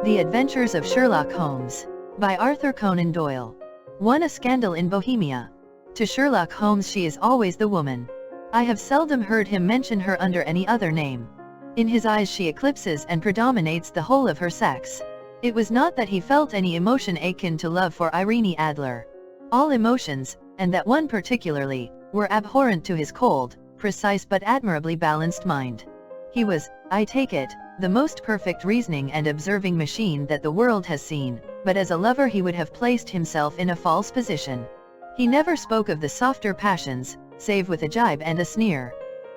The Adventures of Sherlock Holmes, by Arthur Conan Doyle. 1. A Scandal in Bohemia. To Sherlock Holmes she is always the woman. I have seldom heard him mention her under any other name. In his eyes she eclipses and predominates the whole of her sex. It was not that he felt any emotion akin to love for Irene Adler. All emotions, and that one particularly, were abhorrent to his cold, precise but admirably balanced mind. He was, I take it, the most perfect reasoning and observing machine that the world has seen, but as a lover he would have placed himself in a false position. He never spoke of the softer passions, save with a jibe and a sneer.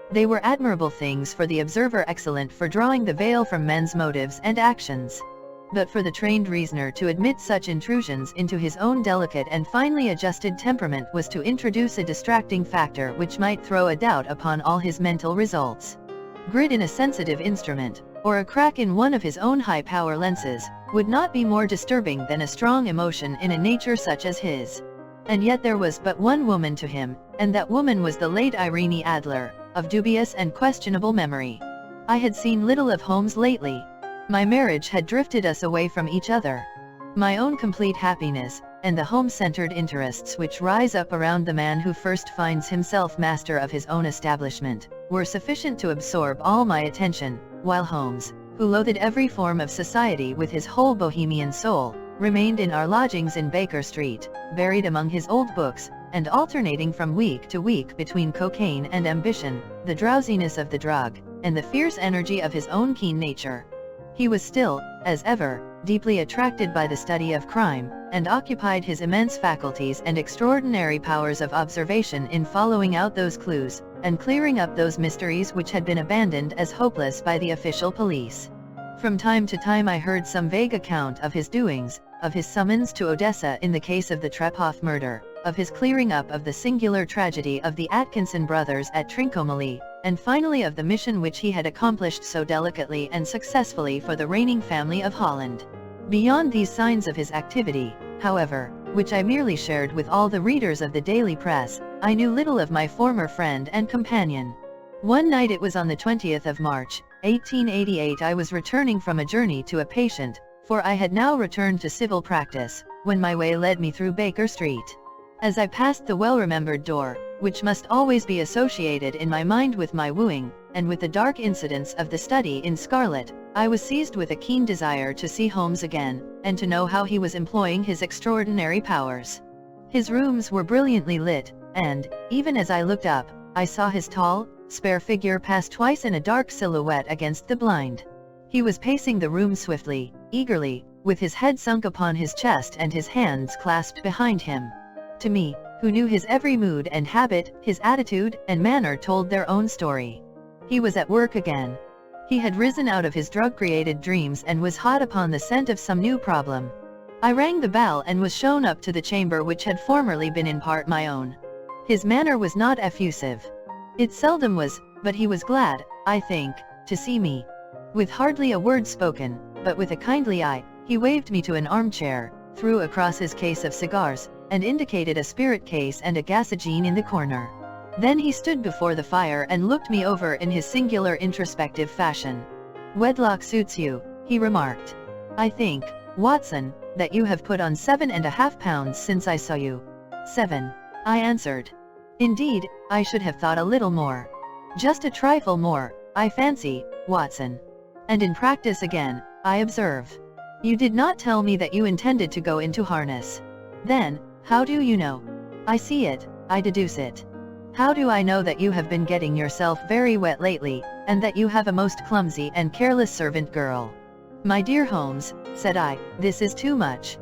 They were admirable things for the observer, excellent for drawing the veil from men's motives and actions. But for the trained reasoner to admit such intrusions into his own delicate and finely adjusted temperament was to introduce a distracting factor which might throw a doubt upon all his mental results. Grit in a sensitive instrument, or a crack in one of his own high-power lenses, would not be more disturbing than a strong emotion in a nature such as his. And yet there was but one woman to him, and that woman was the late Irene Adler, of dubious and questionable memory. I had seen little of Holmes lately. My marriage had drifted us away from each other. My own complete happiness, and the home-centered interests which rise up around the man who first finds himself master of his own establishment, were sufficient to absorb all my attention, while Holmes, who loathed every form of society with his whole Bohemian soul, remained in our lodgings in Baker Street, buried among his old books, and alternating from week to week between cocaine and ambition, the drowsiness of the drug, and the fierce energy of his own keen nature. He was still, as ever, deeply attracted by the study of crime, and occupied his immense faculties and extraordinary powers of observation in following out those clues, and clearing up those mysteries which had been abandoned as hopeless by the official police. From time to time I heard some vague account of his doings, of his summons to Odessa in the case of the Trepoff murder, of his clearing up of the singular tragedy of the Atkinson brothers at Trincomalee, and finally of the mission which he had accomplished so delicately and successfully for the reigning family of Holland. Beyond these signs of his activity, however, which I merely shared with all the readers of the daily press, I knew little of my former friend and companion. One night, it was on the 20th of March, 1888, I was returning from a journey to a patient, for I had now returned to civil practice, when my way led me through Baker Street. As I passed the well-remembered door, which must always be associated in my mind with my wooing, and with the dark incidents of the study in scarlet, I was seized with a keen desire to see Holmes again, and to know how he was employing his extraordinary powers. His rooms were brilliantly lit, and, even as I looked up, I saw his tall, spare figure pass twice in a dark silhouette against the blind. He was pacing the room swiftly, eagerly, with his head sunk upon his chest and his hands clasped behind him. To me, who knew his every mood and habit, his attitude and manner told their own story. He was at work again. He had risen out of his drug-created dreams and was hot upon the scent of some new problem. I rang the bell and was shown up to the chamber which had formerly been in part my own. His manner was not effusive. It seldom was, but he was glad, I think, to see me. With hardly a word spoken, but with a kindly eye, he waved me to an armchair, threw across his case of cigars, and indicated a spirit case and a gasogene in the corner. Then he stood before the fire and looked me over in his singular introspective fashion. "Wedlock suits you," he remarked. "I think, Watson, that you have put on 7.5 pounds since I saw you." "7," I answered. "Indeed, I should have thought a little more." "Just a trifle more, I fancy, Watson." "And in practice again, I observe. You did not tell me that you intended to go into harness." "Then, how do you know?" "I see it, I deduce it." "How do I know that you have been getting yourself very wet lately, and that you have a most clumsy and careless servant girl?" "My dear Holmes," said I, "this is too much.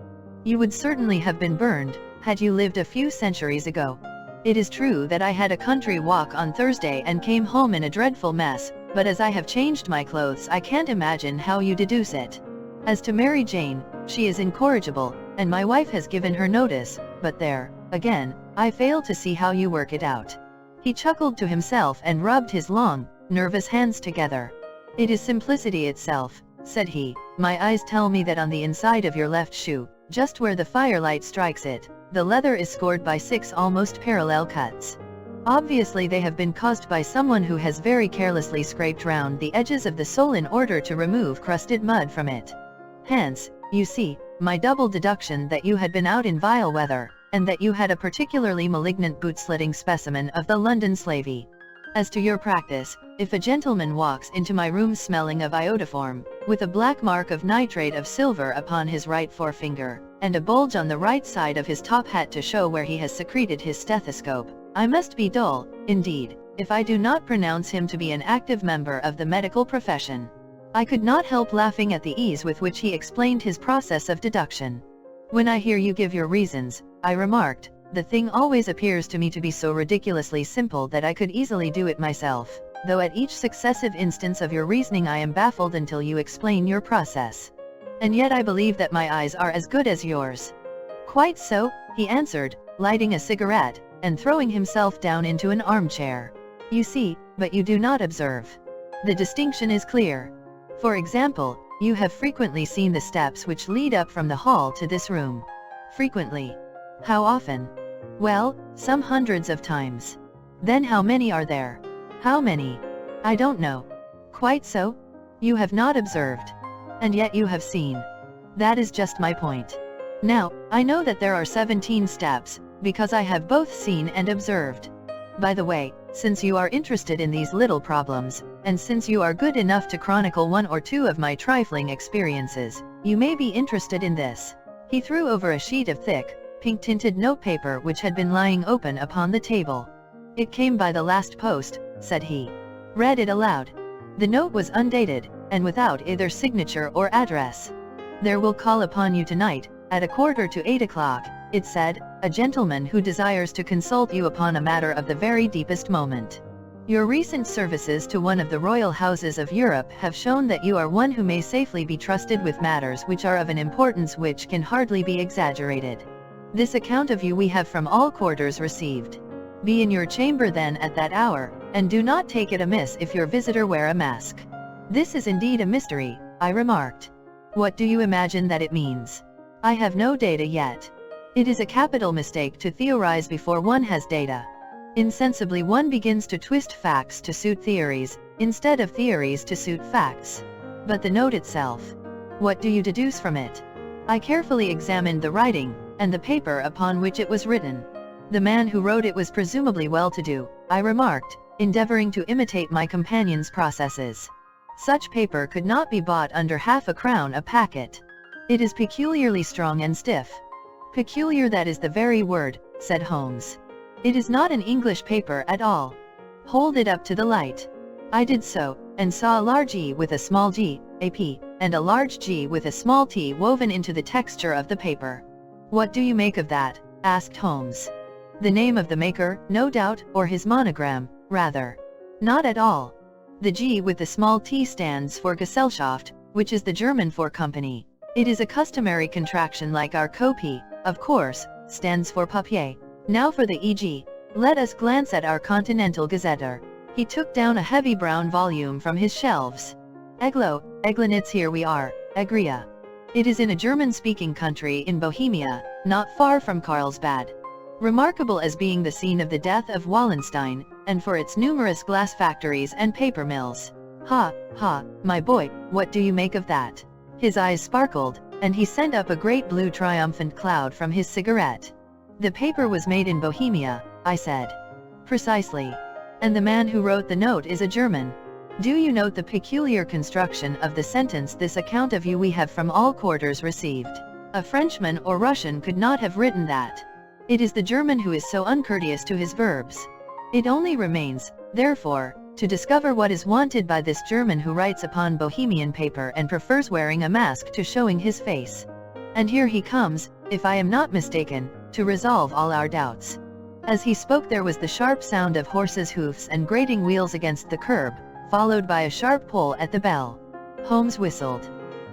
You would certainly have been burned, had you lived a few centuries ago. It is true that I had a country walk on Thursday and came home in a dreadful mess, but as I have changed my clothes I can't imagine how you deduce it. As to Mary Jane, she is incorrigible, and my wife has given her notice, but there, again, I fail to see how you work it out." He chuckled to himself and rubbed his long, nervous hands together. "It is simplicity itself," said he. "My eyes tell me that on the inside of your left shoe, just where the firelight strikes it, the leather is scored by 6 almost parallel cuts. Obviously they have been caused by someone who has very carelessly scraped round the edges of the sole in order to remove crusted mud from it. Hence, you see, my double deduction that you had been out in vile weather, and that you had a particularly malignant boot-slitting specimen of the London slavey. As to your practice, if a gentleman walks into my room smelling of iodoform, with a black mark of nitrate of silver upon his right forefinger, and a bulge on the right side of his top hat to show where he has secreted his stethoscope, I must be dull, indeed, if I do not pronounce him to be an active member of the medical profession. I could not help laughing at the ease with which he explained his process of deduction. When I hear you give your reasons, I remarked, the thing always appears to me to be so ridiculously simple that I could easily do it myself, though at each successive instance of your reasoning I am baffled until you explain your process. And yet I believe that my eyes are as good as yours. Quite so, he answered, lighting a cigarette, and throwing himself down into an armchair. You see, but you do not observe. The distinction is clear. For example, you have frequently seen the steps which lead up from the hall to this room. Frequently. How often? Well, some hundreds of times. Then how many are there? How many? I don't know. Quite so? You have not observed. And yet you have seen. That is just my point. Now, I know that there are 17 steps, because I have both seen and observed. By the way, since you are interested in these little problems, and since you are good enough to chronicle one or two of my trifling experiences, you may be interested in this. He threw over a sheet of thick, pink-tinted notepaper which had been lying open upon the table. It came by the last post, said he. Read it aloud. The note was undated, and without either signature or address. There will call upon you tonight, at 7:45, it said, a gentleman who desires to consult you upon a matter of the very deepest moment. Your recent services to one of the royal houses of Europe have shown that you are one who may safely be trusted with matters which are of an importance which can hardly be exaggerated. This account of you we have from all quarters received. Be in your chamber then at that hour, and do not take it amiss if your visitor wear a mask. This is indeed a mystery, I remarked. What do you imagine that it means? I have no data yet. It is a capital mistake to theorize before one has data. Insensibly one begins to twist facts to suit theories, instead of theories to suit facts. But the note itself. What do you deduce from it? I carefully examined the writing, and the paper upon which it was written. The man who wrote it was presumably well-to-do, I remarked, endeavoring to imitate my companion's processes. Such paper could not be bought under £0.50 a packet. It is peculiarly strong and stiff. Peculiar, that is the very word, said Holmes. It is not an English paper at all. Hold it up to the light. I did so, and saw a large E with a small g, a P, and a large G with a small t woven into the texture of the paper. What do you make of that? Asked Holmes. The name of the maker, no doubt, or his monogram, rather. Not at all. The G with the small t stands for Gesellschaft, which is the German for company. It is a customary contraction like our Kopie, of course, stands for papier. Now for the e.g. Let us glance at our Continental Gazetter. He took down a heavy brown volume from his shelves. Eglinitz, here we are, Egria. It is in a German-speaking country in Bohemia, not far from Carlsbad. Remarkable as being the scene of the death of Wallenstein, and for its numerous glass factories and paper mills. Ha, my boy, what do you make of that? His eyes sparkled, and he sent up a great blue triumphant cloud from his cigarette. The paper was made in Bohemia, I said. Precisely. And the man who wrote the note is a German. Do you note the peculiar construction of the sentence, this account of you we have from all quarters received? A Frenchman or Russian could not have written that. It is the German who is so uncourteous to his verbs. It only remains, therefore, to discover what is wanted by this German who writes upon Bohemian paper and prefers wearing a mask to showing his face. And here he comes, if I am not mistaken, to resolve all our doubts. As he spoke there was the sharp sound of horses' hoofs and grating wheels against the curb, followed by a sharp pull at the bell. Holmes whistled.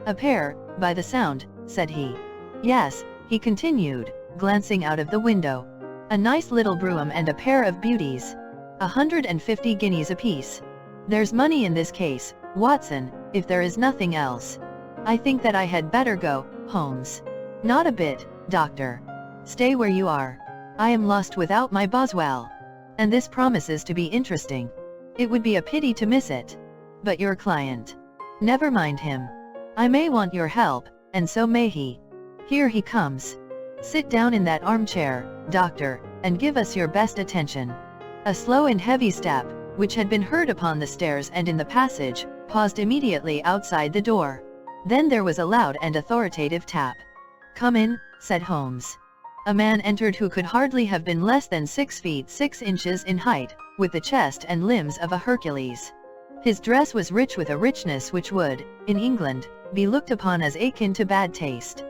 A pair, by the sound, said he. Yes, he continued, glancing out of the window. A nice little brougham and a pair of beauties. 150 guineas apiece. There's money in this case, Watson, if there is nothing else. I think that I had better go, Holmes. Not a bit, Doctor. Stay where you are. I am lost without my Boswell. And this promises to be interesting. It would be a pity to miss it. But your client. Never mind him. I may want your help, and so may he. Here he comes. Sit down in that armchair, doctor, and give us your best attention." A slow and heavy step, which had been heard upon the stairs and in the passage, paused immediately outside the door. Then there was a loud and authoritative tap. "Come in," said Holmes. A man entered who could hardly have been less than 6 feet 6 inches in height, with the chest and limbs of a Hercules. His dress was rich with a richness which would, in England, be looked upon as akin to bad taste.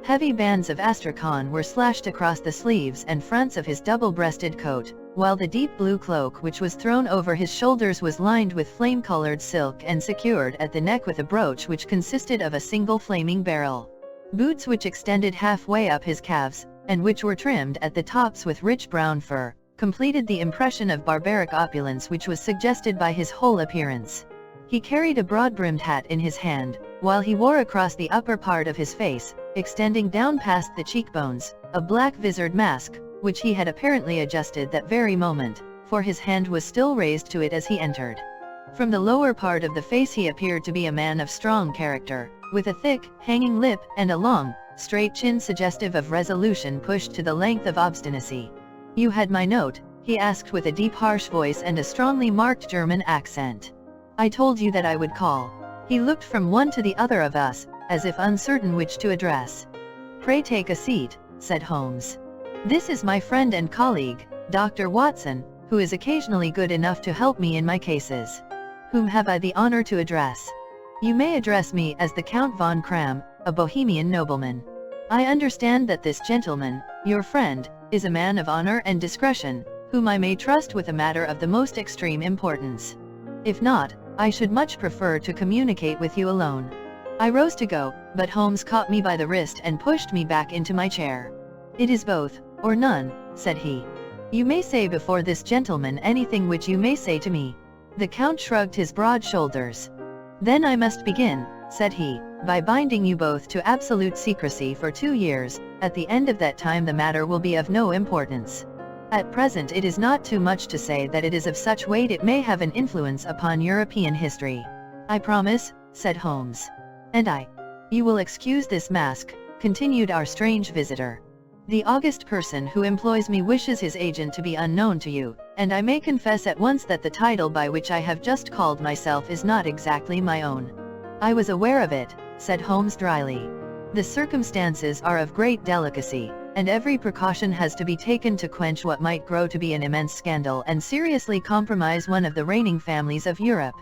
Heavy bands of astrakhan were slashed across the sleeves and fronts of his double-breasted coat, while the deep blue cloak which was thrown over his shoulders was lined with flame-colored silk and secured at the neck with a brooch which consisted of a single flaming beryl. Boots which extended halfway up his calves, and which were trimmed at the tops with rich brown fur, completed the impression of barbaric opulence which was suggested by his whole appearance. He carried a broad-brimmed hat in his hand, while he wore across the upper part of his face, extending down past the cheekbones, a black visored mask, which he had apparently adjusted that very moment, for his hand was still raised to it as he entered. From the lower part of the face he appeared to be a man of strong character, with a thick, hanging lip, and a long, straight chin suggestive of resolution pushed to the length of obstinacy. "You had my note?" he asked with a deep harsh voice and a strongly marked German accent. "I told you that I would call." He looked from one to the other of us, as if uncertain which to address. "Pray take a seat," said Holmes. "This is my friend and colleague, Dr. Watson, who is occasionally good enough to help me in my cases. Whom have I the honor to address?" "You may address me as the Count von Kram, a Bohemian nobleman. I understand that this gentleman, your friend, is a man of honor and discretion, whom I may trust with a matter of the most extreme importance. If not, I should much prefer to communicate with you alone." I rose to go, but Holmes caught me by the wrist and pushed me back into my chair. "It is both, or none," said he. "You may say before this gentleman anything which you may say to me." The Count shrugged his broad shoulders. "Then I must begin," said he, "by binding you both to absolute secrecy for 2 years. At the end of that time the matter will be of no importance. At present it is not too much to say that it is of such weight it may have an influence upon European history." "I promise," said Holmes. "And I. You will excuse this mask," continued our strange visitor. "The august person who employs me wishes his agent to be unknown to you, and I may confess at once that the title by which I have just called myself is not exactly my own." "I was aware of it," said Holmes dryly. "The circumstances are of great delicacy, and every precaution has to be taken to quench what might grow to be an immense scandal and seriously compromise one of the reigning families of Europe.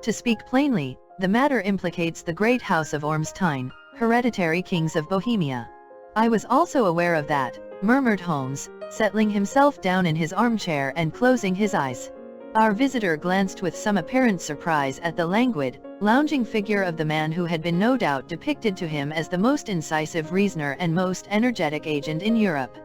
To speak plainly, the matter implicates the great house of Ormstein, hereditary kings of Bohemia." "I was also aware of that," murmured Holmes, settling himself down in his armchair and closing his eyes. Our visitor glanced with some apparent surprise at the languid, lounging figure of the man who had been no doubt depicted to him as the most incisive reasoner and most energetic agent in Europe.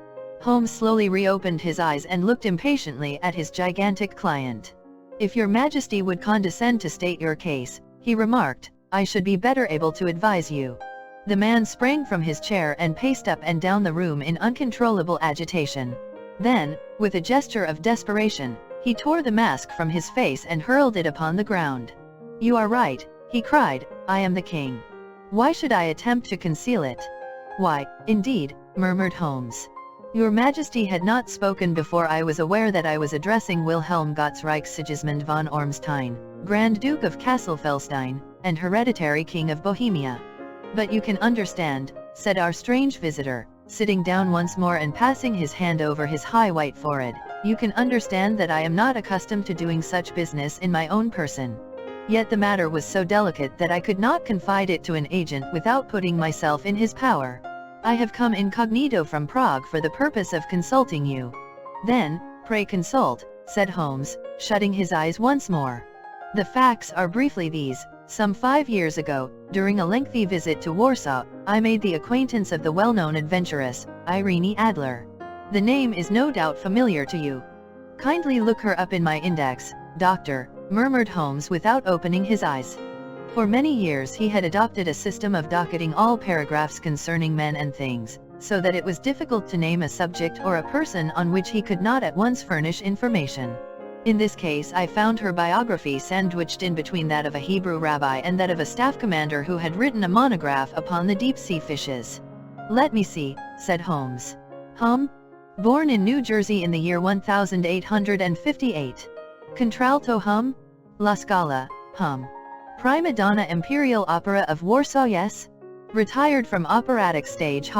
Holmes slowly reopened his eyes and looked impatiently at his gigantic client. "If your Majesty would condescend to state your case," he remarked, "I should be better able to advise you." The man sprang from his chair and paced up and down the room in uncontrollable agitation. Then, with a gesture of desperation, he tore the mask from his face and hurled it upon the ground. "You are right," he cried, "I am the king. Why should I attempt to conceal it?" "Why, indeed," murmured Holmes. "Your Majesty had not spoken before I was aware that I was addressing Wilhelm Gottsreich Sigismund von Ormstein, Grand Duke of Castelfelstein, and hereditary King of Bohemia. But you can understand," said our strange visitor, sitting down once more and passing his hand over his high white forehead, "you can understand that I am not accustomed to doing such business in my own person. Yet the matter was so delicate that I could not confide it to an agent without putting myself in his power. I have come incognito from Prague for the purpose of consulting you." "Then, pray consult," said Holmes, shutting his eyes once more. "The facts are briefly these. Some 5 years ago, during a lengthy visit to Warsaw, I made the acquaintance of the well-known adventuress, Irene Adler. The name is no doubt familiar to you." "Kindly look her up in my index, doctor," murmured Holmes without opening his eyes. For many years he had adopted a system of docketing all paragraphs concerning men and things, so that it was difficult to name a subject or a person on which he could not at once furnish information. In this case I found her biography sandwiched in between that of a Hebrew rabbi and that of a staff commander who had written a monograph upon the deep-sea fishes. "Let me see," said Holmes. Born in New Jersey in the year 1858. Contralto La Scala, Prima donna Imperial Opera of Warsaw yes? Retired from operatic stage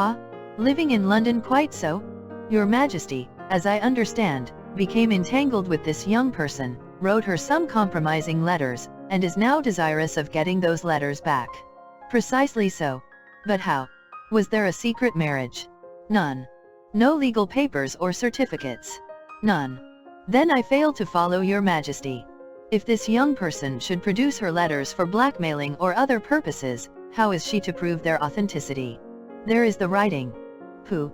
Living in London quite so? Your Majesty, as I understand, became entangled with this young person, wrote her some compromising letters, and is now desirous of getting those letters back. Precisely so. But how? Was there a secret marriage? None. No legal papers or certificates? None. Then I fail to follow your Majesty. If this young person should produce her letters for blackmailing or other purposes, how is she to prove their authenticity? There is the writing. Pooh.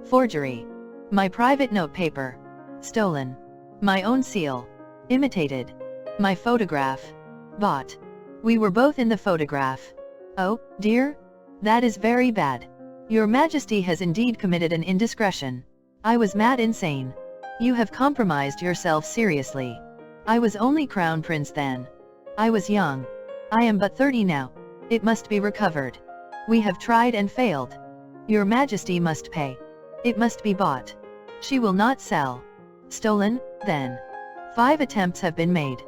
Forgery. My private note paper. Stolen. My own seal. Imitated. My photograph. Bought. We were both in the photograph. Oh, dear? That is very bad. Your Majesty has indeed committed an indiscretion. I was mad insane. You have compromised yourself seriously. I was only crown prince then. I was young. I am but 30 now. It must be recovered. We have tried and failed. Your Majesty must pay. It must be bought. She will not sell. Stolen, then. 5 attempts have been made.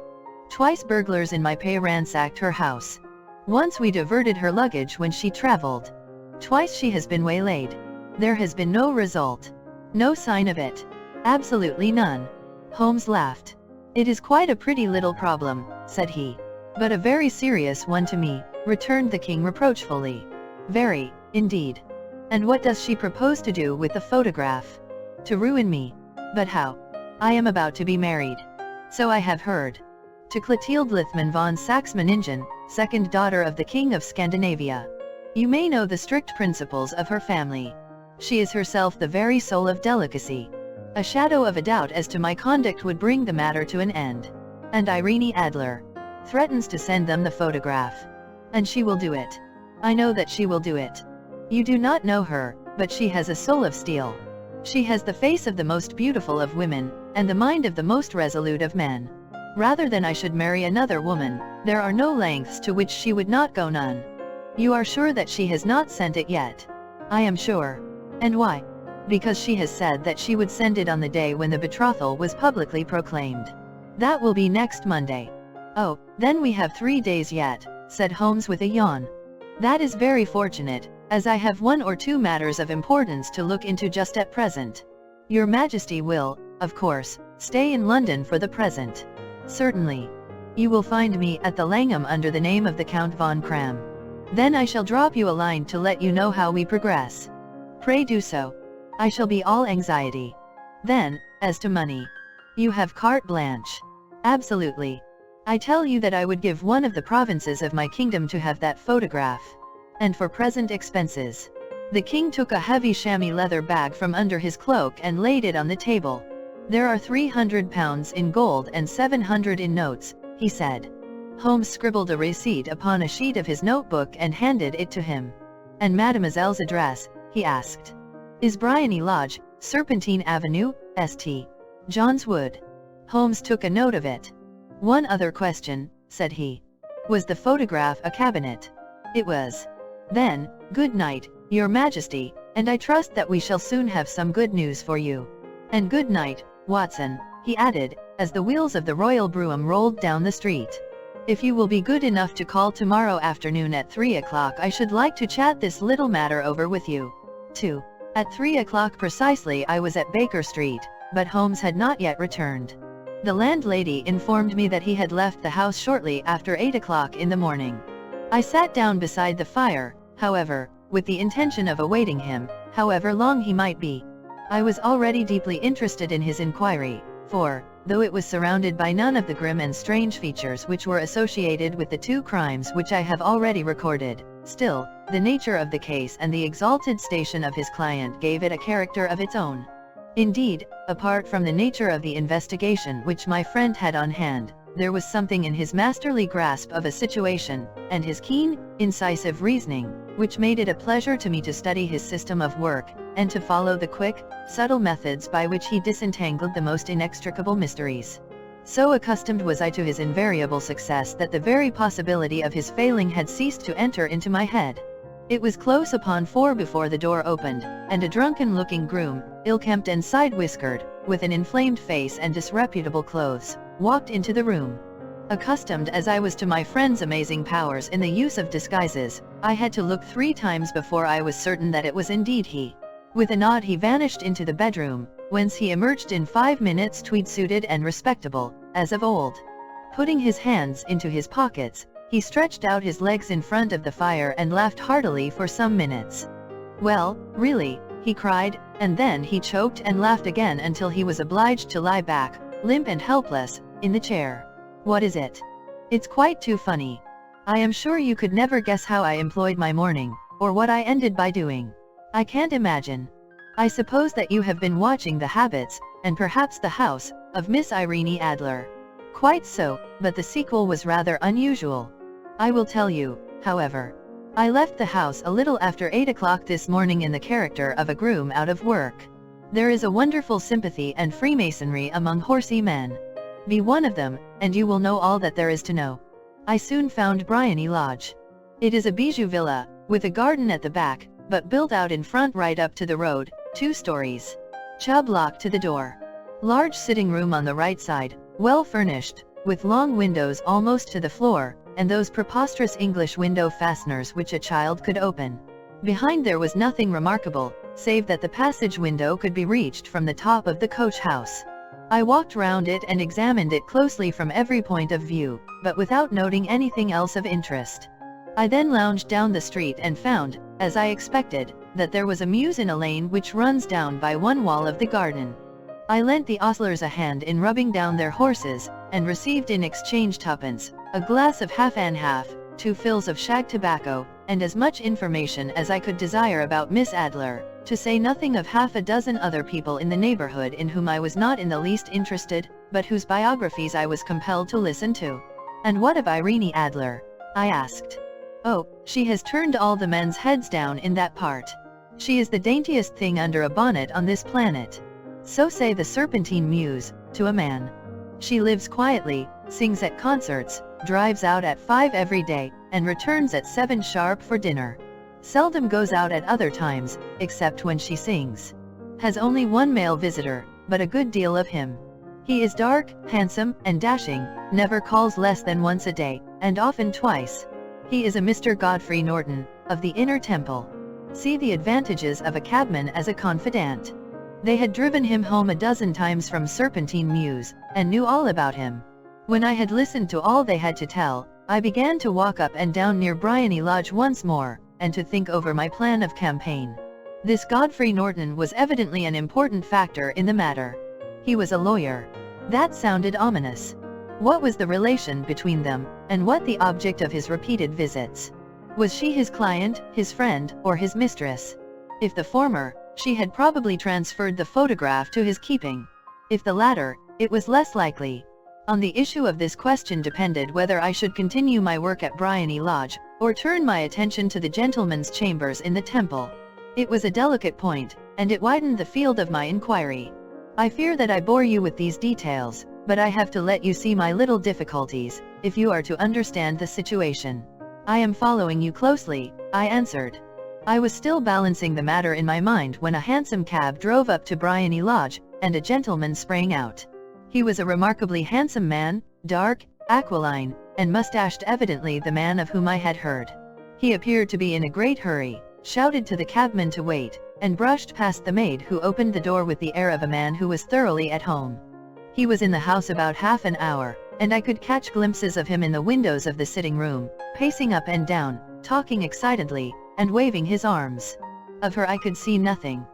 Twice burglars in my pay ransacked her house. Once we diverted her luggage when she traveled. Twice she has been waylaid. There has been no result. No sign of it. Absolutely none. Holmes laughed. It is quite a pretty little problem, said he. But a very serious one to me, returned the king reproachfully. Very, indeed. And what does she propose to do with the photograph? To ruin me. But how? I am about to be married. So I have heard. To Clotilde Lithman von Saxe-Meiningen, second daughter of the King of Scandinavia. You may know the strict principles of her family. She is herself the very soul of delicacy. A shadow of a doubt as to my conduct would bring the matter to an end. And Irene Adler threatens to send them the photograph. And she will do it. I know that she will do it. You do not know her, but she has a soul of steel. She has the face of the most beautiful of women, and the mind of the most resolute of men. Rather than I should marry another woman, there are no lengths to which she would not go none. You are sure that she has not sent it yet? I am sure. And why? Because she has said that she would send it on the day when the betrothal was publicly proclaimed. That will be next Monday. Oh, then we have 3 days yet, said Holmes with a yawn. That is very fortunate, as I have 1 or 2 matters of importance to look into just at present. Your Majesty will, of course, stay in London for the present. Certainly. You will find me at the Langham under the name of the Count von Cram. Then I shall drop you a line to let you know how we progress. Pray do so. I shall be all anxiety. Then, as to money. You have carte blanche. Absolutely. I tell you that I would give one of the provinces of my kingdom to have that photograph. And for present expenses. The king took a heavy chamois leather bag from under his cloak and laid it on the table. There are £300 in gold and 700 in notes, he said. Holmes scribbled a receipt upon a sheet of his notebook and handed it to him. And Mademoiselle's address, he asked. Is Bryony Lodge, Serpentine Avenue, St. John's Wood. Holmes took a note of it. One other question, said he. Was the photograph a cabinet? It was. Then, good night, Your Majesty, and I trust that we shall soon have some good news for you. And good night, Watson, he added, as the wheels of the royal brougham rolled down the street. If you will be good enough to call tomorrow afternoon at 3 o'clock, I should like to chat this little matter over with you. 2. At 3 o'clock precisely I was at Baker Street, but Holmes had not yet returned. The landlady informed me that he had left the house shortly after 8 o'clock in the morning. I sat down beside the fire, however, with the intention of awaiting him, however long he might be. I was already deeply interested in his inquiry, for, though it was surrounded by none of the grim and strange features which were associated with the 2 crimes which I have already recorded, still, the nature of the case and the exalted station of his client gave it a character of its own. Indeed, apart from the nature of the investigation which my friend had on hand, there was something in his masterly grasp of a situation, and his keen, incisive reasoning, which made it a pleasure to me to study his system of work, and to follow the quick, subtle methods by which he disentangled the most inextricable mysteries. So accustomed was I to his invariable success that the very possibility of his failing had ceased to enter into my head. It was close upon 4 before the door opened, and a drunken-looking groom, ill-kempt and side-whiskered, with an inflamed face and disreputable clothes, walked into the room. Accustomed as I was to my friend's amazing powers in the use of disguises, I had to look 3 times before I was certain that it was indeed he. With a nod he vanished into the bedroom, whence he emerged in 5 minutes tweed-suited and respectable, as of old. Putting his hands into his pockets, he stretched out his legs in front of the fire and laughed heartily for some minutes. "Well, really," he cried, and then he choked and laughed again until he was obliged to lie back, limp and helpless, in the chair. "What is it? It's quite too funny. I am sure you could never guess how I employed my morning, or what I ended by doing. I can't imagine. I suppose that you have been watching the habits, and perhaps the house, of Miss Irene Adler." "Quite so, but the sequel was rather unusual. I will tell you, however. I left the house a little after 8 o'clock this morning in the character of a groom out of work. There is a wonderful sympathy and freemasonry among horsey men. Be one of them, and you will know all that there is to know. I soon found Bryony Lodge. It is a bijou villa, with a garden at the back, but built out in front right up to the road, 2 stories. Chubb lock to the door. Large sitting room on the right side, well furnished, with long windows almost to the floor, and those preposterous English window fasteners which a child could open. Behind there was nothing remarkable, save that the passage window could be reached from the top of the coach house. I walked round it and examined it closely from every point of view, but without noting anything else of interest. I then lounged down the street and found, as I expected, that there was a mews in a lane which runs down by one wall of the garden. I lent the ostlers a hand in rubbing down their horses, and received in exchange 2d, a glass of half and half, 2 fills of shag tobacco, and as much information as I could desire about Miss Adler, to say nothing of half a dozen other people in the neighborhood in whom I was not in the least interested, but whose biographies I was compelled to listen to. "And what of Irene Adler?" I asked. "Oh, she has turned all the men's heads down in that part. She is the daintiest thing under a bonnet on this planet. So say the Serpentine Mews, to a man. She lives quietly, sings at concerts, drives out at 5 every day, and returns at 7 sharp for dinner. Seldom goes out at other times, except when she sings. Has only 1 male visitor, but a good deal of him. He is dark, handsome, and dashing, never calls less than once a day, and often twice. He is a Mr. Godfrey Norton, of the Inner Temple. See the advantages of a cabman as a confidant." They had driven him home a dozen times from Serpentine Mews, and knew all about him. When I had listened to all they had to tell, I began to walk up and down near Bryony Lodge once more, and to think over my plan of campaign. This Godfrey Norton was evidently an important factor in the matter. He was a lawyer. That sounded ominous. What was the relation between them, and what the object of his repeated visits? Was she his client, his friend, or his mistress? If the former, she had probably transferred the photograph to his keeping. If the latter, it was less likely. On the issue of this question depended whether I should continue my work at Bryony Lodge, or turn my attention to the gentlemen's chambers in the Temple. It was a delicate point, and it widened the field of my inquiry. I fear that I bore you with these details, but I have to let you see my little difficulties, if you are to understand the situation. "I am following you closely," I answered. I was still balancing the matter in my mind when a hansom cab drove up to Bryony Lodge, and a gentleman sprang out. He was a remarkably handsome man, dark, aquiline, and mustached, evidently the man of whom I had heard. He appeared to be in a great hurry, shouted to the cabman to wait, and brushed past the maid who opened the door with the air of a man who was thoroughly at home. He was in the house about half an hour, and I could catch glimpses of him in the windows of the sitting room, pacing up and down, talking excitedly, and waving his arms. Of her I could see nothing.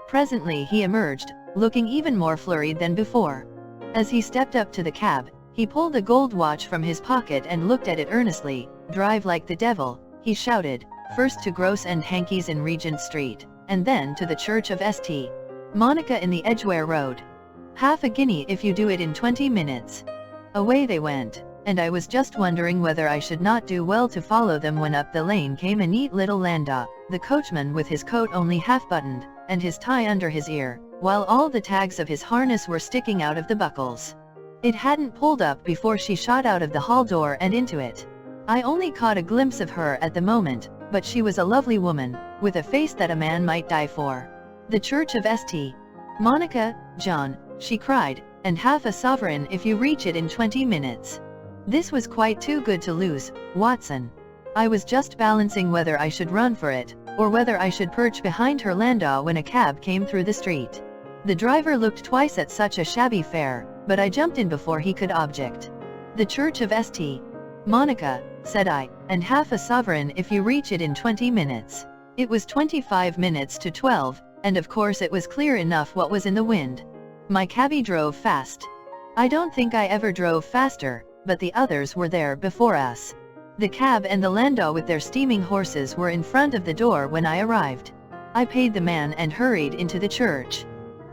Presently he emerged, looking even more flurried than before. As he stepped up to the cab, he pulled a gold watch from his pocket and looked at it earnestly. "Drive like the devil," he shouted, "first to Gross and Hankey's in Regent Street, and then to the Church of St. Monica in the Edgware Road. Half a guinea if you do it in 20 minutes. Away they went, and I was just wondering whether I should not do well to follow them when up the lane came a neat little landau, the coachman with his coat only half buttoned, and his tie under his ear, while all the tags of his harness were sticking out of the buckles. It hadn't pulled up before she shot out of the hall door and into it. I only caught a glimpse of her at the moment, but she was a lovely woman, with a face that a man might die for. "The Church of St. Monica, John," she cried, "and half a sovereign if you reach it in 20 minutes. This was quite too good to lose, Watson. I was just balancing whether I should run for it, or whether I should perch behind her landau when a cab came through the street. The driver looked twice at such a shabby fare, but I jumped in before he could object. "The Church of St. Monica," said I, "and half a sovereign if you reach it in 20 minutes. It was 25 minutes to 12, and of course it was clear enough what was in the wind. My cabby drove fast. I don't think I ever drove faster, but the others were there before us. The cab and the landau with their steaming horses were in front of the door when I arrived. I paid the man and hurried into the church.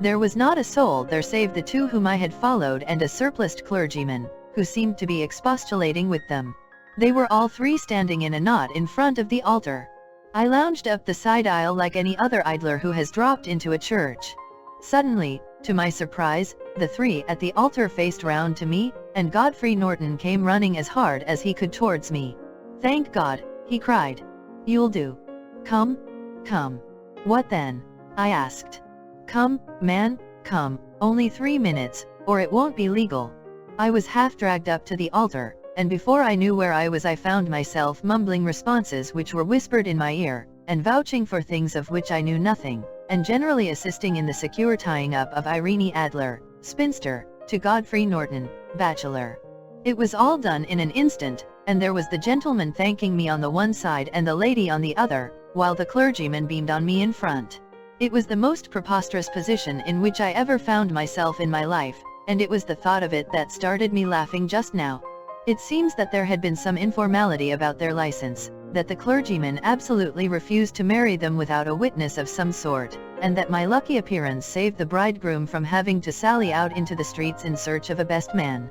There was not a soul there save the two whom I had followed and a surpliced clergyman, who seemed to be expostulating with them. They were all three standing in a knot in front of the altar. I lounged up the side aisle like any other idler who has dropped into a church. Suddenly, to my surprise, the three at the altar faced round to me, and Godfrey Norton came running as hard as he could towards me. "Thank God," he cried. "You'll do. Come, come." "What then?" I asked. "Come, man, come, only 3 minutes, or it won't be legal." I was half dragged up to the altar, and before I knew where I was I found myself mumbling responses which were whispered in my ear, and vouching for things of which I knew nothing, and generally assisting in the secure tying up of Irene Adler, spinster, to Godfrey Norton, bachelor. It was all done in an instant, and there was the gentleman thanking me on the one side and the lady on the other, while the clergyman beamed on me in front. It was the most preposterous position in which I ever found myself in my life, and it was the thought of it that started me laughing just now. It seems that there had been some informality about their license, that the clergyman absolutely refused to marry them without a witness of some sort, and that my lucky appearance saved the bridegroom from having to sally out into the streets in search of a best man.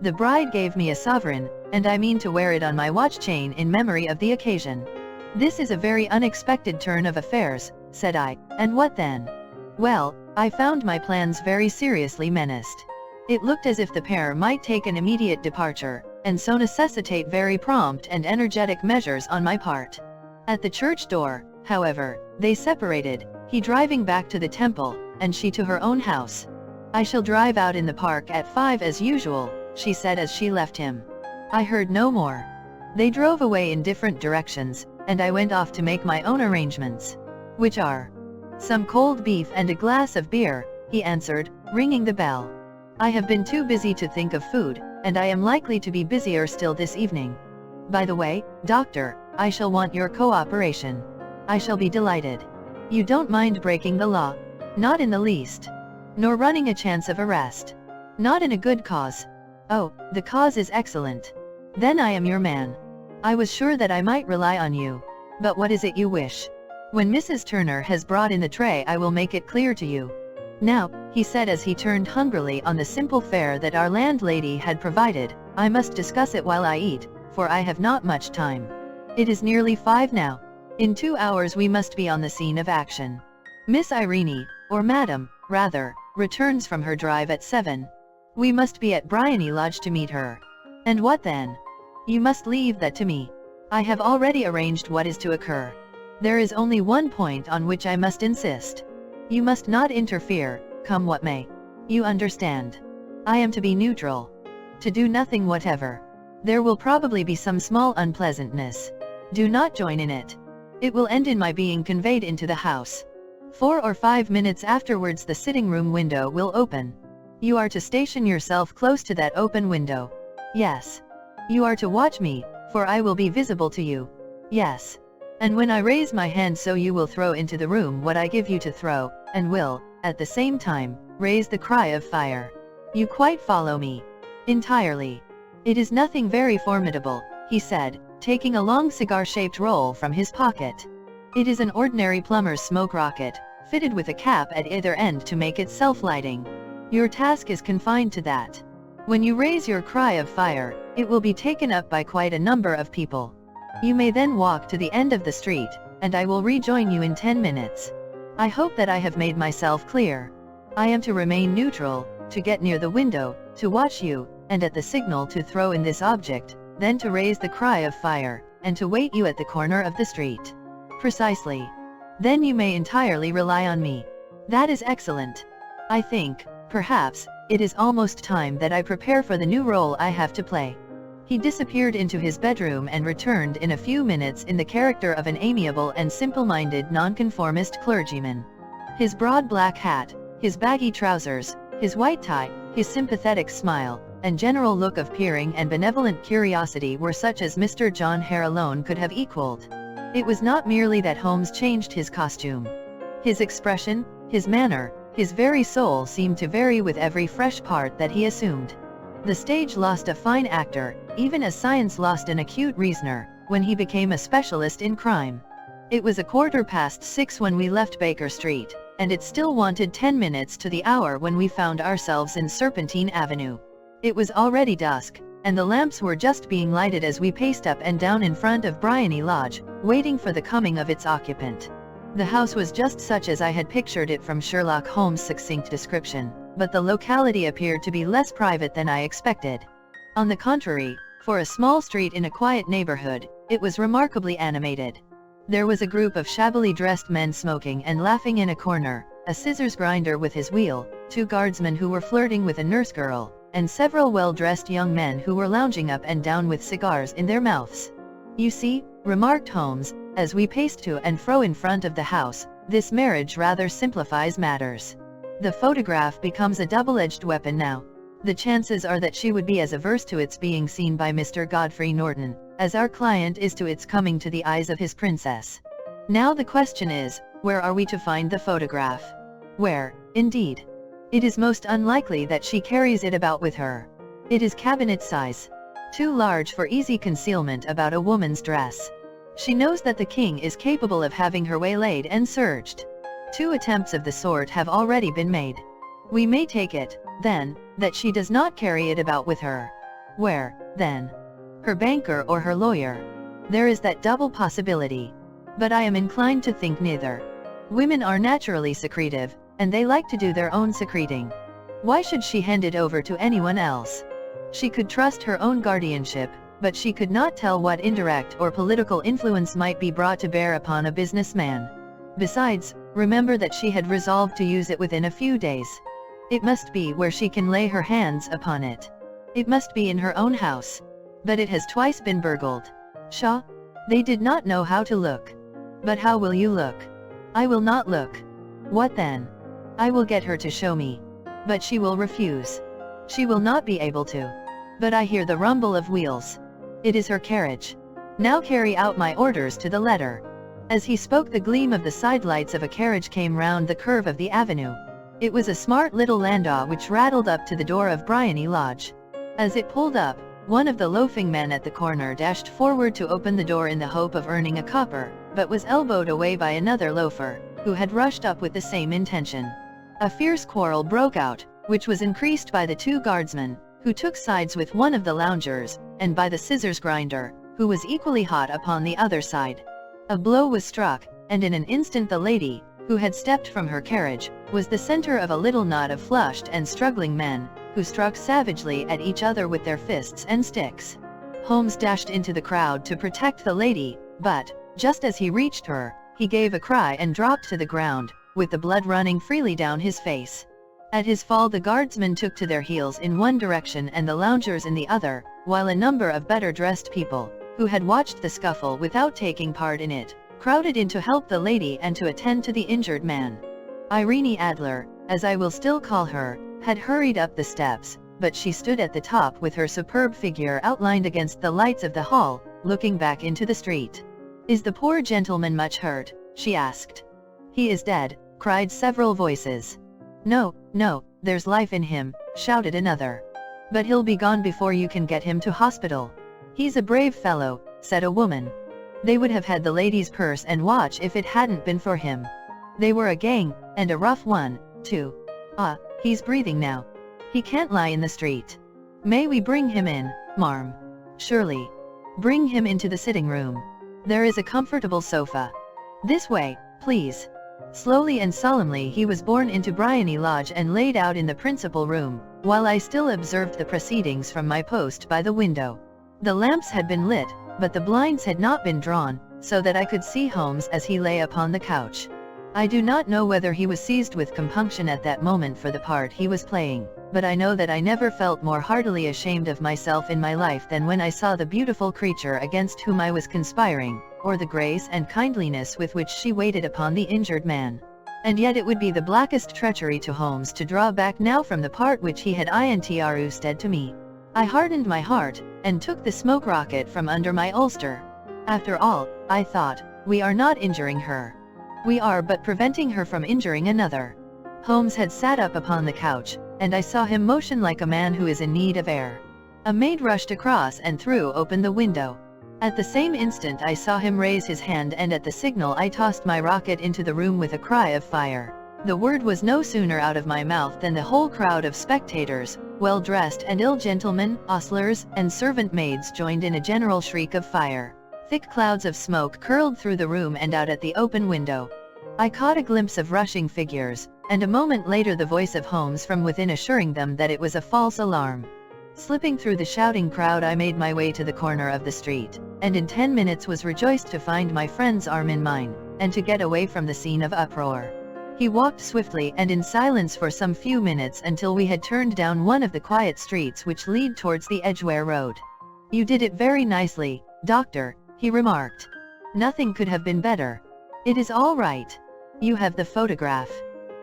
The bride gave me a sovereign, and I mean to wear it on my watch chain in memory of the occasion. "This is a very unexpected turn of affairs," said I, "and what then?" "Well, I found my plans very seriously menaced. It looked as if the pair might take an immediate departure, and so necessitate very prompt and energetic measures on my part. At the church door, however, they separated, he driving back to the temple, and she to her own house. "I shall drive out in the park at 5 as usual," she said as she left him. I heard no more. They drove away in different directions, and I went off to make my own arrangements. "Which are?" "Some cold beef and a glass of beer," he answered, ringing the bell. "I have been too busy to think of food, and I am likely to be busier still this evening. By the way, doctor, I shall want your cooperation." "I shall be delighted." "You don't mind breaking the law?" "Not in the least." "Nor running a chance of arrest?" "Not in a good cause." "Oh, the cause is excellent. Then I am your man. I was sure that I might rely on you. But what is it you wish?" "When Mrs. Turner has brought in the tray I will make it clear to you. Now," he said as he turned hungrily on the simple fare that our landlady had provided, "I must discuss it while I eat, for I have not much time. It is nearly 5 now. In 2 hours we must be on the scene of action. Miss Irene, or Madam, rather, returns from her drive at 7. We must be at Briony Lodge to meet her." "And what then?" "You must leave that to me. I have already arranged what is to occur. There is only one point on which I must insist. You must not interfere, come what may. You understand. I am to be neutral. To do nothing whatever. There will probably be some small unpleasantness. Do not join in it. It will end in my being conveyed into the house. 4 or 5 minutes afterwards the sitting room window will open. You are to station yourself close to that open window." "Yes." "You are to watch me, for I will be visible to you." "Yes." "And when I raise my hand so you will throw into the room what I give you to throw, and will, at the same time, raise the cry of fire. You quite follow me?" "Entirely." "It is nothing very formidable," he said, taking a long cigar-shaped roll from his pocket. "It is an ordinary plumber's smoke rocket, fitted with a cap at either end to make it self-lighting. Your task is confined to that. When you raise your cry of fire, it will be taken up by quite a number of people. You may then walk to the end of the street, and I will rejoin you in 10 minutes. I hope that I have made myself clear. I am to remain neutral, to get near the window, to watch you, and at the signal to throw in this object, then to raise the cry of fire, and to wait you at the corner of the street. Precisely. Then you may entirely rely on me. That is excellent. I think, perhaps, it is almost time that I prepare for the new role I have to play. He disappeared into his bedroom and returned in a few minutes in the character of an amiable and simple-minded nonconformist clergyman. His broad black hat, his baggy trousers, his white tie, his sympathetic smile, and general look of peering and benevolent curiosity were such as Mr. John Hare alone could have equaled. It was not merely that Holmes changed his costume. His expression, his manner, his very soul seemed to vary with every fresh part that he assumed. The stage lost a fine actor, even as science lost an acute reasoner, when he became a specialist in crime. It was 6:15 when we left Baker Street, and it still wanted 10 minutes to the hour when we found ourselves in Serpentine Avenue. It was already dusk, and the lamps were just being lighted as we paced up and down in front of Briony Lodge, waiting for the coming of its occupant. The house was just such as I had pictured it from Sherlock Holmes' succinct description, but the locality appeared to be less private than I expected. On the contrary, for a small street in a quiet neighborhood, it was remarkably animated. There was a group of shabbily dressed men smoking and laughing in a corner, a scissors grinder with his wheel, 2 guardsmen who were flirting with a nurse girl, and several well-dressed young men who were lounging up and down with cigars in their mouths. "You see," remarked Holmes, as we paced to and fro in front of the house, "this marriage rather simplifies matters. The photograph becomes a double-edged weapon now. The chances are that she would be as averse to its being seen by Mr. Godfrey Norton, as our client is to its coming to the eyes of his princess. Now the question is, where are we to find the photograph? Where, indeed? It is most unlikely that she carries it about with her. It is cabinet size. Too large for easy concealment about a woman's dress. She knows that the king is capable of having her waylaid and searched. 2 attempts of the sort have already been made. We may take it, then, that she does not carry it about with her. Where, then? Her banker or her lawyer? There is that double possibility. But I am inclined to think neither. Women are naturally secretive, and they like to do their own secreting. Why should she hand it over to anyone else? She could trust her own guardianship, but she could not tell what indirect or political influence might be brought to bear upon a businessman. Besides, remember that she had resolved to use it within a few days. It must be where she can lay her hands upon it. It must be in her own house. But it has twice been burgled. Pshaw! They did not know how to look. But how will you look? I will not look. What then? I will get her to show me. But she will refuse. She will not be able to. But I hear the rumble of wheels. It is her carriage. Now carry out my orders to the letter. As he spoke, the gleam of the sidelights of a carriage came round the curve of the avenue. It was a smart little landau which rattled up to the door of Briony Lodge. As it pulled up, one of the loafing men at the corner dashed forward to open the door in the hope of earning a copper, but was elbowed away by another loafer, who had rushed up with the same intention. A fierce quarrel broke out, which was increased by the 2 guardsmen, who took sides with one of the loungers, and by the scissors grinder, who was equally hot upon the other side. A blow was struck, and in an instant the lady, who had stepped from her carriage, was the center of a little knot of flushed and struggling men, who struck savagely at each other with their fists and sticks. Holmes dashed into the crowd to protect the lady, but, just as he reached her, he gave a cry and dropped to the ground, with the blood running freely down his face. At his fall the guardsmen took to their heels in one direction and the loungers in the other, while a number of better-dressed people, who had watched the scuffle without taking part in it, crowded in to help the lady and to attend to the injured man. Irene Adler, as I will still call her, had hurried up the steps, but she stood at the top with her superb figure outlined against the lights of the hall, looking back into the street. "Is the poor gentleman much hurt?" she asked. "He is dead," cried several voices. "No, no, there's life in him," shouted another. "But he'll be gone before you can get him to hospital." "He's a brave fellow," said a woman. "They would have had the lady's purse and watch if it hadn't been for him. They were a gang, and a rough one, too. Ah, he's breathing now. He can't lie in the street. May we bring him in, marm?" "Surely. Bring him into the sitting room. There is a comfortable sofa. This way, please." Slowly and solemnly he was borne into Briony Lodge and laid out in the principal room, while I still observed the proceedings from my post by the window. The lamps had been lit, but the blinds had not been drawn, so that I could see Holmes as he lay upon the couch. I do not know whether he was seized with compunction at that moment for the part he was playing, but I know that I never felt more heartily ashamed of myself in my life than when I saw the beautiful creature against whom I was conspiring, or the grace and kindliness with which she waited upon the injured man. And yet it would be the blackest treachery to Holmes to draw back now from the part which he had intrusted to me. I hardened my heart, and took the smoke rocket from under my ulster. After all, I thought, we are not injuring her. We are but preventing her from injuring another. Holmes had sat up upon the couch, and I saw him motion like a man who is in need of air. A maid rushed across and threw open the window. At the same instant I saw him raise his hand, and at the signal I tossed my rocket into the room with a cry of fire. The word was no sooner out of my mouth than the whole crowd of spectators, well-dressed and ill gentlemen, ostlers, and servant maids joined in a general shriek of fire. Thick clouds of smoke curled through the room and out at the open window. I caught a glimpse of rushing figures, and a moment later the voice of Holmes from within assuring them that it was a false alarm. Slipping through the shouting crowd I made my way to the corner of the street, and in 10 minutes was rejoiced to find my friend's arm in mine, and to get away from the scene of uproar. He walked swiftly and in silence for some few minutes until we had turned down one of the quiet streets which lead towards the Edgware Road. "You did it very nicely, Doctor," he remarked. "Nothing could have been better. It is all right. You have the photograph.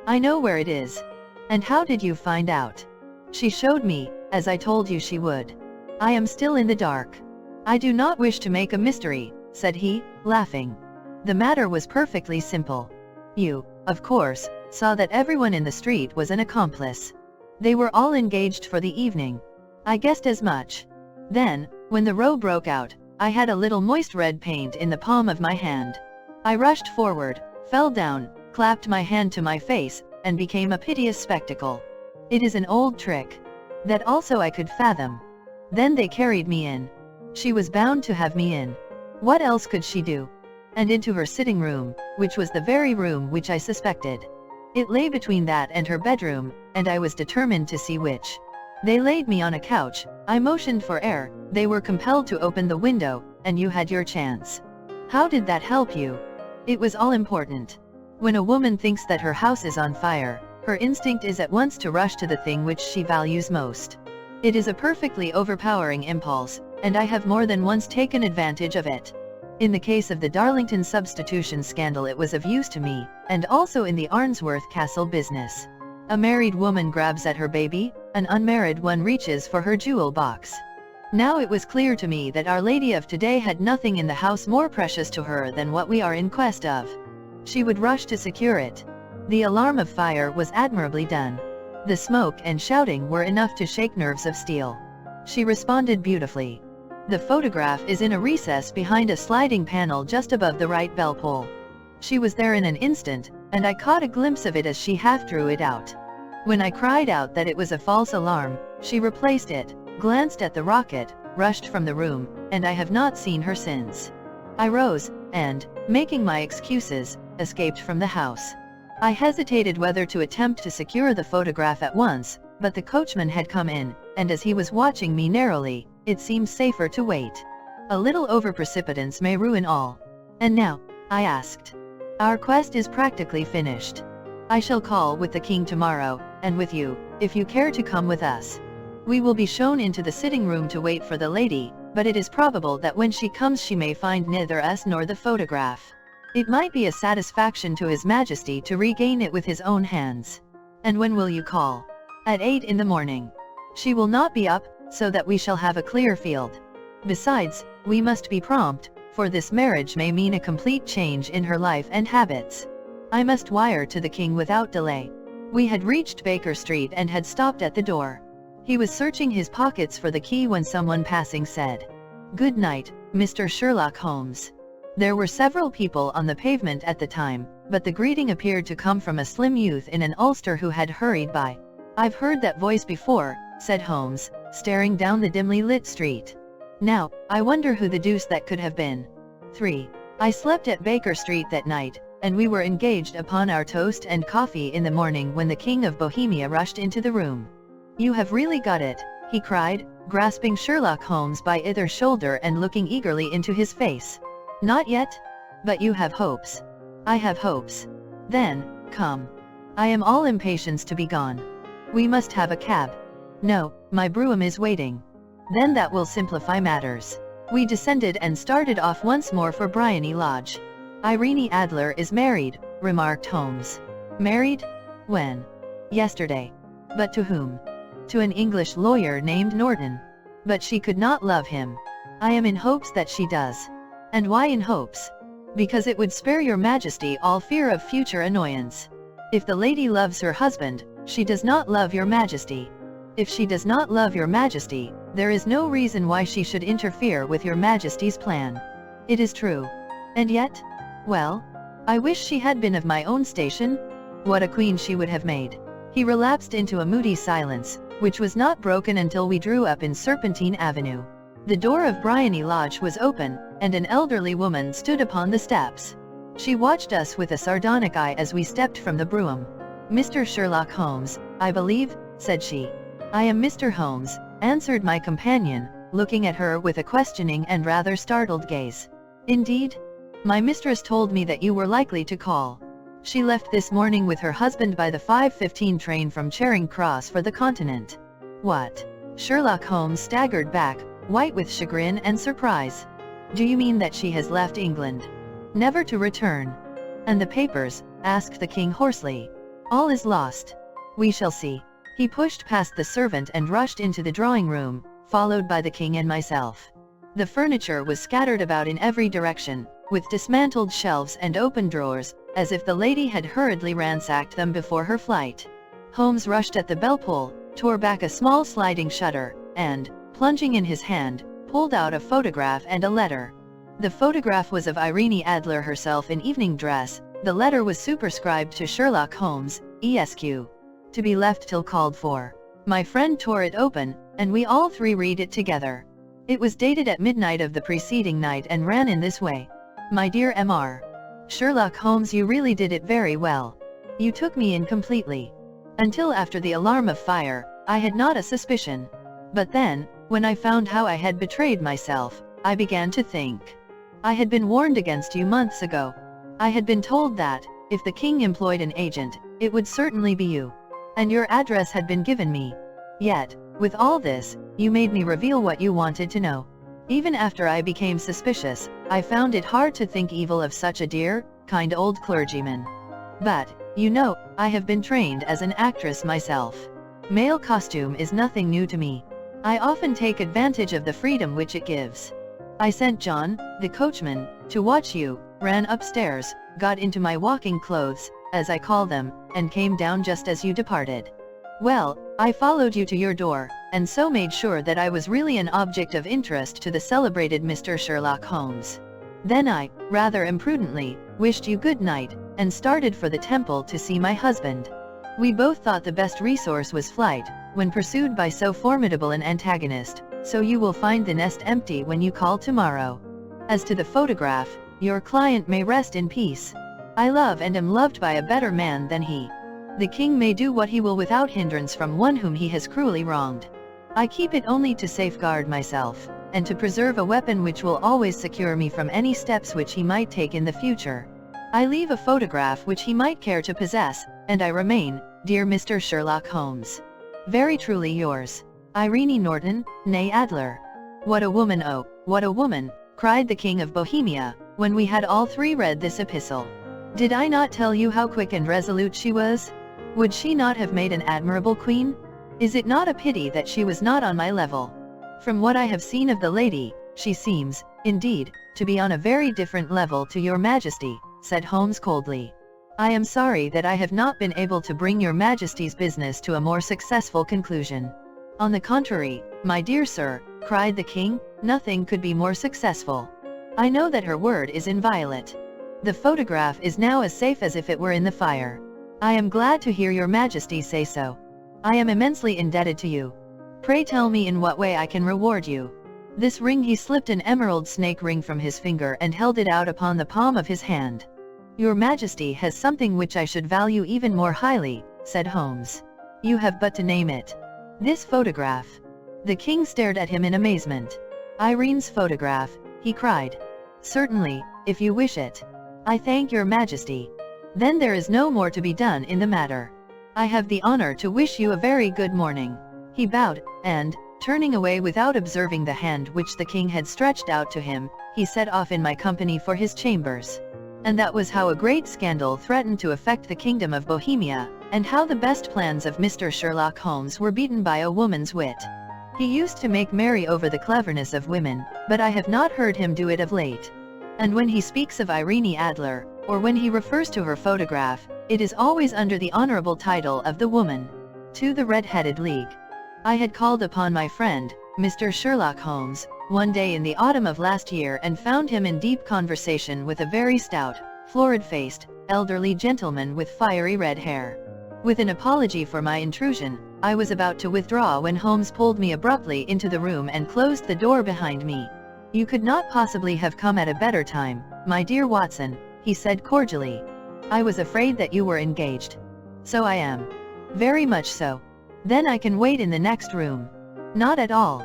I know where it is. And how did you find out?" "She showed me, as I told you she would. I am still in the dark. I do not wish to make a mystery," said he, laughing. "The matter was perfectly simple. You, of course, saw that everyone in the street was an accomplice. They were all engaged for the evening. I guessed as much. Then, when the row broke out, I had a little moist red paint in the palm of my hand. I rushed forward, fell down, clapped my hand to my face, and became a piteous spectacle. It is an old trick. That also I could fathom. Then they carried me in. She was bound to have me in. What else could she do? And into her sitting room, which was the very room which I suspected. It lay between that and her bedroom, and I was determined to see which. They laid me on a couch, I motioned for air, they were compelled to open the window, and you had your chance. How did that help you? It was all important. When a woman thinks that her house is on fire, her instinct is at once to rush to the thing which she values most. It is a perfectly overpowering impulse, and I have more than once taken advantage of it. In the case of the Darlington substitution scandal it was of use to me, and also in the Arnsworth Castle business. A married woman grabs at her baby, an unmarried one reaches for her jewel box. Now it was clear to me that Our Lady of today had nothing in the house more precious to her than what we are in quest of. She would rush to secure it. The alarm of fire was admirably done. The smoke and shouting were enough to shake nerves of steel. She responded beautifully. The photograph is in a recess behind a sliding panel just above the right bell pull. She was there in an instant, and I caught a glimpse of it as she half drew it out. When I cried out that it was a false alarm, she replaced it, glanced at the rocket, rushed from the room, and I have not seen her since. I rose, and, making my excuses, escaped from the house. I hesitated whether to attempt to secure the photograph at once, but the coachman had come in, and as he was watching me narrowly, it seemed safer to wait. A little over-precipitance may ruin all. "And now?" I asked. "Our quest is practically finished. I shall call with the king tomorrow, and with you, if you care to come with us. We will be shown into the sitting room to wait for the lady, but it is probable that when she comes she may find neither us nor the photograph. It might be a satisfaction to His Majesty to regain it with his own hands." "And when will you call?" "At 8 in the morning. She will not be up, so that we shall have a clear field. Besides, we must be prompt, for this marriage may mean a complete change in her life and habits. I must wire to the king without delay." We had reached Baker Street and had stopped at the door. He was searching his pockets for the key when someone passing said, "Good night, Mr. Sherlock Holmes." There were several people on the pavement at the time, but the greeting appeared to come from a slim youth in an ulster who had hurried by. "I've heard that voice before," said Holmes, staring down the dimly lit street. "Now, I wonder who the deuce that could have been." 3. I slept at Baker Street that night, and we were engaged upon our toast and coffee in the morning when the King of Bohemia rushed into the room. "You have really got it," he cried, grasping Sherlock Holmes by either shoulder and looking eagerly into his face. "Not yet? But you have hopes." "I have hopes." "Then, come. I am all impatience to be gone. We must have a cab." "No, my brougham is waiting." "Then that will simplify matters." We descended and started off once more for Briony Lodge. "Irene Adler is married," remarked Holmes. "Married? When?" "Yesterday." "But to whom?" "To an English lawyer named Norton." "But she could not love him." "I am in hopes that she does." "And why in hopes?" "Because it would spare your Majesty all fear of future annoyance. If the lady loves her husband, she does not love your Majesty. If she does not love your Majesty, there is no reason why she should interfere with your Majesty's plan." "It is true. And yet? Well, I wish she had been of my own station. What a queen she would have made." He relapsed into a moody silence, which was not broken until we drew up in Serpentine Avenue. The door of Briony Lodge was open, and an elderly woman stood upon the steps. She watched us with a sardonic eye as we stepped from the brougham. "Mr. Sherlock Holmes, I believe," said she. "I am Mr. Holmes," answered my companion, looking at her with a questioning and rather startled gaze. "Indeed? My mistress told me that you were likely to call. She left this morning with her husband by the 5:15 train from Charing Cross for the Continent." "What?" Sherlock Holmes staggered back, white with chagrin and surprise. "Do you mean that she has left England, never to return?" "And the papers?" asked the king hoarsely. "All is lost." "We shall see." He pushed past the servant and rushed into the drawing room, followed by the king and myself. The furniture was scattered about in every direction, with dismantled shelves and open drawers, as if the lady had hurriedly ransacked them before her flight. Holmes rushed at the bell-pull, tore back a small sliding shutter, and, plunging in his hand, pulled out a photograph and a letter. The photograph was of Irene Adler herself in evening dress. The letter was superscribed to Sherlock Holmes, Esq. To be left till called for. My friend tore it open, and we all three read it together. It was dated at midnight of the preceding night and ran in this way. "My dear Mr. Sherlock Holmes, you really did it very well. You took me in completely. Until after the alarm of fire, I had not a suspicion. But then, when I found how I had betrayed myself, I began to think. I had been warned against you months ago. I had been told that, if the king employed an agent, it would certainly be you. And your address had been given me. Yet, with all this, you made me reveal what you wanted to know. Even after I became suspicious, I found it hard to think evil of such a dear, kind old clergyman. But, you know, I have been trained as an actress myself. Male costume is nothing new to me. I often take advantage of the freedom which it gives. I sent John, the coachman, to watch you, ran upstairs, got into my walking clothes, as I call them, and came down just as you departed. Well, I followed you to your door, and so made sure that I was really an object of interest to the celebrated Mr. Sherlock Holmes. Then I, rather imprudently, wished you good night, and started for the temple to see my husband. We both thought the best resource was flight, when pursued by so formidable an antagonist, so you will find the nest empty when you call tomorrow. As to the photograph, your client may rest in peace. I love and am loved by a better man than he. The king may do what he will without hindrance from one whom he has cruelly wronged. I keep it only to safeguard myself, and to preserve a weapon which will always secure me from any steps which he might take in the future. I leave a photograph which he might care to possess, and I remain, dear Mr. Sherlock Holmes, very truly yours, Irene Norton, née Adler. What a woman, oh, what a woman, cried the King of Bohemia, when we had all three read this epistle. Did I not tell you how quick and resolute she was? Would she not have made an admirable queen? Is it not a pity that she was not on my level? From what I have seen of the lady, she seems, indeed, to be on a very different level to your Majesty, said Holmes coldly. I am sorry that I have not been able to bring your Majesty's business to a more successful conclusion. On the contrary, my dear sir, cried the king, nothing could be more successful. I know that her word is inviolate. The photograph is now as safe as if it were in the fire. I am glad to hear your Majesty say so. I am immensely indebted to you. Pray tell me in what way I can reward you. This ring, he slipped an emerald snake ring from his finger and held it out upon the palm of his hand. "Your Majesty has something which I should value even more highly," said Holmes. "You have but to name it." "This photograph." The king stared at him in amazement. "Irene's photograph," he cried. "Certainly, if you wish it." "I thank your Majesty." "Then there is no more to be done in the matter. I have the honor to wish you a very good morning." He bowed, and, turning away without observing the hand which the king had stretched out to him, he set off in my company for his chambers. And that was how a great scandal threatened to affect the kingdom of Bohemia, and how the best plans of Mr. Sherlock Holmes were beaten by a woman's wit. He used to make merry over the cleverness of women, but I have not heard him do it of late. And when he speaks of Irene Adler, or when he refers to her photograph, it is always under the honorable title of the woman. To the Red-Headed League. I had called upon my friend, Mr. Sherlock Holmes, one day in the autumn of last year and found him in deep conversation with a very stout, florid-faced, elderly gentleman with fiery red hair. With an apology for my intrusion, I was about to withdraw when Holmes pulled me abruptly into the room and closed the door behind me. "You could not possibly have come at a better time, my dear Watson," he said cordially. "I was afraid that you were engaged." "So I am." "Very much so." "Then I can wait in the next room." "Not at all.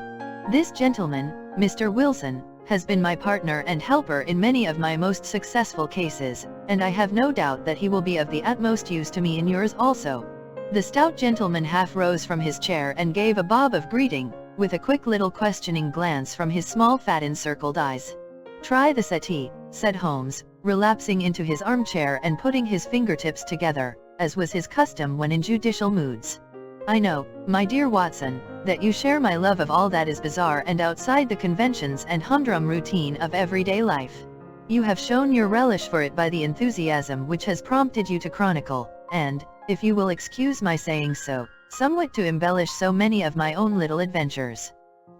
This gentleman, Mr. Wilson, has been my partner and helper in many of my most successful cases, and I have no doubt that he will be of the utmost use to me in yours also." The stout gentleman half rose from his chair and gave a bob of greeting, with a quick little questioning glance from his small fat encircled eyes. "Try the settee," said Holmes, relapsing into his armchair and putting his fingertips together, as was his custom when in judicial moods. "I know, my dear Watson, that you share my love of all that is bizarre and outside the conventions and humdrum routine of everyday life. You have shown your relish for it by the enthusiasm which has prompted you to chronicle, and, if you will excuse my saying so, somewhat to embellish so many of my own little adventures.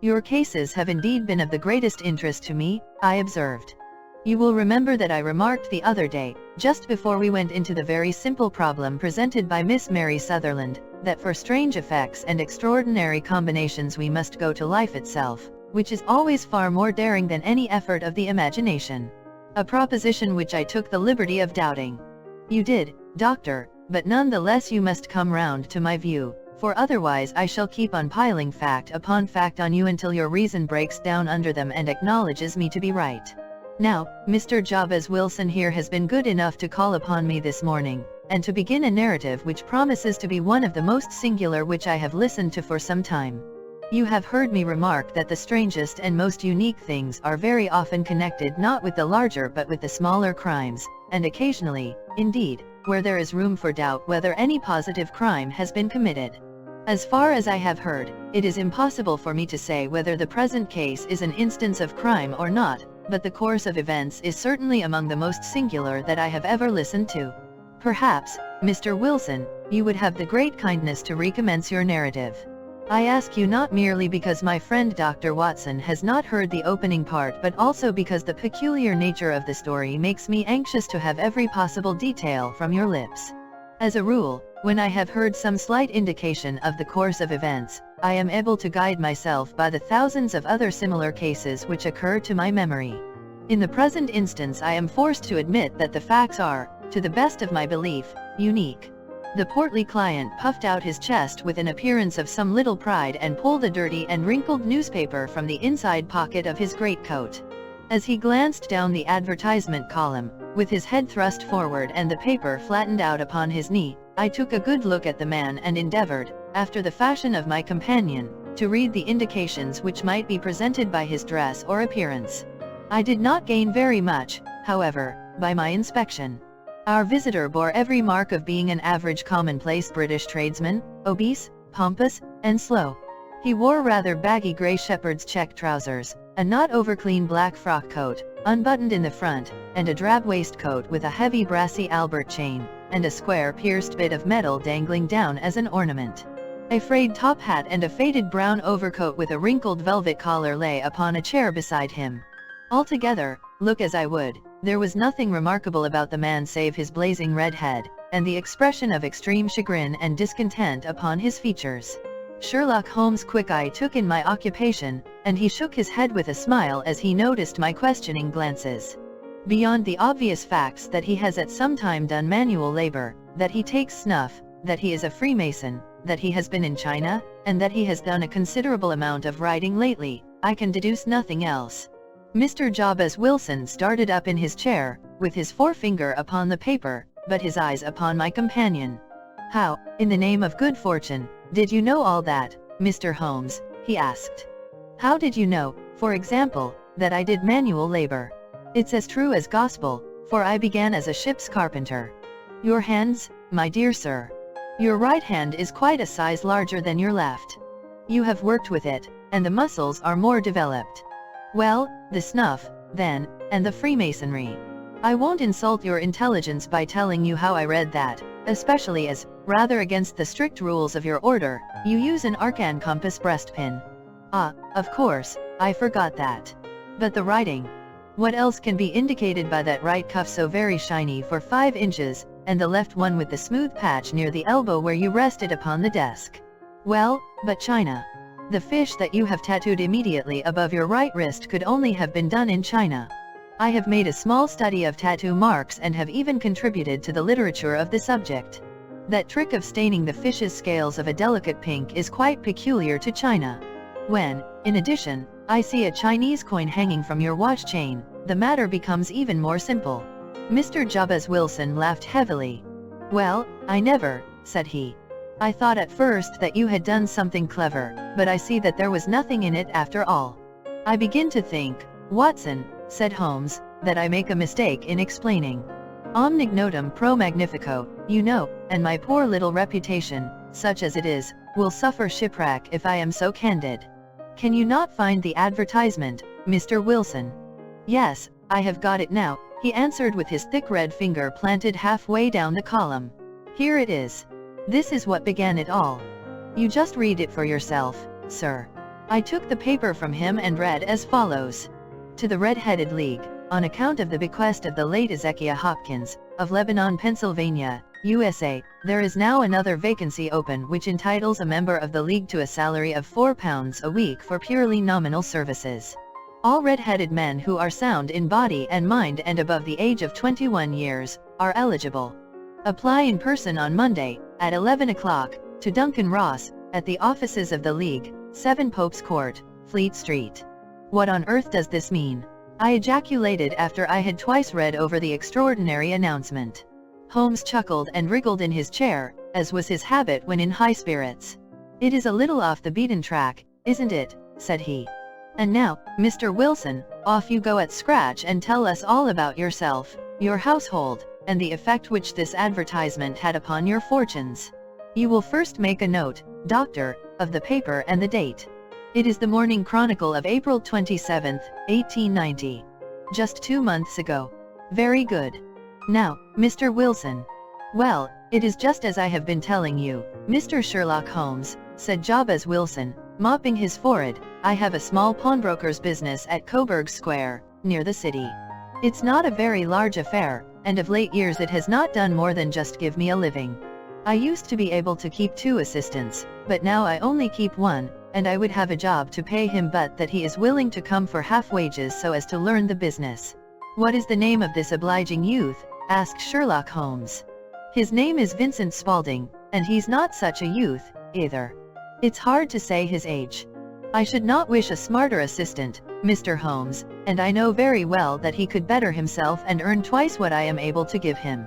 Your cases have indeed been of the greatest interest to me," I observed. "You will remember that I remarked the other day, just before we went into the very simple problem presented by Miss Mary Sutherland, that for strange effects and extraordinary combinations we must go to life itself, which is always far more daring than any effort of the imagination. A proposition which I took the liberty of doubting." "You did, Doctor, but none the less you must come round to my view, for otherwise I shall keep on piling fact upon fact on you until your reason breaks down under them and acknowledges me to be right. Now, Mr. Jabez Wilson here has been good enough to call upon me this morning, and to begin a narrative which promises to be one of the most singular which I have listened to for some time. You have heard me remark that the strangest and most unique things are very often connected not with the larger but with the smaller crimes, and occasionally, indeed, where there is room for doubt whether any positive crime has been committed. As far as I have heard, it is impossible for me to say whether the present case is an instance of crime or not, but the course of events is certainly among the most singular that I have ever listened to. Perhaps, Mr. Wilson, you would have the great kindness to recommence your narrative. I ask you not merely because my friend Dr. Watson has not heard the opening part but also because the peculiar nature of the story makes me anxious to have every possible detail from your lips. As a rule, when I have heard some slight indication of the course of events, I am able to guide myself by the thousands of other similar cases which occur to my memory. In the present instance I am forced to admit that the facts are, to the best of my belief, unique. The portly client puffed out his chest with an appearance of some little pride and pulled a dirty and wrinkled newspaper from the inside pocket of his greatcoat. As he glanced down the advertisement column, with his head thrust forward and the paper flattened out upon his knee, I took a good look at the man and endeavored, after the fashion of my companion, to read the indications which might be presented by his dress or appearance. I did not gain very much, however, by my inspection. Our visitor bore every mark of being an average commonplace British tradesman, obese, pompous, and slow. He wore rather baggy grey shepherd's check trousers, a not over-clean black frock coat, unbuttoned in the front, and a drab waistcoat with a heavy brassy Albert chain, and a square pierced bit of metal dangling down as an ornament. A frayed top hat and a faded brown overcoat with a wrinkled velvet collar lay upon a chair beside him. Altogether, look as I would, there was nothing remarkable about the man save his blazing red head, and the expression of extreme chagrin and discontent upon his features. Sherlock Holmes' quick eye took in my occupation, and he shook his head with a smile as he noticed my questioning glances. Beyond the obvious facts that he has at some time done manual labor, that he takes snuff, that he is a Freemason, that he has been in China, and that he has done a considerable amount of writing lately, I can deduce nothing else. Mr. Jabez Wilson started up in his chair, with his forefinger upon the paper, but his eyes upon my companion. How, in the name of good fortune, did you know all that, Mr. Holmes? He asked. How did you know, for example, that I did manual labor? It's as true as gospel, for I began as a ship's carpenter. Your hands, my dear sir. Your right hand is quite a size larger than your left. You have worked with it, and the muscles are more developed. Well, the snuff, then, and the Freemasonry. I won't insult your intelligence by telling you how I read that, especially as, rather against the strict rules of your order, you use an arcan compass breastpin. Ah, of course, I forgot that. But the writing. What else can be indicated by that right cuff so very shiny for 5 inches, and the left one with the smooth patch near the elbow where you rested upon the desk? Well, but China. The fish that you have tattooed immediately above your right wrist could only have been done in China. I have made a small study of tattoo marks and have even contributed to the literature of the subject. That trick of staining the fish's scales of a delicate pink is quite peculiar to China. When, in addition, I see a Chinese coin hanging from your watch chain, the matter becomes even more simple. Mr. Jabez Wilson laughed heavily. Well, I never, said he. I thought at first that you had done something clever, but I see that there was nothing in it after all. I begin to think, Watson, said Holmes, that I make a mistake in explaining. Omnignotum pro magnifico, you know, and my poor little reputation, such as it is, will suffer shipwreck if I am so candid. Can you not find the advertisement, Mr. Wilson? Yes, I have got it now, he answered with his thick red finger planted halfway down the column. Here it is. This is what began it all. You just read it for yourself, sir. I took the paper from him and read as follows. To the Red-Headed League, on account of the bequest of the late Ezekiah Hopkins, of Lebanon, Pennsylvania, USA, there is now another vacancy open which entitles a member of the League to a salary of £4 a week for purely nominal services. All red-headed men who are sound in body and mind and above the age of 21 years, are eligible. Apply in person on Monday, at 11 o'clock, to Duncan Ross, at the offices of the League, 7 Pope's Court, Fleet Street. What on earth does this mean? I ejaculated after I had twice read over the extraordinary announcement. Holmes chuckled and wriggled in his chair, as was his habit when in high spirits. It is a little off the beaten track, isn't it? Said he. And now, Mr. Wilson, off you go at scratch and tell us all about yourself, your household, and the effect which this advertisement had upon your fortunes. You will first make a note, Doctor, of the paper and the date. It is the Morning Chronicle of April 27, 1890. Just 2 months ago. Very good. Now, Mr. Wilson. Well, it is just as I have been telling you, Mr. Sherlock Holmes, said Jabez Wilson, mopping his forehead. I have a small pawnbroker's business at Coburg Square, near the city. It's not a very large affair, and of late years it has not done more than just give me a living. I used to be able to keep 2 assistants, but now I only keep 1, and I would have a job to pay him but that he is willing to come for half wages so as to learn the business. What is the name of this obliging youth? Asked Sherlock Holmes. His name is Vincent Spaulding, and he's not such a youth, either. It's hard to say his age. I should not wish a smarter assistant, Mr. Holmes, and I know very well that he could better himself and earn twice what I am able to give him.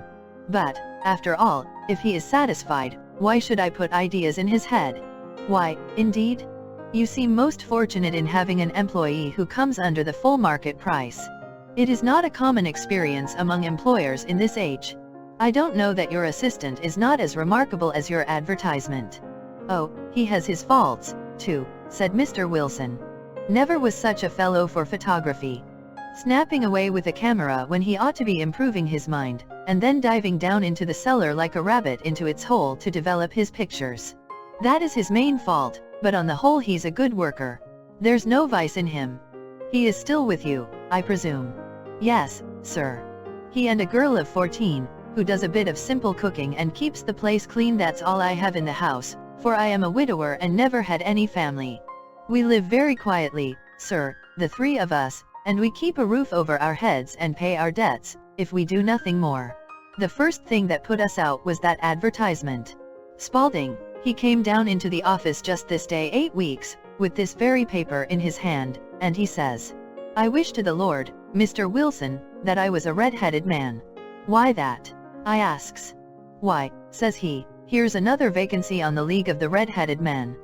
But, after all, if he is satisfied, why should I put ideas in his head? Why, indeed? You seem most fortunate in having an employee who comes under the full market price. It is not a common experience among employers in this age. I don't know that your assistant is not as remarkable as your advertisement. Oh, he has his faults, too, said Mr. Wilson. Never was such a fellow for photography. Snapping away with a camera when he ought to be improving his mind, and then diving down into the cellar like a rabbit into its hole to develop his pictures. That is his main fault, but on the whole he's a good worker. There's no vice in him. He is still with you, I presume. Yes, sir. He and a girl of 14, who does a bit of simple cooking and keeps the place clean. That's all I have in the house, for I am a widower and never had any family. We live very quietly, sir, the 3 of us, and we keep a roof over our heads and pay our debts, if we do nothing more. The first thing that put us out was that advertisement. Spaulding, he came down into the office just this day 8 weeks, with this very paper in his hand, and he says, "I wish to the Lord, Mr. Wilson, that I was a red-headed man." "Why that?" I asks. "Why," says he, "here's another vacancy on the League of the Red-Headed Men.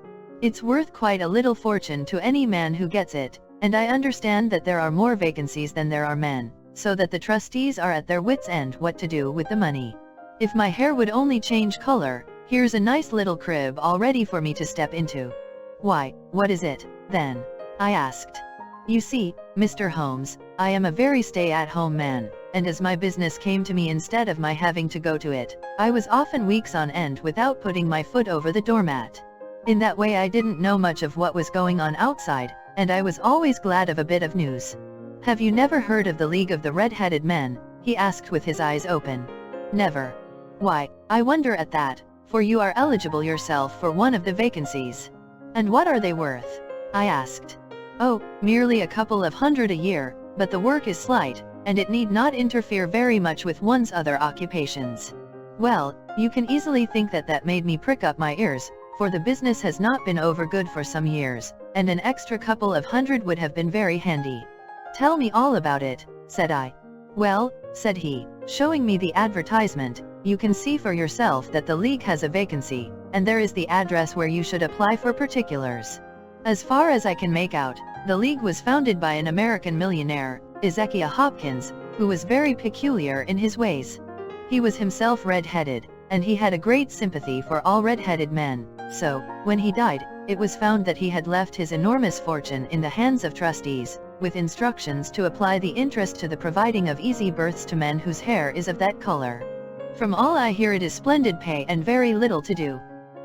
It's worth quite a little fortune to any man who gets it, and I understand that there are more vacancies than there are men, so that the trustees are at their wits' end what to do with the money. If my hair would only change color, here's a nice little crib all ready for me to step into." "Why, what is it, then?" I asked. "You see, Mr. Holmes, I am a very stay-at-home man, and as my business came to me instead of my having to go to it, I was often weeks on end without putting my foot over the doormat. In that way I didn't know much of what was going on outside, and I was always glad of a bit of news." "Have you never heard of the League of the Red-Headed Men?" he asked with his eyes open. "Never." "Why, I wonder at that, for you are eligible yourself for one of the vacancies." "And what are they worth?" I asked. "Oh, merely a couple of hundred a year, but the work is slight, and it need not interfere very much with one's other occupations." Well, you can easily think that that made me prick up my ears, for the business has not been over good for some years, and an extra couple of hundred would have been very handy. "Tell me all about it," said I. "Well," said he, showing me the advertisement, "you can see for yourself that the League has a vacancy, and there is the address where you should apply for particulars. As far as I can make out, the League was founded by an American millionaire, Ezekiah Hopkins, who was very peculiar in his ways. He was himself red-headed, and he had a great sympathy for all red-headed men, so, when he died, it was found that he had left his enormous fortune in the hands of trustees, with instructions to apply the interest to the providing of easy berths to men whose hair is of that color. From all I hear it is splendid pay and very little to do."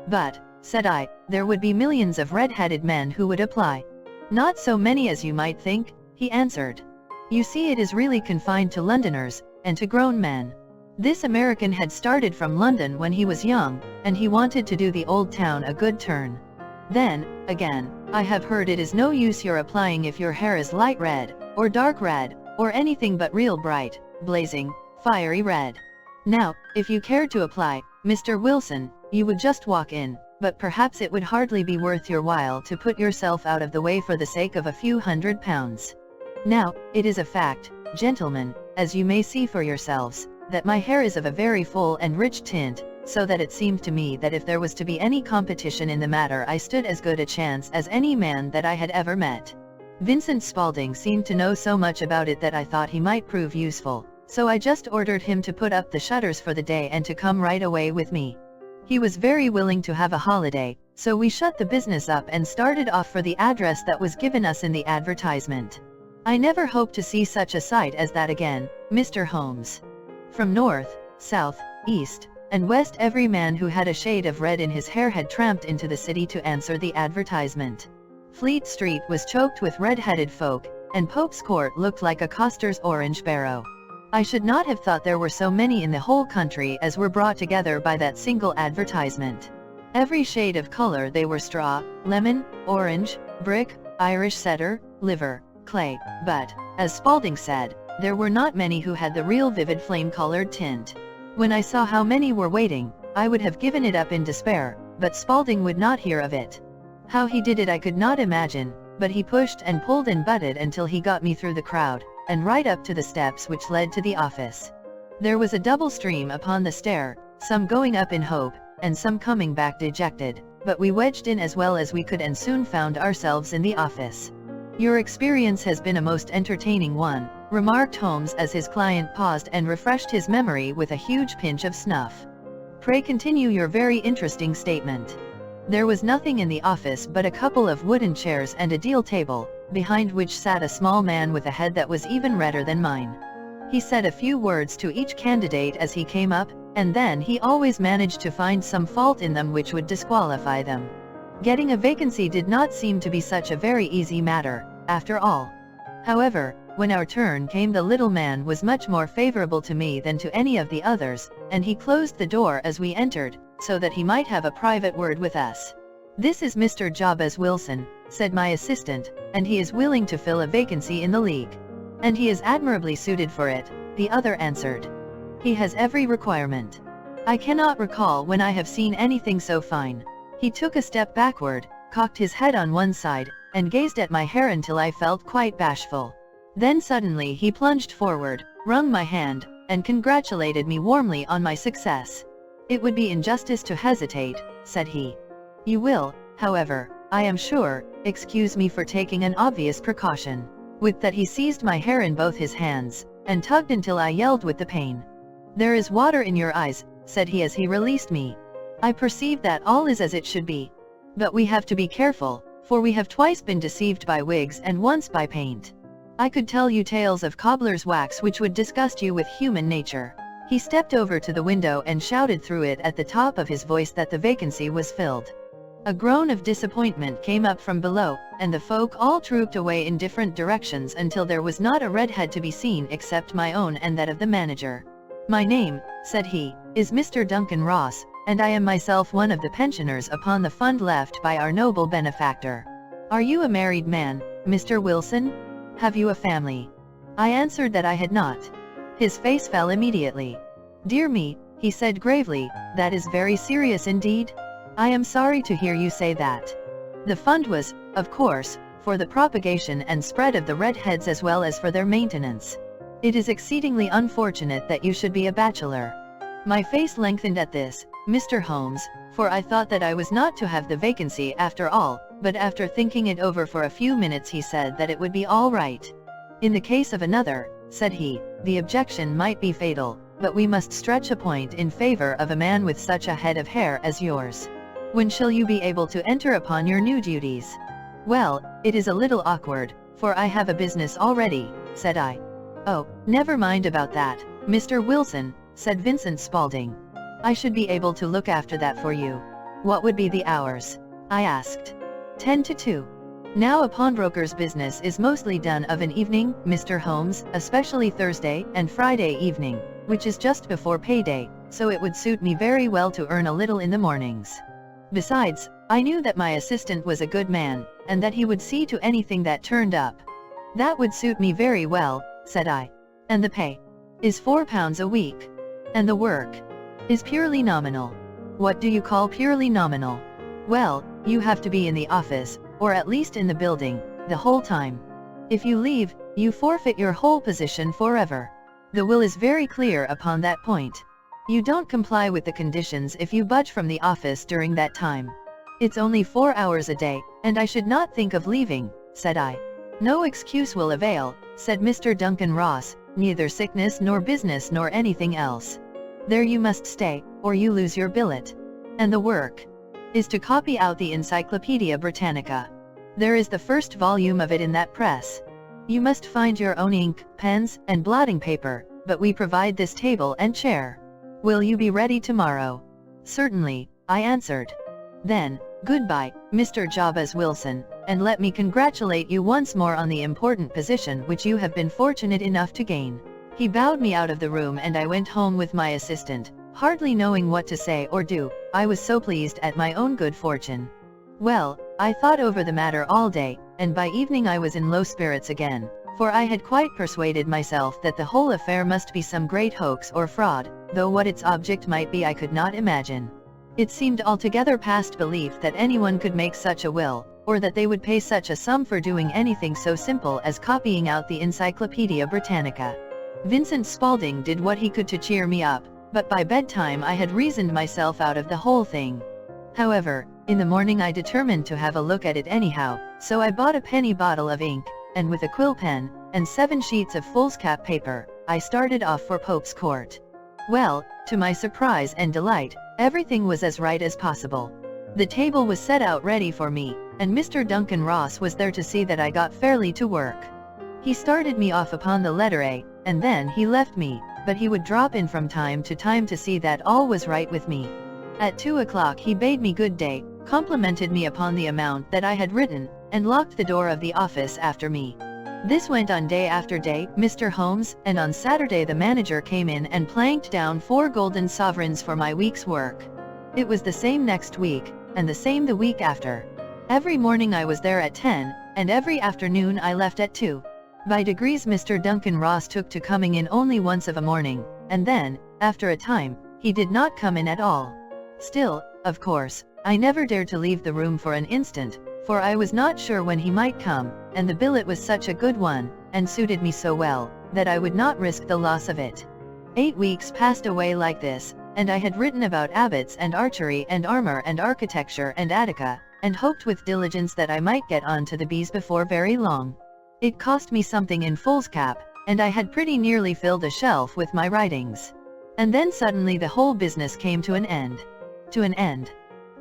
"But," said I, "there would be millions of red-headed men who would apply." "Not so many as you might think," he answered. "You see, it is really confined to Londoners, and to grown men. This American had started from London when he was young, and he wanted to do the old town a good turn. Then, again, I have heard it is no use your applying if your hair is light red, or dark red, or anything but real bright, blazing, fiery red. Now, if you cared to apply, Mr. Wilson, you would just walk in, but perhaps it would hardly be worth your while to put yourself out of the way for the sake of a few £100. Now, it is a fact, gentlemen, as you may see for yourselves, that my hair is of a very full and rich tint, so that it seemed to me that if there was to be any competition in the matter I stood as good a chance as any man that I had ever met. Vincent Spaulding seemed to know so much about it that I thought he might prove useful, so I just ordered him to put up the shutters for the day and to come right away with me. He was very willing to have a holiday, so we shut the business up and started off for the address that was given us in the advertisement. I never hope to see such a sight as that again, Mr. Holmes. From north, south, east, and west every man who had a shade of red in his hair had tramped into the city to answer the advertisement. Fleet Street was choked with red-headed folk, and Pope's Court looked like a coster's orange barrow. I should not have thought there were so many in the whole country as were brought together by that single advertisement. Every shade of color they were straw, lemon, orange, brick, Irish setter, liver, clay, but, as Spaulding said, there were not many who had the real vivid flame-colored tint. When I saw how many were waiting, I would have given it up in despair, but Spaulding would not hear of it. How he did it I could not imagine, but he pushed and pulled and butted until he got me through the crowd, and right up to the steps which led to the office. There was a double stream upon the stair, some going up in hope, and some coming back dejected, but we wedged in as well as we could and soon found ourselves in the office. "Your experience has been a most entertaining one," remarked Holmes as his client paused and refreshed his memory with a huge pinch of snuff. "Pray continue your very interesting statement." There was nothing in the office but a couple of wooden chairs and a deal table, behind which sat a small man with a head that was even redder than mine. He said a few words to each candidate as he came up, and then he always managed to find some fault in them which would disqualify them. Getting a vacancy did not seem to be such a very easy matter, after all. However, when our turn came the little man was much more favorable to me than to any of the others, and he closed the door as we entered, so that he might have a private word with us. "This is Mr. Jabez Wilson," said my assistant, and he is willing to fill a vacancy in the league. And he is admirably suited for it, the other answered. He has every requirement. I cannot recall when I have seen anything so fine. He took a step backward, cocked his head on one side, and gazed at my hair until I felt quite bashful. Then suddenly he plunged forward, wrung my hand, and congratulated me warmly on my success. It would be injustice to hesitate, said he. You will, however, I am sure, excuse me for taking an obvious precaution. With that he seized my hair in both his hands, and tugged until I yelled with the pain. There is water in your eyes, said he as he released me. I perceive that all is as it should be. But we have to be careful, for we have twice been deceived by wigs and once by paint. I could tell you tales of cobbler's wax which would disgust you with human nature. He stepped over to the window and shouted through it at the top of his voice that the vacancy was filled. A groan of disappointment came up from below, and the folk all trooped away in different directions until there was not a redhead to be seen except my own and that of the manager. My name, said he, is Mr. Duncan Ross, and I am myself one of the pensioners upon the fund left by our noble benefactor. Are you a married man, Mr. Wilson? Have you a family? I answered that I had not. His face fell immediately. Dear me, he said gravely, that is very serious indeed. I am sorry to hear you say that. The fund was, of course, for the propagation and spread of the redheads as well as for their maintenance. It is exceedingly unfortunate that you should be a bachelor. My face lengthened at this, Mr. Holmes, for I thought that I was not to have the vacancy after all, but after thinking it over for a few minutes he said that it would be all right. In the case of another, said he, the objection might be fatal, but we must stretch a point in favor of a man with such a head of hair as yours. When shall you be able to enter upon your new duties? Well, it is a little awkward, for I have a business already, said I. Oh, never mind about that, Mr. Wilson, said Vincent Spaulding. I should be able to look after that for you. What would be the hours? I asked. 10 to 2. Now a pawnbroker's business is mostly done of an evening, Mr. Holmes, especially Thursday and Friday evening, which is just before payday, so it would suit me very well to earn a little in the mornings. Besides, I knew that my assistant was a good man, and that he would see to anything that turned up. That would suit me very well, said I. And the pay is £4 a week. And the work is purely nominal. What do you call purely nominal? Well, you have to be in the office, or at least in the building, the whole time. If you leave, you forfeit your whole position forever. The will is very clear upon that point. You don't comply with the conditions if you budge from the office during that time. It's only 4 hours a day, and I should not think of leaving, said I. No excuse will avail, said Mr. Duncan Ross, neither sickness nor business nor anything else. There you must stay, or you lose your billet. And the work is to copy out the Encyclopedia Britannica. There is the first volume of it in that press. You must find your own ink, pens, and blotting paper, but we provide this table and chair. Will you be ready tomorrow? Certainly, I answered. Then, goodbye, Mr. Jabez Wilson, and let me congratulate you once more on the important position which you have been fortunate enough to gain. He bowed me out of the room and I went home with my assistant, hardly knowing what to say or do. I was so pleased at my own good fortune. Well, I thought over the matter all day, and by evening I was in low spirits again, for I had quite persuaded myself that the whole affair must be some great hoax or fraud, though what its object might be I could not imagine. It seemed altogether past belief that anyone could make such a will, or that they would pay such a sum for doing anything so simple as copying out the Encyclopedia Britannica. Vincent Spaulding did what he could to cheer me up, but by bedtime I had reasoned myself out of the whole thing. However, in the morning I determined to have a look at it anyhow, so I bought a penny bottle of ink, and with a quill pen, and 7 sheets of foolscap paper, I started off for Pope's Court. Well, to my surprise and delight, everything was as right as possible. The table was set out ready for me, and Mr. Duncan Ross was there to see that I got fairly to work. He started me off upon the letter A, and then he left me, but he would drop in from time to time to see that all was right with me. At 2 o'clock he bade me good day, complimented me upon the amount that I had written, and locked the door of the office after me. This went on day after day, Mr. Holmes, and on Saturday the manager came in and planked down 4 golden sovereigns for my week's work. It was the same next week, and the same the week after. Every morning I was there at 10, and every afternoon I left at 2. By degrees Mr. Duncan Ross took to coming in only once of a morning, and then, after a time, he did not come in at all. Still, of course, I never dared to leave the room for an instant, for I was not sure when he might come, and the billet was such a good one, and suited me so well, that I would not risk the loss of it. 8 weeks passed away like this, and I had written about abbots and archery and armor and architecture and Attica, and hoped with diligence that I might get on to the bees before very long. It cost me something in foolscap, and I had pretty nearly filled a shelf with my writings. And then suddenly the whole business came to an end. To an end.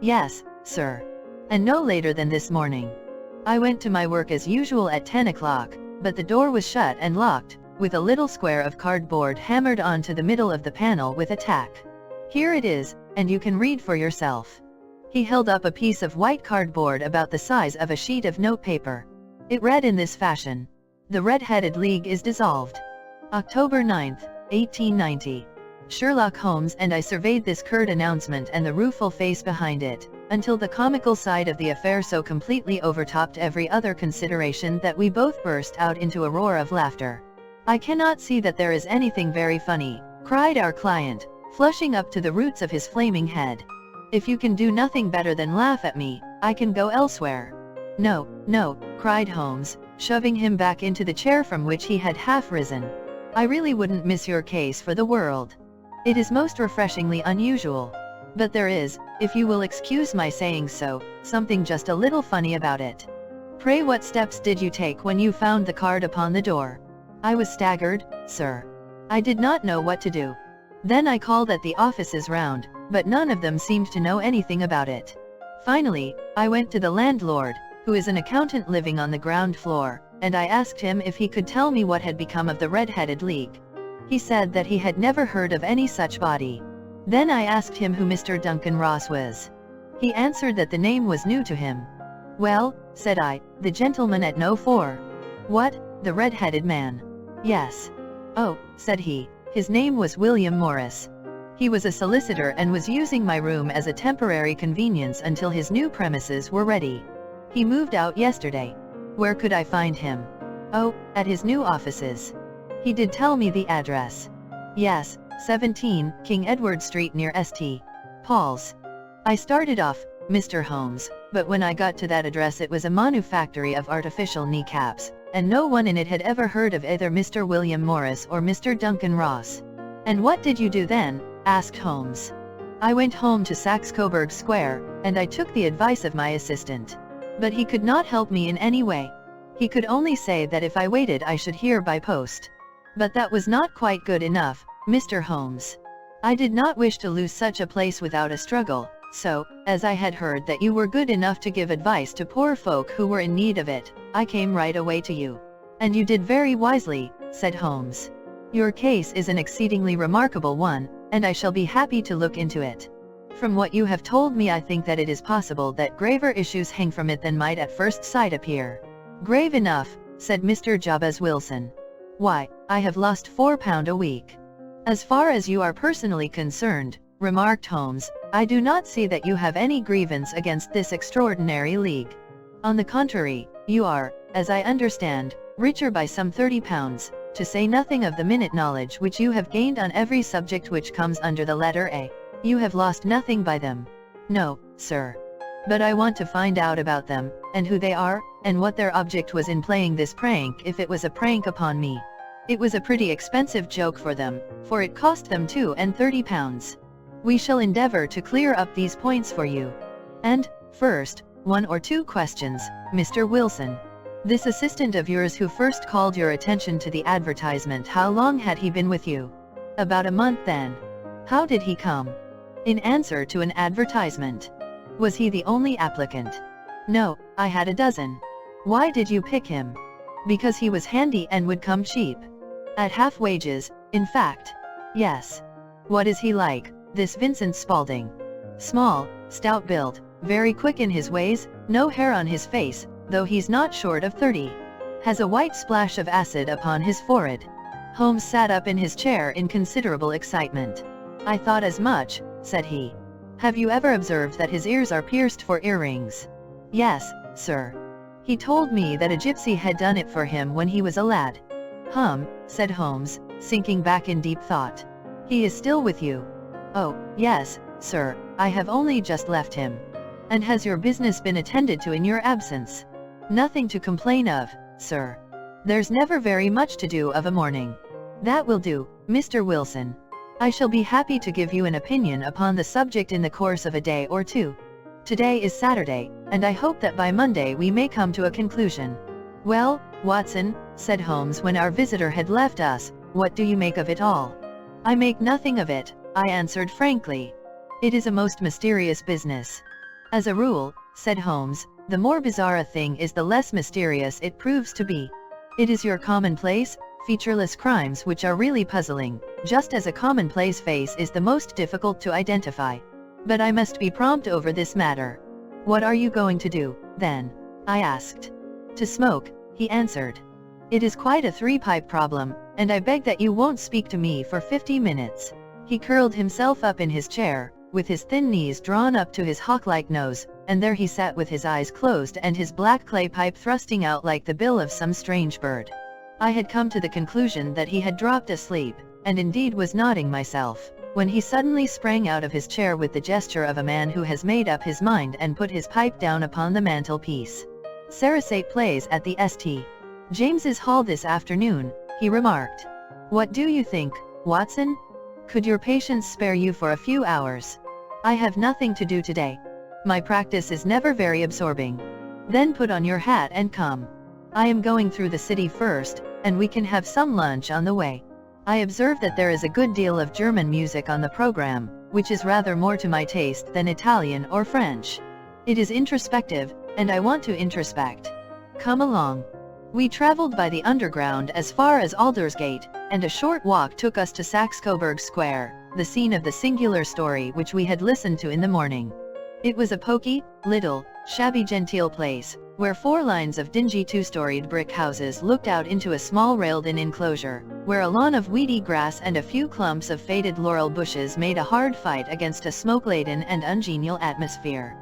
Yes, sir. And no later than this morning. I went to my work as usual at 10 o'clock, but the door was shut and locked, with a little square of cardboard hammered onto the middle of the panel with a tack. Here it is, and you can read for yourself. He held up a piece of white cardboard about the size of a sheet of notepaper. It read in this fashion: "The Red-Headed League is dissolved. October 9, 1890. Sherlock Holmes and I surveyed this curt announcement and the rueful face behind it, until the comical side of the affair so completely overtopped every other consideration that we both burst out into a roar of laughter. I cannot see that there is anything very funny," cried our client, flushing up to the roots of his flaming head. "If you can do nothing better than laugh at me, I can go elsewhere." "No, no," cried Holmes, shoving him back into the chair from which he had half risen. "I really wouldn't miss your case for the world. It is most refreshingly unusual. But there is, if you will excuse my saying so, something just a little funny about it. Pray what steps did you take when you found the card upon the door?" "I was staggered, sir. I did not know what to do. Then I called at the offices round, but none of them seemed to know anything about it. Finally, I went to the landlord, who is an accountant living on the ground floor, and I asked him if he could tell me what had become of the Red-Headed League. He said that he had never heard of any such body. Then I asked him who Mr. Duncan Ross was. He answered that the name was new to him. "Well," said I, "the gentleman at No. 4. "What, the red-headed man?" "Yes." "Oh," said he, "his name was William Morris. He was a solicitor and was using my room as a temporary convenience until his new premises were ready. He moved out yesterday." "Where could I find him?" "Oh, at his new offices. He did tell me the address." "Yes, 17 King Edward Street near St. Paul's." I started off, Mr. Holmes, but when I got to that address it was a manufactory of artificial kneecaps, and no one in it had ever heard of either Mr. William Morris or Mr. Duncan Ross. "And what did you do then?" asked Holmes. "I went home to Saxe-Coburg Square, and I took the advice of my assistant. But he could not help me in any way. He could only say that if I waited I should hear by post. But that was not quite good enough, Mr. Holmes. I did not wish to lose such a place without a struggle, so, as I had heard that you were good enough to give advice to poor folk who were in need of it, I came right away to you." "And you did very wisely," said Holmes. "Your case is an exceedingly remarkable one, and I shall be happy to look into it. From what you have told me I think that it is possible that graver issues hang from it than might at first sight appear." "Grave enough," said Mr. Jabez Wilson. "Why, I have lost £4 a week." "As far as you are personally concerned," remarked Holmes, "I do not see that you have any grievance against this extraordinary league. On the contrary, you are, as I understand, richer by some £30, to say nothing of the minute knowledge which you have gained on every subject which comes under the letter A. You have lost nothing by them." "No, sir. But I want to find out about them, and who they are, and what their object was in playing this prank if it was a prank upon me. It was a pretty expensive joke for them, for it cost them £32. We shall endeavor to clear up these points for you. And, first, 1 or 2 questions, Mr. Wilson. This assistant of yours who first called your attention to the advertisement, how long had he been with you?" "About a month then." "How did he come?" "In answer to an advertisement." "Was he the only applicant?" "No, I had a dozen." "Why did you pick him?" "Because he was handy and would come cheap." "At half wages, in fact?" "Yes." "What is he like, this Vincent Spaulding?" "Small, stout-built, very quick in his ways, no hair on his face, though he's not short of 30. Has a white splash of acid upon his forehead." Holmes sat up in his chair in considerable excitement. "I thought as much," said he. "Have you ever observed that his ears are pierced for earrings?" "Yes, sir." He told me that a gypsy had done it for him when he was a lad. Said Holmes, sinking back in deep thought. He is still with you? Oh, yes, sir, I have only just left him. And has your business been attended to in your absence? Nothing to complain of, sir. There's never very much to do of a morning. That will do, Mr. Wilson. I shall be happy to give you an opinion upon the subject in the course of a day or two. Today is Saturday, and I hope that by Monday we may come to a conclusion. Well, Watson, said Holmes when our visitor had left us, what do you make of it all? I make nothing of it, I answered frankly. It is a most mysterious business. As a rule, said Holmes, the more bizarre a thing is the less mysterious it proves to be. It is your commonplace, featureless crimes which are really puzzling, just as a commonplace face is the most difficult to identify. But I must be prompt over this matter. What are you going to do, then? I asked. To smoke, he answered. It is quite a three-pipe problem, and I beg that you won't speak to me for 50 minutes. He curled himself up in his chair, with his thin knees drawn up to his hawk-like nose, and there he sat with his eyes closed and his black clay pipe thrusting out like the bill of some strange bird. I had come to the conclusion that he had dropped asleep, and indeed was nodding myself, when he suddenly sprang out of his chair with the gesture of a man who has made up his mind and put his pipe down upon the mantelpiece. Sarasate plays at the St. James's Hall this afternoon, he remarked. What do you think, Watson? Could your patients spare you for a few hours? I have nothing to do today. My practice is never very absorbing. Then put on your hat and come. I am going through the city first, and we can have some lunch on the way. I observe that there is a good deal of German music on the program, which is rather more to my taste than Italian or French. It is introspective, and I want to introspect. Come along. We traveled by the underground as far as Aldersgate, and a short walk took us to Saxe-Coburg Square, the scene of the singular story which we had listened to in the morning. It was a poky, little, shabby genteel place, where 4 lines of dingy 2-storied brick houses looked out into a small railed-in enclosure, where a lawn of weedy grass and a few clumps of faded laurel bushes made a hard fight against a smoke-laden and ungenial atmosphere.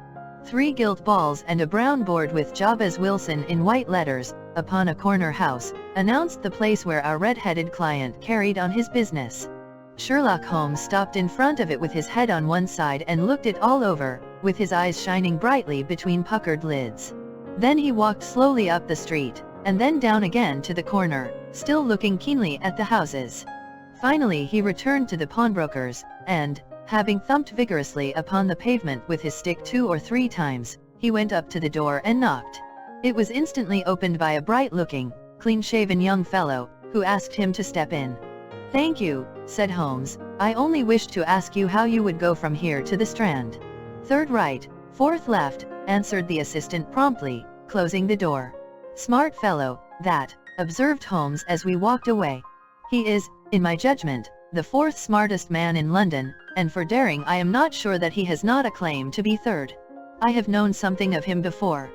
3 gilt balls and a brown board with Jabez Wilson in white letters, upon a corner house, announced the place where our red-headed client carried on his business. Sherlock Holmes stopped in front of it with his head on one side and looked it all over, with his eyes shining brightly between puckered lids. Then he walked slowly up the street, and then down again to the corner, still looking keenly at the houses. Finally he returned to the pawnbroker's, and, having thumped vigorously upon the pavement with his stick 2 or 3 times, he went up to the door and knocked. It was instantly opened by a bright-looking, clean-shaven young fellow, who asked him to step in. Thank you, said Holmes, I only wished to ask you how you would go from here to the Strand. 3rd right, 4th left, answered the assistant promptly, closing the door. Smart fellow, that, observed Holmes as we walked away. He is, in my judgment, the 4th smartest man in London, and for daring I am not sure that he has not a claim to be 3rd. I have known something of him before.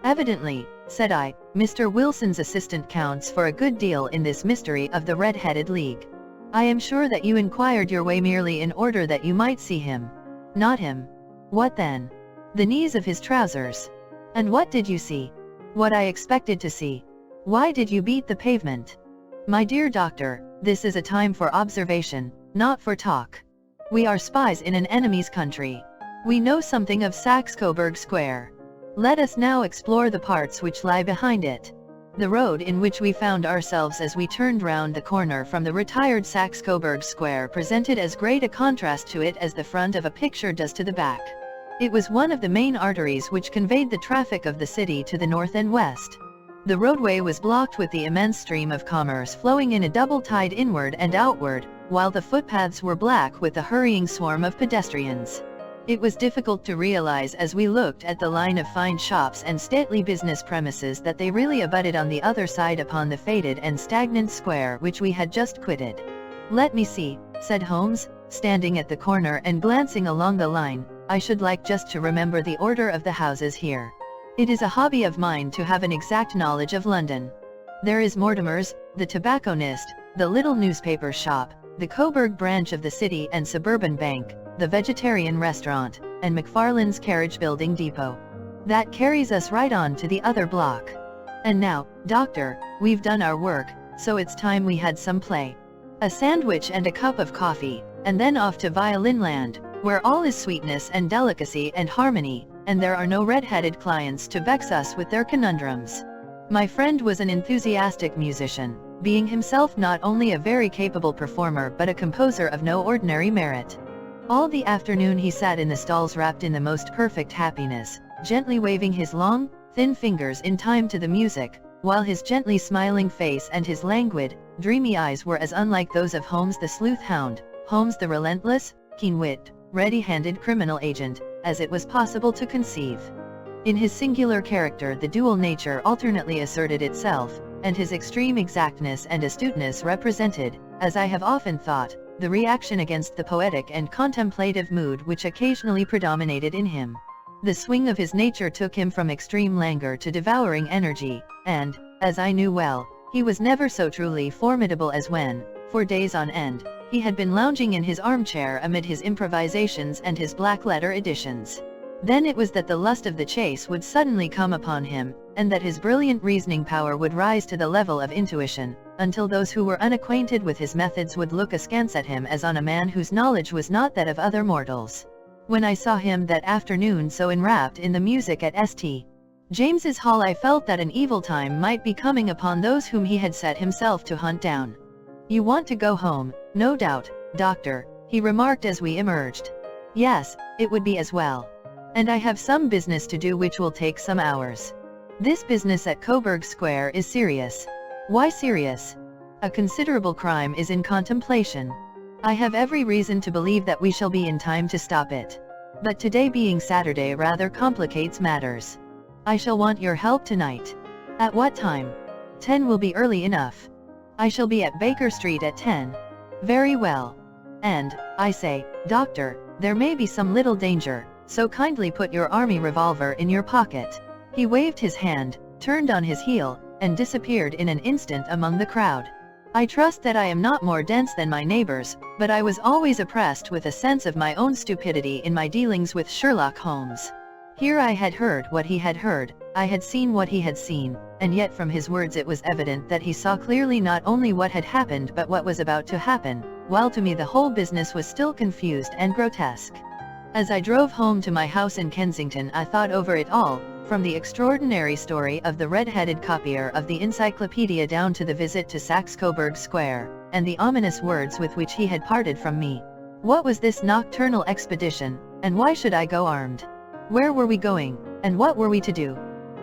Evidently, said I, Mr. Wilson's assistant counts for a good deal in this mystery of the Red-Headed League. I am sure that you inquired your way merely in order that you might see him. Not him. What then? The knees of his trousers. And what did you see? What I expected to see. Why did you beat the pavement? My dear doctor, this is a time for observation, not for talk. We are spies in an enemy's country. We know something of Saxe-Coburg Square. Let us now explore the parts which lie behind it. The road in which we found ourselves as we turned round the corner from the retired Saxe-Coburg Square presented as great a contrast to it as the front of a picture does to the back. It was one of the main arteries which conveyed the traffic of the city to the north and west. The roadway was blocked with the immense stream of commerce flowing in a double tide inward and outward, while the footpaths were black with the hurrying swarm of pedestrians. It was difficult to realize as we looked at the line of fine shops and stately business premises that they really abutted on the other side upon the faded and stagnant square which we had just quitted. Let me see, said Holmes, standing at the corner and glancing along the line, I should like just to remember the order of the houses here. It is a hobby of mine to have an exact knowledge of London. There is Mortimer's, the tobacconist, the little newspaper shop, the Coburg branch of the City and Suburban Bank, the vegetarian restaurant, and McFarlane's carriage building depot. That carries us right on to the other block. And now, Doctor, we've done our work, so it's time we had some play. A sandwich and a cup of coffee, and then off to violin land, where all is sweetness and delicacy and harmony, and there are no red-headed clients to vex us with their conundrums. My friend was an enthusiastic musician, being himself not only a very capable performer but a composer of no ordinary merit. All the afternoon he sat in the stalls wrapped in the most perfect happiness, gently waving his long, thin fingers in time to the music, while his gently smiling face and his languid, dreamy eyes were as unlike those of Holmes the sleuth hound, Holmes the relentless, keen-witted, ready-handed criminal agent, as it was possible to conceive. In his singular character the dual nature alternately asserted itself, and his extreme exactness and astuteness represented, as I have often thought, the reaction against the poetic and contemplative mood which occasionally predominated in him. The swing of his nature took him from extreme languor to devouring energy, and, as I knew well, he was never so truly formidable as when, for days on end, he had been lounging in his armchair amid his improvisations and his black-letter editions. Then it was that the lust of the chase would suddenly come upon him, and that his brilliant reasoning power would rise to the level of intuition, until those who were unacquainted with his methods would look askance at him as on a man whose knowledge was not that of other mortals. When I saw him that afternoon so enwrapped in the music at St. James's Hall I felt that an evil time might be coming upon those whom he had set himself to hunt down. "You want to go home, no doubt, Doctor," he remarked as we emerged. "Yes, it would be as well. And I have some business to do which will take some hours." "This business at Coburg Square is serious." "Why serious?" "A considerable crime is in contemplation. I have every reason to believe that we shall be in time to stop it. But today being Saturday rather complicates matters. I shall want your help tonight." "At what time?" 10 will be early enough. "I shall be at Baker Street at 10. "Very well. And, I say, Doctor, there may be some little danger, so kindly put your army revolver in your pocket." He waved his hand, turned on his heel, and disappeared in an instant among the crowd. I trust that I am not more dense than my neighbors, but I was always oppressed with a sense of my own stupidity in my dealings with Sherlock Holmes. Here I had heard what he had heard, I had seen what he had seen, and yet from his words it was evident that he saw clearly not only what had happened but what was about to happen, while to me the whole business was still confused and grotesque. As I drove home to my house in Kensington I thought over it all, from the extraordinary story of the red-headed copier of the encyclopedia down to the visit to Coburg Square, and the ominous words with which he had parted from me. What was this nocturnal expedition, and why should I go armed? Where were we going, and what were we to do?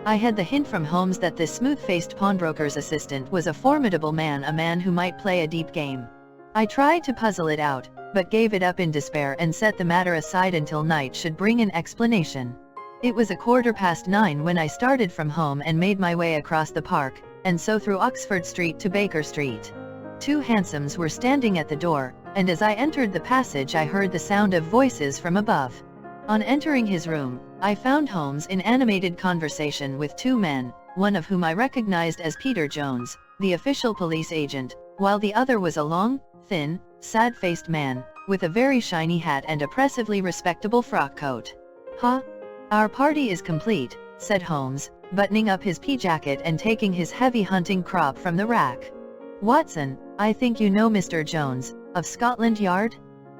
I had the hint from Holmes that this smooth-faced pawnbroker's assistant was a formidable man, a man who might play a deep game. I tried to puzzle it out, but gave it up in despair and set the matter aside until night should bring an explanation. It was 9:15 when I started from home and made my way across the park, and so through Oxford Street to Baker Street. 2 hansoms were standing at the door, and as I entered the passage I heard the sound of voices from above. On entering his room, I found Holmes in animated conversation with 2 men, one of whom I recognized as Peter Jones, the official police agent, while the other was a long, thin, sad-faced man, with a very shiny hat and oppressively respectable frock coat. "Huh? Our party is complete," said Holmes, buttoning up his pea-jacket and taking his heavy hunting crop from the rack. "Watson, I think you know Mr. Jones, of Scotland Yard?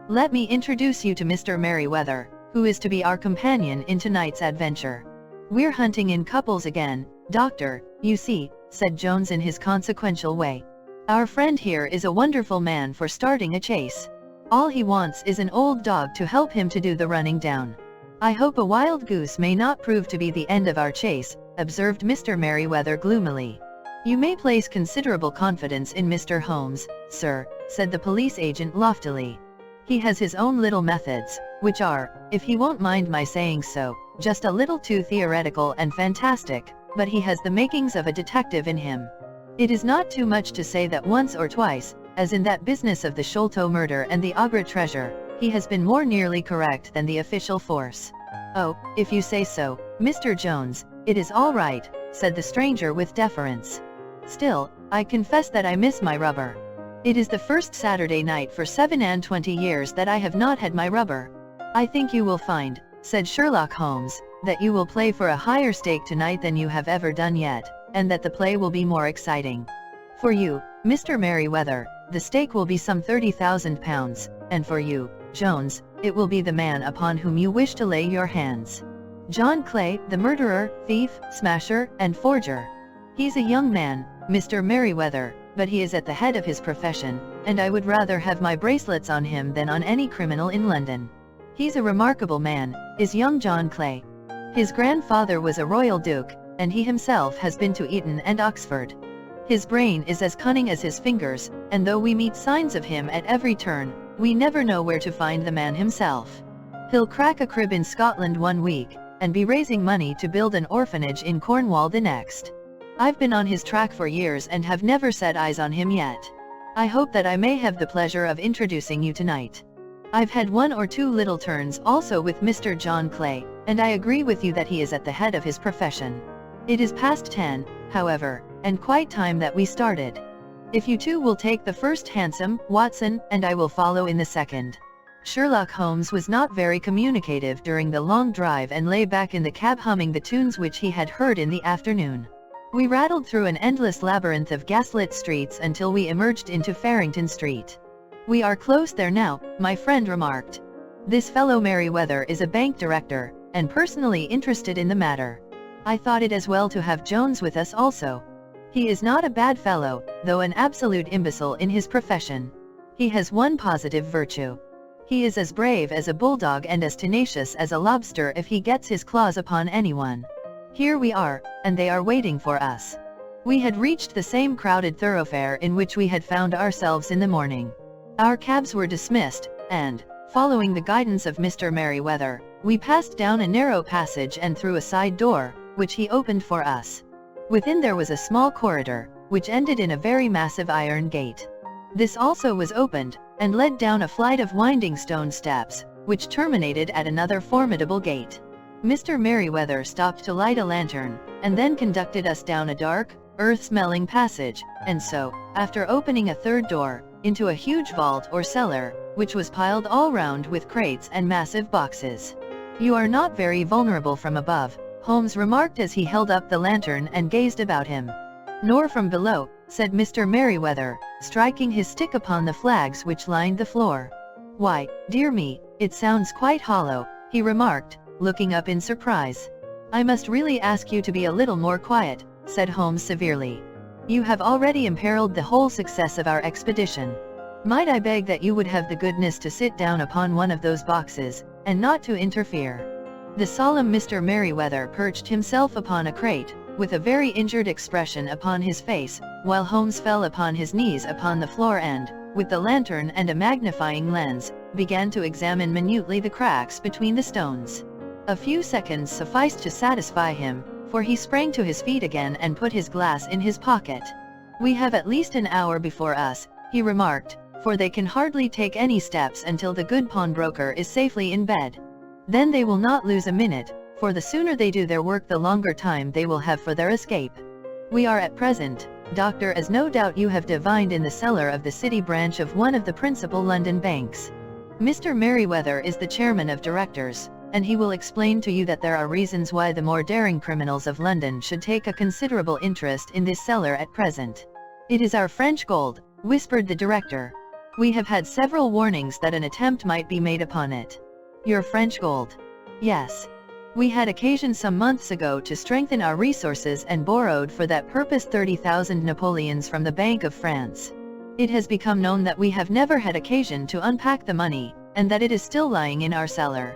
Let me introduce you to Mr. Merryweather, who is to be our companion in tonight's adventure. We're hunting in couples again, Doctor, you see," said Jones in his consequential way. "Our friend here is a wonderful man for starting a chase. All he wants is an old dog to help him to do the running down." "I hope a wild goose may not prove to be the end of our chase," observed Mr. Merryweather gloomily. "You may place considerable confidence in Mr. Holmes, sir," said the police agent loftily. "He has his own little methods, which are, if he won't mind my saying so, just a little too theoretical and fantastic, but he has the makings of a detective in him. It is not too much to say that once or twice, as in that business of the Sholto murder and the Agra treasure, he has been more nearly correct than the official force." "Oh, if you say so, Mr. Jones, it is all right," said the stranger with deference. "Still, I confess that I miss my rubber. It is the first Saturday night for 27 years that I have not had my rubber." "I think you will find," said Sherlock Holmes, that you will play for a higher stake tonight than you have ever done yet, and that the play will be more exciting. For you, Mr. Merryweather, the stake will be some £30,000, and for you, Jones, it will be the man upon whom you wish to lay your hands. John Clay, the murderer, thief, smasher, and forger. He's a young man, Mr. Merryweather, but he is at the head of his profession, and I would rather have my bracelets on him than on any criminal in London. He's a remarkable man, is young John Clay. His grandfather was a royal duke, and he himself has been to Eton and Oxford. His brain is as cunning as his fingers, and though we meet signs of him at every turn, we never know where to find the man himself. He'll crack a crib in Scotland one week, and be raising money to build an orphanage in Cornwall the next. I've been on his track for years and have never set eyes on him yet. I hope that I may have the pleasure of introducing you tonight. I've had one or two little turns also with Mr. John Clay, and I agree with you that he is at the head of his profession. It is past 10, however, and quite time that we started. If you two will take the first hansom, Watson, and I will follow in the second. Sherlock Holmes was not very communicative during the long drive and lay back in the cab humming the tunes which he had heard in the afternoon. We rattled through an endless labyrinth of gaslit streets until we emerged into Farrington Street. "We are close there now," my friend remarked. "This fellow Merryweather is a bank director, and personally interested in the matter. I thought it as well to have Jones with us also. He is not a bad fellow, though an absolute imbecile in his profession. He has one positive virtue. He is as brave as a bulldog and as tenacious as a lobster if he gets his claws upon anyone. Here we are, and they are waiting for us." We had reached the same crowded thoroughfare in which we had found ourselves in the morning. Our cabs were dismissed, and, following the guidance of Mr. Merryweather, we passed down a narrow passage and through a side door, which he opened for us. Within there was a small corridor, which ended in a very massive iron gate. This also was opened, and led down a flight of winding stone steps, which terminated at another formidable gate. Mr. Merryweather stopped to light a lantern, and then conducted us down a dark, earth-smelling passage, and so, after opening a third door, into a huge vault or cellar, which was piled all round with crates and massive boxes. "You are not very vulnerable from above," Holmes remarked as he held up the lantern and gazed about him. "Nor from below," said Mr. Merryweather, striking his stick upon the flags which lined the floor. "Why, dear me, it sounds quite hollow," he remarked, looking up in surprise. "I must really ask you to be a little more quiet," said Holmes severely. "You have already imperiled the whole success of our expedition. Might I beg that you would have the goodness to sit down upon one of those boxes, and not to interfere?" The solemn Mr. Merryweather perched himself upon a crate, with a very injured expression upon his face, while Holmes fell upon his knees upon the floor and, with the lantern and a magnifying lens, began to examine minutely the cracks between the stones. A few seconds sufficed to satisfy him, for he sprang to his feet again and put his glass in his pocket. "We have at least an hour before us," he remarked, "for they can hardly take any steps until the good pawnbroker is safely in bed. Then they will not lose a minute, for the sooner they do their work the longer time they will have for their escape. We are at present, Doctor, as no doubt you have divined, in the cellar of the city branch of one of the principal London banks. Mr. Merryweather is the chairman of directors, and he will explain to you that there are reasons why the more daring criminals of London should take a considerable interest in this cellar at present. It is our French gold," whispered the director. "We have had several warnings that an attempt might be made upon it." "Your French gold?" "Yes. We had occasion some months ago to strengthen our resources and borrowed for that purpose 30,000 Napoleons from the Bank of France. It has become known that we have never had occasion to unpack the money, and that it is still lying in our cellar.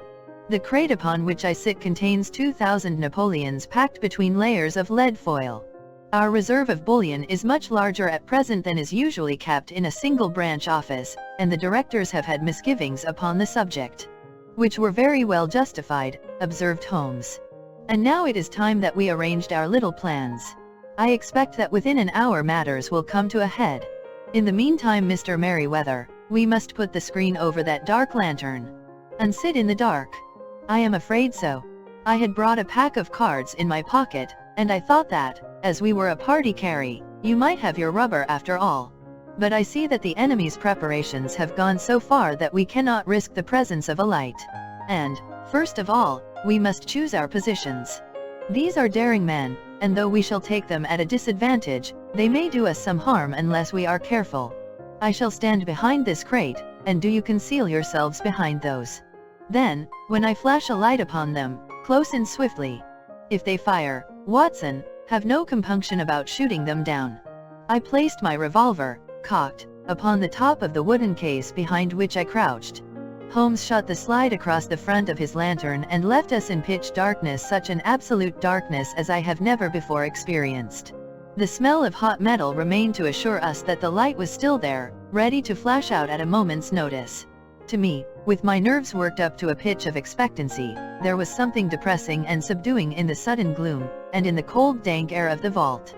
The crate upon which I sit contains 2,000 Napoleons packed between layers of lead foil. Our reserve of bullion is much larger at present than is usually kept in a single branch office, and the directors have had misgivings upon the subject." "Which were very well justified," observed Holmes. "And now it is time that we arranged our little plans. I expect that within an hour matters will come to a head. In the meantime, Mr. Merryweather, we must put the screen over that dark lantern." "And sit in the dark?" "I am afraid so. I had brought a pack of cards in my pocket, and I thought that, as we were a party carry, you might have your rubber after all. But I see that the enemy's preparations have gone so far that we cannot risk the presence of a light. And, first of all, We must choose our positions. These are daring men, and though we shall take them at a disadvantage, they may do us some harm unless we are careful. I shall stand behind this crate, and do you conceal yourselves behind those. Then, when I flash a light upon them, close in swiftly. If they fire, Watson, have no compunction about shooting them down. I placed my revolver, cocked, upon the top of the wooden case behind which I crouched. Holmes shot the slide across the front of his lantern and left us in pitch darkness, such an absolute darkness as I have never before experienced. The smell of hot metal remained to assure us that the light was still there, ready to flash out at a moment's notice. To me, with my nerves worked up to a pitch of expectancy, there was something depressing and subduing in the sudden gloom, and in the cold dank air of the vault.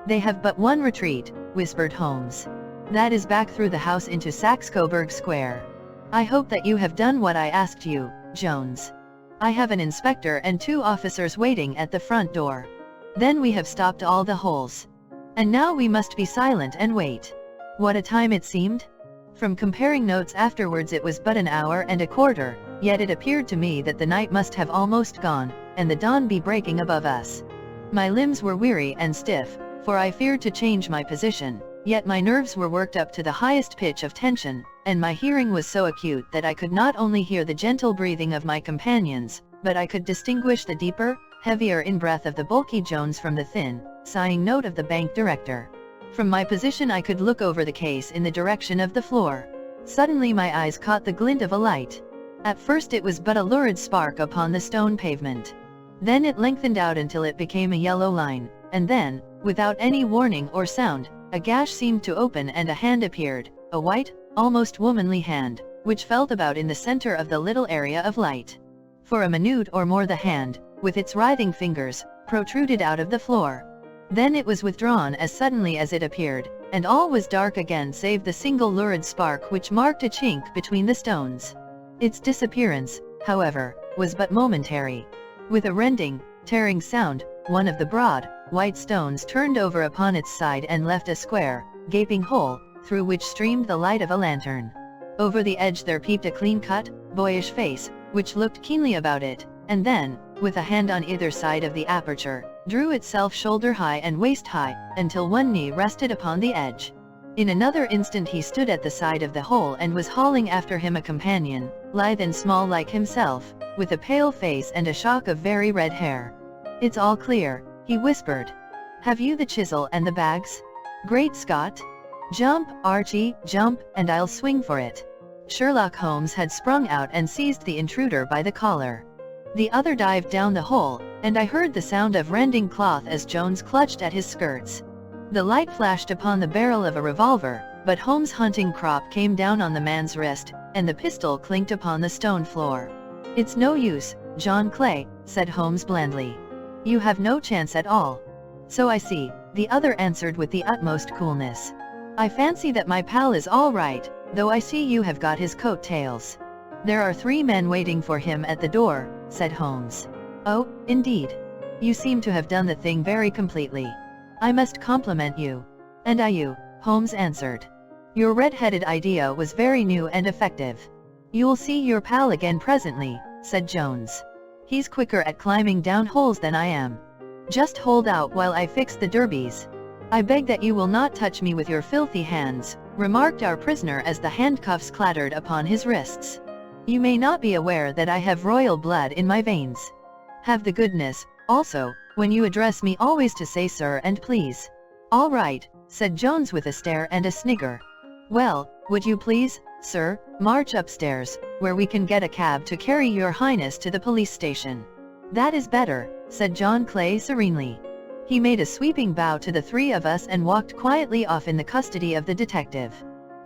"They have but one retreat," whispered Holmes. "That is back through the house into Saxe-Coburg Square. I hope that you have done what I asked you, Jones. I have an inspector and 2 officers waiting at the front door. Then we have stopped all the holes. And now we must be silent and wait." What a time it seemed! From comparing notes afterwards, it was but an hour and a quarter, yet it appeared to me that the night must have almost gone, and the dawn be breaking above us. My limbs were weary and stiff, for I feared to change my position, yet my nerves were worked up to the highest pitch of tension, and my hearing was so acute that I could not only hear the gentle breathing of my companions, but I could distinguish the deeper, heavier in-breath of the bulky Jones from the thin, sighing note of the bank director. From my position I could look over the case in the direction of the floor. Suddenly my eyes caught the glint of a light. At first it was but a lurid spark upon the stone pavement. Then it lengthened out until it became a yellow line, and then, without any warning or sound, a gash seemed to open and a hand appeared, a white, almost womanly hand, which felt about in the center of the little area of light. For a minute or more the hand, with its writhing fingers, protruded out of the floor. Then it was withdrawn as suddenly as it appeared, and all was dark again save the single lurid spark which marked a chink between the stones. Its disappearance, however, was but momentary. With a rending, tearing sound, one of the broad, white stones turned over upon its side and left a square, gaping hole, through which streamed the light of a lantern. Over the edge there peeped a clean-cut, boyish face, which looked keenly about it, and then, with a hand on either side of the aperture, drew itself shoulder-high and waist-high, until one knee rested upon the edge. In another instant he stood at the side of the hole and was hauling after him a companion, lithe and small like himself, with a pale face and a shock of very red hair. "It's all clear," he whispered. "Have you the chisel and the bags? Great Scott! Jump, Archie, jump, and I'll swing for it." Sherlock Holmes had sprung out and seized the intruder by the collar. The other dived down the hole, and I heard the sound of rending cloth as Jones clutched at his skirts. The light flashed upon the barrel of a revolver, but Holmes' hunting crop came down on the man's wrist, and the pistol clinked upon the stone floor. "It's no use, John Clay," said Holmes blandly. "You have no chance at all." "So I see," the other answered with the utmost coolness. "I fancy that my pal is all right, though I see you have got his coat tails." "There are 3 men waiting for him at the door," said Holmes. "Oh, indeed. You seem to have done the thing very completely. I must compliment you." "And I you," Holmes answered. "Your red-headed idea was very new and effective." "You'll see your pal again presently," said Jones. "He's quicker at climbing down holes than I am. Just hold out while I fix the derbies." "I beg that you will not touch me with your filthy hands," remarked our prisoner as the handcuffs clattered upon his wrists. "You may not be aware that I have royal blood in my veins. Have the goodness, also, when you address me always to say sir and please." "All right," said Jones with a stare and a snigger. "Well, would you please, sir, march upstairs, where we can get a cab to carry your highness to the police station." "That is better," said John Clay serenely. He made a sweeping bow to the 3 of us and walked quietly off in the custody of the detective.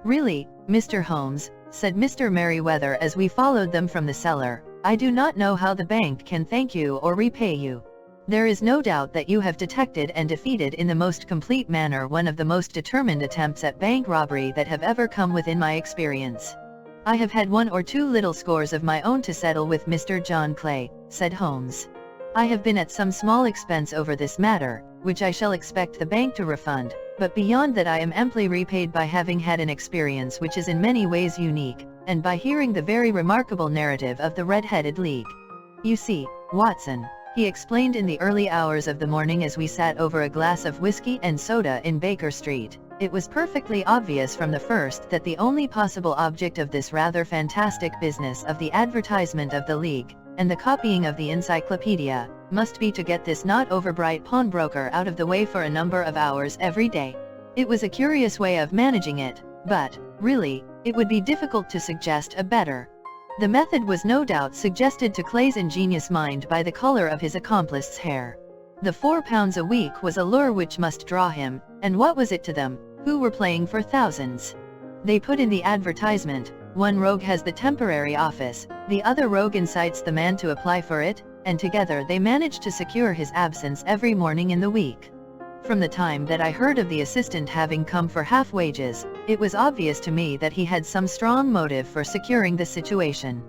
"Really, Mr. Holmes," said Mr. Merryweather as we followed them from the cellar, "I do not know how the bank can thank you or repay you. There is no doubt that you have detected and defeated in the most complete manner one of the most determined attempts at bank robbery that have ever come within my experience." "I have had 1 or 2 little scores of my own to settle with Mr. John Clay," said Holmes. "I have been at some small expense over this matter, which I shall expect the bank to refund, but beyond that I am amply repaid by having had an experience which is in many ways unique, and by hearing the very remarkable narrative of the Red-Headed League. You see, Watson," he explained in the early hours of the morning as we sat over a glass of whiskey and soda in Baker Street. "It was perfectly obvious from the first that the only possible object of this rather fantastic business of the advertisement of the League, and the copying of the encyclopedia, must be to get this not overbright pawnbroker out of the way for a number of hours every day. It was a curious way of managing it, but, really, it would be difficult to suggest a better. The method was no doubt suggested to Clay's ingenious mind by the color of his accomplice's hair. The £4 a week was a lure which must draw him, and what was it to them, who were playing for thousands? They put in the advertisement, one rogue has the temporary office, the other rogue incites the man to apply for it, and together they managed to secure his absence every morning in the week. From the time that I heard of the assistant having come for half wages, it was obvious to me that he had some strong motive for securing the situation.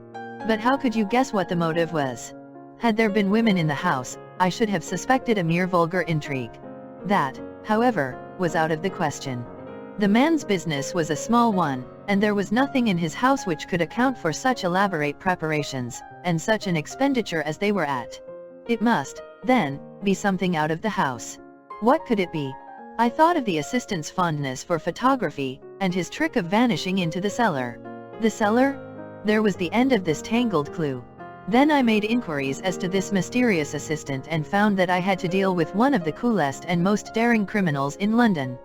But how could you guess what the motive was? Had there been women in the house, I should have suspected a mere vulgar intrigue. That, however, was out of the question. The man's business was a small one, and there was nothing in his house which could account for such elaborate preparations, and such an expenditure as they were at. It must, then, be something out of the house. What could it be? I thought of the assistant's fondness for photography, and his trick of vanishing into the cellar. The cellar? There was the end of this tangled clue. Then I made inquiries as to this mysterious assistant and found that I had to deal with one of the coolest and most daring criminals in London.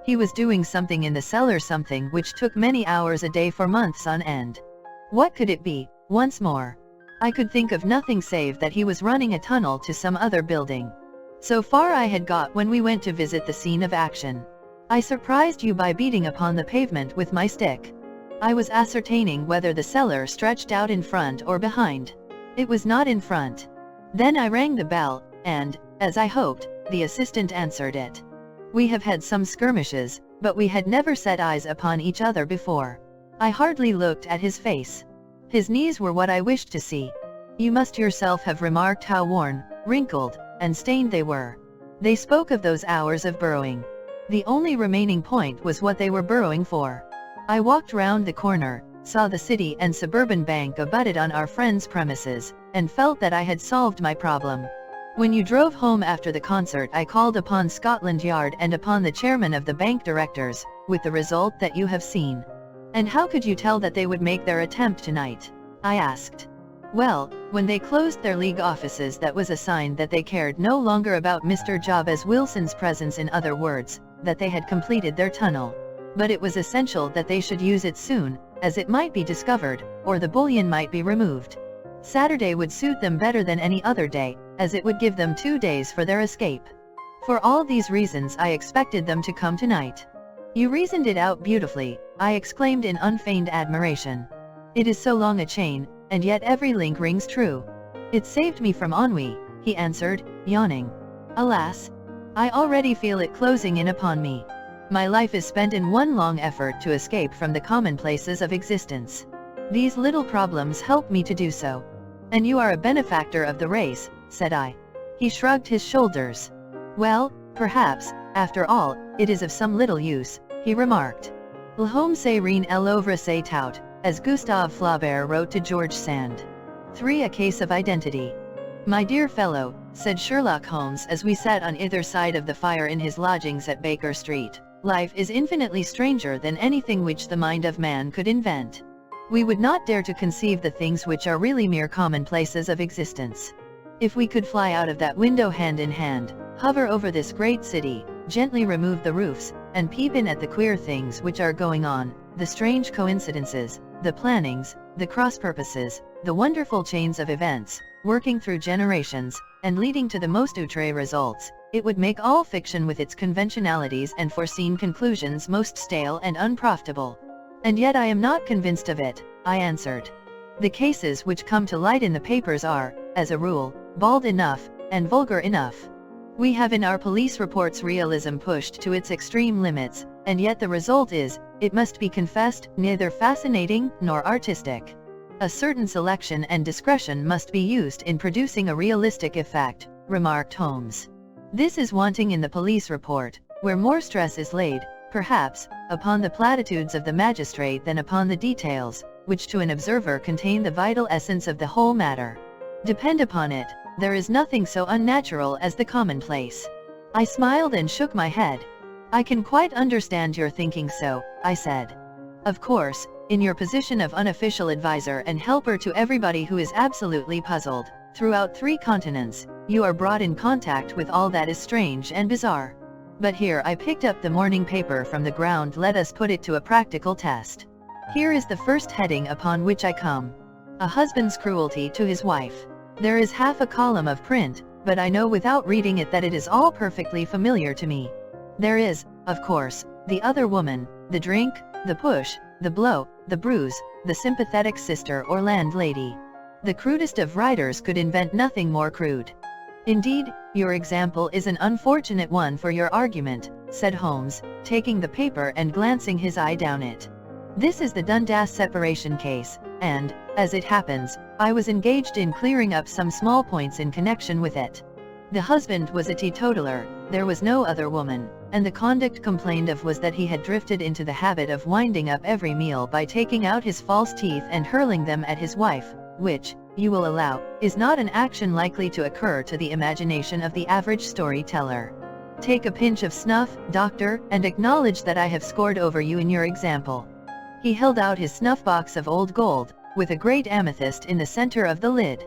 He was doing something in the cellar, something which took many hours a day for months on end. What could it be, once more? I could think of nothing save that he was running a tunnel to some other building. So far I had got when we went to visit the scene of action. I surprised you by beating upon the pavement with my stick. I was ascertaining whether the cellar stretched out in front or behind. It was not in front. Then I rang the bell, and, as I hoped, the assistant answered it. We have had some skirmishes, but we had never set eyes upon each other before. I hardly looked at his face. His knees were what I wished to see. You must yourself have remarked how worn, wrinkled, and stained they were. They spoke of those hours of burrowing. The only remaining point was what they were burrowing for. I walked round the corner, saw the City and Suburban Bank abutted on our friend's premises, and felt that I had solved my problem. When you drove home after the concert, I called upon Scotland Yard and upon the chairman of the bank directors, with the result that you have seen. And how could you tell that they would make their attempt tonight? I asked. Well, when they closed their League offices, that was a sign that they cared no longer about Mr. Jabez Wilson's presence, in other words, that they had completed their tunnel. But it was essential that they should use it soon, as it might be discovered, or the bullion might be removed. Saturday would suit them better than any other day, as it would give them 2 days for their escape. For all these reasons I expected them to come tonight. You reasoned it out beautifully, I exclaimed in unfeigned admiration. It is so long a chain, and yet every link rings true. It saved me from ennui, he answered, yawning. Alas! I already feel it closing in upon me. My life is spent in one long effort to escape from the commonplaces of existence. These little problems help me to do so. And you are a benefactor of the race, said I. He shrugged his shoulders. Well, perhaps, after all, it is of some little use, he remarked. L'homme c'est rien l'œuvre c'est tout, as Gustave Flaubert wrote to George Sand. 3. A case of identity. My dear fellow, said Sherlock Holmes as we sat on either side of the fire in his lodgings at Baker Street, life is infinitely stranger than anything which the mind of man could invent. We would not dare to conceive the things which are really mere commonplaces of existence. If we could fly out of that window hand in hand, hover over this great city, gently remove the roofs, and peep in at the queer things which are going on, the strange coincidences, the plannings, the cross-purposes, the wonderful chains of events, working through generations, and leading to the most outre results, it would make all fiction with its conventionalities and foreseen conclusions most stale and unprofitable. And yet I am not convinced of it, I answered. The cases which come to light in the papers are, as a rule, bald enough, and vulgar enough. We have in our police reports realism pushed to its extreme limits, and yet the result is, it must be confessed, neither fascinating nor artistic. A certain selection and discretion must be used in producing a realistic effect, remarked Holmes. This is wanting in the police report, where more stress is laid, perhaps, upon the platitudes of the magistrate than upon the details, which to an observer contain the vital essence of the whole matter. Depend upon it, there is nothing so unnatural as the commonplace. I smiled and shook my head. I can quite understand your thinking so, I said. Of course, in your position of unofficial advisor and helper to everybody who is absolutely puzzled, throughout 3 continents, you are brought in contact with all that is strange and bizarre. But here I picked up the morning paper from the ground. Let us put it to a practical test. Here is the first heading upon which I come. A husband's cruelty to his wife. There is half a column of print, but I know without reading it that it is all perfectly familiar to me. There is, of course, the other woman, the drink, the push, the blow, the bruise, the sympathetic sister or landlady. The crudest of writers could invent nothing more crude. Indeed, your example is an unfortunate one for your argument, said Holmes, taking the paper and glancing his eye down it. This is the Dundas separation case, and, as it happens, I was engaged in clearing up some small points in connection with it. The husband was a teetotaler, there was no other woman, and the conduct complained of was that he had drifted into the habit of winding up every meal by taking out his false teeth and hurling them at his wife, which, you will allow, is not an action likely to occur to the imagination of the average storyteller. Take a pinch of snuff, doctor, and acknowledge that I have scored over you in your example. He held out his snuff-box of old gold, with a great amethyst in the center of the lid.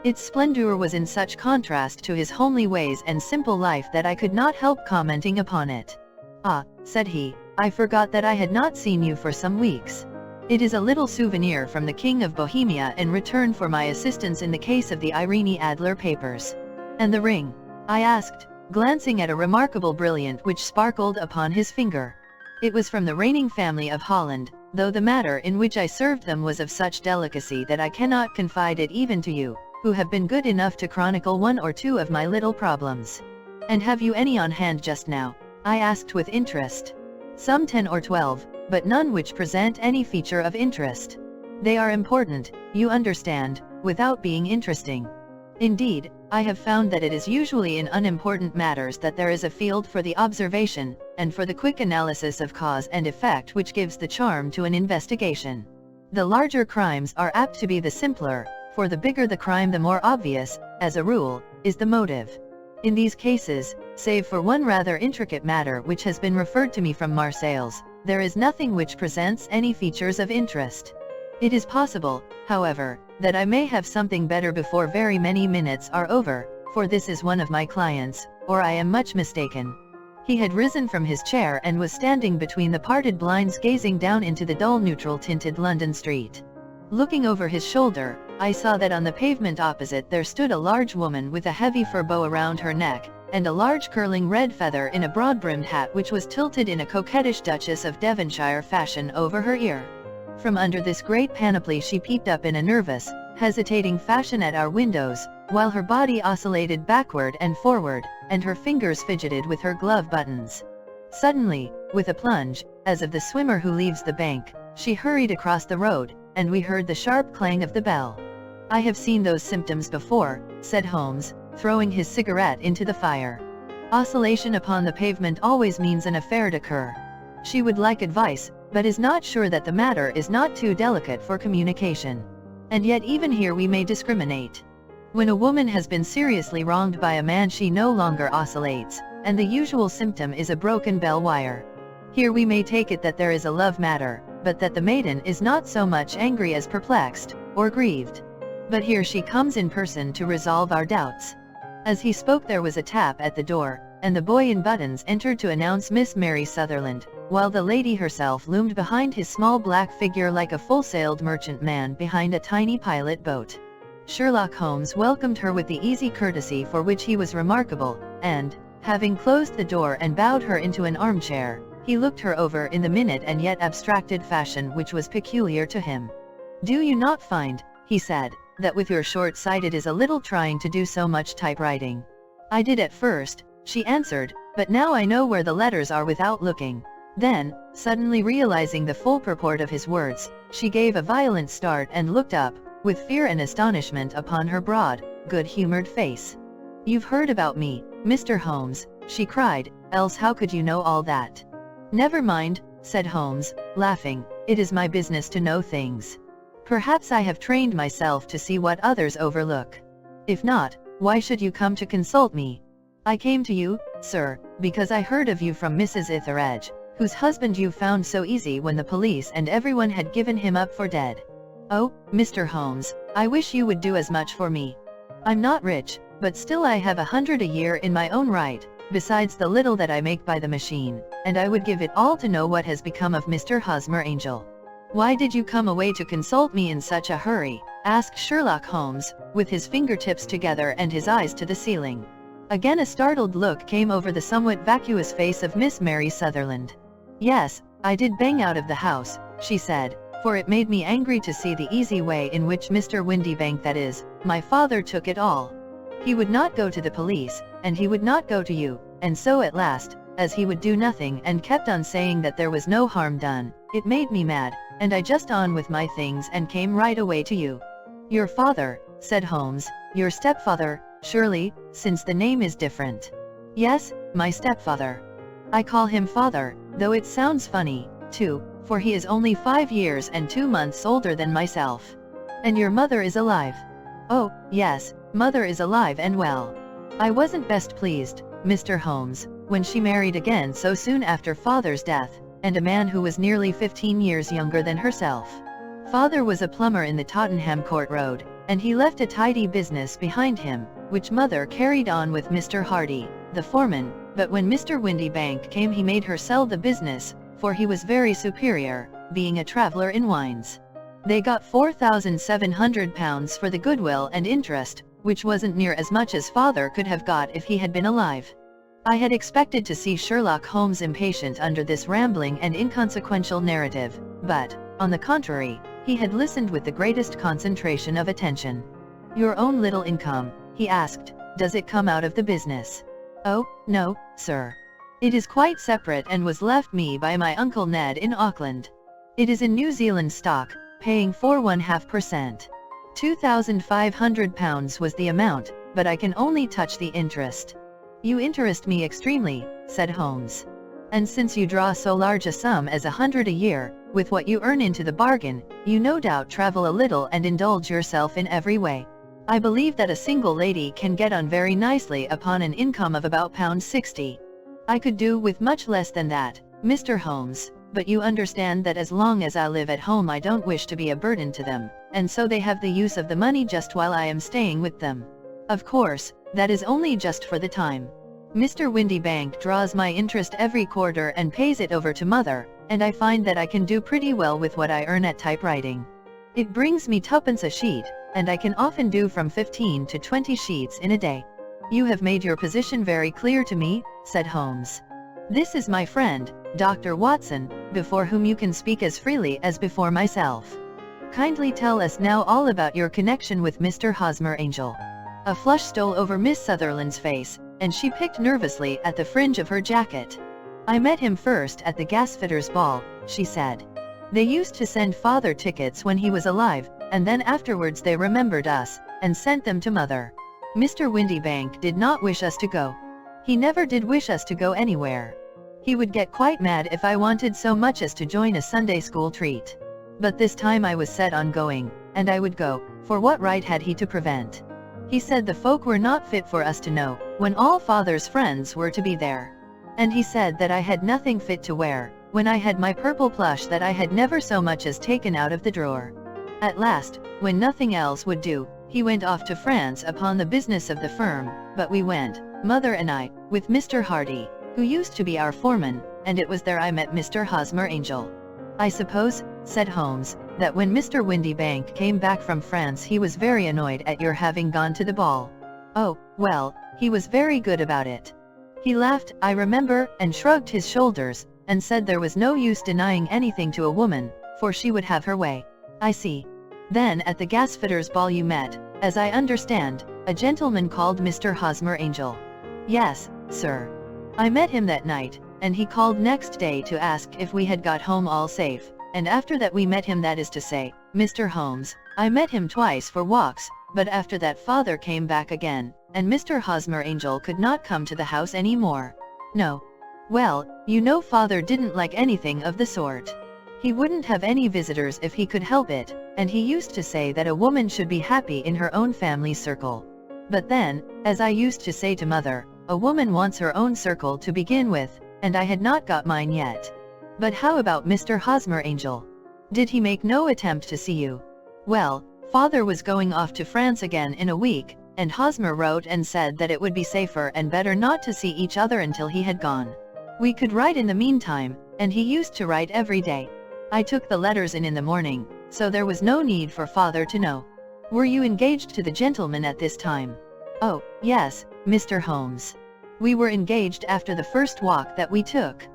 Its splendor was in such contrast to his homely ways and simple life that I could not help commenting upon it. Ah, said he, I forgot that I had not seen you for some weeks. It is a little souvenir from the King of Bohemia in return for my assistance in the case of the Irene Adler papers. And the ring? I asked, glancing at a remarkable brilliant which sparkled upon his finger. It was from the reigning family of Holland, though the matter in which I served them was of such delicacy that I cannot confide it even to you, who have been good enough to chronicle 1 or 2 of my little problems. And have you any on hand just now? I asked with interest. Some 10 or 12, but none which present any feature of interest. They are important, you understand, without being interesting. Indeed, I have found that it is usually in unimportant matters that there is a field for the observation, and for the quick analysis of cause and effect which gives the charm to an investigation. The larger crimes are apt to be the simpler, for the bigger the crime the more obvious, as a rule, is the motive. In these cases, save for one rather intricate matter which has been referred to me from Marseilles, there is nothing which presents any features of interest. It is possible, however, that I may have something better before very many minutes are over, for this is one of my clients, or I am much mistaken. He had risen from his chair and was standing between the parted blinds gazing down into the dull neutral-tinted London street. Looking over his shoulder, I saw that on the pavement opposite there stood a large woman with a heavy fur bow around her neck, and a large curling red feather in a broad-brimmed hat which was tilted in a coquettish Duchess of Devonshire fashion over her ear. From under this great panoply she peeped up in a nervous, hesitating fashion at our windows, while her body oscillated backward and forward, and her fingers fidgeted with her glove buttons. Suddenly, with a plunge, as of the swimmer who leaves the bank, she hurried across the road, and we heard the sharp clang of the bell. I have seen those symptoms before, said Holmes, throwing his cigarette into the fire. Oscillation upon the pavement always means an affair d'occur. She would like advice, but is not sure that the matter is not too delicate for communication. And yet even here we may discriminate. When a woman has been seriously wronged by a man she no longer oscillates, and the usual symptom is a broken bell wire. Here we may take it that there is a love matter, but that the maiden is not so much angry as perplexed, or grieved. But here she comes in person to resolve our doubts. As he spoke there was a tap at the door, and the boy in buttons entered to announce Miss Mary Sutherland, while the lady herself loomed behind his small black figure like a full-sailed merchantman behind a tiny pilot boat. Sherlock Holmes welcomed her with the easy courtesy for which he was remarkable, and, having closed the door and bowed her into an armchair, he looked her over in the minute and yet abstracted fashion which was peculiar to him. "Do you not find," he said, "that with your short sight it is a little trying to do so much typewriting?" "I did at first," she answered, "but now I know where the letters are without looking." Then, suddenly realizing the full purport of his words, she gave a violent start and looked up, with fear and astonishment upon her broad, good-humored face. "You've heard about me, Mr. Holmes," she cried, "else how could you know all that?" "Never mind," said Holmes, laughing, "it is my business to know things. Perhaps I have trained myself to see what others overlook. If not, Why should you come to consult me? I came to you, sir, because I heard of you from Mrs. Etheredge, whose husband you found so easy when the police and everyone had given him up for dead. Oh, Mr. Holmes, I wish you would do as much for me. I'm not rich, but still I have 100 a year in my own right, besides the little that I make by the machine, and I would give it all to know what has become of Mr. Hosmer Angel. Why did you come away to consult me in such a hurry? Asked Sherlock Holmes, with his fingertips together and his eyes to the ceiling. Again a startled look came over the somewhat vacuous face of Miss Mary Sutherland. Yes, I did bang out of the house, she said, for it made me angry to see the easy way in which Mr. Windybank, that is, my father, took it all. He would not go to the police, and he would not go to you, and so at last, as he would do nothing and kept on saying that there was no harm done, it made me mad, and I just on with my things and came right away to you. Your father, said Holmes, your stepfather, surely, since the name is different. Yes, my stepfather. I call him father, though it sounds funny, too, for he is only 5 years and 2 months older than myself. And your mother is alive? Oh, yes, mother is alive and well. I wasn't best pleased, Mr. Holmes, when she married again so soon after father's death, and a man who was nearly 15 years younger than herself. Father was a plumber in the Tottenham Court Road, and he left a tidy business behind him, which mother carried on with Mr. Hardy, the foreman, but when Mr. Windybank came he made her sell the business, for he was very superior, being a traveller in wines. They got £4,700 for the goodwill and interest, which wasn't near as much as father could have got if he had been alive. I had expected to see Sherlock Holmes impatient under this rambling and inconsequential narrative, but, on the contrary, he had listened with the greatest concentration of attention. Your own little income, he asked, does it come out of the business? Oh, no, sir. It is quite separate and was left me by my Uncle Ned in Auckland. It is in New Zealand stock, paying 4.5%. £2,500 was the amount, but I can only touch the interest. You interest me extremely, said Holmes. And since you draw so large a sum as 100 a year, with what you earn into the bargain, you no doubt travel a little and indulge yourself in every way. I believe that a single lady can get on very nicely upon an income of about £60. I could do with much less than that, Mr. Holmes, but you understand that as long as I live at home I don't wish to be a burden to them, and so they have the use of the money just while I am staying with them. Of course, that is only just for the time. Mr. Windybank draws my interest every quarter and pays it over to mother, and I find that I can do pretty well with what I earn at typewriting. It brings me 2d a sheet, and I can often do from 15 to 20 sheets in a day. You have made your position very clear to me, said Holmes. This is my friend, Dr. Watson, before whom you can speak as freely as before myself. Kindly tell us now all about your connection with Mr. Hosmer Angel. A flush stole over Miss Sutherland's face, and she picked nervously at the fringe of her jacket. I met him first at the gasfitters' ball, she said. They used to send father tickets when he was alive, and then afterwards they remembered us, and sent them to mother. Mr. Windybank did not wish us to go. He never did wish us to go anywhere. He would get quite mad if I wanted so much as to join a Sunday school treat. But this time I was set on going, and I would go, for what right had he to prevent? He said the folk were not fit for us to know, when all father's friends were to be there. And he said that I had nothing fit to wear, when I had my purple plush that I had never so much as taken out of the drawer. At last, when nothing else would do, he went off to France upon the business of the firm, but we went, mother and I, with Mr. Hardy, who used to be our foreman, and it was there I met Mr. Hosmer Angel. I suppose, said Holmes, that when Mr. Windybank came back from France he was very annoyed at your having gone to the ball. Oh, well, he was very good about it. He laughed, I remember, and shrugged his shoulders, and said there was no use denying anything to a woman, for she would have her way. I see. Then at the gasfitters' ball you met, as I understand, a gentleman called Mr. Hosmer Angel. Yes, sir. I met him that night, and he called next day to ask if we had got home all safe, and after that we met him, that is to say, Mr. Holmes. I met him twice for walks, but after that father came back again, and Mr. Hosmer Angel could not come to the house any more. No. Well, you know father didn't like anything of the sort. He wouldn't have any visitors if he could help it, and he used to say that a woman should be happy in her own family circle. But then, as I used to say to mother, a woman wants her own circle to begin with, and I had not got mine yet. But how about Mr. Hosmer, Angel? Did he make no attempt to see you? Well, father was going off to France again in a week, and Hosmer wrote and said that it would be safer and better not to see each other until he had gone. We could write in the meantime, and he used to write every day. I took the letters in the morning, so there was no need for father to know. Were you engaged to the gentleman at this time? Oh, yes, Mr. Holmes. We were engaged after the first walk that we took.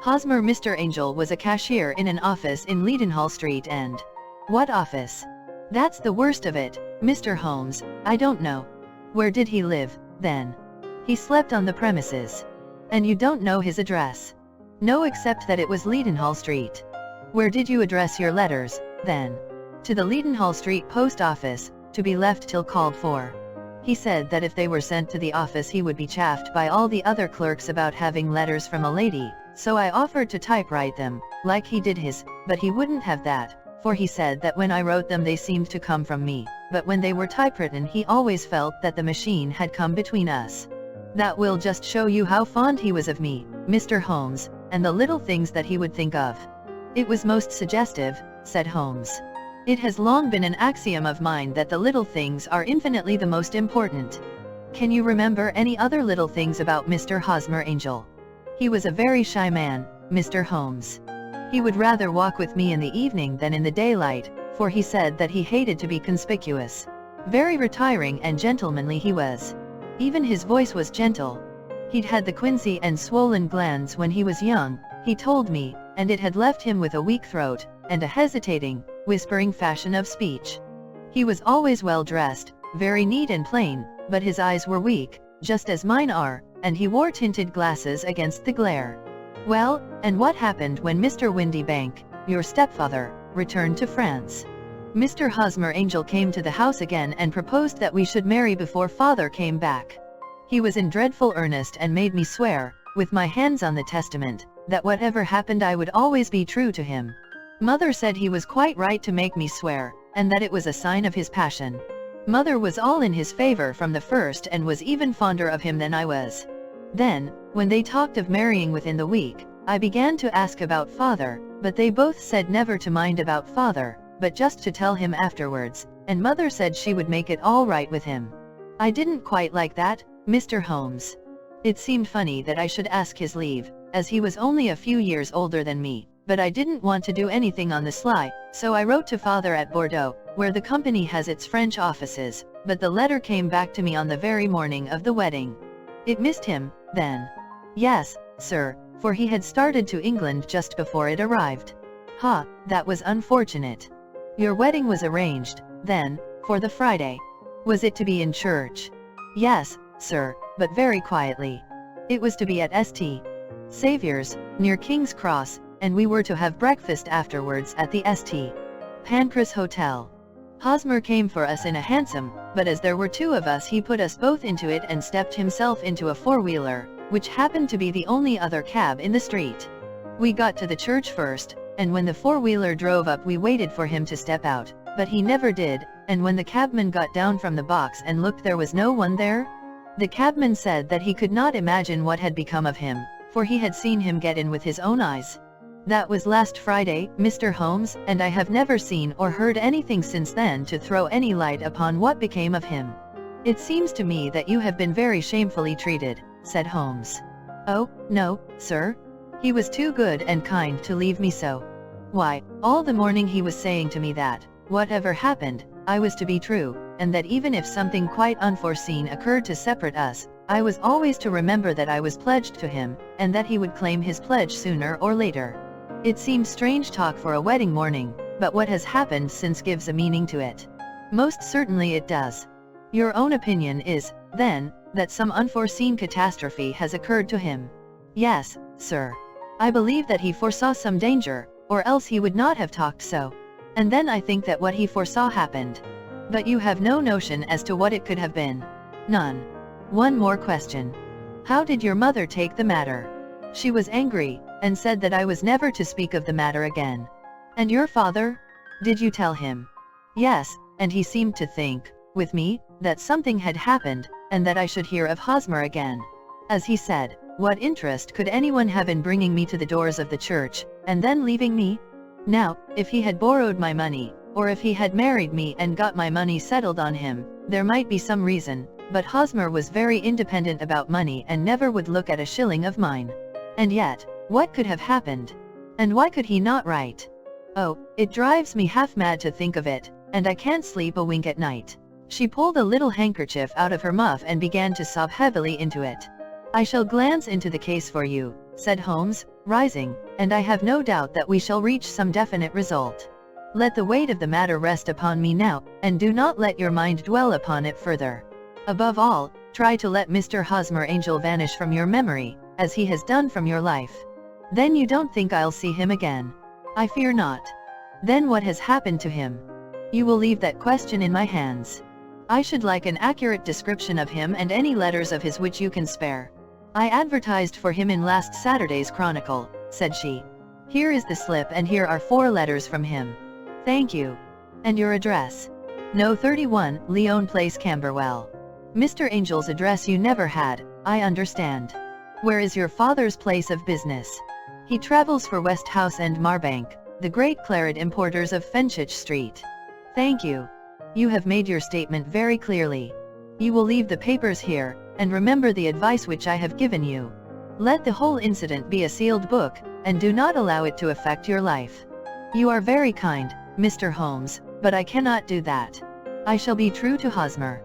Hosmer, Mr. Angel was a cashier in an office in Leadenhall Street and... What office? That's the worst of it, Mr. Holmes, I don't know. Where did he live, then? He slept on the premises. And you don't know his address? No, except that it was Leadenhall Street. Where did you address your letters, then? To the Leadenhall Street post office, to be left till called for. He said that if they were sent to the office he would be chaffed by all the other clerks about having letters from a lady, so I offered to typewrite them, like he did his, but he wouldn't have that, for he said that when I wrote them they seemed to come from me, but when they were typewritten he always felt that the machine had come between us. That will just show you how fond he was of me, Mr. Holmes, and the little things that he would think of. It was most suggestive, said Holmes. It has long been an axiom of mine that the little things are infinitely the most important. Can you remember any other little things about Mr. Hosmer, Angel? He was a very shy man, Mr. Holmes. He would rather walk with me in the evening than in the daylight, for he said that he hated to be conspicuous. Very retiring and gentlemanly he was. Even his voice was gentle. He'd had the quinsy and swollen glands when he was young, he told me, and it had left him with a weak throat, and a hesitating, whispering fashion of speech. He was always well dressed, very neat and plain, but his eyes were weak, just as mine are, and he wore tinted glasses against the glare. Well, and what happened when Mr. Windybank, your stepfather, returned to France? Mr. Hosmer, Angel, came to the house again and proposed that we should marry before father came back. He was in dreadful earnest and made me swear, with my hands on the testament, that whatever happened I would always be true to him. Mother said he was quite right to make me swear, and that it was a sign of his passion. Mother was all in his favor from the first and was even fonder of him than I was. Then, when they talked of marrying within the week, I began to ask about father, but they both said never to mind about father, but just to tell him afterwards, and mother said she would make it all right with him. I didn't quite like that, Mr. Holmes. It seemed funny that I should ask his leave, as he was only a few years older than me, but I didn't want to do anything on the sly, so I wrote to father at Bordeaux, where the company has its French offices, but the letter came back to me on the very morning of the wedding. It missed him, then? Yes, sir, for he had started to England just before it arrived. Ha, that was unfortunate. Your wedding was arranged, then, for the Friday. Was it to be in church? Yes, sir, but very quietly. It was to be at St. Saviour's, near King's Cross, and we were to have breakfast afterwards at the St. Pancras Hotel. Hosmer came for us in a hansom, but as there were two of us he put us both into it and stepped himself into a four-wheeler, which happened to be the only other cab in the street. We got to the church first, and when the four-wheeler drove up we waited for him to step out, but he never did, and when the cabman got down from the box and looked there was no one there. The cabman said that he could not imagine what had become of him, for he had seen him get in with his own eyes. That was last Friday, Mr. Holmes, and I have never seen or heard anything since then to throw any light upon what became of him. It seems to me that you have been very shamefully treated, said Holmes. Oh, no, sir. He was too good and kind to leave me so. Why, all the morning he was saying to me that, whatever happened, I was to be true, and that even if something quite unforeseen occurred to separate us, I was always to remember that I was pledged to him, and that he would claim his pledge sooner or later. It seems strange talk for a wedding morning, but what has happened since gives a meaning to it. Most certainly it does. Your own opinion is, then, that some unforeseen catastrophe has occurred to him. Yes, sir. I believe that he foresaw some danger, or else he would not have talked so. And then I think that what he foresaw happened. But you have no notion as to what it could have been. None. One more question. How did your mother take the matter? She was angry, and said that I was never to speak of the matter again. And your father? Did you tell him? Yes, and he seemed to think, with me, that something had happened, and that I should hear of Hosmer again. As he said, what interest could anyone have in bringing me to the doors of the church, and then leaving me? Now, if he had borrowed my money, or if he had married me and got my money settled on him, there might be some reason, but Hosmer was very independent about money and never would look at a shilling of mine. And yet, what could have happened? And why could he not write? Oh, it drives me half mad to think of it, and I can't sleep a wink at night. She pulled a little handkerchief out of her muff and began to sob heavily into it. I shall glance into the case for you, said Holmes, rising, and I have no doubt that we shall reach some definite result. Let the weight of the matter rest upon me now, and do not let your mind dwell upon it further. Above all, try to let Mr. Hosmer Angel vanish from your memory, as he has done from your life. Then you don't think I'll see him again? I fear not. Then what has happened to him? You will leave that question in my hands. I should like an accurate description of him and any letters of his which you can spare. I advertised for him in last Saturday's Chronicle, said she. Here is the slip and here are 4 letters from him. Thank you. And your address? No 31, Leon Place, Camberwell. Mr. Angel's address you never had, I understand. Where is your father's place of business? He travels for Westhouse and Marbank, the great claret importers of Fenchurch Street. Thank you. You have made your statement very clearly. You will leave the papers here, and remember the advice which I have given you. Let the whole incident be a sealed book, and do not allow it to affect your life. You are very kind, Mr. Holmes, but I cannot do that. I shall be true to Hosmer.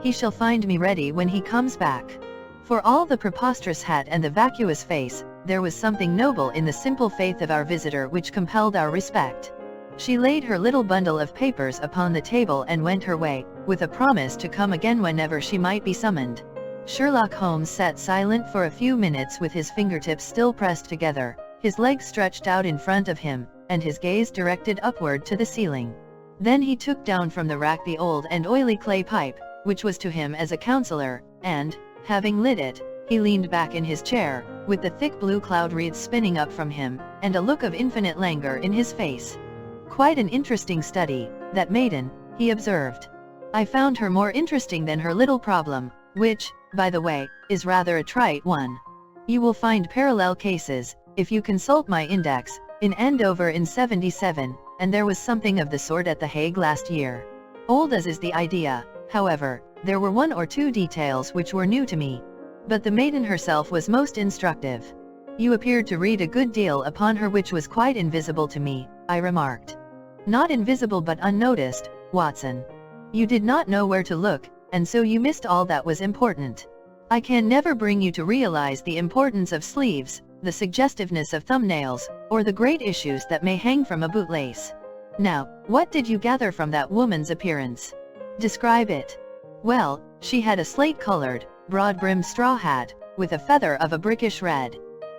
He shall find me ready when he comes back. For all the preposterous hat and the vacuous face, there was something noble in the simple faith of our visitor which compelled our respect. She laid her little bundle of papers upon the table and went her way, with a promise to come again whenever she might be summoned. Sherlock Holmes sat silent for a few minutes with his fingertips still pressed together, his legs stretched out in front of him, and his gaze directed upward to the ceiling. Then he took down from the rack the old and oily clay pipe, which was to him as a counselor, and, having lit it, he leaned back in his chair, with the thick blue cloud wreaths spinning up from him, and a look of infinite languor in his face. Quite an interesting study, that maiden, he observed. I found her more interesting than her little problem, which, by the way, is rather a trite one. You will find parallel cases, if you consult my index, in Andover in '77, and there was something of the sort at The Hague last year. Old as is the idea, however, there were 1 or 2 details which were new to me. But the maiden herself was most instructive. You appeared to read a good deal upon her which was quite invisible to me, I remarked. Not invisible but unnoticed, Watson. You did not know where to look, and so you missed all that was important. I can never bring you to realize the importance of sleeves, the suggestiveness of thumbnails, or the great issues that may hang from a bootlace. Now, what did you gather from that woman's appearance? Describe it. Well, she had a slate-colored, broad-brimmed straw hat, with a feather of a brickish red.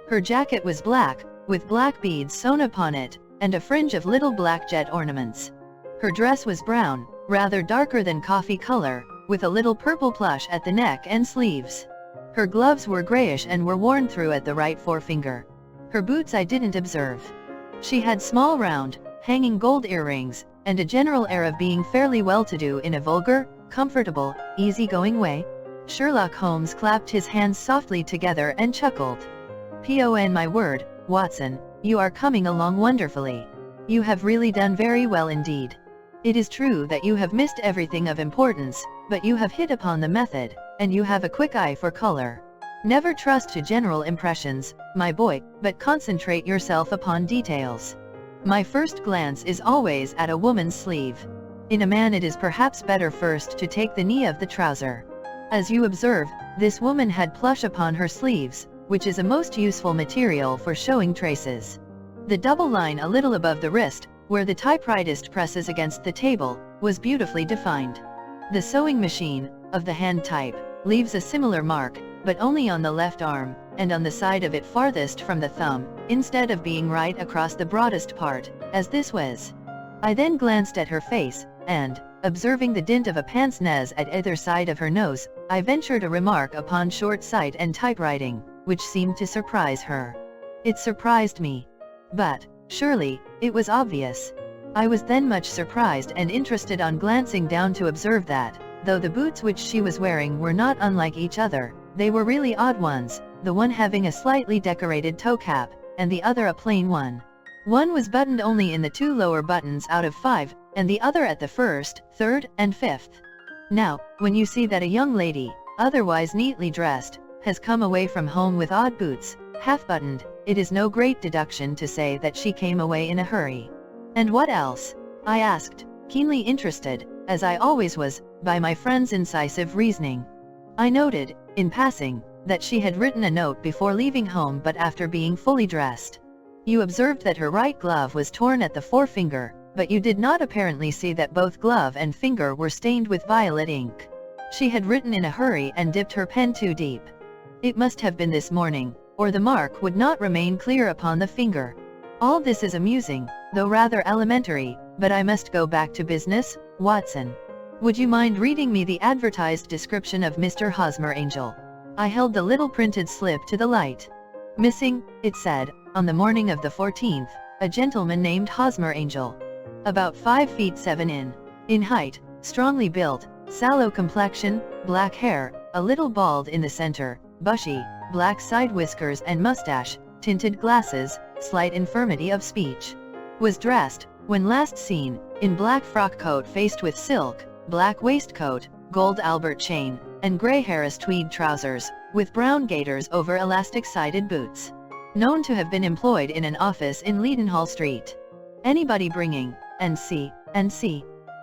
Her jacket was black, with black beads sewn upon it, and a fringe of little black jet ornaments. Her dress was brown, rather darker than coffee color, with a little purple plush at the neck and sleeves. Her gloves were grayish and were worn through at the right forefinger. Her boots I didn't observe. She had small round, hanging gold earrings, and a general air of being fairly well-to-do in a vulgar, comfortable, easy-going way. Sherlock Holmes clapped his hands softly together and chuckled. "Pon my word, Watson, you are coming along wonderfully. You have really done very well indeed. It is true that you have missed everything of importance, but you have hit upon the method, and you have a quick eye for color. Never trust to general impressions, my boy, but concentrate yourself upon details. My first glance is always at a woman's sleeve. In a man it is perhaps better first to take the knee of the trouser. As you observe, this woman had plush upon her sleeves, which is a most useful material for showing traces. The double line a little above the wrist, where the typewritist presses against the table, was beautifully defined. The sewing machine, of the hand type, leaves a similar mark, but only on the left arm, and on the side of it farthest from the thumb, instead of being right across the broadest part, as this was. I then glanced at her face, and, observing the dint of a pince-nez at either side of her nose, I ventured a remark upon short sight and typewriting, which seemed to surprise her. It surprised me. But, surely, it was obvious. I was then much surprised and interested on glancing down to observe that, though the boots which she was wearing were not unlike each other. They were really odd ones, the one having a slightly decorated toe cap, and the other a plain one. One was buttoned only in the 2 lower buttons out of 5, and the other at the 1st, 3rd, and 5th. Now, when you see that a young lady, otherwise neatly dressed, has come away from home with odd boots, half-buttoned, it is no great deduction to say that she came away in a hurry. And what else? I asked, keenly interested, as I always was, by my friend's incisive reasoning. I noted, in passing, that she had written a note before leaving home but after being fully dressed. You observed that her right glove was torn at the forefinger, but you did not apparently see that both glove and finger were stained with violet ink. She had written in a hurry and dipped her pen too deep. It must have been this morning, or the mark would not remain clear upon the finger. All this is amusing, though rather elementary, but I must go back to business, Watson. Would you mind reading me the advertised description of Mr. Hosmer Angel? I held the little printed slip to the light. Missing, it said, on the morning of the 14th, a gentleman named Hosmer Angel. About 5 feet 7 in height, strongly built, sallow complexion, black hair, a little bald in the center, bushy, black side whiskers and mustache, tinted glasses, slight infirmity of speech. Was dressed, when last seen, in black frock coat faced with silk, black waistcoat, gold Albert chain, and grey Harris tweed trousers, with brown gaiters over elastic-sided boots. Known to have been employed in an office in Leadenhall Street. Anybody bringing, and see.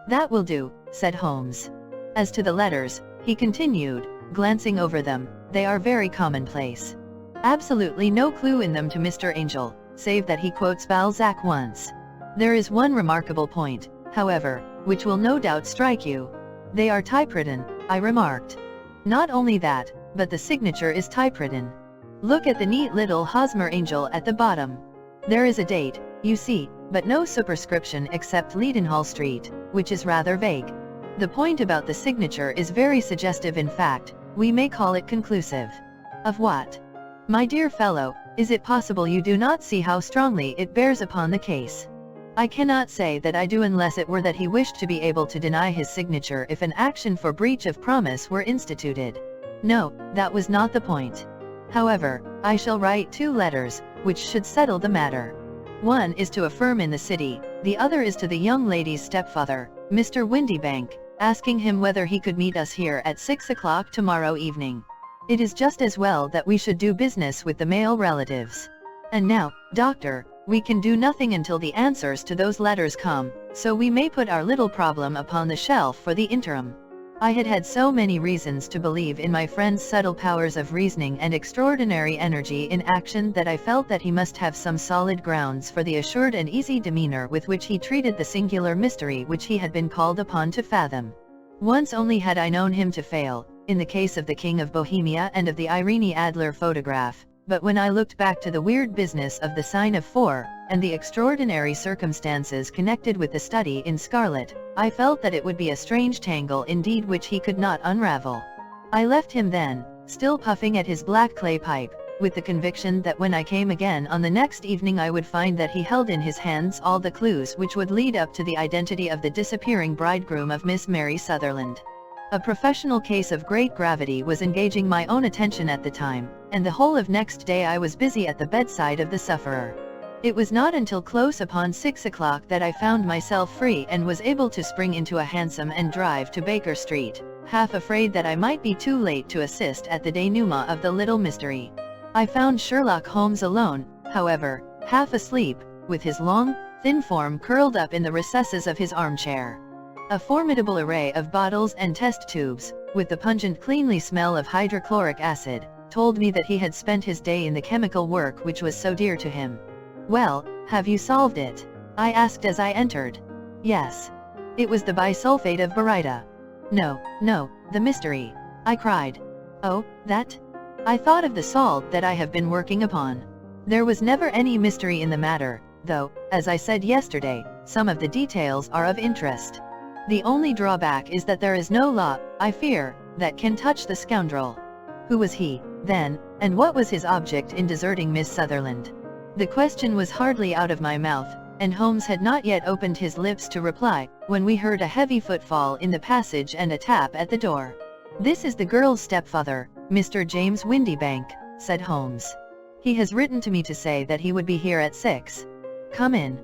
That will do, said Holmes. As to the letters, he continued, glancing over them, they are very commonplace. Absolutely no clue in them to Mr. Angel, save that he quotes Balzac once. There is one remarkable point, however, which will no doubt strike you. They are typewritten, I remarked. Not only that, but the signature is typewritten. Look at the neat little Hosmer Angel at the bottom. There is a date, you see, but no superscription except Leadenhall Street, which is rather vague. The point about the signature is very suggestive, in fact, we may call it conclusive. Of what? My dear fellow, is it possible you do not see how strongly it bears upon the case? I cannot say that I do, unless it were that he wished to be able to deny his signature if an action for breach of promise were instituted. No, that was not the point. However, I shall write 2 letters, which should settle the matter. One is to a firm in the city, the other is to the young lady's stepfather, Mr. Windybank, asking him whether he could meet us here at 6 o'clock tomorrow evening. It is just as well that we should do business with the male relatives. And now, Doctor, we can do nothing until the answers to those letters come, so we may put our little problem upon the shelf for the interim. I had had so many reasons to believe in my friend's subtle powers of reasoning and extraordinary energy in action that I felt that he must have some solid grounds for the assured and easy demeanor with which he treated the singular mystery which he had been called upon to fathom. Once only had I known him to fail, in the case of the King of Bohemia and of the Irene Adler photograph, but when I looked back to the weird business of the Sign of 4, and the extraordinary circumstances connected with the study in scarlet, I felt that it would be a strange tangle indeed which he could not unravel. I left him then, still puffing at his black clay pipe, with the conviction that when I came again on the next evening I would find that he held in his hands all the clues which would lead up to the identity of the disappearing bridegroom of Miss Mary Sutherland. A professional case of great gravity was engaging my own attention at the time, and the whole of next day I was busy at the bedside of the sufferer. It was not until close upon 6 o'clock that I found myself free and was able to spring into a hansom and drive to Baker Street, half afraid that I might be too late to assist at the denouement of the little mystery. I found Sherlock Holmes alone, however, half asleep, with his long, thin form curled up in the recesses of his armchair. A formidable array of bottles and test tubes, with the pungent cleanly smell of hydrochloric acid, told me that he had spent his day in the chemical work which was so dear to him. "Well, have you solved it?" I asked as I entered. "Yes. It was the bisulfate of baryta." No, the mystery," I cried. "Oh, that? I thought of the salt that I have been working upon. There was never any mystery in the matter, though, as I said yesterday, some of the details are of interest. The only drawback is that there is no law, I fear, that can touch the scoundrel. Who was he, then, and what was his object in deserting Miss Sutherland?" The question was hardly out of my mouth, and Holmes had not yet opened his lips to reply, when we heard a heavy footfall in the passage and a tap at the door. "This is the girl's stepfather, Mr. James Windybank," said Holmes. "He has written to me to say that he would be here at 6. Come in."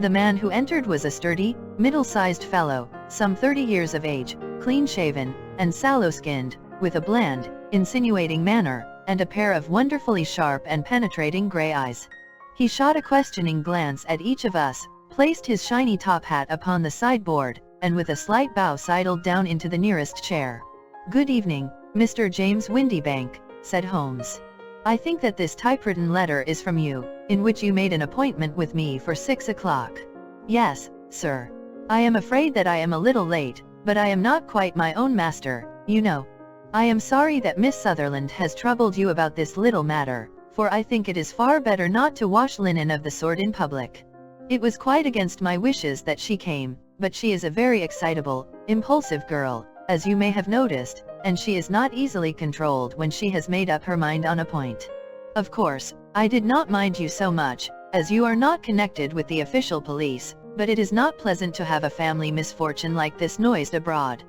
The man who entered was a sturdy, middle-sized fellow, some 30 years of age, clean-shaven, and sallow-skinned, with a bland, insinuating manner, and a pair of wonderfully sharp and penetrating gray eyes. He shot a questioning glance at each of us, placed his shiny top hat upon the sideboard, and with a slight bow sidled down into the nearest chair. "Good evening, Mr. James Windybank," said Holmes. "I think that this typewritten letter is from you, in which you made an appointment with me for 6 o'clock. "Yes, sir. I am afraid that I am a little late, but I am not quite my own master, you know. I am sorry that Miss Sutherland has troubled you about this little matter, for I think it is far better not to wash linen of the sort in public. It was quite against my wishes that she came, but she is a very excitable, impulsive girl, as you may have noticed, and she is not easily controlled when she has made up her mind on a point. Of course, I did not mind you so much, as you are not connected with the official police, but it is not pleasant to have a family misfortune like this noised abroad.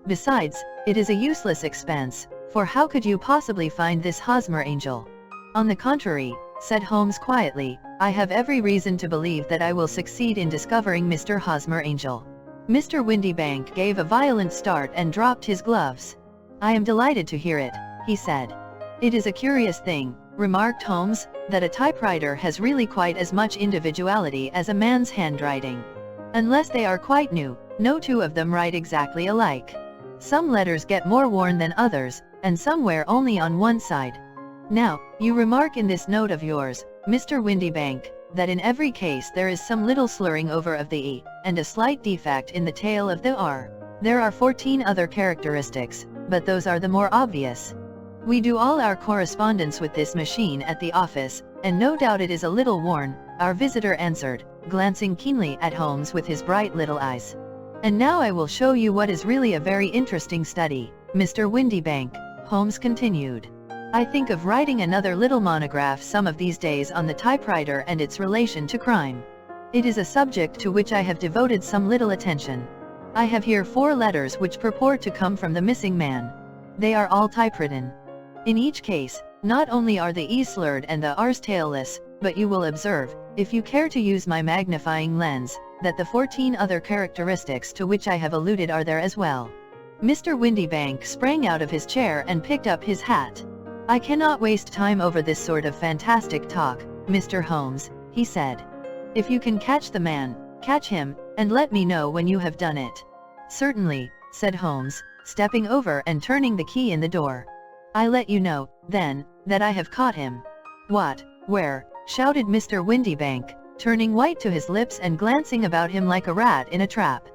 Besides, it is a useless expense, for how could you possibly find this Hosmer angel?" "On the contrary," said Holmes quietly, "I have every reason to believe that I will succeed in discovering Mr. Hosmer angel." Mr. Windybank gave a violent start and dropped his gloves. "I am delighted to hear it," he said. "It is a curious thing," remarked Holmes, "that a typewriter has really quite as much individuality as a man's handwriting. Unless they are quite new, no two of them write exactly alike. Some letters get more worn than others, and some wear only on one side. Now, you remark in this note of yours, Mr. Windybank, that in every case there is some little slurring over of the E, and a slight defect in the tail of the R. There are 14 other characteristics, but those are the more obvious. We do all our correspondence with this machine at the office, and no doubt it is a little worn," our visitor answered, glancing keenly at Holmes with his bright little eyes. "And now I will show you what is really a very interesting study, Mr. Windybank," Holmes continued. "I think of writing another little monograph some of these days on the typewriter and its relation to crime. It is a subject to which I have devoted some little attention. I have here 4 letters which purport to come from the missing man. They are all typewritten. In each case, not only are the E's slurred and the R's tailless, but you will observe, if you care to use my magnifying lens, that the 14 other characteristics to which I have alluded are there as well." Mr. Windybank sprang out of his chair and picked up his hat. "I cannot waste time over this sort of fantastic talk, Mr. Holmes," he said. "If you can catch the man, catch him, and let me know when you have done it." "Certainly," said Holmes, stepping over and turning the key in the door. "I'll let you know, then, that I have caught him." "What? Where?" shouted Mr. Windybank, turning white to his lips and glancing about him like a rat in a trap.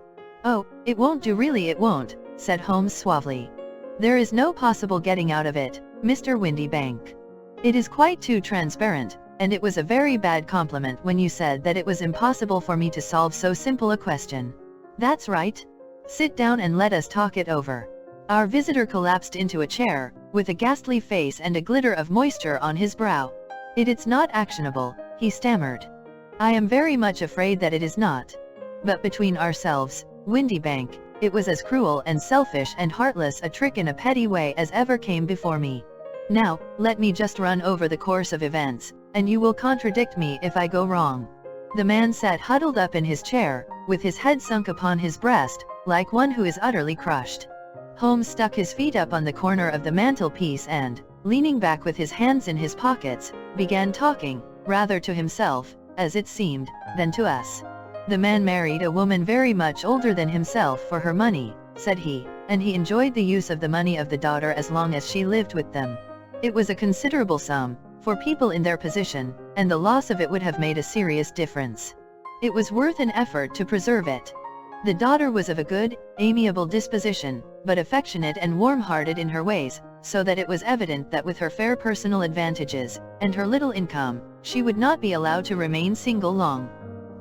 "Oh, it won't do, really it won't," said Holmes suavely. "There is no possible getting out of it, Mr. Windybank. It is quite too transparent, and it was a very bad compliment when you said that it was impossible for me to solve so simple a question. That's right. Sit down and let us talk it over." Our visitor collapsed into a chair, with a ghastly face and a glitter of moisture on his brow. It's not actionable," he stammered. "I am very much afraid that it is not. But between ourselves, Windybank, it was as cruel and selfish and heartless a trick in a petty way as ever came before me. Now, let me just run over the course of events, and you will contradict me if I go wrong." The man sat huddled up in his chair, with his head sunk upon his breast, like one who is utterly crushed. Holmes stuck his feet up on the corner of the mantelpiece and, leaning back with his hands in his pockets, began talking, rather to himself, as it seemed, than to us. "The man married a woman very much older than himself for her money," said he, "and he enjoyed the use of the money of the daughter as long as she lived with them. It was a considerable sum, for people in their position, and the loss of it would have made a serious difference. It was worth an effort to preserve it. The daughter was of a good, amiable disposition, but affectionate and warm-hearted in her ways, so that it was evident that with her fair personal advantages, and her little income, she would not be allowed to remain single long.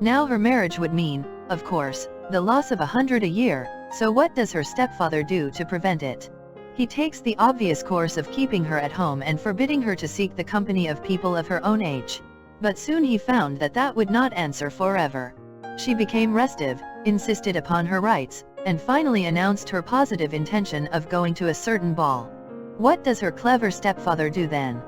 Now her marriage would mean, of course, the loss of 100 a year, so what does her stepfather do to prevent it? He takes the obvious course of keeping her at home and forbidding her to seek the company of people of her own age. But soon he found that that would not answer forever. She became restive, insisted upon her rights, and finally announced her positive intention of going to a certain ball. What does her clever stepfather do then?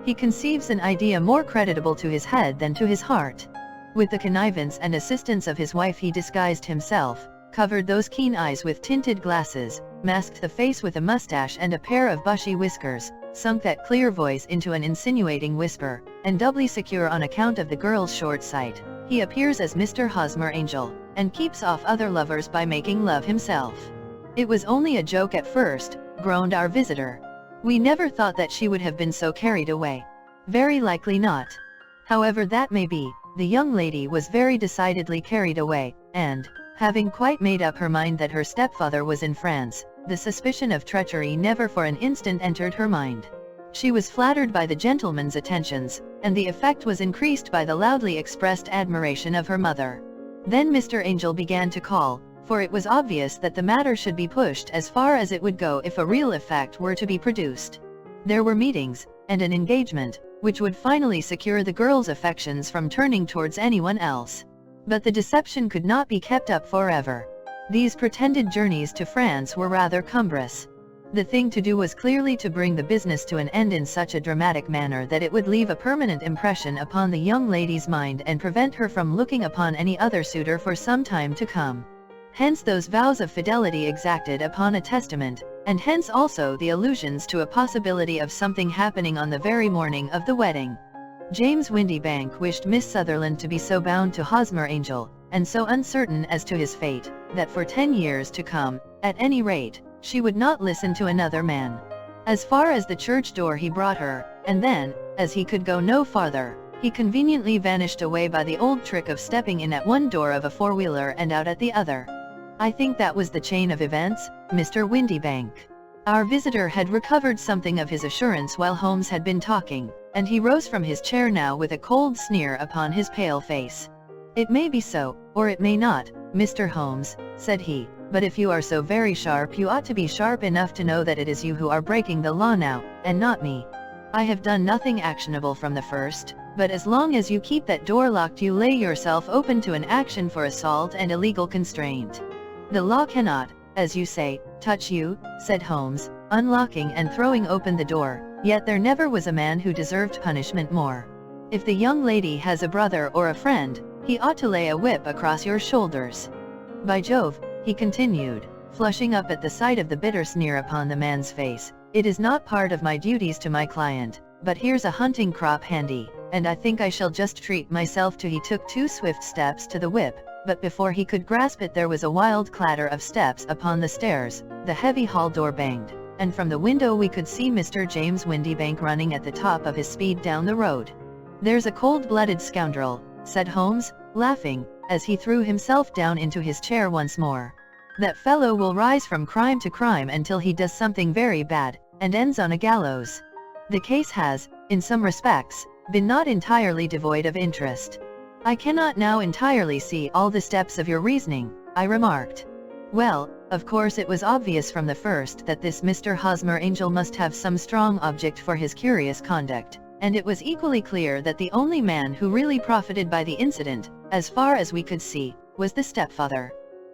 He conceives an idea more creditable to his head than to his heart. With the connivance and assistance of his wife he disguised himself, covered those keen eyes with tinted glasses, masked the face with a mustache and a pair of bushy whiskers, sunk that clear voice into an insinuating whisper, and doubly secure on account of the girl's short sight, he appears as Mr. Hosmer Angel, and keeps off other lovers by making love himself. It was only a joke at first, groaned our visitor. We never thought that she would have been so carried away. Very likely not. However that may be, the young lady was very decidedly carried away, and, having quite made up her mind that her stepfather was in France, the suspicion of treachery never for an instant entered her mind. She was flattered by the gentleman's attentions, and the effect was increased by the loudly expressed admiration of her mother. Then Mr. Angel began to call, for it was obvious that the matter should be pushed as far as it would go if a real effect were to be produced. There were meetings, and an engagement, which would finally secure the girl's affections from turning towards anyone else. But the deception could not be kept up forever. These pretended journeys to France were rather cumbrous. The thing to do was clearly to bring the business to an end in such a dramatic manner that it would leave a permanent impression upon the young lady's mind and prevent her from looking upon any other suitor for some time to come. Hence those vows of fidelity exacted upon a testament, and hence also the allusions to a possibility of something happening on the very morning of the wedding. James Windybank wished Miss Sutherland to be so bound to Hosmer Angel, and so uncertain as to his fate, that for 10 years to come, at any rate, she would not listen to another man. As far as the church door he brought her, and then, as he could go no farther, he conveniently vanished away by the old trick of stepping in at one door of a four-wheeler and out at the other. I think that was the chain of events, Mr. Windybank. Our visitor had recovered something of his assurance while Holmes had been talking, and he rose from his chair now with a cold sneer upon his pale face. "It may be so, or it may not, Mr. Holmes," said he, "but if you are so very sharp you ought to be sharp enough to know that it is you who are breaking the law now, and not me. I have done nothing actionable from the first, but as long as you keep that door locked you lay yourself open to an action for assault and illegal constraint. The law cannot, as you say, touch you," said Holmes, unlocking and throwing open the door, "yet there never was a man who deserved punishment more. If the young lady has a brother or a friend, he ought to lay a whip across your shoulders. By Jove," he continued, flushing up at the sight of the bitter sneer upon the man's face, "it is not part of my duties to my client, but here's a hunting crop handy, and I think I shall just treat myself to." He took 2 swift steps to the whip, but before he could grasp it there was a wild clatter of steps upon the stairs, the heavy hall door banged, and from the window we could see Mr. James Windybank running at the top of his speed down the road. "There's a cold-blooded scoundrel," said Holmes, laughing, as he threw himself down into his chair once more. "That fellow will rise from crime to crime until he does something very bad, and ends on a gallows. The case has, in some respects, been not entirely devoid of interest." "I cannot now entirely see all the steps of your reasoning," I remarked. "Well, of course it was obvious from the first that this Mr. Hosmer Angel must have some strong object for his curious conduct, and it was equally clear that the only man who really profited by the incident, as far as we could see, was the stepfather.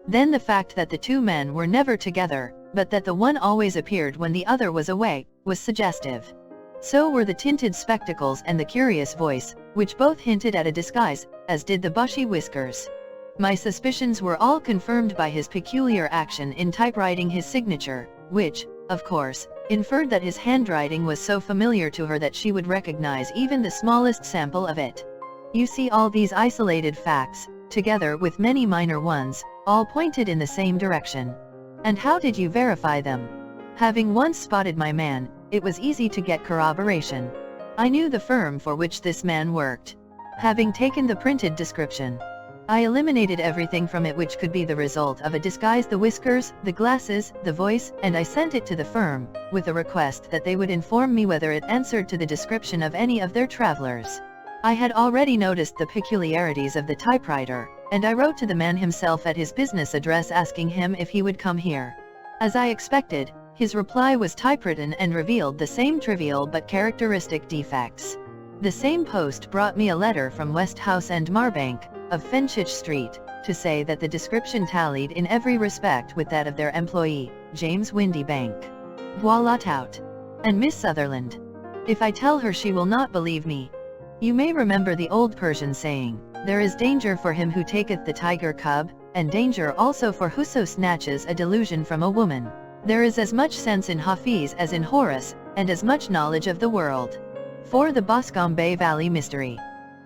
Then the fact that the 2 men were never together, but that the one always appeared when the other was away, was suggestive. So were the tinted spectacles and the curious voice, which both hinted at a disguise, as did the bushy whiskers. My suspicions were all confirmed by his peculiar action in typewriting his signature, which, of course, inferred that his handwriting was so familiar to her that she would recognize even the smallest sample of it. You see, all these isolated facts, together with many minor ones, all pointed in the same direction. And how did you verify them? Having once spotted my man, it was easy to get corroboration. I knew the firm for which this man worked. Having taken the printed description, I eliminated everything from it which could be the result of a disguise: the whiskers, the glasses, the voice, and I sent it to the firm, with a request that they would inform me whether it answered to the description of any of their travelers. I had already noticed the peculiarities of the typewriter, and I wrote to the man himself at his business address asking him if he would come here. As I expected, his reply was typewritten and revealed the same trivial but characteristic defects. The same post brought me a letter from West House and Marbank, of Fenchurch Street, to say that the description tallied in every respect with that of their employee, James Windybank. Voila tout. And Miss Sutherland. If I tell her, she will not believe me. You may remember the old Persian saying, there is danger for him who taketh the tiger cub, and danger also for whoso snatches a delusion from a woman. There is as much sense in Hafiz as in Horace, and as much knowledge of the world. For the Boscombe Valley Mystery.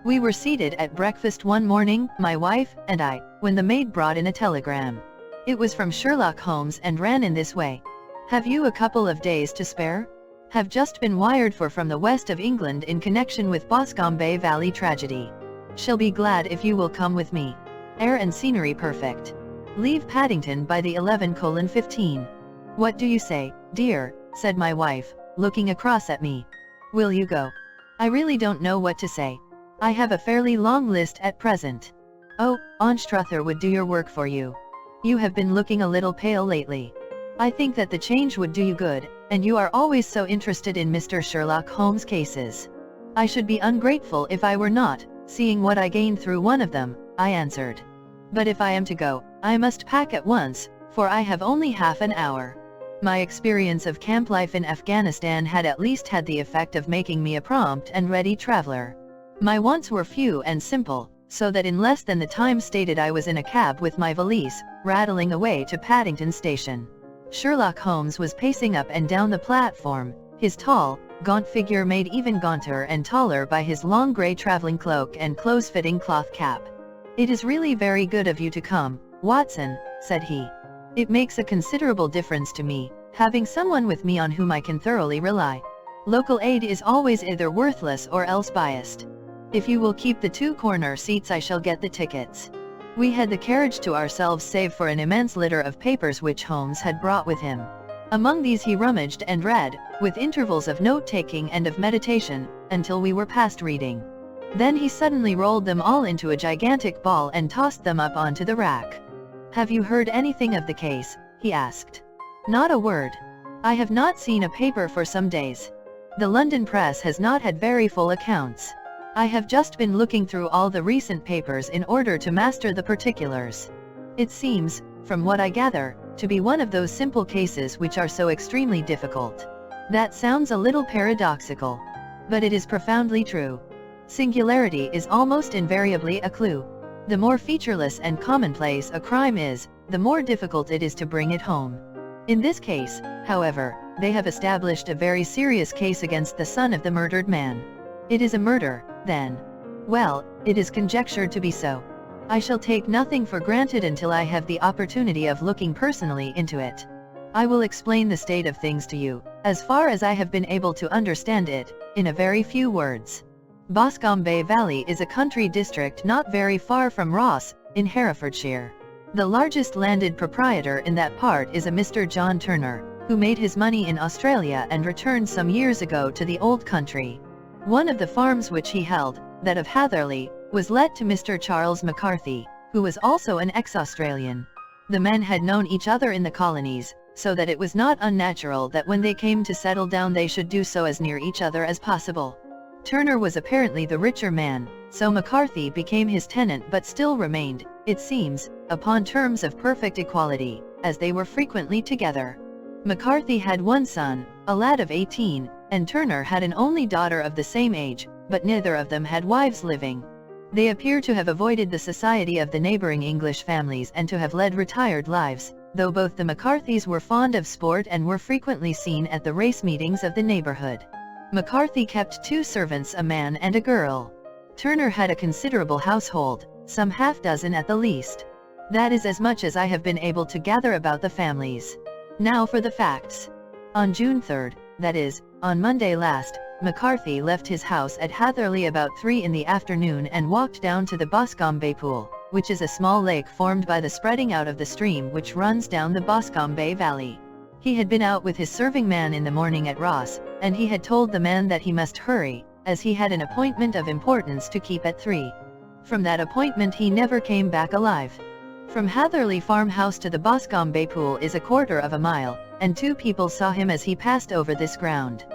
We were seated at breakfast one morning, my wife and I, when the maid brought in a telegram. It was from Sherlock Holmes and ran in this way. Have you a couple of days to spare? Have just been wired for from the west of England in connection with Boscombe Valley tragedy. Shall be glad if you will come with me. Air and scenery perfect. Leave Paddington by the 11:15. What do you say, dear? Said my wife, looking across at me. Will you go? I really don't know what to say. I have a fairly long list at present. Oh, Anstruther would do your work for you. You have been looking a little pale lately. I think that the change would do you good, and you are always so interested in Mr. Sherlock Holmes cases. I should be ungrateful if I were not, seeing what I gained through one of them, I answered. But if I am to go, I must pack at once, for I have only half an hour. My experience of camp life in Afghanistan had at least had the effect of making me a prompt and ready traveler. My wants were few and simple, so that in less than the time stated I was in a cab with my valise, rattling away to Paddington Station. Sherlock Holmes was pacing up and down the platform, his tall, gaunt figure made even gaunter and taller by his long grey travelling cloak and close-fitting cloth cap. It is really very good of you to come, Watson, said he. It makes a considerable difference to me, having someone with me on whom I can thoroughly rely. Local aid is always either worthless or else biased. If you will keep the 2 corner seats, I shall get the tickets. We had the carriage to ourselves save for an immense litter of papers which Holmes had brought with him. Among these he rummaged and read, with intervals of note-taking and of meditation, until we were past reading. Then he suddenly rolled them all into a gigantic ball and tossed them up onto the rack. Have you heard anything of the case? He asked. Not a word. I have not seen a paper for some days. The London press has not had very full accounts. I have just been looking through all the recent papers in order to master the particulars. It seems, from what I gather, to be one of those simple cases which are so extremely difficult. That sounds a little paradoxical. But it is profoundly true. Singularity is almost invariably a clue. The more featureless and commonplace a crime is, the more difficult it is to bring it home. In this case, however, they have established a very serious case against the son of the murdered man. It is a murder, then. Well, it is conjectured to be so. I shall take nothing for granted until I have the opportunity of looking personally into it. I will explain the state of things to you, as far as I have been able to understand it, in a very few words. Boscombe Valley is a country district not very far from Ross, in Herefordshire. The largest landed proprietor in that part is a Mr. John Turner, who made his money in Australia and returned some years ago to the old country. One of the farms which he held, that of Hatherley, was let to Mr. Charles McCarthy, who was also an ex-Australian. The men had known each other in the colonies, so that it was not unnatural that when they came to settle down they should do so as near each other as possible. Turner was apparently the richer man, so McCarthy became his tenant but still remained, it seems, upon terms of perfect equality, as they were frequently together. McCarthy had one son, a lad of 18, and Turner had an only daughter of the same age, but neither of them had wives living. They appear to have avoided the society of the neighboring English families and to have led retired lives, though both the McCarthys were fond of sport and were frequently seen at the race meetings of the neighborhood. McCarthy kept 2 servants, a man and a girl. Turner had a considerable household, some half-dozen at the least. That is as much as I have been able to gather about the families. Now for the facts. On June 3rd, that is, on Monday last, McCarthy left his house at Hatherley about 3 in the afternoon and walked down to the Boscombe Pool, which is a small lake formed by the spreading out of the stream which runs down the Boscombe Valley. He had been out with his serving man in the morning at Ross, and he had told the man that he must hurry, as he had an appointment of importance to keep at 3. From that appointment he never came back alive. From Hatherley farmhouse to the Boscombe Pool is a quarter of a mile, and 2 people saw him as he passed over this ground.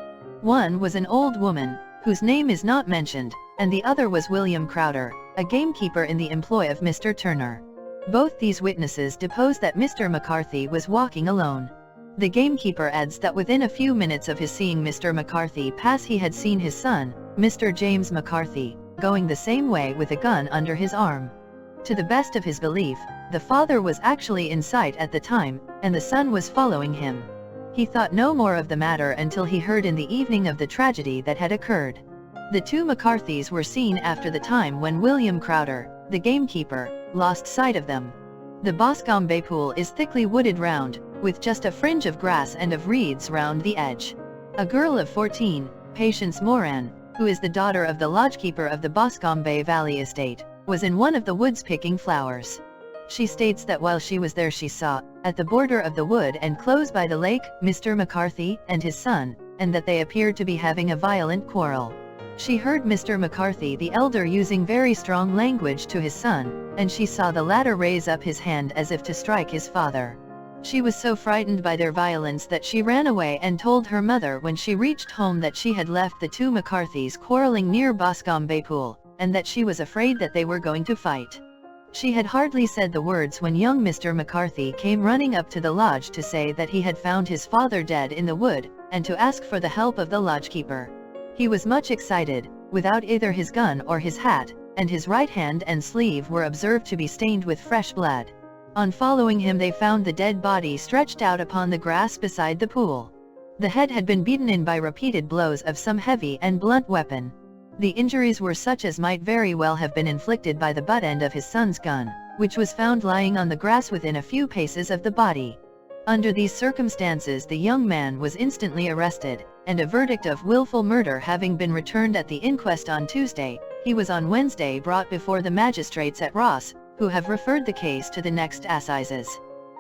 One was an old woman, whose name is not mentioned, and the other was William Crowder, a gamekeeper in the employ of Mr. Turner. Both these witnesses depose that Mr. McCarthy was walking alone. The gamekeeper adds that within a few minutes of his seeing Mr. McCarthy pass he had seen his son, Mr. James McCarthy, going the same way with a gun under his arm. To the best of his belief, the father was actually in sight at the time, and the son was following him. He thought no more of the matter until he heard in the evening of the tragedy that had occurred. The two McCarthys were seen after the time when William Crowder, the gamekeeper, lost sight of them. The Boscombe pool is thickly wooded round, with just a fringe of grass and of reeds round the edge. A girl of 14, Patience Moran, who is the daughter of the lodgekeeper of the Boscombe Valley estate, was in one of the woods picking flowers. She states that while she was there she saw, at the border of the wood and close by the lake, Mr. McCarthy and his son, and that they appeared to be having a violent quarrel. She heard Mr. McCarthy the elder using very strong language to his son, and she saw the latter raise up his hand as if to strike his father. She was so frightened by their violence that she ran away and told her mother when she reached home that she had left the two McCarthys quarreling near Boscombe Pool, and that she was afraid that they were going to fight. She had hardly said the words when young Mr. McCarthy came running up to the lodge to say that he had found his father dead in the wood, and to ask for the help of the lodgekeeper. He was much excited, without either his gun or his hat, and his right hand and sleeve were observed to be stained with fresh blood. On following him they found the dead body stretched out upon the grass beside the pool. The head had been beaten in by repeated blows of some heavy and blunt weapon. The injuries were such as might very well have been inflicted by the butt end of his son's gun, which was found lying on the grass within a few paces of the body. Under these circumstances the young man was instantly arrested, and a verdict of willful murder having been returned at the inquest on Tuesday, he was on Wednesday brought before the magistrates at Ross, who have referred the case to the next assizes.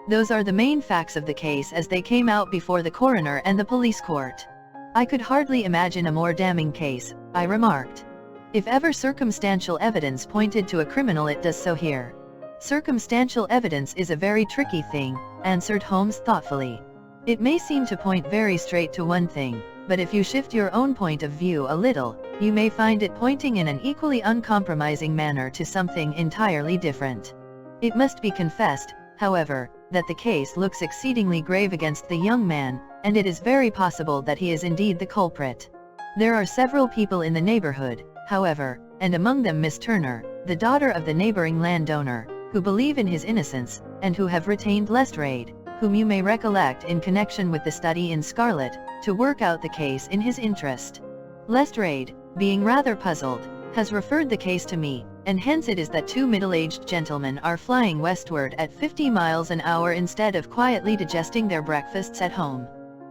Those are the main facts of the case as they came out before the coroner and the police court. I could hardly imagine a more damning case, I remarked. If ever circumstantial evidence pointed to a criminal it does so here. Circumstantial evidence is a very tricky thing, answered Holmes thoughtfully. It may seem to point very straight to one thing, but if you shift your own point of view a little, you may find it pointing in an equally uncompromising manner to something entirely different. It must be confessed, however, that the case looks exceedingly grave against the young man, and it is very possible that he is indeed the culprit. There are several people in the neighborhood, however, and among them Miss Turner, the daughter of the neighboring landowner, who believe in his innocence, and who have retained Lestrade, whom you may recollect in connection with the study in Scarlet, to work out the case in his interest. Lestrade, being rather puzzled, has referred the case to me, and hence it is that two middle-aged gentlemen are flying westward at 50 miles an hour instead of quietly digesting their breakfasts at home.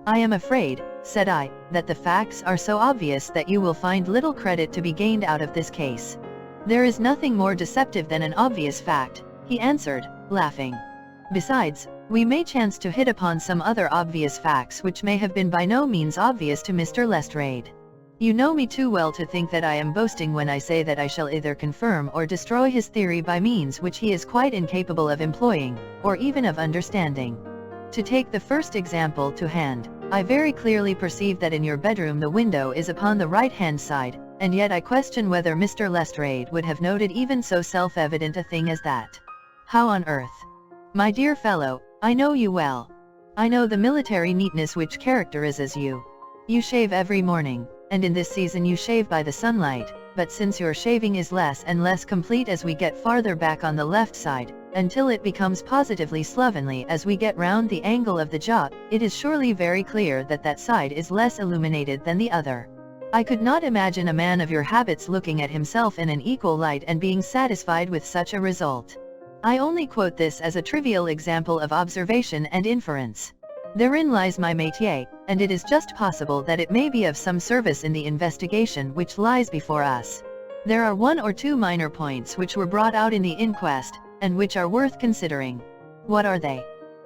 I am afraid, said I, that the facts are so obvious that you will find little credit to be gained out of this case. There is nothing more deceptive than an obvious fact, he answered, laughing. Besides, we may chance to hit upon some other obvious facts which may have been by no means obvious to Mr. Lestrade. You know me too well to think that I am boasting when I say that I shall either confirm or destroy his theory by means which he is quite incapable of employing, or even of understanding. To take the first example to hand, I very clearly perceive that in your bedroom the window is upon the right-hand side, and yet I question whether Mr. Lestrade would have noted even so self-evident a thing as that. How on earth? My dear fellow, I know you well. I know the military neatness which characterizes you. You shave every morning, and in this season you shave by the sunlight, but since your shaving is less and less complete as we get farther back on the left side, until it becomes positively slovenly as we get round the angle of the jaw, it is surely very clear that that side is less illuminated than the other. I could not imagine a man of your habits looking at himself in an equal light and being satisfied with such a result. I only quote this as a trivial example of observation and inference. Therein lies my métier, and it is just possible that it may be of some service in the investigation which lies before us. There are one or two minor points which were brought out in the inquest, and which are worth considering. What are they?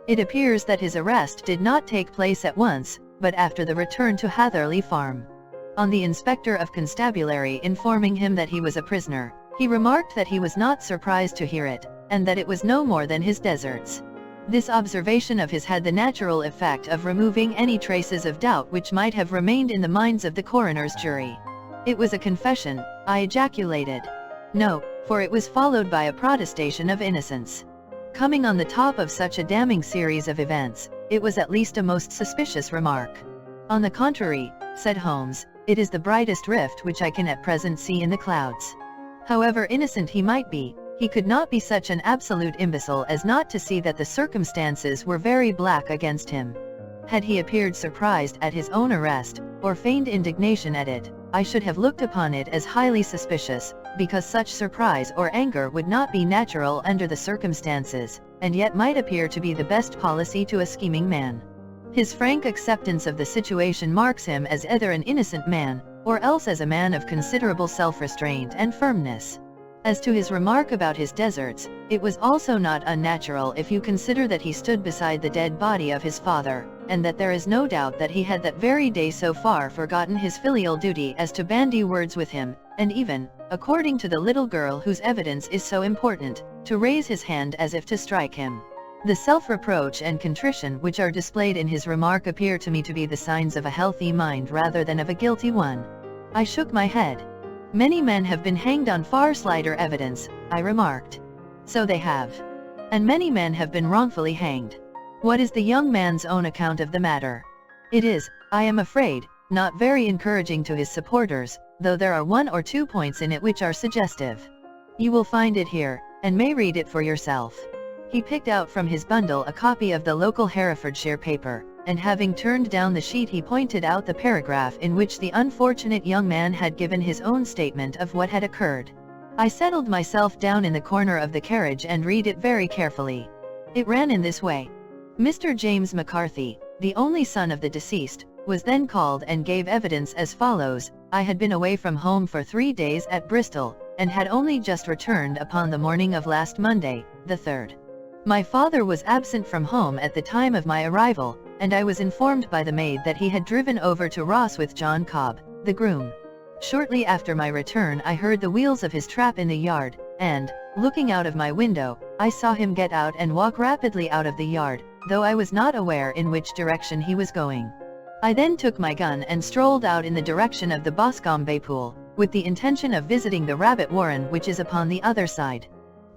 It appears that his arrest did not take place at once, but after the return to Hatherley Farm. On the inspector of constabulary informing him that he was a prisoner, he remarked that he was not surprised to hear it, and that it was no more than his deserts. This observation of his had the natural effect of removing any traces of doubt which might have remained in the minds of the coroner's jury. It was a confession, I ejaculated. No, for it was followed by a protestation of innocence. Coming on the top of such a damning series of events, it was at least a most suspicious remark. On the contrary, said Holmes, it is the brightest rift which I can at present see in the clouds. However innocent he might be, he could not be such an absolute imbecile as not to see that the circumstances were very black against him. Had he appeared surprised at his own arrest, or feigned indignation at it, I should have looked upon it as highly suspicious, because such surprise or anger would not be natural under the circumstances, and yet might appear to be the best policy to a scheming man. His frank acceptance of the situation marks him as either an innocent man, or else as a man of considerable self-restraint and firmness. As to his remark about his deserts, it was also not unnatural if you consider that he stood beside the dead body of his father, and that there is no doubt that he had that very day so far forgotten his filial duty as to bandy words with him, and even, according to the little girl whose evidence is so important, to raise his hand as if to strike him. The self-reproach and contrition which are displayed in his remark appear to me to be the signs of a healthy mind rather than of a guilty one. I shook my head. Many men have been hanged on far slighter evidence, I remarked. So they have. And many men have been wrongfully hanged. What is the young man's own account of the matter? It is, I am afraid, not very encouraging to his supporters, though there are 1 or 2 points in it which are suggestive. You will find it here, and may read it for yourself. He picked out from his bundle a copy of the local Herefordshire paper, and having turned down the sheet he pointed out the paragraph in which the unfortunate young man had given his own statement of what had occurred. I settled myself down in the corner of the carriage and read it very carefully. It ran in this way. Mr. James McCarthy, the only son of the deceased, was then called and gave evidence as follows: I had been away from home for 3 days at Bristol, and had only just returned upon the morning of last Monday, the 3rd. My father was absent from home at the time of my arrival, and I was informed by the maid that he had driven over to Ross with John Cobb, the groom. Shortly after my return I heard the wheels of his trap in the yard, and, looking out of my window, I saw him get out and walk rapidly out of the yard, though I was not aware in which direction he was going. I then took my gun and strolled out in the direction of the Boscombe pool, with the intention of visiting the rabbit warren which is upon the other side.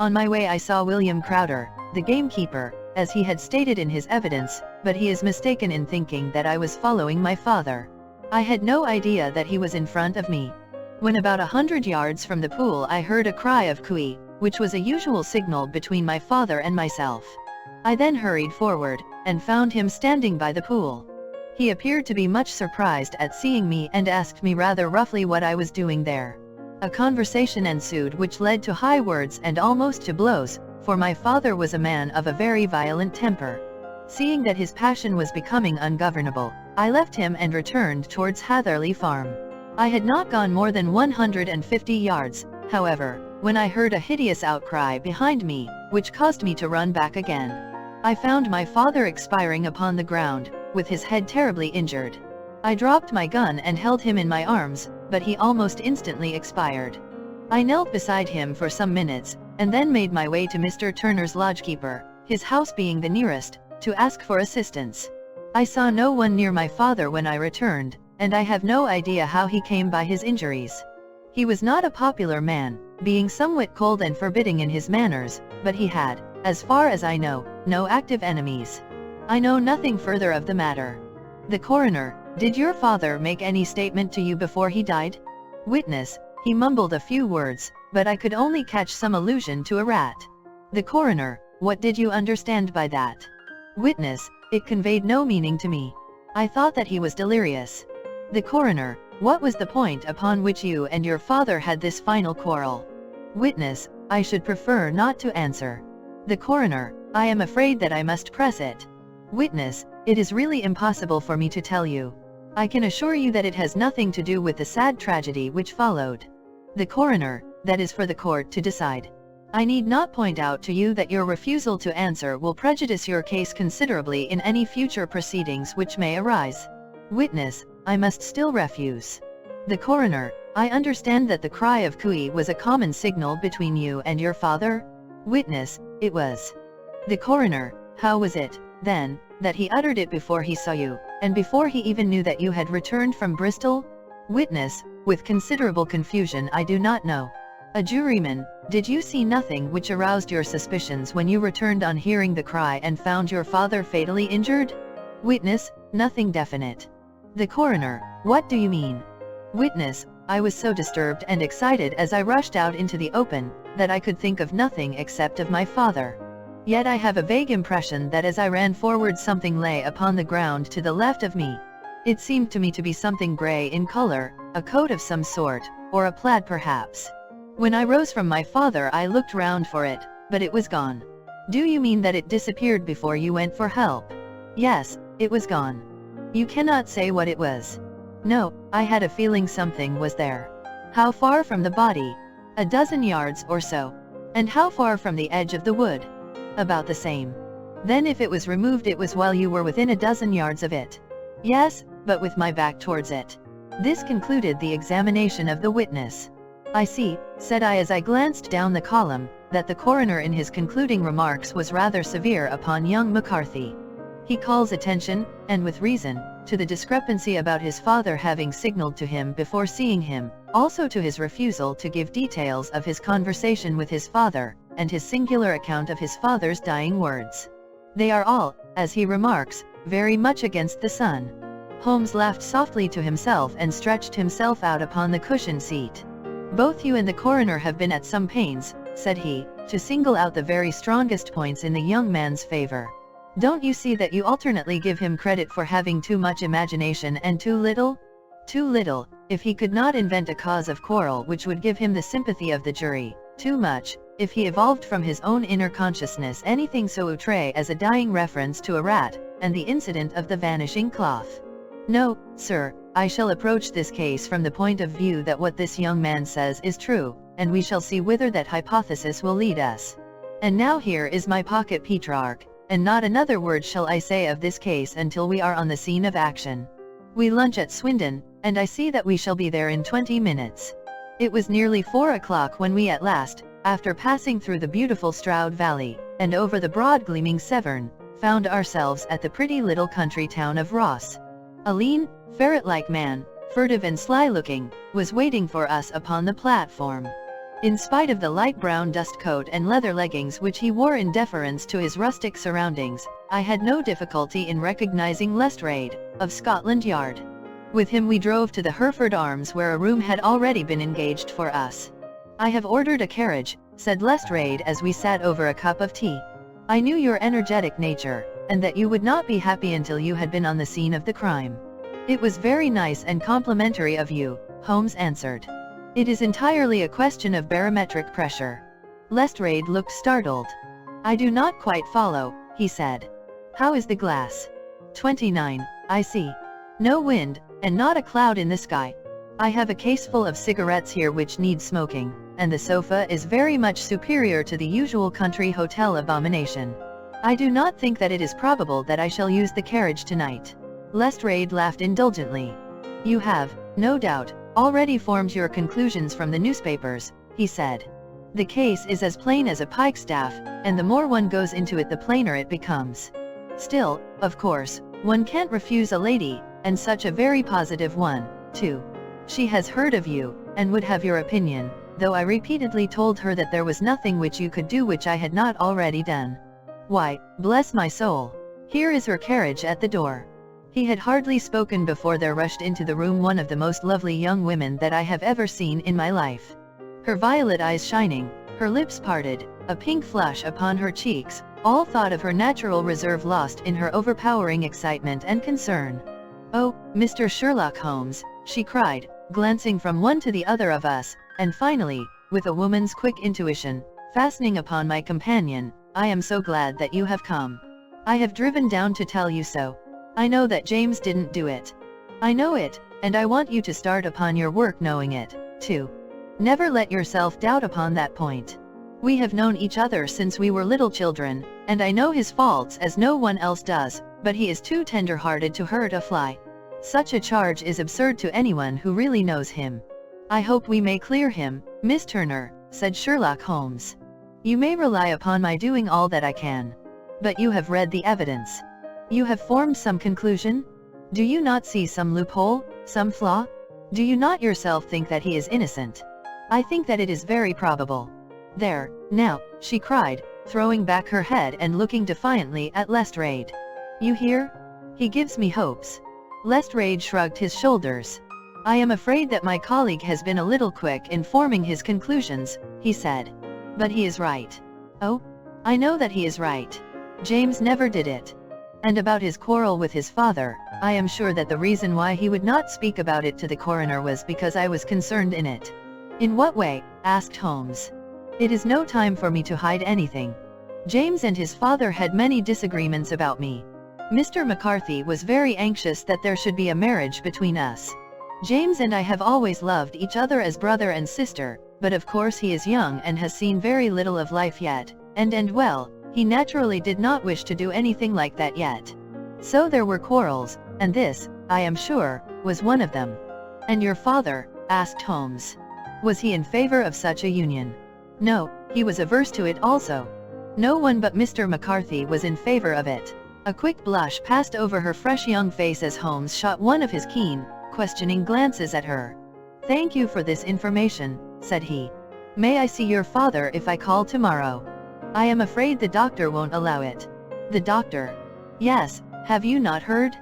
On my way I saw William Crowder, the gamekeeper, as he had stated in his evidence, but he is mistaken in thinking that I was following my father. I had no idea that he was in front of me. When about 100 yards from the pool I heard a cry of cooey, which was a usual signal between my father and myself. I then hurried forward, and found him standing by the pool. He appeared to be much surprised at seeing me and asked me rather roughly what I was doing there. A conversation ensued which led to high words and almost to blows, for my father was a man of a very violent temper. Seeing that his passion was becoming ungovernable, I left him and returned towards Hatherley Farm. I had not gone more than 150 yards, however, when I heard a hideous outcry behind me, which caused me to run back again. I found my father expiring upon the ground, with his head terribly injured. I dropped my gun and held him in my arms, but he almost instantly expired. I knelt beside him for some minutes, and then made my way to Mr. Turner's lodgekeeper, his house being the nearest, to ask for assistance. I saw no one near my father when I returned, and I have no idea how he came by his injuries. He was not a popular man, being somewhat cold and forbidding in his manners, but he had, as far as I know, no active enemies. I know nothing further of the matter. The coroner: did your father make any statement to you before he died? Witness: he mumbled a few words, but I could only catch some allusion to a rat. The coroner: what did you understand by that? Witness: it conveyed no meaning to me. I thought that he was delirious. The coroner: what was the point upon which you and your father had this final quarrel? Witness: I should prefer not to answer. The coroner: I am afraid that I must press it. Witness: it is really impossible for me to tell you. I can assure you that it has nothing to do with the sad tragedy which followed. The coroner: that is for the court to decide. I need not point out to you that your refusal to answer will prejudice your case considerably in any future proceedings which may arise. Witness: I must still refuse. The coroner: I understand that the cry of cooey was a common signal between you and your father? Witness: it was. The coroner: how was it, then, that he uttered it before he saw you, and before he even knew that you had returned from Bristol? Witness, with considerable confusion, I do not know. A juryman, did you see nothing which aroused your suspicions when you returned on hearing the cry and found your father fatally injured? Witness, nothing definite. The coroner, what do you mean? Witness, I was so disturbed and excited as I rushed out into the open, that I could think of nothing except of my father. Yet I have a vague impression that as I ran forward something lay upon the ground to the left of me. It seemed to me to be something gray in color, a coat of some sort, or a plaid perhaps. When I rose from my father I looked round for it, but it was gone. Do you mean that it disappeared before you went for help? Yes, it was gone. You cannot say what it was? No, I had a feeling something was there. How far from the body? A dozen yards or so. And how far from the edge of the wood? About the same. Then if it was removed it was while you were within a dozen yards of it. Yes, but with my back towards it. This concluded the examination of the witness. I see, said I as I glanced down the column, that the coroner in his concluding remarks was rather severe upon young McCarthy. He calls attention, and with reason, to the discrepancy about his father having signaled to him before seeing him, also to his refusal to give details of his conversation with his father, and his singular account of his father's dying words. They are all, as he remarks, very much against the son. Holmes laughed softly to himself and stretched himself out upon the cushioned seat. Both you and the coroner have been at some pains, said he, to single out the very strongest points in the young man's favor. Don't you see that you alternately give him credit for having too much imagination and too little? Too little, if he could not invent a cause of quarrel which would give him the sympathy of the jury. Too much, if he evolved from his own inner consciousness anything so outre as a dying reference to a rat, and the incident of the vanishing cloth. No, sir, I shall approach this case from the point of view that what this young man says is true, and we shall see whither that hypothesis will lead us. And now here is my pocket Petrarch, and not another word shall I say of this case until we are on the scene of action. We lunch at Swindon, and I see that we shall be there in 20 minutes. It was nearly 4 o'clock when we at last, after passing through the beautiful Stroud Valley, and over the broad gleaming Severn, found ourselves at the pretty little country town of Ross. A lean, ferret-like man, furtive and sly-looking, was waiting for us upon the platform. In spite of the light brown dust coat and leather leggings which he wore in deference to his rustic surroundings, I had no difficulty in recognizing Lestrade, of Scotland Yard. With him we drove to the Hereford Arms where a room had already been engaged for us. I have ordered a carriage, said Lestrade as we sat over a cup of tea. I knew your energetic nature, and that you would not be happy until you had been on the scene of the crime. It was very nice and complimentary of you, Holmes answered. It is entirely a question of barometric pressure. Lestrade looked startled. I do not quite follow, he said. How is the glass? 29, I see. No wind, and not a cloud in the sky. I have a caseful of cigarettes here which need smoking, and the sofa is very much superior to the usual country hotel abomination. I do not think that it is probable that I shall use the carriage tonight. Lestrade laughed indulgently. You have, no doubt, already formed your conclusions from the newspapers, he said. The case is as plain as a pikestaff, and the more one goes into it the plainer it becomes. Still, of course, one can't refuse a lady, and such a very positive one, too. She has heard of you, and would have your opinion, though I repeatedly told her that there was nothing which you could do which I had not already done. Why, bless my soul! Here is her carriage at the door. He had hardly spoken before there rushed into the room one of the most lovely young women that I have ever seen in my life. Her violet eyes shining, her lips parted, a pink flush upon her cheeks, all thought of her natural reserve lost in her overpowering excitement and concern. Oh, Mr. Sherlock Holmes, she cried, glancing from one to the other of us, and finally, with a woman's quick intuition, fastening upon my companion, I am so glad that you have come. I have driven down to tell you so. I know that James didn't do it. I know it, and I want you to start upon your work knowing it, too. Never let yourself doubt upon that point. We have known each other since we were little children, and I know his faults as no one else does, but he is too tender-hearted to hurt a fly. Such a charge is absurd to anyone who really knows him. I hope we may clear him, Miss Turner, said Sherlock Holmes. You may rely upon my doing all that I can. But you have read the evidence. You have formed some conclusion? Do you not see some loophole, some flaw? Do you not yourself think that he is innocent? I think that it is very probable. There, now, she cried, throwing back her head and looking defiantly at Lestrade. You hear? He gives me hopes. Lestrade shrugged his shoulders. I am afraid that my colleague has been a little quick in forming his conclusions, he said. But he is right. Oh? I know that he is right. James never did it. And about his quarrel with his father, I am sure that the reason why he would not speak about it to the coroner was because I was concerned in it. In what way? Asked Holmes. It is no time for me to hide anything. James and his father had many disagreements about me. Mr. McCarthy was very anxious that there should be a marriage between us. James and I have always loved each other as brother and sister, but of course he is young and has seen very little of life yet, and well, he naturally did not wish to do anything like that yet. So there were quarrels, and this, I am sure, was one of them. And your father? Asked Holmes. Was he in favor of such a union? No, he was averse to it also. No one but Mr. McCarthy was in favor of it. A quick blush passed over her fresh young face as Holmes shot one of his keen, questioning glances at her. Thank you for this information, said he. May I see your father if I call tomorrow? I am afraid the doctor won't allow it. The doctor? Yes, have you not heard?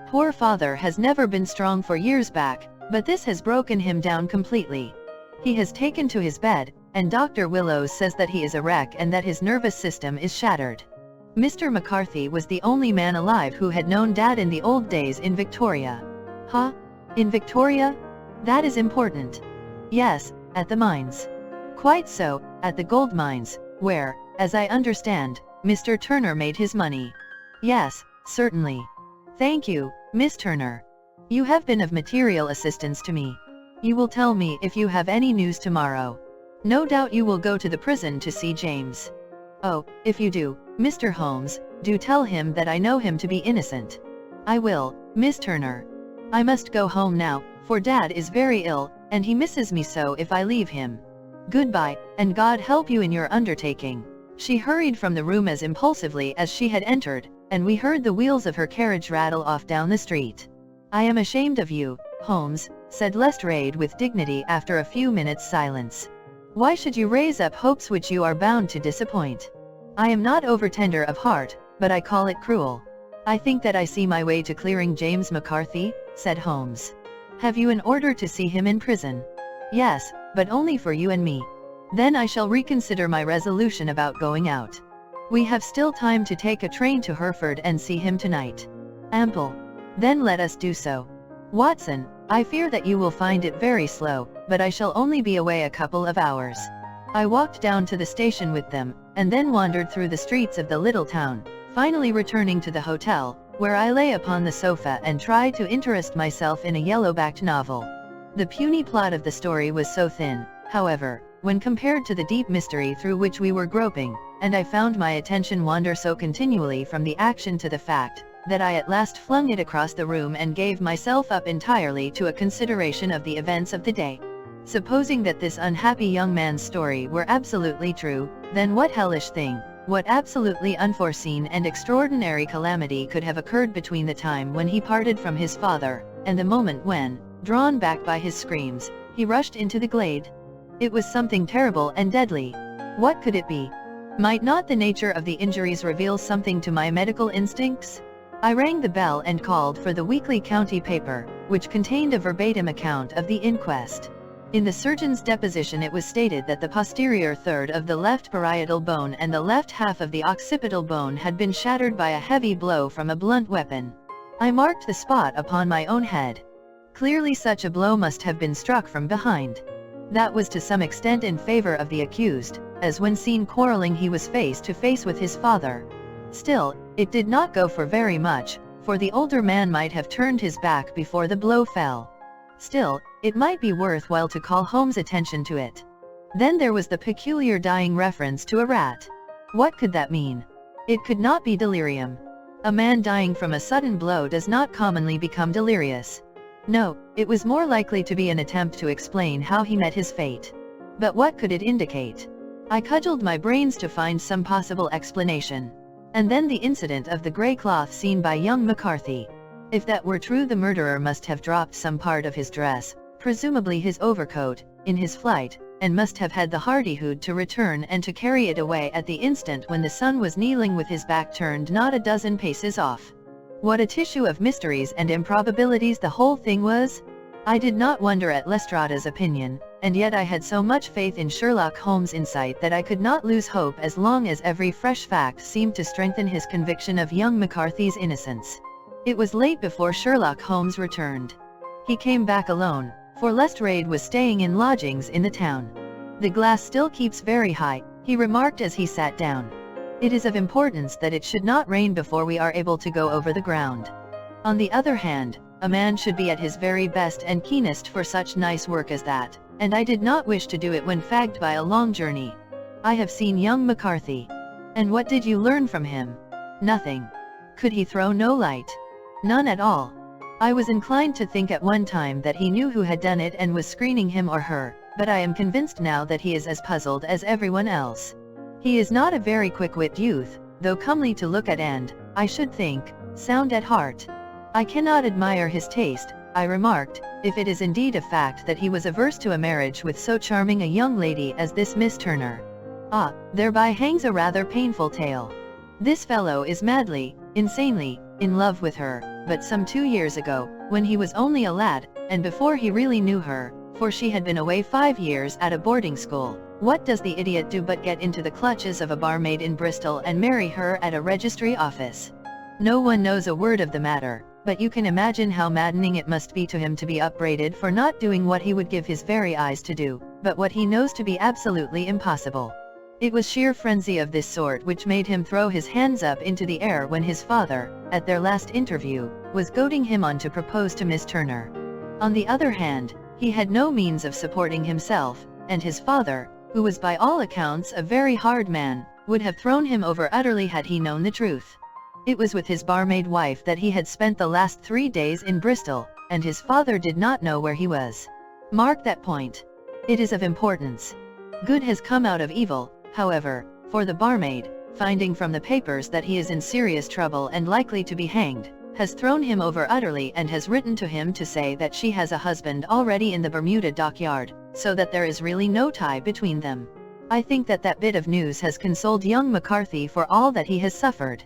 Poor father has never been strong for years back, but this has broken him down completely. He has taken to his bed, and Dr. Willows says that he is a wreck and that his nervous system is shattered. Mr. McCarthy was the only man alive who had known Dad in the old days in Victoria. Huh? In Victoria? That is important. Yes, at the mines. Quite so, at the gold mines, where, as I understand, Mr. Turner made his money. Yes, certainly. Thank you, Miss Turner. You have been of material assistance to me. You will tell me if you have any news tomorrow. No doubt you will go to the prison to see James. Oh, if you do, Mr. Holmes, do tell him that I know him to be innocent. I will, Miss Turner. I must go home now, for Dad is very ill, and he misses me so if I leave him. Goodbye, and God help you in your undertaking. She hurried from the room as impulsively as she had entered, and we heard the wheels of her carriage rattle off down the street. I am ashamed of you, Holmes, said Lestrade with dignity after a few minutes' silence. Why should you raise up hopes which you are bound to disappoint? I am not over-tender of heart, but I call it cruel. I think that I see my way to clearing James McCarthy, said Holmes. Have you an order to see him in prison? Yes, but only for you and me. Then I shall reconsider my resolution about going out. We have still time to take a train to Hereford and see him tonight. Ample. Then let us do so. Watson, I fear that you will find it very slow, but I shall only be away a couple of hours. I walked down to the station with them, and then wandered through the streets of the little town, finally returning to the hotel, where I lay upon the sofa and tried to interest myself in a yellow-backed novel. The puny plot of the story was so thin, however, when compared to the deep mystery through which we were groping, and I found my attention wander so continually from the action to the fact, that I at last flung it across the room and gave myself up entirely to a consideration of the events of the day. Supposing that this unhappy young man's story were absolutely true, then what hellish thing, what absolutely unforeseen and extraordinary calamity could have occurred between the time when he parted from his father, and the moment when, drawn back by his screams, he rushed into the glade? It was something terrible and deadly. What could it be? Might not the nature of the injuries reveal something to my medical instincts? I rang the bell and called for the weekly county paper, which contained a verbatim account of the inquest. In the surgeon's deposition it was stated that the posterior third of the left parietal bone and the left half of the occipital bone had been shattered by a heavy blow from a blunt weapon. I marked the spot upon my own head. Clearly such a blow must have been struck from behind. That was to some extent in favor of the accused, as when seen quarreling he was face to face with his father. Still, it did not go for very much, for the older man might have turned his back before the blow fell. Still, it might be worthwhile to call Holmes' attention to it. Then there was the peculiar dying reference to a rat. What could that mean? It could not be delirium. A man dying from a sudden blow does not commonly become delirious. No, it was more likely to be an attempt to explain how he met his fate. But what could it indicate? I cudgelled my brains to find some possible explanation. And then the incident of the grey cloth seen by young McCarthy. If that were true, the murderer must have dropped some part of his dress, presumably his overcoat, in his flight, and must have had the hardihood to return and to carry it away at the instant when the son was kneeling with his back turned not a dozen paces off. What a tissue of mysteries and improbabilities the whole thing was! I did not wonder at Lestrada's opinion, and yet I had so much faith in Sherlock Holmes' insight that I could not lose hope as long as every fresh fact seemed to strengthen his conviction of young McCarthy's innocence. It was late before Sherlock Holmes returned. He came back alone, for Lestrade was staying in lodgings in the town. "The glass still keeps very high," he remarked as he sat down. "It is of importance that it should not rain before we are able to go over the ground. On the other hand, a man should be at his very best and keenest for such nice work as that, and I did not wish to do it when fagged by a long journey. I have seen young McCarthy." "And what did you learn from him?" "Nothing." "Could he throw no light?" "None at all. I was inclined to think at one time that he knew who had done it and was screening him or her, but I am convinced now that he is as puzzled as everyone else. He is not a very quick-witted youth, though comely to look at and, I should think, sound at heart. I cannot admire his taste," I remarked, "if it is indeed a fact that he was averse to a marriage with so charming a young lady as this Miss Turner. Ah, thereby hangs a rather painful tale. This fellow is madly, insanely, in love with her, but some 2 years ago, when he was only a lad, and before he really knew her, for she had been away 5 years at a boarding school, what does the idiot do but get into the clutches of a barmaid in Bristol and marry her at a registry office? No one knows a word of the matter, but you can imagine how maddening it must be to him to be upbraided for not doing what he would give his very eyes to do, but what he knows to be absolutely impossible. It was sheer frenzy of this sort which made him throw his hands up into the air when his father, at their last interview, was goading him on to propose to Miss Turner. On the other hand, he had no means of supporting himself, and his father, who was by all accounts a very hard man, would have thrown him over utterly had he known the truth. It was with his barmaid wife that he had spent the last 3 days in Bristol, and his father did not know where he was. Mark that point. It is of importance. Good has come out of evil, however, for the barmaid, finding from the papers that he is in serious trouble and likely to be hanged, has thrown him over utterly and has written to him to say that she has a husband already in the Bermuda dockyard, so that there is really no tie between them. I think that that bit of news has consoled young McCarthy for all that he has suffered.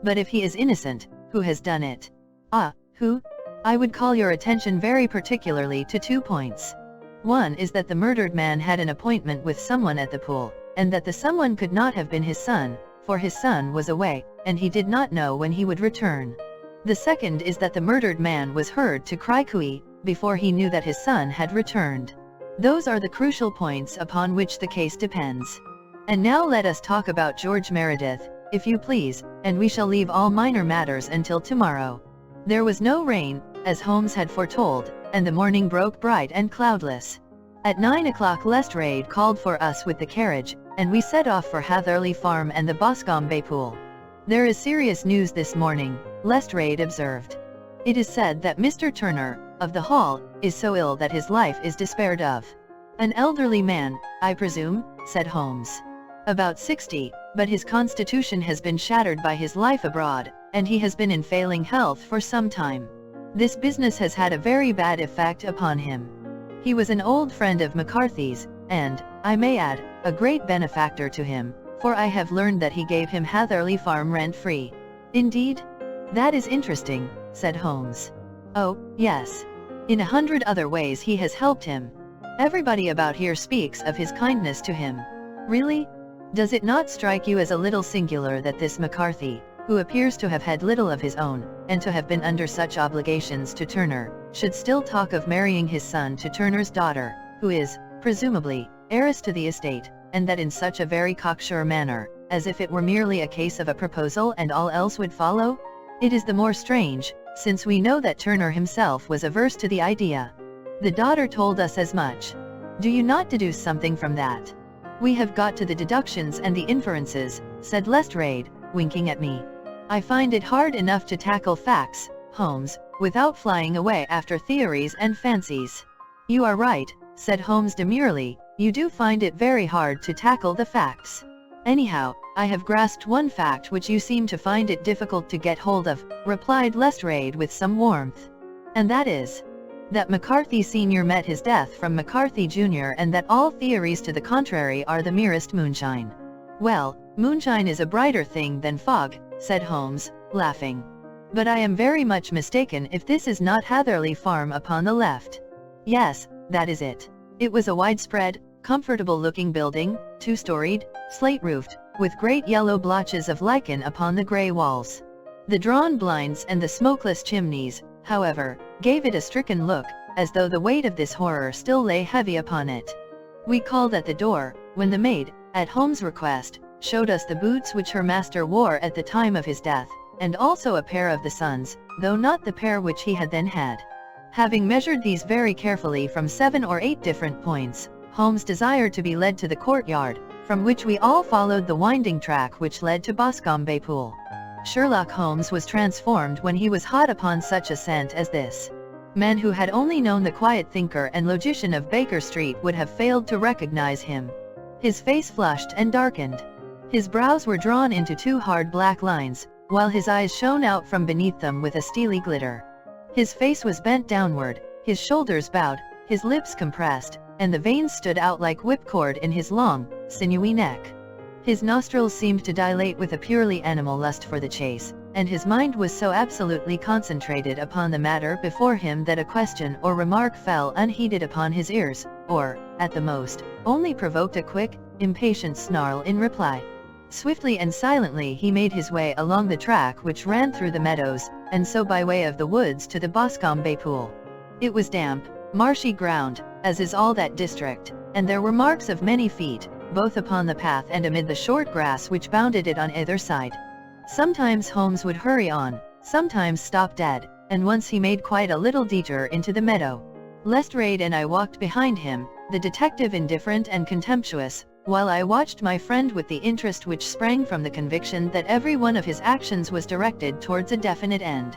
But if he is innocent, who has done it? Ah, who? I would call your attention very particularly to 2 points. One is that the murdered man had an appointment with someone at the pool, and that the someone could not have been his son, for his son was away, and he did not know when he would return. The second is that the murdered man was heard to cry cooey, before he knew that his son had returned. Those are the crucial points upon which the case depends. And now let us talk about George Meredith, if you please, and we shall leave all minor matters until tomorrow. There was no rain, as Holmes had foretold, and the morning broke bright and cloudless. At 9 o'clock Lestrade called for us with the carriage, and we set off for Hatherley Farm and the Boscombe pool. "There is serious news this morning," Lestrade observed. "It is said that Mr. Turner, of the Hall, is so ill that his life is despaired of." "An elderly man, I presume," said Holmes. "About 60, but his constitution has been shattered by his life abroad, and he has been in failing health for some time. This business has had a very bad effect upon him. He was an old friend of McCarthy's, and, I may add, a great benefactor to him, for I have learned that he gave him Hatherley Farm rent-free." "Indeed? That is interesting," said Holmes. "Oh, yes. In 100 other ways he has helped him. Everybody about here speaks of his kindness to him." "Really? Does it not strike you as a little singular that this McCarthy, who appears to have had little of his own, and to have been under such obligations to Turner, should still talk of marrying his son to Turner's daughter, who is, presumably, heiress to the estate, and that in such a very cocksure manner, as if it were merely a case of a proposal and all else would follow? It is the more strange, since we know that Turner himself was averse to the idea. The daughter told us as much. Do you not deduce something from that?" "We have got to the deductions and the inferences," said Lestrade, winking at me. "I find it hard enough to tackle facts, Holmes, without flying away after theories and fancies." "You are right," said Holmes demurely, "you do find it very hard to tackle the facts. Anyhow, I have grasped one fact which you seem to find it difficult to get hold of," replied Lestrade with some warmth. "And that is?" that McCarthy Sr. met his death from McCarthy Jr. and that all theories to the contrary are the merest moonshine. Well, moonshine is a brighter thing than fog, said Holmes, laughing. But I am very much mistaken if this is not Hatherley Farm upon the left. Yes, that is it. It was a widespread, comfortable-looking building, two-storied, slate-roofed, with great yellow blotches of lichen upon the grey walls. The drawn blinds and the smokeless chimneys, however, gave it a stricken look, as though the weight of this horror still lay heavy upon it. We called at the door, when the maid, at Holmes' request, showed us the boots which her master wore at the time of his death, and also a pair of the son's, though not the pair which he had then had. Having measured these very carefully from 7 or 8 different points, Holmes desired to be led to the courtyard, from which we all followed the winding track which led to Boscombe Pool. Sherlock Holmes was transformed when he was hot upon such a scent as this. Men who had only known the quiet thinker and logician of Baker Street would have failed to recognize him. His face flushed and darkened. His brows were drawn into 2 hard black lines, while his eyes shone out from beneath them with a steely glitter. His face was bent downward, his shoulders bowed, his lips compressed, and the veins stood out like whipcord in his long, sinewy neck. His nostrils seemed to dilate with a purely animal lust for the chase, and his mind was so absolutely concentrated upon the matter before him that a question or remark fell unheeded upon his ears, or, at the most, only provoked a quick, impatient snarl in reply. Swiftly and silently he made his way along the track which ran through the meadows, and so by way of the woods to the Boscombe Pool. It was damp, marshy ground, as is all that district, and there were marks of many feet, both upon the path and amid the short grass which bounded it on either side. Sometimes Holmes would hurry on, sometimes stop dead, and once he made quite a little detour into the meadow. Lestrade and I walked behind him, the detective indifferent and contemptuous, while I watched my friend with the interest which sprang from the conviction that every one of his actions was directed towards a definite end.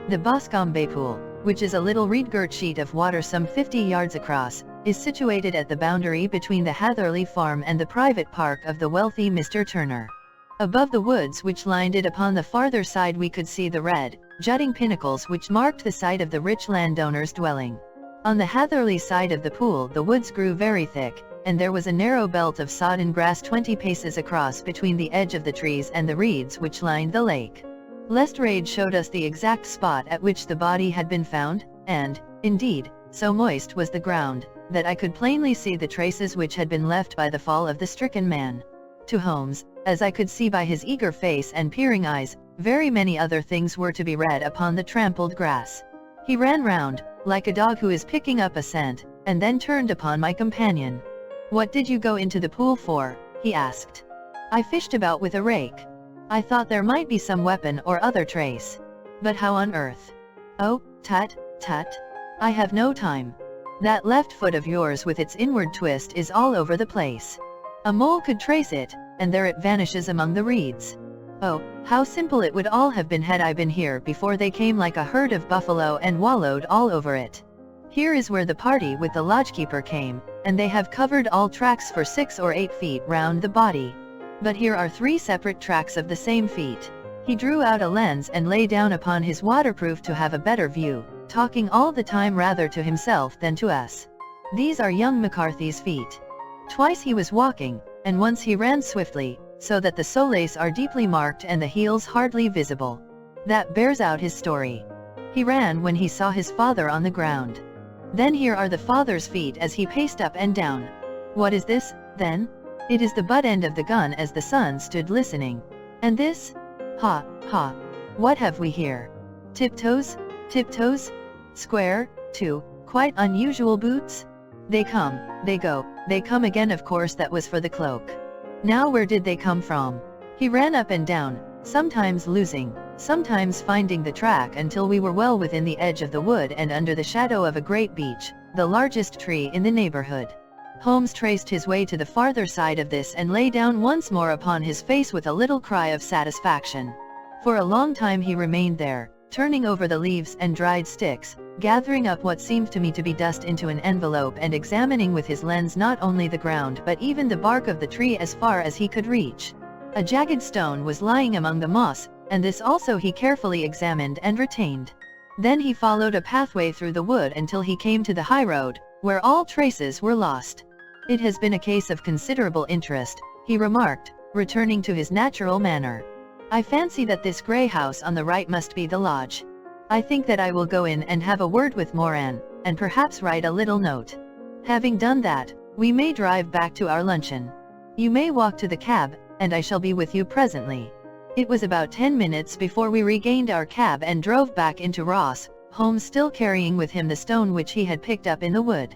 The Boscombe Pool, which is a little reed-girt sheet of water some 50 yards across, is situated at the boundary between the Hatherley Farm and the private park of the wealthy Mr. Turner. Above the woods which lined it upon the farther side we could see the red, jutting pinnacles which marked the site of the rich landowner's dwelling. On the Hatherley side of the pool the woods grew very thick, and there was a narrow belt of sodden grass 20 paces across between the edge of the trees and the reeds which lined the lake. Lestrade showed us the exact spot at which the body had been found, and, indeed, so moist was the ground, that I could plainly see the traces which had been left by the fall of the stricken man. To Holmes, as I could see by his eager face and peering eyes, very many other things were to be read upon the trampled grass. He ran round, like a dog who is picking up a scent, and then turned upon my companion. "What did you go into the pool for?" he asked. "I fished about with a rake. I thought there might be some weapon or other trace. But how on earth?" "Oh, tut, tut. I have no time. That left foot of yours with its inward twist is all over the place. A mole could trace it, and there it vanishes among the reeds. Oh, how simple it would all have been had I been here before they came like a herd of buffalo and wallowed all over it. Here is where the party with the lodgekeeper came, and they have covered all tracks for 6 or 8 feet round the body. But here are 3 separate tracks of the same feet." He drew out a lens and lay down upon his waterproof to have a better view, talking all the time rather to himself than to us. "These are young McCarthy's feet. Twice he was walking, and once he ran swiftly, so that the soles are deeply marked and the heels hardly visible. That bears out his story. He ran when he saw his father on the ground. Then here are the father's feet as he paced up and down. What is this, then? It is the butt end of the gun as the son stood listening. And this? Ha, ha. What have we here? Tiptoes? Tiptoes? Square, too, quite unusual boots? They come, they go, they come again. Of course that was for the cloak. Now where did they come from?" He ran up and down, sometimes losing, sometimes finding the track until we were well within the edge of the wood and under the shadow of a great beech, the largest tree in the neighborhood. Holmes traced his way to the farther side of this and lay down once more upon his face with a little cry of satisfaction. For a long time he remained there, turning over the leaves and dried sticks, gathering up what seemed to me to be dust into an envelope and examining with his lens not only the ground but even the bark of the tree as far as he could reach. A jagged stone was lying among the moss, and this also he carefully examined and retained. Then he followed a pathway through the wood until he came to the high road, where all traces were lost. "It has been a case of considerable interest," he remarked, returning to his natural manner. "I fancy that this grey house on the right must be the lodge. I think that I will go in and have a word with Moran, and perhaps write a little note. Having done that, we may drive back to our luncheon. You may walk to the cab, and I shall be with you presently." It was about 10 minutes before we regained our cab and drove back into Ross, Holmes still carrying with him the stone which he had picked up in the wood.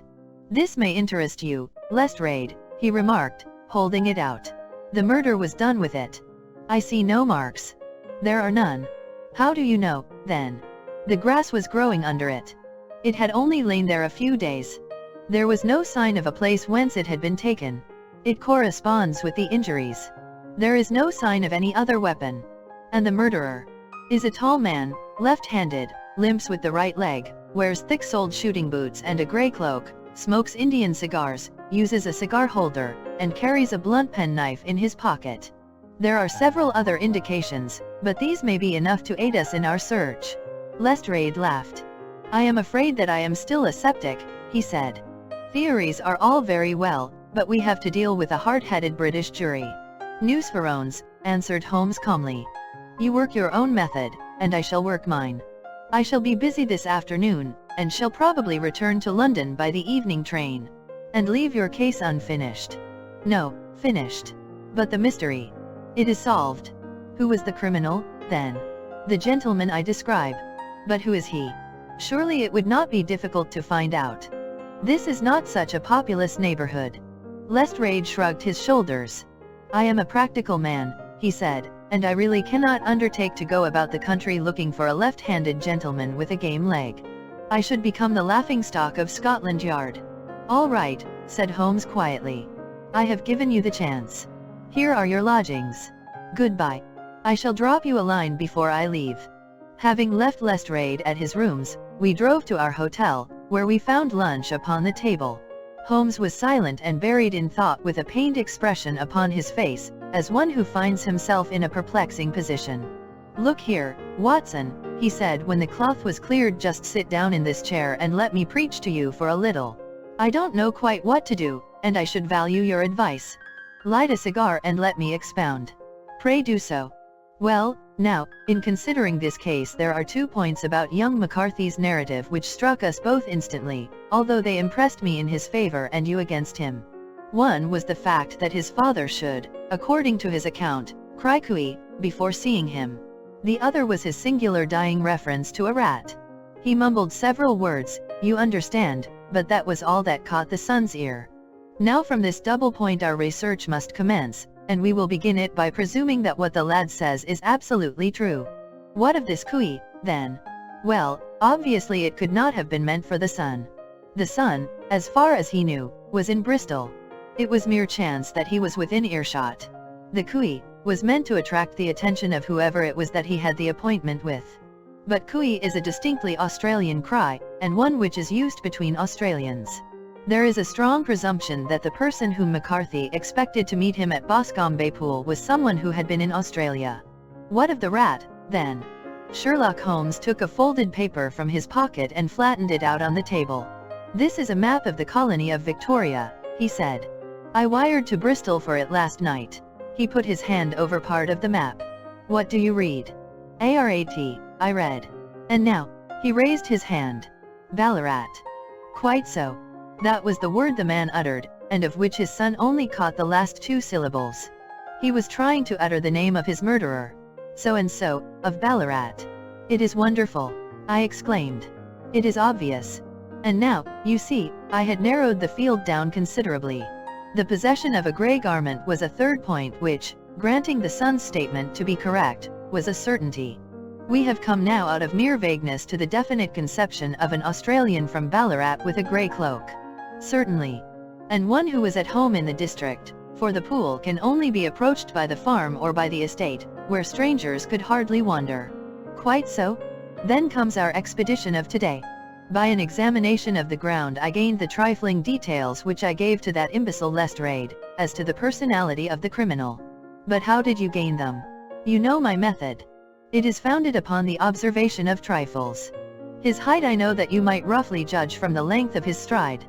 "This may interest you, Lestrade," he remarked, holding it out. "The murder was done with it. I see no marks." "There are none." "How do you know, then?" "The grass was growing under it. It had only lain there a few days. There was no sign of a place whence it had been taken. It corresponds with the injuries. There is no sign of any other weapon. And the murderer is a tall man, left-handed, limps with the right leg, wears thick-soled shooting boots and a grey cloak, smokes Indian cigars, uses a cigar holder, and carries a blunt penknife in his pocket. There are several other indications, but these may be enough to aid us in our search." Lestrade laughed. "I am afraid that I am still a sceptic," he said. "Theories are all very well, but we have to deal with a hard-headed British jury." "Nous ferons," answered Holmes calmly. "You work your own method, and I shall work mine. I shall be busy this afternoon, and shall probably return to London by the evening train." "And leave your case unfinished?" "No, finished. But the mystery. It is solved." "Who was the criminal, then?" "The gentleman I describe." "But who is he?" "Surely it would not be difficult to find out. This is not such a populous neighborhood." Lestrade shrugged his shoulders. "I am a practical man," he said, "and I really cannot undertake to go about the country looking for a left-handed gentleman with a game leg. I should become the laughingstock of Scotland Yard." "All right," said Holmes quietly. "I have given you the chance. Here are your lodgings. Goodbye. I shall drop you a line before I leave." Having left Lestrade at his rooms, we drove to our hotel, where we found lunch upon the table. Holmes was silent and buried in thought with a pained expression upon his face, as one who finds himself in a perplexing position. "Look here, Watson," he said when the cloth was cleared, "just sit down in this chair and let me preach to you for a little. I don't know quite what to do, and I should value your advice. Light a cigar and let me expound." "Pray do so." "Well, now, in considering this case, there are 2 points about young McCarthy's narrative which struck us both instantly, although they impressed me in his favor and you against him. One was the fact that his father should, according to his account, cry cooey before seeing him. The other was his singular dying reference to a rat. He mumbled several words, you understand, but that was all that caught the son's ear. Now from this double point our research must commence, and we will begin it by presuming that what the lad says is absolutely true. What of this cooey, then? Well, obviously it could not have been meant for the son. The son, as far as he knew, was in Bristol. It was mere chance that he was within earshot. The cooey was meant to attract the attention of whoever it was that he had the appointment with. But cooey is a distinctly Australian cry, and one which is used between Australians. There is a strong presumption that the person whom McCarthy expected to meet him at Boscombe pool was someone who had been in Australia. What of the rat, then? Sherlock Holmes took a folded paper from his pocket and flattened it out on the table. This is a map of the colony of Victoria, he said. I wired to Bristol for it last night. He put his hand over part of the map. What do you read? ARAT, I read. And now, he raised his hand. Ballarat. Quite so. That was the word the man uttered, and of which his son only caught the last 2 syllables. He was trying to utter the name of his murderer. So-and-so, of Ballarat. It is wonderful, I exclaimed. It is obvious. And now, you see, I had narrowed the field down considerably. The possession of a grey garment was a third point which, granting the son's statement to be correct, was a certainty. We have come now out of mere vagueness to the definite conception of an Australian from Ballarat with a grey cloak. Certainly. And one who was at home in the district, for the pool can only be approached by the farm or by the estate, where strangers could hardly wander. Quite so. Then comes our expedition of today. By an examination of the ground I gained the trifling details which I gave to that imbecile Lestrade, as to the personality of the criminal. But how did you gain them? You know my method. It is founded upon the observation of trifles. His height I know that you might roughly judge from the length of his stride.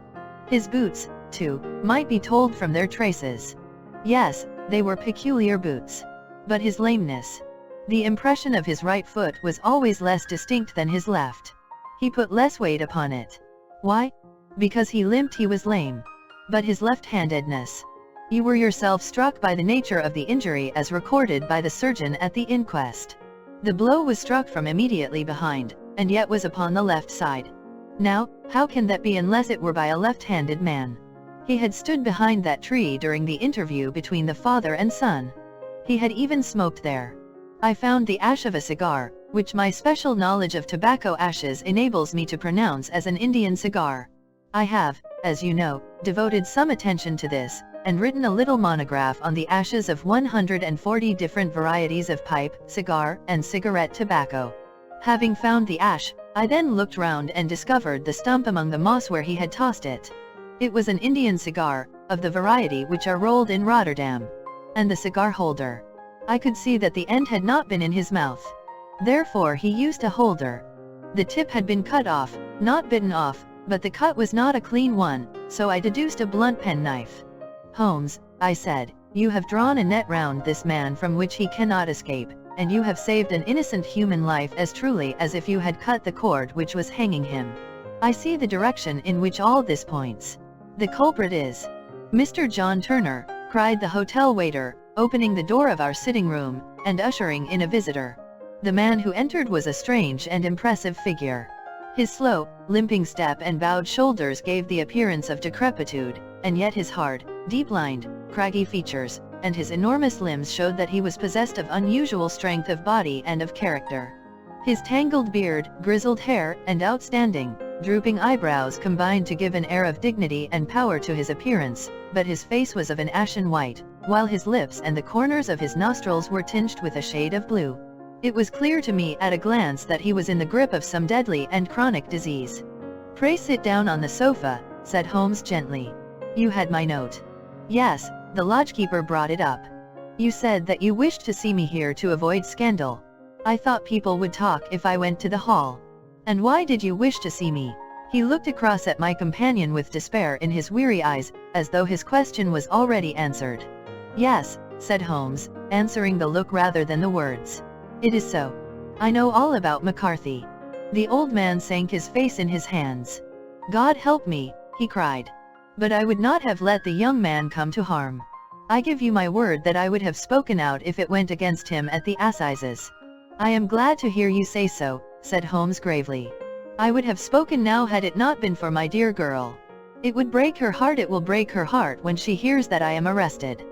His boots, too, might be told from their traces. Yes, they were peculiar boots. But his lameness. The impression of his right foot was always less distinct than his left. He put less weight upon it. Why? Because he limped he was lame. But his left-handedness. You were yourself struck by the nature of the injury as recorded by the surgeon at the inquest. The blow was struck from immediately behind, and yet was upon the left side. Now, how can that be unless it were by a left-handed man? He had stood behind that tree during the interview between the father and son. He had even smoked there. I found the ash of a cigar, which my special knowledge of tobacco ashes enables me to pronounce as an Indian cigar. I have, as you know, devoted some attention to this, and written a little monograph on the ashes of 140 different varieties of pipe, cigar, and cigarette tobacco. Having found the ash, I then looked round and discovered the stump among the moss where he had tossed it. It was an Indian cigar, of the variety which are rolled in Rotterdam. And the cigar holder. I could see that the end had not been in his mouth. Therefore he used a holder. The tip had been cut off, not bitten off, but the cut was not a clean one, so I deduced a blunt penknife. Holmes, I said, you have drawn a net round this man from which he cannot escape, and you have saved an innocent human life as truly as if you had cut the cord which was hanging him. I see the direction in which all this points. The culprit is Mr. John Turner, cried the hotel waiter, opening the door of our sitting room, and ushering in a visitor. The man who entered was a strange and impressive figure. His slow, limping step and bowed shoulders gave the appearance of decrepitude, and yet his hard, deep-lined, craggy features, and his enormous limbs showed that he was possessed of unusual strength of body and of character. His tangled beard, grizzled hair, and outstanding, drooping eyebrows combined to give an air of dignity and power to his appearance, but his face was of an ashen white, while his lips and the corners of his nostrils were tinged with a shade of blue. It was clear to me at a glance that he was in the grip of some deadly and chronic disease. "Pray sit down on the sofa," said Holmes gently. "You had my note." "Yes, the lodgekeeper brought it up. You said that you wished to see me here to avoid scandal. I thought people would talk if I went to the hall." "And why did you wish to see me?" He looked across at my companion with despair in his weary eyes, as though his question was already answered. "Yes," said Holmes, answering the look rather than the words. "It is so. I know all about McCarthy." The old man sank his face in his hands. "God help me," he cried. "But I would not have let the young man come to harm. I give you my word that I would have spoken out if it went against him at the assizes." "I am glad to hear you say so," said Holmes gravely. "I would have spoken now had it not been for my dear girl. It would break her heart, it will break her heart when she hears that I am arrested."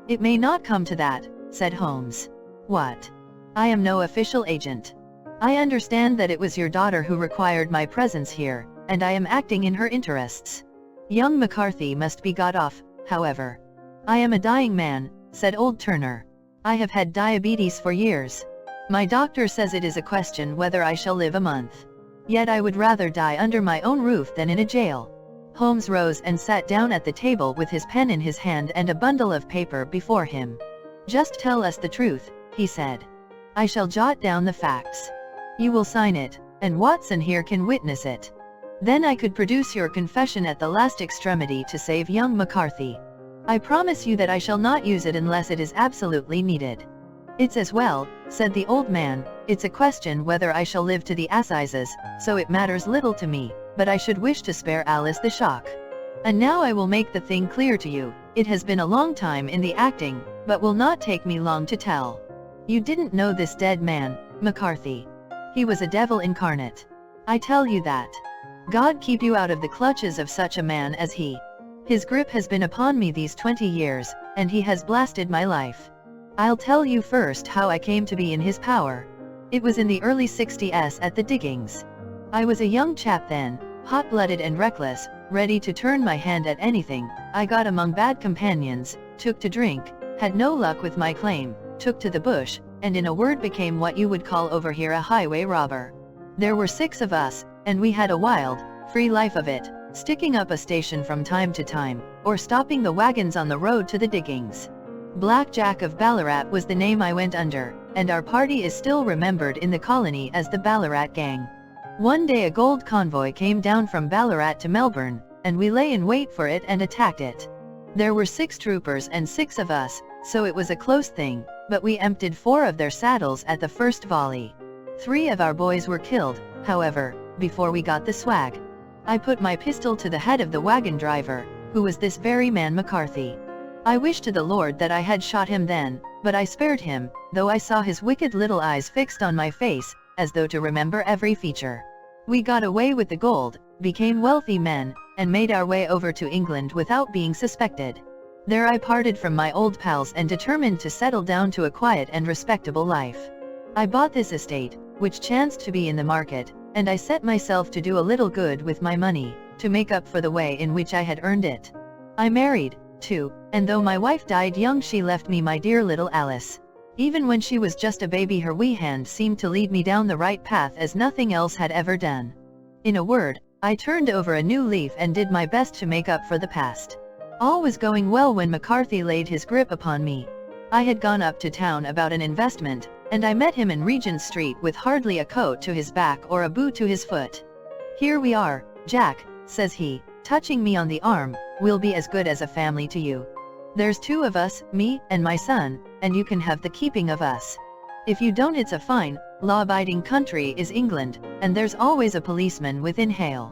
"It may not come to that," said Holmes. "What? I am no official agent. I understand that it was your daughter who required my presence here, and I am acting in her interests. Young McCarthy must be got off, however." "I am a dying man," said old Turner. "I have had diabetes for years. My doctor says it is a question whether I shall live a month. Yet I would rather die under my own roof than in a jail." Holmes rose and sat down at the table with his pen in his hand and a bundle of paper before him. "Just tell us the truth," he said. "I shall jot down the facts. You will sign it, and Watson here can witness it. Then I could produce your confession at the last extremity to save young McCarthy. I promise you that I shall not use it unless it is absolutely needed." "It's as well," said the old man. "It's a question whether I shall live to the assizes, so it matters little to me, but I should wish to spare Alice the shock. And now I will make the thing clear to you. It has been a long time in the acting, but will not take me long to tell. You didn't know this dead man, McCarthy. He was a devil incarnate. I tell you that. God keep you out of the clutches of such a man as he. His grip has been upon me these 20 years, and he has blasted my life. I'll tell you first how I came to be in his power. It was in the early 60s at the diggings. I was a young chap then, hot-blooded and reckless, ready to turn my hand at anything. I got among bad companions, took to drink, had no luck with my claim, took to the bush, and in a word became what you would call over here a highway robber. There were 6 of us, and we had a wild, free life of it, sticking up a station from time to time, or stopping the wagons on the road to the diggings. Black Jack of Ballarat was the name I went under, and our party is still remembered in the colony as the Ballarat Gang. One day a gold convoy came down from Ballarat to Melbourne, and we lay in wait for it and attacked it. There were 6 troopers and 6 of us, so it was a close thing, but we emptied 4 of their saddles at the first volley. 3 of our boys were killed, however, before we got the swag. I put my pistol to the head of the wagon driver, who was this very man McCarthy. I wish to the Lord that I had shot him then, but I spared him, though I saw his wicked little eyes fixed on my face, as though to remember every feature. We got away with the gold, became wealthy men, and made our way over to England without being suspected. There I parted from my old pals and determined to settle down to a quiet and respectable life. I bought this estate, which chanced to be in the market, and I set myself to do a little good with my money, to make up for the way in which I had earned it. I married, too, and though my wife died young she left me my dear little Alice. Even when she was just a baby her wee hand seemed to lead me down the right path as nothing else had ever done. In a word, I turned over a new leaf and did my best to make up for the past. All was going well when McCarthy laid his grip upon me. I had gone up to town about an investment, and I met him in Regent Street with hardly a coat to his back or a boot to his foot. "Here we are, Jack," says he, touching me on the arm, "we'll be as good as a family to you. There's 2 of us, me and my son, and you can have the keeping of us. If you don't it's a fine, law-abiding country is England, and there's always a policeman within hail."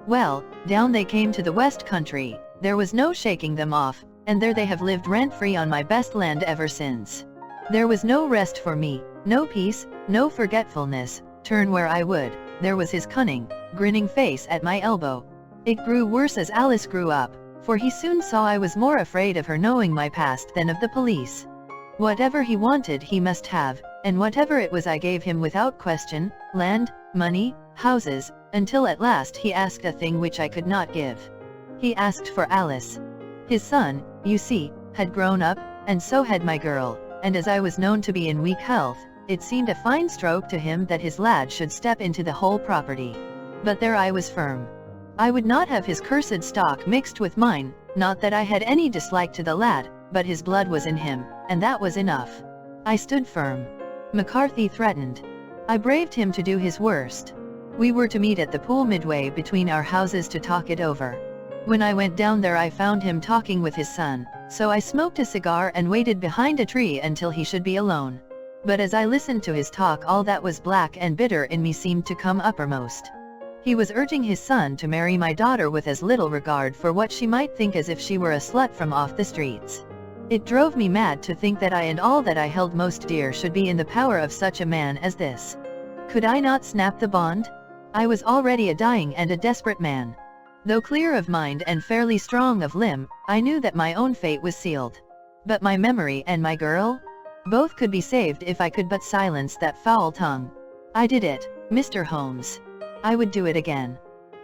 Well, down they came to the West Country, there was no shaking them off, and there they have lived rent-free on my best land ever since. There was no rest for me, no peace, no forgetfulness, turn where I would, there was his cunning, grinning face at my elbow. It grew worse as Alice grew up, for he soon saw I was more afraid of her knowing my past than of the police. Whatever he wanted he must have, and whatever it was I gave him without question, land, money, houses, until at last he asked a thing which I could not give. He asked for Alice. His son, you see, had grown up, and so had my girl, and as I was known to be in weak health, it seemed a fine stroke to him that his lad should step into the whole property. But there I was firm. I would not have his cursed stock mixed with mine, not that I had any dislike to the lad, but his blood was in him, and that was enough. I stood firm. McCarthy threatened. I braved him to do his worst. We were to meet at the pool midway between our houses to talk it over. When I went down there I found him talking with his son, so I smoked a cigar and waited behind a tree until he should be alone. But as I listened to his talk all that was black and bitter in me seemed to come uppermost. He was urging his son to marry my daughter with as little regard for what she might think as if she were a slut from off the streets. It drove me mad to think that I and all that I held most dear should be in the power of such a man as this. Could I not snap the bond? I was already a dying and a desperate man. Though clear of mind and fairly strong of limb, I knew that my own fate was sealed. But my memory and my girl? Both could be saved if I could but silence that foul tongue. I did it, Mr. Holmes. I would do it again.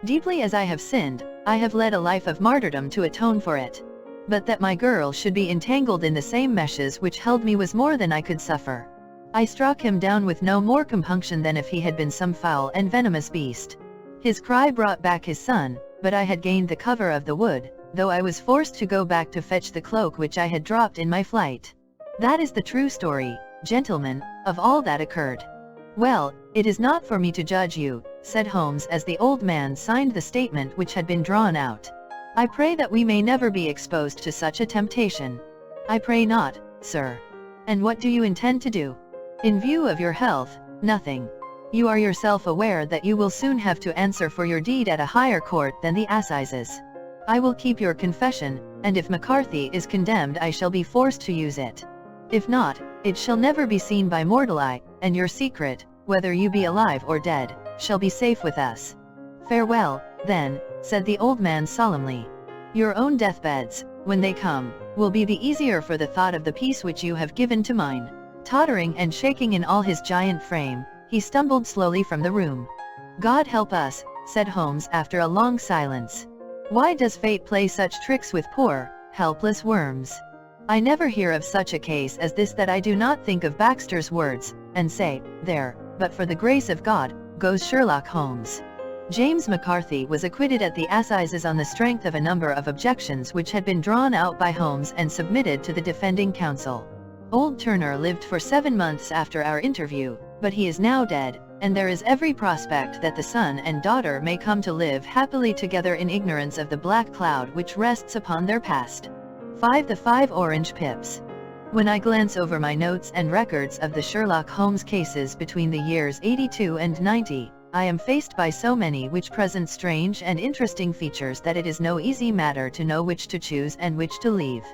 Deeply as I have sinned, I have led a life of martyrdom to atone for it. But that my girl should be entangled in the same meshes which held me was more than I could suffer. I struck him down with no more compunction than if he had been some foul and venomous beast. His cry brought back his son, but I had gained the cover of the wood, though I was forced to go back to fetch the cloak which I had dropped in my flight. That is the true story, gentlemen, of all that occurred. Well, it is not for me to judge you, said Holmes as the old man signed the statement which had been drawn out. I pray that we may never be exposed to such a temptation. I pray not, sir. And what do you intend to do? In view of your health, nothing. You are yourself aware that you will soon have to answer for your deed at a higher court than the assizes. I will keep your confession, and if McCarthy is condemned I shall be forced to use it. If not, it shall never be seen by mortal eye, and your secret, whether you be alive or dead, shall be safe with us. Farewell, then, said the old man solemnly. Your own deathbeds, when they come, will be the easier for the thought of the peace which you have given to mine. Tottering and shaking in all his giant frame, he stumbled slowly from the room. God help us, said Holmes after a long silence. Why does fate play such tricks with poor, helpless worms? I never hear of such a case as this that I do not think of Baxter's words, and say, there, but for the grace of God, goes Sherlock Holmes. James McCarthy was acquitted at the assizes on the strength of a number of objections which had been drawn out by Holmes and submitted to the defending counsel. Old Turner lived for 7 months after our interview, But he is now dead, and there is every prospect that the son and daughter may come to live happily together in ignorance of the black cloud which rests upon their past. 5. The 5 Orange Pips. When I glance over my notes and records of the Sherlock Holmes cases between the years 82 and 90, I am faced by so many which present strange and interesting features that it is no easy matter to know which to choose and which to leave.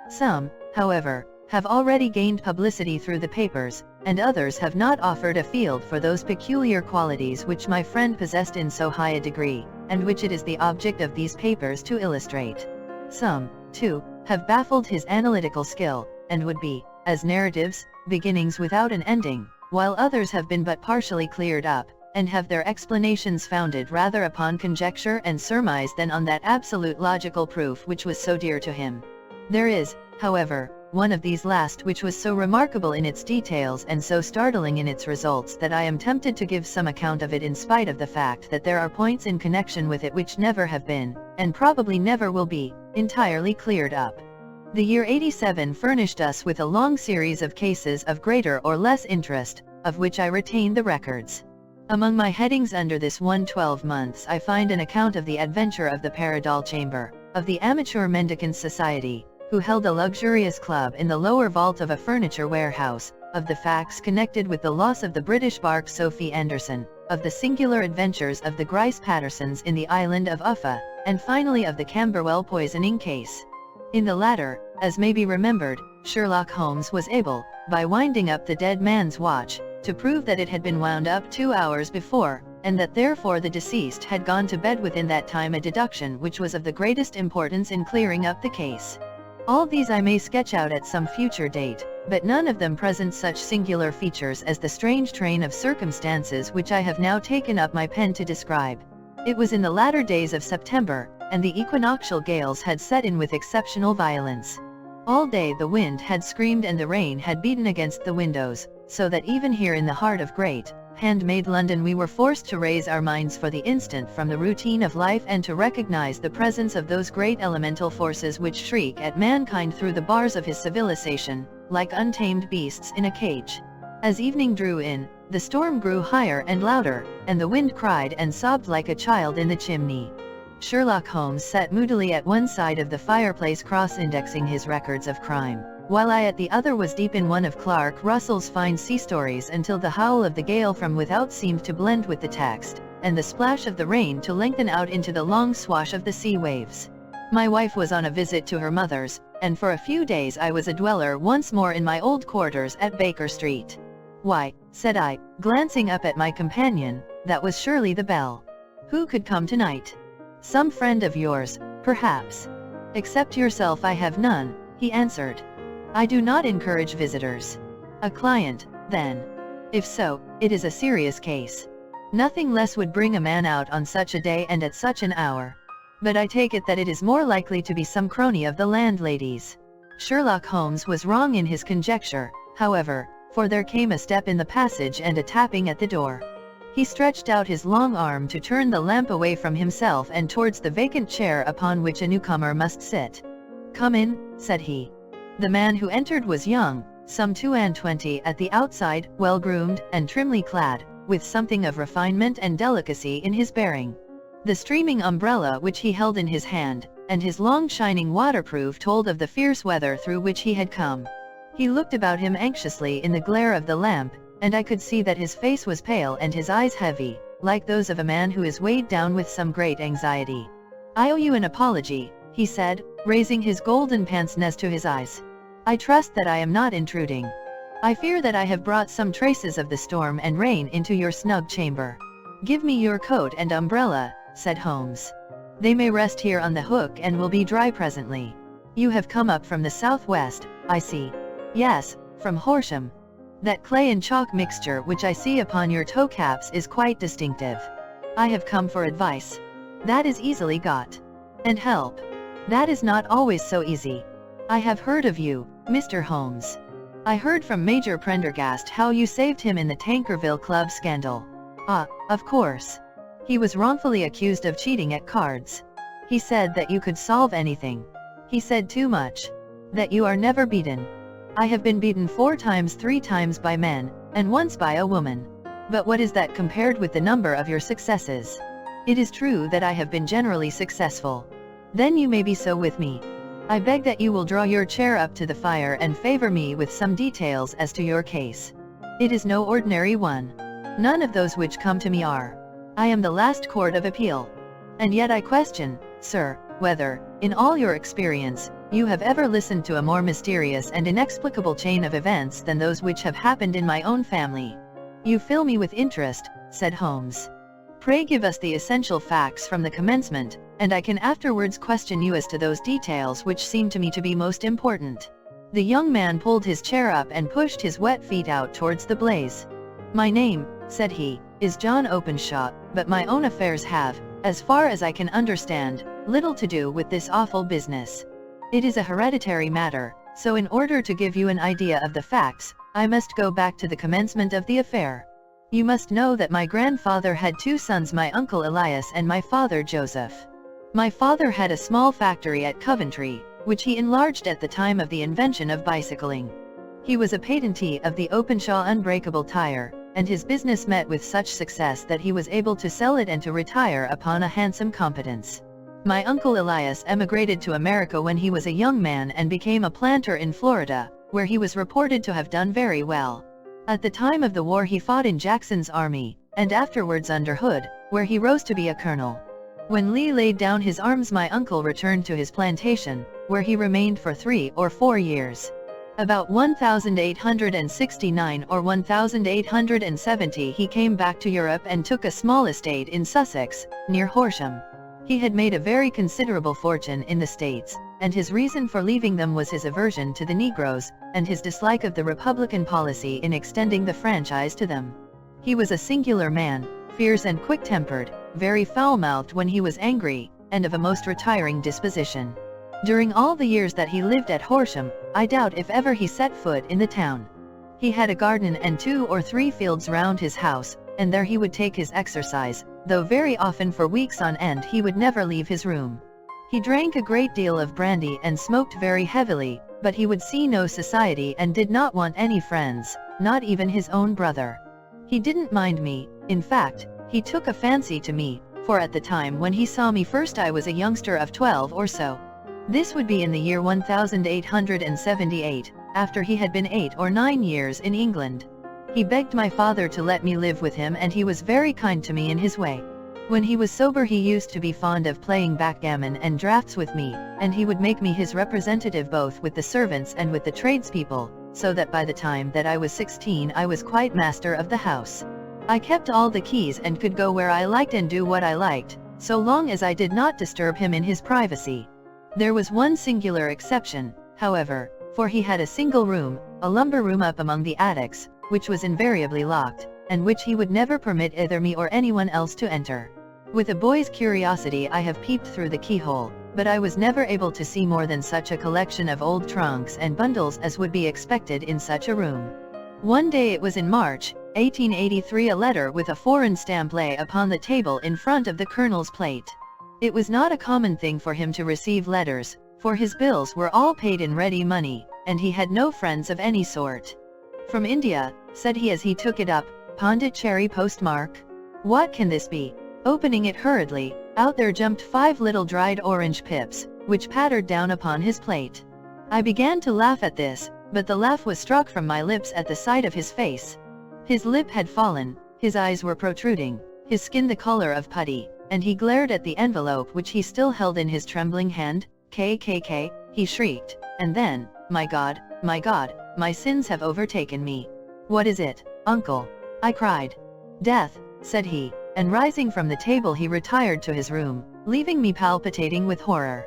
Some, however, have already gained publicity through the papers, and others have not offered a field for those peculiar qualities which my friend possessed in so high a degree, and which it is the object of these papers to illustrate. Some, too, have baffled his analytical skill, and would be, as narratives, beginnings without an ending, while others have been but partially cleared up, and have their explanations founded rather upon conjecture and surmise than on that absolute logical proof which was so dear to him. There is, however, one of these last which was so remarkable in its details and so startling in its results that I am tempted to give some account of it in spite of the fact that there are points in connection with it which never have been, and probably never will be, entirely cleared up. The year 87 furnished us with a long series of cases of greater or less interest, of which I retain the records. Among my headings under this 12 months I find an account of the adventure of the Paradol Chamber, of the Amateur Mendicants Society, who held a luxurious club in the lower vault of a furniture warehouse, of the facts connected with the loss of the British bark Sophie Anderson, of the singular adventures of the Grice Pattersons in the island of Uffa, and finally of the Camberwell poisoning case. In the latter, as may be remembered, Sherlock Holmes was able, by winding up the dead man's watch, to prove that it had been wound up 2 hours before, and that therefore the deceased had gone to bed within that time, a deduction which was of the greatest importance in clearing up the case. All these I may sketch out at some future date, but none of them present such singular features as the strange train of circumstances which I have now taken up my pen to describe. It was in the latter days of September, and the equinoctial gales had set in with exceptional violence. All day the wind had screamed and the rain had beaten against the windows, so that even here in the heart of great, handmade London we were forced to raise our minds for the instant from the routine of life and to recognize the presence of those great elemental forces which shriek at mankind through the bars of his civilization, like untamed beasts in a cage. As evening drew in, the storm grew higher and louder, and the wind cried and sobbed like a child in the chimney. Sherlock Holmes sat moodily at one side of the fireplace cross-indexing his records of crime, while I at the other was deep in one of Clark Russell's fine sea stories until the howl of the gale from without seemed to blend with the text, and the splash of the rain to lengthen out into the long swash of the sea waves. My wife was on a visit to her mother's, and for a few days I was a dweller once more in my old quarters at Baker Street. "Why," said I, glancing up at my companion, "that was surely the bell. Who could come tonight?" "Some friend of yours, perhaps." "Except yourself I have none," he answered. "I do not encourage visitors." "A client, then?" "If so, it is a serious case. Nothing less would bring a man out on such a day and at such an hour. But I take it that it is more likely to be some crony of the landlady's." Sherlock Holmes was wrong in his conjecture, however, for there came a step in the passage and a tapping at the door. He stretched out his long arm to turn the lamp away from himself and towards the vacant chair upon which a newcomer must sit. "Come in," said he. The man who entered was young, some 22 at the outside, well-groomed and trimly clad, with something of refinement and delicacy in his bearing. The streaming umbrella which he held in his hand, and his long shining waterproof told of the fierce weather through which he had come. He looked about him anxiously in the glare of the lamp, and I could see that his face was pale and his eyes heavy, like those of a man who is weighed down with some great anxiety. "I owe you an apology," he said, raising his golden pince-nez to his eyes. "I trust that I am not intruding. I fear that I have brought some traces of the storm and rain into your snug chamber." "Give me your coat and umbrella," said Holmes. "They may rest here on the hook and will be dry presently. You have come up from the southwest, I see." "Yes, from Horsham. That clay and chalk mixture which I see upon your toe caps is quite distinctive. I have come for advice." "That is easily got." "And help." "That is not always so easy." "I have heard of you, Mr. Holmes. I heard from Major Prendergast how you saved him in the Tankerville Club scandal." "Ah, of course. He was wrongfully accused of cheating at cards. He said that you could solve anything. He said too much. That you are never beaten." "I have been beaten 4 times 3 times by men, and once by a woman. But what is that compared with the number of your successes? It is true that I have been generally successful. Then you may be so with me. I beg that you will draw your chair up to the fire and favor me with some details as to your case. It is no ordinary one. None of those which come to me are. I am the last court of appeal. And yet I question, sir, whether, in all your experience, you have ever listened to a more mysterious and inexplicable chain of events than those which have happened in my own family. You fill me with interest, said Holmes. Pray give us the essential facts from the commencement, and I can afterwards question you as to those details which seem to me to be most important. The young man pulled his chair up and pushed his wet feet out towards the blaze. My name, said he, is John Openshaw, but my own affairs have, as far as I can understand, little to do with this awful business. It is a hereditary matter, so in order to give you an idea of the facts, I must go back to the commencement of the affair. You must know that my grandfather had two sons, my uncle Elias and my father Joseph. My father had a small factory at Coventry, which he enlarged at the time of the invention of bicycling. He was a patentee of the Openshaw unbreakable tire, and his business met with such success that he was able to sell it and to retire upon a handsome competence. My uncle Elias emigrated to America when he was a young man and became a planter in Florida, where he was reported to have done very well. At the time of the war he fought in Jackson's army, and afterwards under Hood, where he rose to be a colonel. When Lee laid down his arms, my uncle returned to his plantation, where he remained for 3 or 4 years. About 1869 or 1870 he came back to Europe and took a small estate in Sussex, near Horsham. He had made a very considerable fortune in the States, and his reason for leaving them was his aversion to the Negroes, and his dislike of the Republican policy in extending the franchise to them. He was a singular man, fierce and quick-tempered, very foul-mouthed when he was angry, and of a most retiring disposition. During all the years that he lived at Horsham, I doubt if ever he set foot in the town. He had a garden and 2 or 3 fields round his house, and there he would take his exercise, though very often for weeks on end he would never leave his room. He drank a great deal of brandy and smoked very heavily, but he would see no society and did not want any friends, not even his own brother. He didn't mind me, in fact, he took a fancy to me, for at the time when he saw me first I was a youngster of 12 or so. This would be in the year 1878, after he had been 8 or 9 years in England. He begged my father to let me live with him, and he was very kind to me in his way. When he was sober he used to be fond of playing backgammon and draughts with me, and he would make me his representative both with the servants and with the tradespeople, so that by the time that I was 16 I was quite master of the house. I kept all the keys and could go where I liked and do what I liked, so long as I did not disturb him in his privacy. There was one singular exception, however, for he had a single room, a lumber room up among the attics, which was invariably locked, and which he would never permit either me or anyone else to enter. With a boy's curiosity I have peeped through the keyhole, but I was never able to see more than such a collection of old trunks and bundles as would be expected in such a room. One day, it was in March, 1883, a letter with a foreign stamp lay upon the table in front of the colonel's plate. It was not a common thing for him to receive letters, for his bills were all paid in ready money, and he had no friends of any sort. "From India," said he as he took it up, "Pondicherry postmark? What can this be?" Opening it hurriedly, out there jumped 5 little dried orange pips, which pattered down upon his plate. I began to laugh at this, but the laugh was struck from my lips at the sight of his face. His lip had fallen, his eyes were protruding, his skin the color of putty, and he glared at the envelope which he still held in his trembling hand. "KKK, he shrieked, and then, my God, my sins have overtaken me. "What is it, uncle?" I cried. "Death," said he, and rising from the table he retired to his room, leaving me palpitating with horror.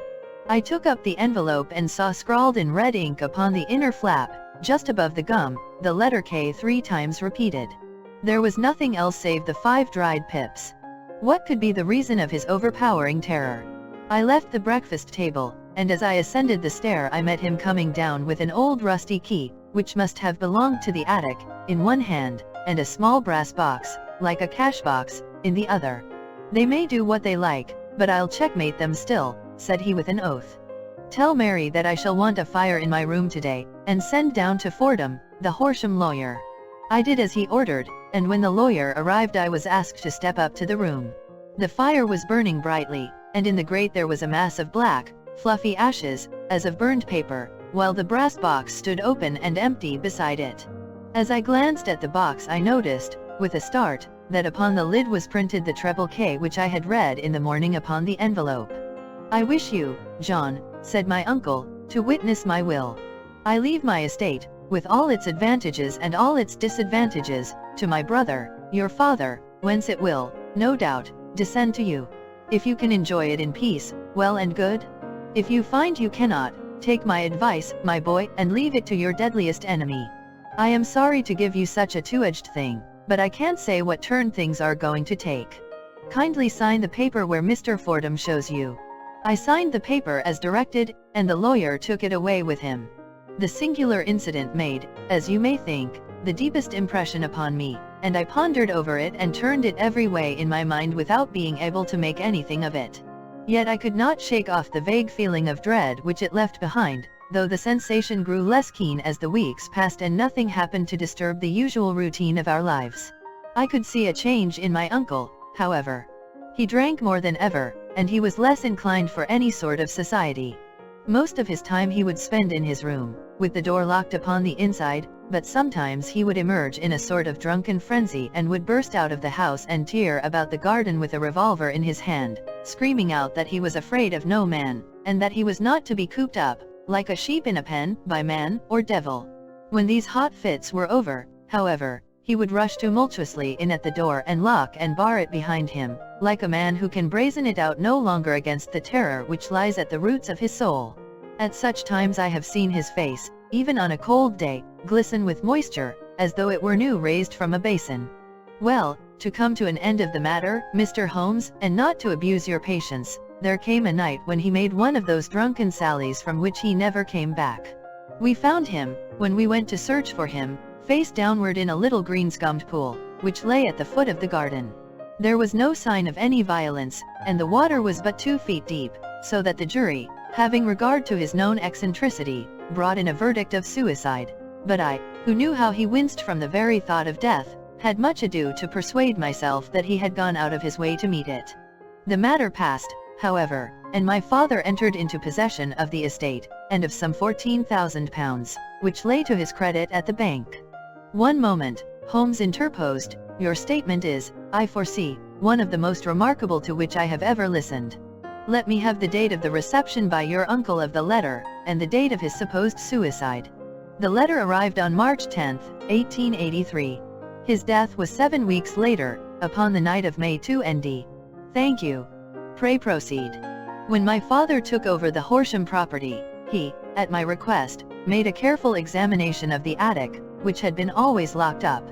I took up the envelope and saw scrawled in red ink upon the inner flap, just above the gum, the letter K 3 times repeated. There was nothing else save the 5 dried pips. What could be the reason of his overpowering terror? I left the breakfast table, and as I ascended the stair I met him coming down with an old rusty key, which must have belonged to the attic, in one hand, and a small brass box, like a cash box, in the other. "They may do what they like, but I'll checkmate them still," said he with an oath. "Tell Mary that I shall want a fire in my room today, and send down to Fordham, the Horsham lawyer. I did as he ordered, and when the lawyer arrived I was asked to step up to the room. The fire was burning brightly, and in the grate there was a mass of black, fluffy ashes, as of burned paper, while the brass box stood open and empty beside it. As I glanced at the box I noticed, with a start, that upon the lid was printed the treble K which I had read in the morning upon the envelope. "I wish you, John," said my uncle, "to witness my will. I leave my estate, with all its advantages and all its disadvantages, to my brother, your father, whence it will, no doubt, descend to you. If you can enjoy it in peace, well and good. If you find you cannot, take my advice, my boy, and leave it to your deadliest enemy. I am sorry to give you such a two-edged thing, but I can't say what turn things are going to take. Kindly sign the paper where Mr. Fordham shows you." I signed the paper as directed, and the lawyer took it away with him. The singular incident made, as you may think, the deepest impression upon me, and I pondered over it and turned it every way in my mind without being able to make anything of it. Yet I could not shake off the vague feeling of dread which it left behind, though the sensation grew less keen as the weeks passed and nothing happened to disturb the usual routine of our lives. I could see a change in my uncle, however. He drank more than ever, and he was less inclined for any sort of society. Most of his time he would spend in his room, with the door locked upon the inside, but sometimes he would emerge in a sort of drunken frenzy and would burst out of the house and tear about the garden with a revolver in his hand, screaming out that he was afraid of no man, and that he was not to be cooped up, like a sheep in a pen, by man or devil. When these hot fits were over, however, he would rush tumultuously in at the door and lock and bar it behind him, like a man who can brazen it out no longer against the terror which lies at the roots of his soul. At such times I have seen his face, even on a cold day, glisten with moisture, as though it were new raised from a basin. Well, to come to an end of the matter, Mr. Holmes, and not to abuse your patience, there came a night when he made one of those drunken sallies from which he never came back. We found him, when we went to search for him, face downward in a little green-scummed pool, which lay at the foot of the garden. There was no sign of any violence, and the water was but 2 feet deep, so that the jury, having regard to his known eccentricity, brought in a verdict of suicide. But I, who knew how he winced from the very thought of death, had much ado to persuade myself that he had gone out of his way to meet it. The matter passed, however, and my father entered into possession of the estate, and of some £14,000, which lay to his credit at the bank. "One moment," Holmes interposed, "your statement is, I foresee, one of the most remarkable to which I have ever listened. Let me have the date of the reception by your uncle of the letter, and the date of his supposed suicide." The letter arrived on March 10, 1883. His death was 7 weeks later, upon the night of May 2 ND. "Thank you. Pray proceed." When my father took over the Horsham property, he, at my request, made a careful examination of the attic, which had been always locked up.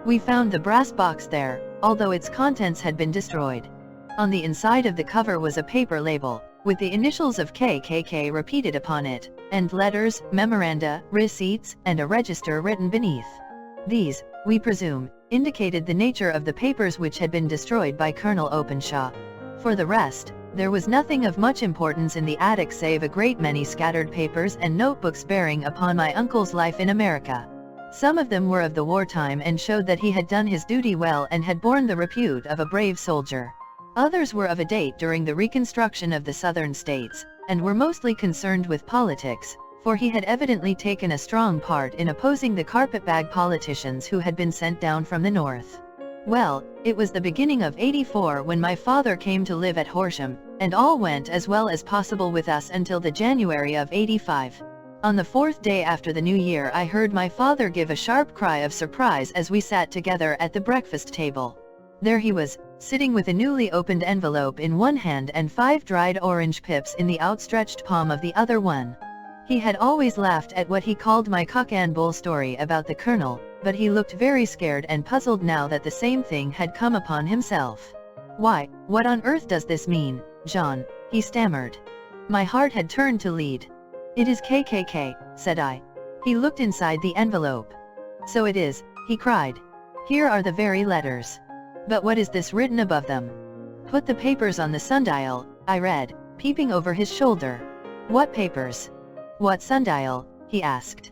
We found the brass box there, although its contents had been destroyed. On the inside of the cover was a paper label, with the initials of KKK repeated upon it, and letters, memoranda, receipts, and a register written beneath. These, we presume, indicated the nature of the papers which had been destroyed by Colonel Openshaw. For the rest, there was nothing of much importance in the attic save a great many scattered papers and notebooks bearing upon my uncle's life in America. Some of them were of the wartime and showed that he had done his duty well and had borne the repute of a brave soldier. Others were of a date during the reconstruction of the southern states, and were mostly concerned with politics, for he had evidently taken a strong part in opposing the carpetbag politicians who had been sent down from the north. Well, it was the beginning of '84 when my father came to live at Horsham, and all went as well as possible with us until the January of '85. On the 4th day after the new year I heard my father give a sharp cry of surprise as we sat together at the breakfast table. There he was, sitting with a newly opened envelope in one hand and 5 dried orange pips in the outstretched palm of the other one. He had always laughed at what he called my cock and bull story about the colonel, but he looked very scared and puzzled now that the same thing had come upon himself. "Why, what on earth does this mean, John?" he stammered. My heart had turned to lead. "It is KKK, said I. He looked inside the envelope. "So it is," he cried. "Here are the very letters. But what is this written above them?" "Put the papers on the sundial," I read, peeping over his shoulder. "What papers?" "What sundial?" he asked.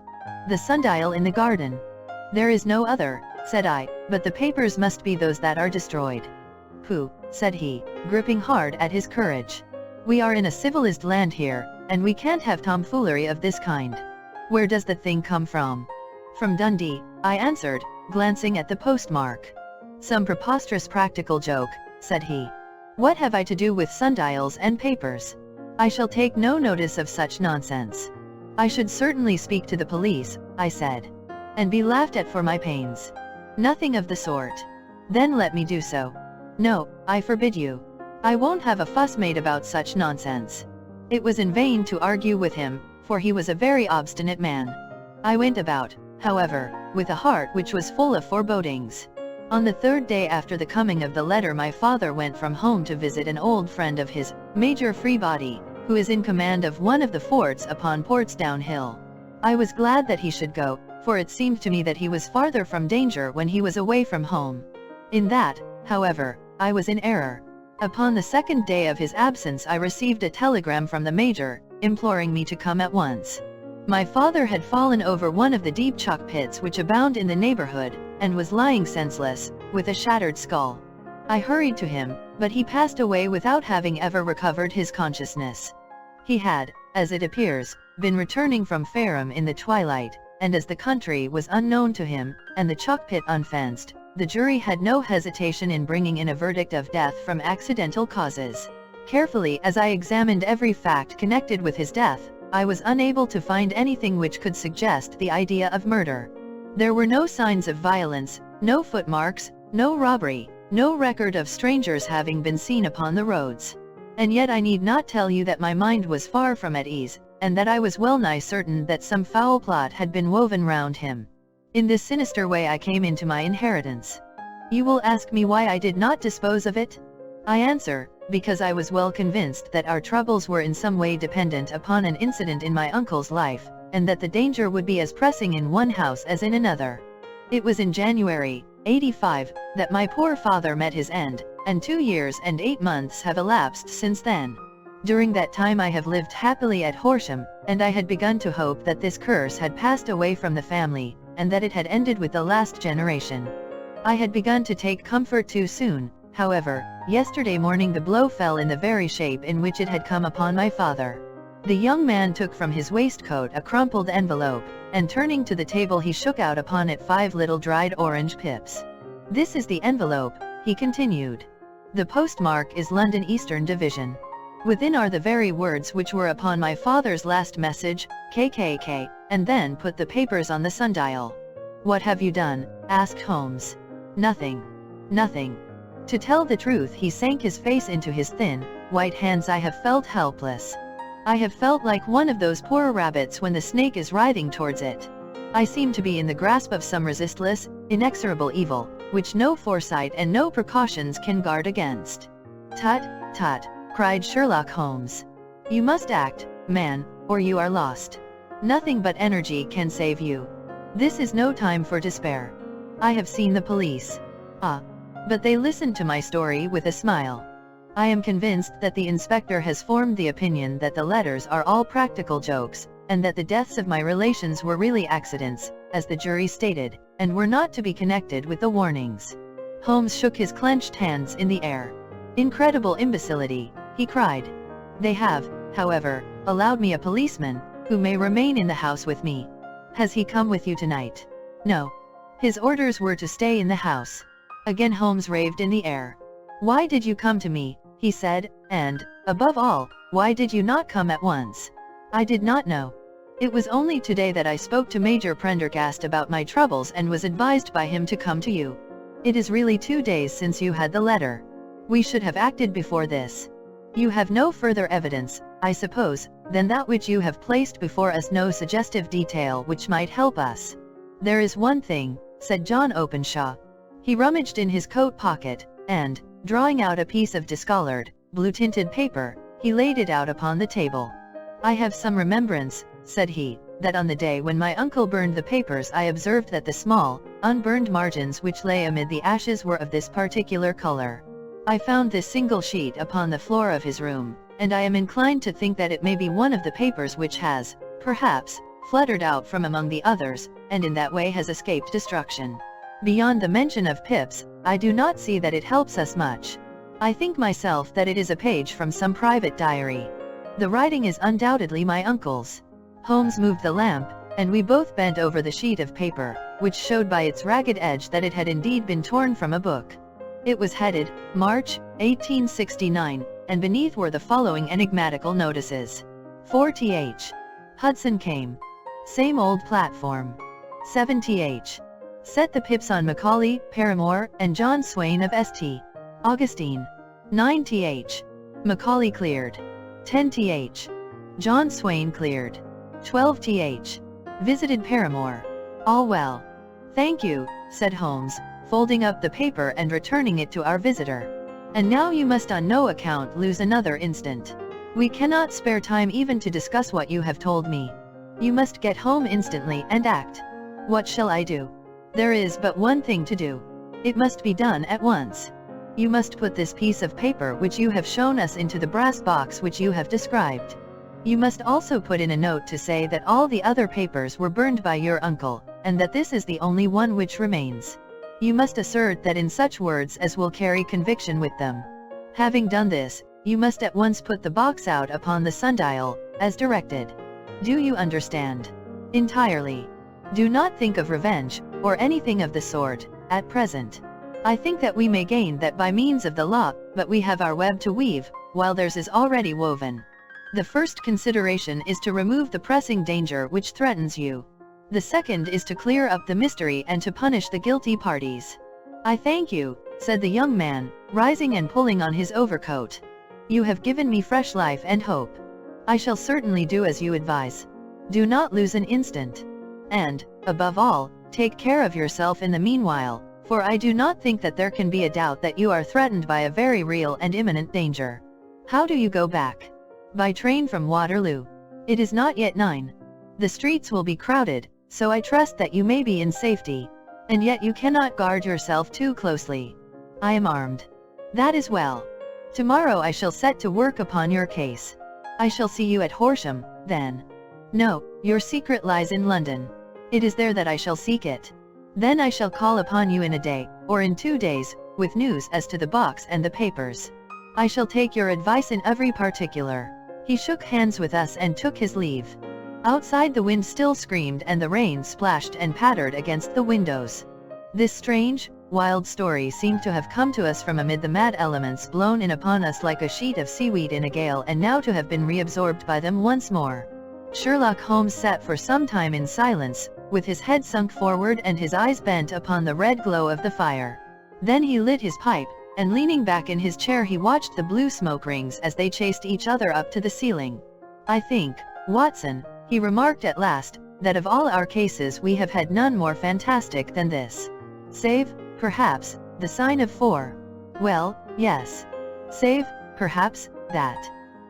"The sundial in the garden. There is no other," said I, but the papers must be those that are destroyed. Pooh, said he, gripping hard at his courage. We are in a civilized land here, and we can't have tomfoolery of this kind. Where does the thing come from? From Dundee, I answered, glancing at the postmark. Some preposterous practical joke, said he. What have I to do with sundials and papers? I shall take no notice of such nonsense. I should certainly speak to the police, I said. And be laughed at for my pains. Nothing of the sort. Then let me do so. No, I forbid you. I won't have a fuss made about such nonsense. It was in vain to argue with him, for he was a very obstinate man. I went about, however, with a heart which was full of forebodings. On the third day after the coming of the letter, my father went from home to visit an old friend of his, Major Freebody, who is in command of one of the forts upon Portsdown Hill. I was glad that he should go, for it seemed to me that he was farther from danger when he was away from home. In that, however, I was in error. Upon the second day of his absence I received a telegram from the Major, imploring me to come at once. My father had fallen over one of the deep chalk pits which abound in the neighborhood, and was lying senseless, with a shattered skull. I hurried to him, but he passed away without having ever recovered his consciousness. He had, as it appears, been returning from Fareham in the twilight, and as the country was unknown to him, and the chalk pit unfenced, the jury had no hesitation in bringing in a verdict of death from accidental causes. Carefully as I examined every fact connected with his death, I was unable to find anything which could suggest the idea of murder. There were no signs of violence, no footmarks, no robbery, no record of strangers having been seen upon the roads. And yet I need not tell you that my mind was far from at ease, and that I was well nigh certain that some foul plot had been woven round him. In this sinister way I came into my inheritance. You will ask me why I did not dispose of it? I answer, because I was well convinced that our troubles were in some way dependent upon an incident in my uncle's life, and that the danger would be as pressing in one house as in another. It was in January, '85, that my poor father met his end, and 2 years and 8 months have elapsed since then. During that time I have lived happily at Horsham, and I had begun to hope that this curse had passed away from the family, and that it had ended with the last generation. I had begun to take comfort too soon, however. Yesterday morning the blow fell in the very shape in which it had come upon my father. The young man took from his waistcoat a crumpled envelope, and turning to the table he shook out upon it 5 little dried orange pips. This is the envelope, he continued. The postmark is London Eastern Division. Within are the very words which were upon my father's last message, KKK, and then put the papers on the sundial. What have you done? Asked Holmes. Nothing. Nothing. To tell the truth, he sank his face into his thin, white hands. I have felt helpless. I have felt like one of those poor rabbits when the snake is writhing towards it. I seem to be in the grasp of some resistless, inexorable evil, which no foresight and no precautions can guard against. Tut, tut, cried Sherlock Holmes. You must act, man, or you are lost. Nothing but energy can save you. This is no time for despair. I have seen the police. Ah. But they listened to my story with a smile. I am convinced that the inspector has formed the opinion that the letters are all practical jokes, and that the deaths of my relations were really accidents, as the jury stated, and were not to be connected with the warnings. Holmes shook his clenched hands in the air. Incredible imbecility, he cried. They have, however, allowed me a policeman, who may remain in the house with me. Has he come with you tonight? No. His orders were to stay in the house. Again Holmes raved in the air. Why did you come to me, he said, and, above all, why did you not come at once? I did not know. It was only today that I spoke to Major Prendergast about my troubles and was advised by him to come to you. It is really 2 days since you had the letter. We should have acted before this. You have no further evidence, I suppose, than that which you have placed before us, no suggestive detail which might help us. There is one thing, said John Openshaw. He rummaged in his coat pocket, and, drawing out a piece of discolored, blue-tinted paper, he laid it out upon the table. I have some remembrance, said he, that on the day when my uncle burned the papers I observed that the small, unburned margins which lay amid the ashes were of this particular color. I found this single sheet upon the floor of his room, and I am inclined to think that it may be one of the papers which has, perhaps, fluttered out from among the others, and in that way has escaped destruction. Beyond the mention of pips, I do not see that it helps us much. I think myself that it is a page from some private diary. The writing is undoubtedly my uncle's. Holmes moved the lamp, and we both bent over the sheet of paper, which showed by its ragged edge that it had indeed been torn from a book. It was headed, March, 1869, and beneath were the following enigmatical notices. 4th. Hudson came. Same old platform. 7th. Set the pips on Macaulay, Paramore, and John Swain of St. Augustine. 9th. Macaulay cleared. 10th. John Swain cleared. 12th. Visited Paramore. All well. Thank you, said Holmes, folding up the paper and returning it to our visitor. And now you must on no account lose another instant. We cannot spare time even to discuss what you have told me. You must get home instantly and act. What shall I do? There is but one thing to do. It must be done at once. You must put this piece of paper which you have shown us into the brass box which you have described. You must also put in a note to say that all the other papers were burned by your uncle, and that this is the only one which remains. You must assert that in such words as will carry conviction with them. Having done this, you must at once put the box out upon the sundial, as directed. Do you understand? Entirely. Do not think of revenge, or anything of the sort, at present. I think that we may gain that by means of the law, but we have our web to weave, while theirs is already woven. The first consideration is to remove the pressing danger which threatens you. The second is to clear up the mystery and to punish the guilty parties. I thank you, said the young man, rising and pulling on his overcoat. You have given me fresh life and hope. I shall certainly do as you advise. Do not lose an instant. And, above all, take care of yourself in the meanwhile, for I do not think that there can be a doubt that you are threatened by a very real and imminent danger. How do you go back? By train from Waterloo. It is not yet 9. The streets will be crowded, so I trust that you may be in safety. And yet you cannot guard yourself too closely. I am armed. That is well. Tomorrow I shall set to work upon your case. I shall see you at Horsham, then. No, your secret lies in London. It is there that I shall seek it. Then I shall call upon you in a day, or in 2 days, with news as to the box and the papers. I shall take your advice in every particular. He shook hands with us and took his leave. Outside the wind still screamed and the rain splashed and pattered against the windows. This strange, wild story seemed to have come to us from amid the mad elements blown in upon us like a sheet of seaweed in a gale and now to have been reabsorbed by them once more. Sherlock Holmes sat for some time in silence, with his head sunk forward and his eyes bent upon the red glow of the fire. Then he lit his pipe, and leaning back in his chair he watched the blue smoke rings as they chased each other up to the ceiling. I think, Watson, he remarked at last, that of all our cases we have had none more fantastic than this. Save, perhaps, the sign of 4. Well, yes. Save, perhaps, that.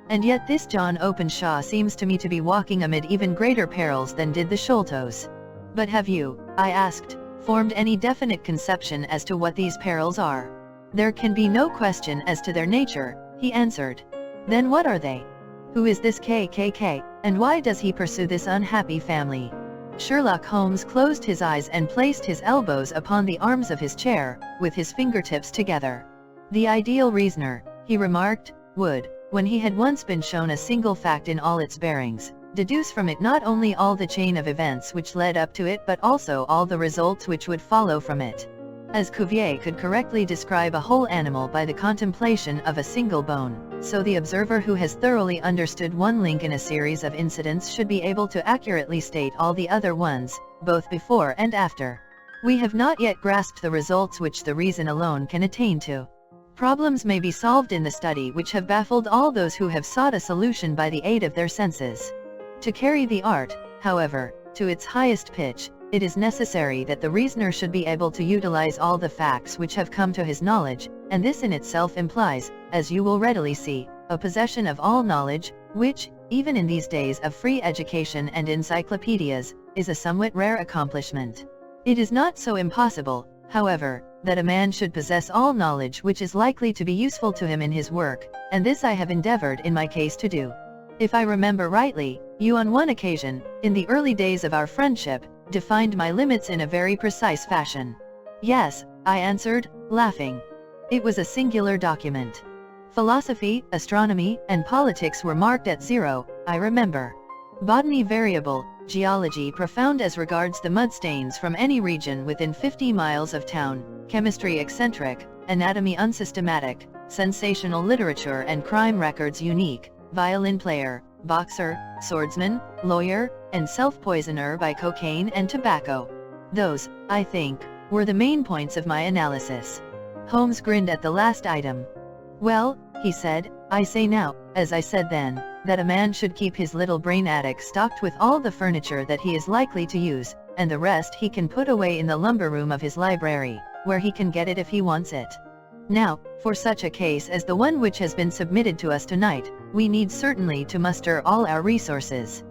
And yet this John Openshaw seems to me to be walking amid even greater perils than did the Sholtos. But have you, I asked, formed any definite conception as to what these perils are? There can be no question as to their nature, he answered. Then what are they? Who is this KKK, and why does he pursue this unhappy family? Sherlock Holmes closed his eyes and placed his elbows upon the arms of his chair, with his fingertips together. The ideal reasoner, he remarked, would, when he had once been shown a single fact in all its bearings, deduce from it not only all the chain of events which led up to it but also all the results which would follow from it. As Cuvier could correctly describe a whole animal by the contemplation of a single bone, so the observer who has thoroughly understood one link in a series of incidents should be able to accurately state all the other ones, both before and after. We have not yet grasped the results which the reason alone can attain to. Problems may be solved in the study which have baffled all those who have sought a solution by the aid of their senses. To carry the art, however, to its highest pitch, it is necessary that the reasoner should be able to utilize all the facts which have come to his knowledge, and this in itself implies, as you will readily see, a possession of all knowledge, which, even in these days of free education and encyclopedias, is a somewhat rare accomplishment. It is not so impossible, however, that a man should possess all knowledge which is likely to be useful to him in his work, and this I have endeavored in my case to do. If I remember rightly, you on one occasion, in the early days of our friendship, defined my limits in a very precise fashion. Yes, I answered, laughing. It was a singular document. Philosophy, astronomy, and politics were marked at 0, I remember. Botany variable, geology profound as regards the mud stains from any region within 50 miles of town, chemistry eccentric, anatomy unsystematic, sensational literature and crime records unique, violin player, boxer, swordsman, lawyer, and self-poisoner by cocaine and tobacco. Those, I think, were the main points of my analysis. Holmes grinned at the last item. Well, he said, I say now, as I said then, that a man should keep his little brain attic stocked with all the furniture that he is likely to use, and the rest he can put away in the lumber room of his library, where he can get it if he wants it. Now, for such a case as the one which has been submitted to us tonight, we need certainly to muster all our resources.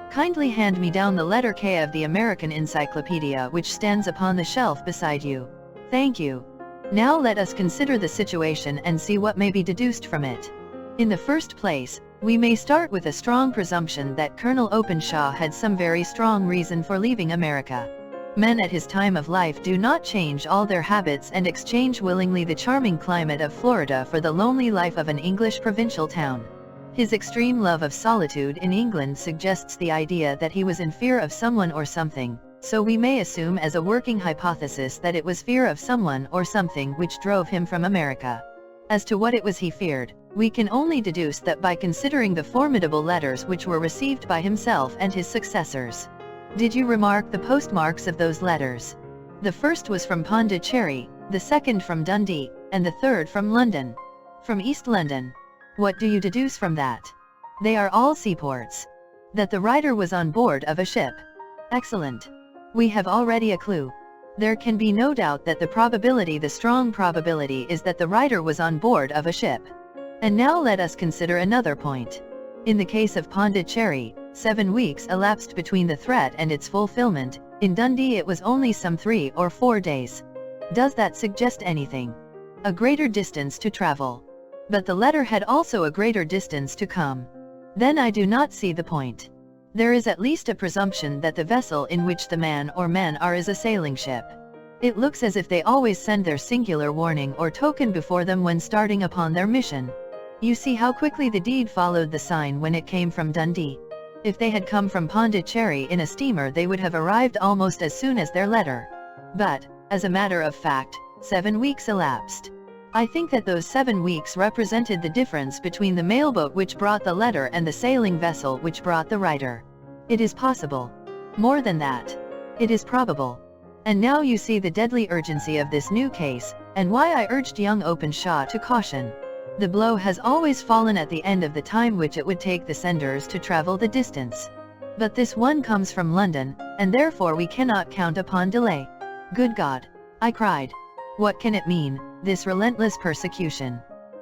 Kindly hand me down the letter K of the American Encyclopedia which stands upon the shelf beside you. Thank you. Now let us consider the situation and see what may be deduced from it. In the first place, we may start with a strong presumption that Colonel Openshaw had some very strong reason for leaving America. Men at his time of life do not change all their habits and exchange willingly the charming climate of Florida for the lonely life of an English provincial town. His extreme love of solitude in England suggests the idea that he was in fear of someone or something, so we may assume as a working hypothesis that it was fear of someone or something which drove him from America. As to what it was he feared, we can only deduce that by considering the formidable letters which were received by himself and his successors. Did you remark the postmarks of those letters? The first was from Pondicherry, the second from Dundee, and the third from London. From East London. What do you deduce from that? They are all seaports. That the writer was on board of a ship. Excellent. We have already a clue. There can be no doubt that the strong probability is that the writer was on board of a ship. And now let us consider another point. In the case of Pondicherry, 7 weeks elapsed between the threat and its fulfillment. In Dundee it was only some 3 or 4 days. Does that suggest anything? A greater distance to travel. But the letter had also a greater distance to come. Then I do not see the point. There is at least a presumption that the vessel in which the man or men are is a sailing ship. It looks as if they always send their singular warning or token before them when starting upon their mission. You see how quickly the deed followed the sign when it came from Dundee. If they had come from Pondicherry in a steamer they would have arrived almost as soon as their letter. But, as a matter of fact, 7 weeks elapsed. I think that those 7 weeks represented the difference between the mailboat which brought the letter and the sailing vessel which brought the writer. It is possible. More than that. It is probable. And now you see the deadly urgency of this new case, and why I urged young Openshaw to caution. The blow has always fallen at the end of the time which it would take the senders to travel the distance. But this one comes from London, and therefore we cannot count upon delay. Good God! I cried. What can it mean, this relentless persecution?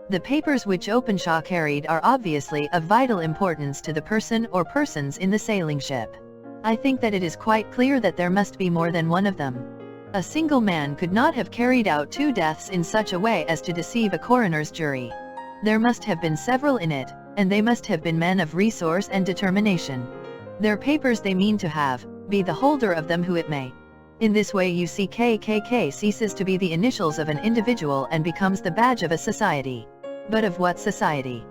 The papers which Openshaw carried are obviously of vital importance to the person or persons in the sailing ship. I think that it is quite clear that there must be more than one of them. A single man could not have carried out 2 deaths in such a way as to deceive a coroner's jury. There must have been several in it, and they must have been men of resource and determination. Their papers they mean to have, be the holder of them who it may. In this way you see KKK ceases to be the initials of an individual and becomes the badge of a society. But of what society?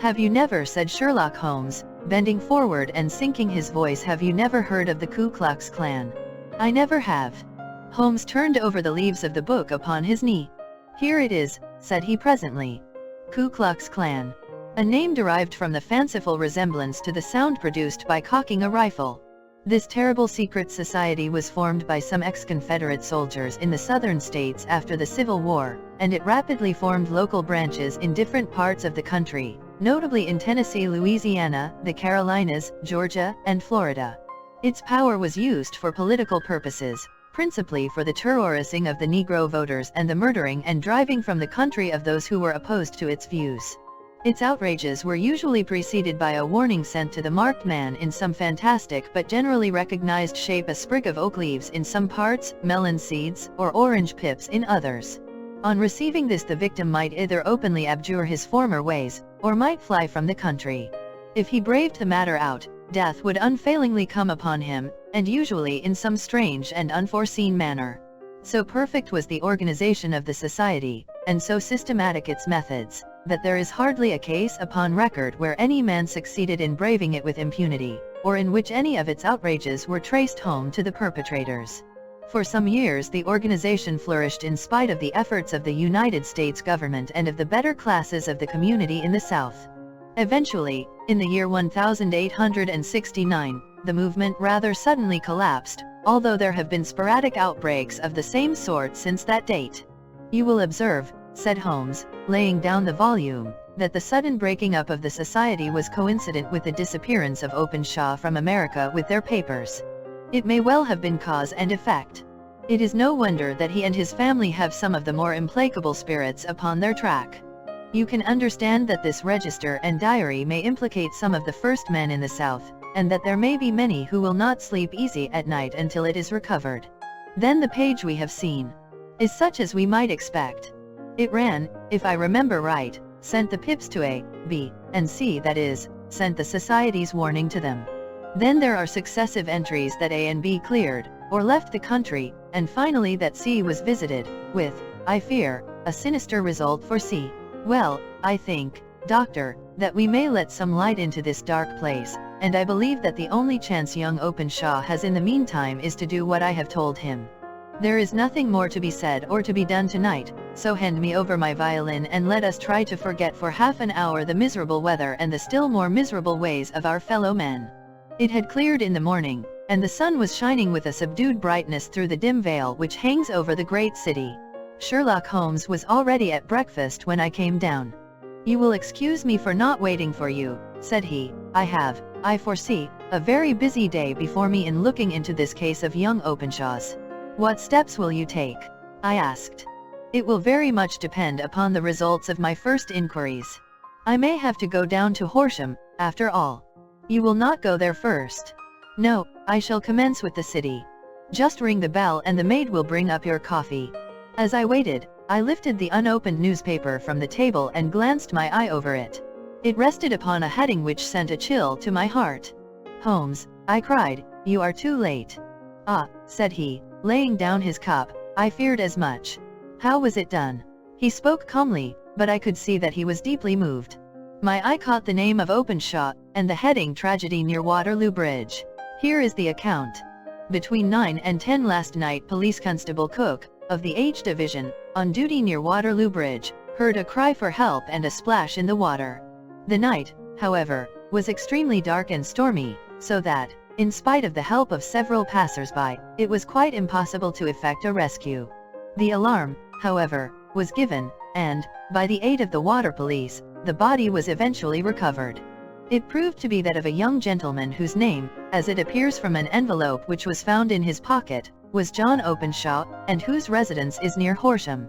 Have you never, said Sherlock Holmes, bending forward and sinking his voice, have you never heard of the Ku Klux Klan? I never have. Holmes turned over the leaves of the book upon his knee. Here it is, said he presently. Ku Klux Klan. A name derived from the fanciful resemblance to the sound produced by cocking a rifle. This terrible secret society was formed by some ex-Confederate soldiers in the southern states after the Civil War, and it rapidly formed local branches in different parts of the country, notably in Tennessee, Louisiana, the Carolinas, Georgia, and Florida. Its power was used for political purposes, principally for the terrorizing of the Negro voters and the murdering and driving from the country of those who were opposed to its views. Its outrages were usually preceded by a warning sent to the marked man in some fantastic but generally recognized shape, a sprig of oak leaves in some parts, melon seeds, or orange pips in others. On receiving this the victim might either openly abjure his former ways, or might fly from the country. If he braved the matter out, death would unfailingly come upon him, and usually in some strange and unforeseen manner. So perfect was the organization of the society, and so systematic its methods, that there is hardly a case upon record where any man succeeded in braving it with impunity, or in which any of its outrages were traced home to the perpetrators. For some years the organization flourished in spite of the efforts of the United States government and of the better classes of the community in the South. Eventually, in the year 1869, the movement rather suddenly collapsed, although there have been sporadic outbreaks of the same sort since that date. You will observe, said Holmes, laying down the volume, that the sudden breaking up of the society was coincident with the disappearance of Openshaw from America with their papers. It may well have been cause and effect. It is no wonder that he and his family have some of the more implacable spirits upon their track. You can understand that this register and diary may implicate some of the first men in the South, and that there may be many who will not sleep easy at night until it is recovered. Then the page we have seen is such as we might expect. It ran, if I remember right, sent the pips to A, B, and C, that is, sent the society's warning to them. Then there are successive entries that A and B cleared, or left the country, and finally that C was visited, with, I fear, a sinister result for C. Well, I think, Doctor, that we may let some light into this dark place, and I believe that the only chance young Openshaw has in the meantime is to do what I have told him. There is nothing more to be said or to be done tonight, so hand me over my violin and let us try to forget for half an hour the miserable weather and the still more miserable ways of our fellow men. It had cleared in the morning, and the sun was shining with a subdued brightness through the dim veil which hangs over the great city. Sherlock Holmes was already at breakfast when I came down. You will excuse me for not waiting for you, said he. I foresee, a very busy day before me in looking into this case of young Openshaw's. What steps will you take? I asked. It will very much depend upon the results of my first inquiries. I may have to go down to Horsham, after all. You will not go there first. No, I shall commence with the city. Just ring the bell and the maid will bring up your coffee. As I waited, I lifted the unopened newspaper from the table and glanced my eye over it. It rested upon a heading which sent a chill to my heart. Holmes, I cried, you are too late. Ah, said he, laying down his cup, I feared as much. How was it done? He spoke calmly, but I could see that he was deeply moved. My eye caught the name of Openshaw, and the heading Tragedy near Waterloo Bridge. Here is the account. Between 9 and 10 last night Police Constable Cook, of the H Division, on duty near Waterloo Bridge, heard a cry for help and a splash in the water. The night, however, was extremely dark and stormy, so that, in spite of the help of several passers-by, it was quite impossible to effect a rescue. The alarm, however, was given, and, by the aid of the water police, the body was eventually recovered. It proved to be that of a young gentleman whose name, as it appears from an envelope which was found in his pocket, was John Openshaw, and whose residence is near Horsham.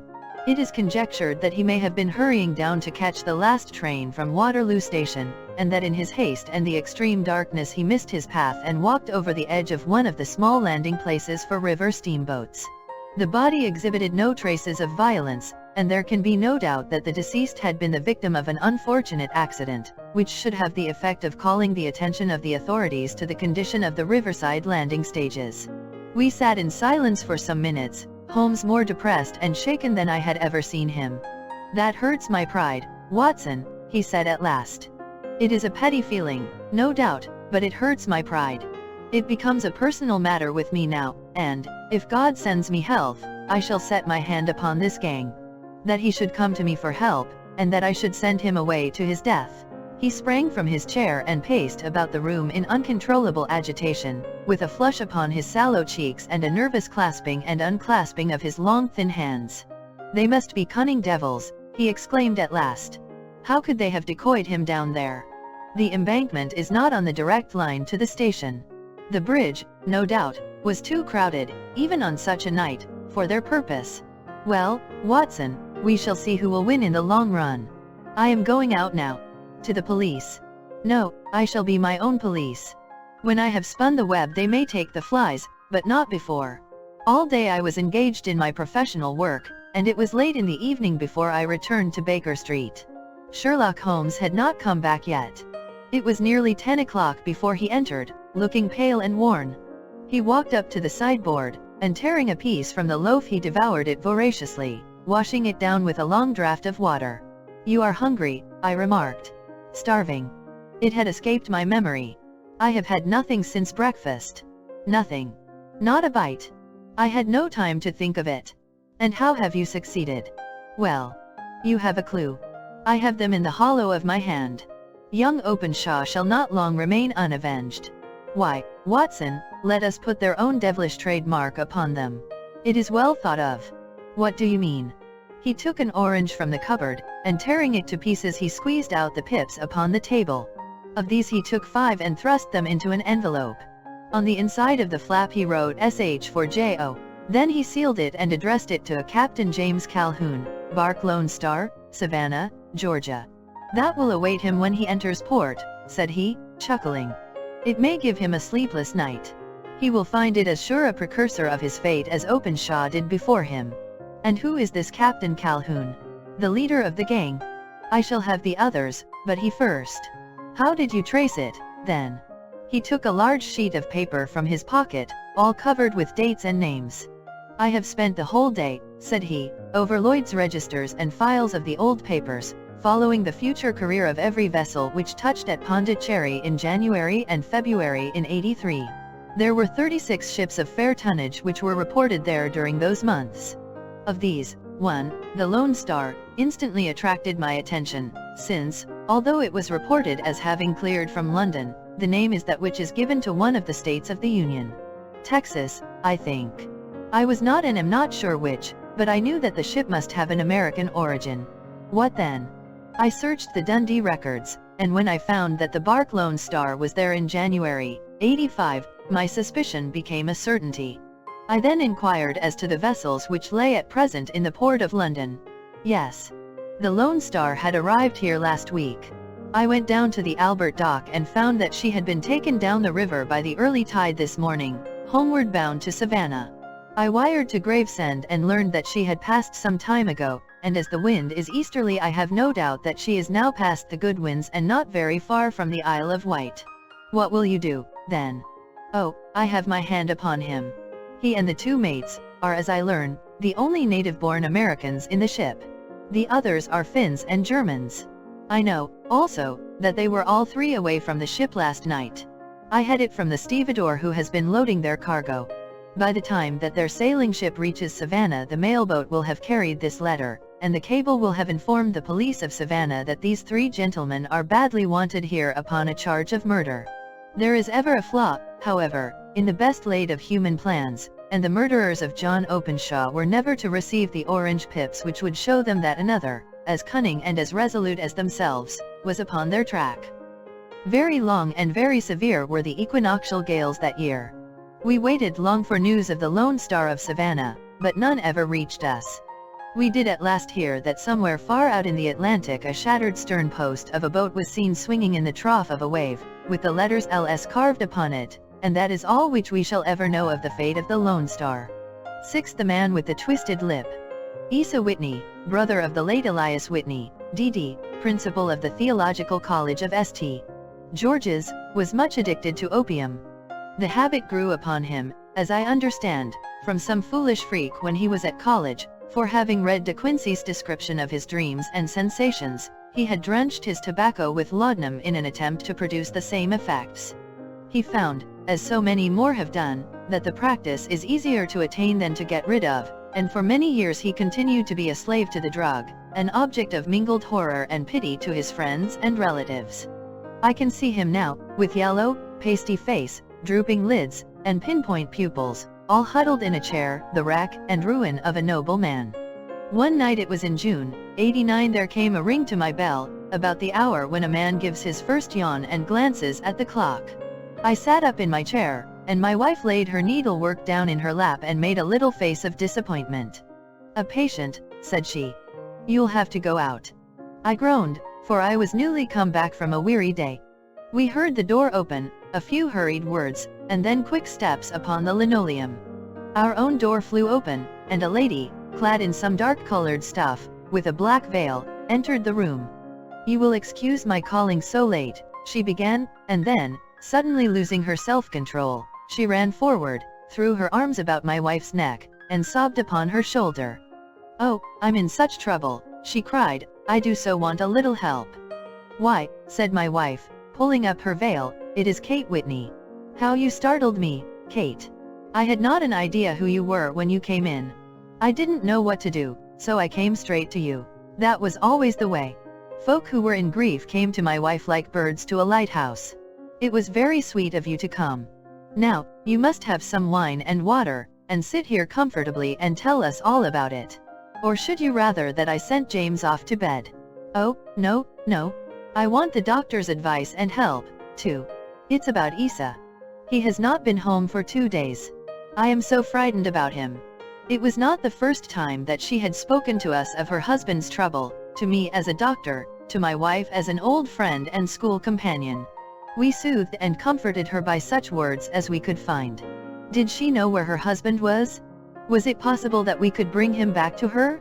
It is conjectured that he may have been hurrying down to catch the last train from Waterloo Station, and that in his haste and the extreme darkness he missed his path and walked over the edge of one of the small landing places for river steamboats. The body exhibited no traces of violence, and there can be no doubt that the deceased had been the victim of an unfortunate accident, which should have the effect of calling the attention of the authorities to the condition of the riverside landing stages. We sat in silence for some minutes, Holmes more depressed and shaken than I had ever seen him. That hurts my pride, Watson, he said at last. It is a petty feeling, no doubt, but it hurts my pride. It becomes a personal matter with me now, and, if God sends me health, I shall set my hand upon this gang. That he should come to me for help, and that I should send him away to his death. He sprang from his chair and paced about the room in uncontrollable agitation, with a flush upon his sallow cheeks and a nervous clasping and unclasping of his long thin hands. They must be cunning devils, he exclaimed at last. How could they have decoyed him down there? The embankment is not on the direct line to the station. The bridge, no doubt, was too crowded, even on such a night, for their purpose. Well, Watson, we shall see who will win in the long run. I am going out now. To the police. No, I shall be my own police. When I have spun the web they may take the flies, but not before. All day I was engaged in my professional work, and it was late in the evening before I returned to Baker Street. Sherlock Holmes had not come back yet. It was nearly 10 o'clock before he entered, looking pale and worn. He walked up to the sideboard, and tearing a piece from the loaf he devoured it voraciously, washing it down with a long draught of water. "You are hungry," I remarked. "Starving." It had escaped my memory. "I have had nothing since breakfast." "Nothing." "Not a bite." I had no time to think of it. "And how have you succeeded?" "Well, you have a clue." "I have them in the hollow of my hand. Young Openshaw shall not long remain unavenged." "Why, Watson, let us put their own devilish trademark upon them. It is well thought of." "What do you mean?" He took an orange from the cupboard, and tearing it to pieces he squeezed out the pips upon the table. Of these he took 5 and thrust them into an envelope. On the inside of the flap he wrote SH for J.O. Then he sealed it and addressed it to a Captain James Calhoun, Bark Lone Star, Savannah, Georgia. "That will await him when he enters port," said he, chuckling. "It may give him a sleepless night. He will find it as sure a precursor of his fate as Openshaw did before him." "And who is this Captain Calhoun?" "The leader of the gang." "I shall have the others, but he first." "How did you trace it, then?" He took a large sheet of paper from his pocket, all covered with dates and names. "I have spent the whole day," said he, "over Lloyd's registers and files of the old papers, following the future career of every vessel which touched at Pondicherry in January and February in '83. There were 36 ships of fair tonnage which were reported there during those months. Of these, one, the Lone Star, instantly attracted my attention, since, although it was reported as having cleared from London, the name is that which is given to one of the states of the Union. Texas, I think. I was not and am not sure which, but I knew that the ship must have an American origin. What then? I searched the Dundee records, and when I found that the bark Lone Star was there in January, '85, my suspicion became a certainty. I then inquired as to the vessels which lay at present in the port of London. Yes. The Lone Star had arrived here last week. I went down to the Albert Dock and found that she had been taken down the river by the early tide this morning, homeward bound to Savannah. I wired to Gravesend and learned that she had passed some time ago, and as the wind is easterly I have no doubt that she is now past the Goodwins and not very far from the Isle of Wight. What will you do, then? Oh, I have my hand upon him. He and the 2 mates are, as I learn, the only native-born Americans in the ship. The others are Finns and Germans. I know, also, that they were all 3 away from the ship last night. I had it from the stevedore who has been loading their cargo. By the time that their sailing ship reaches Savannah the mailboat will have carried this letter, and the cable will have informed the police of Savannah that these 3 gentlemen are badly wanted here upon a charge of murder. There is ever a flaw, however, in the best laid of human plans, and the murderers of John Openshaw were never to receive the orange pips which would show them that another, as cunning and as resolute as themselves, was upon their track. Very long and very severe were the equinoctial gales that year. We waited long for news of the Lone Star of Savannah, but none ever reached us. We did at last hear that somewhere far out in the Atlantic a shattered stern post of a boat was seen swinging in the trough of a wave, with the letters LS carved upon it, and that is all which we shall ever know of the fate of the Lone Star. 6. The man with the twisted lip. Asa Whitney, brother of the late Elias Whitney, D.D., principal of the Theological College of St. George's, was much addicted to opium. The habit grew upon him, as I understand, from some foolish freak when he was at college, for having read De Quincey's description of his dreams and sensations, he had drenched his tobacco with laudanum in an attempt to produce the same effects. He found, as so many more have done, that the practice is easier to attain than to get rid of, and for many years he continued to be a slave to the drug, an object of mingled horror and pity to his friends and relatives. I can see him now, with yellow, pasty face, drooping lids, and pinpoint pupils, all huddled in a chair, the wreck and ruin of a noble man. One night, it was in June, '89, there came a ring to my bell, about the hour when a man gives his first yawn and glances at the clock. I sat up in my chair, and my wife laid her needlework down in her lap and made a little face of disappointment. "A patient," said she. "You'll have to go out." I groaned, for I was newly come back from a weary day. We heard the door open, a few hurried words, and then quick steps upon the linoleum. Our own door flew open, and a lady, clad in some dark-colored stuff, with a black veil, entered the room. "You will excuse my calling so late," she began, and then, suddenly losing her self-control, she ran forward, threw her arms about my wife's neck, and sobbed upon her shoulder. "Oh, I'm in such trouble," she cried, "I do so want a little help." "Why," said my wife, pulling up her veil, "it is Kate Whitney. How you startled me, Kate. I had not an idea who you were when you came in. I didn't know what to do, so I came straight to you. That was always the way." Folk who were in grief came to my wife like birds to a lighthouse. "It was very sweet of you to come. Now, you must have some wine and water, and sit here comfortably and tell us all about it. Or should you rather that I sent James off to bed?" "Oh, no, no. I want the doctor's advice and help, too. It's about Isa. He has not been home for 2 days. I am so frightened about him." It was not the first time that she had spoken to us of her husband's trouble, to me as a doctor, to my wife as an old friend and school companion. We soothed and comforted her by such words as we could find. Did she know where her husband was? Was it possible that we could bring him back to her?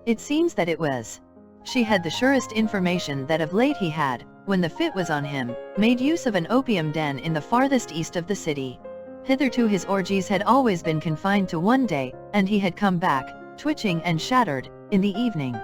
It seems that it was. She had the surest information that of late he had, when the fit was on him, made use of an opium den in the farthest east of the city. Hitherto his orgies had always been confined to one day, and he had come back, twitching and shattered, in the evening.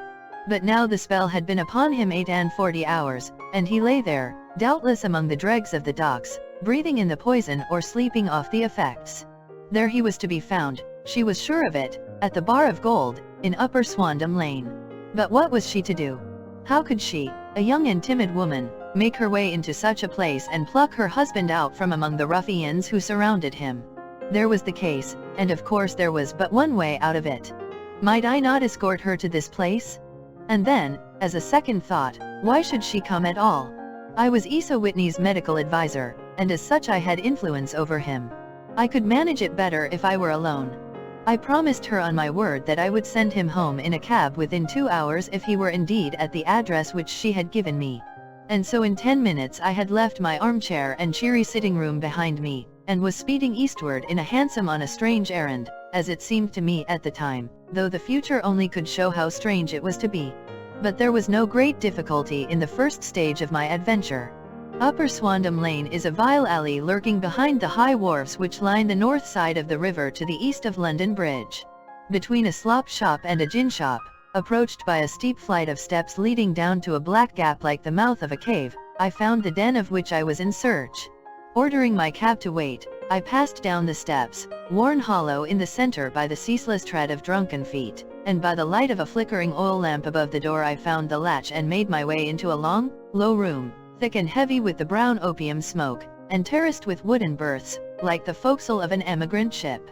But now the spell had been upon him 48 hours, and he lay there, doubtless among the dregs of the docks, breathing in the poison or sleeping off the effects. There he was to be found, she was sure of it, at the Bar of Gold, in Upper Swandam Lane. But what was she to do? How could she, a young and timid woman, make her way into such a place and pluck her husband out from among the ruffians who surrounded him? There was the case, and of course there was but one way out of it. Might I not escort her to this place? And then, as a second thought, why should she come at all? I was Isa Whitney's medical advisor, and as such I had influence over him. I could manage it better if I were alone. I promised her on my word that I would send him home in a cab within 2 hours if he were indeed at the address which she had given me. And so in 10 minutes I had left my armchair and cheery sitting room behind me, and was speeding eastward in a hansom on a strange errand, as it seemed to me at the time, though the future only could show how strange it was to be. But there was no great difficulty in the first stage of my adventure. Upper Swandam Lane is a vile alley lurking behind the high wharfs which line the north side of the river to the east of London Bridge. Between a slop shop and a gin shop, approached by a steep flight of steps leading down to a black gap like the mouth of a cave, I found the den of which I was in search. Ordering my cab to wait, I passed down the steps, worn hollow in the center by the ceaseless tread of drunken feet, and by the light of a flickering oil lamp above the door I found the latch and made my way into a long, low room, thick and heavy with the brown opium smoke, and terraced with wooden berths, like the forecastle of an emigrant ship.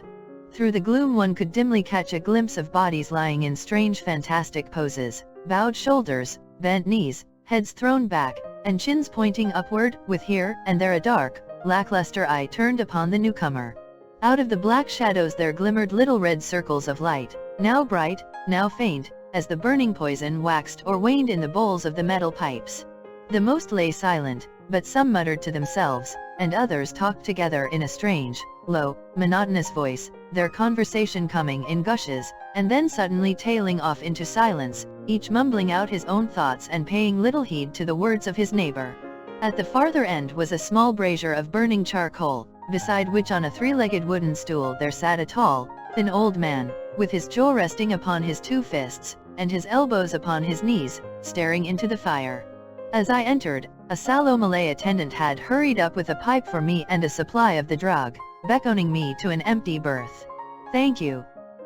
Through the gloom one could dimly catch a glimpse of bodies lying in strange fantastic poses, bowed shoulders, bent knees, heads thrown back, and chins pointing upward, with here and there a dark, lackluster eye turned upon the newcomer. Out of the black shadows there glimmered little red circles of light, now bright, now faint, as the burning poison waxed or waned in the bowls of the metal pipes. The most lay silent, but some muttered to themselves, and others talked together in a strange, low, monotonous voice, their conversation coming in gushes, and then suddenly tailing off into silence, each mumbling out his own thoughts and paying little heed to the words of his neighbor. At the farther end was a small brazier of burning charcoal, beside which on a three-legged wooden stool there sat a tall, thin old man, with his jaw resting upon his 2 fists, and his elbows upon his knees, staring into the fire. As I entered, a sallow Malay attendant had hurried up with a pipe for me and a supply of the drug, beckoning me to an empty berth. "Thank you.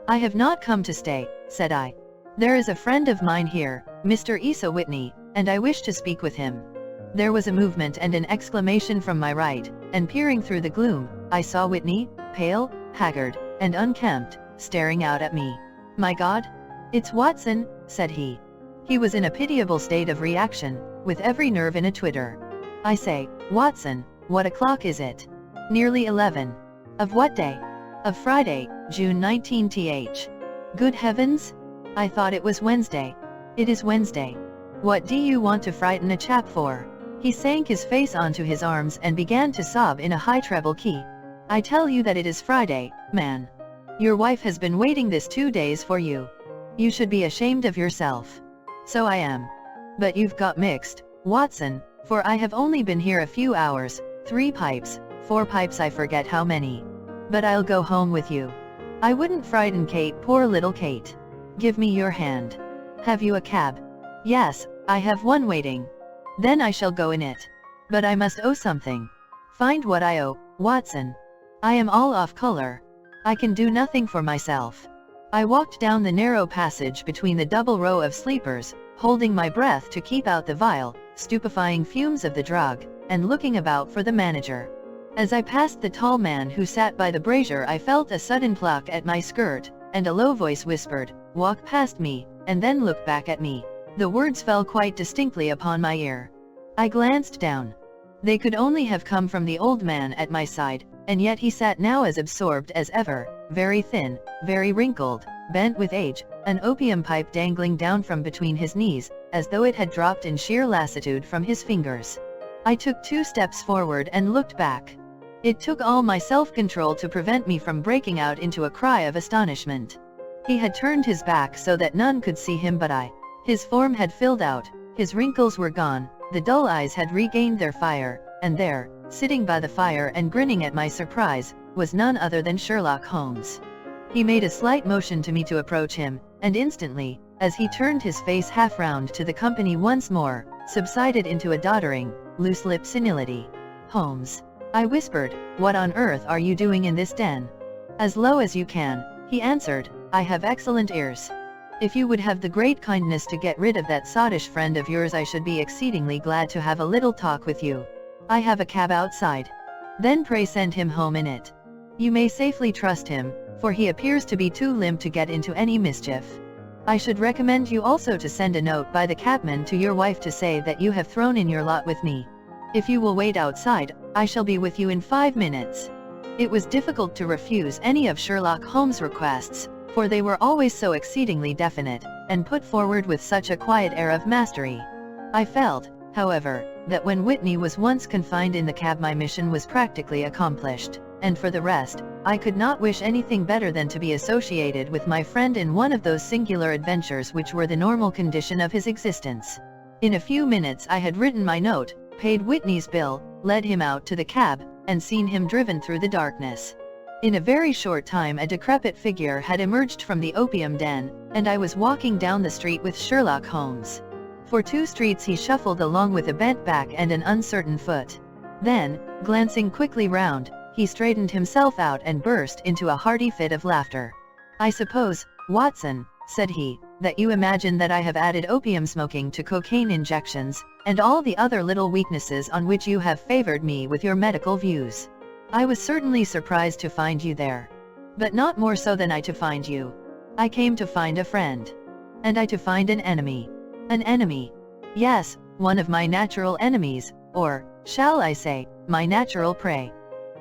I have not come to stay," said I. "There is a friend of mine here, Mr. Isa Whitney, and I wish to speak with him." There was a movement and an exclamation from my right, and peering through the gloom, I saw Whitney, pale, haggard, and unkempt, staring out at me. "My God! It's Watson," said he. He was in a pitiable state of reaction, with every nerve in a twitter. "I say, Watson, what o'clock is it?" "Nearly 11. "Of what day?" "Of Friday, June 19th. "Good heavens! I thought it was Wednesday." "It is Wednesday. What do you want to frighten a chap for?" He sank his face onto his arms and began to sob in a high treble key. "I tell you that it is Friday, man. Your wife has been waiting this 2 days for you. You should be ashamed of yourself." "So I am. But you've got mixed, Watson, for I have only been here a few hours, 3 pipes, 4 pipes I forget how many. But I'll go home with you. I wouldn't frighten Kate, poor little Kate. Give me your hand. Have you a cab? Yes, I have one waiting. Then I shall go in it. But I must owe something. Find what I owe, Watson. I am all off color. I can do nothing for myself. I walked down the narrow passage between the double row of sleepers, holding my breath to keep out the vile, stupefying fumes of the drug, and looking about for the manager. As I passed the tall man who sat by the brazier, I felt a sudden pluck at my skirt, and a low voice whispered, "Walk past me, and then look back at me." The words fell quite distinctly upon my ear. I glanced down. They could only have come from the old man at my side, and yet he sat now as absorbed as ever, very thin, very wrinkled, bent with age, an opium pipe dangling down from between his knees, as though it had dropped in sheer lassitude from his fingers. I took 2 steps forward and looked back. It took all my self-control to prevent me from breaking out into a cry of astonishment. He had turned his back so that none could see him but I. His form had filled out, his wrinkles were gone, the dull eyes had regained their fire, and there, sitting by the fire and grinning at my surprise, was none other than Sherlock Holmes. He made a slight motion to me to approach him, and instantly, as he turned his face half round to the company once more, subsided into a doddering, loose-lipped senility. "Holmes," I whispered, "what on earth are you doing in this den?" "As low as you can," he answered, "I have excellent ears. If you would have the great kindness to get rid of that sottish friend of yours, I should be exceedingly glad to have a little talk with you. I have a cab outside." "Then pray send him home in it. You may safely trust him, for he appears to be too limp to get into any mischief. I should recommend you also to send a note by the cabman to your wife to say that you have thrown in your lot with me. If you will wait outside, I shall be with you in 5 minutes." It was difficult to refuse any of Sherlock Holmes' requests, for they were always so exceedingly definite, and put forward with such a quiet air of mastery. I felt, however, that when Whitney was once confined in the cab my mission was practically accomplished, and for the rest, I could not wish anything better than to be associated with my friend in one of those singular adventures which were the normal condition of his existence. In a few minutes I had written my note, paid Whitney's bill, led him out to the cab, and seen him driven through the darkness. In a very short time a decrepit figure had emerged from the opium den, and I was walking down the street with Sherlock Holmes. For 2 streets he shuffled along with a bent back and an uncertain foot. Then, glancing quickly round, he straightened himself out and burst into a hearty fit of laughter. "I suppose, Watson," said he, "that you imagine that I have added opium smoking to cocaine injections, and all the other little weaknesses on which you have favored me with your medical views. I was certainly surprised to find you there. But not more so than I to find you. I came to find a friend. And I to find an enemy. An enemy. Yes, one of my natural enemies, or, shall I say, my natural prey.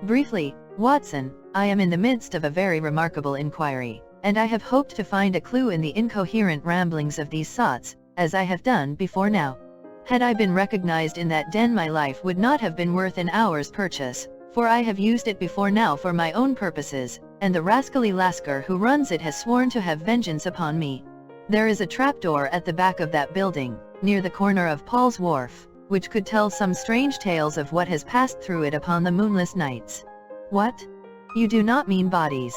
Briefly, Watson, I am in the midst of a very remarkable inquiry, and I have hoped to find a clue in the incoherent ramblings of these sots, as I have done before now. Had I been recognized in that den my life would not have been worth an hour's purchase, for I have used it before now for my own purposes, and the rascally lascar who runs it has sworn to have vengeance upon me. There is a trapdoor at the back of that building, near the corner of Paul's Wharf, which could tell some strange tales of what has passed through it upon the moonless nights." "What? You do not mean bodies?"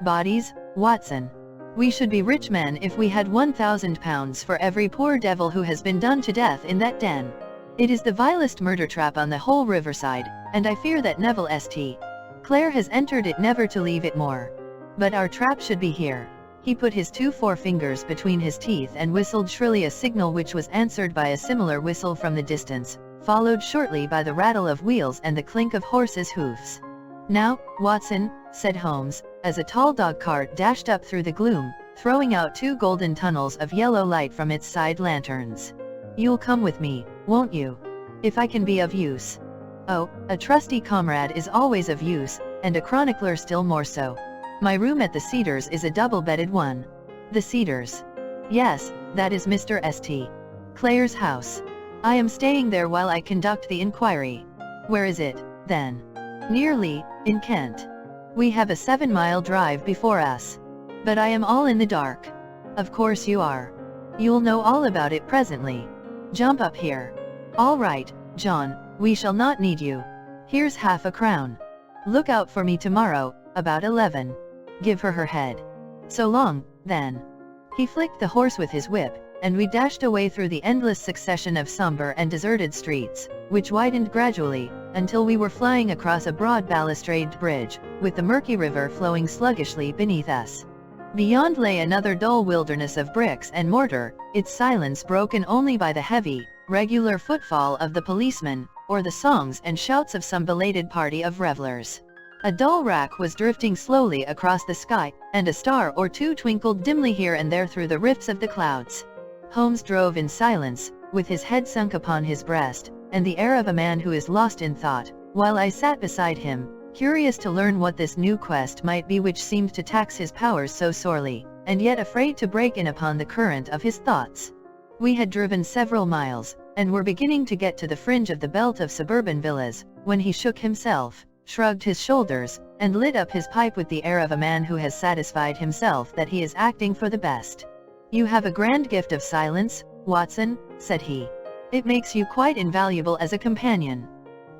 Bodies, Watson. We should be rich men if we had £1,000 for every poor devil who has been done to death in that den. It is the vilest murder trap on the whole riverside, and I fear that Neville St. Clair has entered it never to leave it more. But our trap should be here." He put his 2 forefingers between his teeth and whistled shrilly, a signal which was answered by a similar whistle from the distance, followed shortly by the rattle of wheels and the clink of horses' hoofs. "Now, Watson," said Holmes, as a tall dog-cart dashed up through the gloom, throwing out 2 golden tunnels of yellow light from its side lanterns. "You'll come with me, won't you? If I can be of use." "Oh, a trusty comrade is always of use, and a chronicler still more so. My room at the Cedars is a double-bedded one." "The Cedars?" "Yes, that is Mr. St. Clair's house. I am staying there while I conduct the inquiry." "Where is it, then?" "Near Lee, in Kent. We have a 7-mile drive before us." "But I am all in the dark." "Of course you are. You'll know all about it presently. Jump up here." "All right, John, we shall not need you. Here's half a crown." Look out for me tomorrow, about 11. Give her her head. So long, then. He flicked the horse with his whip, and we dashed away through the endless succession of somber and deserted streets, which widened gradually, until we were flying across a broad balustraded bridge, with the murky river flowing sluggishly beneath us. Beyond lay another dull wilderness of bricks and mortar, its silence broken only by the heavy, regular footfall of the policeman, or the songs and shouts of some belated party of revelers. A dull rack was drifting slowly across the sky, and a star or two twinkled dimly here and there through the rifts of the clouds. Holmes drove in silence, with his head sunk upon his breast, and the air of a man who is lost in thought, while I sat beside him, curious to learn what this new quest might be which seemed to tax his powers so sorely, and yet afraid to break in upon the current of his thoughts. We had driven several miles, and were beginning to get to the fringe of the belt of suburban villas, when he shook himself, shrugged his shoulders, and lit up his pipe with the air of a man who has satisfied himself that he is acting for the best. "You have a grand gift of silence, Watson," said he. "It makes you quite invaluable as a companion.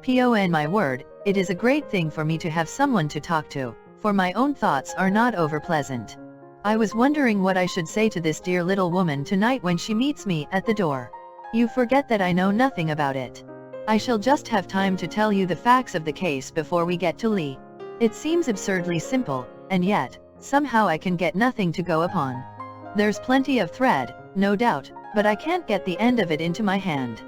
Pon my word, it is a great thing for me to have someone to talk to, for my own thoughts are not over pleasant. I was wondering what I should say to this dear little woman tonight when she meets me at the door. You forget that I know nothing about it. I shall just have time to tell you the facts of the case before we get to Lee. It seems absurdly simple, and yet, somehow I can get nothing to go upon. There's plenty of thread, no doubt, but I can't get the end of it into my hand.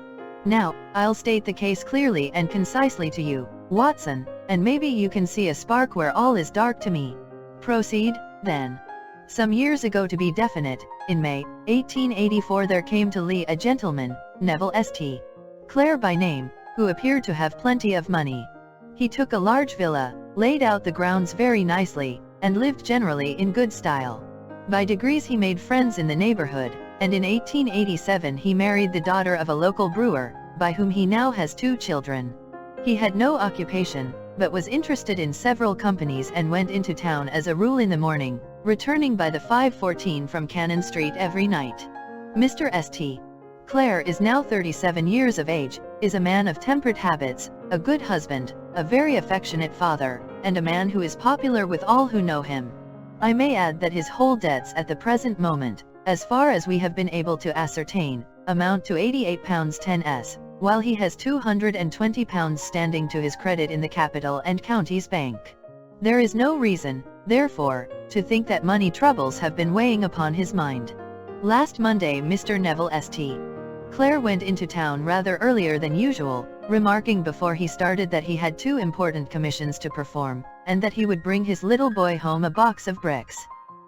Now, I'll state the case clearly and concisely to you, Watson, and maybe you can see a spark where all is dark to me. Proceed, then. Some years ago, to be definite, in May, 1884, there came to Lee a gentleman, Neville St. Clare by name, who appeared to have plenty of money. He took a large villa, laid out the grounds very nicely, and lived generally in good style. By degrees he made friends in the neighborhood, and in 1887 he married the daughter of a local brewer, by whom he now has 2 children. He had no occupation, but was interested in several companies and went into town as a rule in the morning, returning by the 5:14 from Cannon Street every night. Mr. St. Clare is now 37 years of age, is a man of temperate habits, a good husband, a very affectionate father, and a man who is popular with all who know him. I may add that his whole debts at the present moment, as far as we have been able to ascertain, amount to £88 10s, while he has £220 standing to his credit in the Capital and Counties Bank. There is no reason, therefore, to think that money troubles have been weighing upon his mind. Last Monday Mr. Neville St. Clare went into town rather earlier than usual, remarking before he started that he had 2 important commissions to perform, and that he would bring his little boy home a box of bricks.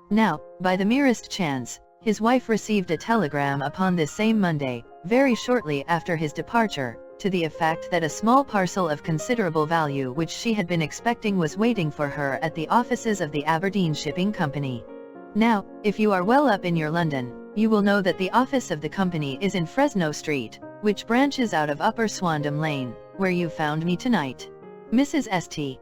Now, by the merest chance, his wife received a telegram upon this same Monday, very shortly after his departure, to the effect that a small parcel of considerable value which she had been expecting was waiting for her at the offices of the Aberdeen Shipping Company. Now, if you are well up in your London, you will know that the office of the company is in Fresno Street, which branches out of Upper Swandam Lane, where you found me tonight. Mrs. St.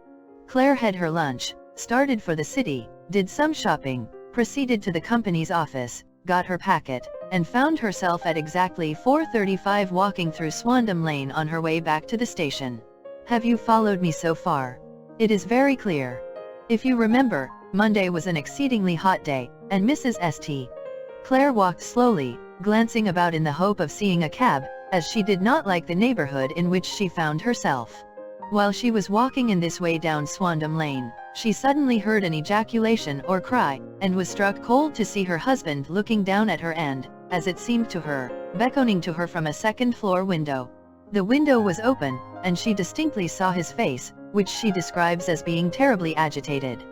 Clare had her lunch, started for the city, did some shopping, proceeded to the company's office, got her packet, and found herself at exactly 4:35 walking through Swandam Lane on her way back to the station. Have you followed me so far? It is very clear. If you remember, Monday was an exceedingly hot day, and Mrs. St. Clare walked slowly, glancing about in the hope of seeing a cab, as she did not like the neighborhood in which she found herself. While she was walking in this way down Swandam Lane, she suddenly heard an ejaculation or cry, and was struck cold to see her husband looking down at her and, as it seemed to her, beckoning to her from a second-floor window. The window was open, and she distinctly saw his face, which she describes as being terribly agitated.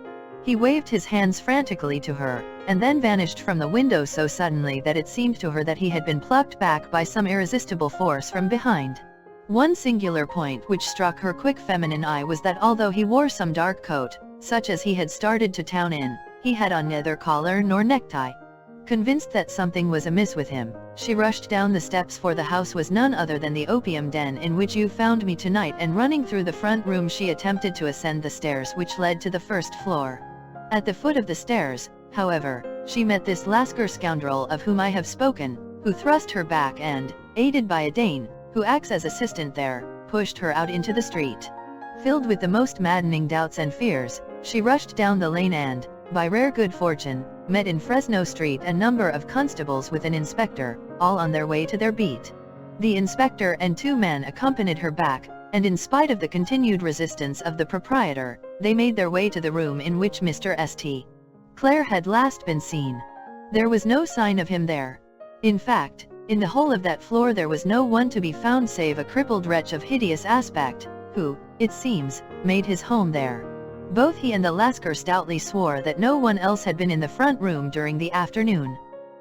He waved his hands frantically to her, and then vanished from the window so suddenly that it seemed to her that he had been plucked back by some irresistible force from behind. One singular point which struck her quick feminine eye was that although he wore some dark coat, such as he had started to town in, he had on neither collar nor necktie. Convinced that something was amiss with him, she rushed down the steps, for the house was none other than the opium den in which you found me tonight, and running through the front room she attempted to ascend the stairs which led to the first floor. At the foot of the stairs, however, she met this Lascar scoundrel of whom I have spoken, who thrust her back and, aided by a Dane, who acts as assistant there, pushed her out into the street. Filled with the most maddening doubts and fears, she rushed down the lane and, by rare good fortune, met in Fresno Street a number of constables with an inspector, all on their way to their beat. The inspector and 2 men accompanied her back, and in spite of the continued resistance of the proprietor, they made their way to the room in which Mr. St. Clair had last been seen. There was no sign of him there. In fact, in the whole of that floor there was no one to be found save a crippled wretch of hideous aspect, who, it seems, made his home there. Both he and the Lascar stoutly swore that no one else had been in the front room during the afternoon.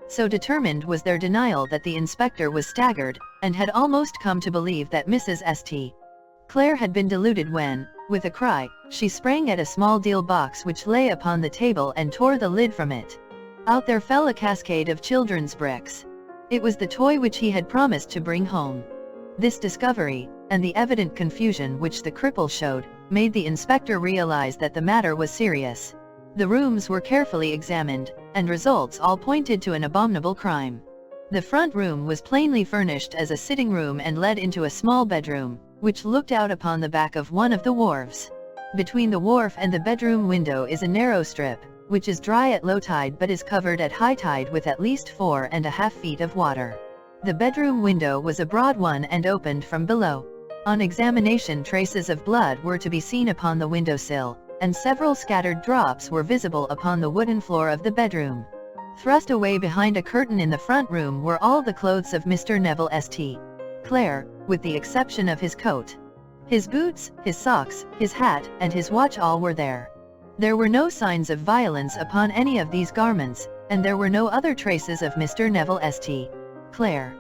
So determined was their denial that the inspector was staggered, and had almost come to believe that Mrs. St. Clair had been deluded when, with a cry, she sprang at a small deal box which lay upon the table and tore the lid from it. Out there fell a cascade of children's bricks. It was the toy which he had promised to bring home. This discovery, and the evident confusion which the cripple showed, made the inspector realize that the matter was serious. The rooms were carefully examined, and results all pointed to an abominable crime. The front room was plainly furnished as a sitting room and led into a small bedroom, which looked out upon the back of one of the wharves. Between the wharf and the bedroom window is a narrow strip, which is dry at low tide but is covered at high tide with at least 4.5 feet of water. The bedroom window was a broad one and opened from below. On examination, traces of blood were to be seen upon the windowsill, and several scattered drops were visible upon the wooden floor of the bedroom. Thrust away behind a curtain in the front room were all the clothes of Mr. Neville St. Clair, with the exception of his coat. His boots, his socks, his hat, and his watch all were there. There were no signs of violence upon any of these garments, and there were no other traces of Mr. Neville St. Clair.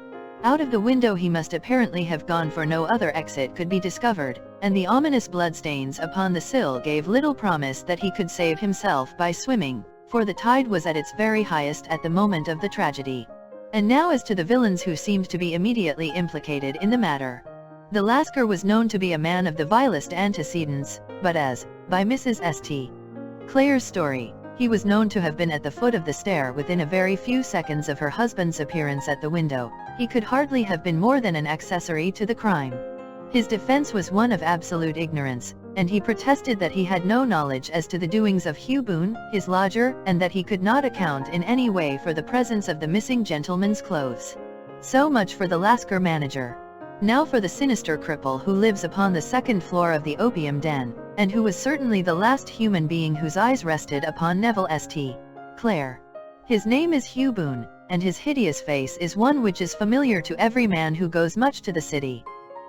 Out of the window he must apparently have gone, for no other exit could be discovered, and the ominous bloodstains upon the sill gave little promise that he could save himself by swimming, for the tide was at its very highest at the moment of the tragedy. And now as to the villains who seemed to be immediately implicated in the matter. The Lascar was known to be a man of the vilest antecedents, but as, by Mrs. St. Clair's story, he was known to have been at the foot of the stair within a very few seconds of her husband's appearance at the window, he could hardly have been more than an accessory to the crime. His defense was one of absolute ignorance, and he protested that he had no knowledge as to the doings of Hugh Boone, his lodger, and that he could not account in any way for the presence of the missing gentleman's clothes. So much for the Lascar manager. Now for the sinister cripple who lives upon the 2nd floor of the opium den, and who was certainly the last human being whose eyes rested upon Neville St. Clair. His name is Hugh Boone, and his hideous face is one which is familiar to every man who goes much to the city.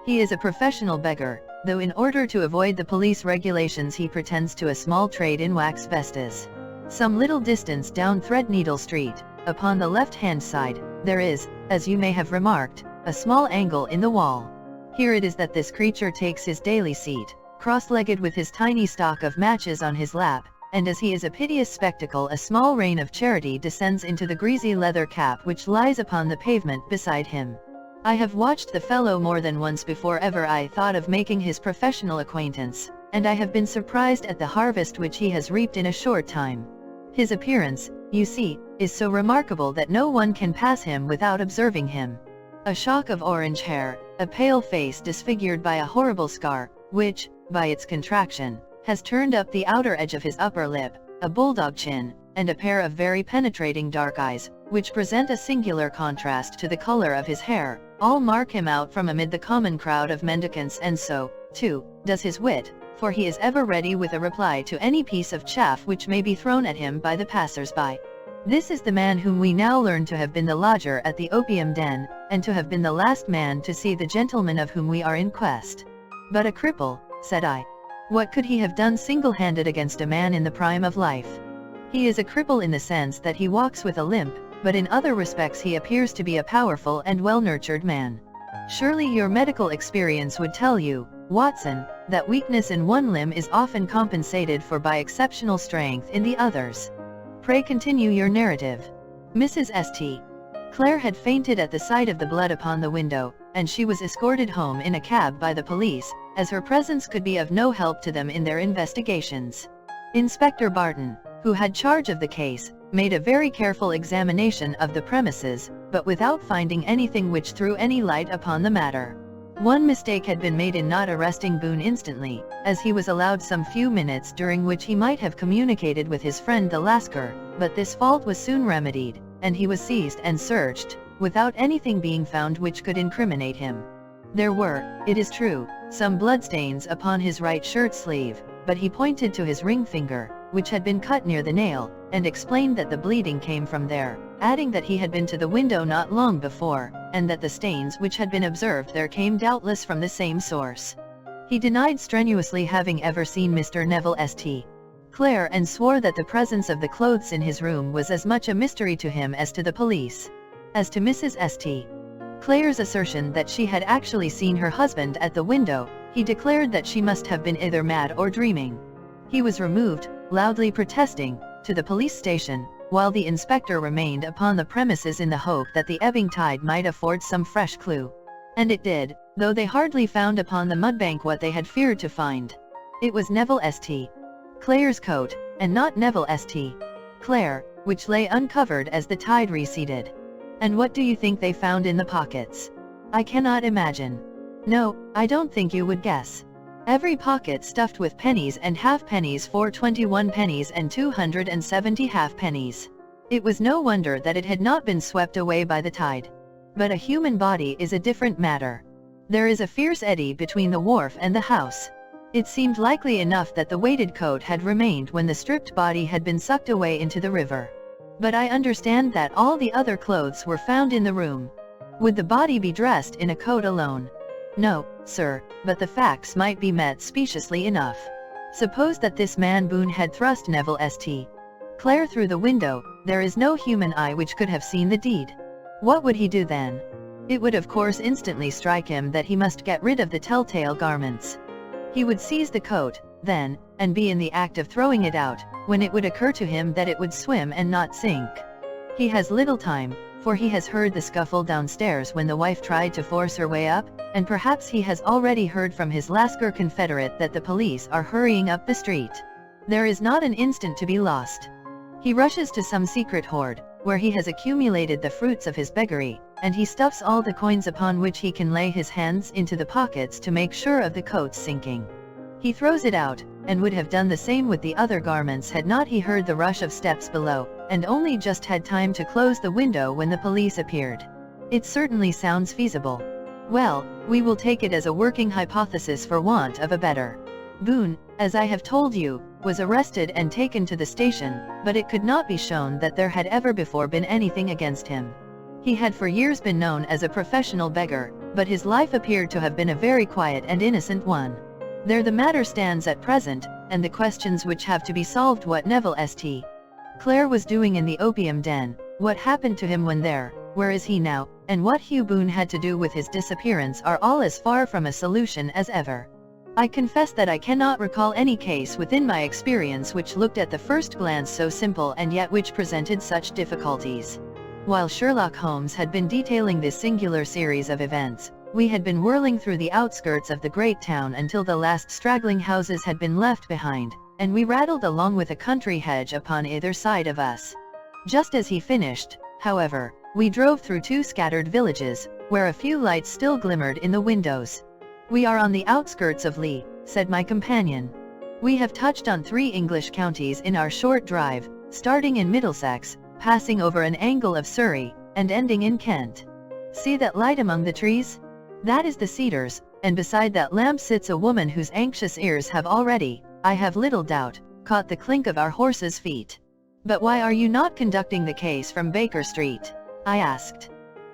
He is a professional beggar, though in order to avoid the police regulations he pretends to a small trade in wax vestas. Some little distance down Threadneedle Street, upon the left-hand side, there is, as you may have remarked, a small angle in the wall. Here it is that this creature takes his daily seat, cross-legged with his tiny stock of matches on his lap, and as he is a piteous spectacle a small rain of charity descends into the greasy leather cap which lies upon the pavement beside him. I have watched the fellow more than once before ever I thought of making his professional acquaintance, and I have been surprised at the harvest which he has reaped in a short time. His appearance, you see, is so remarkable that no one can pass him without observing him. A shock of orange hair, a pale face disfigured by a horrible scar, which, by its contraction, has turned up the outer edge of his upper lip, a bulldog chin, and a pair of very penetrating dark eyes, which present a singular contrast to the color of his hair, all mark him out from amid the common crowd of mendicants, and so, too, does his wit, for he is ever ready with a reply to any piece of chaff which may be thrown at him by the passers-by. This is the man whom we now learn to have been the lodger at the opium den, and to have been the last man to see the gentleman of whom we are in quest. But a cripple, said I. What could he have done single-handed against a man in the prime of life? He is a cripple in the sense that he walks with a limp, but in other respects he appears to be a powerful and well-nurtured man. Surely your medical experience would tell you, Watson, that weakness in one limb is often compensated for by exceptional strength in the others. Pray continue your narrative. Mrs. St. Clair had fainted at the sight of the blood upon the window, and she was escorted home in a cab by the police, as her presence could be of no help to them in their investigations. Inspector Barton, who had charge of the case, made a very careful examination of the premises, but without finding anything which threw any light upon the matter. One mistake had been made in not arresting Boone instantly, as he was allowed some few minutes during which he might have communicated with his friend the Lascar, but this fault was soon remedied, and he was seized and searched, without anything being found which could incriminate him. There were, it is true, some bloodstains upon his right shirt sleeve, but he pointed to his ring finger, which had been cut near the nail, and explained that the bleeding came from there, adding that he had been to the window not long before, and that the stains which had been observed there came doubtless from the same source. He denied strenuously having ever seen Mr. Neville St. Clare and swore that the presence of the clothes in his room was as much a mystery to him as to the police. As to Mrs. St. Clare's assertion that she had actually seen her husband at the window, he declared that she must have been either mad or dreaming. He was removed, loudly protesting, to the police station, while the inspector remained upon the premises in the hope that the ebbing tide might afford some fresh clue. And it did, though they hardly found upon the mudbank what they had feared to find. It was Neville St. Clare's coat, and not Neville St. Clare, which lay uncovered as the tide receded. And what do you think they found in the pockets? I cannot imagine. No, I don't think you would guess. Every pocket stuffed with pennies and halfpennies for 21 pennies and 270 halfpennies. It was no wonder that it had not been swept away by the tide. But a human body is a different matter. There is a fierce eddy between the wharf and the house. It seemed likely enough that the weighted coat had remained when the stripped body had been sucked away into the river. But I understand that all the other clothes were found in the room. Would the body be dressed in a coat alone? No, sir, but the facts might be met speciously enough. Suppose that this man Boone had thrust Neville St. Clare through the window, there is no human eye which could have seen the deed. What would he do then? It would of course instantly strike him that he must get rid of the telltale garments. He would seize the coat, then, and be in the act of throwing it out, when it would occur to him that it would swim and not sink. He has little time, for he has heard the scuffle downstairs when the wife tried to force her way up, and perhaps he has already heard from his Lascar confederate that the police are hurrying up the street. There is not an instant to be lost. He rushes to some secret hoard, where he has accumulated the fruits of his beggary, and he stuffs all the coins upon which he can lay his hands into the pockets to make sure of the coat's sinking. He throws it out, and would have done the same with the other garments had not he heard the rush of steps below, and only just had time to close the window when the police appeared. It certainly sounds feasible. Well, we will take it as a working hypothesis for want of a better. Boone, as I have told you, was arrested and taken to the station, but it could not be shown that there had ever before been anything against him. He had for years been known as a professional beggar, but his life appeared to have been a very quiet and innocent one. There the matter stands at present, and the questions which have to be solved: what Neville St. Clare was doing in the opium den, what happened to him when there, where is he now, and what Hugh Boone had to do with his disappearance are all as far from a solution as ever. I confess that I cannot recall any case within my experience which looked at the first glance so simple and yet which presented such difficulties. While Sherlock Holmes had been detailing this singular series of events, we had been whirling through the outskirts of the great town until the last straggling houses had been left behind, and we rattled along with a country hedge upon either side of us. Just as he finished, however, we drove through two scattered villages, where a few lights still glimmered in the windows. "We are on the outskirts of Lee," said my companion. "We have touched on 3 English counties in our short drive, starting in Middlesex, passing over an angle of Surrey, and ending in Kent. See that light among the trees? That is the Cedars, and beside that lamp sits a woman whose anxious ears have already, I have little doubt, caught the clink of our horses' feet." "But why are you not conducting the case from Baker Street?" I asked.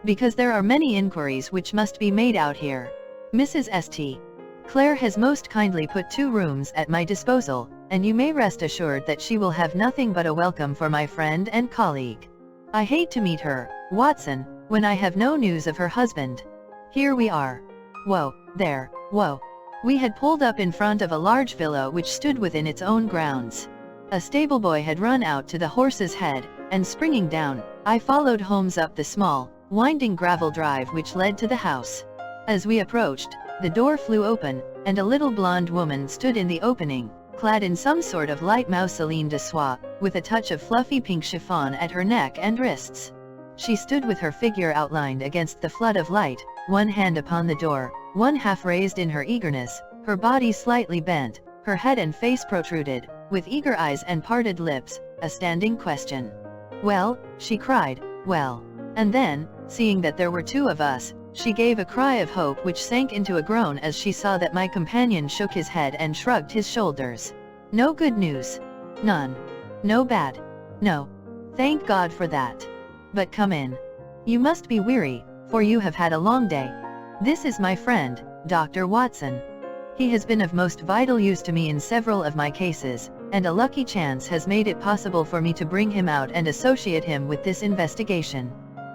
"Because there are many inquiries which must be made out here. Mrs. St. Clare has most kindly put 2 rooms at my disposal, and you may rest assured that she will have nothing but a welcome for my friend and colleague. I hate to meet her, Watson, when I have no news of her husband. Here we are. Whoa, there, whoa." We had pulled up in front of a large villa which stood within its own grounds. A stableboy had run out to the horse's head, and springing down, I followed Holmes up the small, winding gravel drive which led to the house. As we approached, the door flew open, and a little blonde woman stood in the opening, clad in some sort of light mousseline de soie, with a touch of fluffy pink chiffon at her neck and wrists. She stood with her figure outlined against the flood of light, one hand upon the door, one half raised in her eagerness, her body slightly bent, her head and face protruded, with eager eyes and parted lips, a standing question. "Well?" she cried, "well?" And then, seeing that there were two of us, she gave a cry of hope which sank into a groan as she saw that my companion shook his head and shrugged his shoulders. "No good news?" "None." "No bad?" "No." "Thank God for that. But come in. You must be weary, for you have had a long day. This is my friend, Dr. Watson. He has been of most vital use to me in several of my cases, and a lucky chance has made it possible for me to bring him out and associate him with this investigation.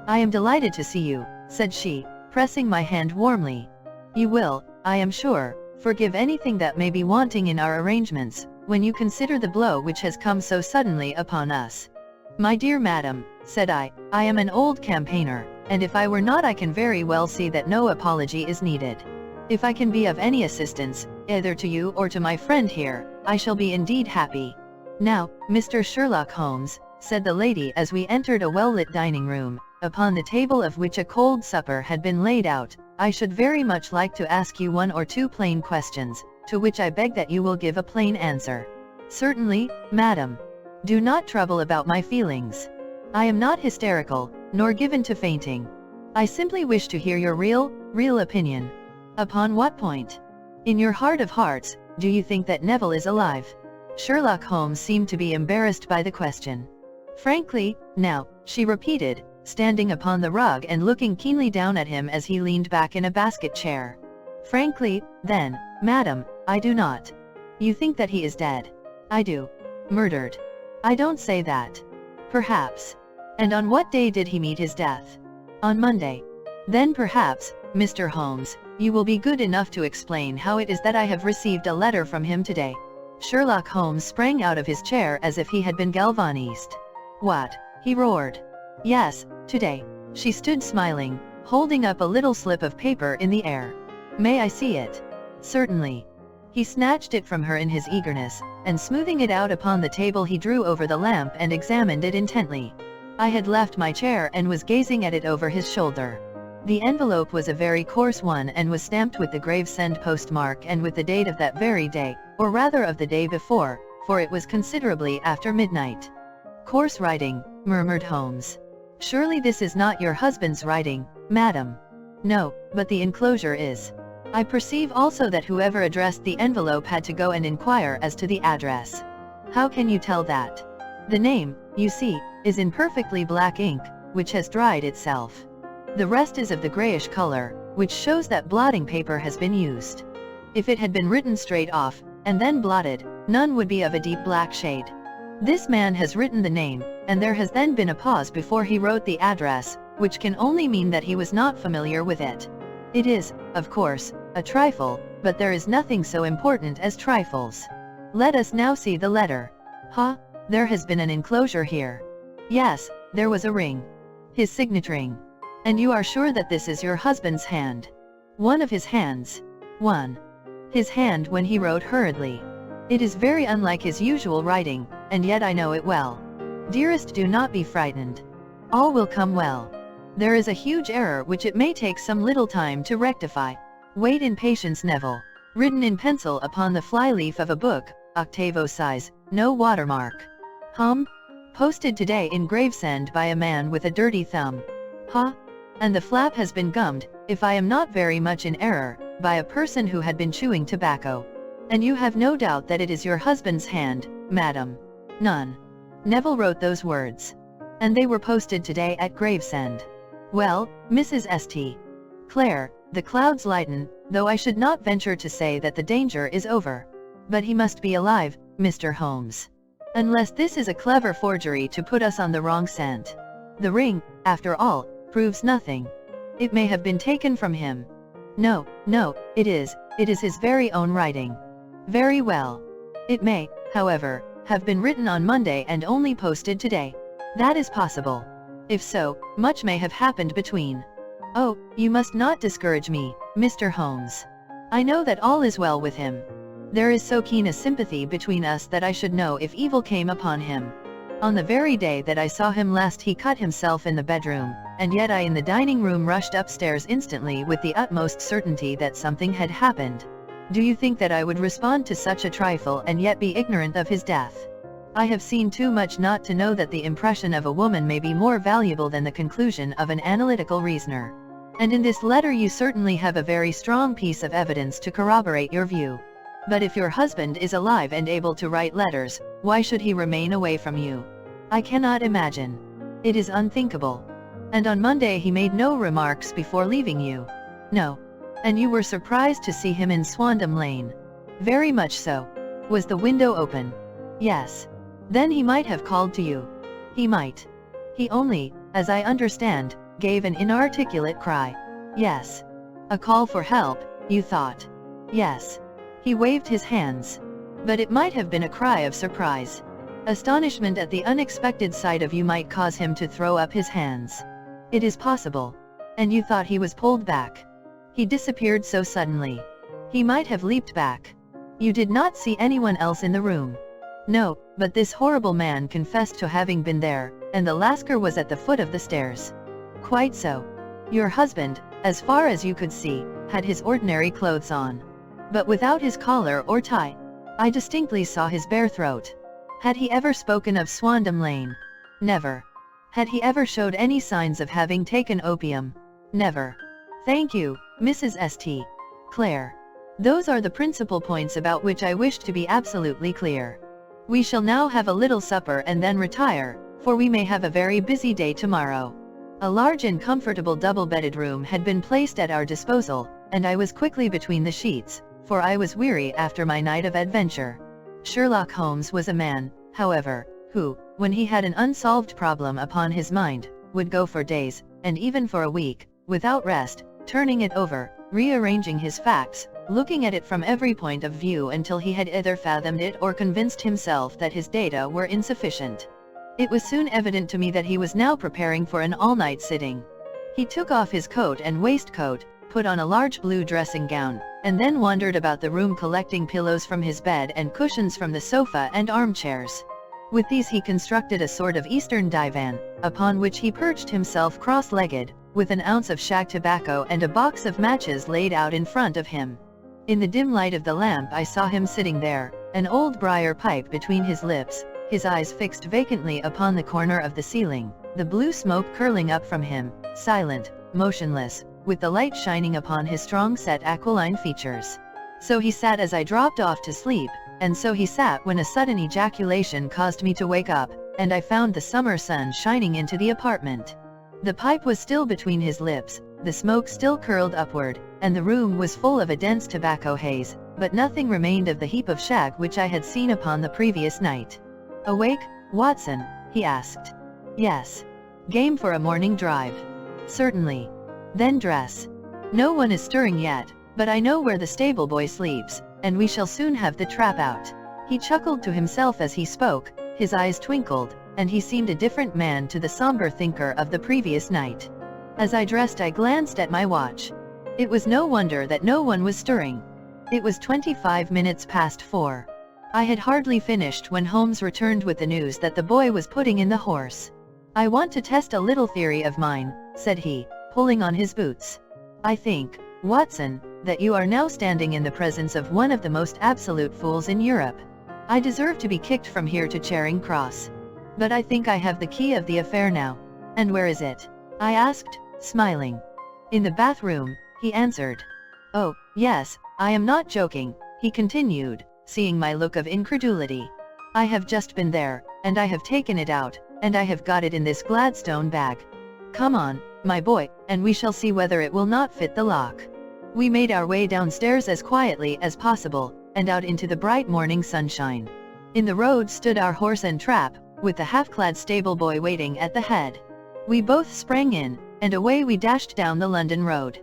I am delighted to see you," said she, pressing my hand warmly. "You will, I am sure, forgive anything that may be wanting in our arrangements, when you consider the blow which has come so suddenly upon us." "My dear madam," said I am an old campaigner, and if I were not I can very well see that no apology is needed. If I can be of any assistance, either to you or to my friend here, I shall be indeed happy. Now, Mr. Sherlock Holmes," said the lady as we entered a well-lit dining room, upon the table of which a cold supper had been laid out, "I should very much like to ask you one or two plain questions, to which I beg that you will give a plain answer." "Certainly, madam. Do not trouble about my feelings. I am not hysterical, nor given to fainting. I simply wish to hear your real opinion." "Upon what point? In your heart of hearts, do you think that Neville is alive?" Sherlock Holmes seemed to be embarrassed by the question. "Frankly, now," she repeated, standing upon the rug and looking keenly down at him as he leaned back in a basket chair. "Frankly, then, madam, I do not." "You think that he is dead?" "I do." "Murdered?" "I don't say that." "Perhaps." "And on what day did he meet his death?" "On Monday." "Then perhaps, Mr. Holmes, you will be good enough to explain how it is that I have received a letter from him today." Sherlock Holmes sprang out of his chair as if he had been galvanized. "What?" he roared. "Yes, today." She stood smiling, holding up a little slip of paper in the air. "May I see it?" "Certainly." He snatched it from her in his eagerness, and smoothing it out upon the table he drew over the lamp and examined it intently. I had left my chair and was gazing at it over his shoulder. The envelope was a very coarse one and was stamped with the Gravesend postmark and with the date of that very day, or rather of the day before, for it was considerably after midnight. "Coarse writing," murmured Holmes. "Surely this is not your husband's writing, madam?" "No, but the enclosure is." I perceive also that whoever addressed the envelope had to go and inquire as to the address. "How can you tell that?" "The name, you see, is in perfectly black ink, which has dried itself. The rest is of the grayish color, which shows that blotting paper has been used. If it had been written straight off, and then blotted, none would be of a deep black shade. This man has written the name, and there has then been a pause before he wrote the address, which can only mean that he was not familiar with it. It is, of course, a trifle, but there is nothing so important as trifles. Let us now see the letter. Ha, there has been an enclosure here. Yes, there was a ring. His signet ring. And you are sure that this is your husband's hand?" "One of his hands." "One. His hand when he wrote hurriedly. It is very unlike his usual writing, and yet I know it well. Dearest, do not be frightened. All will come well. There is a huge error which it may take some little time to rectify. Wait in patience, Neville. Written in pencil upon the flyleaf of a book, octavo size, no watermark. Posted today in Gravesend by a man with a dirty thumb. Ha! And the flap has been gummed, if I am not very much in error, by a person who had been chewing tobacco. And you have no doubt that it is your husband's hand, madam?" "None." Neville wrote those words. "And they were posted today at Gravesend. Well, Mrs. St. Clair, the clouds lighten, though I should not venture to say that the danger is over. But he must be alive, Mr. Holmes. Unless this is a clever forgery to put us on the wrong scent. The ring, after all, proves nothing. It may have been taken from him. No, it is his very own writing. Very well. It may, however, have been written on Monday and only posted today. That is possible. If so, much may have happened between. Oh, you must not discourage me, Mr. Holmes. I know that all is well with him. There is so keen a sympathy between us that I should know if evil came upon him. On the very day that I saw him last he cut himself in the bedroom, and yet I in the dining room rushed upstairs instantly with the utmost certainty that something had happened. Do you think that I would respond to such a trifle and yet be ignorant of his death? I have seen too much not to know that the impression of a woman may be more valuable than the conclusion of an analytical reasoner. And in this letter you certainly have a very strong piece of evidence to corroborate your view. But if your husband is alive and able to write letters, why should he remain away from you? I cannot imagine. It is unthinkable. And on Monday he made no remarks before leaving you? No. And you were surprised to see him in Swandam Lane? Very much so. Was the window open? Yes. Then he might have called to you. He might. He only, as I understand, gave an inarticulate cry. Yes. A call for help, you thought? Yes. He waved his hands. But it might have been a cry of surprise. Astonishment at the unexpected sight of you might cause him to throw up his hands. It is possible. And you thought he was pulled back. He disappeared so suddenly. He might have leaped back. You did not see anyone else in the room? No, but this horrible man confessed to having been there, and the Lascar was at the foot of the stairs. Quite so. Your husband, as far as you could see, had his ordinary clothes on. But without his collar or tie. I distinctly saw his bare throat. Had he ever spoken of Swandam Lane? Never. Had he ever showed any signs of having taken opium? Never. Thank you, Mrs. St. Clair. Those are the principal points about which I wished to be absolutely clear. We shall now have a little supper and then retire, for we may have a very busy day tomorrow. A large and comfortable double-bedded room had been placed at our disposal, and I was quickly between the sheets, for I was weary after my night of adventure. Sherlock Holmes was a man, however, who, when he had an unsolved problem upon his mind, would go for days, and even for a week, without rest, turning it over, rearranging his facts, looking at it from every point of view until he had either fathomed it or convinced himself that his data were insufficient. It was soon evident to me that he was now preparing for an all-night sitting. He took off his coat and waistcoat, put on a large blue dressing gown, and then wandered about the room collecting pillows from his bed and cushions from the sofa and armchairs. With these he constructed a sort of Eastern divan, upon which he perched himself cross-legged, with an ounce of shag tobacco and a box of matches laid out in front of him. In the dim light of the lamp I saw him sitting there, an old briar pipe between his lips, his eyes fixed vacantly upon the corner of the ceiling, the blue smoke curling up from him, silent, motionless, with the light shining upon his strong-set aquiline features. So he sat as I dropped off to sleep, and so he sat when a sudden ejaculation caused me to wake up, and I found the summer sun shining into the apartment. The pipe was still between his lips, the smoke still curled upward, and the room was full of a dense tobacco haze, but nothing remained of the heap of shag which I had seen upon the previous night. "Awake, Watson?" he asked. "Yes." "Game for a morning drive?" "Certainly." "Then dress. No one is stirring yet, but I know where the stable boy sleeps, and we shall soon have the trap out." He chuckled to himself as he spoke, his eyes twinkled, and he seemed a different man to the somber thinker of the previous night. As I dressed I glanced at my watch. It was no wonder that no one was stirring. It was 25 minutes past 4. I had hardly finished when Holmes returned with the news that the boy was putting in the horse. "I want to test a little theory of mine," said he, pulling on his boots. "I think, Watson, that you are now standing in the presence of one of the most absolute fools in Europe. I deserve to be kicked from here to Charing Cross. But I think I have the key of the affair now." "And where is it?" I asked, smiling. "In the bathroom," he answered. "Oh, yes, I am not joking," he continued, seeing my look of incredulity. "I have just been there, and I have taken it out, and I have got it in this Gladstone bag. Come on, my boy, and we shall see whether it will not fit the lock." We made our way downstairs as quietly as possible, and out into the bright morning sunshine. In the road stood our horse and trap, with the half-clad stable boy waiting at the head. We both sprang in, and away we dashed down the London road.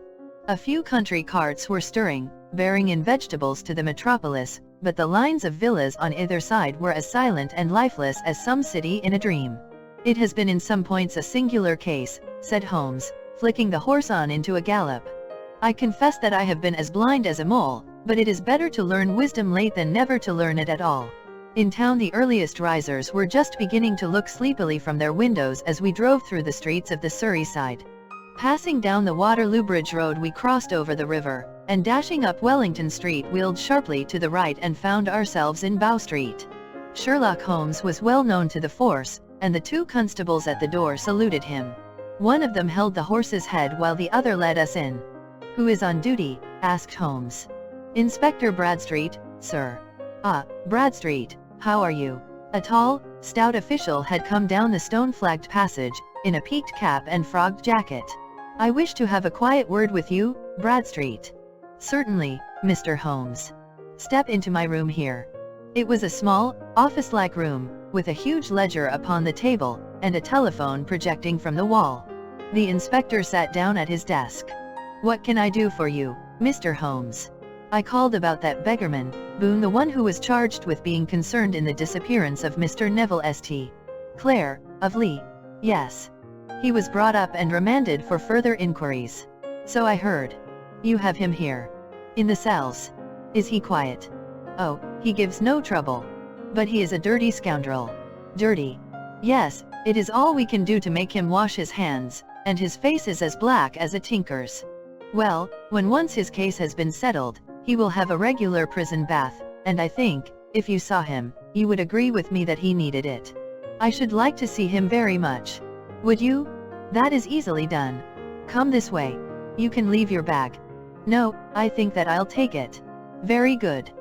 A few country carts were stirring, bearing in vegetables to the metropolis, but the lines of villas on either side were as silent and lifeless as some city in a dream. "It has been in some points a singular case," said Holmes, flicking the horse on into a gallop. "I confess that I have been as blind as a mole, but it is better to learn wisdom late than never to learn it at all. In town the earliest risers were just beginning to look sleepily from their windows as we drove through the streets of the Surrey side. Passing down the Waterloo Bridge Road we crossed over the river, and dashing up Wellington Street wheeled sharply to the right and found ourselves in Bow Street. Sherlock Holmes was well known to the force, and the two constables at the door saluted him. One of them held the horse's head while the other led us in. "Who is on duty?" asked Holmes. "Inspector Bradstreet, sir." "Ah, Bradstreet, how are you?" A tall, stout official had come down the stone-flagged passage, in a peaked cap and frogged jacket. "I wish to have a quiet word with you, Bradstreet." "Certainly, Mr. Holmes. Step into my room here." It was a small, office-like room, with a huge ledger upon the table, and a telephone projecting from the wall. The inspector sat down at his desk. "What can I do for you, Mr. Holmes?" "I called about that beggarman, Boone, the one who was charged with being concerned in the disappearance of Mr. Neville St. Clare, of Lee." "Yes. He was brought up and remanded for further inquiries." "So I heard. You have him here?" "In the cells." "Is he quiet?" "Oh, he gives no trouble. But he is a dirty scoundrel." "Dirty?" "Yes, it is all we can do to make him wash his hands, and his face is as black as a tinker's." "Well, when once his case has been settled, he will have a regular prison bath, and I think, if you saw him, you would agree with me that he needed it." "I should like to see him very much." "Would you? That is easily done. Come this way. You can leave your bag." "No, I think that I'll take it." "Very good.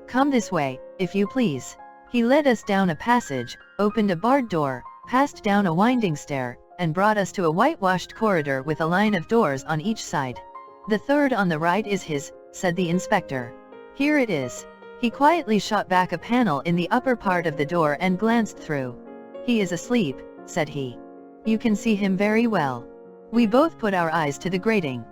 Come this way, if you please." He led us down a passage, opened a barred door, passed down a winding stair, and brought us to a whitewashed corridor with a line of doors on each side. "The third on the right is his," said the inspector. "Here it is." He quietly shot back a panel in the upper part of the door and glanced through. "He is asleep," said he. "You can see him very well." We both put our eyes to the grating.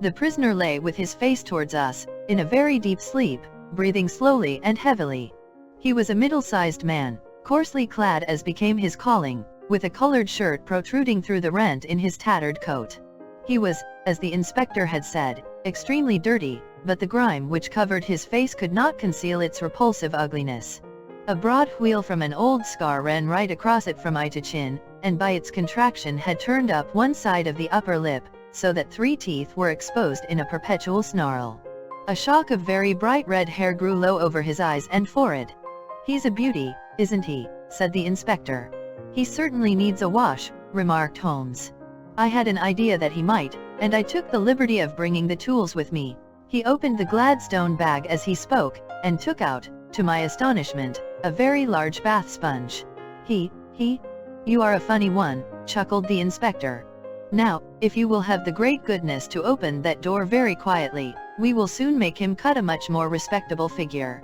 The prisoner lay with his face towards us, in a very deep sleep, breathing slowly and heavily. He was a middle-sized man, coarsely clad as became his calling, with a colored shirt protruding through the rent in his tattered coat. He was, as the inspector had said, extremely dirty, but the grime which covered his face could not conceal its repulsive ugliness. A broad wheal from an old scar ran right across it from eye to chin, and by its contraction had turned up one side of the upper lip, so that 3 teeth were exposed in a perpetual snarl. A shock of very bright red hair grew low over his eyes and forehead. "He's a beauty, isn't he?" said the inspector. "He certainly needs a wash," remarked Holmes. "I had an idea that he might, and I took the liberty of bringing the tools with me." He opened the Gladstone bag as he spoke, and took out, to my astonishment, a very large bath sponge. He, "You are a funny one," chuckled the inspector. "Now, if you will have the great goodness to open that door very quietly, we will soon make him cut a much more respectable figure."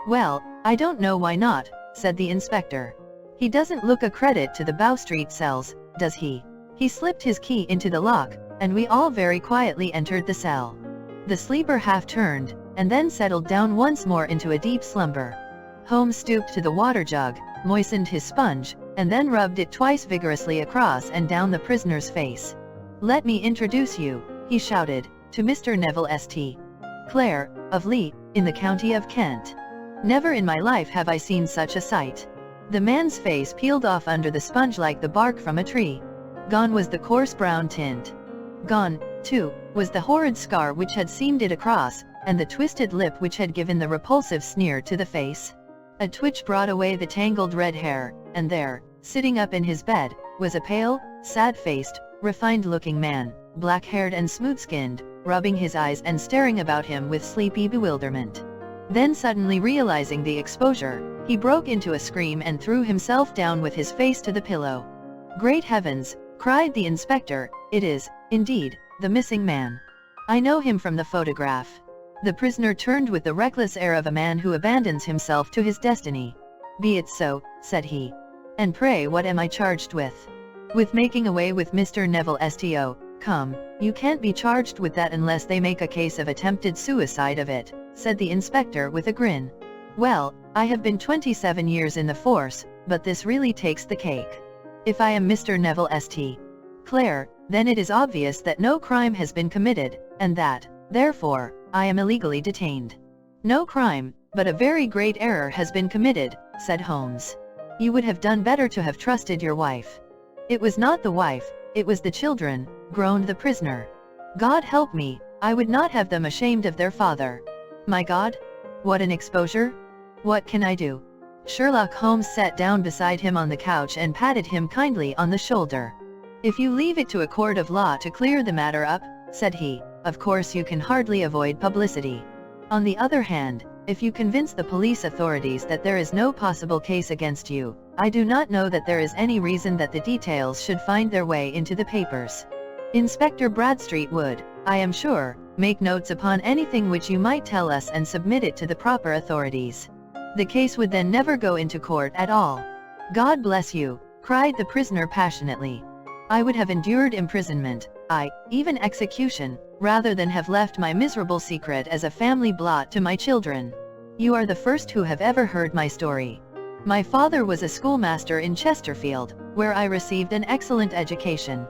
"Well, I don't know why not," said the inspector. "He doesn't look a credit to the Bow Street cells, does he?" He slipped his key into the lock, and we all very quietly entered the cell. The sleeper half turned, and then settled down once more into a deep slumber. Holmes stooped to the water jug, moistened his sponge, and then rubbed it twice vigorously across and down the prisoner's face. "Let me introduce you," he shouted, "to Mr. Neville St. Clare, of Lee, in the county of Kent. Never in my life have I seen such a sight." The man's face peeled off under the sponge like the bark from a tree. Gone was the coarse brown tint. Gone, too, was the horrid scar which had seamed it across, and the twisted lip which had given the repulsive sneer to the face. A twitch brought away the tangled red hair, and there, sitting up in his bed, was a pale, sad-faced, refined-looking man, black-haired and smooth-skinned, rubbing his eyes and staring about him with sleepy bewilderment. Then suddenly realizing the exposure, he broke into a scream and threw himself down with his face to the pillow. "Great heavens!" cried the inspector, "it is, indeed, the missing man. I know him from the photograph." The prisoner turned with the reckless air of a man who abandons himself to his destiny. "Be it so," said he. "And pray what am I charged with?" "With making away with Mr. Neville St. Come, you can't be charged with that unless they make a case of attempted suicide of it," said the inspector with a grin. "Well, I have been 27 years in the force, but this really takes the cake. If I am Mr. Neville St. Clare, then it is obvious that no crime has been committed, and that, therefore, I am illegally detained. No crime, but a very great error has been committed, said Holmes. "You would have done better to have trusted your wife." "It was not the wife, it was the children," groaned the prisoner. "God help me, I would not have them ashamed of their father. My God! What an exposure! What can I do?" Sherlock Holmes sat down beside him on the couch and patted him kindly on the shoulder. "If you leave it to a court of law to clear the matter up," said he, "of course you can hardly avoid publicity. On the other hand, if you convince the police authorities that there is no possible case against you, I do not know that there is any reason that the details should find their way into the papers. Inspector Bradstreet would, I am sure, make notes upon anything which you might tell us and submit it to the proper authorities. The case would then never go into court at all." "God bless you," cried the prisoner passionately. "I would have endured imprisonment, even execution, rather than have left my miserable secret as a family blot to my children. You are the first who have ever heard my story. My father was a schoolmaster in Chesterfield, where I received an excellent education.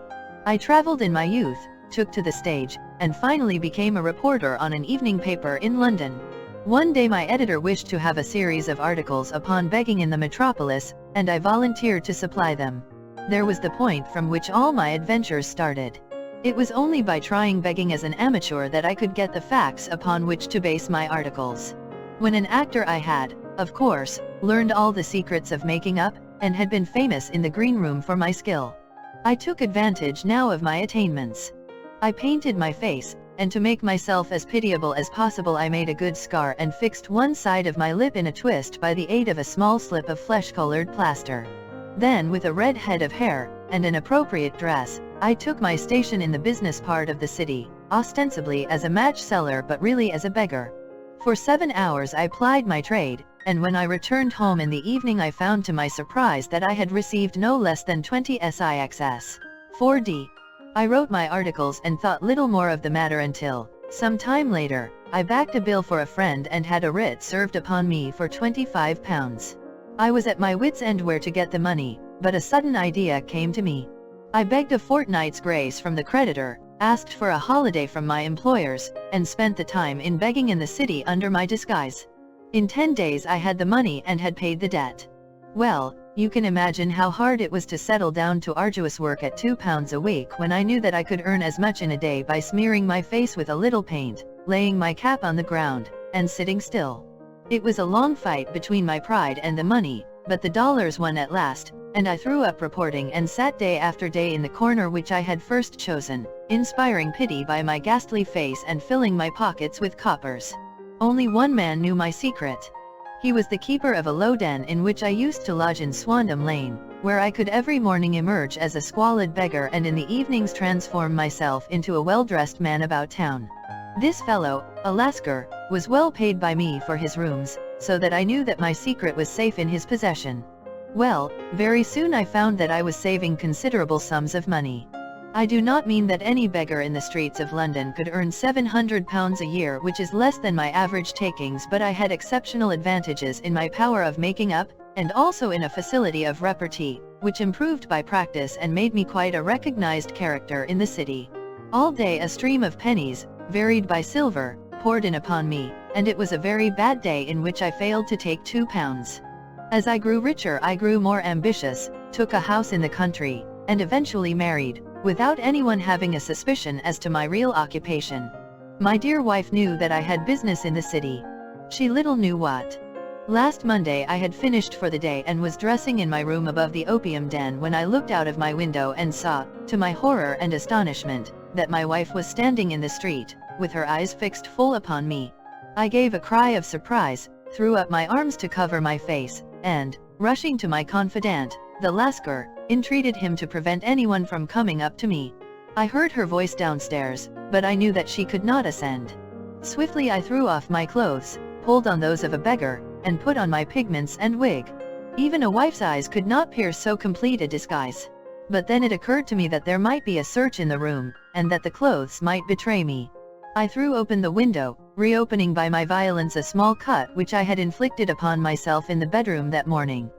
I traveled in my youth, took to the stage, and finally became a reporter on an evening paper in London. One day my editor wished to have a series of articles upon begging in the metropolis, and I volunteered to supply them. There was the point from which all my adventures started. It was only by trying begging as an amateur that I could get the facts upon which to base my articles. When an actor I had, of course, learned all the secrets of making up, and had been famous in the green room for my skill. I took advantage now of my attainments. I painted my face, and to make myself as pitiable as possible I made a good scar and fixed one side of my lip in a twist by the aid of a small slip of flesh-colored plaster. Then with a red head of hair, and an appropriate dress, I took my station in the business part of the city, ostensibly as a match seller but really as a beggar. For 7 hours I plied my trade, and when I returned home in the evening I found to my surprise that I had received no less than 20 six 4d. I wrote my articles and thought little more of the matter until, some time later, I backed a bill for a friend and had a writ served upon me for £25. I was at my wits' end where to get the money, but a sudden idea came to me. I begged a fortnight's grace from the creditor, asked for a holiday from my employers, and spent the time in begging in the city under my disguise. In 10 days I had the money and had paid the debt. Well, you can imagine how hard it was to settle down to arduous work at £2 a week when I knew that I could earn as much in a day by smearing my face with a little paint, laying my cap on the ground, and sitting still. It was a long fight between my pride and the money, but the dollars won at last, and I threw up reporting and sat day after day in the corner which I had first chosen, inspiring pity by my ghastly face and filling my pockets with coppers. Only one man knew my secret. He was the keeper of a low den in which I used to lodge in Swandam Lane, where I could every morning emerge as a squalid beggar and in the evenings transform myself into a well-dressed man about town. This fellow, a Lascar, was well paid by me for his rooms, so that I knew that my secret was safe in his possession. Well, very soon I found that I was saving considerable sums of money. I do not mean that any beggar in the streets of London could earn £700 a year, which is less than my average takings, but I had exceptional advantages in my power of making up, and also in a facility of repartee, which improved by practice and made me quite a recognized character in the city. All day a stream of pennies, varied by silver, poured in upon me, and it was a very bad day in which I failed to take £2. As I grew richer I grew more ambitious, took a house in the country, and eventually married, without anyone having a suspicion as to my real occupation. My dear wife knew that I had business in the city. She little knew what. Last Monday I had finished for the day and was dressing in my room above the opium den when I looked out of my window and saw, to my horror and astonishment, that my wife was standing in the street, with her eyes fixed full upon me. I gave a cry of surprise, threw up my arms to cover my face, and, rushing to my confidant, the Lascar, entreated him to prevent anyone from coming up to me. I heard her voice downstairs, but I knew that she could not ascend. Swiftly I threw off my clothes, pulled on those of a beggar, and put on my pigments and wig. Even a wife's eyes could not pierce so complete a disguise. But then it occurred to me that there might be a search in the room, and that the clothes might betray me. I threw open the window, reopening by my violence a small cut which I had inflicted upon myself in the bedroom that morning.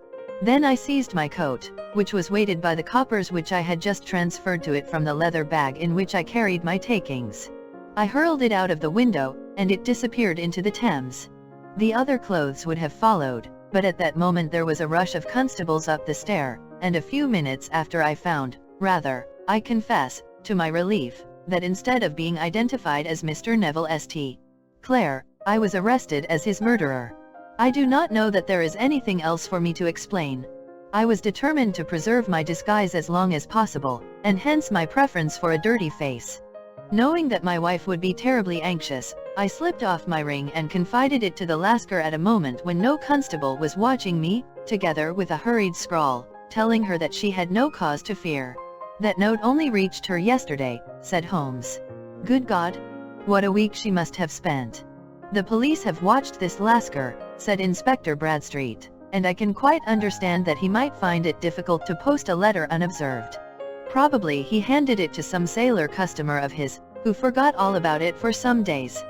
Then I seized my coat, which was weighted by the coppers which I had just transferred to it from the leather bag in which I carried my takings. I hurled it out of the window, and it disappeared into the Thames. The other clothes would have followed, but at that moment there was a rush of constables up the stair, and a few minutes after I found, rather, I confess, to my relief, that instead of being identified as Mr. Neville St. Clair, I was arrested as his murderer. I do not know that there is anything else for me to explain. I was determined to preserve my disguise as long as possible, and hence my preference for a dirty face. Knowing that my wife would be terribly anxious, I slipped off my ring and confided it to the Lascar at a moment when no constable was watching me, together with a hurried scrawl, telling her that she had no cause to fear. That note only reached her yesterday, said Holmes. Good God! What a week she must have spent. The police have watched this Lascar, said Inspector Bradstreet, and I can quite understand that he might find it difficult to post a letter unobserved. Probably he handed it to some sailor customer of his, who forgot all about it for some days.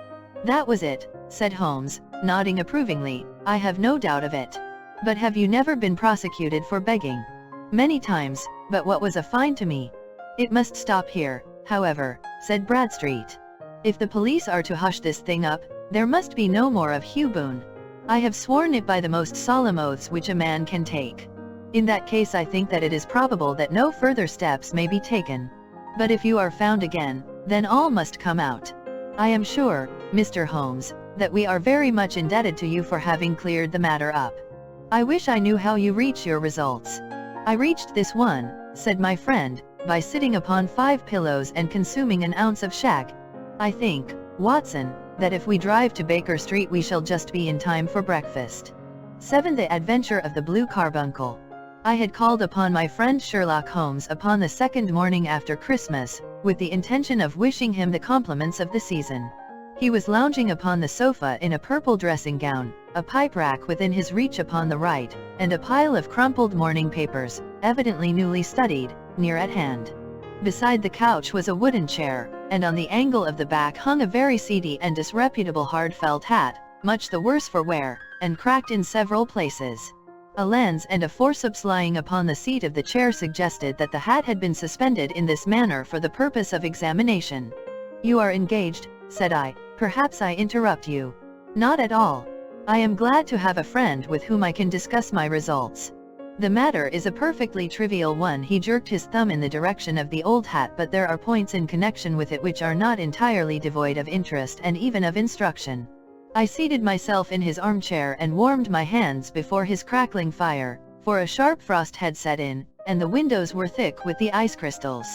That was it, said Holmes, nodding approvingly. I have no doubt of it. But have you never been prosecuted for begging? Many times, but what was a fine to me? It must stop here, however, said Bradstreet. If the police are to hush this thing up, there must be no more of Hugh Boone. I have sworn it by the most solemn oaths which a man can take. In that case I think that it is probable that no further steps may be taken. But if you are found again, then all must come out. I am sure, Mr. Holmes, that we are very much indebted to you for having cleared the matter up. I wish I knew how you reach your results. I reached this one, said my friend, by sitting upon 5 pillows and consuming an ounce of shag. I think, Watson, that if we drive to Baker Street we shall just be in time for breakfast. 7. The Adventure of the Blue Carbuncle. I had called upon my friend Sherlock Holmes upon the second morning after Christmas, with the intention of wishing him the compliments of the season. He was lounging upon the sofa in a purple dressing gown, a pipe rack within his reach upon the right, and a pile of crumpled morning papers, evidently newly studied, near at hand. Beside the couch was a wooden chair, and on the angle of the back hung a very seedy and disreputable hard felt hat, much the worse for wear, and cracked in several places. A lens and a forceps lying upon the seat of the chair suggested that the hat had been suspended in this manner for the purpose of examination. You are engaged, said I. Perhaps I interrupt you. Not at all. I am glad to have a friend with whom I can discuss my results. The matter is a perfectly trivial one. He jerked his thumb in the direction of the old hat, but there are points in connection with it which are not entirely devoid of interest and even of instruction. I seated myself in his armchair and warmed my hands before his crackling fire, for a sharp frost had set in, and the windows were thick with the ice crystals.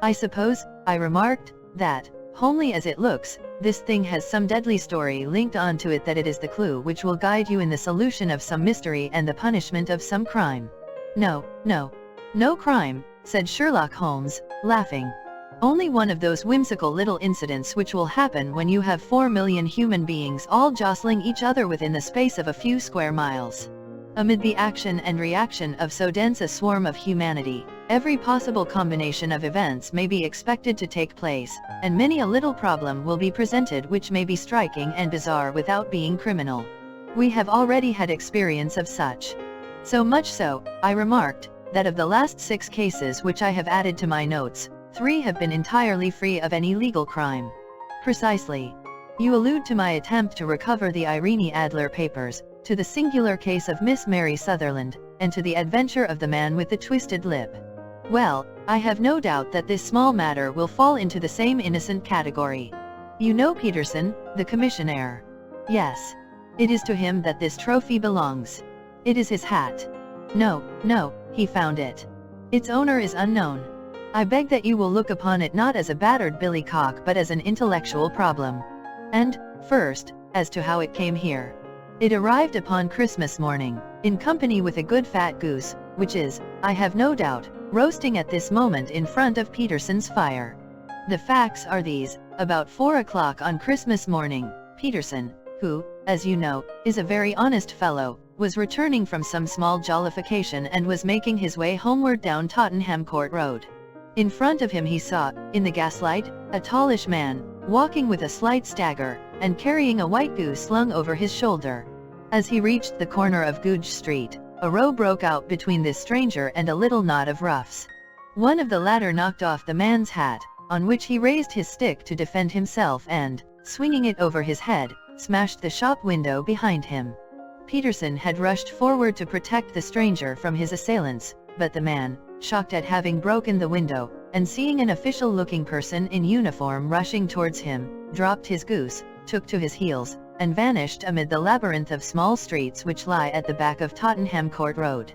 I suppose, I remarked, that, homely as it looks, this thing has some deadly story linked on to it, that it is the clue which will guide you in the solution of some mystery and the punishment of some crime. No crime, said Sherlock Holmes, laughing. Only one of those whimsical little incidents which will happen when you have 4 million human beings all jostling each other within the space of a few square miles. Amid the action and reaction of so dense a swarm of humanity, every possible combination of events may be expected to take place, and many a little problem will be presented which may be striking and bizarre without being criminal. We have already had experience of such. So much so, I remarked, that of the last 6 cases which I have added to my notes, 3 have been entirely free of any legal crime. Precisely. You allude to my attempt to recover the Irene Adler papers, to the singular case of Miss Mary Sutherland, and to the adventure of the man with the twisted lip. Well, I have no doubt that this small matter will fall into the same innocent category. You know Peterson, the commissionaire? Yes. It is to him that this trophy belongs. It is his hat. No, he found it. Its owner is unknown. I beg that you will look upon it not as a battered billycock but as an intellectual problem. And, first, as to how it came here. It arrived upon Christmas morning, in company with a good fat goose, which is, I have no doubt, roasting at this moment in front of Peterson's fire. The facts are these: about 4 o'clock on Christmas morning, Peterson, who, as you know, is a very honest fellow, was returning from some small jollification and was making his way homeward down Tottenham Court Road. In front of him he saw, in the gaslight, a tallish man, walking with a slight stagger, and carrying a white goose slung over his shoulder. As he reached the corner of Goodge Street, a row broke out between this stranger and a little knot of roughs. One of the latter knocked off the man's hat, on which he raised his stick to defend himself and, swinging it over his head, smashed the shop window behind him. Peterson had rushed forward to protect the stranger from his assailants, but the man, shocked at having broken the window, and seeing an official-looking person in uniform rushing towards him, dropped his goose, took to his heels, and vanished amid the labyrinth of small streets which lie at the back of Tottenham Court Road.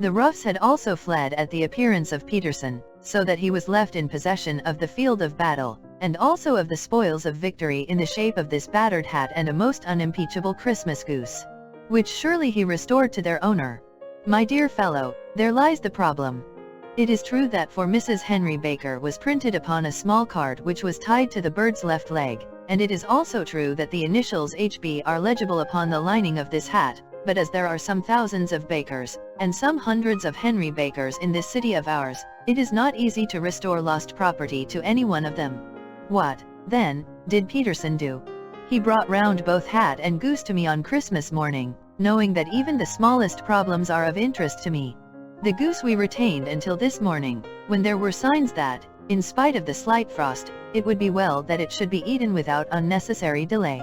The roughs had also fled at the appearance of Peterson, so that he was left in possession of the field of battle, and also of the spoils of victory in the shape of this battered hat and a most unimpeachable Christmas goose, which surely he restored to their owner. My dear fellow, there lies the problem. It is true that for Mrs. Henry Baker was printed upon a small card which was tied to the bird's left leg, and it is also true that the initials HB are legible upon the lining of this hat, but as there are some thousands of Bakers, and some hundreds of Henry Bakers in this city of ours, it is not easy to restore lost property to any one of them. What, then, did Peterson do? He brought round both hat and goose to me on Christmas morning, knowing that even the smallest problems are of interest to me. The goose we retained until this morning, when there were signs that, in spite of the slight frost, it would be well that it should be eaten without unnecessary delay.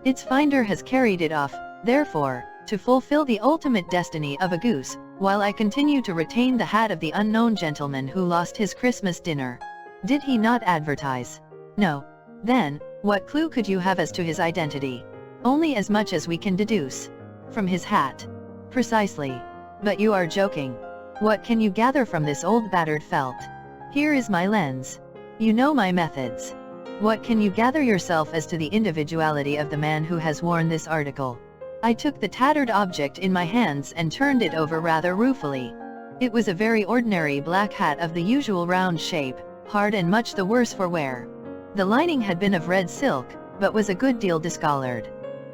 Its finder has carried it off, therefore, to fulfill the ultimate destiny of a goose, while I continue to retain the hat of the unknown gentleman who lost his Christmas dinner. Did he not advertise? No. Then, what clue could you have as to his identity? Only as much as we can deduce. From his hat. Precisely. But you are joking. What can you gather from this old battered felt? Here is my lens. You know my methods. What can you gather yourself as to the individuality of the man who has worn this article? I took the tattered object in my hands and turned it over rather ruefully. It was a very ordinary black hat of the usual round shape, hard and much the worse for wear. The lining had been of red silk, but was a good deal discolored.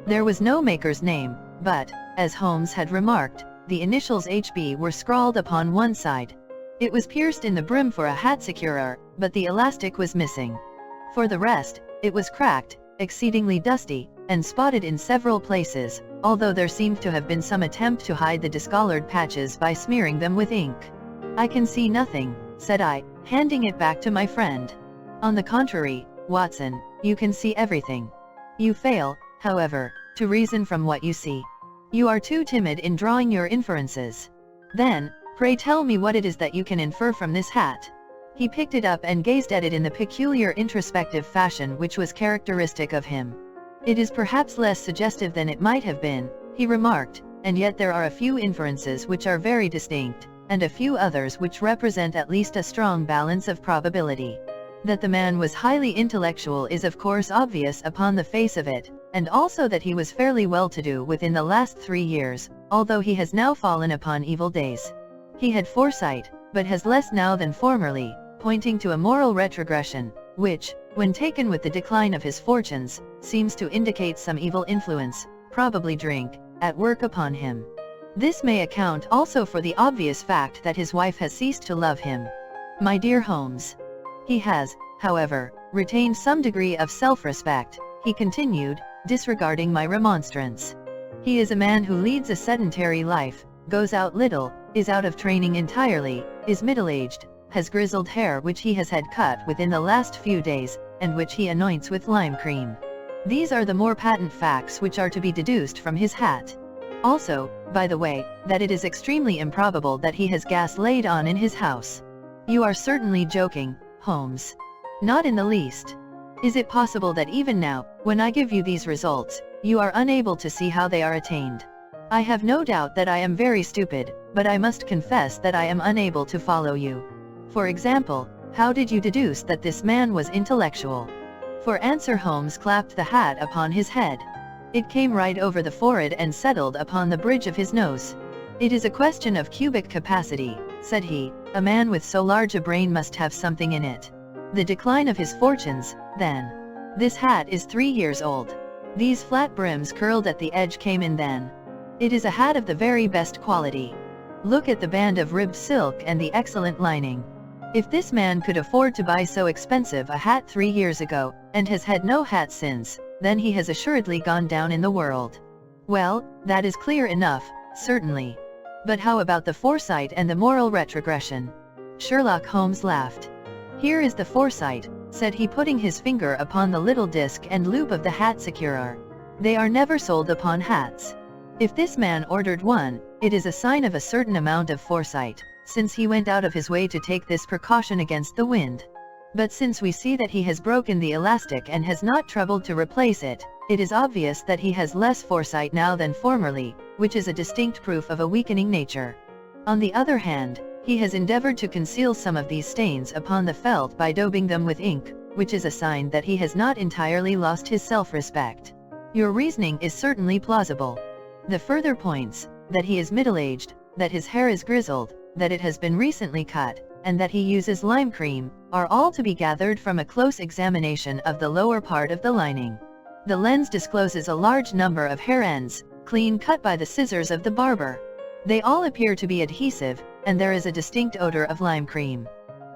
There was no maker's name, but, as Holmes had remarked, the initials HB were scrawled upon one side. It was pierced in the brim for a hat securer, but the elastic was missing. For the rest, it was cracked, exceedingly dusty, and spotted in several places, although there seemed to have been some attempt to hide the discolored patches by smearing them with ink. I can see nothing, said I, handing it back to my friend. On the contrary, Watson, you can see everything. You fail, however, to reason from what you see. You are too timid in drawing your inferences. Then, pray tell me what it is that you can infer from this hat. He picked it up and gazed at it in the peculiar introspective fashion which was characteristic of him. It is perhaps less suggestive than it might have been, he remarked, and yet there are a few inferences which are very distinct, and a few others which represent at least a strong balance of probability. That the man was highly intellectual is of course obvious upon the face of it, and also that he was fairly well-to-do within the last 3 years, although he has now fallen upon evil days. He had foresight, but has less now than formerly, pointing to a moral retrogression, which, when taken with the decline of his fortunes, seems to indicate some evil influence, probably drink, at work upon him. This may account also for the obvious fact that his wife has ceased to love him. My dear Holmes. He has, however, retained some degree of self-respect, he continued, disregarding my remonstrance. He is a man who leads a sedentary life, goes out little, is out of training entirely, is middle-aged, has grizzled hair which he has had cut within the last few days, and which he anoints with lime cream. These are the more patent facts which are to be deduced from his hat. Also, by the way, that it is extremely improbable that he has gas laid on in his house. You are certainly joking, Holmes. Not in the least. Is it possible that even now, when I give you these results, you are unable to see how they are attained? I have no doubt that I am very stupid, but I must confess that I am unable to follow you. For example, how did you deduce that this man was intellectual? For answer Holmes clapped the hat upon his head. It came right over the forehead and settled upon the bridge of his nose. It is a question of cubic capacity, said he. A man with so large a brain must have something in it. The decline of his fortunes, then. This hat is 3 years old. These flat brims curled at the edge came in then. It is a hat of the very best quality. Look at the band of ribbed silk and the excellent lining. If this man could afford to buy so expensive a hat 3 years ago, and has had no hat since, then he has assuredly gone down in the world. Well, that is clear enough, certainly. But how about the foresight and the moral retrogression? Sherlock Holmes laughed. Here is the foresight, said he, putting his finger upon the little disc and loop of the hat securer. They are never sold upon hats. If this man ordered one, it is a sign of a certain amount of foresight, since he went out of his way to take this precaution against the wind. But since we see that he has broken the elastic and has not troubled to replace it, it is obvious that he has less foresight now than formerly, which is a distinct proof of a weakening nature. On the other hand, he has endeavored to conceal some of these stains upon the felt by daubing them with ink, which is a sign that he has not entirely lost his self-respect. Your reasoning is certainly plausible. The further points, that he is middle-aged, that his hair is grizzled, that it has been recently cut, and that he uses lime cream, are all to be gathered from a close examination of the lower part of the lining. The lens discloses a large number of hair ends, clean cut by the scissors of the barber. They all appear to be adhesive, and there is a distinct odor of lime cream.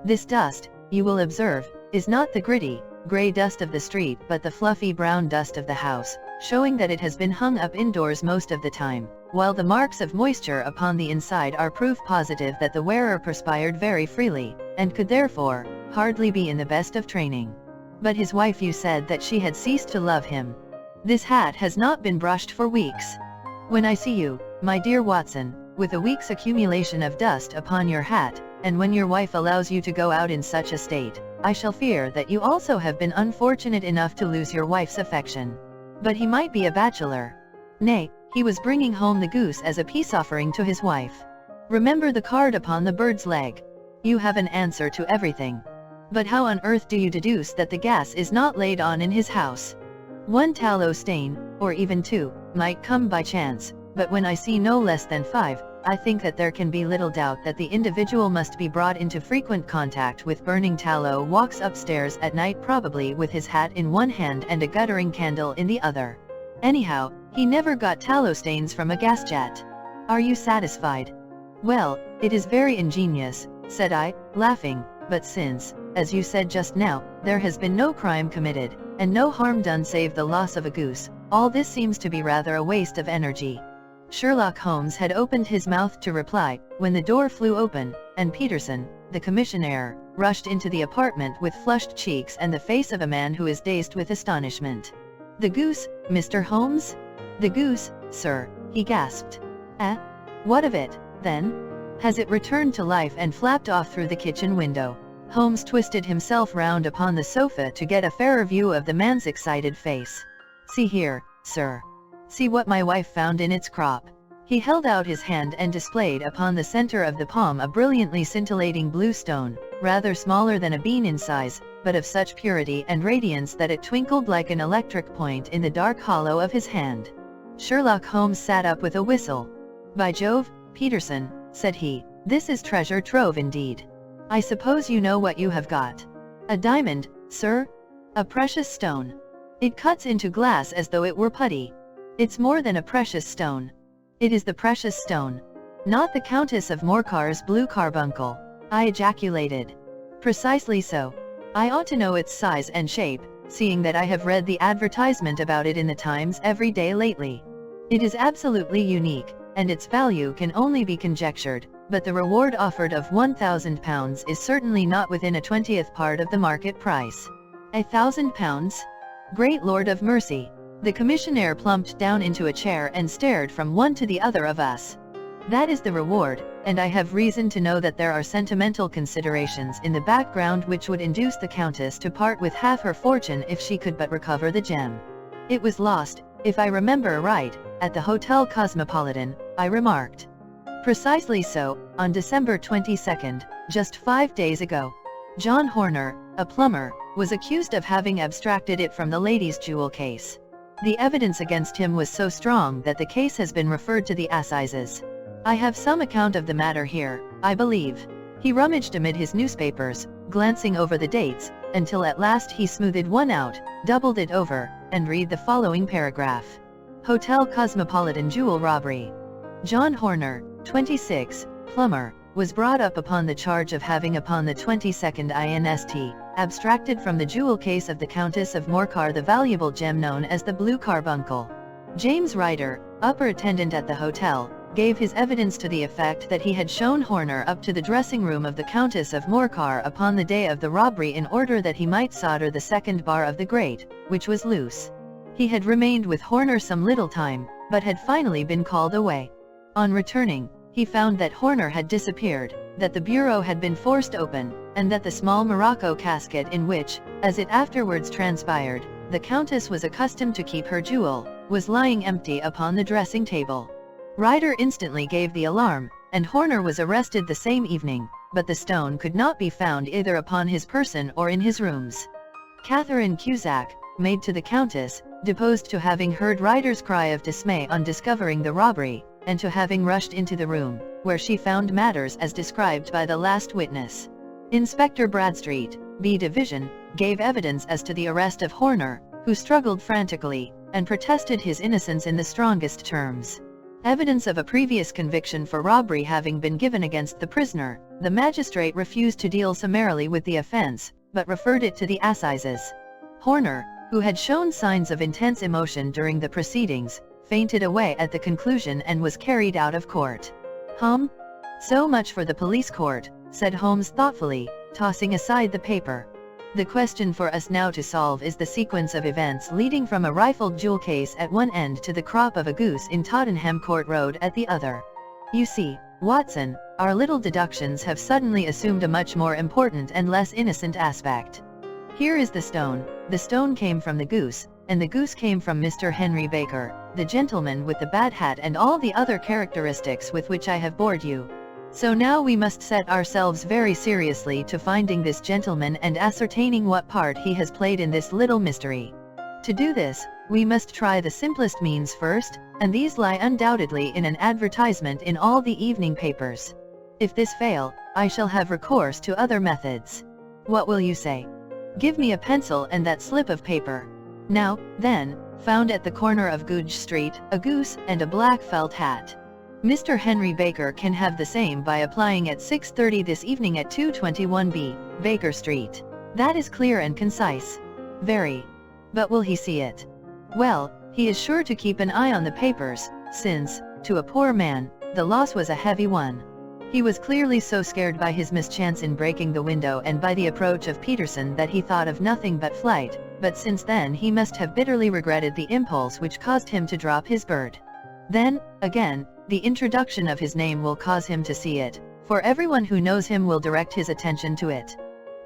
This dust, you will observe, is not the gritty, gray dust of the street but the fluffy brown dust of the house, showing that it has been hung up indoors most of the time, while the marks of moisture upon the inside are proof positive that the wearer perspired very freely, and could therefore hardly be in the best of training. But his wife, you said that she had ceased to love him. This hat has not been brushed for weeks. When I see you, my dear Watson, with a week's accumulation of dust upon your hat, and when your wife allows you to go out in such a state, I shall fear that you also have been unfortunate enough to lose your wife's affection. But he might be a bachelor. Nay, he was bringing home the goose as a peace offering to his wife. Remember the card upon the bird's leg. You have an answer to everything. But how on earth do you deduce that the gas is not laid on in his house? One tallow stain, or even two, might come by chance, but when I see no less than 5, I think that there can be little doubt that the individual must be brought into frequent contact with burning tallow, walks upstairs at night probably with his hat in one hand and a guttering candle in the other. Anyhow, he never got tallow stains from a gas jet. Are you satisfied? Well, it is very ingenious, said I, laughing, but since, as you said just now, there has been no crime committed, and no harm done save the loss of a goose, all this seems to be rather a waste of energy. Sherlock Holmes had opened his mouth to reply, when the door flew open, and Peterson, the commissionaire, rushed into the apartment with flushed cheeks and the face of a man who is dazed with astonishment. "The goose, Mr. Holmes?" "The goose, sir," he gasped. "Eh? What of it, then? Has it returned to life and flapped off through the kitchen window?" Holmes twisted himself round upon the sofa to get a fairer view of the man's excited face. "See here, sir. See what my wife found in its crop." He held out his hand and displayed upon the center of the palm a brilliantly scintillating blue stone, rather smaller than a bean in size, but of such purity and radiance that it twinkled like an electric point in the dark hollow of his hand. Sherlock Holmes sat up with a whistle. "By Jove, Peterson," said he, "this is treasure trove indeed. I suppose you know what you have got." "A diamond, sir?" "A precious stone. It cuts into glass as though it were putty." "It's more than a precious stone. It is the precious stone." "Not the Countess of Morcar's blue carbuncle?" I ejaculated. "Precisely so. I ought to know its size and shape, seeing that I have read the advertisement about it in the Times every day lately. It is absolutely unique, and its value can only be conjectured, but the reward offered of £1,000 is certainly not within a 20th part of the market price." £1,000? Great Lord of mercy! The commissionaire plumped down into a chair and stared from one to the other of us. "That is the reward, and I have reason to know that there are sentimental considerations in the background which would induce the Countess to part with half her fortune if she could but recover the gem. It was lost, if I remember right, at the Hotel Cosmopolitan," I remarked. "Precisely so, on December 22nd, just 5 days ago. John Horner, a plumber, was accused of having abstracted it from the lady's jewel case. The evidence against him was so strong that the case has been referred to the assizes. I have some account of the matter here, I believe." He rummaged amid his newspapers, glancing over the dates, until at last he smoothed one out, doubled it over, and read the following paragraph. "Hotel Cosmopolitan jewel robbery. John Horner, 26, plumber, was brought up upon the charge of having upon the 22nd inst. Abstracted from the jewel case of the Countess of Morcar the valuable gem known as the blue carbuncle. James Ryder, upper attendant at the hotel, gave his evidence to the effect that he had shown Horner up to the dressing room of the Countess of Morcar upon the day of the robbery in order that he might solder the second bar of the grate, which was loose. He had remained with Horner some little time, but had finally been called away. On returning, he found that Horner had disappeared, that the bureau had been forced open, and that the small Morocco casket in which, as it afterwards transpired, the Countess was accustomed to keep her jewel, was lying empty upon the dressing table. Ryder instantly gave the alarm, and Horner was arrested the same evening, but the stone could not be found either upon his person or in his rooms. Catherine Cusack, maid to the Countess, deposed to having heard Ryder's cry of dismay on discovering the robbery, and to having rushed into the room, where she found matters as described by the last witness. Inspector Bradstreet, B Division, gave evidence as to the arrest of Horner, who struggled frantically, and protested his innocence in the strongest terms. Evidence of a previous conviction for robbery having been given against the prisoner, the magistrate refused to deal summarily with the offense, but referred it to the assizes. Horner, who had shown signs of intense emotion during the proceedings, fainted away at the conclusion and was carried out of court. So much for the police court, said Holmes thoughtfully, tossing aside the paper. The question for us now to solve is the sequence of events leading from a rifled jewel case at one end to the crop of a goose in Tottenham Court Road at the other. You see, Watson, our little deductions have suddenly assumed a much more important and less innocent aspect. Here is the stone came from the goose, and the goose came from Mr. Henry Baker, the gentleman with the bad hat and all the other characteristics with which I have bored you. So now we must set ourselves very seriously to finding this gentleman and ascertaining what part he has played in this little mystery. To do this, we must try the simplest means first, and these lie undoubtedly in an advertisement in all the evening papers. If this fail, I shall have recourse to other methods. What will you say? Give me a pencil and that slip of paper. Now, then, found at the corner of Goodge Street, a goose and a black felt hat. Mr. Henry Baker can have the same by applying at 6:30 this evening at 221B, Baker Street. That is clear and concise. Very. But will he see it? Well, he is sure to keep an eye on the papers, since, to a poor man, the loss was a heavy one. He was clearly so scared by his mischance in breaking the window and by the approach of Peterson that he thought of nothing but flight, but since then he must have bitterly regretted the impulse which caused him to drop his bird. Then, again, the introduction of his name will cause him to see it, for everyone who knows him will direct his attention to it.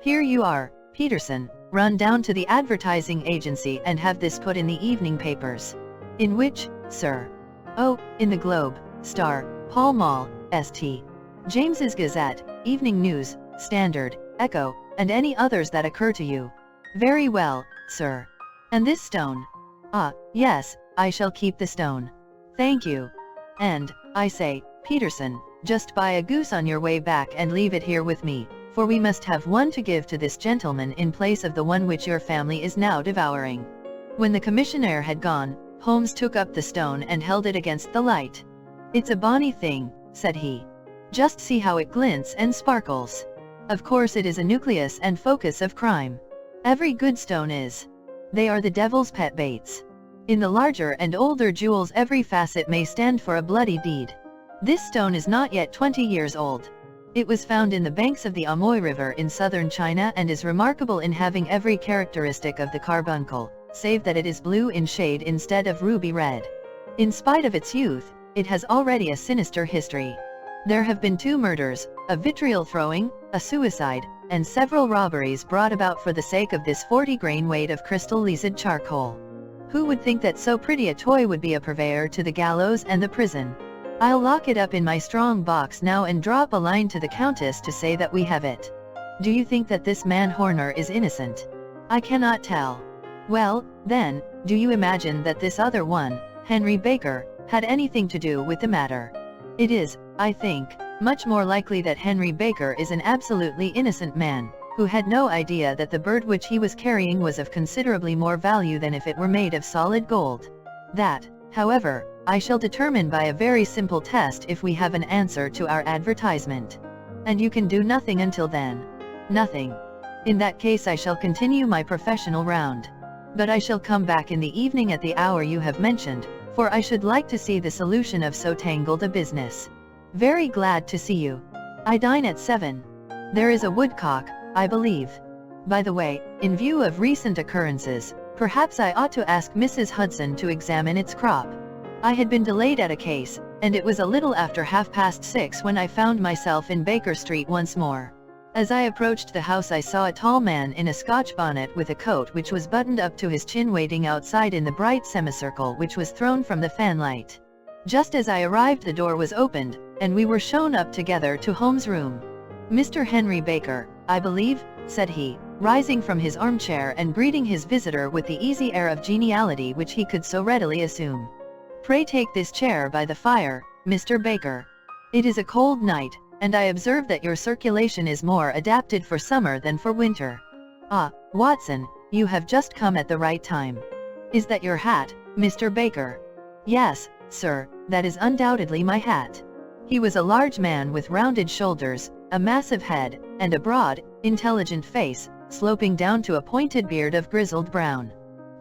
Here you are, Peterson, run down to the advertising agency and have this put in the evening papers. In which, sir? Oh, in the Globe, Star, Pall Mall, St. James's Gazette, Evening News, Standard, Echo, and any others that occur to you. Very well, sir. And this stone? Ah, yes, I shall keep the stone. Thank you. And, I say, Peterson, just buy a goose on your way back and leave it here with me, for we must have one to give to this gentleman in place of the one which your family is now devouring. When the commissionaire had gone, Holmes took up the stone and held it against the light. It's a bonny thing, said he. Just see how it glints and sparkles. Of course it is a nucleus and focus of crime. Every good stone is. They are the devil's pet baits. In the larger and older jewels every facet may stand for a bloody deed. This stone is not yet 20 years old. It was found in the banks of the Amoy River in southern China and is remarkable in having every characteristic of the carbuncle, save that it is blue in shade instead of ruby red. In spite of its youth, it has already a sinister history. There have been 2 murders, a vitriol throwing, a suicide, and several robberies brought about for the sake of this 40-grain weight of crystal leased charcoal. Who would think that so pretty a toy would be a purveyor to the gallows and the prison? I'll lock it up in my strong box now and drop a line to the Countess to say that we have it. Do you think that this man Horner is innocent? I cannot tell. Well, then, do you imagine that this other one, Henry Baker, had anything to do with the matter? It is, I think, much more likely that Henry Baker is an absolutely innocent man, who had no idea that the bird which he was carrying was of considerably more value than if it were made of solid gold. That, however, I shall determine by a very simple test if we have an answer to our advertisement. And you can do nothing until then. Nothing. In that case I shall continue my professional round. But I shall come back in the evening at the hour you have mentioned, for I should like to see the solution of so tangled a business. Very glad to see you. I dine at 7. There is a woodcock, I believe. By the way, in view of recent occurrences, perhaps I ought to ask Mrs. Hudson to examine its crop. I had been delayed at a case, and it was a little after 6:30 when I found myself in Baker Street once more. As I approached the house I saw a tall man in a Scotch bonnet with a coat which was buttoned up to his chin waiting outside in the bright semicircle which was thrown from the fanlight. Just as I arrived the door was opened, and we were shown up together to Holmes' room. "Mr. Henry Baker, I believe," said he, rising from his armchair and greeting his visitor with the easy air of geniality which he could so readily assume. "Pray take this chair by the fire, Mr. Baker. It is a cold night, and I observe that your circulation is more adapted for summer than for winter. Ah, Watson, you have just come at the right time. Is that your hat, Mr. Baker?" "Yes, sir, that is undoubtedly my hat." He was a large man with rounded shoulders, a massive head, and a broad, intelligent face, sloping down to a pointed beard of grizzled brown.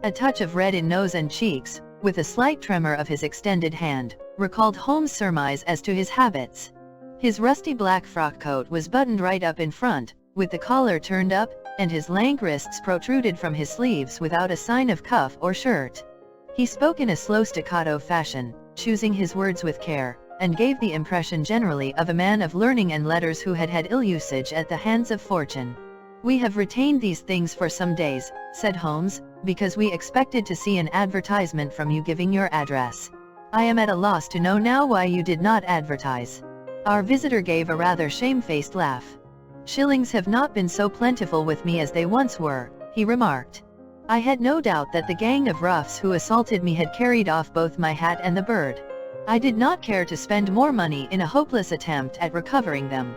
A touch of red in nose and cheeks, with a slight tremor of his extended hand, recalled Holmes' surmise as to his habits. His rusty black frock coat was buttoned right up in front, with the collar turned up, and his lank wrists protruded from his sleeves without a sign of cuff or shirt. He spoke in a slow staccato fashion, choosing his words with care, and gave the impression generally of a man of learning and letters who had had ill usage at the hands of fortune. "We have retained these things for some days," said Holmes, "because we expected to see an advertisement from you giving your address. I am at a loss to know now why you did not advertise." Our visitor gave a rather shamefaced laugh. "Shillings have not been so plentiful with me as they once were," he remarked. "I had no doubt that the gang of roughs who assaulted me had carried off both my hat and the bird. I did not care to spend more money in a hopeless attempt at recovering them.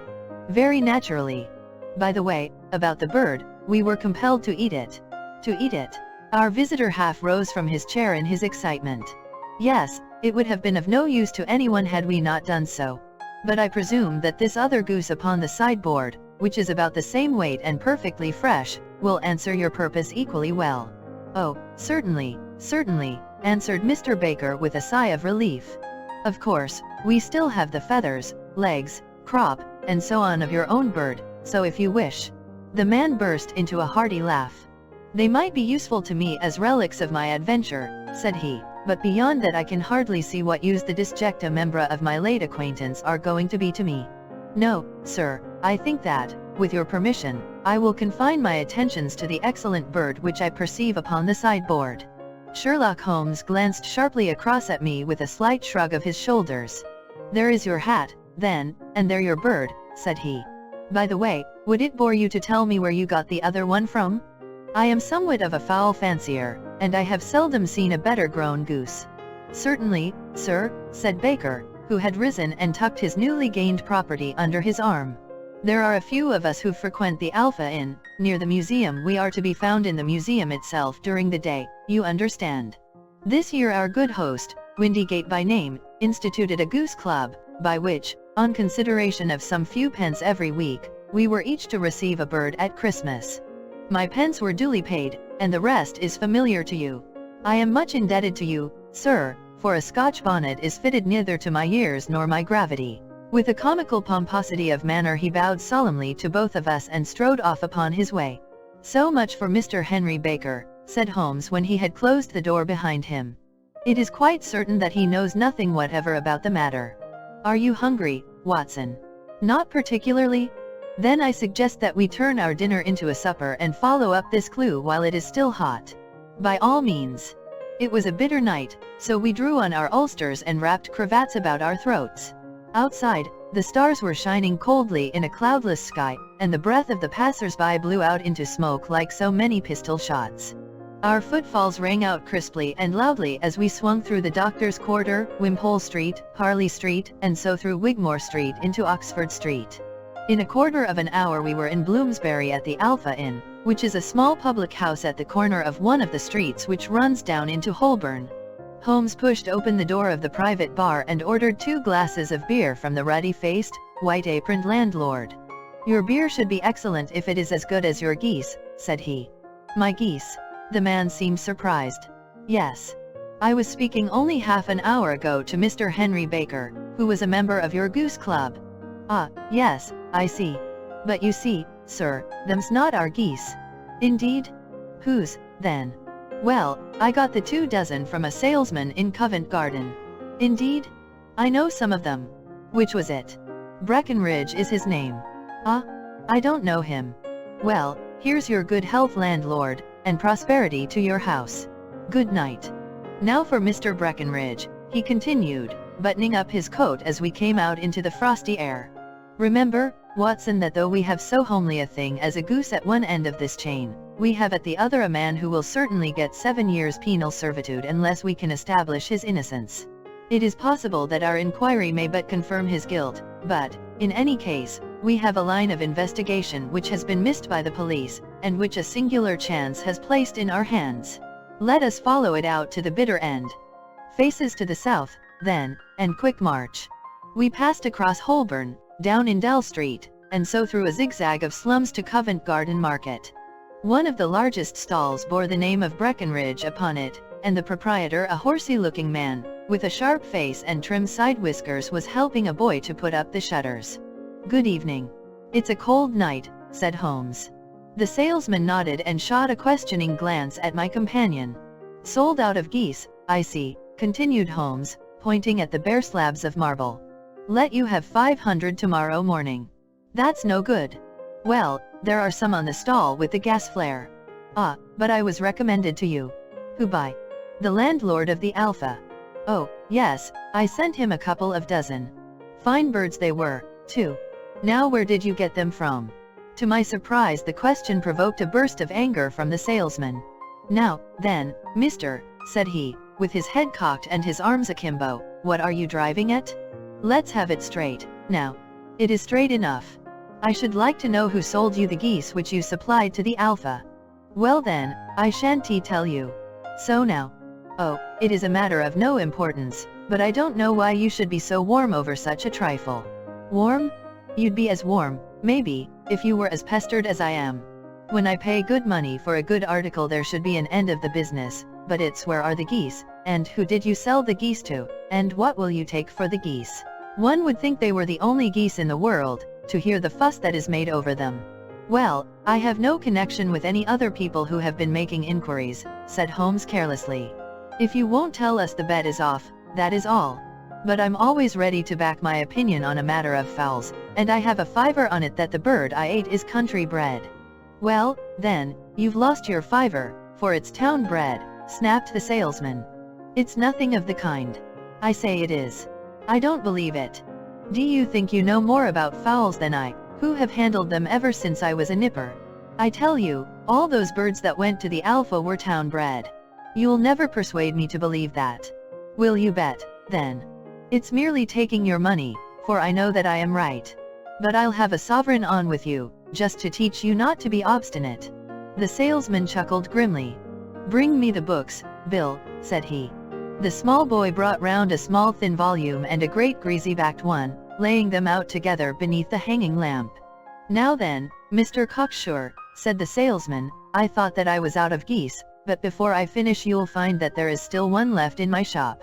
Very naturally. By the way, about the bird, we were compelled to eat it." "To eat it?" Our visitor half rose from his chair in his excitement. "Yes, it would have been of no use to anyone had we not done so. But I presume that this other goose upon the sideboard, which is about the same weight and perfectly fresh, will answer your purpose equally well." "Oh, certainly, certainly," answered Mr. Baker with a sigh of relief. "Of course, we still have the feathers, legs, crop, and so on of your own bird, so if you wish." The man burst into a hearty laugh. "They might be useful to me as relics of my adventure," said he, "but beyond that I can hardly see what use the disjecta membra of my late acquaintance are going to be to me. No, sir, I think that, with your permission, I will confine my attentions to the excellent bird which I perceive upon the sideboard." Sherlock Holmes glanced sharply across at me with a slight shrug of his shoulders. "There is your hat, then, and there your bird," said he. "By the way, would it bore you to tell me where you got the other one from? I am somewhat of a fowl fancier, and I have seldom seen a better grown goose." "Certainly, sir," said Baker, who had risen and tucked his newly gained property under his arm. "There are a few of us who frequent the Alpha Inn, near the museum. We are to be found in the museum itself during the day, you understand. This year our good host, Windigate by name, instituted a goose club, by which, on consideration of some few pence every week, we were each to receive a bird at Christmas. My pence were duly paid, and the rest is familiar to you. I am much indebted to you, sir, for a Scotch bonnet is fitted neither to my years nor my gravity." With a comical pomposity of manner he bowed solemnly to both of us and strode off upon his way. "So much for Mr. Henry Baker," said Holmes when he had closed the door behind him. "It is quite certain that he knows nothing whatever about the matter. Are you hungry, Watson?" "Not particularly." "Then I suggest that we turn our dinner into a supper and follow up this clue while it is still hot." "By all means." It was a bitter night, so we drew on our ulsters and wrapped cravats about our throats. Outside, the stars were shining coldly in a cloudless sky, and the breath of the passers-by blew out into smoke like so many pistol shots. Our footfalls rang out crisply and loudly as we swung through the Doctor's Quarter, Wimpole Street, Harley Street, and so through Wigmore Street into Oxford Street. In a quarter of an hour we were in Bloomsbury at the Alpha Inn, which is a small public house at the corner of one of the streets which runs down into Holborn. Holmes pushed open the door of the private bar and ordered 2 glasses of beer from the ruddy-faced, white-aproned landlord. "Your beer should be excellent if it is as good as your geese," said he. "My geese?" The man seemed surprised. "Yes. I was speaking only half an hour ago to Mr. Henry Baker, who was a member of your goose club." "Ah, yes, I see. But you see, sir, them's not our geese." "Indeed? Whose, then?" "Well, I got the 2 dozen from a salesman in Covent Garden." Indeed? I know some of them. Which was it? Breckenridge is his name. Ah? I don't know him. Well, here's your good health, landlord, and prosperity to your house. Good night. Now for Mr. Breckenridge, he continued, buttoning up his coat as we came out into the frosty air. Remember, Watson, that though we have so homely a thing as a goose at one end of this chain, we have at the other a man who will certainly get 7 years penal servitude unless we can establish his innocence. It is possible that our inquiry may but confirm his guilt, but, in any case, we have a line of investigation which has been missed by the police, and which a singular chance has placed in our hands. Let us follow it out to the bitter end. Faces to the south, then, and quick march. We passed across Holborn, down Indell Street, and so through a zigzag of slums to Covent Garden Market. One of the largest stalls bore the name of Breckenridge upon it, and the proprietor, a horsey-looking man, with a sharp face and trim side whiskers, was helping a boy to put up the shutters. Good evening. It's a cold night, said Holmes. The salesman nodded and shot a questioning glance at my companion. Sold out of geese, I see, continued Holmes, pointing at the bare slabs of marble. Let you have 500 tomorrow morning. That's no good. Well, there are some on the stall with the gas flare. Ah, but I was recommended to you. Who by? The landlord of the Alpha. Oh, yes, I sent him a couple of dozen. Fine birds they were, too. Now where did you get them from? To my surprise the question provoked a burst of anger from the salesman. Now, then, mister, said he, with his head cocked and his arms akimbo, what are you driving at? Let's have it straight, now. It is straight enough. I should like to know who sold you the geese which you supplied to the Alpha. Well then, I shan't tell you. So now. Oh, it is a matter of no importance, but I don't know why you should be so warm over such a trifle. Warm? You'd be as warm, maybe, if you were as pestered as I am. When I pay good money for a good article there should be an end of the business, but it's where are the geese, and who did you sell the geese to, and what will you take for the geese? One would think they were the only geese in the world, to hear the fuss that is made over them. Well, I have no connection with any other people who have been making inquiries, said Holmes carelessly. If you won't tell us the bet is off, that is all. But I'm always ready to back my opinion on a matter of fowls, and I have a fiver on it that the bird I ate is country bred. Well, then, you've lost your fiver, for it's town bred, snapped the salesman. It's nothing of the kind. I say it is. I don't believe it. Do you think you know more about fowls than I, who have handled them ever since I was a nipper? I tell you, all those birds that went to the Alpha were town bred. You'll never persuade me to believe that. Will you bet, then? It's merely taking your money, for I know that I am right. But I'll have a sovereign on with you, just to teach you not to be obstinate. The salesman chuckled grimly. Bring me the books, Bill, said he. The small boy brought round a small thin volume and a great greasy-backed one, laying them out together beneath the hanging lamp. Now then, Mr. Cocksure, said the salesman, I thought that I was out of geese, but before I finish you'll find that there is still one left in my shop.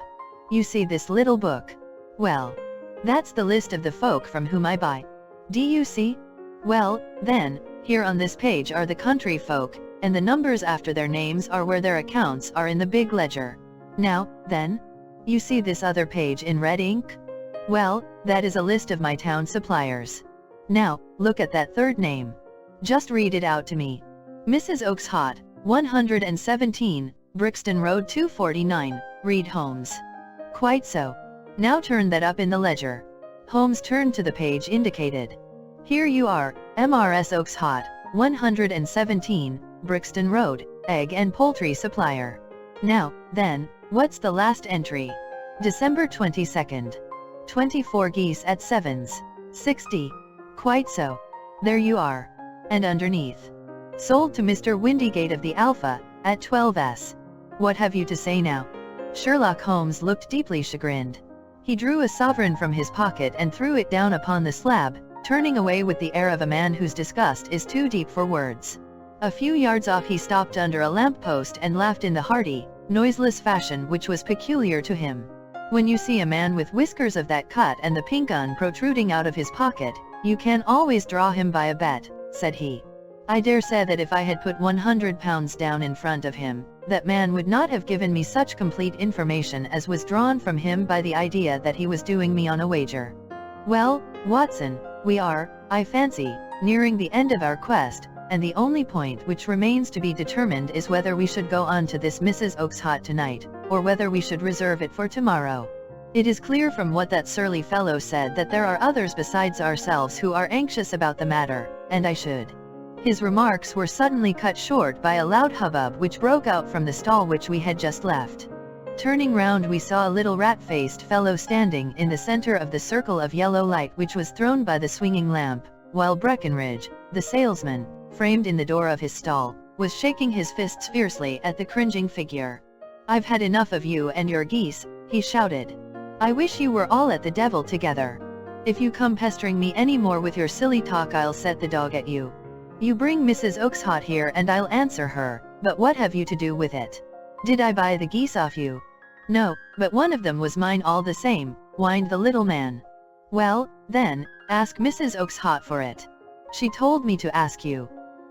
You see this little book? Well, that's the list of the folk from whom I buy. Do you see? Well, then, here on this page are the country folk, and the numbers after their names are where their accounts are in the big ledger. Now, then? You see this other page in red ink? Well, that is a list of my town suppliers. Now, look at that third name. Just read it out to me. Mrs. Oakes Hot, 117, Brixton Road 249, read Holmes. Quite so. Now turn that up in the ledger. Holmes turned to the page indicated. Here you are, Mrs. Oakes Hot, 117, Brixton Road, egg and poultry supplier. Now, then, what's the last entry? December 22nd. 24 geese at sevens. 60. Quite so. There you are. And underneath. Sold to Mr. Windygate of the Alpha, at 12s. What have you to say now? Sherlock Holmes looked deeply chagrined. He drew a sovereign from his pocket and threw it down upon the slab, turning away with the air of a man whose disgust is too deep for words. A few yards off he stopped under a lamp-post and laughed in the hearty, noiseless fashion which was peculiar to him. When you see a man with whiskers of that cut and the pink gun protruding out of his pocket, you can always draw him by a bet, said he. I dare say that if I had put £100 down in front of him, that man would not have given me such complete information as was drawn from him by the idea that he was doing me on a wager. Well, Watson, we are, I fancy, nearing the end of our quest, and the only point which remains to be determined is whether we should go on to this Mrs. Oakshott tonight, or whether we should reserve it for tomorrow. It is clear from what that surly fellow said that there are others besides ourselves who are anxious about the matter, and I should. His remarks were suddenly cut short by a loud hubbub which broke out from the stall which we had just left. Turning round, we saw a little rat-faced fellow standing in the center of the circle of yellow light which was thrown by the swinging lamp, while Breckenridge, the salesman, framed in the door of his stall, was shaking his fists fiercely at the cringing figure. "I've had enough of you and your geese," he shouted. "I wish you were all at the devil together. If you come pestering me any more with your silly talk, I'll set the dog at you. You bring Mrs. Oakshott here and I'll answer her, but what have you to do with it? Did I buy the geese off you?" "No, but one of them was mine all the same," whined the little man. "Well, then, ask Mrs. Oakshott for it. She told me to ask you."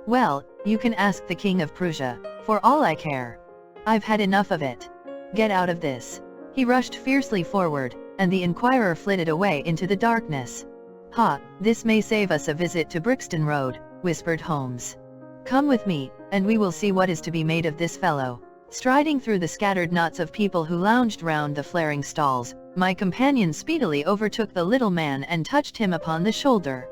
"Well, you can ask the King of Prussia, for all I care. I've had enough of it. Get out of this." He rushed fiercely forward, and the inquirer flitted away into the darkness. "Ha, this may save us a visit to Brixton Road," whispered Holmes. "Come with me, and we will see what is to be made of this fellow." Striding through the scattered knots of people who lounged round the flaring stalls, my companion speedily overtook the little man and touched him upon the shoulder.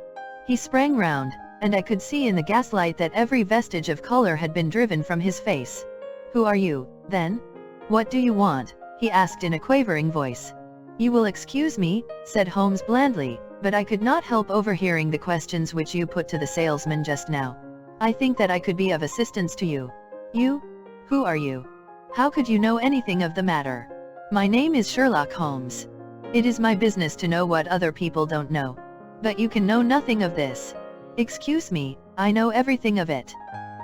He sprang round, and I could see in the gaslight that every vestige of color had been driven from his face. "Who are you, then? What do you want?" he asked in a quavering voice. "You will excuse me," said Holmes blandly, "but I could not help overhearing the questions which you put to the salesman just now. I think that I could be of assistance to you." "You? Who are you? How could you know anything of the matter?" "My name is Sherlock Holmes. It is my business to know what other people don't know. But you can know nothing of this." "Excuse me, I know everything of it.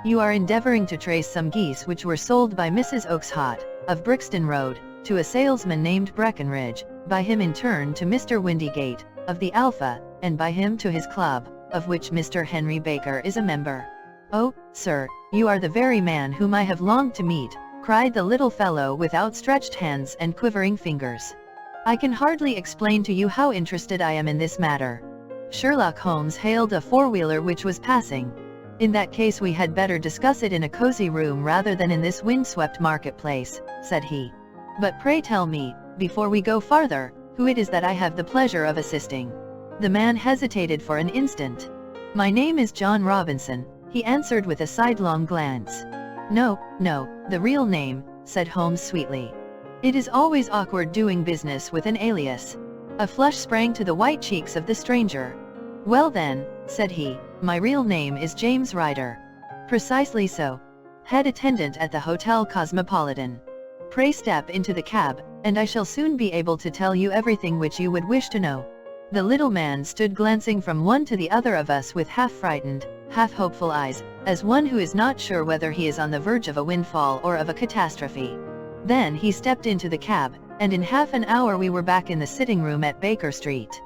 You are endeavoring to trace some geese which were sold by Mrs. Oakshott, of Brixton Road, to a salesman named Breckenridge, by him in turn to Mr. Windigate, of the Alpha, and by him to his club, of which Mr. Henry Baker is a member." "Oh, sir, you are the very man whom I have longed to meet," cried the little fellow with outstretched hands and quivering fingers. "I can hardly explain to you how interested I am in this matter." Sherlock Holmes hailed a four-wheeler which was passing. "In that case we had better discuss it in a cozy room rather than in this wind-swept marketplace," said he. "But pray tell me, before we go farther, who it is that I have the pleasure of assisting." The man hesitated for an instant. "My name is John Robinson," he answered with a sidelong glance. "No, no, the real name," said Holmes sweetly. "It is always awkward doing business with an alias." A flush sprang to the white cheeks of the stranger. "Well then," said he, "my real name is James Ryder." "Precisely so. Head attendant at the Hotel Cosmopolitan. Pray step into the cab, and I shall soon be able to tell you everything which you would wish to know." The little man stood glancing from one to the other of us with half-frightened, half-hopeful eyes, as one who is not sure whether he is on the verge of a windfall or of a catastrophe. Then he stepped into the cab, and in half an hour we were back in the sitting room at Baker Street.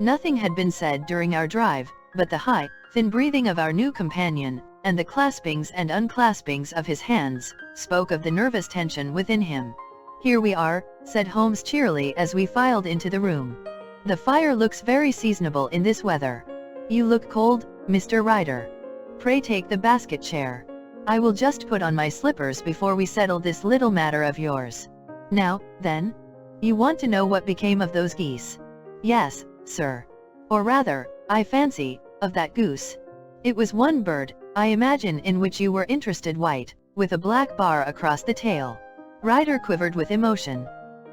Nothing had been said during our drive, but the high, thin breathing of our new companion, and the claspings and unclaspings of his hands, spoke of the nervous tension within him. "Here we are," said Holmes cheerily as we filed into the room. "The fire looks very seasonable in this weather. You look cold, Mr. Ryder. Pray take the basket chair. I will just put on my slippers before we settle this little matter of yours. Now, then? You want to know what became of those geese?" "Yes, sir. Or rather, I fancy, of that goose. It was one bird, I imagine, in which you were interested, white, with a black bar across the tail." Ryder quivered with emotion.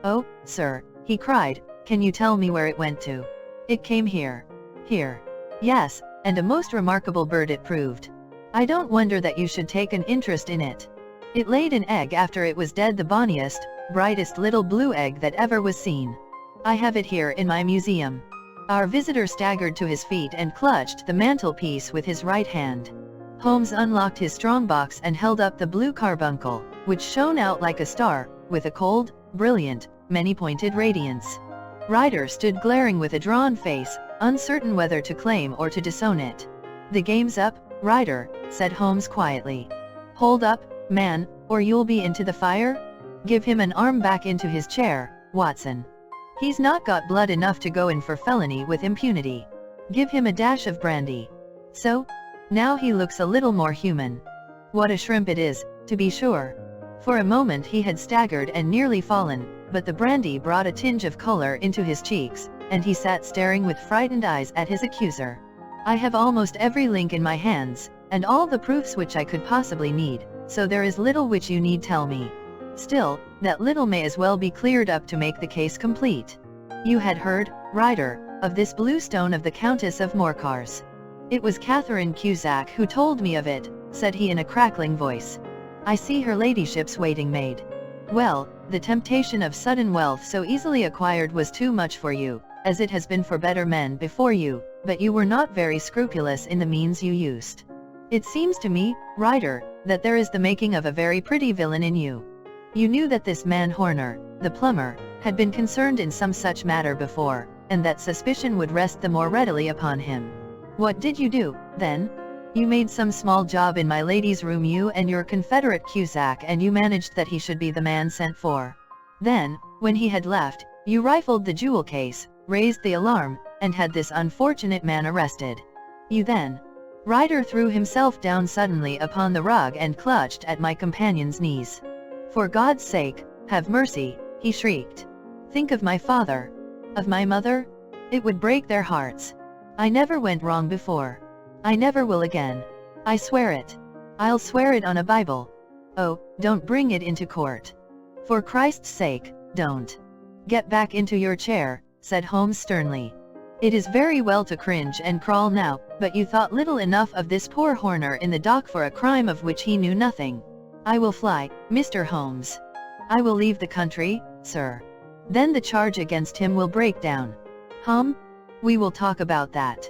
"Oh, sir," he cried, "can you tell me where it went to?" "It came here." "Here?" "Yes, and a most remarkable bird it proved. I don't wonder that you should take an interest in it. It laid an egg after it was dead, the bonniest, brightest little blue egg that ever was seen. I have it here in my museum." Our visitor staggered to his feet and clutched the mantelpiece with his right hand. Holmes unlocked his strongbox and held up the blue carbuncle, which shone out like a star, with a cold, brilliant, many-pointed radiance. Ryder stood glaring with a drawn face, uncertain whether to claim or to disown it. "The game's up, Ryder," said Holmes quietly. "Hold up, man, or you'll be into the fire? Give him an arm back into his chair, Watson. He's not got blood enough to go in for felony with impunity. Give him a dash of brandy. So? Now he looks a little more human. What a shrimp it is, to be sure. For a moment he had staggered and nearly fallen, but the brandy brought a tinge of color into his cheeks, and he sat staring with frightened eyes at his accuser. I have almost every link in my hands, and all the proofs which I could possibly need, so there is little which you need tell me. Still, that little may as well be cleared up to make the case complete. You had heard, Ryder, of this blue stone of the Countess of Morcar's. It was Catherine Cusack who told me of it, said he in a crackling voice. I see her ladyship's waiting maid. Well, the temptation of sudden wealth so easily acquired was too much for you, as it has been for better men before you, but you were not very scrupulous in the means you used. It seems to me, Ryder, that there is the making of a very pretty villain in you. You knew that this man Horner, the plumber, had been concerned in some such matter before, and that suspicion would rest the more readily upon him. What did you do, then? You made some small job in my lady's room, you and your confederate Cusack, and you managed that he should be the man sent for. Then, when he had left, you rifled the jewel case, raised the alarm, and had this unfortunate man arrested. You then... Ryder threw himself down suddenly upon the rug and clutched at my companion's knees. For God's sake, have mercy, he shrieked. Think of my father. Of my mother? It would break their hearts. I never went wrong before. I never will again. I swear it. I'll swear it on a Bible. Oh, don't bring it into court. For Christ's sake, don't. Get back into your chair, said Holmes sternly. It is very well to cringe and crawl now, but you thought little enough of this poor Horner in the dock for a crime of which he knew nothing. I will fly, Mr. Holmes. I will leave the country, sir. Then the charge against him will break down. We will talk about that.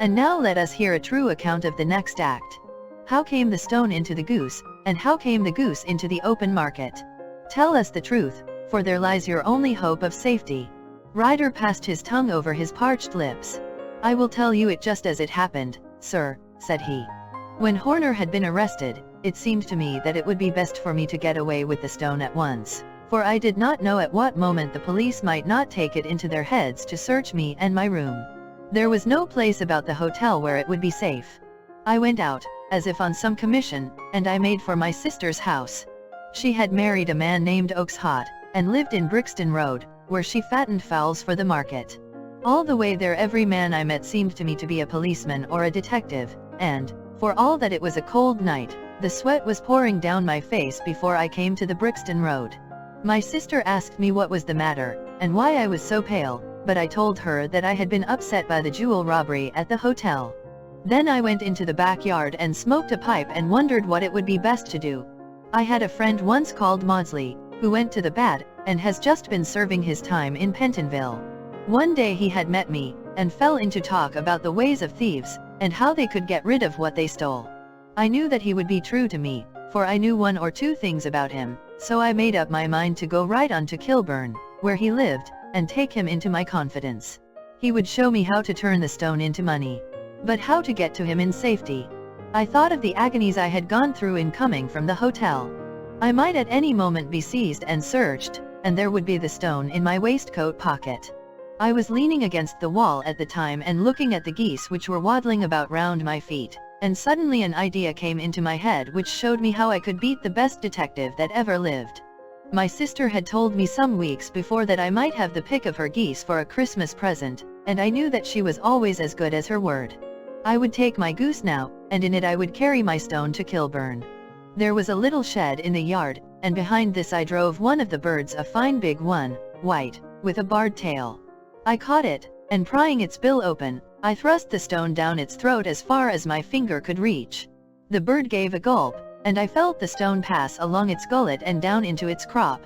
And now let us hear a true account of the next act. How came the stone into the goose, and how came the goose into the open market? Tell us the truth, for there lies your only hope of safety. Ryder passed his tongue over his parched lips. I will tell you it just as it happened, sir, said he. When Horner had been arrested, it seemed to me that it would be best for me to get away with the stone at once, for I did not know at what moment the police might not take it into their heads to search me and my room. There was no place about the hotel where it would be safe. I went out, as if on some commission, and I made for my sister's house. She had married a man named Oakeshott, and lived in Brixton Road, where she fattened fowls for the market. All the way there every man I met seemed to me to be a policeman or a detective, and, for all that it was a cold night, the sweat was pouring down my face before I came to the Brixton Road. My sister asked me what was the matter, and why I was so pale, but I told her that I had been upset by the jewel robbery at the hotel. Then I went into the backyard and smoked a pipe and wondered what it would be best to do. I had a friend once called Maudsley, who went to the bad, and has just been serving his time in Pentonville. One day he had met me, and fell into talk about the ways of thieves, and how they could get rid of what they stole. I knew that he would be true to me, for I knew one or two things about him, so I made up my mind to go right on to Kilburn, where he lived, and take him into my confidence. He would show me how to turn the stone into money. But how to get to him in safety? I thought of the agonies I had gone through in coming from the hotel. I might at any moment be seized and searched, and there would be the stone in my waistcoat pocket. I was leaning against the wall at the time and looking at the geese which were waddling about round my feet, and suddenly an idea came into my head which showed me how I could beat the best detective that ever lived. My sister had told me some weeks before that I might have the pick of her geese for a Christmas present, and I knew that she was always as good as her word. I would take my goose now, and in it I would carry my stone to Kilburn. There was a little shed in the yard, and behind this I drove one of the birds, a fine big one, white, with a barred tail. I caught it, and prying its bill open, I thrust the stone down its throat as far as my finger could reach. The bird gave a gulp, and I felt the stone pass along its gullet and down into its crop.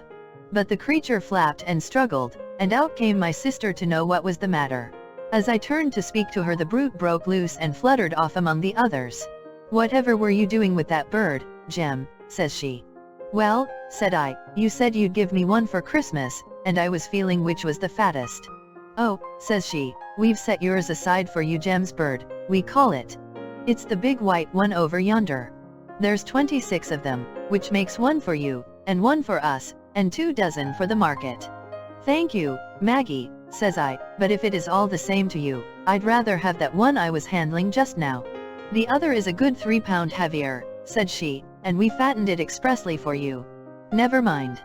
But the creature flapped and struggled, and out came my sister to know what was the matter. As I turned to speak to her, the brute broke loose and fluttered off among the others. "Whatever were you doing with that bird, Jem?" says she. "Well," said I, "you said you'd give me one for Christmas, and I was feeling which was the fattest." "Oh," says she, "we've set yours aside for you, Jem's bird, we call it. It's the big white one over yonder. There's 26 of them, which makes 1 for you, and 1 for us, and 2 dozen for the market. Thank you, Maggie, says I, but if it is all the same to you, I'd rather have that one I was handling just now. The other is a good 3 pound heavier, said she, and we fattened it expressly for you. Never mind.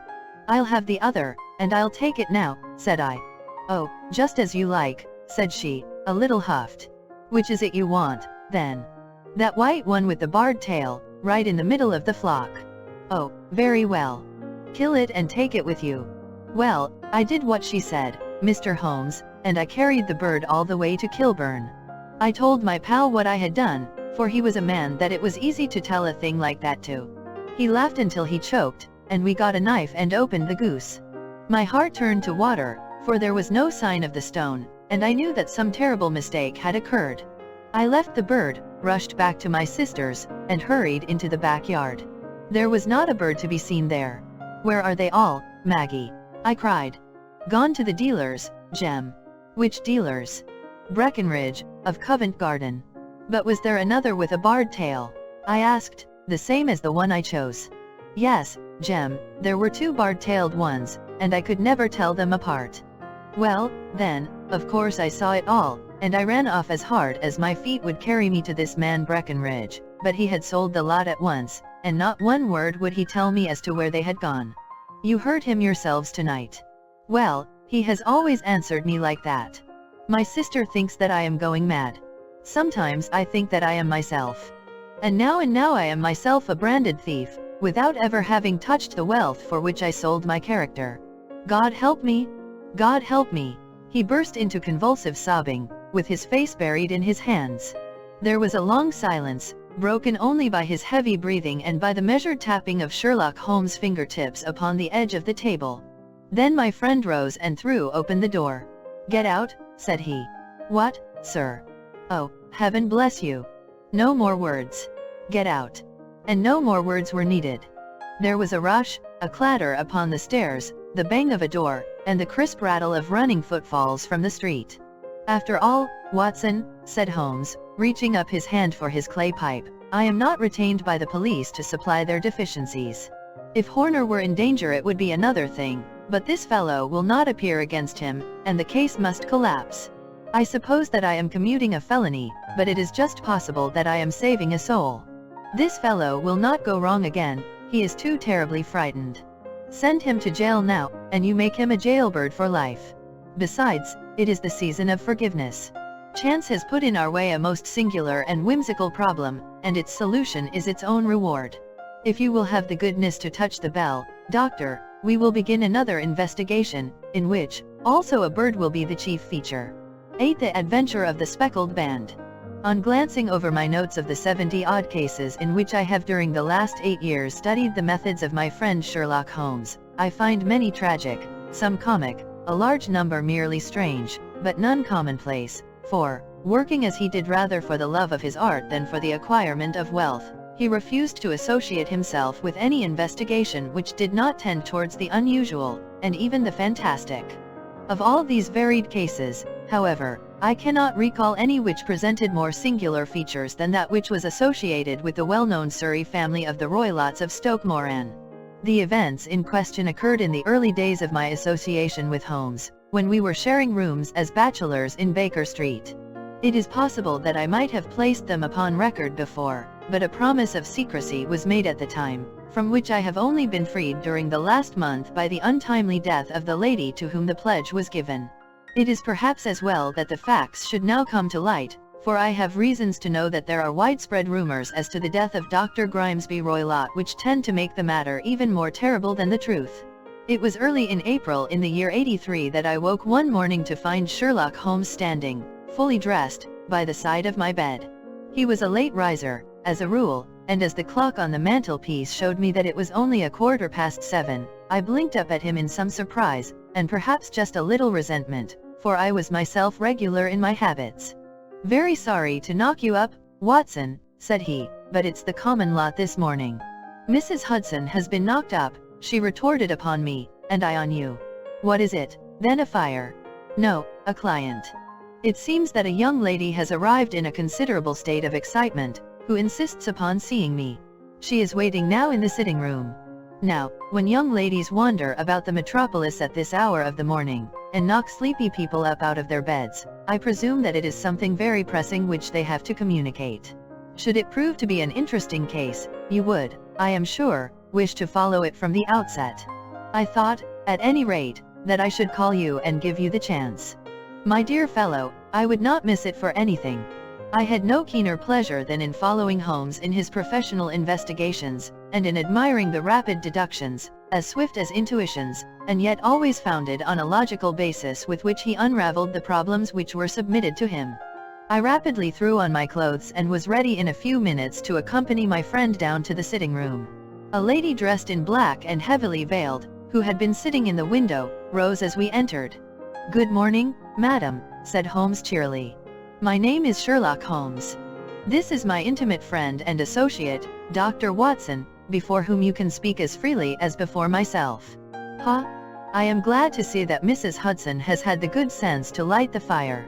I'll have the other, and I'll take it now, said I. Oh, just as you like, said she, a little huffed. Which is it you want, then? That white one with the barred tail, right in the middle of the flock. Oh, very well. Kill it and take it with you. Well, I did what she said, Mr. Holmes, and I carried the bird all the way to Kilburn. I told my pal what I had done, for he was a man that it was easy to tell a thing like that to. He laughed until he choked, and we got a knife and opened the goose. My heart turned to water, for there was no sign of the stone, and I knew that some terrible mistake had occurred. I left the bird, rushed back to my sister's, and hurried into the backyard. There was not a bird to be seen there. Where are they all, Maggie? I cried. Gone to the dealers, Jem. Which dealers? Breckenridge, of Covent Garden. But was there another with a barred tail? I asked, the same as the one I chose. Yes, Jem, there were 2 barred-tailed ones, and I could never tell them apart. Well, then, of course I saw it all, and I ran off as hard as my feet would carry me to this man Breckenridge, but he had sold the lot at once, and not one word would he tell me as to where they had gone. You heard him yourselves tonight. Well, he has always answered me like that. My sister thinks that I am going mad. Sometimes I think that I am myself. And now I am myself a branded thief, without ever having touched the wealth for which I sold my character. God help me! God help me! He burst into convulsive sobbing, with his face buried in his hands. There was a long silence, broken only by his heavy breathing and by the measured tapping of Sherlock Holmes' fingertips upon the edge of the table. Then my friend rose and threw open the door. Get out, said he. What, sir? Oh, heaven bless you. No more words. Get out. And no more words were needed. There was a rush, a clatter upon the stairs, the bang of a door, and the crisp rattle of running footfalls from the street. After all, Watson, said Holmes, reaching up his hand for his clay pipe, I am not retained by the police to supply their deficiencies. If Horner were in danger it would be another thing, but this fellow will not appear against him, and the case must collapse. I suppose that I am commuting a felony, but it is just possible that I am saving a soul. This fellow will not go wrong again, he is too terribly frightened. Send him to jail now, and you make him a jailbird for life. Besides, it is the season of forgiveness. Chance has put in our way a most singular and whimsical problem, and its solution is its own reward. If you will have the goodness to touch the bell, Doctor, we will begin another investigation, in which, also a bird will be the chief feature. 8. The Adventure of the Speckled Band. On glancing over my notes of the 70-odd cases in which I have during the last 8 years studied the methods of my friend Sherlock Holmes, I find many tragic, some comic, a large number merely strange, but none commonplace, for, working as he did rather for the love of his art than for the acquirement of wealth, he refused to associate himself with any investigation which did not tend towards the unusual, and even the fantastic. Of all these varied cases, however, I cannot recall any which presented more singular features than that which was associated with the well-known Surrey family of the Roylotts of Stoke Moran. The events in question occurred in the early days of my association with Holmes, when we were sharing rooms as bachelors in Baker Street. It is possible that I might have placed them upon record before, but a promise of secrecy was made at the time, from which I have only been freed during the last month by the untimely death of the lady to whom the pledge was given. It is perhaps as well that the facts should now come to light, for I have reasons to know that there are widespread rumors as to the death of Dr. Grimesby Roylott which tend to make the matter even more terrible than the truth. It was early in April in the year 83 that I woke one morning to find Sherlock Holmes standing, fully dressed, by the side of my bed. He was a late riser, as a rule, and as the clock on the mantelpiece showed me that it was only 7:15, I blinked up at him in some surprise, and perhaps just a little resentment, for I was myself regular in my habits. "Very sorry to knock you up, Watson," said he, "but it's the common lot this morning. Mrs. Hudson has been knocked up," she retorted upon me, "and I on you." "What is it, then? A fire?" "No, a client. It seems that a young lady has arrived in a considerable state of excitement, who insists upon seeing me. She is waiting now in the sitting room. Now, when young ladies wander about the metropolis at this hour of the morning, and knock sleepy people up out of their beds, I presume that it is something very pressing which they have to communicate. Should it prove to be an interesting case, you would, I am sure, wish to follow it from the outset. I thought, at any rate, that I should call you and give you the chance. My dear fellow, I would not miss it for anything. I had no keener pleasure than in following Holmes in his professional investigations, and in admiring the rapid deductions, as swift as intuitions, and yet always founded on a logical basis with which he unraveled the problems which were submitted to him. I rapidly threw on my clothes and was ready in a few minutes to accompany my friend down to the sitting room. A lady dressed in black and heavily veiled, who had been sitting in the window, rose as we entered. "Good morning, madam," said Holmes cheerily. "My name is Sherlock Holmes. This is my intimate friend and associate, Dr. Watson, before whom you can speak as freely as before myself. I am glad to see that Mrs. Hudson has had the good sense to light the fire.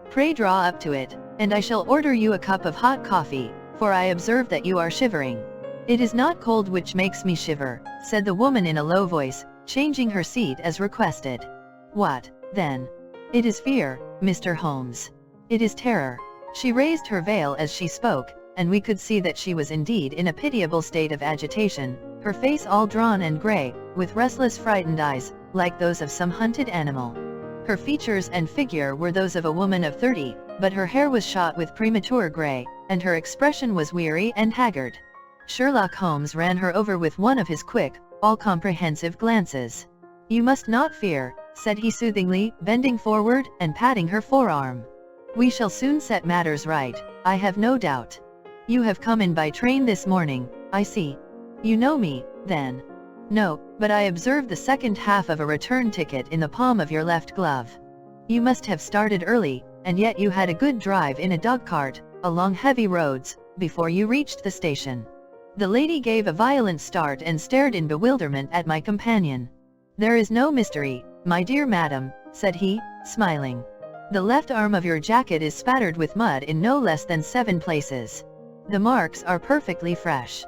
Pray draw up to it, and I shall order you a cup of hot coffee, for I observe that you are shivering." "It is not cold which makes me shiver," said the woman in a low voice, changing her seat as requested. "What, then?" "It is fear, Mr. Holmes. It is terror." She raised her veil as she spoke, and we could see that she was indeed in a pitiable state of agitation, her face all drawn and grey, with restless frightened eyes, like those of some hunted animal. Her features and figure were those of a woman of 30, but her hair was shot with premature grey, and her expression was weary and haggard. Sherlock Holmes ran her over with one of his quick, all-comprehensive glances. "You must not fear," said he soothingly, bending forward and patting her forearm. "We shall soon set matters right, I have no doubt. You have come in by train this morning, I see. You know me, then?" "No, but I observed the second half of a return ticket in the palm of your left glove. You must have started early, and yet you had a good drive in a dog-cart, along heavy roads, before you reached the station." The lady gave a violent start and stared in bewilderment at my companion. "There is no mystery, my dear madam," said he, smiling. "The left arm of your jacket is spattered with mud in no less than 7 places. The marks are perfectly fresh.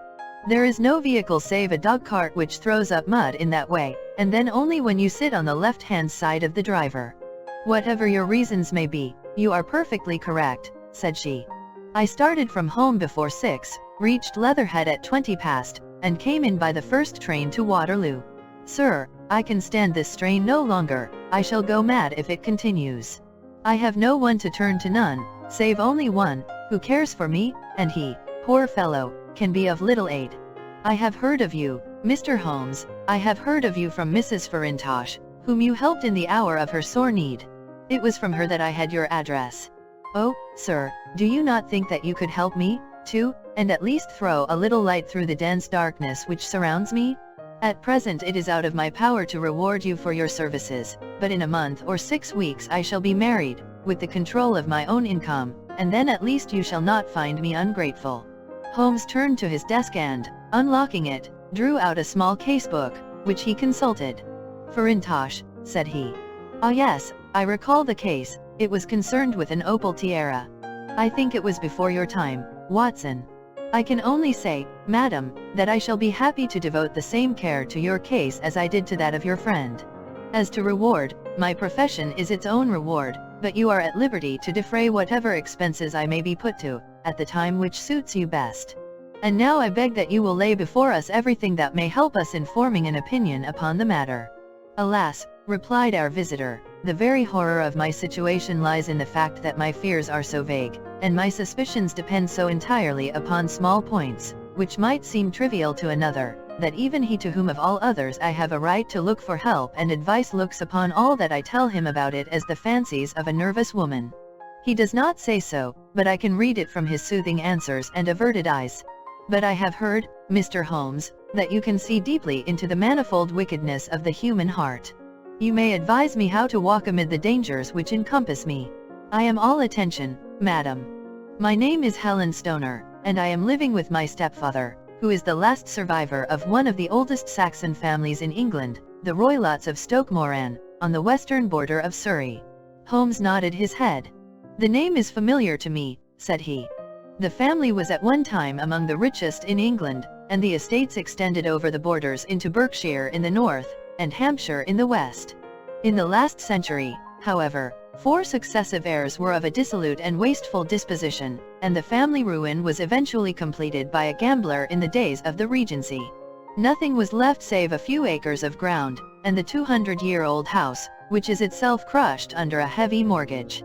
There is no vehicle save a dog-cart which throws up mud in that way, and then only when you sit on the left-hand side of the driver. Whatever your reasons may be, you are perfectly correct," said she. "I started from home before 6, reached Leatherhead at 20 past, and came in by the first train to Waterloo. Sir, I can stand this strain no longer, I shall go mad if it continues. I have no one to turn to, none, save only one, who cares for me, and he, poor fellow, can be of little aid. I have heard of you, Mr. Holmes, I have heard of you from Mrs. Farintosh, whom you helped in the hour of her sore need. It was from her that I had your address. Oh, sir, do you not think that you could help me, too, and at least throw a little light through the dense darkness which surrounds me? At present it is out of my power to reward you for your services, but in a month or 6 weeks I shall be married, with the control of my own income, and then at least you shall not find me ungrateful." Holmes turned to his desk and, unlocking it, drew out a small casebook, which he consulted. "Farintosh," said he. "Ah yes, I recall the case, it was concerned with an opal tiara. I think it was before your time, Watson. I can only say, madam, that I shall be happy to devote the same care to your case as I did to that of your friend. As to reward, my profession is its own reward, but you are at liberty to defray whatever expenses I may be put to, at the time which suits you best. And now I beg that you will lay before us everything that may help us in forming an opinion upon the matter." "Alas," replied our visitor, "the very horror of my situation lies in the fact that my fears are so vague, and my suspicions depend so entirely upon small points, which might seem trivial to another, that even he to whom of all others I have a right to look for help and advice looks upon all that I tell him about it as the fancies of a nervous woman. He does not say so, but I can read it from his soothing answers and averted eyes. But I have heard, Mr. Holmes, that you can see deeply into the manifold wickedness of the human heart. You may advise me how to walk amid the dangers which encompass me. I am all attention, madam. My name is Helen Stoner, and I am living with my stepfather, who is the last survivor of one of the oldest Saxon families in England, the Roylotts of Stoke Moran, on the western border of Surrey." Holmes nodded his head. "The name is familiar to me," said he. "The family was at one time among the richest in England, and the estates extended over the borders into Berkshire in the north, and Hampshire in the west. In the last century, however, 4 successive heirs were of a dissolute and wasteful disposition, and the family ruin was eventually completed by a gambler in the days of the Regency. Nothing was left save a few acres of ground, and the 200-year-old house, which is itself crushed under a heavy mortgage.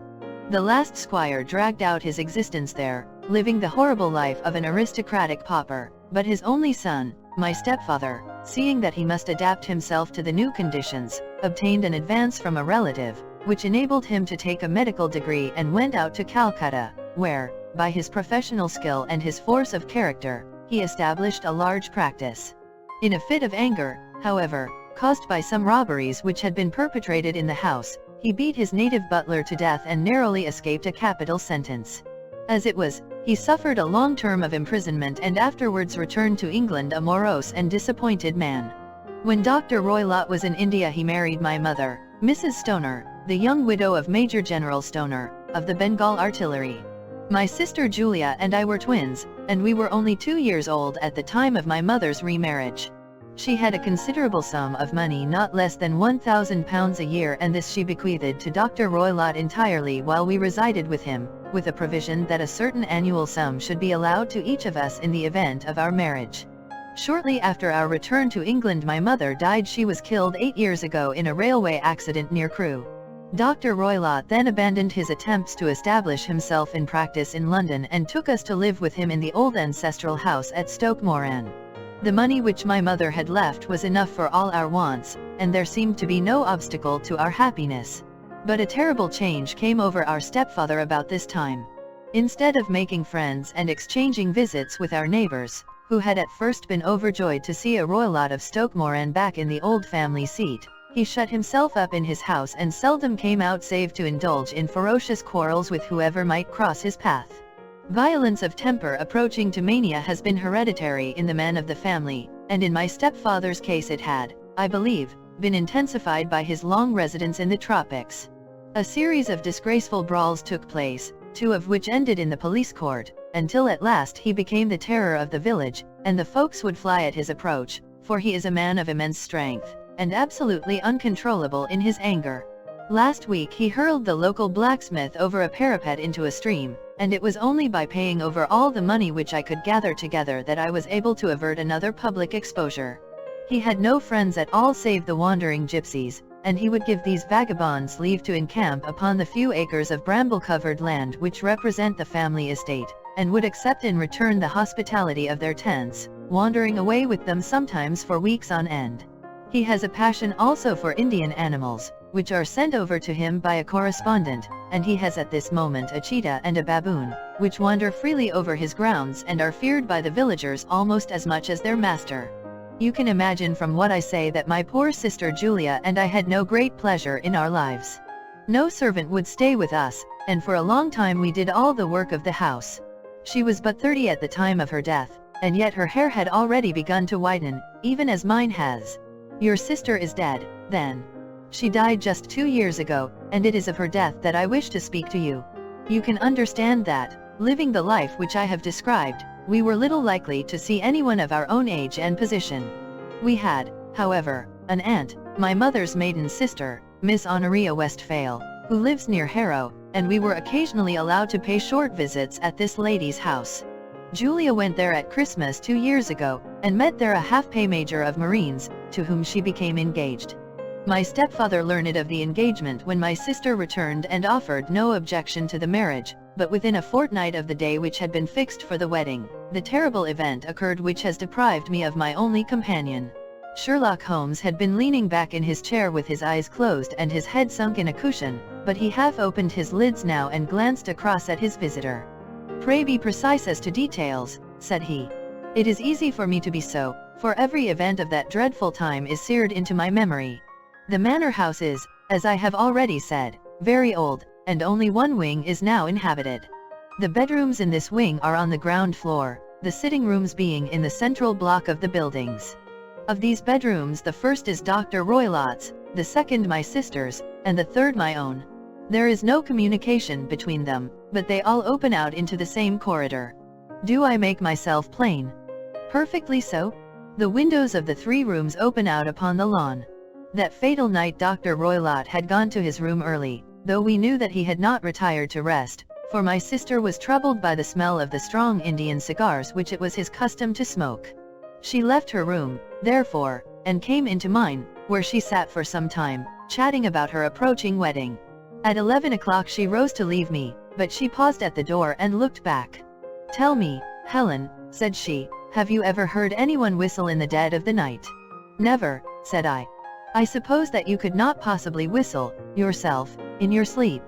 The last squire dragged out his existence there, living the horrible life of an aristocratic pauper, but his only son, my stepfather, seeing that he must adapt himself to the new conditions, obtained an advance from a relative, which enabled him to take a medical degree and went out to Calcutta, where, by his professional skill and his force of character, he established a large practice. In a fit of anger, however, caused by some robberies which had been perpetrated in the house, he beat his native butler to death and narrowly escaped a capital sentence. As it was, he suffered a long term of imprisonment and afterwards returned to England a morose and disappointed man. When Dr. Roylott was in India he married my mother, Mrs. Stoner, the young widow of Major General Stoner, of the Bengal Artillery. My sister Julia and I were twins, and we were only 2 years old at the time of my mother's remarriage. She had a considerable sum of money, not less than £1,000 a year, and this she bequeathed to Dr. Roylott entirely while we resided with him, with a provision that a certain annual sum should be allowed to each of us in the event of our marriage. Shortly after our return to England my mother died. She was killed 8 years ago in a railway accident near Crewe. Dr. Roylott then abandoned his attempts to establish himself in practice in London and took us to live with him in the old ancestral house at Stoke Moran. The money which my mother had left was enough for all our wants, and there seemed to be no obstacle to our happiness. But a terrible change came over our stepfather about this time. Instead of making friends and exchanging visits with our neighbors, who had at first been overjoyed to see a Roylott of Stoke Moran back in the old family seat, he shut himself up in his house and seldom came out save to indulge in ferocious quarrels with whoever might cross his path. Violence of temper approaching to mania has been hereditary in the men of the family, and in my stepfather's case it had, I believe, been intensified by his long residence in the tropics. A series of disgraceful brawls took place, 2 of which ended in the police court, until at last he became the terror of the village, and the folks would fly at his approach, for he is a man of immense strength, and absolutely uncontrollable in his anger. Last week he hurled the local blacksmith over a parapet into a stream, and it was only by paying over all the money which I could gather together that I was able to avert another public exposure. He had no friends at all save the wandering gypsies, and he would give these vagabonds leave to encamp upon the few acres of bramble-covered land which represent the family estate, and would accept in return the hospitality of their tents, wandering away with them sometimes for weeks on end. He has a passion also for Indian animals, which are sent over to him by a correspondent, and he has at this moment a cheetah and a baboon, which wander freely over his grounds and are feared by the villagers almost as much as their master. You can imagine from what I say that my poor sister Julia and I had no great pleasure in our lives. No servant would stay with us, and for a long time we did all the work of the house. She was but 30 at the time of her death, and yet her hair had already begun to whiten, even as mine has. Your sister is dead, then. She died just 2 years ago, and it is of her death that I wish to speak to you. You can understand that, living the life which I have described, we were little likely to see anyone of our own age and position. We had, however, an aunt, my mother's maiden sister, Miss Honoria Westphale, who lives near Harrow, and we were occasionally allowed to pay short visits at this lady's house. Julia went there at Christmas 2 years ago, and met there a half-pay major of Marines, to whom she became engaged. My stepfather learned of the engagement when my sister returned and offered no objection to the marriage, but within a fortnight of the day which had been fixed for the wedding, the terrible event occurred which has deprived me of my only companion. Sherlock Holmes had been leaning back in his chair with his eyes closed and his head sunk in a cushion, but he half opened his lids now and glanced across at his visitor. "Pray be precise as to details," said he. "It is easy for me to be so, for every event of that dreadful time is seared into my memory. The manor house is, as I have already said, very old, and only one wing is now inhabited. The bedrooms in this wing are on the ground floor, the sitting rooms being in the central block of the buildings. Of these bedrooms the first is Dr. Roylott's, the second my sister's, and the third my own. There is no communication between them, but they all open out into the same corridor. Do I make myself plain?" Perfectly so. The windows of the 3 rooms open out upon the lawn. That fatal night Dr. Roylott had gone to his room early, though we knew that he had not retired to rest, for my sister was troubled by the smell of the strong Indian cigars which it was his custom to smoke. She left her room, therefore, and came into mine, where she sat for some time, chatting about her approaching wedding. At 11 o'clock she rose to leave me, but she paused at the door and looked back. "Tell me, Helen," said she, "have you ever heard anyone whistle in the dead of the night?" "Never," said I. "I suppose that you could not possibly whistle, yourself, in your sleep?"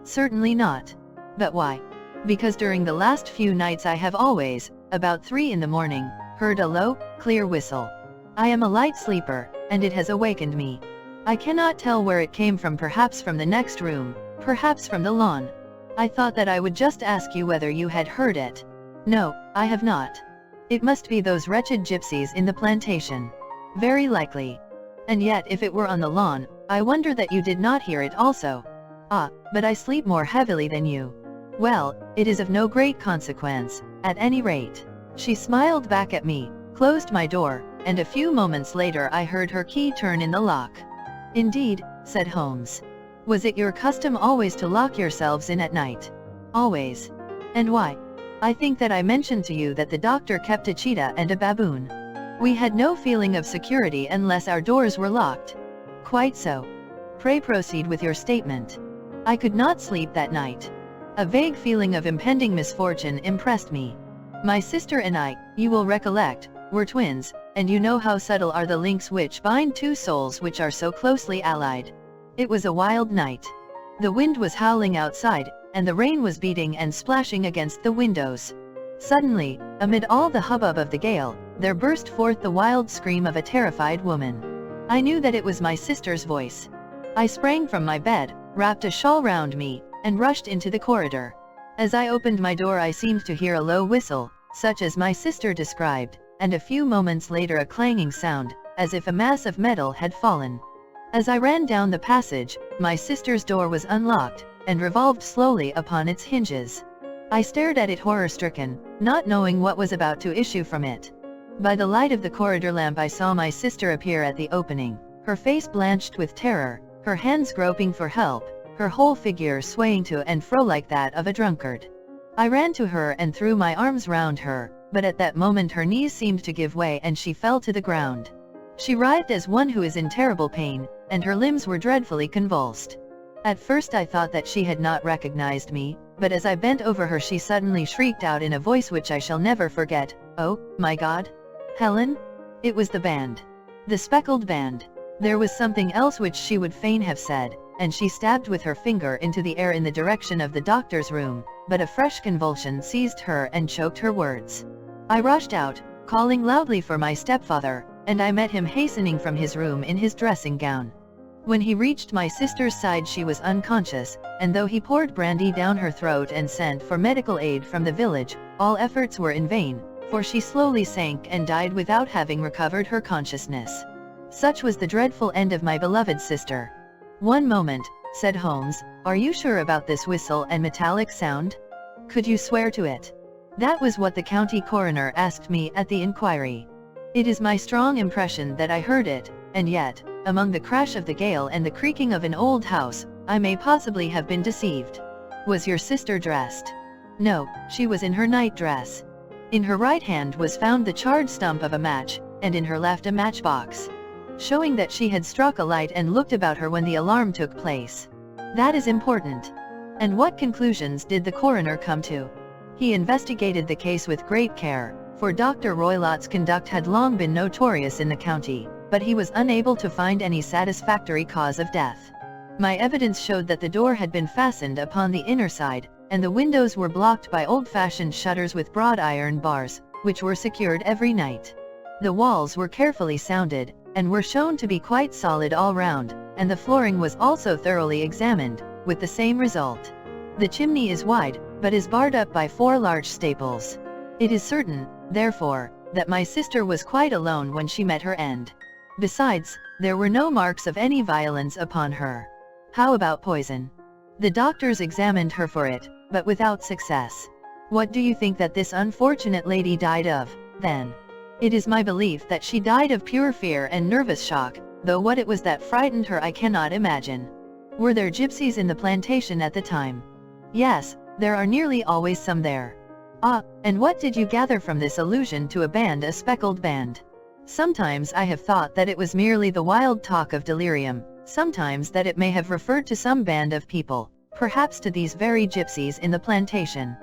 "Certainly not." "But why?" "Because during the last few nights I have always, about 3 in the morning, heard a low, clear whistle. I am a light sleeper, and it has awakened me. I cannot tell where it came from, perhaps from the next room, perhaps from the lawn. I thought that I would just ask you whether you had heard it." "No, I have not." "It must be those wretched gypsies in the plantation." "Very likely. And yet if it were on the lawn, I wonder that you did not hear it also." "Ah, but I sleep more heavily than you." "Well, it is of no great consequence, at any rate." She smiled back at me, closed my door, and a few moments later I heard her key turn in the lock. "Indeed," said Holmes. "Was it your custom always to lock yourselves in at night?" "Always." "And why?" "I think that I mentioned to you that the doctor kept a cheetah and a baboon. We had no feeling of security unless our doors were locked." "Quite so. Pray proceed with your statement." "I could not sleep that night. A vague feeling of impending misfortune impressed me. My sister and I, you will recollect, were twins, and you know how subtle are the links which bind 2 souls which are so closely allied. It was a wild night. The wind was howling outside, and the rain was beating and splashing against the windows. Suddenly, amid all the hubbub of the gale, there burst forth the wild scream of a terrified woman. I knew that it was my sister's voice. I sprang from my bed, wrapped a shawl round me, and rushed into the corridor. As I opened my door I seemed to hear a low whistle, such as my sister described, and a few moments later a clanging sound, as if a mass of metal had fallen. As I ran down the passage, my sister's door was unlocked, and revolved slowly upon its hinges. I stared at it horror-stricken, not knowing what was about to issue from it. By the light of the corridor lamp I saw my sister appear at the opening, her face blanched with terror, her hands groping for help, her whole figure swaying to and fro like that of a drunkard. I ran to her and threw my arms round her, but at that moment her knees seemed to give way and she fell to the ground. She writhed as one who is in terrible pain, and her limbs were dreadfully convulsed. At first I thought that she had not recognized me, but as I bent over her she suddenly shrieked out in a voice which I shall never forget, "Oh, my God! Helen?" It was the band. The Speckled band. There was something else which she would fain have said, and she stabbed with her finger into the air in the direction of the doctor's room, but a fresh convulsion seized her and choked her words. I rushed out, calling loudly for my stepfather, and I met him hastening from his room in his dressing gown. When he reached my sister's side she was unconscious, and though he poured brandy down her throat and sent for medical aid from the village, all efforts were in vain, for she slowly sank and died without having recovered her consciousness. Such was the dreadful end of my beloved sister. "One moment," said Holmes, "are you sure about this whistle and metallic sound? Could you swear to it?" That was what the county coroner asked me at the inquiry. It is my strong impression that I heard it, and yet, among the crash of the gale and the creaking of an old house, I may possibly have been deceived. "Was your sister dressed?" "No, she was in her night dress. In her right hand was found the charred stump of a match, and in her left a matchbox, showing that she had struck a light and looked about her when the alarm took place. That is important." "And what conclusions did the coroner come to?" "He investigated the case with great care, for Dr. Roylott's conduct had long been notorious in the county, but he was unable to find any satisfactory cause of death. My evidence showed that the door had been fastened upon the inner side, and the windows were blocked by old-fashioned shutters with broad iron bars, which were secured every night. The walls were carefully sounded, and were shown to be quite solid all round, and the flooring was also thoroughly examined, with the same result. The chimney is wide, but is barred up by 4 large staples. It is certain, therefore, that my sister was quite alone when she met her end. Besides, there were no marks of any violence upon her." "How about poison?" "The doctors examined her for it, but without success." "What do you think that this unfortunate lady died of, then?" It is my belief that she died of pure fear and nervous shock, though what it was that frightened her I cannot imagine. Were there gypsies in the plantation at the time? Yes, there are nearly always some there. Ah, and what did you gather from this allusion to a speckled band? Sometimes I have thought that it was merely the wild talk of delirium, sometimes that it may have referred to some band of people, perhaps to these very gypsies in the plantation.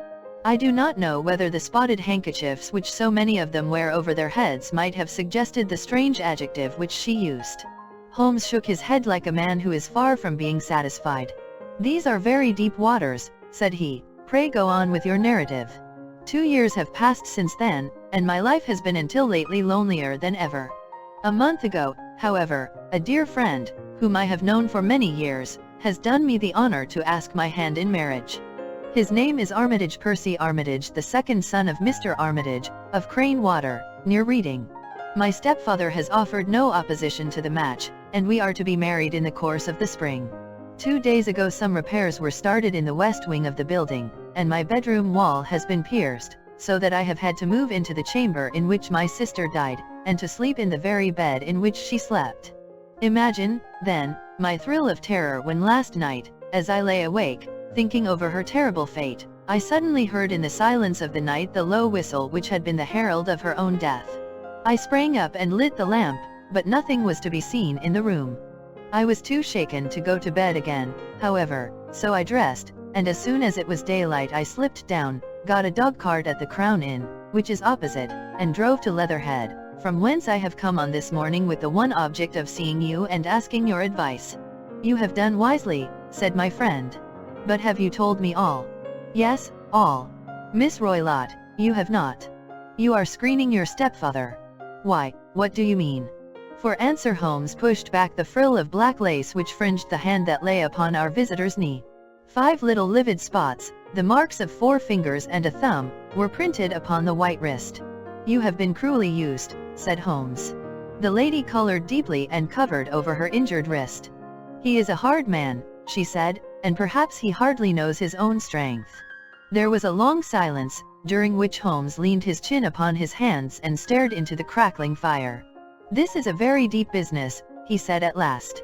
I do not know whether the spotted handkerchiefs which so many of them wear over their heads might have suggested the strange adjective which she used. Holmes shook his head like a man who is far from being satisfied. "These are very deep waters," said he. "Pray go on with your narrative." 2 years have passed since then, and my life has been until lately lonelier than ever. A month ago, however, a dear friend, whom I have known for many years, has done me the honor to ask my hand in marriage. His name is Armitage Percy Armitage, the second son of Mr. Armitage, of Crane Water, near Reading. My stepfather has offered no opposition to the match, and we are to be married in the course of the spring. 2 days ago some repairs were started in the west wing of the building, and my bedroom wall has been pierced, so that I have had to move into the chamber in which my sister died, and to sleep in the very bed in which she slept. Imagine, then, my thrill of terror when last night, as I lay awake, thinking over her terrible fate, I suddenly heard in the silence of the night the low whistle which had been the herald of her own death. I sprang up and lit the lamp, but nothing was to be seen in the room. I was too shaken to go to bed again, however, so I dressed, and as soon as it was daylight I slipped down, got a dog-cart at the Crown Inn, which is opposite, and drove to Leatherhead, from whence I have come on this morning with the one object of seeing you and asking your advice. "You have done wisely," said my friend. "But have you told me all?" "Yes, all." "Miss Roylott, you have not. You are screening your stepfather." "Why, what do you mean?" For answer Holmes pushed back the frill of black lace which fringed the hand that lay upon our visitor's knee. 5 little livid spots, the marks of 4 fingers and a thumb, were printed upon the white wrist. "You have been cruelly used," said Holmes. The lady colored deeply and covered over her injured wrist. "He is a hard man," she said, "and perhaps he hardly knows his own strength." There was a long silence, during which Holmes leaned his chin upon his hands and stared into the crackling fire. "This is a very deep business," he said at last.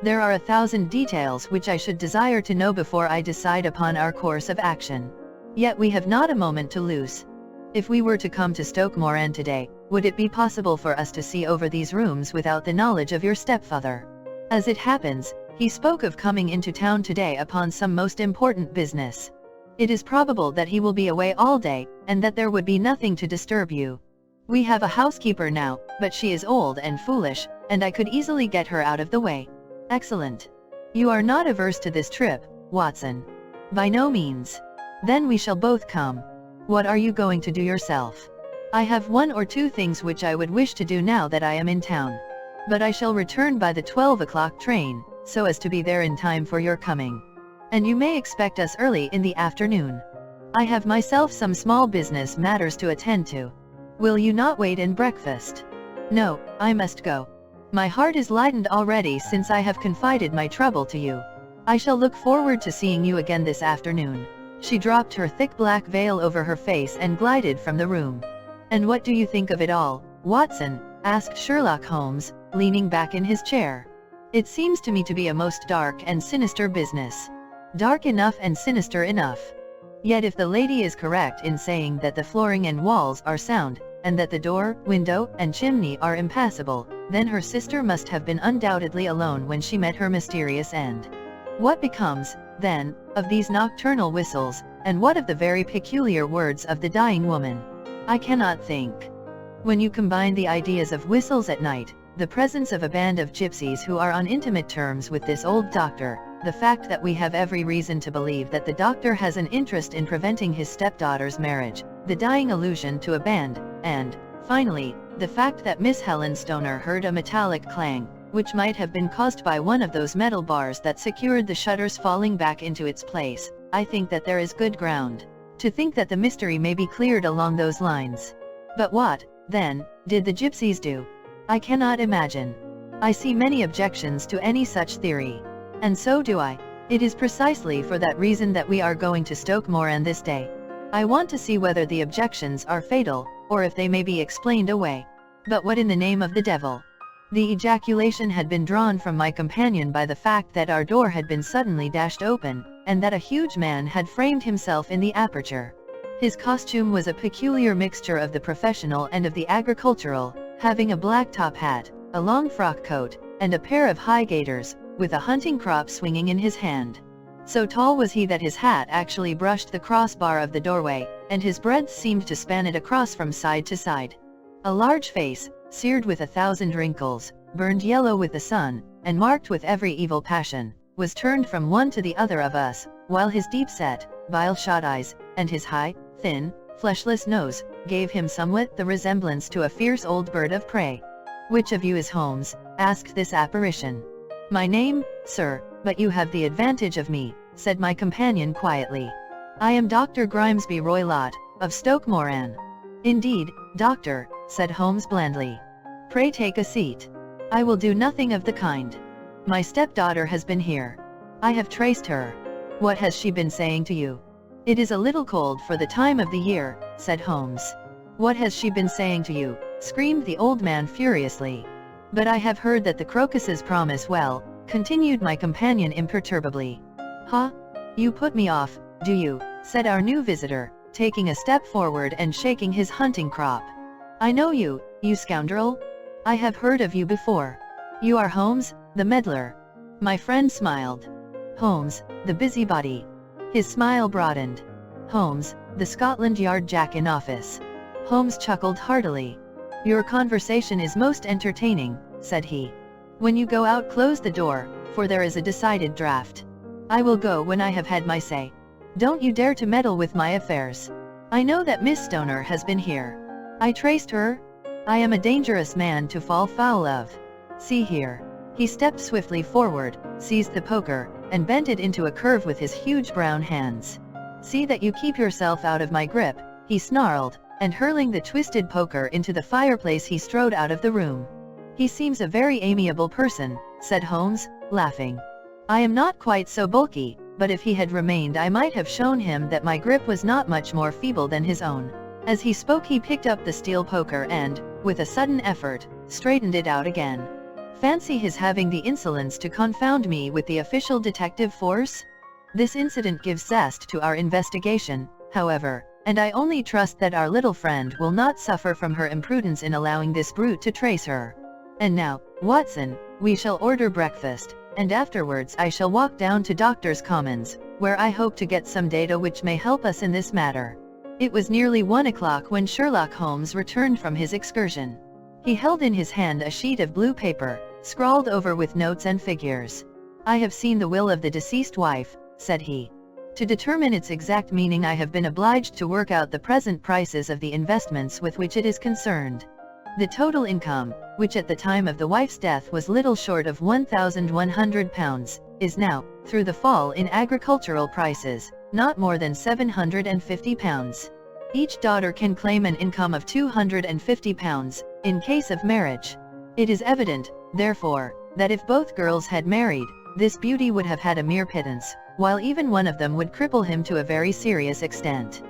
"There are 1,000 details which I should desire to know before I decide upon our course of action. Yet we have not a moment to lose. If we were to come to Stoke Moran today, would it be possible for us to see over these rooms without the knowledge of your stepfather? As it happens, he spoke of coming into town today upon some most important business. It is probable that he will be away all day, and that there would be nothing to disturb you. We have a housekeeper now, but she is old and foolish, and I could easily get her out of the way." "Excellent. You are not averse to this trip, Watson?" "By no means." "Then we shall both come. What are you going to do yourself?" "I have 1 or 2 things which I would wish to do now that I am in town. But I shall return by the 12 o'clock train, so as to be there in time for your coming. And you may expect us early in the afternoon. I have myself some small business matters to attend to. Will you not wait and breakfast?" "No, I must go. My heart is lightened already since I have confided my trouble to you. I shall look forward to seeing you again this afternoon." She dropped her thick black veil over her face and glided from the room. "And what do you think of it all, Watson?" asked Sherlock Holmes, leaning back in his chair. "It seems to me to be a most dark and sinister business." "Dark enough and sinister enough. Yet if the lady is correct in saying that the flooring and walls are sound, and that the door, window, and chimney are impassable, then her sister must have been undoubtedly alone when she met her mysterious end. What becomes, then, of these nocturnal whistles, and what of the very peculiar words of the dying woman? I cannot think. When you combine the ideas of whistles at night, the presence of a band of gypsies who are on intimate terms with this old doctor, the fact that we have every reason to believe that the doctor has an interest in preventing his stepdaughter's marriage, the dying allusion to a band, and, finally, the fact that Miss Helen Stoner heard a metallic clang, which might have been caused by one of those metal bars that secured the shutters falling back into its place, I think that there is good ground to think that the mystery may be cleared along those lines. But what, then, did the gypsies do? I cannot imagine. I see many objections to any such theory. And so do I. It is precisely for that reason that we are going to Stoke Moran this day. I want to see whether the objections are fatal, or if they may be explained away. But what in the name of the devil? The ejaculation had been drawn from my companion by the fact that our door had been suddenly dashed open, and that a huge man had framed himself in the aperture. His costume was a peculiar mixture of the professional and of the agricultural, having a black top hat, a long frock coat, and a pair of high gaiters, with a hunting crop swinging in his hand. So tall was he that his hat actually brushed the crossbar of the doorway, and his breadth seemed to span it across from side to side. A large face, seared with 1,000 wrinkles, burned yellow with the sun, and marked with every evil passion, was turned from one to the other of us, while his deep-set, bile-shot eyes, and his high, thin, fleshless nose, gave him somewhat the resemblance to a fierce old bird of prey. "Which of you is Holmes?" asked this apparition. "My name, sir, but you have the advantage of me," said my companion quietly. "I am Dr. Grimesby Roylott, of Stoke Moran." "Indeed, doctor," said Holmes blandly. "Pray take a seat." "I will do nothing of the kind. My stepdaughter has been here. I have traced her." "What has she been saying to you?" "It is a little cold for the time of the year," said Holmes. "What has she been saying to you?" screamed the old man furiously. "But I have heard that the crocuses promise well," continued my companion imperturbably. "Huh? You put me off, do you?" said our new visitor, taking a step forward and shaking his hunting crop. "I know you, you scoundrel. I have heard of you before. You are Holmes, the meddler." My friend smiled. "Holmes, the busybody." His smile broadened. "Holmes, the Scotland Yard Jack in office." Holmes chuckled heartily. "Your conversation is most entertaining," said he. "When you go out, close the door, for there is a decided draught. I will go when I have had my say. Don't you dare to meddle with my affairs. I know that Miss Stoner has been here. I traced her. I am a dangerous man to fall foul of. See here." He stepped swiftly forward, seized the poker, and bent it into a curve with his huge brown hands. "See that you keep yourself out of my grip," he snarled, and hurling the twisted poker into the fireplace he strode out of the room. "He seems a very amiable person," said Holmes, laughing. "I am not quite so bulky, but if he had remained I might have shown him that my grip was not much more feeble than his own." As he spoke he picked up the steel poker and, with a sudden effort, straightened it out again. "Fancy his having the insolence to confound me with the official detective force? This incident gives zest to our investigation, however, and I only trust that our little friend will not suffer from her imprudence in allowing this brute to trace her. And now, Watson, we shall order breakfast, and afterwards I shall walk down to Doctors' Commons, where I hope to get some data which may help us in this matter." It was nearly 1 o'clock when Sherlock Holmes returned from his excursion. He held in his hand a sheet of blue paper, scrawled over with notes and figures. "I have seen the will of the deceased wife," said he. "To determine its exact meaning I have been obliged to work out the present prices of the investments with which it is concerned. The total income, which at the time of the wife's death was little short of £1,100, is now, through the fall in agricultural prices, not more than £750. Each daughter can claim an income of £250, in case of marriage. It is evident, therefore, that if both girls had married, this beauty would have had a mere pittance, while even one of them would cripple him to a very serious extent.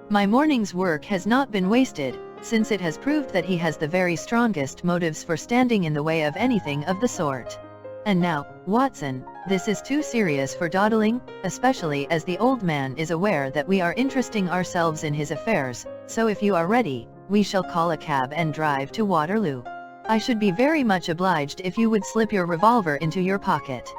My morning's work has not been wasted, since it has proved that he has the very strongest motives for standing in the way of anything of the sort. And now, Watson, this is too serious for dawdling, especially as the old man is aware that we are interesting ourselves in his affairs, so if you are ready, we shall call a cab and drive to Waterloo. I should be very much obliged if you would slip your revolver into your pocket.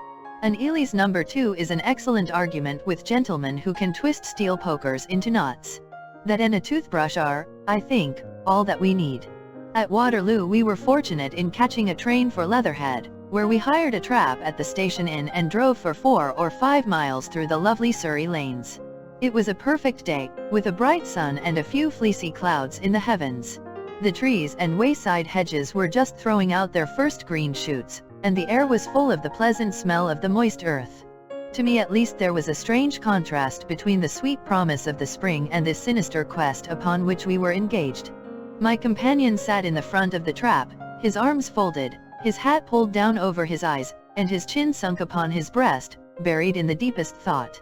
An Ely's number 2 is an excellent argument with gentlemen who can twist steel pokers into knots. That and a toothbrush are, I think, all that we need. At Waterloo we were fortunate in catching a train for Leatherhead, where we hired a trap at the station inn and drove for 4 or 5 miles through the lovely Surrey lanes. It was a perfect day, with a bright sun and a few fleecy clouds in the heavens. The trees and wayside hedges were just throwing out their first green shoots, and the air was full of the pleasant smell of the moist earth. To me at least there was a strange contrast between the sweet promise of the spring and this sinister quest upon which we were engaged. My companion sat in the front of the trap, his arms folded, his hat pulled down over his eyes, and his chin sunk upon his breast, buried in the deepest thought.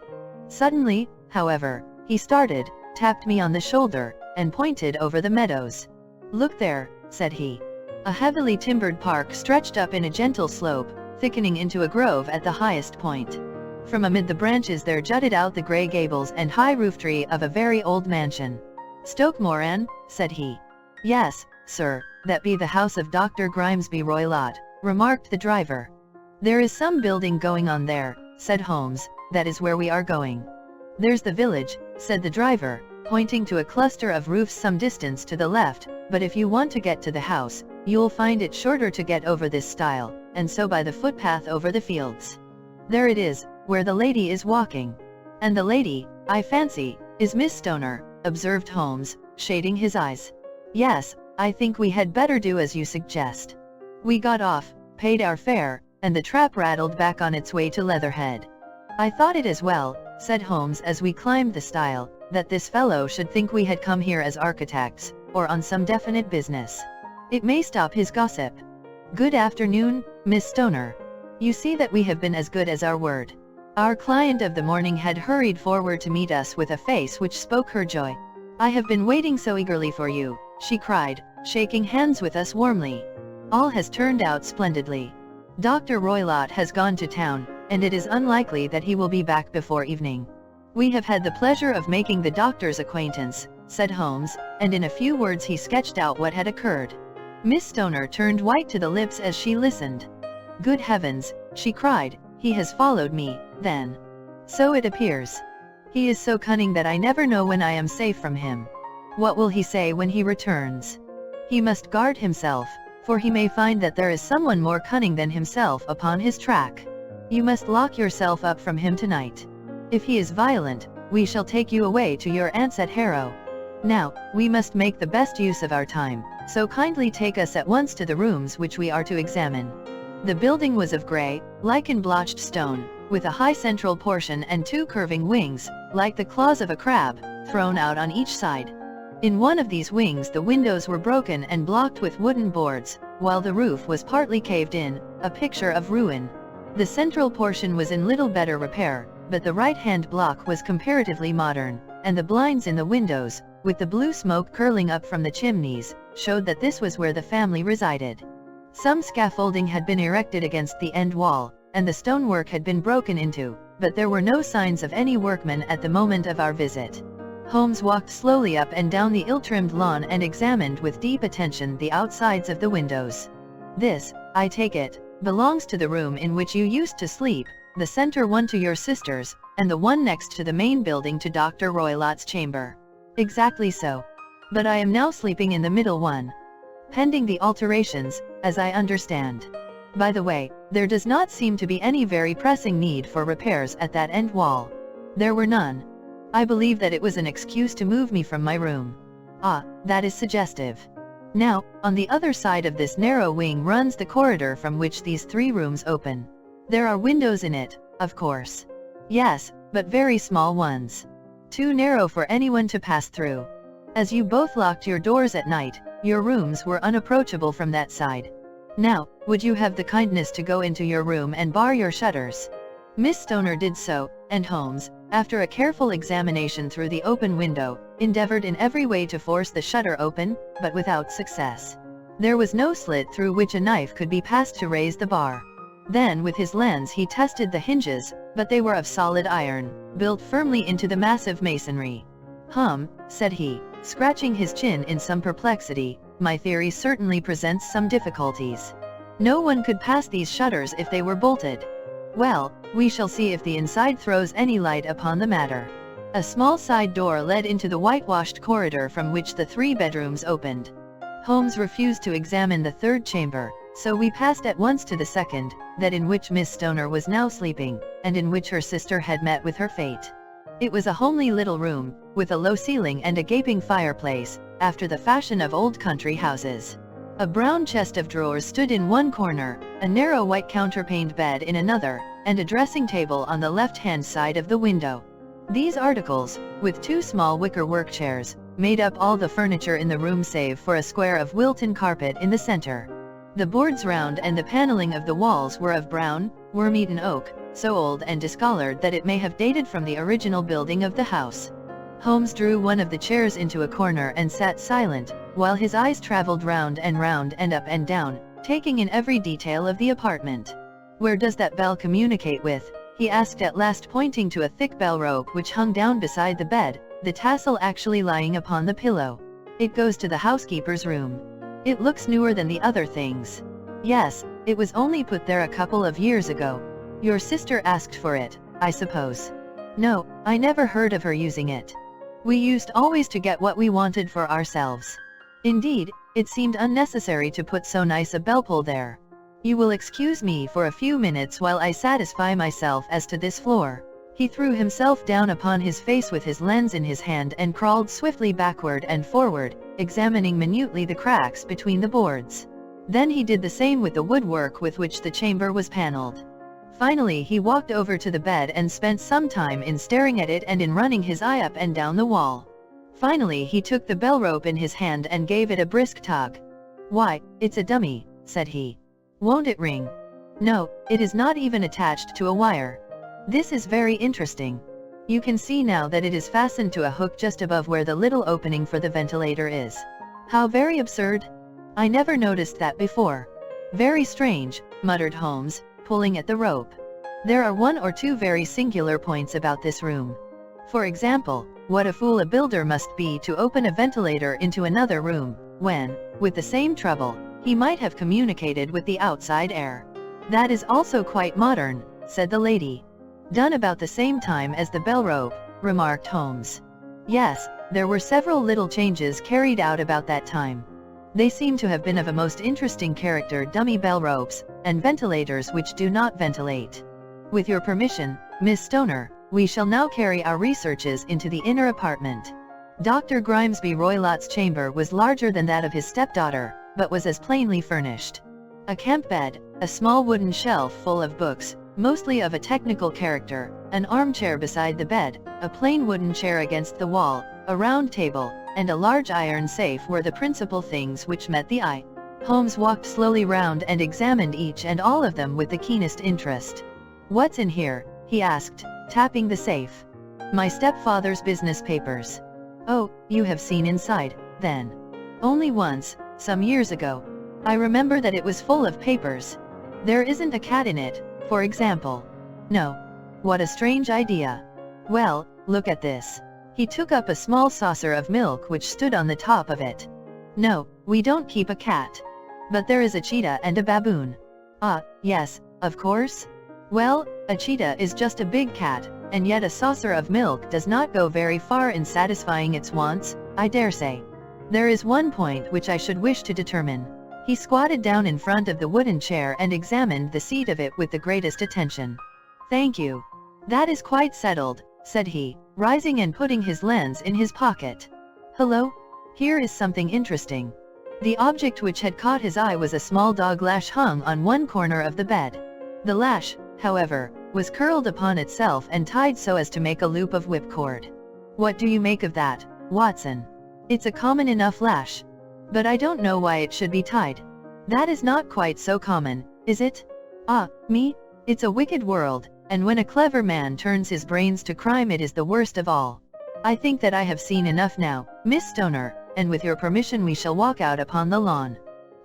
Suddenly, however, he started, tapped me on the shoulder, and pointed over the meadows. "Look there," said he. A heavily timbered park stretched up in a gentle slope, thickening into a grove at the highest point. From amid the branches there jutted out the grey gables and high roof tree of a very old mansion. "Stoke Moran," said he. "Yes, sir, that be the house of Dr. Grimesby Roylott," remarked the driver. "There is some building going on there," said Holmes, "that is where we are going." "There's the village," said the driver, pointing to a cluster of roofs some distance to the left, "but if you want to get to the house, you'll find it shorter to get over this stile, and so by the footpath over the fields. There it is, where the lady is walking." "And the lady, I fancy, is Miss Stoner," observed Holmes, shading his eyes. "Yes, I think we had better do as you suggest." We got off, paid our fare, and the trap rattled back on its way to Leatherhead. "I thought it as well," said Holmes as we climbed the stile, "that this fellow should think we had come here as architects, or on some definite business. It may stop his gossip. Good afternoon, Miss Stoner. You see that we have been as good as our word." Our client of the morning had hurried forward to meet us with a face which spoke her joy. "I have been waiting so eagerly for you," she cried, shaking hands with us warmly. "All has turned out splendidly. Dr. Roylott has gone to town, and it is unlikely that he will be back before evening. We have had the pleasure of making the doctor's acquaintance," said Holmes, and in a few words he sketched out what had occurred. Miss Stoner turned white to the lips as she listened. "Good heavens," she cried, "he has followed me, then. So it appears. He is so cunning that I never know when I am safe from him. What will he say when he returns? He must guard himself, for he may find that there is someone more cunning than himself upon his track. You must lock yourself up from him tonight. If he is violent, we shall take you away to your aunts at Harrow. Now, we must make the best use of our time, so kindly take us at once to the rooms which we are to examine." The building was of grey, lichen-blotched stone, with a high central portion and two curving wings, like the claws of a crab, thrown out on each side. In one of these wings the windows were broken and blocked with wooden boards, while the roof was partly caved in, a picture of ruin. The central portion was in little better repair, but the right-hand block was comparatively modern, and the blinds in the windows, with the blue smoke curling up from the chimneys, showed that this was where the family resided. Some scaffolding had been erected against the end wall, and the stonework had been broken into, but there were no signs of any workmen at the moment of our visit. Holmes walked slowly up and down the ill-trimmed lawn and examined with deep attention the outsides of the windows. "This, I take it, belongs to the room in which you used to sleep, the center one to your sister's, and the one next to the main building to Dr. Roylott's chamber." "Exactly so. But I am now sleeping in the middle one. Pending the alterations, as I understand. By the way, there does not seem to be any very pressing need for repairs at that end wall." There were none. I believe that it was an excuse to move me from my room. "Ah, that is suggestive. Now, on the other side of this narrow wing runs the corridor from which these three rooms open. There are windows in it, of course." "Yes, but very small ones. Too narrow for anyone to pass through. As you both locked your doors at night, your rooms were unapproachable from that side. Now, would you have the kindness to go into your room and bar your shutters?" Miss Stoner did so, and Holmes, after a careful examination through the open window, endeavored in every way to force the shutter open, but without success. There was no slit through which a knife could be passed to raise the bar. Then with his lens he tested the hinges, but they were of solid iron, built firmly into the massive masonry. Said he, scratching his chin in some perplexity, "my theory certainly presents some difficulties. No one could pass these shutters if they were bolted. Well, we shall see if the inside throws any light upon the matter." A small side door led into the whitewashed corridor from which the three bedrooms opened. Holmes refused to examine the third chamber, so we passed at once to the second, that in which Miss Stoner was now sleeping, and in which her sister had met with her fate. It was a homely little room, with a low ceiling and a gaping fireplace, after the fashion of old country houses. A brown chest of drawers stood in one corner, a narrow white counterpaned bed in another, and a dressing table on the left-hand side of the window. These articles, with two small wicker work chairs, made up all the furniture in the room save for a square of Wilton carpet in the center. The boards round and the paneling of the walls were of brown, worm-eaten oak, so old and discolored that it may have dated from the original building of the house. Holmes drew one of the chairs into a corner and sat silent, while his eyes traveled round and up and down, taking in every detail of the apartment. "Where does that bell communicate with?" he asked at last, pointing to a thick bell rope which hung down beside the bed, the tassel actually lying upon the pillow. "It goes to the housekeeper's room. It looks newer than the other things." "Yes, it was only put there a couple of years ago. Your sister asked for it, I suppose?" "No, I never heard of her using it. We used always to get what we wanted for ourselves. Indeed, it seemed unnecessary to put so nice a bell pull there. You will excuse me for a few minutes while I satisfy myself as to this floor." He threw himself down upon his face with his lens in his hand and crawled swiftly backward and forward, examining minutely the cracks between the boards. Then he did the same with the woodwork with which the chamber was paneled. Finally he walked over to the bed and spent some time in staring at it and in running his eye up and down the wall. Finally he took the bell rope in his hand and gave it a brisk tug. "Why, it's a dummy," said he. "Won't it ring?" "No, it is not even attached to a wire. This is very interesting. You can see now that it is fastened to a hook just above where the little opening for the ventilator is. How very absurd! I never noticed that before." "Very strange," muttered Holmes, pulling at the rope. "There are one or two very singular points about this room. For example, what a fool a builder must be to open a ventilator into another room, when, with the same trouble, he might have communicated with the outside air." "That is also quite modern," said the lady. "Done about the same time as the bell rope," remarked Holmes. "Yes, there were several little changes carried out about that time. They seem to have been of a most interesting character: dummy bell ropes, and ventilators which do not ventilate. With your permission, Miss Stoner, we shall now carry our researches into the inner apartment." Dr. Grimesby Roylott's chamber was larger than that of his stepdaughter, but was as plainly furnished. A camp bed, a small wooden shelf full of books, mostly of a technical character, an armchair beside the bed, a plain wooden chair against the wall, a round table, and a large iron safe were the principal things which met the eye. Holmes walked slowly round and examined each and all of them with the keenest interest. "What's in here?" he asked, tapping the safe. "My stepfather's business papers." "Oh, you have seen inside, then?" "Only once, some years ago. I remember that it was full of papers. There isn't a cat in it, for example?" "No." "What a strange idea. Well, look at this." He took up a small saucer of milk which stood on the top of it. "No, we don't keep a cat. But there is a cheetah and a baboon." "Ah, yes, of course. Well, a cheetah is just a big cat, and yet a saucer of milk does not go very far in satisfying its wants, I dare say. There is one point which I should wish to determine." He squatted down in front of the wooden chair and examined the seat of it with the greatest attention. "Thank you. That is quite settled," said he, rising and putting his lens in his pocket. "Hello? Here is something interesting." The object which had caught his eye was a small dog lash hung on one corner of the bed. The lash, however, was curled upon itself and tied so as to make a loop of whipcord. "What do you make of that, Watson?" "It's a common enough lash. But I don't know why it should be tied." "That is not quite so common, is it?" "Ah, me? It's a wicked world, and when a clever man turns his brains to crime it is the worst of all. I think that I have seen enough now, Miss Stoner, and with your permission we shall walk out upon the lawn."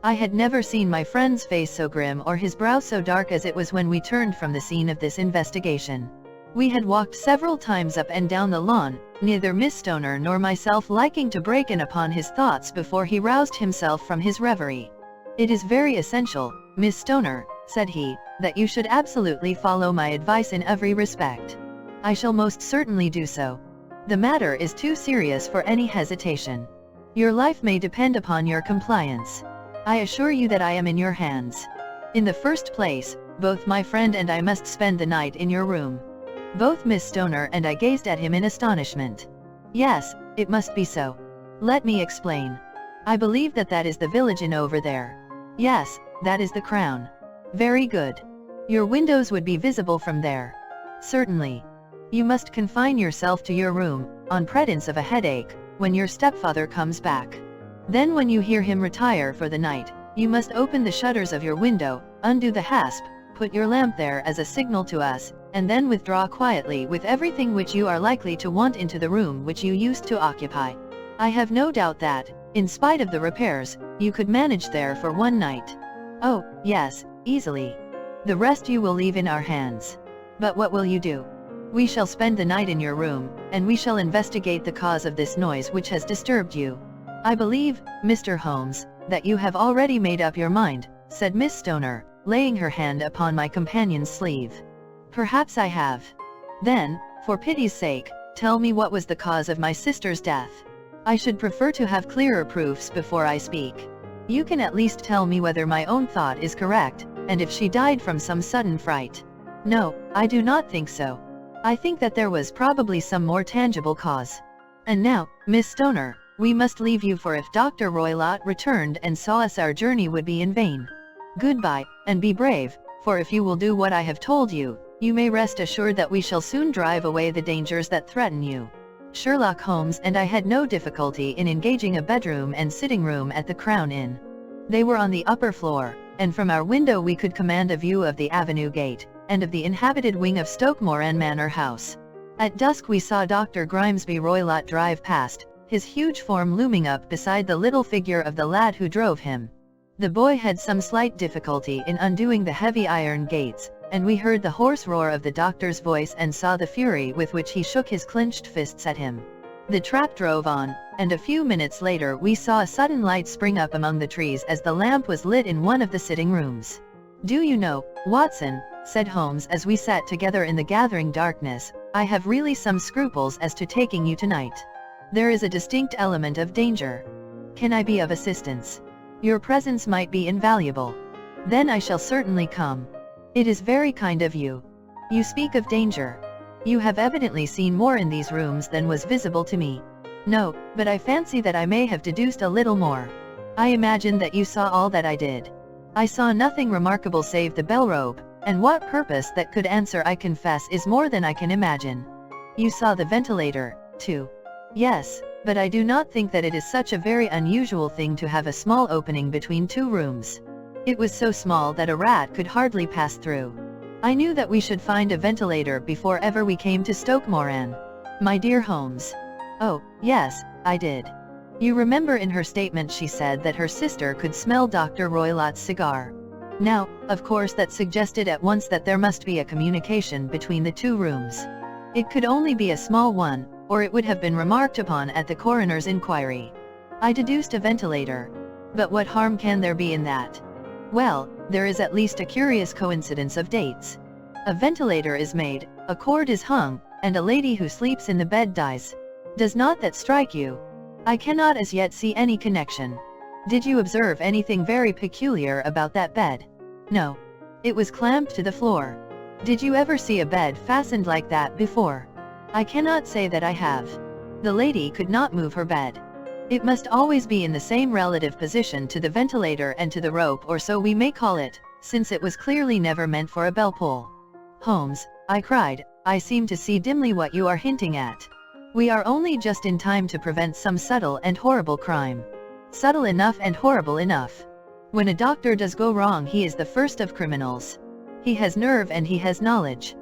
I had never seen my friend's face so grim or his brow so dark as it was when we turned from the scene of this investigation. We had walked several times up and down the lawn, neither Miss Stoner nor myself liking to break in upon his thoughts before he roused himself from his reverie. "It is very essential, Miss Stoner," said he, "that you should absolutely follow my advice in every respect." "I shall most certainly do so. The matter is too serious for any hesitation. Your life may depend upon your compliance. I assure you that I am in your hands. In the first place, both my friend and I must spend the night in your room." Both Miss Stoner and I gazed at him in astonishment. "Yes, it must be so. Let me explain. I believe that that is the village inn over there." "Yes, that is the Crown." "Very good. Your windows would be visible from there." "Certainly. You must confine yourself to your room, on pretence of a headache, when your stepfather comes back. Then when you hear him retire for the night, you must open the shutters of your window, undo the hasp, put your lamp there as a signal to us, and then withdraw quietly with everything which you are likely to want into the room which you used to occupy. I have no doubt that, in spite of the repairs, you could manage there for one night. Oh, yes, easily. The rest you will leave in our hands. But what will you do? We shall spend the night in your room, and we shall investigate the cause of this noise which has disturbed you. I believe, Mr. Holmes, that you have already made up your mind, said Miss Stoner, laying her hand upon my companion's sleeve. Perhaps I have. Then, for pity's sake, tell me what was the cause of my sister's death. I should prefer to have clearer proofs before I speak. You can at least tell me whether my own thought is correct, and if she died from some sudden fright. No, I do not think so. I think that there was probably some more tangible cause. And now, Miss Stoner, we must leave you, for if Dr. Roylott returned and saw us, our journey would be in vain. Goodbye, and be brave, for if you will do what I have told you, you may rest assured that we shall soon drive away the dangers that threaten you. Sherlock Holmes and I had no difficulty in engaging a bedroom and sitting room at the Crown Inn. They were on the upper floor, and from our window we could command a view of the avenue gate, and of the inhabited wing of Stoke Moran Manor House. At dusk we saw Dr. Grimesby Roylott drive past, his huge form looming up beside the little figure of the lad who drove him. The boy had some slight difficulty in undoing the heavy iron gates, and we heard the hoarse roar of the doctor's voice and saw the fury with which he shook his clenched fists at him. The trap drove on, and a few minutes later we saw a sudden light spring up among the trees as the lamp was lit in one of the sitting rooms. "Do you know, Watson," said Holmes as we sat together in the gathering darkness, "I have really some scruples as to taking you tonight. There is a distinct element of danger. Can I be of assistance? Your presence might be invaluable. Then I shall certainly come. It is very kind of you. You speak of danger. You have evidently seen more in these rooms than was visible to me." "No, but I fancy that I may have deduced a little more. I imagine that you saw all that I did." "I saw nothing remarkable save the bell rope, and what purpose that could answer I confess is more than I can imagine." "You saw the ventilator, too." "Yes, but I do not think that it is such a very unusual thing to have a small opening between two rooms. It was so small that a rat could hardly pass through. I knew that we should find a ventilator before ever we came to Stoke Moran." "My dear Holmes." "Oh, yes, I did. You remember in her statement she said that her sister could smell Dr. Roylott's cigar. Now, of course that suggested at once that there must be a communication between the two rooms. It could only be a small one, or it would have been remarked upon at the coroner's inquiry. I deduced a ventilator. But what harm can there be in that? Well, there is at least a curious coincidence of dates. A ventilator is made, a cord is hung, and a lady who sleeps in the bed dies. Does not that strike you? I cannot as yet see any connection. Did you observe anything very peculiar about that bed?" "No. It was clamped to the floor." "Did you ever see a bed fastened like that before?" "I cannot say that I have. The lady could not move her bed. It must always be in the same relative position to the ventilator and to the rope, or so we may call it, since it was clearly never meant for a bell pull." "Holmes," I cried, "I seem to see dimly what you are hinting at. We are only just in time to prevent some subtle and horrible crime." "Subtle enough and horrible enough. When a doctor does go wrong he is the first of criminals. He has nerve and he has knowledge.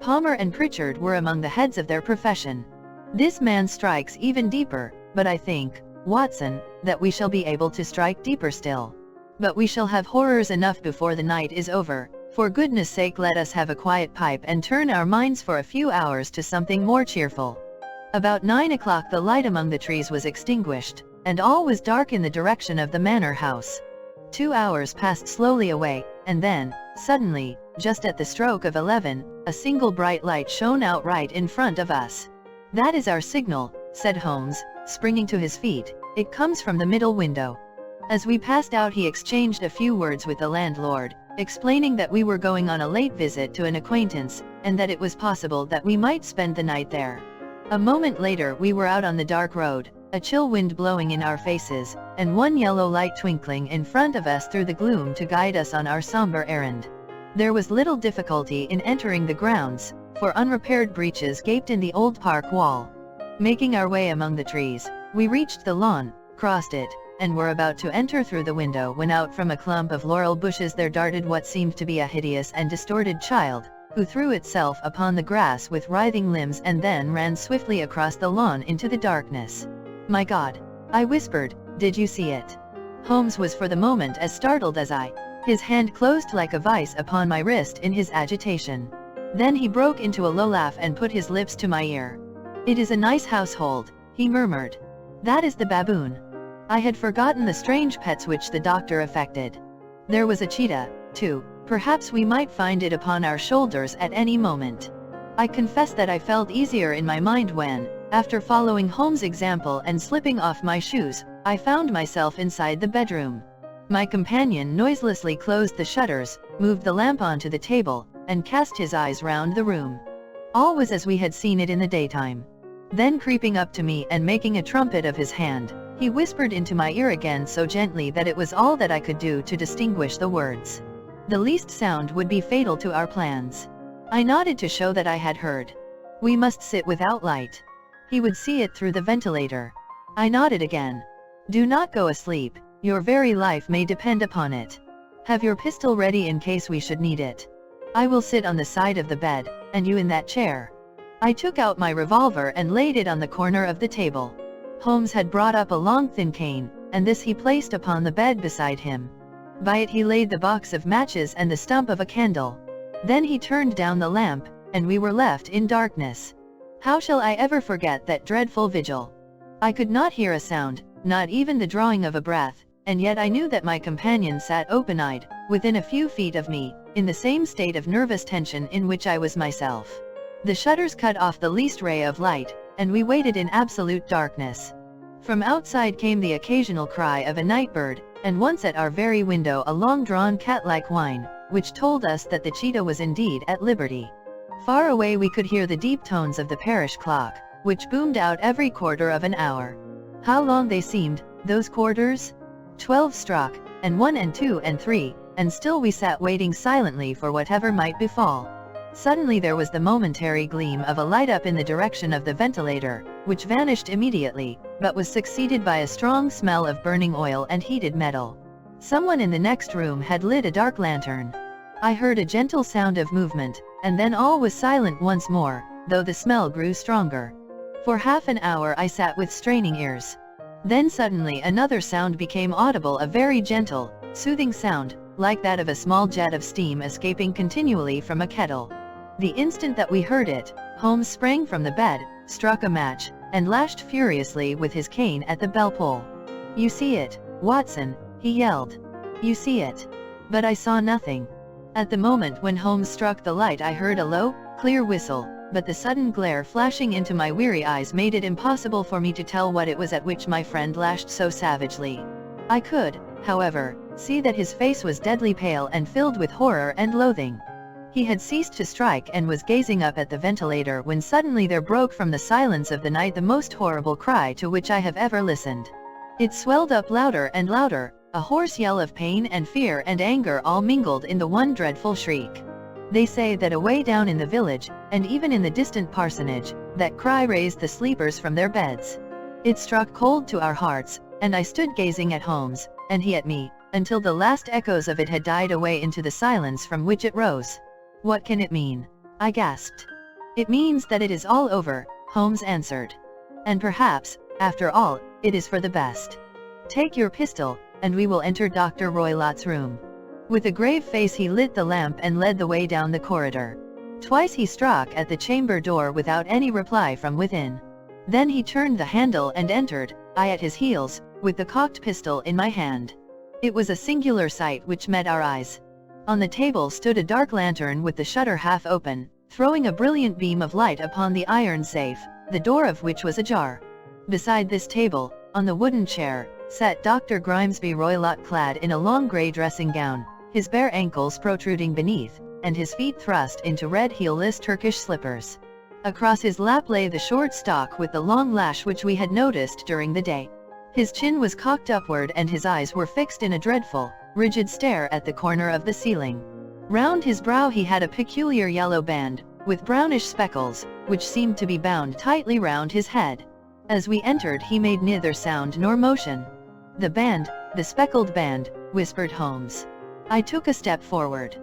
Palmer and Pritchard were among the heads of their profession. This man strikes even deeper, but I think, Watson, that we shall be able to strike deeper still. But we shall have horrors enough before the night is over. For goodness sake let us have a quiet pipe and turn our minds for a few hours to something more cheerful." About 9 o'clock the light among the trees was extinguished, and all was dark in the direction of the manor house. 2 hours passed slowly away, and then, suddenly, just at the stroke of 11, a single bright light shone out right in front of us. "That is our signal," said Holmes, springing to his feet. "It comes from the middle window." As we passed out he exchanged a few words with the landlord, explaining that we were going on a late visit to an acquaintance, and that it was possible that we might spend the night there. A moment later we were out on the dark road, a chill wind blowing in our faces, and one yellow light twinkling in front of us through the gloom to guide us on our somber errand. There was little difficulty in entering the grounds, for unrepaired breaches gaped in the old park wall. Making our way among the trees, we reached the lawn, crossed it, and were about to enter through the window when out from a clump of laurel bushes there darted what seemed to be a hideous and distorted child, who threw itself upon the grass with writhing limbs and then ran swiftly across the lawn into the darkness. "My God!" I whispered, "did you see it?" Holmes was for the moment as startled as I. His hand closed like a vice upon my wrist in his agitation. Then he broke into a low laugh and put his lips to my ear. "It is a nice household," he murmured. "That is the baboon." I had forgotten the strange pets which the doctor affected. There was a cheetah, too. Perhaps we might find it upon our shoulders at any moment. I confess that I felt easier in my mind when, after following Holmes' example and slipping off my shoes, I found myself inside the bedroom. My companion noiselessly closed the shutters, moved the lamp onto the table, and cast his eyes round the room. All was as we had seen it in the daytime. Then creeping up to me and making a trumpet of his hand, he whispered into my ear again so gently that it was all that I could do to distinguish the words. The least sound would be fatal to our plans. I nodded to show that I had heard. "We must sit without light. He would see it through the ventilator." I nodded again. "Do not go asleep, your very life may depend upon it. Have your pistol ready in case we should need it. I will sit on the side of the bed, and you in that chair." I took out my revolver and laid it on the corner of the table. Holmes had brought up a long thin cane, and this he placed upon the bed beside him. By it he laid the box of matches and the stump of a candle. Then he turned down the lamp, and we were left in darkness. How shall I ever forget that dreadful vigil? I could not hear a sound, not even the drawing of a breath, and yet I knew that my companion sat open-eyed, within a few feet of me, in the same state of nervous tension in which I was myself. The shutters cut off the least ray of light, and we waited in absolute darkness. From outside came the occasional cry of a night bird, and once at our very window a long-drawn cat-like whine, which told us that the cheetah was indeed at liberty. Far away we could hear the deep tones of the parish clock, which boomed out every quarter of an hour. How long they seemed, those quarters! 12 struck, and 1 and 2 and 3, and still we sat waiting silently for whatever might befall. Suddenly there was the momentary gleam of a light up in the direction of the ventilator, which vanished immediately, but was succeeded by a strong smell of burning oil and heated metal. Someone in the next room had lit a dark lantern. I heard a gentle sound of movement, and then all was silent once more, though the smell grew stronger. For half an hour I sat with straining ears. Then suddenly another sound became audible, a very gentle, soothing sound, like that of a small jet of steam escaping continually from a kettle. The instant that we heard it, Holmes sprang from the bed, struck a match, and lashed furiously with his cane at the bell-pull. "You see it, Watson," he yelled. "You see it." But I saw nothing. At the moment when Holmes struck the light I heard a low, clear whistle, but the sudden glare flashing into my weary eyes made it impossible for me to tell what it was at which my friend lashed so savagely. I could, however, see that his face was deadly pale and filled with horror and loathing. He had ceased to strike and was gazing up at the ventilator when suddenly there broke from the silence of the night the most horrible cry to which I have ever listened. It swelled up louder and louder, a hoarse yell of pain and fear and anger all mingled in the one dreadful shriek. They say that away down in the village, and even in the distant parsonage, that cry raised the sleepers from their beds. It struck cold to our hearts, and I stood gazing at Holmes, and he at me, until the last echoes of it had died away into the silence from which it rose. "What can it mean?" I gasped. "It means that it is all over," Holmes answered. "And perhaps, after all, it is for the best. Take your pistol, and we will enter Dr. Roylott's room." With a grave face he lit the lamp and led the way down the corridor. Twice he struck at the chamber door without any reply from within. Then he turned the handle and entered, I at his heels, with the cocked pistol in my hand. It was a singular sight which met our eyes. On the table stood a dark lantern with the shutter half open, throwing a brilliant beam of light upon the iron safe, the door of which was ajar. Beside this table, on the wooden chair, sat Dr. Grimesby Roylott, clad in a long grey dressing gown, his bare ankles protruding beneath, and his feet thrust into red heelless Turkish slippers. Across his lap lay the short stock with the long lash which we had noticed during the day. His chin was cocked upward and his eyes were fixed in a dreadful, rigid stare at the corner of the ceiling. Round his brow he had a peculiar yellow band, with brownish speckles, which seemed to be bound tightly round his head. As we entered he made neither sound nor motion. "The band, the speckled band," whispered Holmes. I took a step forward.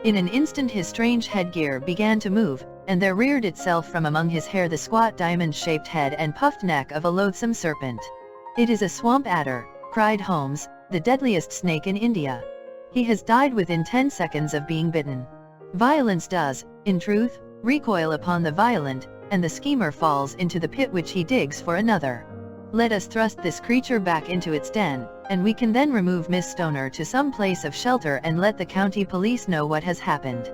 In an instant his strange headgear began to move, and there reared itself from among his hair the squat diamond-shaped head and puffed neck of a loathsome serpent. "It is a swamp adder," cried Holmes, "the deadliest snake in India. He has died within 10 seconds of being bitten. Violence does, in truth, recoil upon the violent, and the schemer falls into the pit which he digs for another. Let us thrust this creature back into its den, and we can then remove Miss Stoner to some place of shelter and let the county police know what has happened."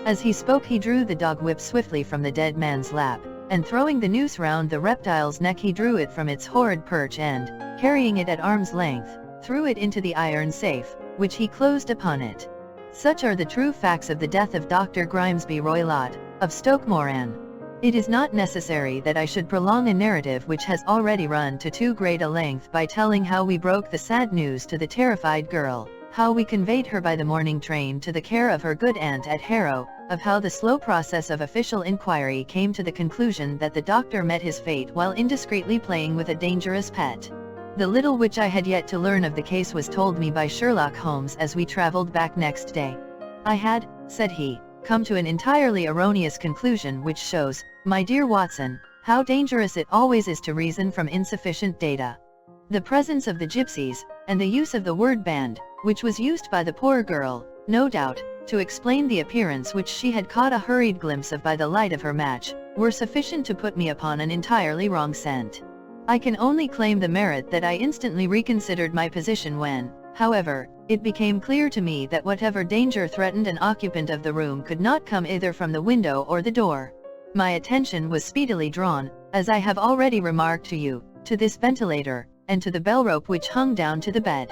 As he spoke he drew the dog whip swiftly from the dead man's lap, and throwing the noose round the reptile's neck he drew it from its horrid perch and, carrying it at arm's length, threw it into the iron safe, which he closed upon it. Such are the true facts of the death of Dr. Grimesby Roylott, of Stoke Moran. It is not necessary that I should prolong a narrative which has already run to too great a length by telling how we broke the sad news to the terrified girl, how we conveyed her by the morning train to the care of her good aunt at Harrow, of how the slow process of official inquiry came to the conclusion that the doctor met his fate while indiscreetly playing with a dangerous pet. The little which I had yet to learn of the case was told me by Sherlock Holmes as we traveled back next day. "I had," said he, "come to an entirely erroneous conclusion which shows, my dear Watson, how dangerous it always is to reason from insufficient data. The presence of the gypsies, and the use of the word band, which was used by the poor girl, no doubt, to explain the appearance which she had caught a hurried glimpse of by the light of her match, were sufficient to put me upon an entirely wrong scent. I can only claim the merit that I instantly reconsidered my position when, however, it became clear to me that whatever danger threatened an occupant of the room could not come either from the window or the door. My attention was speedily drawn, as I have already remarked to you, to this ventilator, and to the bell rope which hung down to the bed.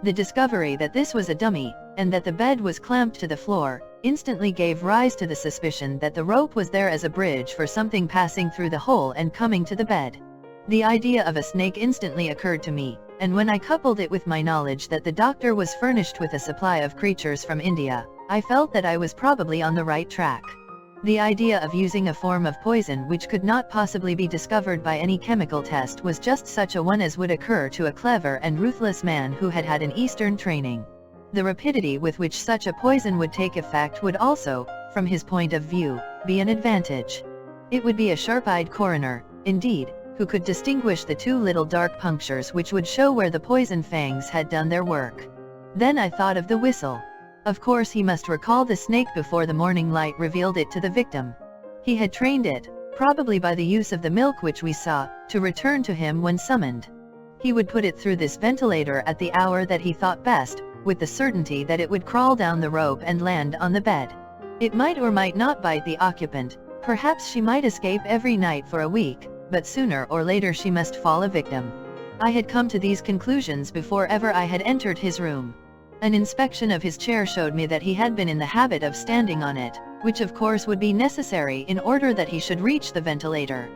The discovery that this was a dummy, and that the bed was clamped to the floor, instantly gave rise to the suspicion that the rope was there as a bridge for something passing through the hole and coming to the bed. The idea of a snake instantly occurred to me, and when I coupled it with my knowledge that the doctor was furnished with a supply of creatures from India, I felt that I was probably on the right track. The idea of using a form of poison which could not possibly be discovered by any chemical test was just such a one as would occur to a clever and ruthless man who had had an Eastern training. The rapidity with which such a poison would take effect would also, from his point of view, be an advantage. It would be a sharp-eyed coroner, indeed, who could distinguish the two little dark punctures which would show where the poison fangs had done their work. Then I thought of the whistle. Of course he must recall the snake before the morning light revealed it to the victim. He had trained it, probably by the use of the milk which we saw, to return to him when summoned. He would put it through this ventilator at the hour that he thought best, with the certainty that it would crawl down the rope and land on the bed. It might or might not bite the occupant, perhaps she might escape every night for a week, but sooner or later she must fall a victim. I had come to these conclusions before ever I had entered his room. An inspection of his chair showed me that he had been in the habit of standing on it, which of course would be necessary in order that he should reach the ventilator.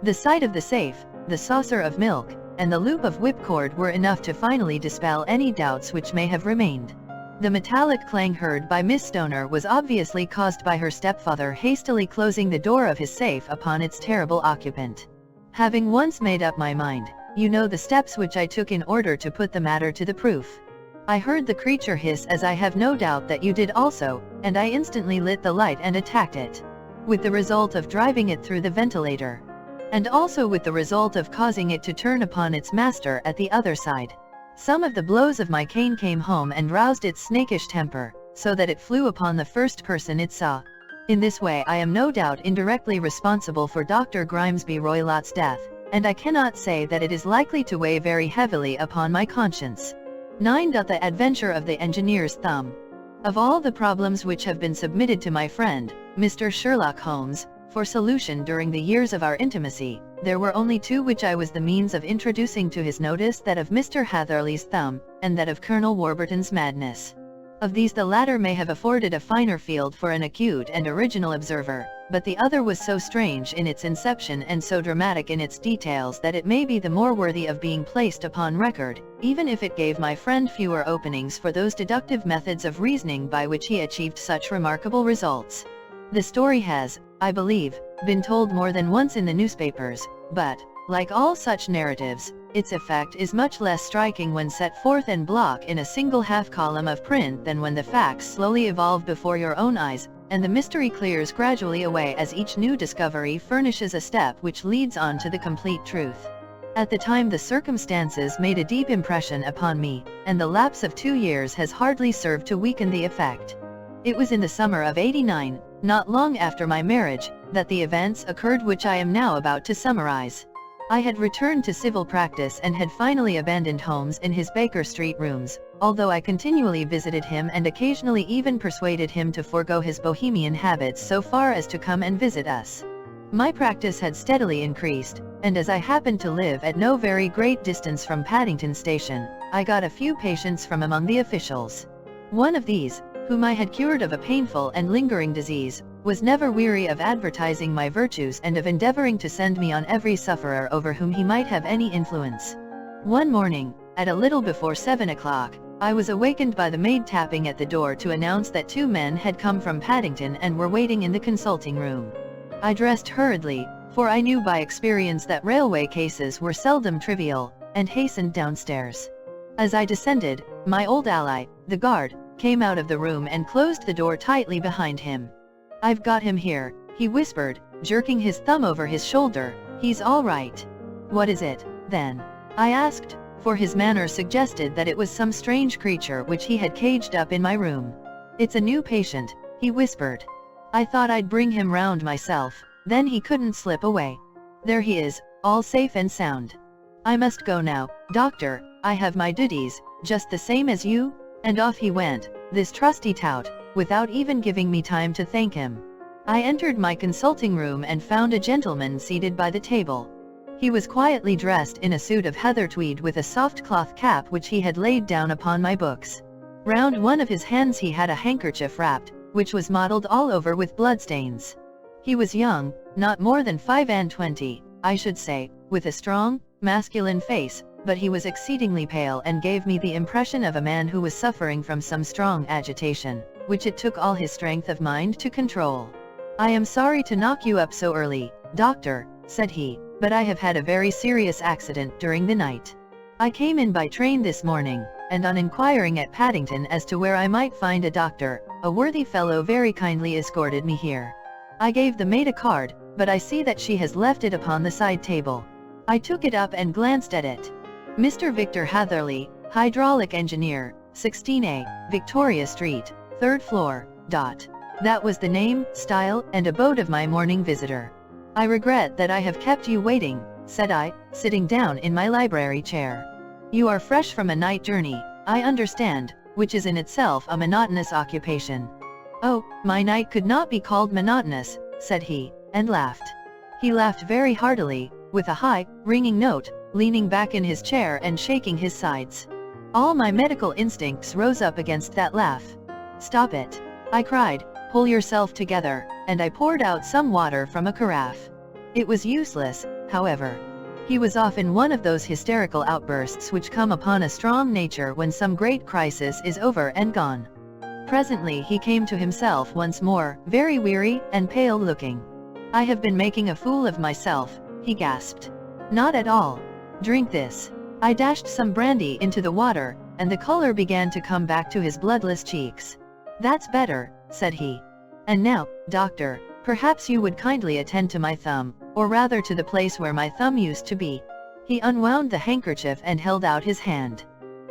The sight of the safe, the saucer of milk, and the loop of whipcord were enough to finally dispel any doubts which may have remained. The metallic clang heard by Miss Stoner was obviously caused by her stepfather hastily closing the door of his safe upon its terrible occupant. Having once made up my mind, you know the steps which I took in order to put the matter to the proof. I heard the creature hiss, as I have no doubt that you did also, and I instantly lit the light and attacked it, with the result of driving it through the ventilator, and also with the result of causing it to turn upon its master at the other side. Some of the blows of my cane came home and roused its snakish temper, so that it flew upon the first person it saw. In this way I am no doubt indirectly responsible for Dr. Grimesby Roylott's death, and I cannot say that it is likely to weigh very heavily upon my conscience. 9. The adventure of the engineer's thumb. Of all the problems which have been submitted to my friend, Mr. Sherlock Holmes, for solution during the years of our intimacy, there were only two which I was the means of introducing to his notice, that of Mr. Hatherley's thumb, and that of Colonel Warburton's madness. Of these the latter may have afforded a finer field for an acute and original observer, but the other was so strange in its inception and so dramatic in its details that it may be the more worthy of being placed upon record, even if it gave my friend fewer openings for those deductive methods of reasoning by which he achieved such remarkable results. The story has, I believe, been told more than once in the newspapers, but, Like all such narratives, its effect is much less striking when set forth en bloc in a single half-column of print than when the facts slowly evolve before your own eyes, and the mystery clears gradually away as each new discovery furnishes a step which leads on to the complete truth. At the time the circumstances made a deep impression upon me, and the lapse of 2 years has hardly served to weaken the effect. It was in the summer of '89, not long after my marriage, that the events occurred which I am now about to summarize. I had returned to civil practice and had finally abandoned Holmes in his Baker Street rooms, although I continually visited him and occasionally even persuaded him to forego his bohemian habits so far as to come and visit us. My practice had steadily increased, and as I happened to live at no very great distance from Paddington Station, I got a few patients from among the officials. One of these, whom I had cured of a painful and lingering disease, was never weary of advertising my virtues and of endeavoring to send me on every sufferer over whom he might have any influence. One morning, at a little before 7 o'clock, I was awakened by the maid tapping at the door to announce that 2 men had come from Paddington and were waiting in the consulting room. I dressed hurriedly, for I knew by experience that railway cases were seldom trivial, and hastened downstairs. As I descended, my old ally, the guard, came out of the room and closed the door tightly behind him. "I've got him here," he whispered, jerking his thumb over his shoulder. "He's all right." "What is it, then?" I asked, for his manner suggested that it was some strange creature which he had caged up in my room. "It's a new patient," he whispered. "I thought I'd bring him round myself, then he couldn't slip away. There he is, all safe and sound. I must go now, doctor, I have my duties, just the same as you," and off he went, this trusty tout, without even giving me time to thank him. I entered my consulting room and found a gentleman seated by the table. He was quietly dressed in a suit of heather tweed with a soft cloth cap which he had laid down upon my books. Round one of his hands he had a handkerchief wrapped, which was mottled all over with bloodstains. He was young, not more than 25, I should say, with a strong, masculine face, but he was exceedingly pale and gave me the impression of a man who was suffering from some strong agitation, which it took all his strength of mind to control. "I am sorry to knock you up so early, doctor," said he, "but I have had a very serious accident during the night. I came in by train this morning, and on inquiring at Paddington as to where I might find a doctor, a worthy fellow very kindly escorted me here. I gave the maid a card, but I see that she has left it upon the side table. I took it up and glanced at it. Mr. Victor Hatherley, hydraulic engineer, 16A, Victoria Street, 3rd floor, ... That was the name, style, and abode of my morning visitor. "I regret that I have kept you waiting," said I, sitting down in my library chair. "You are fresh from a night journey, I understand, which is in itself a monotonous occupation." "Oh, my night could not be called monotonous," said he, and laughed. He laughed very heartily, with a high, ringing note, leaning back in his chair and shaking his sides. All my medical instincts rose up against that laugh. "Stop it," I cried, "pull yourself together," and I poured out some water from a carafe. It was useless, however. He was off in one of those hysterical outbursts which come upon a strong nature when some great crisis is over and gone. Presently he came to himself once more, very weary and pale looking. "I have been making a fool of myself," he gasped. "Not at all. Drink this." I dashed some brandy into the water, and the color began to come back to his bloodless cheeks. "That's better," said he. "And now, doctor, perhaps you would kindly attend to my thumb, or rather to the place where my thumb used to be." He unwound the handkerchief and held out his hand.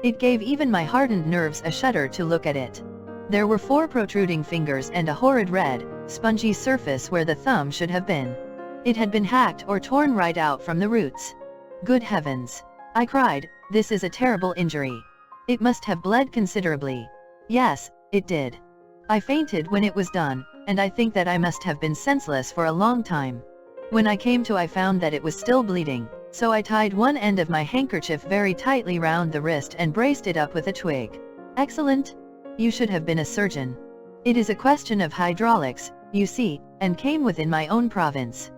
It gave even my hardened nerves a shudder to look at it. There were 4 protruding fingers and a horrid red, spongy surface where the thumb should have been. It had been hacked or torn right out from the roots. "Good heavens!" I cried, "this is a terrible injury. It must have bled considerably." "Yes, it did. I fainted when it was done, and I think that I must have been senseless for a long time. When I came to I found that it was still bleeding, so I tied one end of my handkerchief very tightly round the wrist and braced it up with a twig." "Excellent! You should have been a surgeon. It is a question of hydraulics, you see, and came within my own province."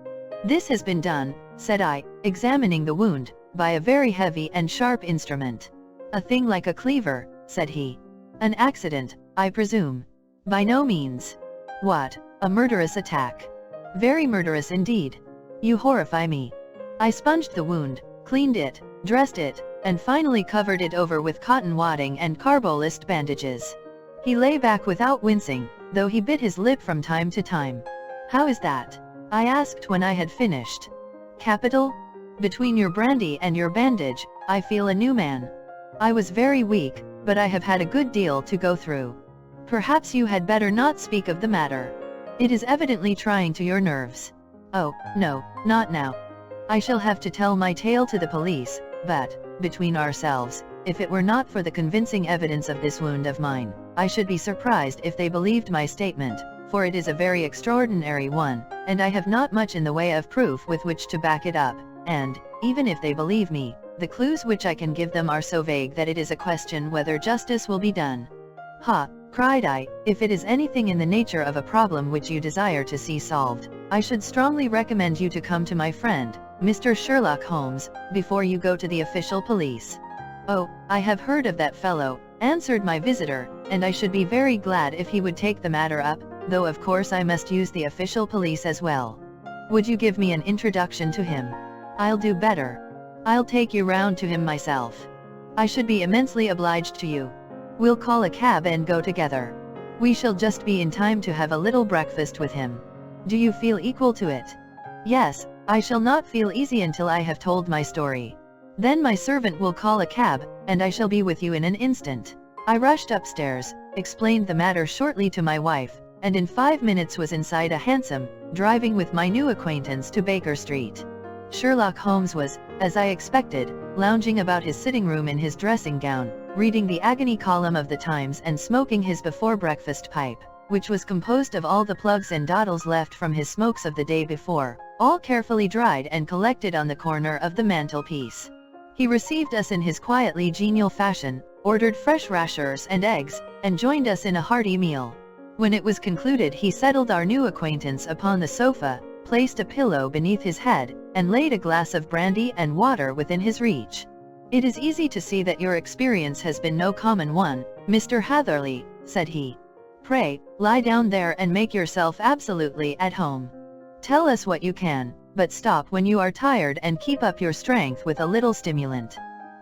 "This has been done," said I, examining the wound, "by a very heavy and sharp instrument." "A thing like a cleaver," said he. "An accident, I presume?" "By no means." "What, a murderous attack?" "Very murderous indeed. You horrify me." I sponged the wound, cleaned it, dressed it, and finally covered it over with cotton wadding and carbolist bandages. He lay back without wincing, though he bit his lip from time to time. "How is that?" I asked when I had finished. "Capital. Between your brandy and your bandage, I feel a new man. I was very weak, but I have had a good deal to go through. Perhaps you had better not speak of the matter. It is evidently trying to your nerves." "Oh, no, not now. I shall have to tell my tale to the police, but, between ourselves, if it were not for the convincing evidence of this wound of mine, I should be surprised if they believed my statement, for it is a very extraordinary one, and I have not much in the way of proof with which to back it up, and, even if they believe me, the clues which I can give them are so vague that it is a question whether justice will be done." "Ha!" cried I, "if it is anything in the nature of a problem which you desire to see solved, I should strongly recommend you to come to my friend, Mr. Sherlock Holmes, before you go to the official police." "Oh, I have heard of that fellow," answered my visitor, "and I should be very glad if he would take the matter up, though of course I must use the official police as well. Would you give me an introduction to him?" "I'll do better. I'll take you round to him myself." "I should be immensely obliged to you. We'll call a cab and go together. We shall just be in time to have a little breakfast with him. Do you feel equal to it?" "Yes, I shall not feel easy until I have told my story. Then my servant will call a cab, and I shall be with you in an instant." I rushed upstairs, explained the matter shortly to my wife, and in 5 minutes was inside a hansom, driving with my new acquaintance to Baker Street. Sherlock Holmes was, as I expected, lounging about his sitting room in his dressing gown, reading the agony column of the Times and smoking his before-breakfast pipe, which was composed of all the plugs and dawdles left from his smokes of the day before, all carefully dried and collected on the corner of the mantelpiece. He received us in his quietly genial fashion, ordered fresh rashers and eggs, and joined us in a hearty meal. When it was concluded, he settled our new acquaintance upon the sofa, placed a pillow beneath his head, and laid a glass of brandy and water within his reach. "It is easy to see that your experience has been no common one, Mr. Hatherley," said he. "Pray, lie down there and make yourself absolutely at home. Tell us what you can, but stop when you are tired and keep up your strength with a little stimulant."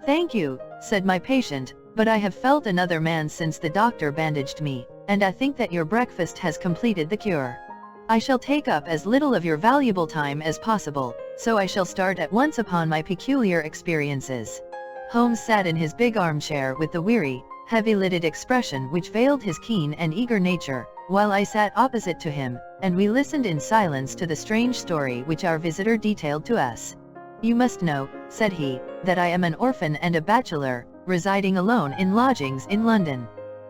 "Thank you," said my patient, "but I have felt another man since the doctor bandaged me, and I think that your breakfast has completed the cure. I shall take up as little of your valuable time as possible, so I shall start at once upon my peculiar experiences." Holmes sat in his big armchair with the weary, heavy-lidded expression which veiled his keen and eager nature, while I sat opposite to him, and we listened in silence to the strange story which our visitor detailed to us. "You must know," said he, "that I am an orphan and a bachelor, residing alone in lodgings in London.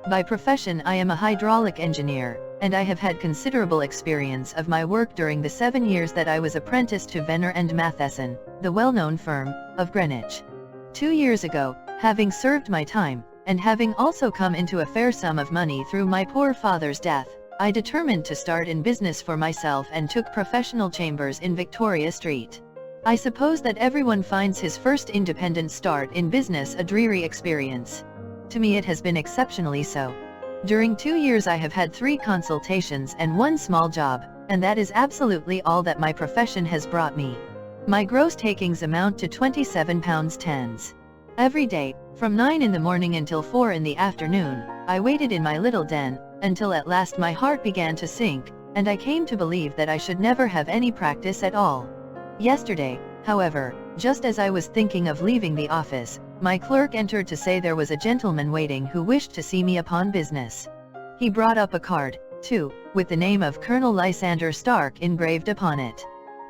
By profession I am a hydraulic engineer, and I have had considerable experience of my work during the 7 years that I was apprenticed to Venner and Matheson, the well-known firm, of Greenwich. 2 years ago, having served my time, and having also come into a fair sum of money through my poor father's death, I determined to start in business for myself and took professional chambers in Victoria Street. I suppose that everyone finds his first independent start in business a dreary experience. To me it has been exceptionally so. During 2 years I have had 3 consultations and 1 small job, and that is absolutely all that my profession has brought me. My gross takings amount to £27.10. Every day, from 9 in the morning until 4 in the afternoon, I waited in my little den, until at last my heart began to sink, and I came to believe that I should never have any practice at all. Yesterday, however, just as I was thinking of leaving the office, my clerk entered to say there was a gentleman waiting who wished to see me upon business. He brought up a card, too, with the name of Colonel Lysander Stark engraved upon it.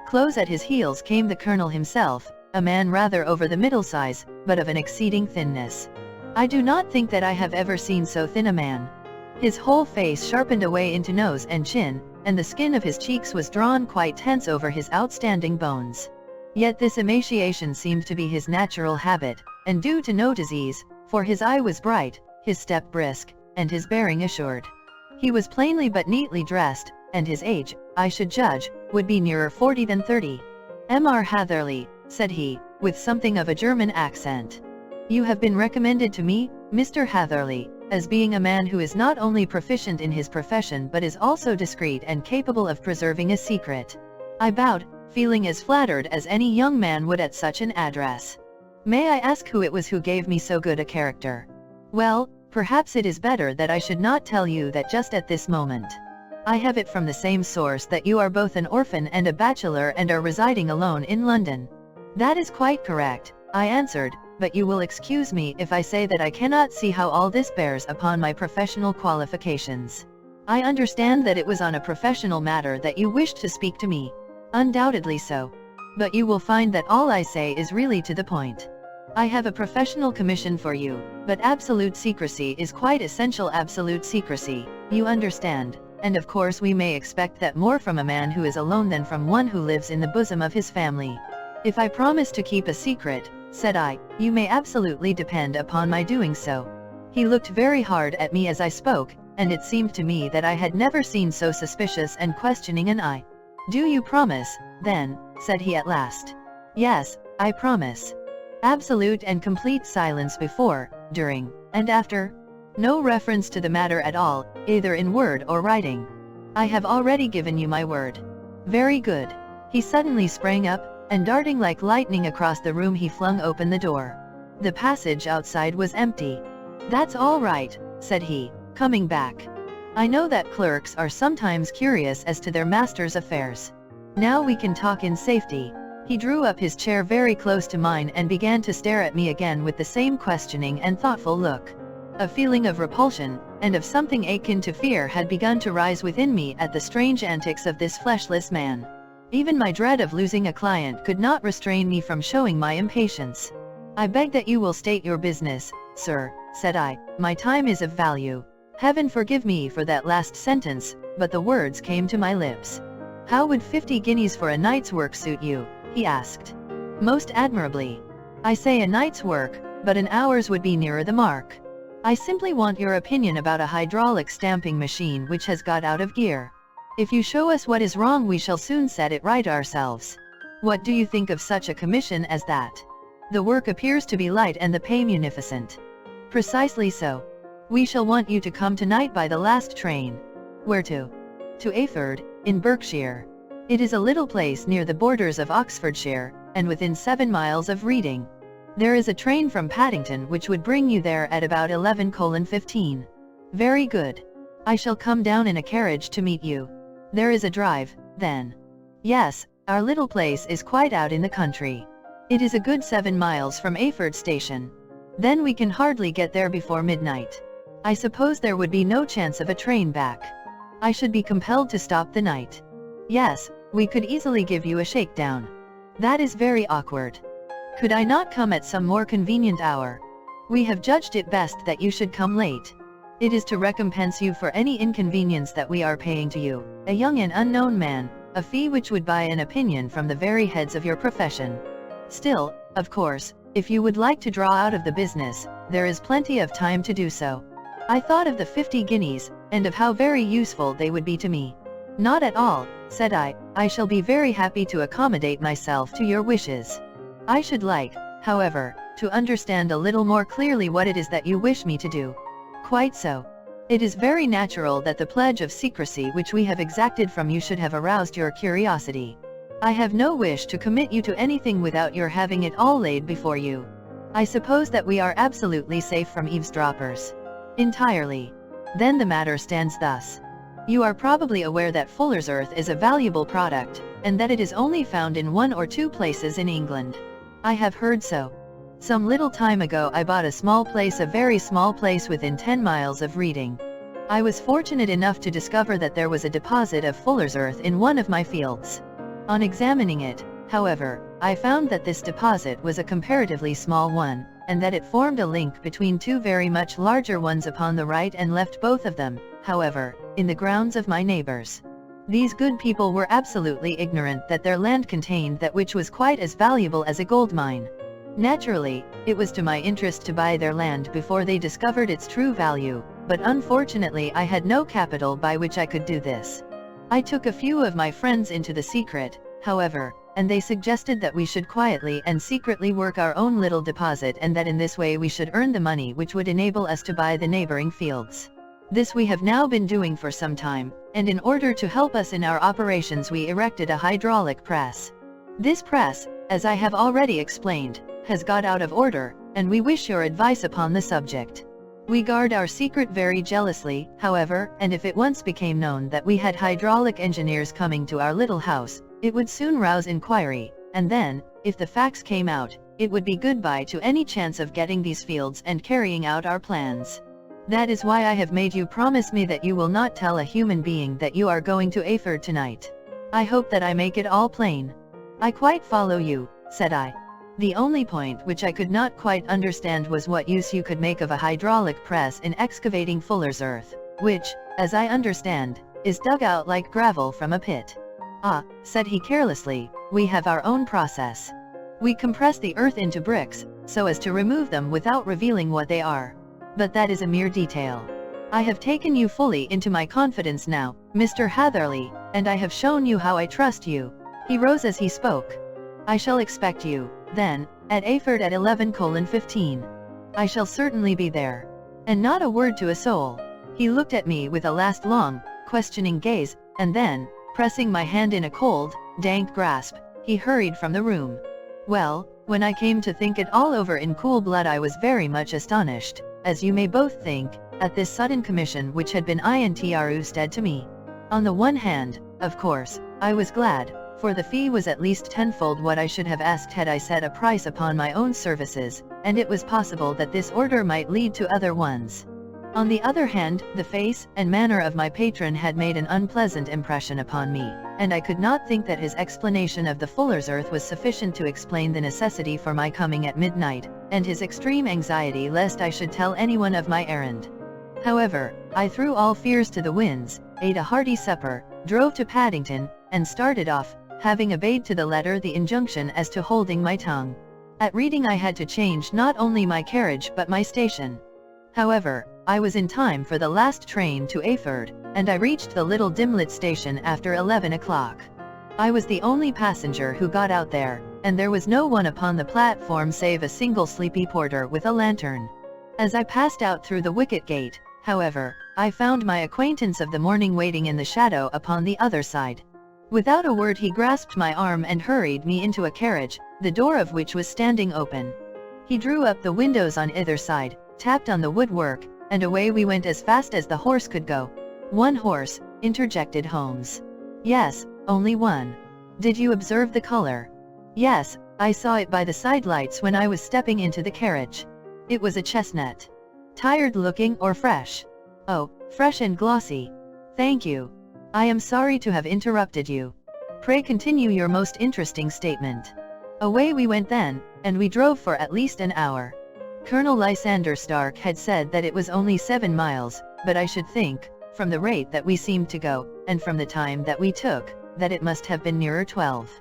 Close at his heels came the colonel himself, a man rather over the middle size, but of an exceeding thinness. I do not think that I have ever seen so thin a man. His whole face sharpened away into nose and chin, and the skin of his cheeks was drawn quite tense over his outstanding bones. Yet this emaciation seemed to be his natural habit, and due to no disease, for his eye was bright, his step brisk, and his bearing assured. He was plainly but neatly dressed, and his age, I should judge, would be nearer 40 than 30. "Mr. Hatherley," said he, with something of a German accent. "You have been recommended to me, Mr. Hatherley, as being a man who is not only proficient in his profession but is also discreet and capable of preserving a secret." I bowed, feeling as flattered as any young man would at such an address. "May I ask who it was who gave me so good a character?" "Well, perhaps it is better that I should not tell you that just at this moment. I have it from the same source that you are both an orphan and a bachelor and are residing alone in London." "That is quite correct," I answered, "but you will excuse me if I say that I cannot see how all this bears upon my professional qualifications. I understand that it was on a professional matter that you wished to speak to me." "Undoubtedly so. But you will find that all I say is really to the point. I have a professional commission for you, but absolute secrecy is quite essential. Absolute secrecy, you understand, and of course we may expect that more from a man who is alone than from one who lives in the bosom of his family." "If I promise to keep a secret," said I, "you may absolutely depend upon my doing so." He looked very hard at me as I spoke, and it seemed to me that I had never seen so suspicious and questioning an eye. "Do you promise, then?" said he at last. "Yes, I promise." Absolute and complete silence before, during, and after. No reference to the matter at all, either in word or writing. "I have already given you my word." "Very good." He suddenly sprang up, and darting like lightning across the room he flung open the door. The passage outside was empty. "That's all right," said he, coming back. "I know that clerks are sometimes curious as to their master's affairs. Now we can talk in safety." He drew up his chair very close to mine and began to stare at me again with the same questioning and thoughtful look. A feeling of repulsion, and of something akin to fear had begun to rise within me at the strange antics of this fleshless man. Even my dread of losing a client could not restrain me from showing my impatience. "I beg that you will state your business, sir," said I. "My time is of value." Heaven forgive me for that last sentence, but the words came to my lips. "How would 50 guineas for a night's work suit you?" he asked. "Most admirably." "I say a night's work, but an hour's would be nearer the mark. I simply want your opinion about a hydraulic stamping machine which has got out of gear. If you show us what is wrong we shall soon set it right ourselves. What do you think of such a commission as that? The work appears to be light and the pay munificent." "Precisely so. We shall want you to come tonight by the last train." "Where to?" "To Ayford, in Berkshire. It is a little place near the borders of Oxfordshire, and within 7 miles of Reading. There is a train from Paddington which would bring you there at about 11:15. "Very good. I shall come down in a carriage to meet you." "There is a drive, then?" "Yes, our little place is quite out in the country. It is a good 7 miles from Ayford station. Then we can hardly get there before midnight." "I suppose there would be no chance of a train back?" "I should be compelled to stop the night." "Yes, we could easily give you a shakedown." "That is very awkward. Could I not come at some more convenient hour?" "We have judged it best that you should come late. It is to recompense you for any inconvenience that we are paying to you, a young and unknown man, a fee which would buy an opinion from the very heads of your profession. Still, of course, if you would like to draw out of the business, there is plenty of time to do so." I thought of the 50 guineas, and of how very useful they would be to me. "Not at all," said I. "I shall be very happy to accommodate myself to your wishes. I should like, however, to understand a little more clearly what it is that you wish me to do." "Quite so. It is very natural that the pledge of secrecy which we have exacted from you should have aroused your curiosity. I have no wish to commit you to anything without your having it all laid before you. I suppose that we are absolutely safe from eavesdroppers?" "Entirely." "Then the matter stands thus. You are probably aware that fuller's earth is a valuable product, and that it is only found in 1 or 2 places in England." "I have heard so. Some little time ago I bought a small place, a very small place within 10 miles of Reading. I was fortunate enough to discover that there was a deposit of fuller's earth in one of my fields. On examining it, however, I found that this deposit was a comparatively small one, and that it formed a link between 2 very much larger ones upon the right and left, both of them, however, in the grounds of my neighbors. These good people were absolutely ignorant that their land contained that which was quite as valuable as a gold mine. Naturally, it was to my interest to buy their land before they discovered its true value, but unfortunately I had no capital by which I could do this. I took a few of my friends into the secret, however, and they suggested that we should quietly and secretly work our own little deposit, and that in this way we should earn the money which would enable us to buy the neighboring fields. This we have now been doing for some time, and in order to help us in our operations we erected a hydraulic press. This press, as I have already explained, has got out of order, and we wish your advice upon the subject. We guard our secret very jealously, however, and if it once became known that we had hydraulic engineers coming to our little house, it would soon rouse inquiry, and then, if the facts came out, it would be goodbye to any chance of getting these fields and carrying out our plans. That is why I have made you promise me that you will not tell a human being that you are going to Eyford tonight. I hope that I make it all plain. I quite follow you, said I. The only point which I could not quite understand was what use you could make of a hydraulic press in excavating fuller's earth, which, as I understand, is dug out like gravel from a pit. Ah, said he carelessly, we have our own process. We compress the earth into bricks, so as to remove them without revealing what they are. But that is a mere detail. I have taken you fully into my confidence now, Mr. Hatherley, and I have shown you how I trust you. He rose as he spoke. I shall expect you, then, at Eyford at 11:15. I shall certainly be there. And not a word to a soul. He looked at me with a last long, questioning gaze, and then, pressing my hand in a cold, dank grasp, he hurried from the room. Well, when I came to think it all over in cool blood, I was very much astonished, as you may both think, at this sudden commission which had been intrusted to me. On the one hand, of course, I was glad, for the fee was at least tenfold what I should have asked had I set a price upon my own services, and it was possible that this order might lead to other ones. On the other hand, the face and manner of my patron had made an unpleasant impression upon me, and I could not think that his explanation of the fuller's earth was sufficient to explain the necessity for my coming at midnight, and his extreme anxiety lest I should tell anyone of my errand. However, I threw all fears to the winds, ate a hearty supper, drove to Paddington, and started off, having obeyed to the letter the injunction as to holding my tongue. At Reading I had to change not only my carriage but my station. However, I was in time for the last train to Eyford, and I reached the little dim-lit station after 11 o'clock. I was the only passenger who got out there, and there was no one upon the platform save a single sleepy porter with a lantern. As I passed out through the wicket gate, however, I found my acquaintance of the morning waiting in the shadow upon the other side. Without a word he grasped my arm and hurried me into a carriage, the door of which was standing open. He drew up the windows on either side, tapped on the woodwork, and away we went as fast as the horse could go. One horse, interjected Holmes. Yes, only one. Did you observe the color? Yes, I saw it by the side lights when I was stepping into the carriage. It was a chestnut. Tired looking or fresh? Oh, fresh and glossy. Thank you. I am sorry to have interrupted you. Pray continue your most interesting statement. Away we went then, and we drove for at least an hour. Colonel Lysander Stark had said that it was only 7 miles, but I should think, from the rate that we seemed to go, and from the time that we took, that it must have been nearer 12.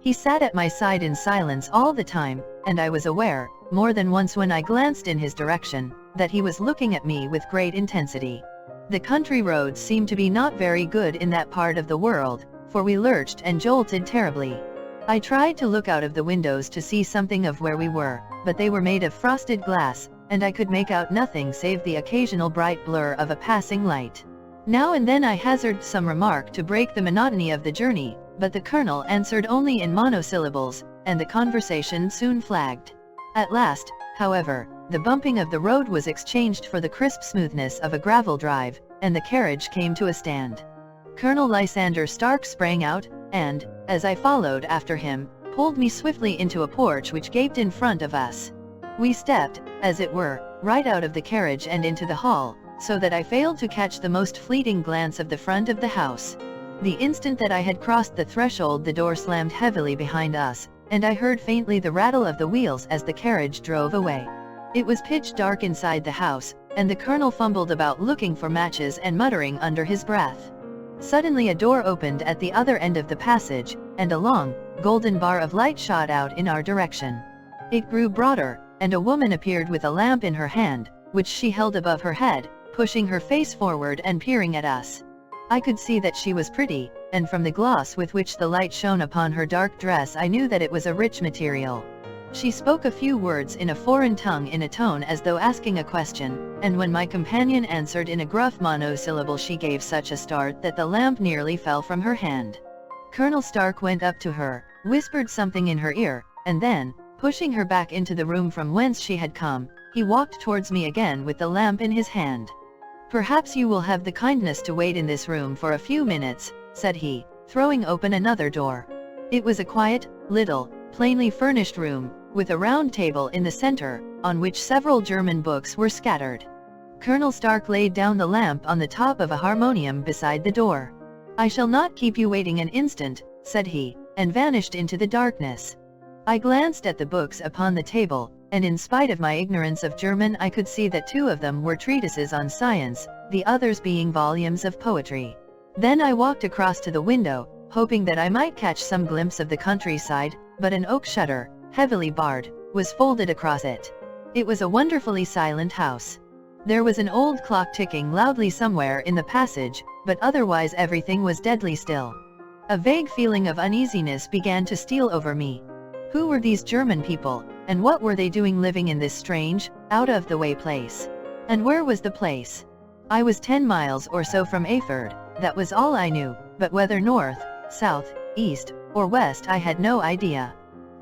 He sat at my side in silence all the time, and I was aware, more than once when I glanced in his direction, that he was looking at me with great intensity. The country roads seemed to be not very good in that part of the world, for we lurched and jolted terribly. I tried to look out of the windows to see something of where we were, but they were made of frosted glass, and I could make out nothing save the occasional bright blur of a passing light. Now and then I hazarded some remark to break the monotony of the journey, but the colonel answered only in monosyllables, and the conversation soon flagged. At last, however, the bumping of the road was exchanged for the crisp smoothness of a gravel drive, and the carriage came to a stand. Colonel Lysander Stark sprang out, and, as I followed after him, pulled me swiftly into a porch which gaped in front of us. We stepped, as it were, right out of the carriage and into the hall, so that I failed to catch the most fleeting glance of the front of the house. The instant that I had crossed the threshold the door slammed heavily behind us, and I heard faintly the rattle of the wheels as the carriage drove away. It was pitch dark inside the house, and the colonel fumbled about looking for matches and muttering under his breath. Suddenly a door opened at the other end of the passage, and a long, golden bar of light shot out in our direction. It grew broader, and a woman appeared with a lamp in her hand, which she held above her head, pushing her face forward and peering at us. I could see that she was pretty, and from the gloss with which the light shone upon her dark dress I knew that it was a rich material. She spoke a few words in a foreign tongue in a tone as though asking a question, and when my companion answered in a gruff monosyllable she gave such a start that the lamp nearly fell from her hand. Colonel Stark went up to her, whispered something in her ear, and then, pushing her back into the room from whence she had come, he walked towards me again with the lamp in his hand. "Perhaps you will have the kindness to wait in this room for a few minutes," said he, throwing open another door. It was a quiet, little, plainly furnished room, with a round table in the center, on which several German books were scattered. Colonel Stark laid down the lamp on the top of a harmonium beside the door. "I shall not keep you waiting an instant," said he, and vanished into the darkness. I glanced at the books upon the table, and in spite of my ignorance of German I could see that 2 of them were treatises on science, the others being volumes of poetry. Then I walked across to the window, hoping that I might catch some glimpse of the countryside, but an oak shutter, heavily barred, was folded across it. It was a wonderfully silent house. There was an old clock ticking loudly somewhere in the passage, but otherwise everything was deadly still. A vague feeling of uneasiness began to steal over me. Who were these German people, and what were they doing living in this strange, out-of-the-way place? And where was the place? I was 10 miles or so from Erfurt, that was all I knew, but whether north, south, east, or west I had no idea.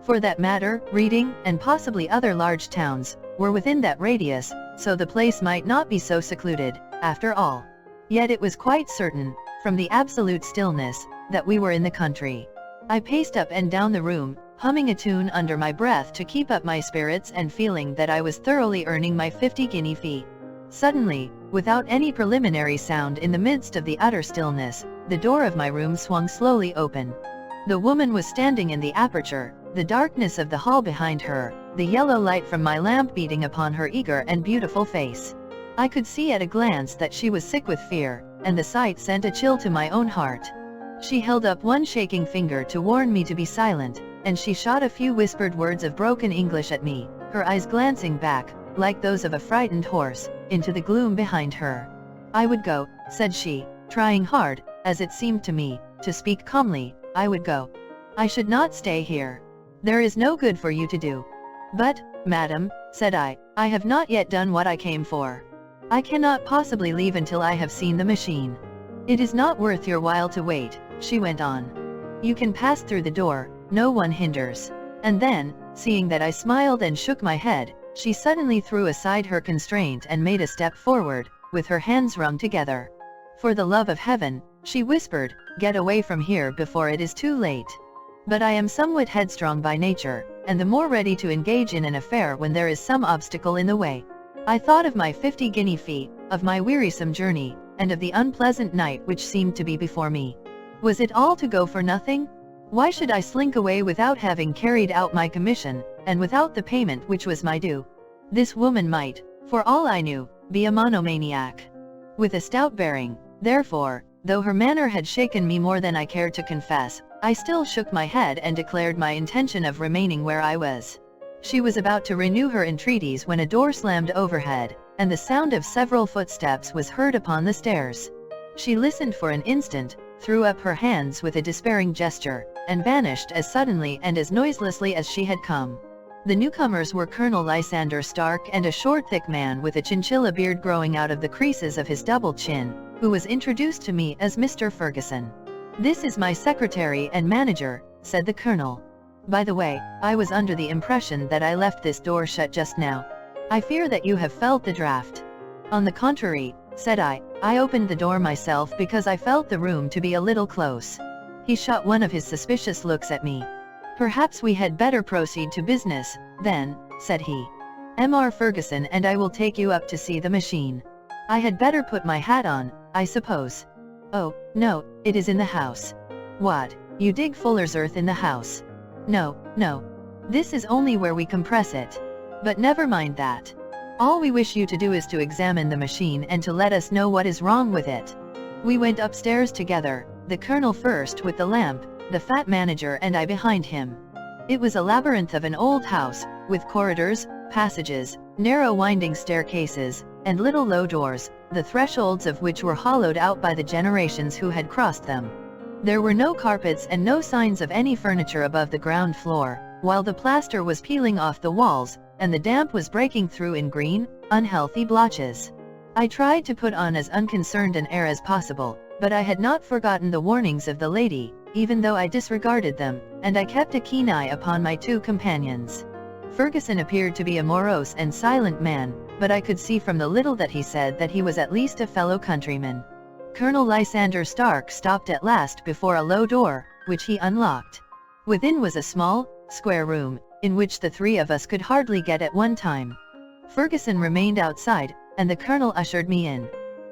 For that matter, Reading, and possibly other large towns, were within that radius, so the place might not be so secluded, after all. Yet it was quite certain, from the absolute stillness, that we were in the country. I paced up and down the room, humming a tune under my breath to keep up my spirits and feeling that I was thoroughly earning my 50 guinea fee. Suddenly, without any preliminary sound in the midst of the utter stillness, the door of my room swung slowly open. The woman was standing in the aperture, the darkness of the hall behind her, the yellow light from my lamp beating upon her eager and beautiful face. I could see at a glance that she was sick with fear, and the sight sent a chill to my own heart. She held up one shaking finger to warn me to be silent, and she shot a few whispered words of broken English at me, her eyes glancing back, like those of a frightened horse, into the gloom behind her. "I would go," said she, trying hard, as it seemed to me, to speak calmly. "I would go. I should not stay here. There is no good for you to do." "But, madam," said I have not yet done what I came for. I cannot possibly leave until I have seen the machine." "It is not worth your while to wait," she went on. "You can pass through the door, no one hinders." And then, seeing that I smiled and shook my head, she suddenly threw aside her constraint and made a step forward, with her hands wrung together. "For the love of heaven," she whispered, "get away from here before it is too late." But I am somewhat headstrong by nature, and the more ready to engage in an affair when there is some obstacle in the way. I thought of my 50 guinea fee, of my wearisome journey, and of the unpleasant night which seemed to be before me. Was it all to go for nothing? Why should I slink away without having carried out my commission, and without the payment which was my due? This woman might, for all I knew, be a monomaniac. With a stout bearing, therefore, though her manner had shaken me more than I cared to confess, I still shook my head and declared my intention of remaining where I was. She was about to renew her entreaties when a door slammed overhead, and the sound of several footsteps was heard upon the stairs. She listened for an instant, threw up her hands with a despairing gesture, and vanished as suddenly and as noiselessly as she had come. The newcomers were Colonel Lysander Stark and a short thick man with a chinchilla beard growing out of the creases of his double chin, who was introduced to me as Mr. Ferguson. "This is my secretary and manager," said the colonel. "By the way, I was under the impression that I left this door shut just now. I fear that you have felt the draught." "On the contrary," said I opened the door myself because I felt the room to be a little close. He shot one of his suspicious looks at me. "Perhaps we had better proceed to business, then," said he. "Mr. Ferguson and I will take you up to see the machine. I had better put my hat on, I suppose." "Oh, no, it is in the house." "What, you dig fuller's earth in the house?" No. This is only where we compress it. But never mind that. All we wish you to do is to examine the machine and to let us know what is wrong with it." We went upstairs together, the colonel first with the lamp, the fat manager and I behind him. It was a labyrinth of an old house, with corridors, passages, narrow winding staircases, and little low doors, the thresholds of which were hollowed out by the generations who had crossed them. There were no carpets and no signs of any furniture above the ground floor, while the plaster was peeling off the walls, and the damp was breaking through in green, unhealthy blotches. I tried to put on as unconcerned an air as possible, but I had not forgotten the warnings of the lady, even though I disregarded them, and I kept a keen eye upon my two companions. Ferguson appeared to be a morose and silent man, but I could see from the little that he said that he was at least a fellow countryman. Colonel Lysander Stark stopped at last before a low door, which he unlocked. Within was a small, square room, in which the three of us could hardly get at one time. Ferguson remained outside, and the colonel ushered me in.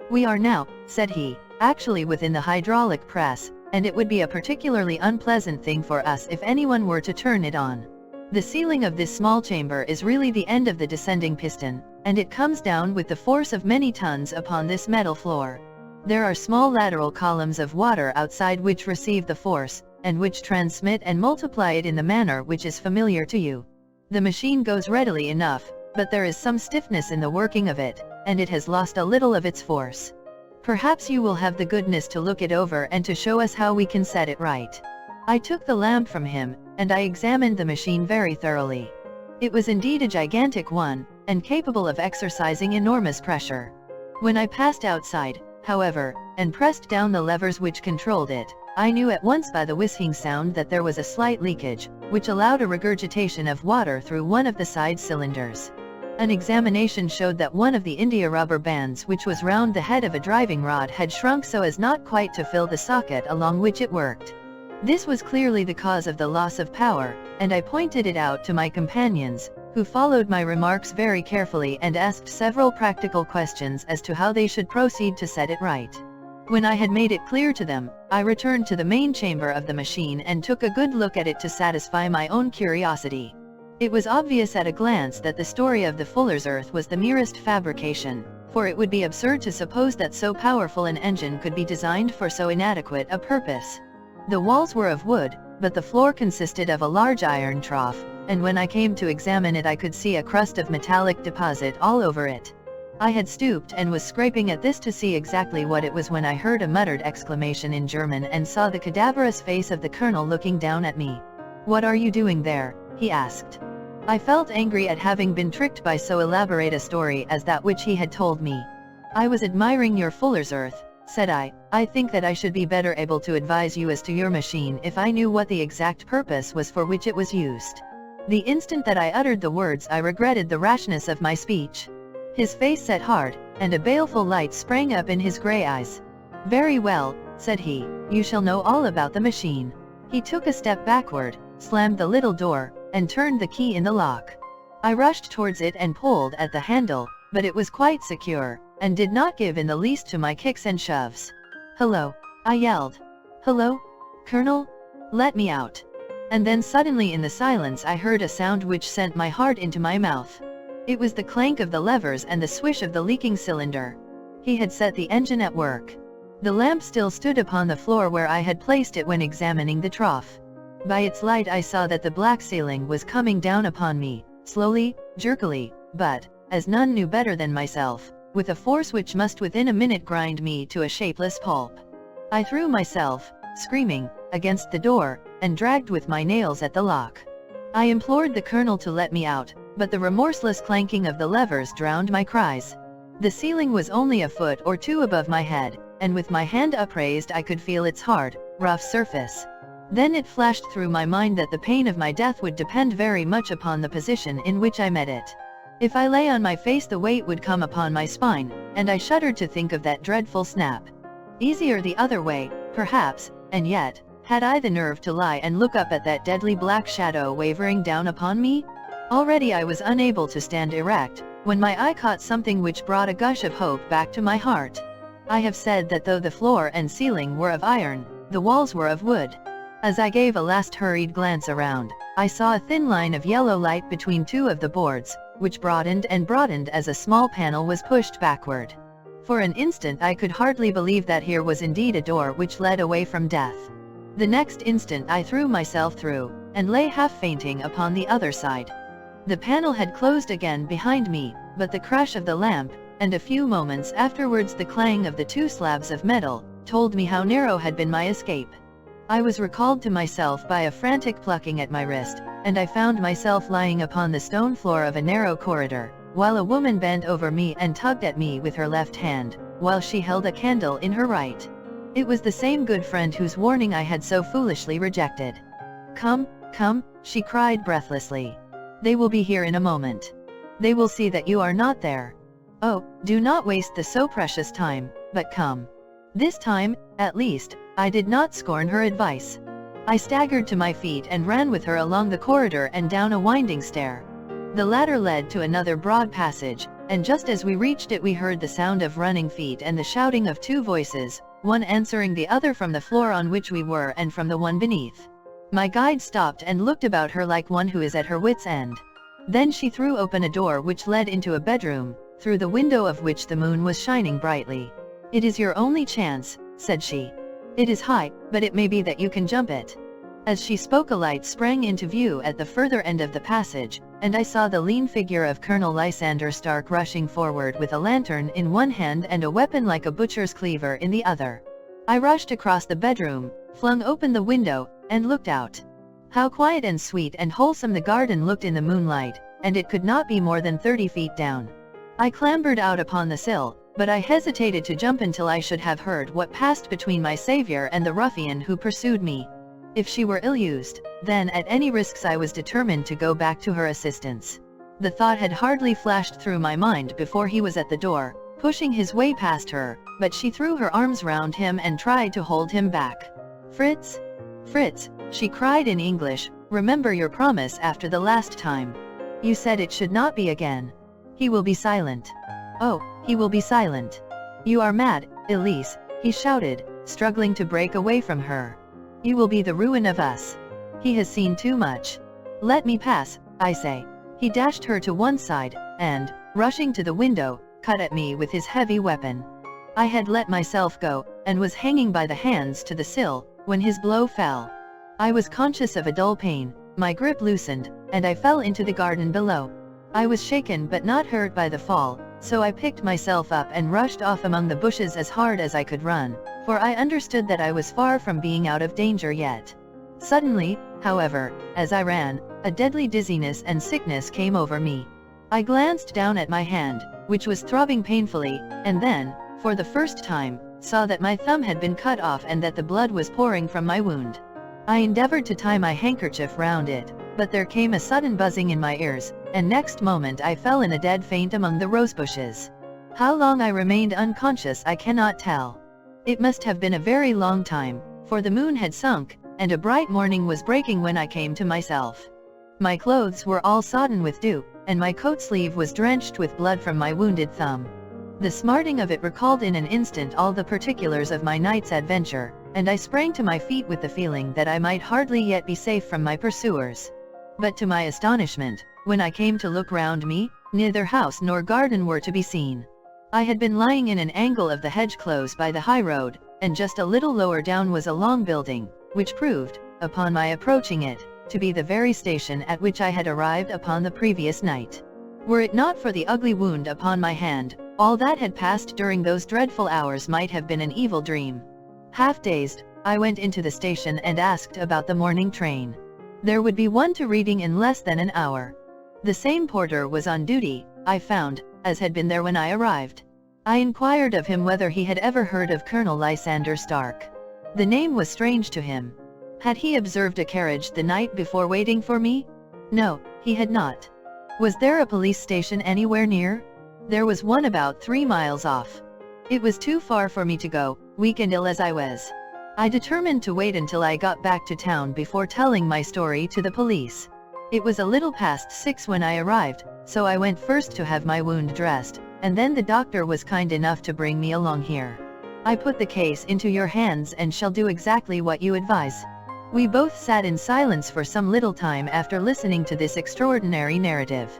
"We are now," said he, "actually within the hydraulic press, and it would be a particularly unpleasant thing for us if anyone were to turn it on. The ceiling of this small chamber is really the end of the descending piston, and it comes down with the force of many tons upon this metal floor. There are small lateral columns of water outside which receive the force, and which transmit and multiply it in the manner which is familiar to you. The machine goes readily enough, but there is some stiffness in the working of it, and it has lost a little of its force. Perhaps you will have the goodness to look it over and to show us how we can set it right." I took the lamp from him, and I examined the machine very thoroughly. It was indeed a gigantic one, and capable of exercising enormous pressure. When I passed outside, however, and pressed down the levers which controlled it, I knew at once by the whistling sound that there was a slight leakage, which allowed a regurgitation of water through one of the side cylinders. An examination showed that one of the india rubber bands which was round the head of a driving rod had shrunk so as not quite to fill the socket along which it worked. This was clearly the cause of the loss of power, and I pointed it out to my companions, who followed my remarks very carefully and asked several practical questions as to how they should proceed to set it right. When I had made it clear to them, I returned to the main chamber of the machine and took a good look at it to satisfy my own curiosity. It was obvious at a glance that the story of the fuller's earth was the merest fabrication, for it would be absurd to suppose that so powerful an engine could be designed for so inadequate a purpose. The walls were of wood, but the floor consisted of a large iron trough, and when I came to examine it I could see a crust of metallic deposit all over it. I had stooped and was scraping at this to see exactly what it was when I heard a muttered exclamation in German and saw the cadaverous face of the colonel looking down at me. "What are you doing there?" he asked. I felt angry at having been tricked by so elaborate a story as that which he had told me. "I was admiring your fuller's earth," said I. "I think that I should be better able to advise you as to your machine if I knew what the exact purpose was for which it was used." The instant that I uttered the words I regretted the rashness of my speech. His face set hard, and a baleful light sprang up in his grey eyes. "Very well," said he, "you shall know all about the machine." He took a step backward, slammed the little door, and turned the key in the lock. I rushed towards it and pulled at the handle, but it was quite secure, and did not give in the least to my kicks and shoves. "Hello," I yelled. "Hello, Colonel? Let me out." And then suddenly in the silence I heard a sound which sent my heart into my mouth. It was the clank of the levers and the swish of the leaking cylinder. He had set the engine at work. The lamp still stood upon the floor where I had placed it when examining the trough. By its light I saw that the black ceiling was coming down upon me, slowly, jerkily, but, as none knew better than myself, with a force which must within a minute grind me to a shapeless pulp. I threw myself, screaming, against the door, and dragged with my nails at the lock. I implored the colonel to let me out, but the remorseless clanking of the levers drowned my cries. The ceiling was only a foot or two above my head, and with my hand upraised I could feel its hard, rough surface. Then it flashed through my mind that the pain of my death would depend very much upon the position in which I met it. If I lay on my face the weight would come upon my spine, and I shuddered to think of that dreadful snap. Easier the other way, perhaps, and yet, had I the nerve to lie and look up at that deadly black shadow wavering down upon me? Already I was unable to stand erect, when my eye caught something which brought a gush of hope back to my heart. I have said that though the floor and ceiling were of iron, the walls were of wood. As I gave a last hurried glance around, I saw a thin line of yellow light between two of the boards, which broadened and broadened as a small panel was pushed backward. For an instant I could hardly believe that here was indeed a door which led away from death. The next instant I threw myself through, and lay half fainting upon the other side. The panel had closed again behind me, but the crash of the lamp, and a few moments afterwards the clang of the two slabs of metal, told me how narrow had been my escape. I was recalled to myself by a frantic plucking at my wrist, and I found myself lying upon the stone floor of a narrow corridor, while a woman bent over me and tugged at me with her left hand, while she held a candle in her right. It was the same good friend whose warning I had so foolishly rejected. "Come, come," she cried breathlessly. "They will be here in a moment. They will see that you are not there. Oh, do not waste the so precious time, but come." This time, at least, I did not scorn her advice. I staggered to my feet and ran with her along the corridor and down a winding stair. The ladder led to another broad passage, and just as we reached it we heard the sound of running feet and the shouting of two voices, one answering the other from the floor on which we were and from the one beneath. My guide stopped and looked about her like one who is at her wit's end. Then she threw open a door which led into a bedroom, through the window of which the moon was shining brightly. "It is your only chance," said she. "It is high, but it may be that you can jump it." As she spoke a light sprang into view at the further end of the passage, and I saw the lean figure of Colonel Lysander Stark rushing forward with a lantern in one hand and a weapon like a butcher's cleaver in the other. I rushed across the bedroom, flung open the window, and looked out. How quiet and sweet and wholesome the garden looked in the moonlight, and it could not be more than 30 feet down. I clambered out upon the sill, but I hesitated to jump until I should have heard what passed between my savior and the ruffian who pursued me. If she were ill-used, then at any risks I was determined to go back to her assistance. The thought had hardly flashed through my mind before he was at the door, pushing his way past her, but she threw her arms round him and tried to hold him back. "Fritz! Fritz!" she cried in English, "remember your promise after the last time. You said it should not be again. He will be silent. Oh, he will be silent. You are mad, Elise," he shouted, struggling to break away from her. "You will be the ruin of us. He has seen too much. Let me pass, I say." He dashed her to one side, and, rushing to the window, cut at me with his heavy weapon. I had let myself go, and was hanging by the hands to the sill, when his blow fell. I was conscious of a dull pain, my grip loosened, and I fell into the garden below. I was shaken but not hurt by the fall, so I picked myself up and rushed off among the bushes as hard as I could run, for I understood that I was far from being out of danger yet. Suddenly, however, as I ran, a deadly dizziness and sickness came over me. I glanced down at my hand, which was throbbing painfully, and then, for the first time, saw that my thumb had been cut off and that the blood was pouring from my wound. I endeavored to tie my handkerchief round it, but there came a sudden buzzing in my ears, and next moment I fell in a dead faint among the rosebushes. How long I remained unconscious I cannot tell. It must have been a very long time, for the moon had sunk, and a bright morning was breaking when I came to myself. My clothes were all sodden with dew, and my coat sleeve was drenched with blood from my wounded thumb. The smarting of it recalled in an instant all the particulars of my night's adventure, and I sprang to my feet with the feeling that I might hardly yet be safe from my pursuers. But to my astonishment, when I came to look round me, neither house nor garden were to be seen. I had been lying in an angle of the hedge close by the high road, and just a little lower down was a long building, which proved, upon my approaching it, to be the very station at which I had arrived upon the previous night. Were it not for the ugly wound upon my hand, all that had passed during those dreadful hours might have been an evil dream. Half dazed, I went into the station and asked about the morning train. There would be one to Reading in less than an hour. The same porter was on duty, I found, as had been there when I arrived. I inquired of him whether he had ever heard of Colonel Lysander Stark. The name was strange to him. Had he observed a carriage the night before waiting for me? No, he had not. Was there a police station anywhere near? There was one about 3 miles off. It was too far for me to go, weak and ill as I was. I determined to wait until I got back to town before telling my story to the police. It was a little past 6 when I arrived, so I went first to have my wound dressed, and then the doctor was kind enough to bring me along here. I put the case into your hands and shall do exactly what you advise. We both sat in silence for some little time after listening to this extraordinary narrative.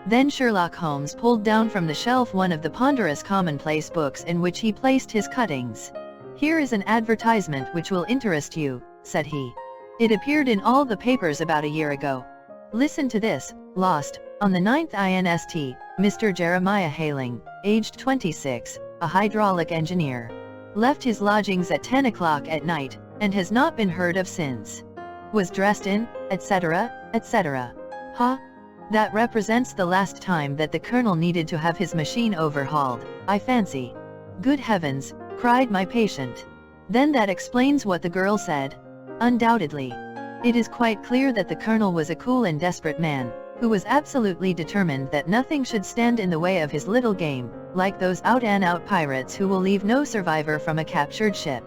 Then Sherlock Holmes pulled down from the shelf one of the ponderous commonplace books in which he placed his cuttings. "Here is an advertisement which will interest you," said he. "It appeared in all the papers about a year ago. Listen to this: lost, on the 9th inst, Mr. Jeremiah Hayling, aged 26, a hydraulic engineer. Left his lodgings at 10 o'clock at night, and has not been heard of since. Was dressed in, etc., etc. Ha! That represents the last time that the colonel needed to have his machine overhauled, I fancy." "Good heavens!" cried my patient. Then that explains what the girl said. Undoubtedly. It is quite clear that the colonel was a cool and desperate man, who was absolutely determined that nothing should stand in the way of his little game, like those out-and-out pirates who will leave no survivor from a captured ship.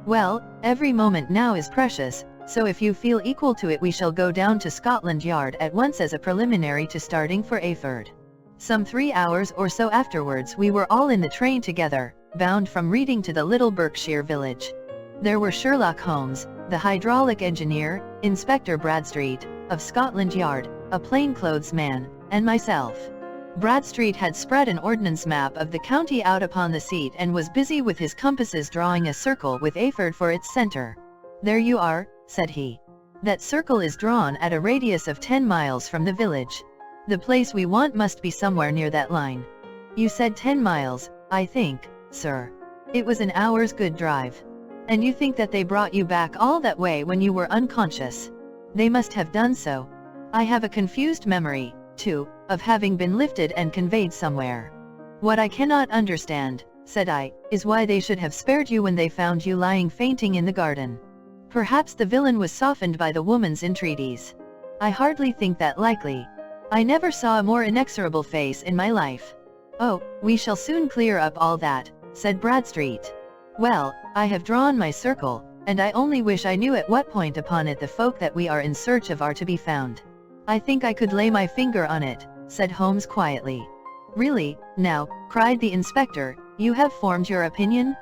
Well, every moment now is precious, so if you feel equal to it we shall go down to Scotland Yard at once as a preliminary to starting for Ayford. Some 3 hours or so afterwards we were all in the train together, bound from Reading to the little Berkshire village. There were Sherlock Holmes, the hydraulic engineer, Inspector Bradstreet, of Scotland Yard, a plainclothes man, and myself. Bradstreet had spread an ordnance map of the county out upon the seat and was busy with his compasses drawing a circle with Ayford for its center. "There you are," said he. "That circle is drawn at a radius of 10 miles from the village. The place we want must be somewhere near that line." "You said 10 miles, I think, sir. It was an hour's good drive." "And you think that they brought you back all that way when you were unconscious?" "They must have done so. I have a confused memory, too, of having been lifted and conveyed somewhere." "What I cannot understand," said I, "is why they should have spared you when they found you lying fainting in the garden." "Perhaps the villain was softened by the woman's entreaties." "I hardly think that likely. I never saw a more inexorable face in my life." "Oh, we shall soon clear up all that," said Bradstreet. "Well, I have drawn my circle, and I only wish I knew at what point upon it the folk that we are in search of are to be found." "I think I could lay my finger on it," said Holmes quietly. "Really, now," cried the inspector, "you have formed your opinion?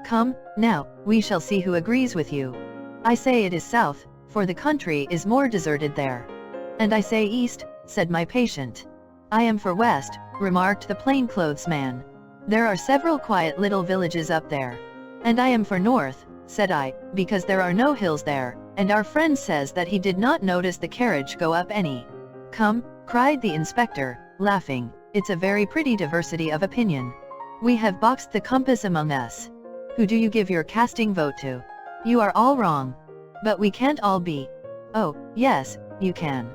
Come, now, we shall see who agrees with you." "I say it is south, for the country is more deserted there." "And I say east," said my patient. "I am for west," remarked the plainclothes man. "There are several quiet little villages up there." "And I am for north," said I, "because there are no hills there, and our friend says that he did not notice the carriage go up any." "Come," cried the inspector, laughing, "it's a very pretty diversity of opinion. We have boxed the compass among us. Who do you give your casting vote to? You are all wrong. But we can't all be." "Oh, yes, you can.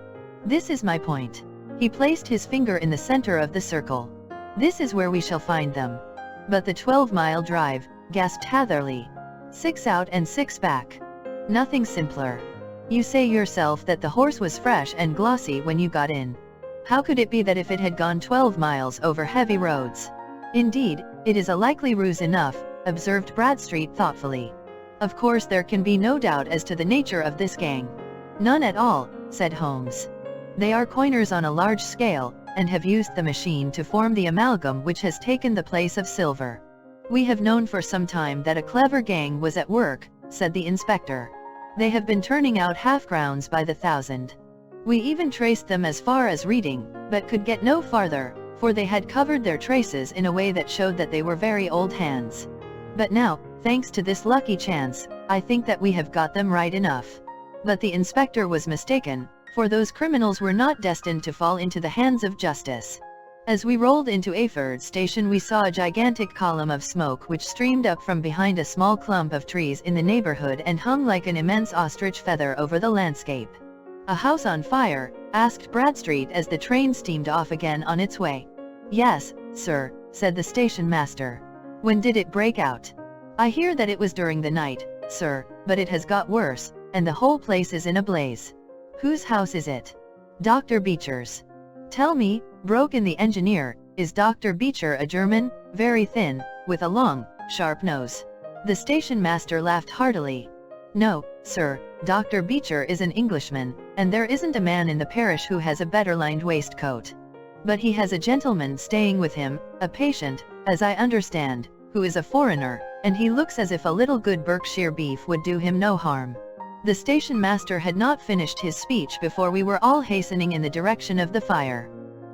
This is my point." He placed his finger in the center of the circle. "This is where we shall find them." "But the 12-mile drive," gasped Hatherley. "6 out and 6 back. Nothing simpler. You say yourself that the horse was fresh and glossy when you got in. How could it be that if it had gone 12 miles over heavy roads?" "Indeed, it is a likely ruse enough," observed Bradstreet thoughtfully. "Of course there can be no doubt as to the nature of this gang." "None at all," said Holmes. "They are coiners on a large scale, and have used the machine to form the amalgam which has taken the place of silver." "We have known for some time that a clever gang was at work," said the inspector. "They have been turning out half-crowns by the thousand. We even traced them as far as Reading, but could get no farther, for they had covered their traces in a way that showed that they were very old hands. But now, thanks to this lucky chance, I think that we have got them right enough." But the inspector was mistaken, for those criminals were not destined to fall into the hands of justice. As we rolled into Ayford station we saw a gigantic column of smoke which streamed up from behind a small clump of trees in the neighborhood and hung like an immense ostrich feather over the landscape. "A house on fire?" asked Bradstreet as the train steamed off again on its way. "Yes, sir," said the station master. "When did it break out?" "I hear that it was during the night, sir, but it has got worse, and the whole place is in a blaze." "Whose house is it?" "Dr. Beecher's." "Tell me," broke in the engineer, "is Dr. Beecher a German, very thin, with a long, sharp nose?" The station master laughed heartily. "No, sir, Dr. Beecher is an Englishman, and there isn't a man in the parish who has a better lined waistcoat. But he has a gentleman staying with him, a patient, as I understand, who is a foreigner, and he looks as if a little good Berkshire beef would do him no harm." The station master had not finished his speech before we were all hastening in the direction of the fire.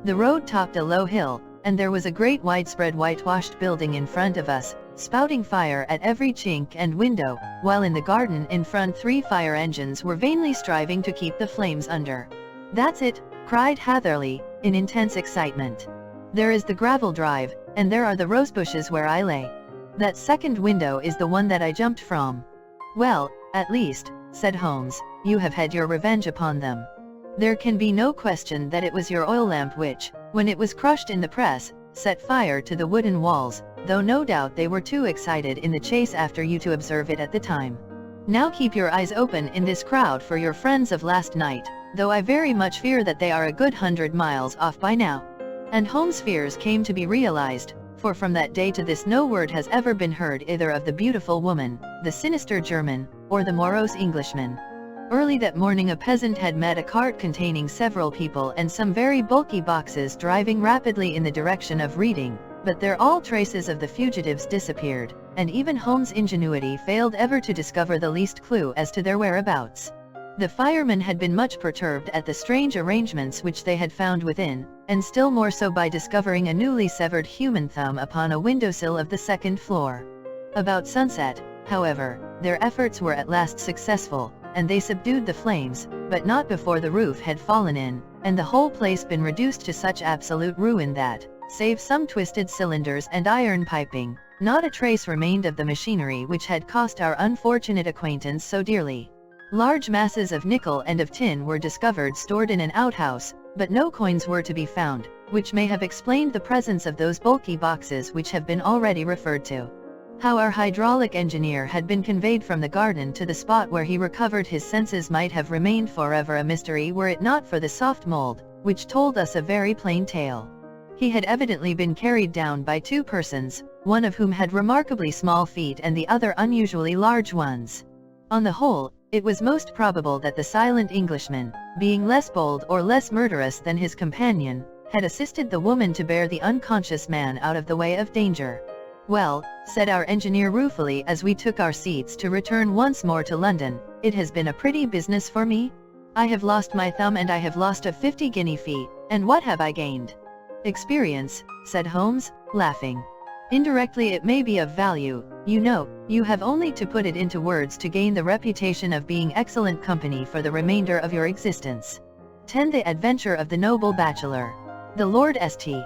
The road topped a low hill, and there was a great widespread whitewashed building in front of us, spouting fire at every chink and window, while in the garden in front 3 fire engines were vainly striving to keep the flames under. "That's it," cried Hatherley, in intense excitement. "There is the gravel drive, and there are the rosebushes where I lay. That second window is the one that I jumped from." "Well, at least," said Holmes, "you have had your revenge upon them. There can be no question that it was your oil lamp which, when it was crushed in the press, set fire to the wooden walls, though no doubt they were too excited in the chase after you to observe it at the time. Now keep your eyes open in this crowd for your friends of last night, though I very much fear that they are a good 100 miles off by now." And Holmes' fears came to be realized, for from that day to this no word has ever been heard either of the beautiful woman, the sinister German, or the morose Englishman. Early that morning a peasant had met a cart containing several people and some very bulky boxes driving rapidly in the direction of Reading, but there all traces of the fugitives disappeared, and even Holmes' ingenuity failed ever to discover the least clue as to their whereabouts. The firemen had been much perturbed at the strange arrangements which they had found within, and still more so by discovering a newly severed human thumb upon a windowsill of the second floor. About sunset, however, their efforts were at last successful, and they subdued the flames, but not before the roof had fallen in, and the whole place been reduced to such absolute ruin that, save some twisted cylinders and iron piping, not a trace remained of the machinery which had cost our unfortunate acquaintance so dearly. Large masses of nickel and of tin were discovered stored in an outhouse, but no coins were to be found, which may have explained the presence of those bulky boxes which have been already referred to. How our hydraulic engineer had been conveyed from the garden to the spot where he recovered his senses might have remained forever a mystery were it not for the soft mold, which told us a very plain tale. He had evidently been carried down by two persons, one of whom had remarkably small feet and the other unusually large ones. On the whole, it was most probable that the silent Englishman, being less bold or less murderous than his companion, had assisted the woman to bear the unconscious man out of the way of danger. "Well," said our engineer ruefully as we took our seats to return once more to London, "it has been a pretty business for me. I have lost my thumb and I have lost a 50-guinea fee, and what have I gained?" "Experience," said Holmes, laughing. "Indirectly it may be of value, you know, you have only to put it into words to gain the reputation of being excellent company for the remainder of your existence." 10. The Adventure of the Noble Bachelor. The Lord St.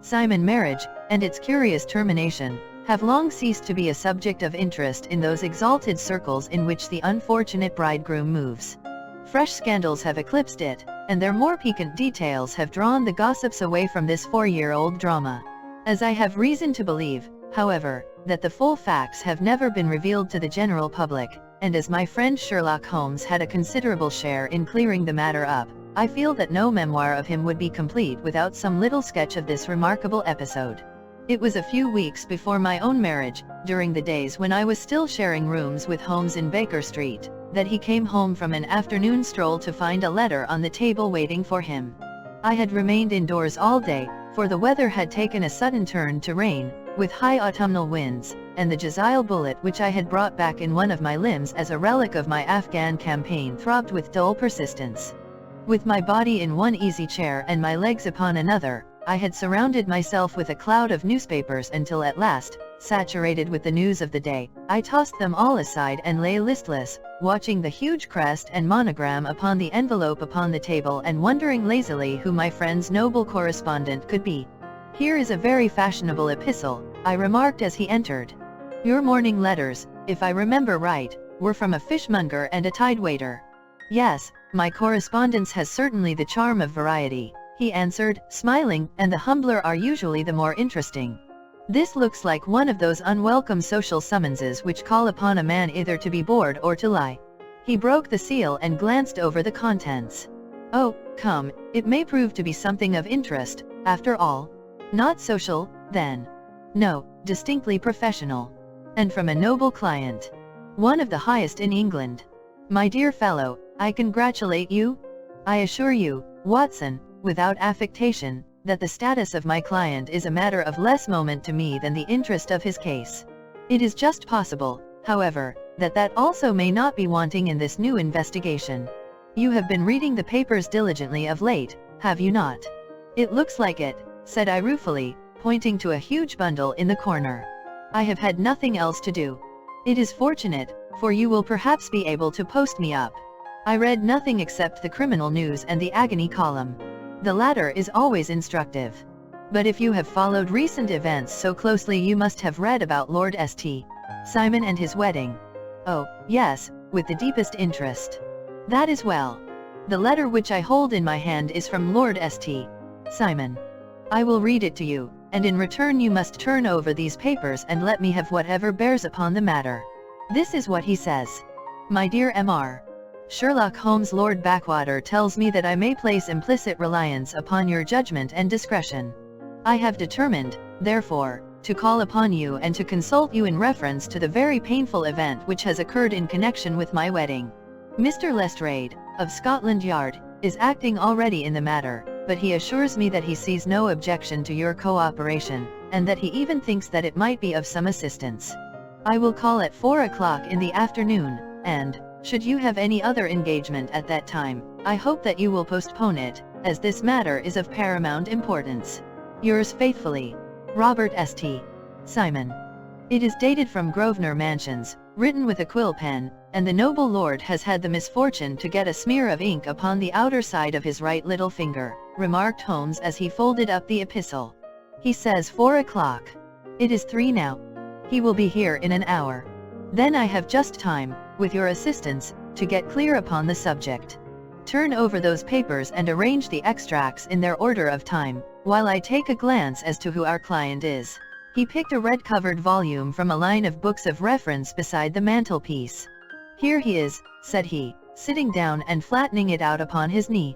Simon marriage, and its curious termination, have long ceased to be a subject of interest in those exalted circles in which the unfortunate bridegroom moves. Fresh scandals have eclipsed it, and their more piquant details have drawn the gossips away from this 4-year-old drama. As I have reason to believe, however, that the full facts have never been revealed to the general public, and as my friend Sherlock Holmes had a considerable share in clearing the matter up, I feel that no memoir of him would be complete without some little sketch of this remarkable episode. It was a few weeks before my own marriage, during the days when I was still sharing rooms with Holmes in Baker Street, that he came home from an afternoon stroll to find a letter on the table waiting for him. I had remained indoors all day, for the weather had taken a sudden turn to rain, with high autumnal winds, and the Jezile bullet which I had brought back in one of my limbs as a relic of my Afghan campaign throbbed with dull persistence. With my body in one easy chair and my legs upon another, I had surrounded myself with a cloud of newspapers until at last, saturated with the news of the day, I tossed them all aside and lay listless, watching the huge crest and monogram upon the envelope upon the table and wondering lazily who my friend's noble correspondent could be. "Here is a very fashionable epistle," I remarked as he entered. "Your morning letters, if I remember right, were from a fishmonger and a tidewaiter." "Yes, my correspondence has certainly the charm of variety," he answered, smiling, "and the humbler are usually the more interesting. This looks like one of those unwelcome social summonses which call upon a man either to be bored or to lie." He broke the seal and glanced over the contents. "Oh, come, it may prove to be something of interest, after all. Not social, then?" "No, distinctly professional. And from a noble client. One of the highest in England. My dear fellow, I congratulate you. I assure you, Watson, without affectation, that the status of my client is a matter of less moment to me than the interest of his case. It is just possible, however, that also may not be wanting in this new investigation. You have been reading the papers diligently of late, have you not?" "It looks like it," said I ruefully, pointing to a huge bundle in the corner. "I have had nothing else to do." "It is fortunate, for you will perhaps be able to post me up." I read nothing except the criminal news and the agony column. The latter is always instructive. But if you have followed recent events so closely you must have read about Lord St. Simon and his wedding. "Oh, yes, with the deepest interest." "That is well. The letter which I hold in my hand is from Lord St. Simon. I will read it to you, and in return you must turn over these papers and let me have whatever bears upon the matter. This is what he says. My dear Mr. Sherlock Holmes, Lord Backwater tells me that I may place implicit reliance upon your judgment and discretion. I have determined, therefore, to call upon you and to consult you in reference to the very painful event which has occurred in connection with my wedding. Mr. Lestrade, of Scotland Yard, is acting already in the matter, but he assures me that he sees no objection to your cooperation, and that he even thinks that it might be of some assistance. I will call at 4 o'clock in the afternoon, and, should you have any other engagement at that time, I hope that you will postpone it, as this matter is of paramount importance. Yours faithfully, Robert St. Simon. It is dated from Grosvenor Mansions, written with a quill pen, and the noble lord has had the misfortune to get a smear of ink upon the outer side of his right little finger, remarked Holmes as he folded up the epistle. He says 4 o'clock. It is 3 now. He will be here in an hour. Then I have just time, with your assistance, to get clear upon the subject. Turn over those papers and arrange the extracts in their order of time, while I take a glance as to who our client is. He picked a red-covered volume from a line of books of reference beside the mantelpiece. Here he is, said he, sitting down and flattening it out upon his knee.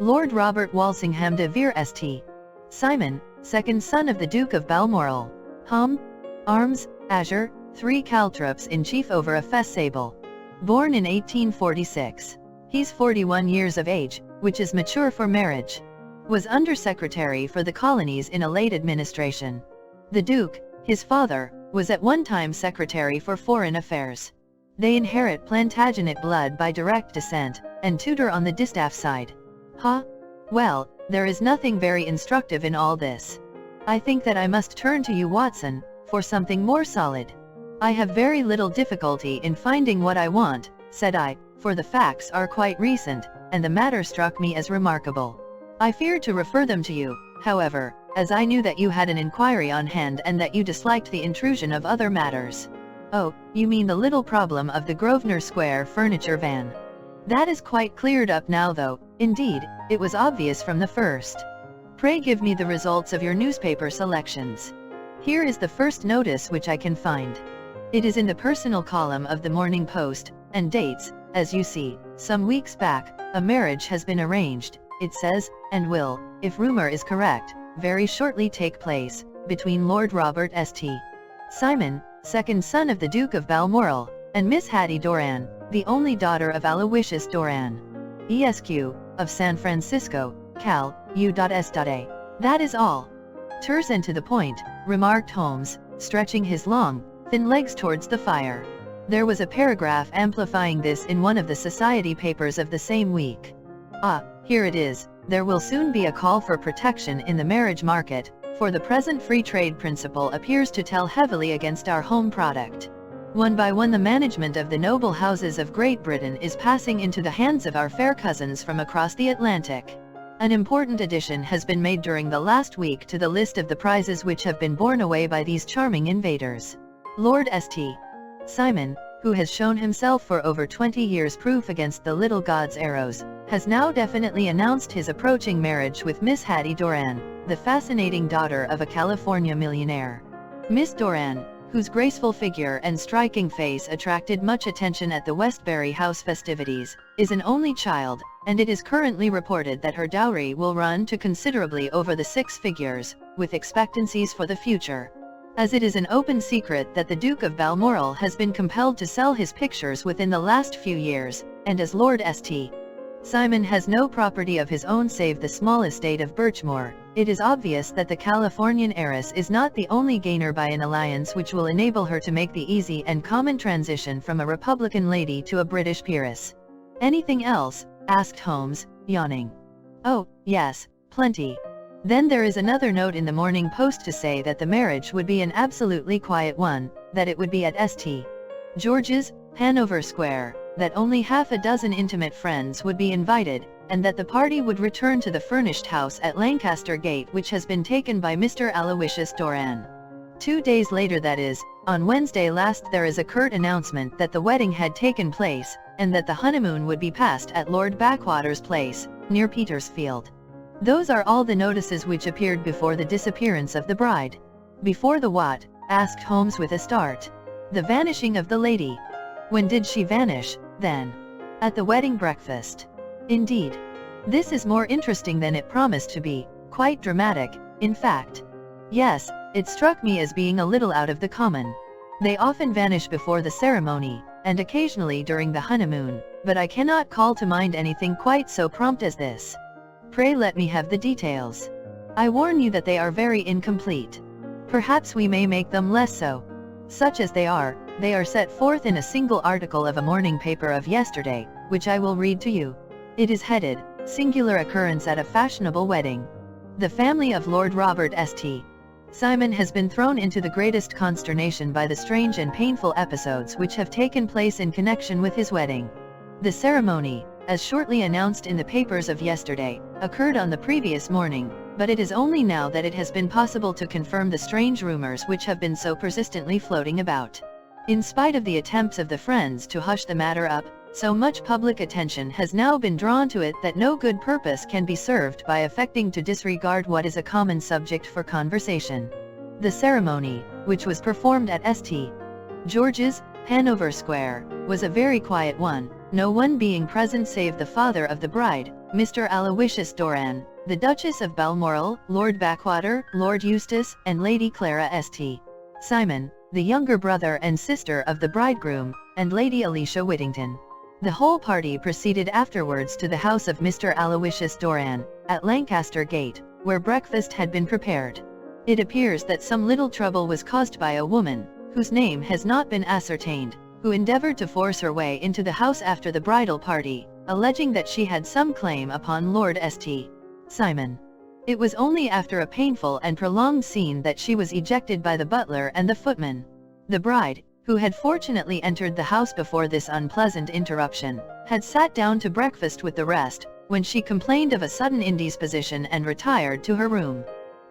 Lord Robert Walsingham de Vere St. Simon, second son of the Duke of Balmoral. Arms, azure, 3 caltrops in chief over a fess sable. Born in 1846. He's 41 years of age, which is mature for marriage. Was Under-Secretary for the Colonies in a late administration. The Duke, his father, was at one time Secretary for Foreign Affairs. They inherit Plantagenet blood by direct descent, and Tudor on the distaff side. Well, there is nothing very instructive in all this. I think that I must turn to you, Watson, for something more solid. I have very little difficulty in finding what I want, said I, for the facts are quite recent, and the matter struck me as remarkable. I feared to refer them to you, however, as I knew that you had an inquiry on hand and that you disliked the intrusion of other matters. Oh, you mean the little problem of the Grosvenor Square furniture van. That is quite cleared up now, though, indeed, it was obvious from the first. Pray give me the results of your newspaper selections. Here is the first notice which I can find. It is in the personal column of the Morning Post, and dates, as you see, some weeks back. A marriage has been arranged, it says, and will, if rumor is correct, very shortly take place, between Lord Robert St. Simon, second son of the Duke of Balmoral, and Miss Hattie Doran, the only daughter of Aloysius Doran, Esq., of San Francisco, Cal. U.S.A. That is all. Terse and to the point, remarked Holmes, stretching his long, thin legs towards the fire. There was a paragraph amplifying this in one of the society papers of the same week. Here it is. There will soon be a call for protection in the marriage market, for the present free trade principle appears to tell heavily against our home product. One by one the management of the noble houses of Great Britain is passing into the hands of our fair cousins from across the Atlantic. An important addition has been made during the last week to the list of the prizes which have been borne away by these charming invaders. Lord St. Simon, who has shown himself for over 20 years proof against the little god's arrows, has now definitely announced his approaching marriage with Miss Hattie Doran, the fascinating daughter of a California millionaire. Miss Doran, whose graceful figure and striking face attracted much attention at the Westbury House festivities, is an only child, and it is currently reported that her dowry will run to considerably over the 6 figures, with expectancies for the future. As it is an open secret that the Duke of Balmoral has been compelled to sell his pictures within the last few years, and as Lord St. Simon has no property of his own save the small estate of Birchmoor, it is obvious that the Californian heiress is not the only gainer by an alliance which will enable her to make the easy and common transition from a Republican lady to a British peeress. Anything else? Asked Holmes, yawning. Oh, yes, plenty. Then there is another note in the Morning Post to say that the marriage would be an absolutely quiet one, that it would be at St. George's, Hanover Square, that only half a dozen intimate friends would be invited, and that the party would return to the furnished house at Lancaster Gate which has been taken by Mr. Aloysius Doran. 2 days later, that is, on Wednesday last, there is a curt announcement that the wedding had taken place, and that the honeymoon would be passed at Lord Backwater's place, near Petersfield. Those are all the notices which appeared before the disappearance of the bride. Before the what? Asked Holmes with a start. The vanishing of the lady. When did she vanish, then? At the wedding breakfast. Indeed. This is more interesting than it promised to be, quite dramatic, in fact. Yes, it struck me as being a little out of the common. They often vanish before the ceremony, and occasionally during the honeymoon, but I cannot call to mind anything quite so prompt as this. Pray let me have the details. I warn you that they are very incomplete. Perhaps we may make them less so. Such as they are set forth in a single article of a morning paper of yesterday, which I will read to you. It is headed, Singular Occurrence at a Fashionable Wedding. The family of Lord Robert St. Simon has been thrown into the greatest consternation by the strange and painful episodes which have taken place in connection with his wedding. The ceremony, as shortly announced in the papers of yesterday, occurred on the previous morning, but it is only now that it has been possible to confirm the strange rumors which have been so persistently floating about. In spite of the attempts of the friends to hush the matter up, so much public attention has now been drawn to it that no good purpose can be served by affecting to disregard what is a common subject for conversation. The ceremony, which was performed at St. George's, Hanover Square, was a very quiet one, no one being present save the father of the bride, Mr. Aloysius Doran, the Duchess of Balmoral, Lord Backwater, Lord Eustace, and Lady Clara St. Simon, the younger brother and sister of the bridegroom, and Lady Alicia Whittington. The whole party proceeded afterwards to the house of Mr. Aloysius Doran, at Lancaster Gate, where breakfast had been prepared. It appears that some little trouble was caused by a woman, whose name has not been ascertained, who endeavored to force her way into the house after the bridal party, alleging that she had some claim upon Lord St. Simon. It was only after a painful and prolonged scene that she was ejected by the butler and the footman. The bride, who had fortunately entered the house before this unpleasant interruption, had sat down to breakfast with the rest, when she complained of a sudden indisposition and retired to her room.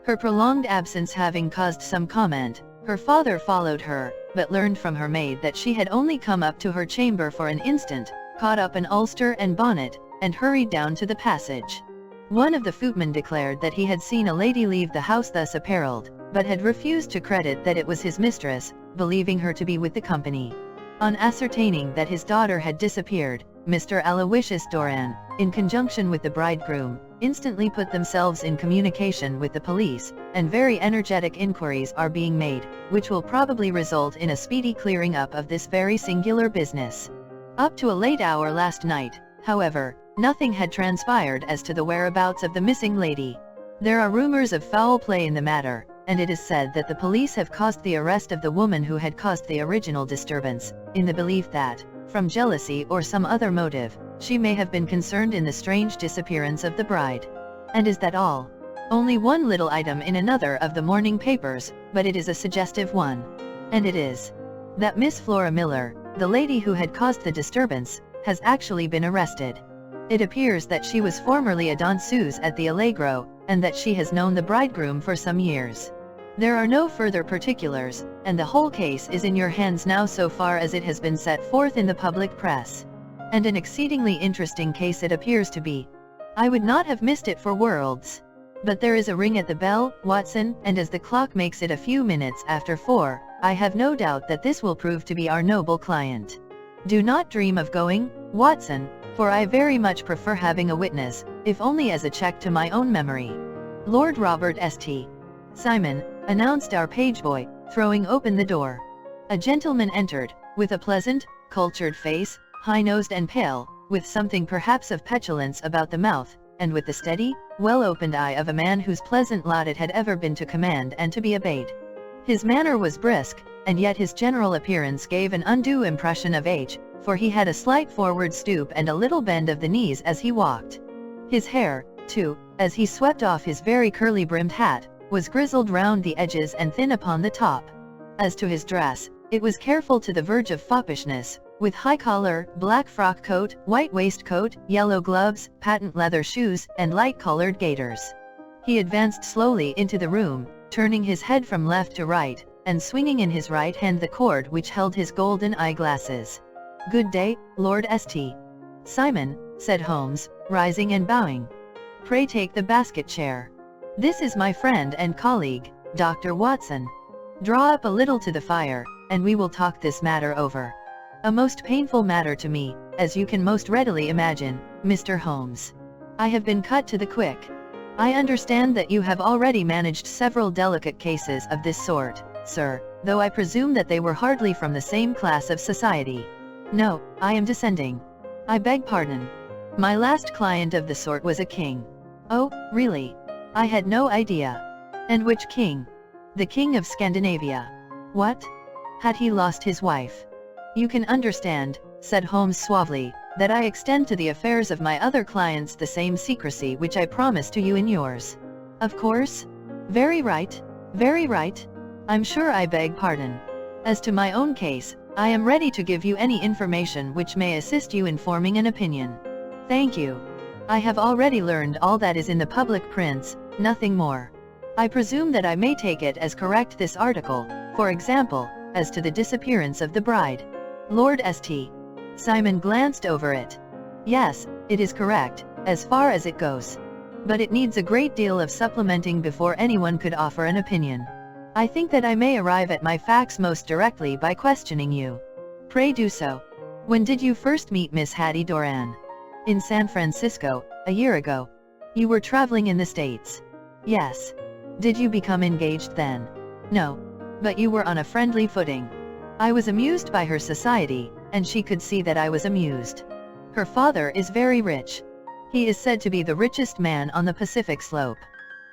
Her prolonged absence having caused some comment, her father followed her, but learned from her maid that she had only come up to her chamber for an instant, caught up an ulster and bonnet, and hurried down to the passage. One of the footmen declared that he had seen a lady leave the house thus apparelled, but had refused to credit that it was his mistress, believing her to be with the company. On ascertaining that his daughter had disappeared, Mr. Aloysius Doran, in conjunction with the bridegroom, instantly put themselves in communication with the police, and very energetic inquiries are being made, which will probably result in a speedy clearing up of this very singular business. Up to a late hour last night, however, nothing had transpired as to the whereabouts of the missing lady. There are rumors of foul play in the matter, and it is said that the police have caused the arrest of the woman who had caused the original disturbance, in the belief that, from jealousy or some other motive, she may have been concerned in the strange disappearance of the bride. And is that all? Only one little item in another of the morning papers, but it is a suggestive one. And it is that Miss Flora Miller, the lady who had caused the disturbance, has actually been arrested. It appears that she was formerly a danseuse at the Allegro, and that she has known the bridegroom for some years. There are no further particulars, and the whole case is in your hands now so far as it has been set forth in the public press. And an exceedingly interesting case it appears to be. I would not have missed it for worlds. But there is a ring at the bell, Watson, and as the clock makes it a few minutes after 4, I have no doubt that this will prove to be our noble client. Do not dream of going, Watson, for I very much prefer having a witness, if only as a check to my own memory. Lord Robert St. Simon, announced our page boy, throwing open the door. A gentleman entered, with a pleasant, cultured face, high-nosed and pale, with something perhaps of petulance about the mouth, and with the steady, well-opened eye of a man whose pleasant lot it had ever been to command and to be obeyed. His manner was brisk, and yet his general appearance gave an undue impression of age, for he had a slight forward stoop and a little bend of the knees as he walked. His hair, too, as he swept off his very curly-brimmed hat, was grizzled round the edges and thin upon the top. As to his dress, it was careful to the verge of foppishness, with high collar, black frock coat, white waistcoat, yellow gloves, patent leather shoes, and light-colored gaiters. He advanced slowly into the room, turning his head from left to right, and swinging in his right hand the cord which held his golden eyeglasses. "Good day, Lord St. Simon," said Holmes, rising and bowing. Pray take the basket chair. This is my friend and colleague, Dr. Watson. Draw up a little to the fire, and we will talk this matter over. A most painful matter to me, as you can most readily imagine, Mr. Holmes. I have been cut to the quick. I understand that you have already managed several delicate cases of this sort, sir, though I presume that they were hardly from the same class of society. No, I am descending. I beg pardon. My last client of the sort was a king. Oh, really? I had no idea. And which king? The king of Scandinavia. What? Had he lost his wife? You can understand, said Holmes suavely, that I extend to the affairs of my other clients the same secrecy which I promised to you in yours. Of course? Very right. Very right. I'm sure I beg pardon. As to my own case, I am ready to give you any information which may assist you in forming an opinion. Thank you. I have already learned all that is in the public prints, nothing more. I presume that I may take it as correct this article, for example, as to the disappearance of the bride. Lord St. Simon glanced over it. Yes, it is correct, as far as it goes. But it needs a great deal of supplementing before anyone could offer an opinion. I think that I may arrive at my facts most directly by questioning you. Pray do so. When did you first meet Miss Hattie Doran? In San Francisco, a year ago. You were traveling in the States. Yes. Did you become engaged then? No. But you were on a friendly footing. I was amused by her society, and she could see that I was amused. Her father is very rich. He is said to be the richest man on the Pacific slope.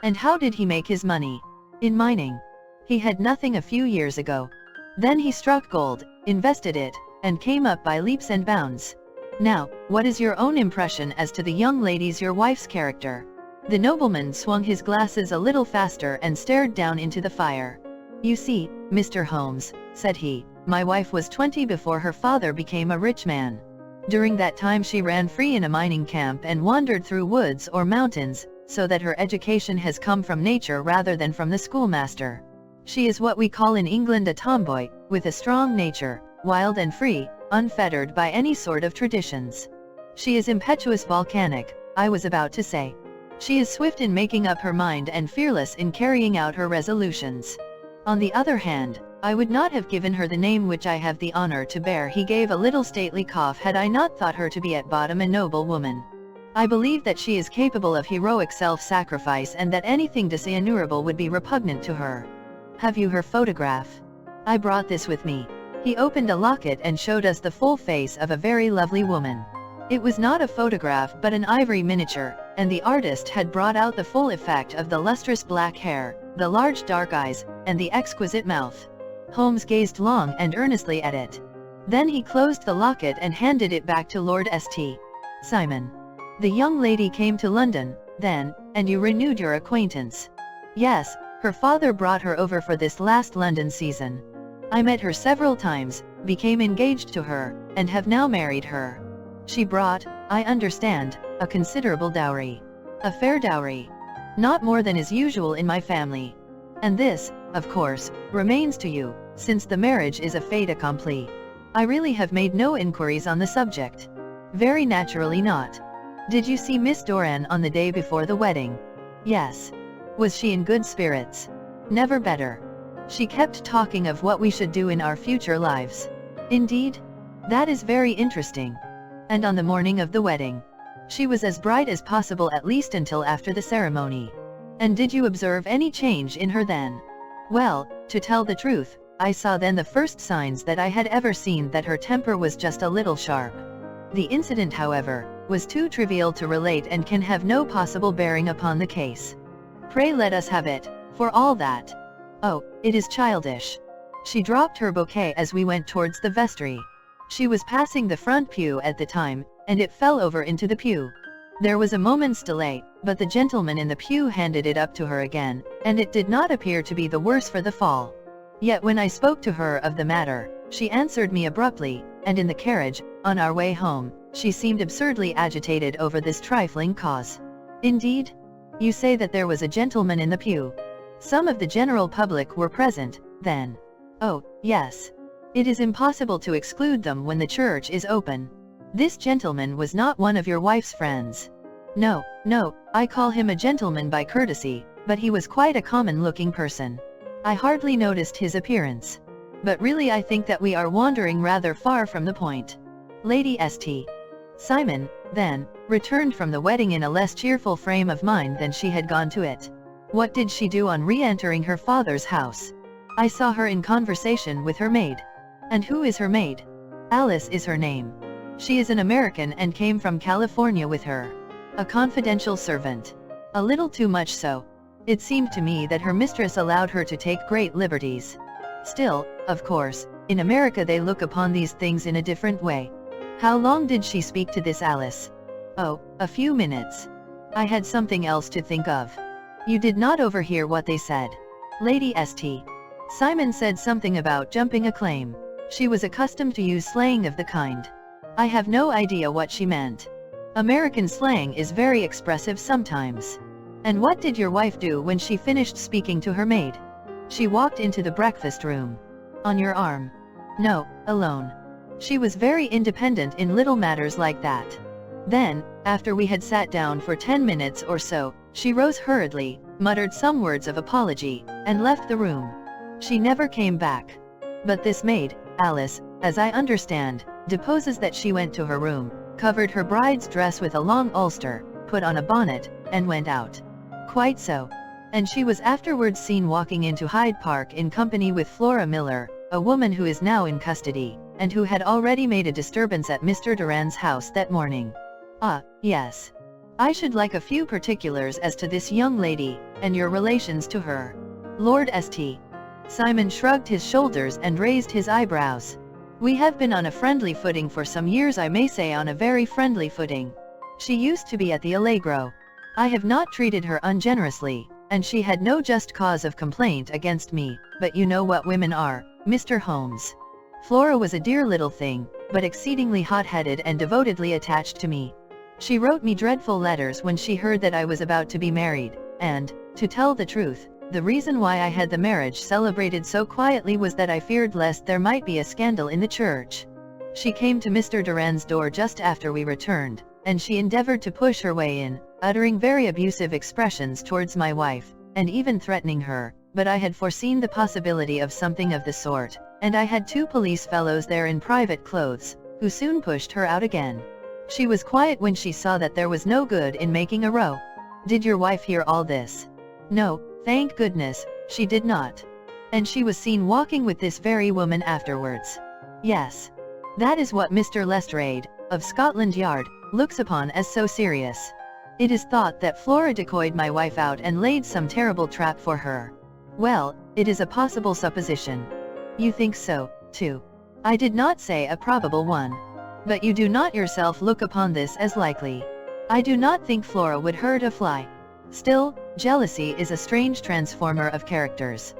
And how did he make his money? In mining. He had nothing a few years ago. Then he struck gold, invested it, and came up by leaps and bounds. Now, what is your own impression as to the young lady's your wife's character? The nobleman swung his glasses a little faster and stared down into the fire. You see, Mr. Holmes, said he, my wife was 20 before her father became a rich man. During that time she ran free in a mining camp and wandered through woods or mountains, so that her education has come from nature rather than from the schoolmaster. She is what we call in England a tomboy, with a strong nature, wild and free, unfettered by any sort of traditions. She is impetuous, volcanic, I was about to say. She is swift in making up her mind and fearless in carrying out her resolutions. On the other hand, I would not have given her the name which I have the honor to bear. He gave a little stately cough. Had I not thought her to be at bottom a noble woman. I believe that she is capable of heroic self-sacrifice and that anything dishonorable would be repugnant to her. Have you her photograph? I brought this with me. He opened a locket and showed us the full face of a very lovely woman. It was not a photograph but an ivory miniature, and the artist had brought out the full effect of the lustrous black hair, the large dark eyes, and the exquisite mouth. Holmes gazed long and earnestly at it. Then he closed the locket and handed it back to Lord St. Simon. The young lady came to London, then, and you renewed your acquaintance. Yes, her father brought her over for this last London season. I met her several times, became engaged to her, and have now married her. She brought, I understand, a considerable dowry. A fair dowry. Not more than is usual in my family. And this, of course, remains to you, since the marriage is a fait accompli. I really have made no inquiries on the subject. Very naturally not. Did you see Miss Doran on the day before the wedding? Yes. Was she in good spirits? Never better. She kept talking of what we should do in our future lives. Indeed? That is very interesting. And on the morning of the wedding? She was as bright as possible, at least until after the ceremony. And did you observe any change in her then? Well, to tell the truth, I saw then the first signs that I had ever seen that her temper was just a little sharp. The incident, however, was too trivial to relate and can have no possible bearing upon the case. Pray let us have it, for all that. Oh, it is childish. She dropped her bouquet as we went towards the vestry. She was passing the front pew at the time, and it fell over into the pew. There was a moment's delay, but the gentleman in the pew handed it up to her again, and it did not appear to be the worse for the fall. Yet when I spoke to her of the matter, she answered me abruptly, and in the carriage, on our way home, she seemed absurdly agitated over this trifling cause. Indeed? You say that there was a gentleman in the pew. Some of the general public were present, then? Oh, yes. It is impossible to exclude them when the church is open. This gentleman was not one of your wife's friends. No, no, I call him a gentleman by courtesy, but he was quite a common-looking person. I hardly noticed his appearance. But really I think that we are wandering rather far from the point. Lady St. Simon, then, returned from the wedding in a less cheerful frame of mind than she had gone to it. What did she do on re-entering her father's house? I saw her in conversation with her maid. And who is her maid? Alice is her name. She is an American and came from California with her. A confidential servant. A little too much so. It seemed to me that her mistress allowed her to take great liberties. Still, of course, in America they look upon these things in a different way. How long did she speak to this Alice? Oh, a few minutes. I had something else to think of. You did not overhear what they said. Lady St. Simon said something about jumping a claim. She was accustomed to use slang of the kind. I have no idea what she meant. American slang is very expressive sometimes. And what did your wife do when she finished speaking to her maid? She walked into the breakfast room. On your arm? No, alone. She was very independent in little matters like that. Then, after we had sat down for 10 minutes or so, she rose hurriedly, muttered some words of apology, and left the room. She never came back. But this maid, Alice, as I understand, deposes that she went to her room, covered her bride's dress with a long ulster, put on a bonnet, and went out. Quite so. And she was afterwards seen walking into Hyde Park in company with Flora Miller, a woman who is now in custody, and who had already made a disturbance at Mr. Durand's house that morning. Ah, yes. I should like a few particulars as to this young lady, and your relations to her. Lord St. Simon shrugged his shoulders and raised his eyebrows. We have been on a friendly footing for some years, I may say on a very friendly footing. She used to be at the Allegro. I have not treated her ungenerously, and she had no just cause of complaint against me, but you know what women are, Mr. Holmes. Flora was a dear little thing, but exceedingly hot-headed and devotedly attached to me. She wrote me dreadful letters when she heard that I was about to be married, and, to tell the truth, the reason why I had the marriage celebrated so quietly was that I feared lest there might be a scandal in the church. She came to Mr. Durand's door just after we returned, and she endeavored to push her way in, uttering very abusive expressions towards my wife, and even threatening her, but I had foreseen the possibility of something of the sort, and I had 2 police fellows there in private clothes, who soon pushed her out again. She was quiet when she saw that there was no good in making a row. Did your wife hear all this? No, thank goodness, she did not. And she was seen walking with this very woman afterwards. Yes. That is what Mr. Lestrade, of Scotland Yard, looks upon as so serious. It is thought that Flora decoyed my wife out and laid some terrible trap for her. Well, it is a possible supposition. You think so, too. I did not say a probable one. But you do not yourself look upon this as likely. I do not think Flora would hurt a fly. Still, jealousy is a strange transformer of characters.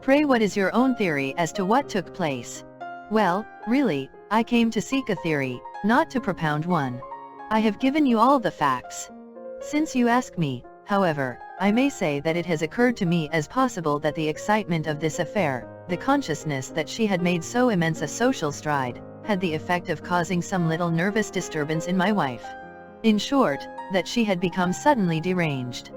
Pray, what is your own theory as to what took place? Well, really, I came to seek a theory, not to propound one. I have given you all the facts. Since you ask me, however, I may say that it has occurred to me as possible that the excitement of this affair, the consciousness that she had made so immense a social stride, had the effect of causing some little nervous disturbance in my wife. In short, that she had become suddenly deranged.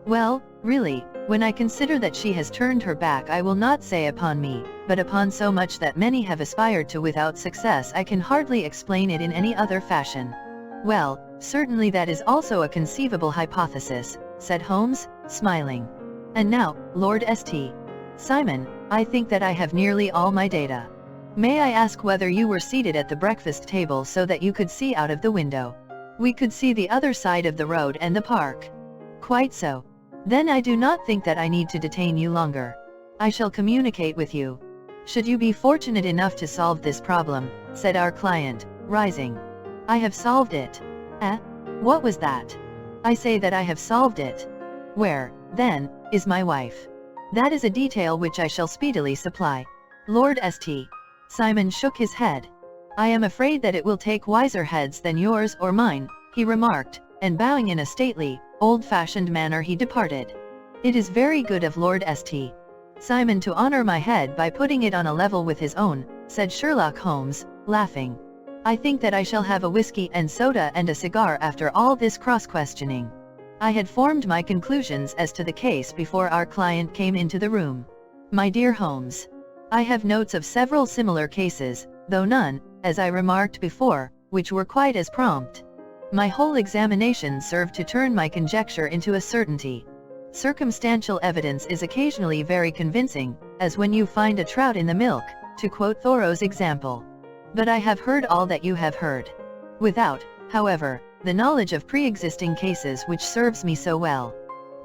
Well, really, when I consider that she has turned her back, I will not say upon me, but upon so much that many have aspired to without success, I can hardly explain it in any other fashion. Well, certainly that is also a conceivable hypothesis, said Holmes, smiling. And now, Lord St. Simon, I think that I have nearly all my data. May I ask whether you were seated at the breakfast table so that you could see out of the window? We could see the other side of the road and the park. Quite so. Then I do not think that I need to detain you longer. I shall communicate with you. Should you be fortunate enough to solve this problem, said our client, rising. I have solved it. Eh? What was that? I say that I have solved it. Where, then, is my wife? That is a detail which I shall speedily supply. Lord St. Simon shook his head. I am afraid that it will take wiser heads than yours or mine, he remarked, and bowing in a stately, old-fashioned manner he departed. It is very good of Lord St. Simon to honor my head by putting it on a level with his own, said Sherlock Holmes, laughing. I think that I shall have a whiskey and soda and a cigar after all this cross-questioning. I had formed my conclusions as to the case before our client came into the room. My dear Holmes, I have notes of several similar cases, though none, as I remarked before, which were quite as prompt. My whole examination served to turn my conjecture into a certainty. Circumstantial evidence is occasionally very convincing, as when you find a trout in the milk, to quote Thoreau's example. But I have heard all that you have heard, without, however, the knowledge of pre-existing cases which serves me so well.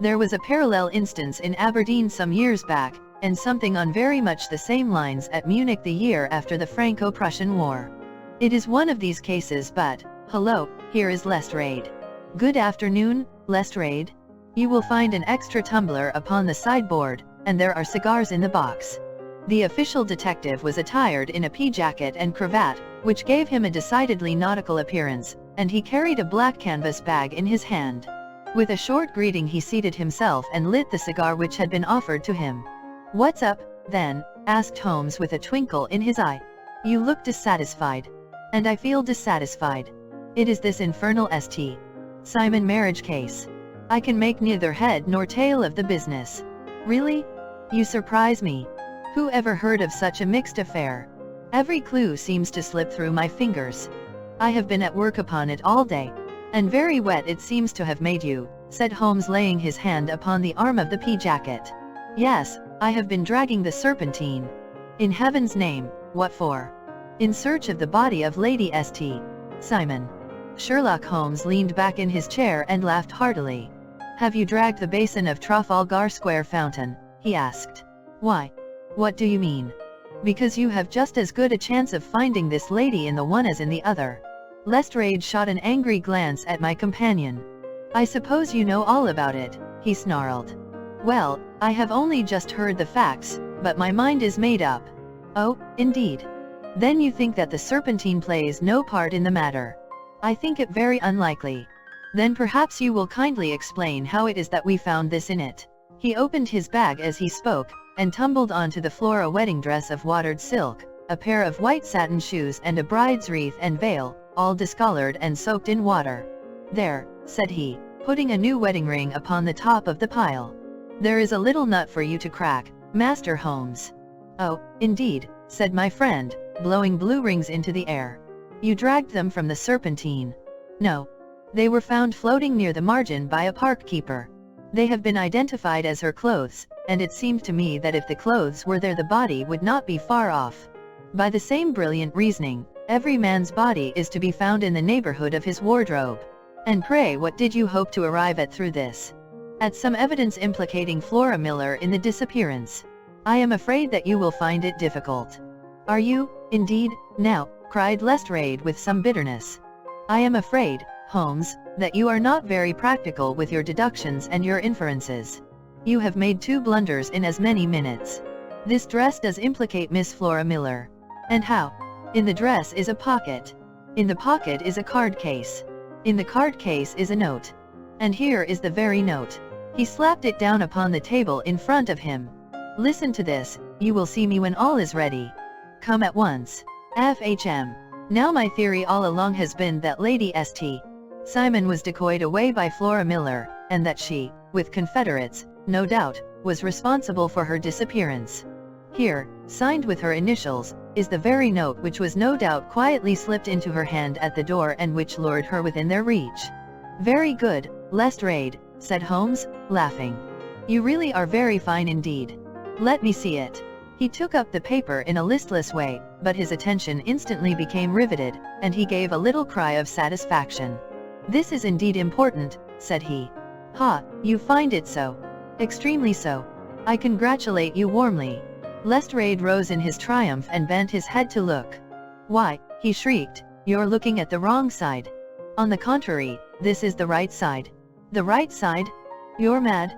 There was a parallel instance in Aberdeen some years back, and something on very much the same lines at Munich the year after the Franco-Prussian War. It is one of these cases, but, hello, here is Lestrade. Good afternoon, Lestrade. You will find an extra tumbler upon the sideboard, and there are cigars in the box. The official detective was attired in a pea jacket and cravat, which gave him a decidedly nautical appearance, and he carried a black canvas bag in his hand. With a short greeting he seated himself and lit the cigar which had been offered to him. "What's up, then?" asked Holmes with a twinkle in his eye. "You look dissatisfied." "And I feel dissatisfied. It is this infernal St. Simon marriage case. I can make neither head nor tail of the business." "Really? You surprise me. Who ever heard of such a mixed affair? Every clue seems to slip through my fingers. I have been at work upon it all day. And very wet it seems to have made you," said Holmes, laying his hand upon the arm of the pea jacket. "Yes, I have been dragging the serpentine." "In heaven's name, what for?" "In search of the body of Lady St. Simon." Sherlock Holmes leaned back in his chair and laughed heartily. "Have you dragged the basin of Trafalgar Square fountain?" he asked. "Why? What do you mean?" "Because you have just as good a chance of finding this lady in the one as in the other." Lestrade shot an angry glance at my companion. "I suppose you know all about it," he snarled. "Well, I have only just heard the facts, but my mind is made up." "Oh, indeed. Then you think that the serpentine plays no part in the matter?" "I think it very unlikely." "Then perhaps you will kindly explain how it is that we found this in it." He opened his bag as he spoke, and tumbled onto the floor a wedding dress of watered silk, a pair of white satin shoes and a bride's wreath and veil, all discolored and soaked in water. "There," said he, putting a new wedding ring upon the top of the pile. "There is a little nut for you to crack, Master Holmes." "Oh, indeed," said my friend, blowing blue rings into the air. "You dragged them from the serpentine?" "No. They were found floating near the margin by a park keeper. They have been identified as her clothes, and it seemed to me that if the clothes were there the body would not be far off. By the same brilliant reasoning, every man's body is to be found in the neighborhood of his wardrobe. And pray what did you hope to arrive at through this?" "At some evidence implicating Flora Miller in the disappearance." "I am afraid that you will find it difficult." "Are you, indeed, now?" cried Lestrade with some bitterness. "I am afraid, Holmes, that you are not very practical with your deductions and your inferences. You have made 2 blunders in as many minutes. This dress does implicate Miss Flora Miller." "And how?" "In the dress is a pocket. In the pocket is a card case. In the card case is a note. And here is the very note." He slapped it down upon the table in front of him. "Listen to this, you will see me when all is ready. Come at once. FHM. Now my theory all along has been that Lady St. Simon was decoyed away by Flora Miller, and that she, with confederates, no doubt, was responsible for her disappearance. Here, signed with her initials, is the very note which was no doubt quietly slipped into her hand at the door and which lured her within their reach." "Very good, Lestrade," said Holmes, laughing. "You really are very fine indeed. Let me see it." He took up the paper in a listless way, but his attention instantly became riveted, and he gave a little cry of satisfaction. "This is indeed important," said he. "Ha, you find it so?" "Extremely so. I congratulate you warmly." Lestrade rose in his triumph and bent his head to look. "Why," he shrieked, "you're looking at the wrong side. On the contrary, this is the right side." "The right side? You're mad.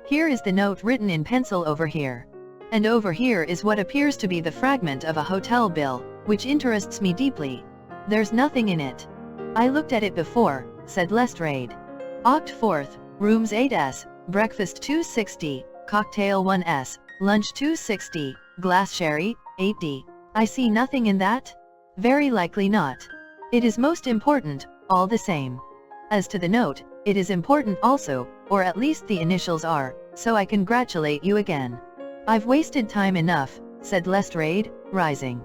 Here is the note written in pencil over here. And over here is what appears to be the fragment of a hotel bill, which interests me deeply. There's nothing in it." "I looked at it before," said Lestrade. "Oct. 4th, rooms 8S, breakfast 260, cocktail 1S, lunch 260, glass sherry, 8D. I see nothing in that?" "Very likely not. It is most important, all the same. As to the note, it is important also, or at least the initials are, so I congratulate you again. I've wasted time enough, said Lestrade, rising.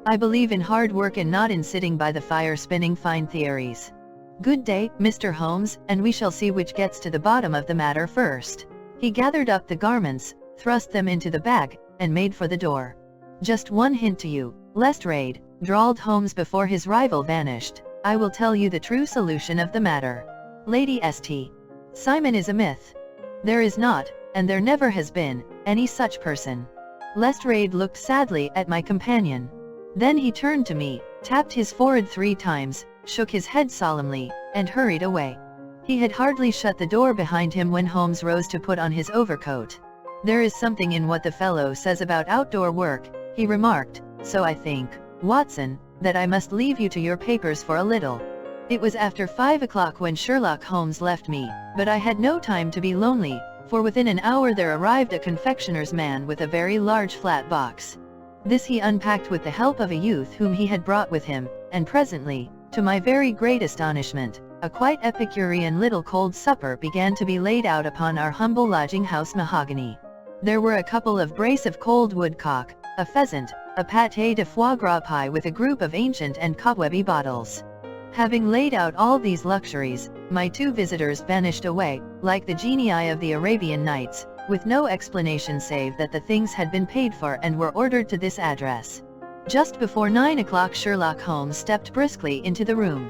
I believe in hard work and not in sitting by the fire spinning fine theories. Good day, Mr. Holmes, and we shall see which gets to the bottom of the matter first. He gathered up the garments, thrust them into the bag, and made for the door. Just one hint to you, Lestrade, drawled Holmes before his rival vanished. I will tell you the true solution of the matter. Lady St. Simon is a myth. There is not, and there never has been, any such person. Lestrade looked sadly at my companion. Then he turned to me, tapped his forehead 3 times, shook his head solemnly, and hurried away. He had hardly shut the door behind him when Holmes rose to put on his overcoat. There is something in what the fellow says about outdoor work, he remarked, so I think, Watson, that I must leave you to your papers for a little. It was after 5 o'clock when Sherlock Holmes left me, but I had no time to be lonely, for within an hour there arrived a confectioner's man with a very large flat box. This he unpacked with the help of a youth whom he had brought with him, and presently, to my very great astonishment, a quite Epicurean little cold supper began to be laid out upon our humble lodging-house mahogany. There were a couple of brace of cold woodcock, a pheasant, a pâté de foie gras pie with a group of ancient and cobwebby bottles. Having laid out all these luxuries, my 2 visitors vanished away, like the genii of the Arabian Nights, with no explanation save that the things had been paid for and were ordered to this address. Just before 9 o'clock Sherlock Holmes stepped briskly into the room.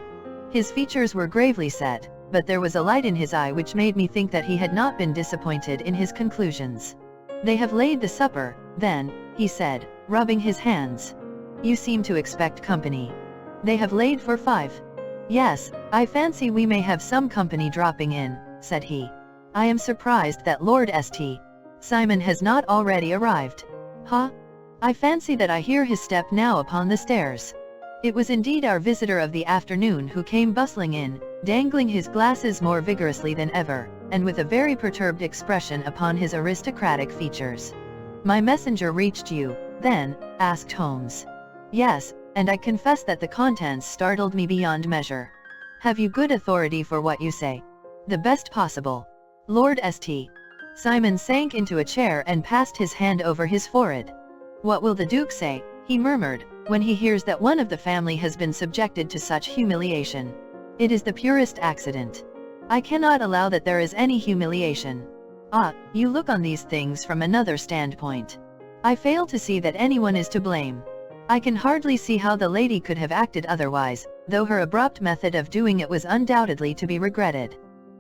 His features were gravely set, but there was a light in his eye which made me think that he had not been disappointed in his conclusions. They have laid the supper, then, he said, rubbing his hands. You seem to expect company. They have laid for 5. Yes, I fancy we may have some company dropping in, said he. I am surprised that Lord St. Simon has not already arrived. Huh? I fancy that I hear his step now upon the stairs. It was indeed our visitor of the afternoon who came bustling in, dangling his glasses more vigorously than ever, and with a very perturbed expression upon his aristocratic features. My messenger reached you, then? Asked Holmes. Yes, and I confess that the contents startled me beyond measure. Have you good authority for what you say? The best possible. Lord St. Simon sank into a chair and passed his hand over his forehead. What will the Duke say, he murmured, when he hears that one of the family has been subjected to such humiliation? It is the purest accident. I cannot allow that there is any humiliation. Ah, you look on these things from another standpoint. I fail to see that anyone is to blame. I can hardly see how the lady could have acted otherwise, though her abrupt method of doing it was undoubtedly to be regretted.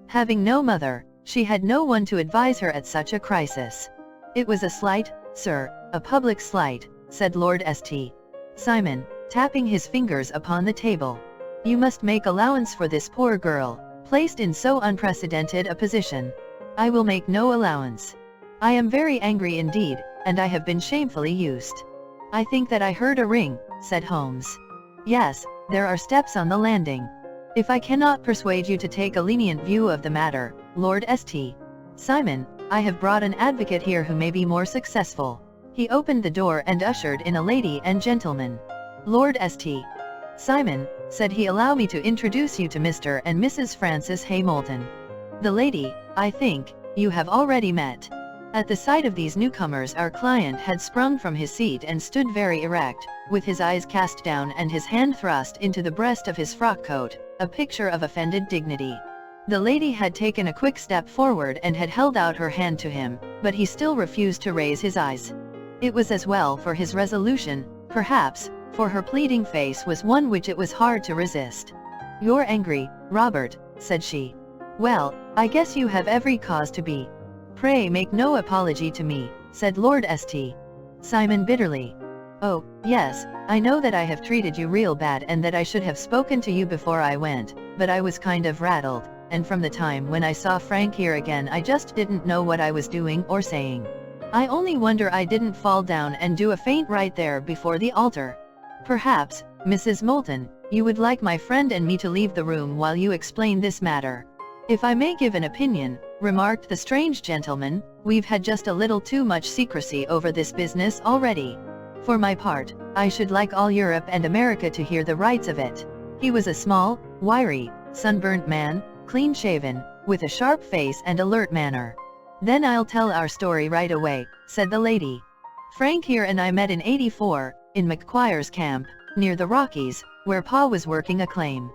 Having no mother, she had no one to advise her at such a crisis. It was a slight, sir, a public slight, said Lord St. Simon, tapping his fingers upon the table. You must make allowance for this poor girl, placed in so unprecedented a position. I will make no allowance. I am very angry indeed, and I have been shamefully used. I think that I heard a ring, said Holmes. Yes, there are steps on the landing. If I cannot persuade you to take a lenient view of the matter, Lord St. Simon, I have brought an advocate here who may be more successful. He opened the door and ushered in a lady and gentleman. Lord St. Simon, said he, allow me to introduce you to Mr. and Mrs. Francis Hamilton. The lady, I think, you have already met. At the sight of these newcomers our client had sprung from his seat and stood very erect, with his eyes cast down and his hand thrust into the breast of his frock coat, a picture of offended dignity. The lady had taken a quick step forward and had held out her hand to him, but he still refused to raise his eyes. It was as well for his resolution, perhaps, for her pleading face was one which it was hard to resist. You're angry, Robert, said she. Well, I guess you have every cause to be. Pray make no apology to me, said Lord St. Simon bitterly. Oh, yes, I know that I have treated you real bad and that I should have spoken to you before I went, but I was kind of rattled, and from the time when I saw Frank here again I just didn't know what I was doing or saying. I only wonder I didn't fall down and do a faint right there before the altar. Perhaps, Mrs. Moulton, you would like my friend and me to leave the room while you explain this matter. If I may give an opinion, remarked the strange gentleman, we've had just a little too much secrecy over this business already. For my part, I should like all Europe and America to hear the rights of it. He was a small, wiry, sunburnt man, clean-shaven, with a sharp face and alert manner. "Then I'll tell our story right away," said the lady. "Frank here and I met in '84, in McQuire's camp, near the Rockies, where Pa was working a claim.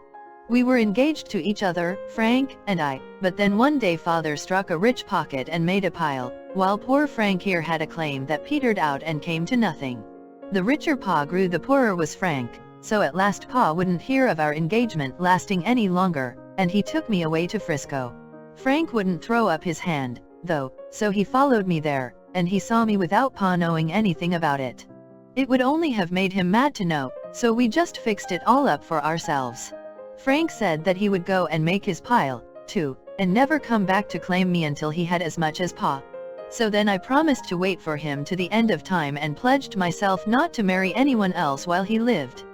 We were engaged to each other, Frank and I, but then one day Father struck a rich pocket and made a pile, while poor Frank here had a claim that petered out and came to nothing. The richer Pa grew, the poorer was Frank, so at last Pa wouldn't hear of our engagement lasting any longer, and he took me away to Frisco. Frank wouldn't throw up his hand, though, so he followed me there, and he saw me without Pa knowing anything about it. It would only have made him mad to know, so we just fixed it all up for ourselves. Frank said that he would go and make his pile, too, and never come back to claim me until he had as much as Pa. So then I promised to wait for him to the end of time and pledged myself not to marry anyone else while he lived.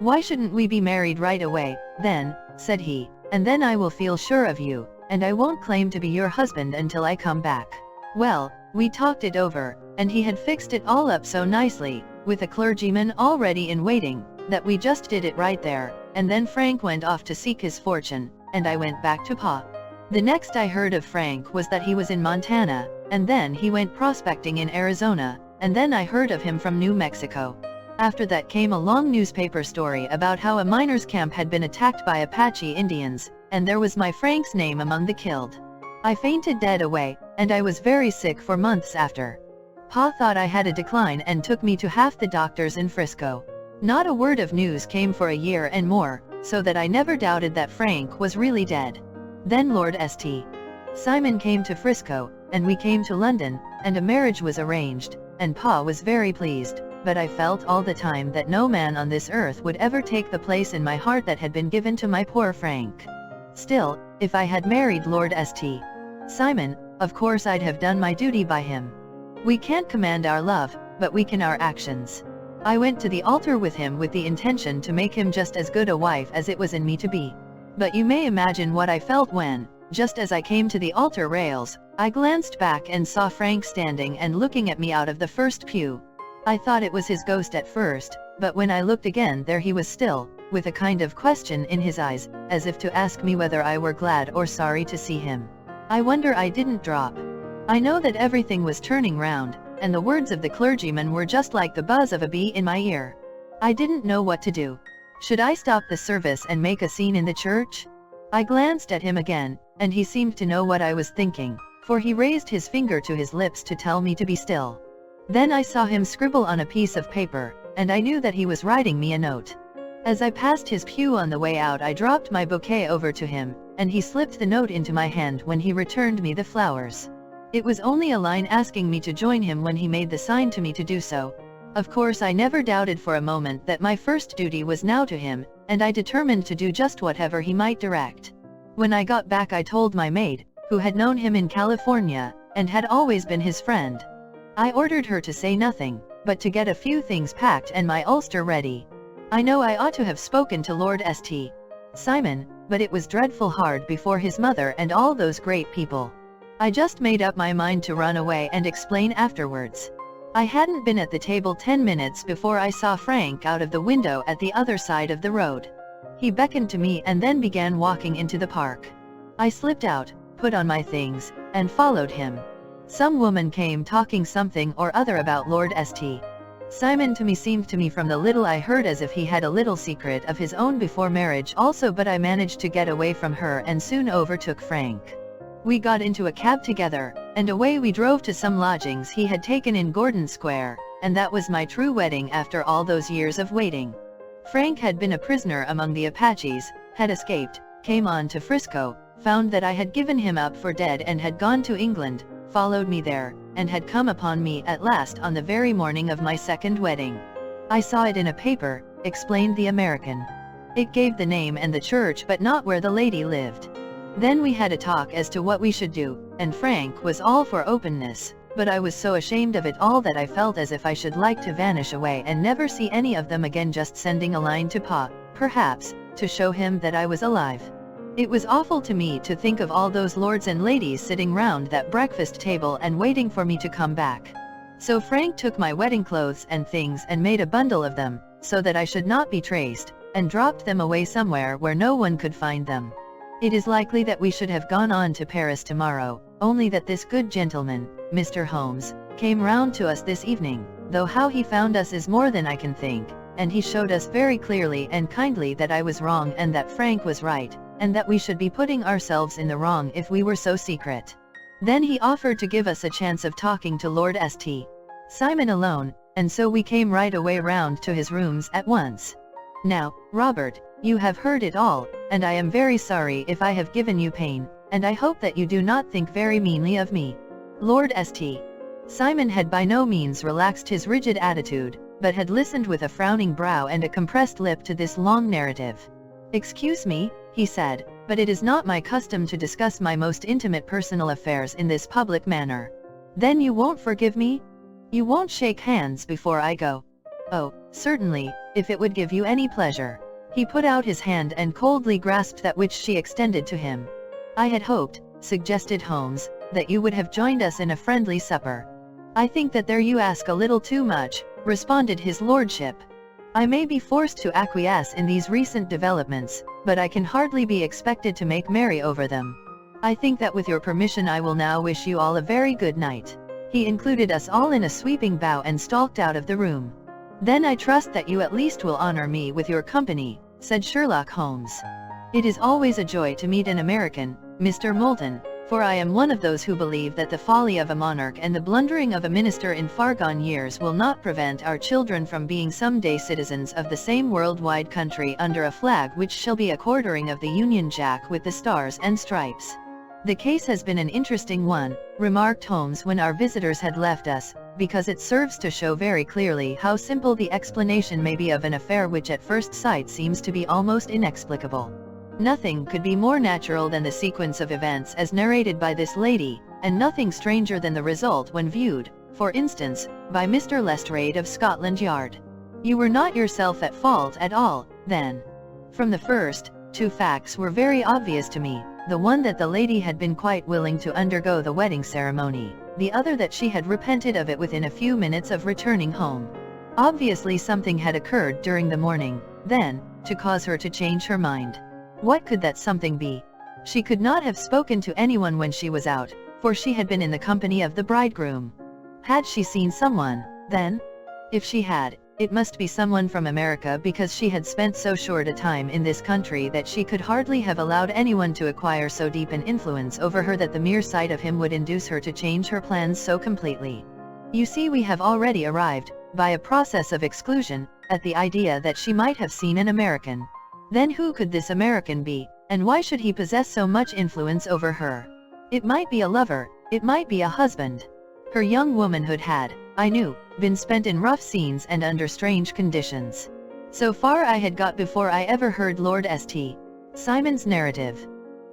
'Why shouldn't we be married right away, then?' said he, 'and then I will feel sure of you, and I won't claim to be your husband until I come back.' Well, we talked it over, and he had fixed it all up so nicely, with a clergyman already in waiting, that we just did it right there, and then Frank went off to seek his fortune, and I went back to Pa. The next I heard of Frank was that he was in Montana, and then he went prospecting in Arizona, and then I heard of him from New Mexico. After that came a long newspaper story about how a miners' camp had been attacked by Apache Indians, and there was my Frank's name among the killed. I fainted dead away, and I was very sick for months after. Pa thought I had a decline and took me to half the doctors in Frisco. Not a word of news came for a year and more, so that I never doubted that Frank was really dead. Then Lord St. Simon came to Frisco, and we came to London, and a marriage was arranged, and Pa was very pleased, but I felt all the time that no man on this earth would ever take the place in my heart that had been given to my poor Frank. Still, if I had married Lord St. Simon, of course I'd have done my duty by him. We can't command our love, but we can our actions. I went to the altar with him with the intention to make him just as good a wife as it was in me to be. But you may imagine what I felt when, just as I came to the altar rails, I glanced back and saw Frank standing and looking at me out of the first pew. I thought it was his ghost at first, but when I looked again there he was still, with a kind of question in his eyes, as if to ask me whether I were glad or sorry to see him. I wonder I didn't drop. I know that everything was turning round, and the words of the clergyman were just like the buzz of a bee in my ear. I didn't know what to do. Should I stop the service and make a scene in the church? I glanced at him again, and he seemed to know what I was thinking, for he raised his finger to his lips to tell me to be still. Then I saw him scribble on a piece of paper, and I knew that he was writing me a note. As I passed his pew on the way out I dropped my bouquet over to him, and he slipped the note into my hand when he returned me the flowers. It was only a line asking me to join him when he made the sign to me to do so. Of course I never doubted for a moment that my first duty was now to him, and I determined to do just whatever he might direct. When I got back I told my maid, who had known him in California, and had always been his friend. I ordered her to say nothing, but to get a few things packed and my ulster ready. I know I ought to have spoken to Lord St. Simon, but it was dreadful hard before his mother and all those great people. I just made up my mind to run away and explain afterwards. I hadn't been at the table 10 minutes before I saw Frank out of the window at the other side of the road. He beckoned to me and then began walking into the park. I slipped out, put on my things, and followed him. Some woman came talking something or other about Lord St. Simon to me seemed to me from the little I heard as if he had a little secret of his own before marriage also, but I managed to get away from her and soon overtook Frank. We got into a cab together, and away we drove to some lodgings he had taken in Gordon Square, and that was my true wedding after all those years of waiting. Frank had been a prisoner among the Apaches, had escaped, came on to Frisco, found that I had given him up for dead and had gone to England, followed me there, and had come upon me at last on the very morning of my second wedding. I saw it in a paper, explained the American. It gave the name and the church but not where the lady lived. Then we had a talk as to what we should do, and Frank was all for openness, but I was so ashamed of it all that I felt as if I should like to vanish away and never see any of them again, just sending a line to Pa, perhaps, to show him that I was alive. It was awful to me to think of all those lords and ladies sitting round that breakfast table and waiting for me to come back. So Frank took my wedding clothes and things and made a bundle of them, so that I should not be traced, and dropped them away somewhere where no one could find them. It is likely that we should have gone on to Paris tomorrow, only that this good gentleman, Mr. Holmes, came round to us this evening, though how he found us is more than I can think, and he showed us very clearly and kindly that I was wrong and that Frank was right, and that we should be putting ourselves in the wrong if we were so secret. Then he offered to give us a chance of talking to Lord St. Simon alone, and so we came right away round to his rooms at once. Now, Robert, you have heard it all, and I am very sorry if I have given you pain, and I hope that you do not think very meanly of me. Lord St. Simon had by no means relaxed his rigid attitude, but had listened with a frowning brow and a compressed lip to this long narrative. "Excuse me," he said, "but it is not my custom to discuss my most intimate personal affairs in this public manner." "Then you won't forgive me? You won't shake hands before I go?" "Oh, certainly, if it would give you any pleasure." He put out his hand and coldly grasped that which she extended to him. "I had hoped," suggested Holmes, "that you would have joined us in a friendly supper." "I think that there you ask a little too much," responded his lordship. "I may be forced to acquiesce in these recent developments, but I can hardly be expected to make merry over them. I think that with your permission I will now wish you all a very good night." He included us all in a sweeping bow and stalked out of the room. "Then I trust that you at least will honor me with your company," said Sherlock Holmes. "It is always a joy to meet an American, Mr. Moulton, for I am one of those who believe that the folly of a monarch and the blundering of a minister in far-gone years will not prevent our children from being someday citizens of the same worldwide country under a flag which shall be a quartering of the Union Jack with the stars and stripes." "The case has been an interesting one," remarked Holmes when our visitors had left us, "because it serves to show very clearly how simple the explanation may be of an affair which at first sight seems to be almost inexplicable. Nothing could be more natural than the sequence of events as narrated by this lady, and nothing stranger than the result when viewed, for instance, by Mr. Lestrade of Scotland Yard. You were not yourself at fault at all, then?" "From the first, two facts were very obvious to me, the one that the lady had been quite willing to undergo the wedding ceremony, the other that she had repented of it within a few minutes of returning home. Obviously something had occurred during the morning, then, to cause her to change her mind. What could that something be? She could not have spoken to anyone when she was out, for she had been in the company of the bridegroom. Had she seen someone, then? If she had, it must be someone from America, because she had spent so short a time in this country that she could hardly have allowed anyone to acquire so deep an influence over her that the mere sight of him would induce her to change her plans so completely. You see, we have already arrived, by a process of exclusion, at the idea that she might have seen an American. Then who could this American be, and why should he possess so much influence over her? It might be a lover, it might be a husband. Her young womanhood had, I knew, been spent in rough scenes and under strange conditions. So far I had got before I ever heard Lord St. Simon's narrative.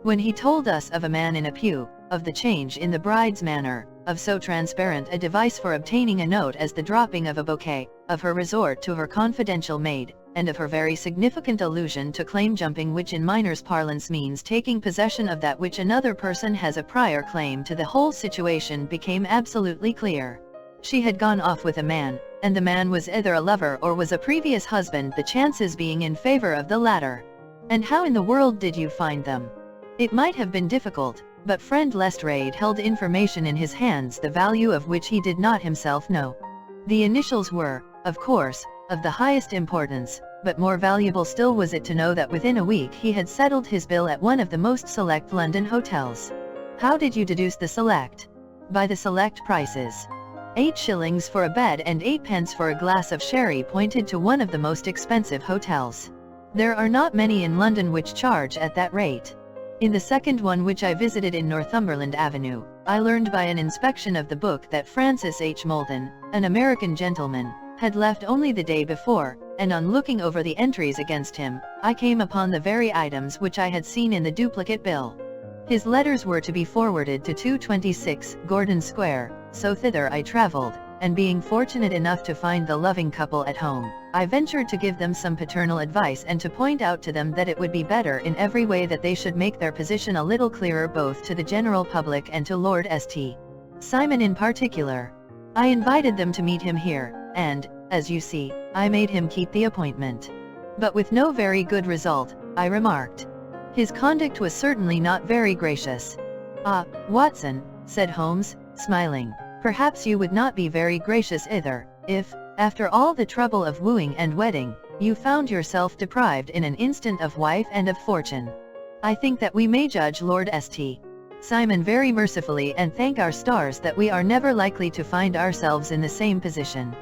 When he told us of a man in a pew, of the change in the bride's manner, of so transparent a device for obtaining a note as the dropping of a bouquet, of her resort to her confidential maid, and of her very significant allusion to claim jumping, which in miners' parlance means taking possession of that which another person has a prior claim to, the whole situation became absolutely clear. She had gone off with a man, and the man was either a lover or was a previous husband, the chances being in favor of the latter. And how in the world did you find them? It might have been difficult, but friend Lestrade held information in his hands the value of which he did not himself know. The initials were, of course, of the highest importance, but more valuable still was it to know that within a week he had settled his bill at one of the most select London hotels. How did you deduce the select? By the select prices. 8 shillings for a bed and 8 pence for a glass of sherry pointed to one of the most expensive hotels. There are not many in London which charge at that rate. In the second one, which I visited in Northumberland Avenue, I learned by an inspection of the book that Francis H. Moulton, an American gentleman, had left only the day before, and on looking over the entries against him, I came upon the very items which I had seen in the duplicate bill. His letters were to be forwarded to 226 Gordon Square, so thither I travelled, and being fortunate enough to find the loving couple at home, I ventured to give them some paternal advice and to point out to them that it would be better in every way that they should make their position a little clearer both to the general public and to Lord St. Simon in particular. I invited them to meet him here, and, as you see, I made him keep the appointment. but with no very good result, I remarked. His conduct was certainly not very gracious. "Ah, Watson," said Holmes, smiling, "perhaps you would not be very gracious either, if, after all the trouble of wooing and wedding, you found yourself deprived in an instant of wife and of fortune. I think that we may judge Lord St. Simon very mercifully and thank our stars that we are never likely to find ourselves in the same position.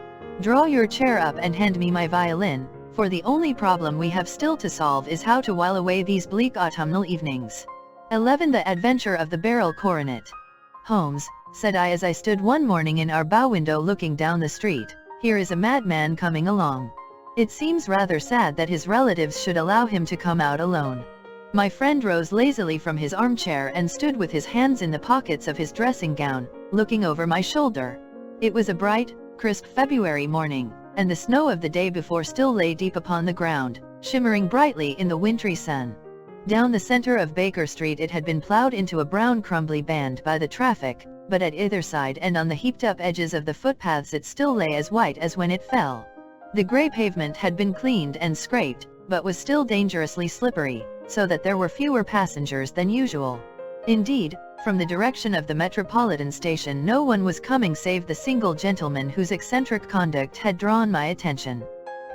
Draw your chair up and hand me my violin, for the only problem we have still to solve is how to while away these bleak autumnal evenings." 11. The Adventure of the Beryl Coronet. "Holmes," said I as I stood one morning in our bow window looking down the street, "here is a madman coming along. It seems rather sad that his relatives should allow him to come out alone." My friend rose lazily from his armchair and stood with his hands in the pockets of his dressing gown, looking over my shoulder. It was a bright, crisp February morning, and the snow of the day before still lay deep upon the ground, shimmering brightly in the wintry sun. Down the center of Baker Street it had been plowed into a brown crumbly band by the traffic, but at either side and on the heaped-up edges of the footpaths it still lay as white as when it fell. The gray pavement had been cleaned and scraped, but was still dangerously slippery, so that there were fewer passengers than usual. Indeed, from the direction of the Metropolitan Station no one was coming save the single gentleman whose eccentric conduct had drawn my attention.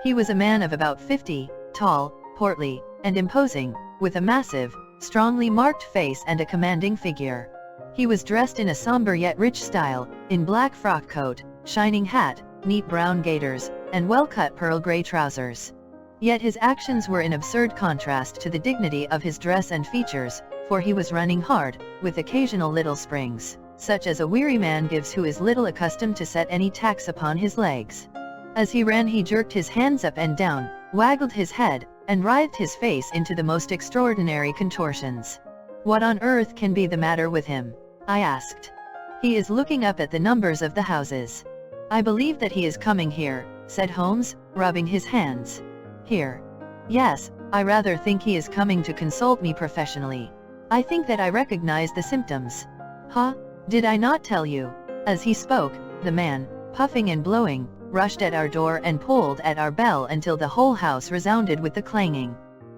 He was a man of about 50, tall, portly, and imposing, with a massive, strongly marked face and a commanding figure. He was dressed in a somber yet rich style, in black frock coat, shining hat, neat brown gaiters, and well-cut pearl gray trousers. Yet his actions were in absurd contrast to the dignity of his dress and features, for he was running hard, with occasional little springs, such as a weary man gives who is little accustomed to set any tax upon his legs. As he ran he jerked his hands up and down, waggled his head, and writhed his face into the most extraordinary contortions. "What on earth can be the matter with him?" I asked. "He is looking up at the numbers of the houses." "I believe that he is coming here," said Holmes, rubbing his hands. "Here?" "Yes, I rather think he is coming to consult me professionally. I think that I recognize the symptoms." "Huh? Did I not tell you?" As he spoke, the man, puffing and blowing, rushed at our door and pulled at our bell until the whole house resounded with the clanging.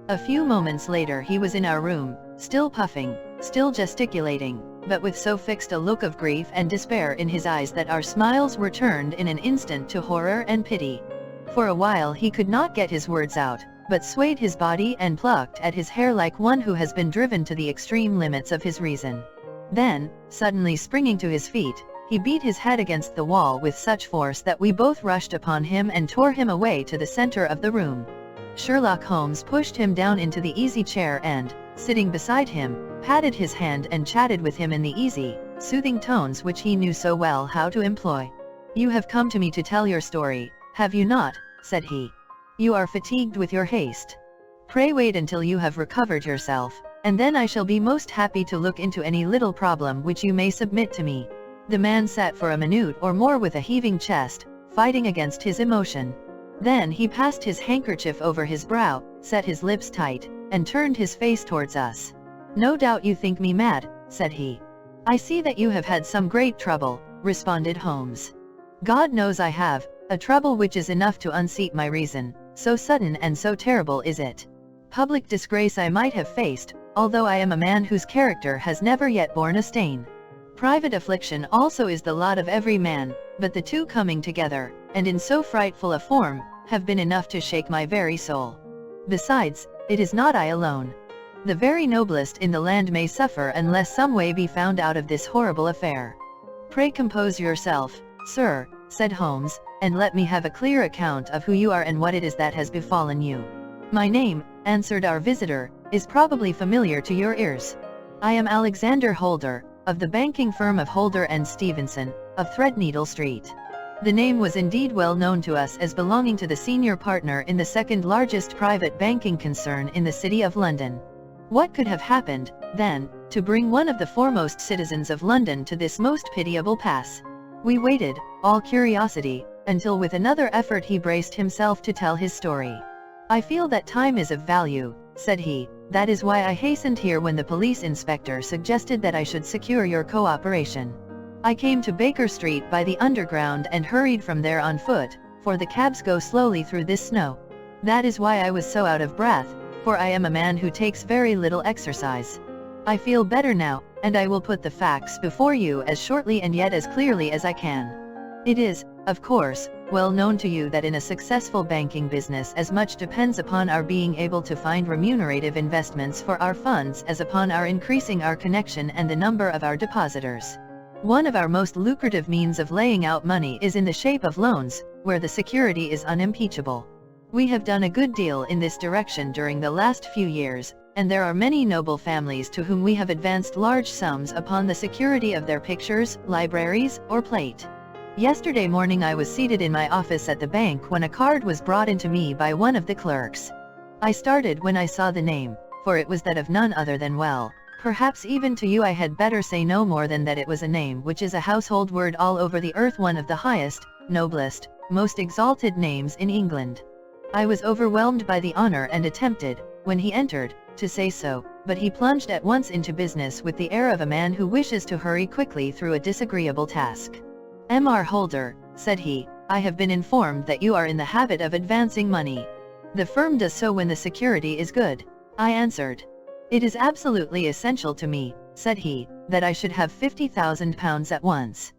A few moments later he was in our room, still puffing, still gesticulating, but with so fixed a look of grief and despair in his eyes that our smiles were turned in an instant to horror and pity. For a while he could not get his words out, but swayed his body and plucked at his hair like one who has been driven to the extreme limits of his reason. Then, suddenly springing to his feet, he beat his head against the wall with such force that we both rushed upon him and tore him away to the center of the room. Sherlock Holmes pushed him down into the easy chair and, sitting beside him, patted his hand and chatted with him in the easy, soothing tones which he knew so well how to employ. "You have come to me to tell your story, have you not?" said he. "You are fatigued with your haste. Pray wait until you have recovered yourself, and then I shall be most happy to look into any little problem which you may submit to me." The man sat for a minute or more with a heaving chest, fighting against his emotion. Then he passed his handkerchief over his brow, set his lips tight, and turned his face towards us. "No doubt you think me mad," said he. "I see that you have had some great trouble," responded Holmes. "God knows I have, a trouble which is enough to unseat my reason, so sudden and so terrible is it. Public disgrace I might have faced, although I am a man whose character has never yet borne a stain. Private affliction also is the lot of every man, but the two coming together, and in so frightful a form, have been enough to shake my very soul. Besides, it is not I alone. The very noblest in the land may suffer unless some way be found out of this horrible affair. Pray compose yourself, sir," said Holmes, "and let me have a clear account of who you are and what it is that has befallen you." "My name," answered our visitor, "is probably familiar to your ears. I am Alexander Holder, of the banking firm of Holder and Stevenson, of Threadneedle Street." The name was indeed well known to us as belonging to the senior partner in the second largest private banking concern in the City of London. What could have happened, then, to bring one of the foremost citizens of London to this most pitiable pass? We waited, all curiosity, until with another effort he braced himself to tell his story. "I feel that time is of value," said he. "That is why I hastened here when the police inspector suggested that I should secure your cooperation. I came to Baker Street by the underground and hurried from there on foot, for the cabs go slowly through this snow. That is why I was so out of breath, for I am a man who takes very little exercise. I feel better now, and I will put the facts before you as shortly and yet as clearly as I can. It is, of course, well known to you that in a successful banking business as much depends upon our being able to find remunerative investments for our funds as upon our increasing our connection and the number of our depositors. One of our most lucrative means of laying out money is in the shape of loans, where the security is unimpeachable. We have done a good deal in this direction during the last few years, and there are many noble families to whom we have advanced large sums upon the security of their pictures, libraries, or plate. Yesterday morning I was seated in my office at the bank when a card was brought into me by one of the clerks. I started when I saw the name, for it was that of none other than well, perhaps even to you I had better say no more than that it was a name which is a household word all over the earth, one of the highest, noblest, most exalted names in England. I was overwhelmed by the honor and attempted, when he entered, to say so, but he plunged at once into business with the air of a man who wishes to hurry quickly through a disagreeable task. "Mr. Holder," said he, "I have been informed that you are in the habit of advancing money. The firm does so when the security is good." I answered. "It is absolutely essential to me," said he, "that I should have £50,000 at once.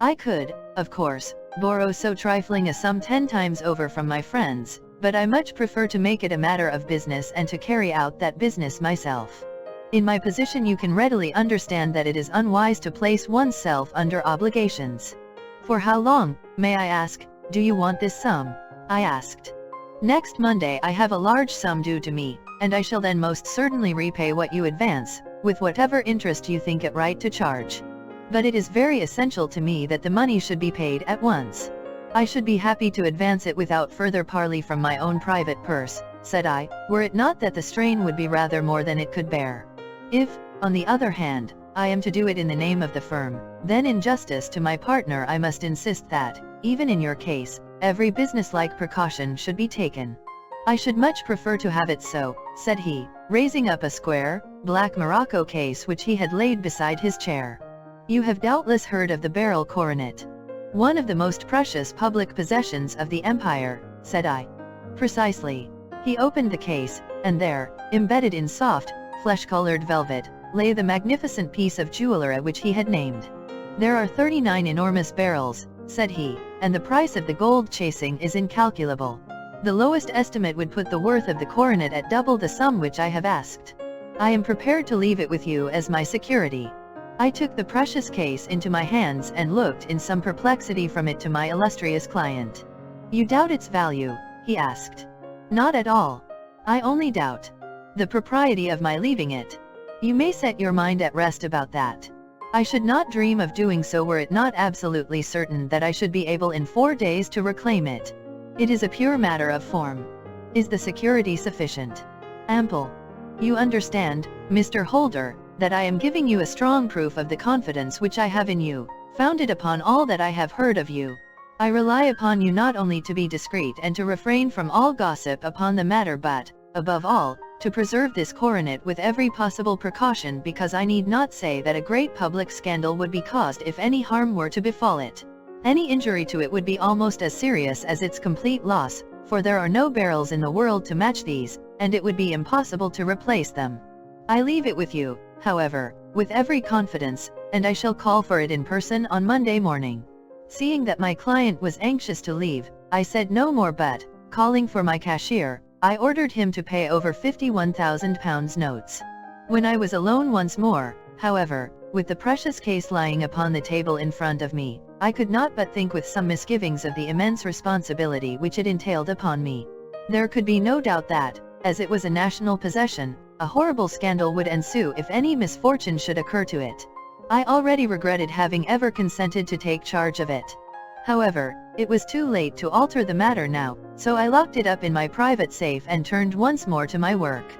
I could, of course, borrow so trifling a sum 10 times over from my friends, but I much prefer to make it a matter of business and to carry out that business myself. In my position you can readily understand that it is unwise to place oneself under obligations. For how long, may I ask, do you want this sum?" I asked. "Next Monday I have a large sum due to me, and I shall then most certainly repay what you advance, with whatever interest you think it right to charge. But it is very essential to me that the money should be paid at once. I should be happy to advance it without further parley from my own private purse," said I, "were it not that the strain would be rather more than it could bear. If, on the other hand, I am to do it in the name of the firm, then in justice to my partner I must insist that, even in your case, every businesslike precaution should be taken." "I should much prefer to have it so," said he, raising up a square, black morocco case which he had laid beside his chair. "You have doubtless heard of the Beryl coronet. One of the most precious public possessions of the empire," said I. "Precisely." He opened the case, and there, embedded in soft, flesh-colored velvet, lay the magnificent piece of jewellery which he had named. "There are 39 enormous barrels," said he, "and the price of the gold chasing is incalculable. The lowest estimate would put the worth of the coronet at double the sum which I have asked. I am prepared to leave it with you as my security." I took the precious case into my hands and looked in some perplexity from it to my illustrious client. "You doubt its value?" he asked. "Not at all. I only doubt the propriety of my leaving it. You may set your mind at rest about that. I should not dream of doing so were it not absolutely certain that I should be able in 4 days to reclaim it. It is a pure matter of form. Is the security sufficient? Ample? You understand, Mr. Holder, that I am giving you a strong proof of the confidence which I have in you, founded upon all that I have heard of you. I rely upon you not only to be discreet and to refrain from all gossip upon the matter but, above all, to preserve this coronet with every possible precaution, because I need not say that a great public scandal would be caused if any harm were to befall it. Any injury to it would be almost as serious as its complete loss, for there are no barrels in the world to match these, and it would be impossible to replace them. I leave it with you, however, with every confidence, and I shall call for it in person on Monday morning." Seeing that my client was anxious to leave, I said no more but, calling for my cashier, I ordered him to pay over £51,000 notes. When I was alone once more, however, with the precious case lying upon the table in front of me, I could not but think with some misgivings of the immense responsibility which it entailed upon me. There could be no doubt that, as it was a national possession, a horrible scandal would ensue if any misfortune should occur to it. I already regretted having ever consented to take charge of it. However, it was too late to alter the matter now, so I locked it up in my private safe and turned once more to my work.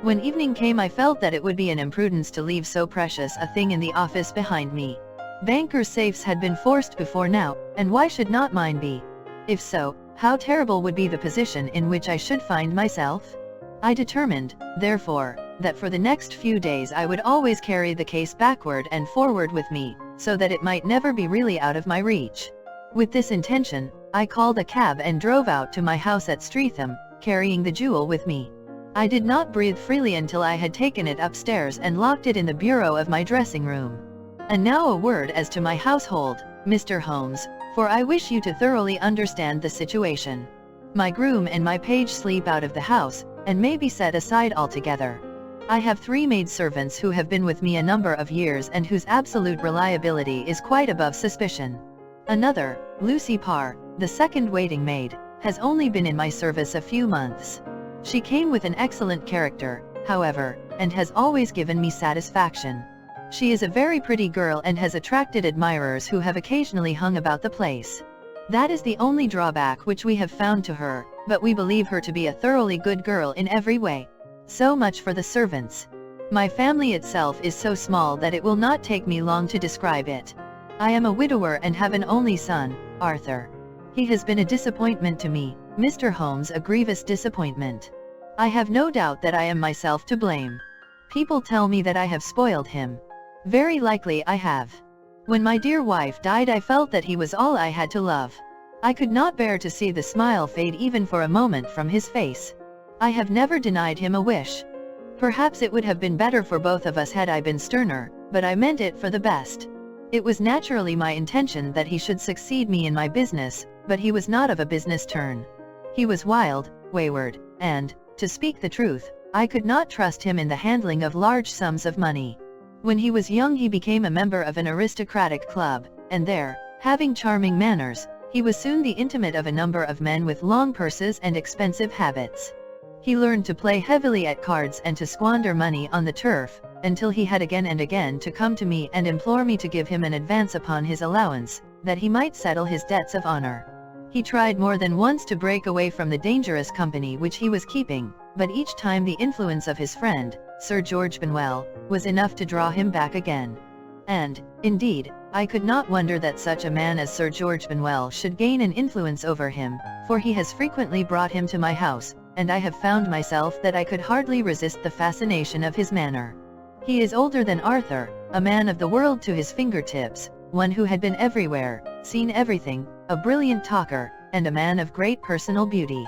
When evening came I felt that it would be an imprudence to leave so precious a thing in the office behind me. Bankers' safes had been forced before now, and why should not mine be? If so, how terrible would be the position in which I should find myself? I determined, therefore, that for the next few days I would always carry the case backward and forward with me, so that it might never be really out of my reach. With this intention, I called a cab and drove out to my house at Streatham, carrying the jewel with me. I did not breathe freely until I had taken it upstairs and locked it in the bureau of my dressing room. And now a word as to my household, Mr. Holmes, for I wish you to thoroughly understand the situation. My groom and my page sleep out of the house, and may be set aside altogether. I have 3 maidservants who have been with me a number of years and whose absolute reliability is quite above suspicion. Another, Lucy Parr, the second waiting maid, has only been in my service a few months. She came with an excellent character, however, and has always given me satisfaction. She is a very pretty girl and has attracted admirers who have occasionally hung about the place. That is the only drawback which we have found to her, but we believe her to be a thoroughly good girl in every way. So much for the servants. My family itself is so small that it will not take me long to describe it. I am a widower and have an only son, Arthur. He has been a disappointment to me, Mr. Holmes, a grievous disappointment. I have no doubt that I am myself to blame. People tell me that I have spoiled him. Very likely I have. When my dear wife died, I felt that he was all I had to love. I could not bear to see the smile fade even for a moment from his face. I have never denied him a wish. Perhaps it would have been better for both of us had I been sterner, but I meant it for the best. It was naturally my intention that he should succeed me in my business, but he was not of a business turn. He was wild, wayward, and, to speak the truth, I could not trust him in the handling of large sums of money. When he was young he became a member of an aristocratic club, and there, having charming manners, he was soon the intimate of a number of men with long purses and expensive habits. He learned to play heavily at cards and to squander money on the turf, until he had again and again to come to me and implore me to give him an advance upon his allowance, that he might settle his debts of honor. He tried more than once to break away from the dangerous company which he was keeping, but each time the influence of his friend, Sir George Benwell, was enough to draw him back again. And, indeed, I could not wonder that such a man as Sir George Benwell should gain an influence over him, for he has frequently brought him to my house, and I have found myself that I could hardly resist the fascination of his manner. He is older than Arthur, a man of the world to his fingertips, one who had been everywhere, seen everything, a brilliant talker, and a man of great personal beauty.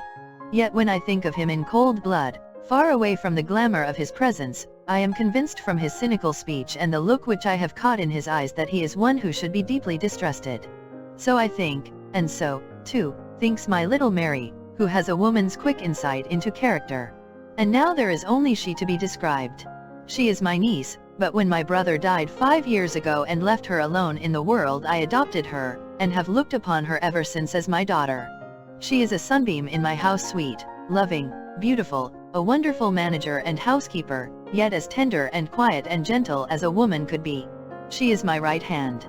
Yet when I think of him in cold blood, far away from the glamour of his presence, I am convinced from his cynical speech and the look which I have caught in his eyes that he is one who should be deeply distrusted. So I think, and so, too, thinks my little Mary, who has a woman's quick insight into character. And now there is only she to be described. She is my niece, but when my brother died 5 years ago and left her alone in the world, I adopted her, and have looked upon her ever since as my daughter. She is a sunbeam in my house, sweet, loving, beautiful, a wonderful manager and housekeeper, yet as tender and quiet and gentle as a woman could be. She is my right hand.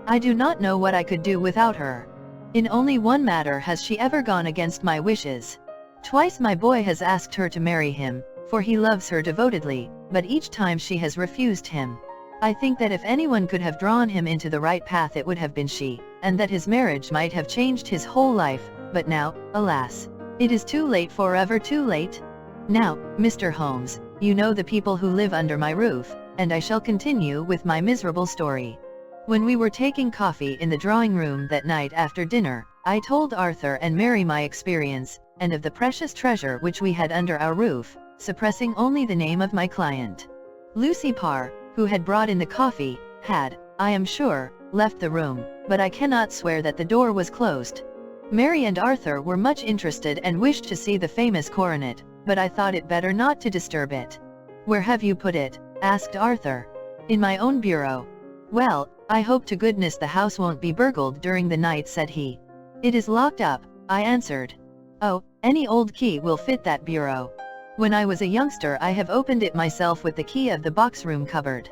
I do not know what I could do without her. In only one matter has she ever gone against my wishes. Twice my boy has asked her to marry him, for he loves her devotedly, but each time she has refused him. I think that if anyone could have drawn him into the right path it would have been she, and that his marriage might have changed his whole life, but now, alas, it is too late, forever too late. Now, Mr. Holmes, you know the people who live under my roof, and I shall continue with my miserable story. When we were taking coffee in the drawing room that night after dinner, I told Arthur and Mary my experience, and of the precious treasure which we had under our roof, suppressing only the name of my client. Lucy Parr, who had brought in the coffee, had, I am sure, left the room, but I cannot swear that the door was closed. Mary and Arthur were much interested and wished to see the famous coronet, but I thought it better not to disturb it. "Where have you put it?" asked Arthur. "In my own bureau." "Well, I hope to goodness the house won't be burgled during the night," said he. "It is locked up," I answered. "Oh, any old key will fit that bureau. When I was a youngster I have opened it myself with the key of the box-room cupboard."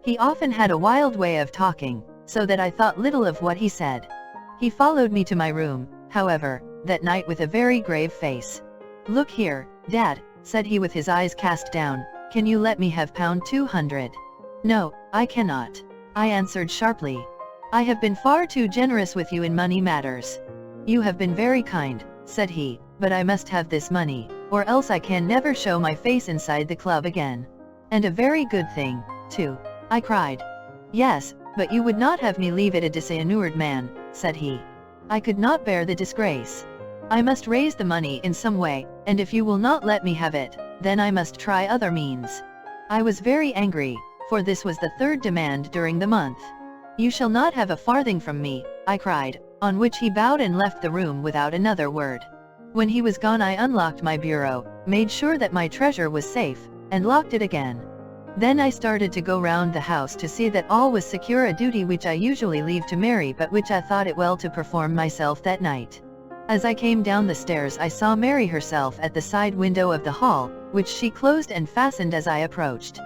He often had a wild way of talking, so that I thought little of what he said. He followed me to my room, however, that night with a very grave face. "Look here, Dad," said he with his eyes cast down, "can you let me have £200? "No, I cannot," I answered sharply. "I have been far too generous with you in money matters." "You have been very kind," said he, "but I must have this money, or else I can never show my face inside the club again." "And a very good thing, too," I cried. "Yes, but you would not have me leave it a disinured man," said he. "I could not bear the disgrace." I must raise the money in some way, and if you will not let me have it, then I must try other means. I was very angry, for this was the third demand during the month. You shall not have a farthing from me, I cried, on which he bowed and left the room without another word. When he was gone I unlocked my bureau, made sure that my treasure was safe, and locked it again. Then I started to go round the house to see that all was secure, a duty which I usually leave to Mary but which I thought it well to perform myself that night. As I came down the stairs I saw Mary herself at the side window of the hall, which she closed and fastened as I approached.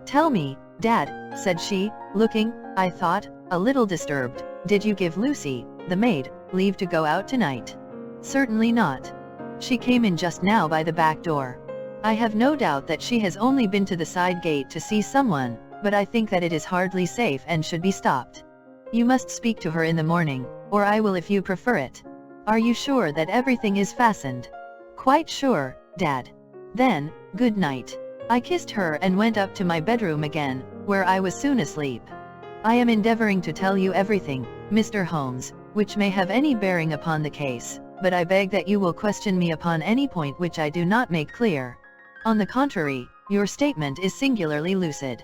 "Tell me, Dad," said she, looking, I thought, a little disturbed, "did you give Lucy, the maid, leave to go out tonight?" "Certainly not. She came in just now by the back door. I have no doubt that she has only been to the side gate to see someone, but I think that it is hardly safe and should be stopped. You must speak to her in the morning, or I will if you prefer it. Are you sure that everything is fastened?" "Quite sure, Dad." "Then, good night." I kissed her and went up to my bedroom again, where I was soon asleep. I am endeavoring to tell you everything, Mr. Holmes, which may have any bearing upon the case, but I beg that you will question me upon any point which I do not make clear. On the contrary, your statement is singularly lucid.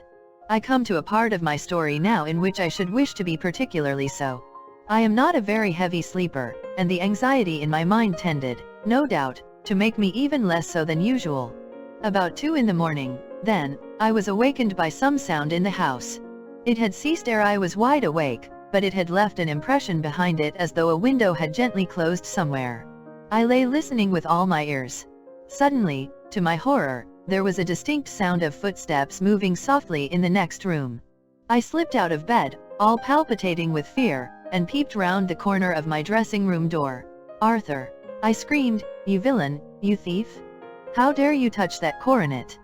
I come to a part of my story now in which I should wish to be particularly so. I am not a very heavy sleeper, and the anxiety in my mind tended, no doubt, to make me even less so than usual. About 2 in the morning, then, I was awakened by some sound in the house. It had ceased ere I was wide awake, but it had left an impression behind it as though a window had gently closed somewhere. I lay listening with all my ears. Suddenly, to my horror, there was a distinct sound of footsteps moving softly in the next room. I slipped out of bed, all palpitating with fear, and peeped round the corner of my dressing-room door. "Arthur!" I screamed, "you villain, you thief! How dare you touch that coronet?"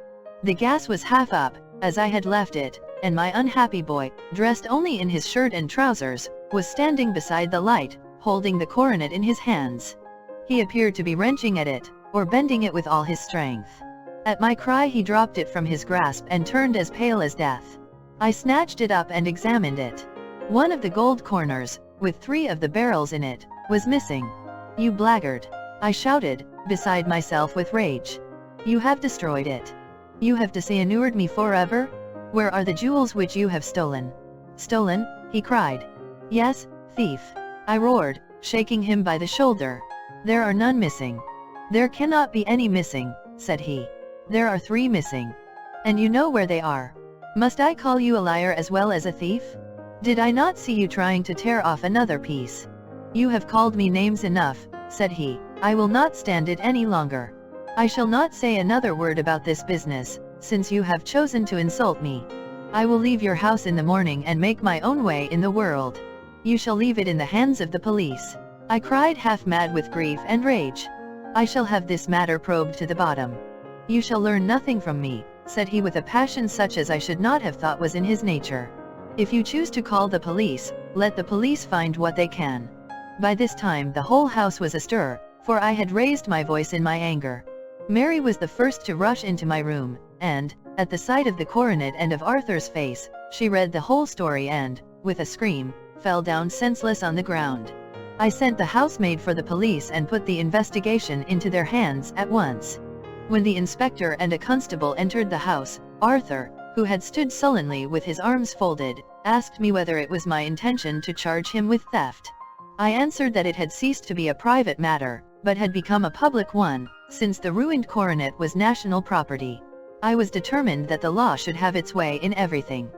The gas was half up, as I had left it, and my unhappy boy, dressed only in his shirt and trousers, was standing beside the light, holding the coronet in his hands. He appeared to be wrenching at it, or bending it with all his strength. At my cry he dropped it from his grasp and turned as pale as death. I snatched it up and examined it. One of the gold corners, with 3 of the barrels in it, was missing. "You blackguard!" I shouted, beside myself with rage. "You have destroyed it. You have dishonoured me forever? Where are the jewels which you have stolen?" "Stolen?" he cried. "Yes, thief!" I roared, shaking him by the shoulder. "There are none missing." "There cannot be any missing," said he. "There are 3 missing. And you know where they are. Must I call you a liar as well as a thief? Did I not see you trying to tear off another piece?" "You have called me names enough," said he. "I will not stand it any longer. I shall not say another word about this business, since you have chosen to insult me. I will leave your house in the morning and make my own way in the world. You shall leave it in the hands of the police." I cried, half mad with grief and rage. "I shall have this matter probed to the bottom." "You shall learn nothing from me," said he with a passion such as I should not have thought was in his nature. "If you choose to call the police, let the police find what they can." By this time the whole house was astir, for I had raised my voice in my anger. Mary was the first to rush into my room, and, at the sight of the coronet and of Arthur's face, she read the whole story and, with a scream, fell down senseless on the ground. I sent the housemaid for the police and put the investigation into their hands at once. When the inspector and a constable entered the house, Arthur, who had stood sullenly with his arms folded, asked me whether it was my intention to charge him with theft. I answered that it had ceased to be a private matter, but had become a public one, since the ruined coronet was national property. I was determined that the law should have its way in everything.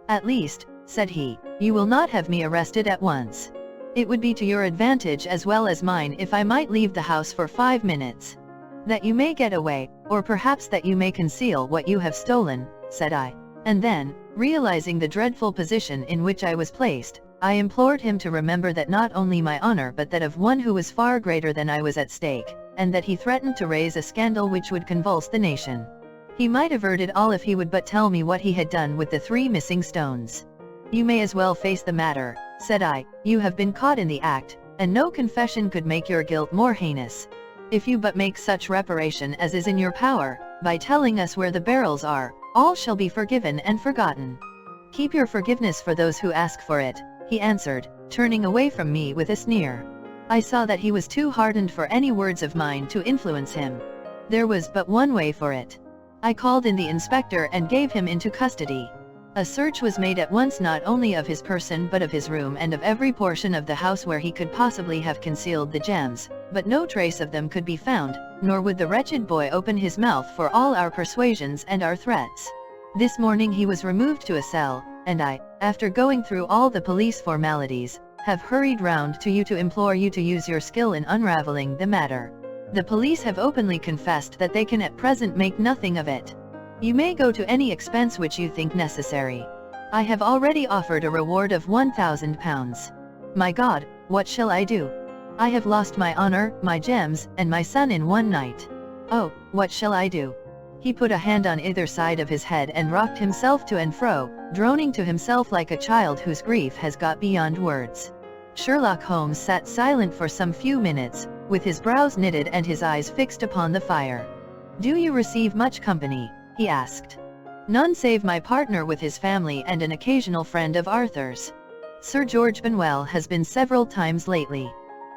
"At least," said he, "you will not have me arrested at once. It would be to your advantage as well as mine if I might leave the house for 5 minutes. That you may get away, or perhaps that you may conceal what you have stolen," said I. And then, realizing the dreadful position in which I was placed, I implored him to remember that not only my honor but that of one who was far greater than I was at stake, and that he threatened to raise a scandal which would convulse the nation. He might avert it all if he would but tell me what he had done with the 3 missing stones. "You may as well face the matter," said I. "You have been caught in the act, and no confession could make your guilt more heinous. If you but make such reparation as is in your power, by telling us where the barrels are, all shall be forgiven and forgotten." "Keep your forgiveness for those who ask for it," he answered, turning away from me with a sneer. I saw that he was too hardened for any words of mine to influence him. There was but one way for it. I called in the inspector and gave him into custody. A search was made at once not only of his person but of his room and of every portion of the house where he could possibly have concealed the gems, but no trace of them could be found, nor would the wretched boy open his mouth for all our persuasions and our threats. This morning he was removed to a cell, and I, after going through all the police formalities, have hurried round to you to implore you to use your skill in unraveling the matter. The police have openly confessed that they can at present make nothing of it. You may go to any expense which you think necessary. I have already offered a reward of £1,000. My God, what shall I do? I have lost my honor, my gems, and my son in one night. Oh, what shall I do? He put a hand on either side of his head and rocked himself to and fro, droning to himself like a child whose grief has got beyond words. Sherlock Holmes sat silent for some few minutes, with his brows knitted and his eyes fixed upon the fire. "Do you receive much company?" he asked. "None save my partner with his family and an occasional friend of Arthur's. Sir George Benwell has been several times lately.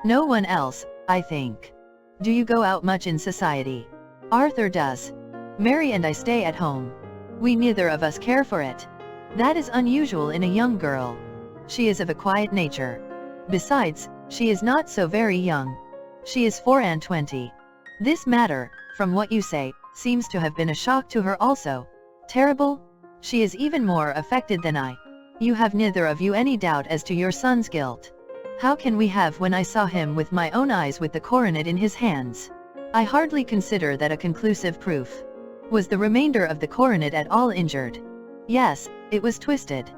No one else, I think. Do you go out much in society?" "Arthur does. Mary and I stay at home. We neither of us care for it. That is unusual in a young girl. She is of a quiet nature. Besides, she is not so very young. She is 24. This matter, from what you say, seems to have been a shock to her also. Terrible? She is even more affected than I. You have neither of you any doubt as to your son's guilt." "How can we have when I saw him with my own eyes with the coronet in his hands? I hardly consider that a conclusive proof." "Was the remainder of the coronet at all injured?" "Yes, it was twisted."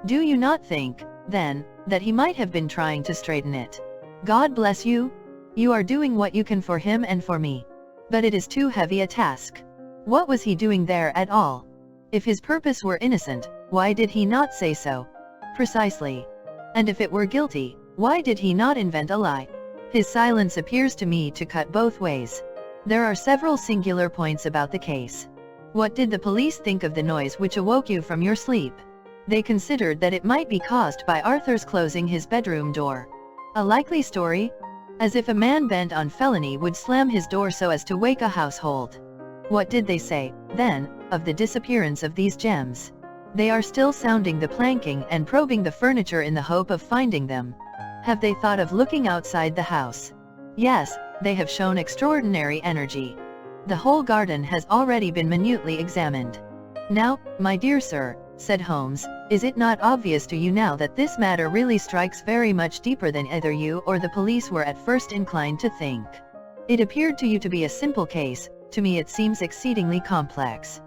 "Do you not think, then, that he might have been trying to straighten it?" "God bless you! You are doing what you can for him and for me. But it is too heavy a task. What was he doing there at all? If his purpose were innocent, why did he not say so?" "Precisely. And if it were guilty, why did he not invent a lie?" "His silence appears to me to cut both ways. There are several singular points about the case. What did the police think of the noise which awoke you from your sleep?" "They considered that it might be caused by Arthur's closing his bedroom door." "A likely story? As if a man bent on felony would slam his door so as to wake a household." "What did they say, then, of the disappearance of these gems?" "They are still sounding the planking and probing the furniture in the hope of finding them." "Have they thought of looking outside the house?" "Yes, they have shown extraordinary energy. The whole garden has already been minutely examined." "Now, my dear sir," said Holmes, "is it not obvious to you now that this matter really strikes very much deeper than either you or the police were at first inclined to think? It appeared to you to be a simple case, to me it seems exceedingly complex.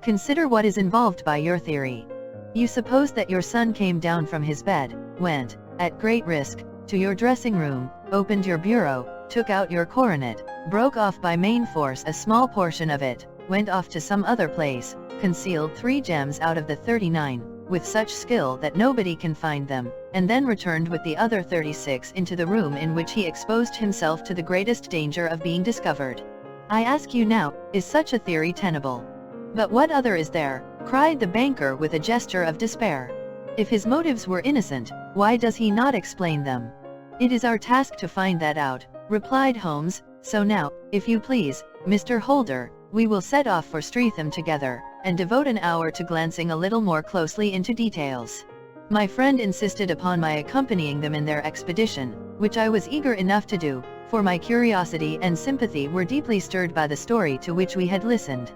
Consider what is involved by your theory. You suppose that your son came down from his bed, went, at great risk, to your dressing room, opened your bureau, took out your coronet, broke off by main force a small portion of it, went off to some other place, concealed 3 gems out of the 39, with such skill that nobody can find them, and then returned with the other 36 into the room in which he exposed himself to the greatest danger of being discovered. I ask you now, is such a theory tenable?" "But what other is there?" cried the banker with a gesture of despair. "If his motives were innocent, why does he not explain them?" "It is our task to find that out," replied Holmes, "so now, if you please, Mr. Holder, we will set off for Streatham together, and devote an hour to glancing a little more closely into details." My friend insisted upon my accompanying them in their expedition, which I was eager enough to do, for my curiosity and sympathy were deeply stirred by the story to which we had listened.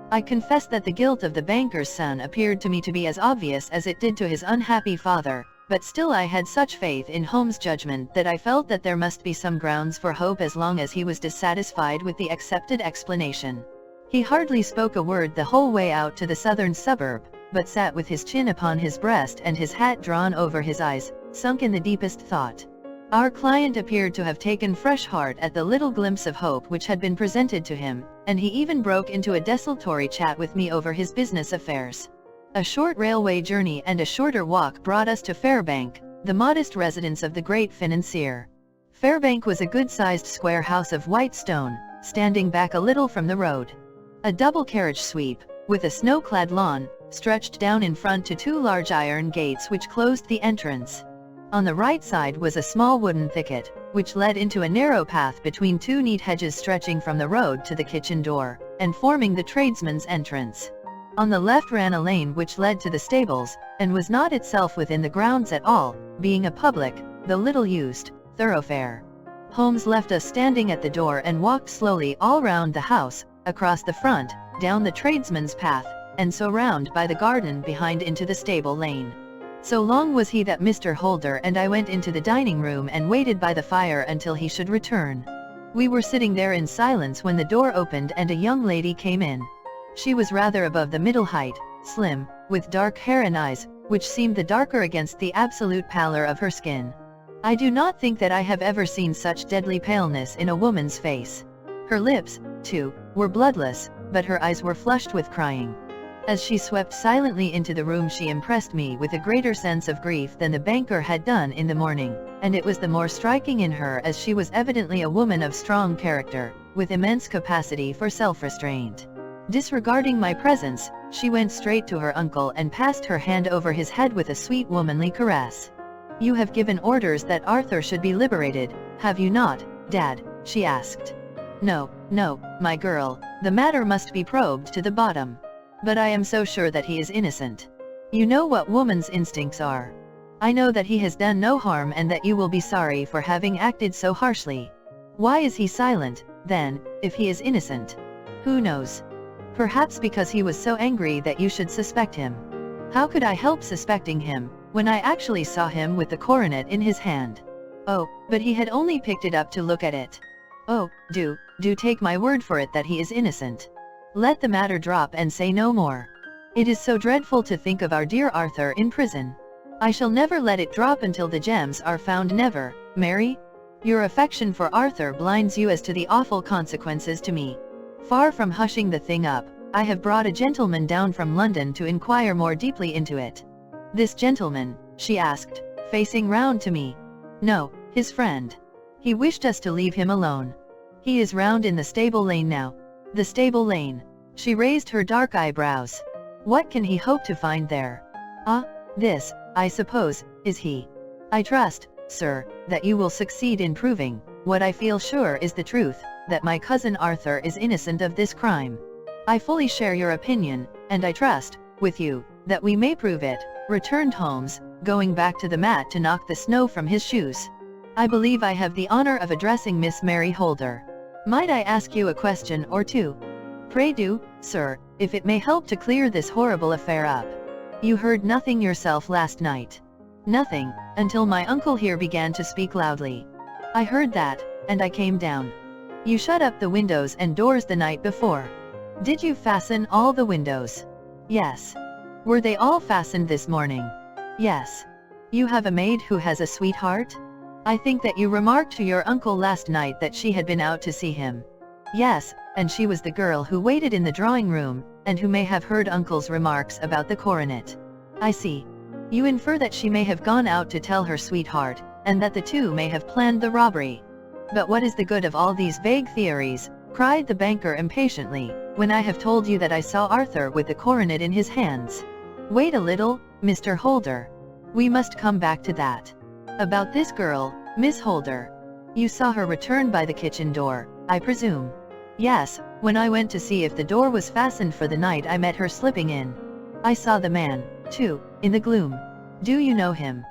I confess that the guilt of the banker's son appeared to me to be as obvious as it did to his unhappy father, but still I had such faith in Holmes' judgment that I felt that there must be some grounds for hope as long as he was dissatisfied with the accepted explanation. He hardly spoke a word the whole way out to the southern suburb, but sat with his chin upon his breast and his hat drawn over his eyes, sunk in the deepest thought. Our client appeared to have taken fresh heart at the little glimpse of hope which had been presented to him, and he even broke into a desultory chat with me over his business affairs. A short railway journey and a shorter walk brought us to Fairbank, the modest residence of the great financier. Fairbank was a good-sized square house of white stone, standing back a little from the road. A double carriage sweep, with a snow-clad lawn, stretched down in front to 2 large iron gates which closed the entrance. On the right side was a small wooden thicket, which led into a narrow path between two neat hedges stretching from the road to the kitchen door, and forming the tradesman's entrance. On the left ran a lane which led to the stables, and was not itself within the grounds at all, being a public, though little-used, thoroughfare. Holmes left us standing at the door and walked slowly all round the house, across the front, down the tradesman's path, and so round by the garden behind into the stable lane. So long was he that Mr. Holder and I went into the dining room and waited by the fire until he should return. We were sitting there in silence when the door opened and a young lady came in. She was rather above the middle height, slim, with dark hair and eyes, which seemed the darker against the absolute pallor of her skin. I do not think that I have ever seen such deadly paleness in a woman's face. Her lips, too, were bloodless, but her eyes were flushed with crying. As she swept silently into the room she impressed me with a greater sense of grief than the banker had done in the morning, and it was the more striking in her as she was evidently a woman of strong character, with immense capacity for self-restraint. Disregarding my presence, she went straight to her uncle and passed her hand over his head with a sweet womanly caress. "You have given orders that Arthur should be liberated, have you not, Dad?" she asked. "No, no, my girl, the matter must be probed to the bottom. But I am so sure that he is innocent. You know what woman's instincts are. I know that he has done no harm and that you will be sorry for having acted so harshly. Why is he silent, then, if he is innocent? Who knows? Perhaps because he was so angry that you should suspect him. How could I help suspecting him, when I actually saw him with the coronet in his hand? Oh, but he had only picked it up to look at it. Oh, do take my word for it that he is innocent. Let the matter drop and say no more. It is so dreadful to think of our dear Arthur in prison. I shall never let it drop until the gems are found, never, Mary. Your affection for Arthur blinds you as to the awful consequences to me. Far from hushing the thing up, I have brought a gentleman down from London to inquire more deeply into it." "This gentleman?" she asked, facing round to me. "No, his friend. He wished us to leave him alone. He is round in the stable lane now." "The stable lane?" She raised her dark eyebrows. "What can he hope to find there?" "Ah, this, I suppose, is he. I trust, sir, that you will succeed in proving, what I feel sure is the truth, that my cousin Arthur is innocent of this crime." "I fully share your opinion, and I trust, with you, that we may prove it," returned Holmes, going back to the mat to knock the snow from his shoes. "I believe I have the honor of addressing Miss Mary Holder. Might I ask you a question or two?" "Pray do, sir, if it may help to clear this horrible affair up. You heard nothing yourself last night?" "Nothing, until my uncle here began to speak loudly. I heard that, and I came down." "You shut up the windows and doors the night before. Did you fasten all the windows?" "Yes." "Were they all fastened this morning?" "Yes." "You have a maid who has a sweetheart? I think that you remarked to your uncle last night that she had been out to see him." "Yes, and she was the girl who waited in the drawing room, and who may have heard uncle's remarks about the coronet." "I see. You infer that she may have gone out to tell her sweetheart, and that the two may have planned the robbery. But what is the good of all these vague theories?" cried the banker impatiently, "when I have told you that I saw Arthur with the coronet in his hands." "Wait a little, Mr. Holder. We must come back to that. About this girl, Miss Holder. You saw her return by the kitchen door, I presume?" "Yes, when I went to see if the door was fastened for the night I met her slipping in. I saw the man, too, in the gloom." "Do you know him?"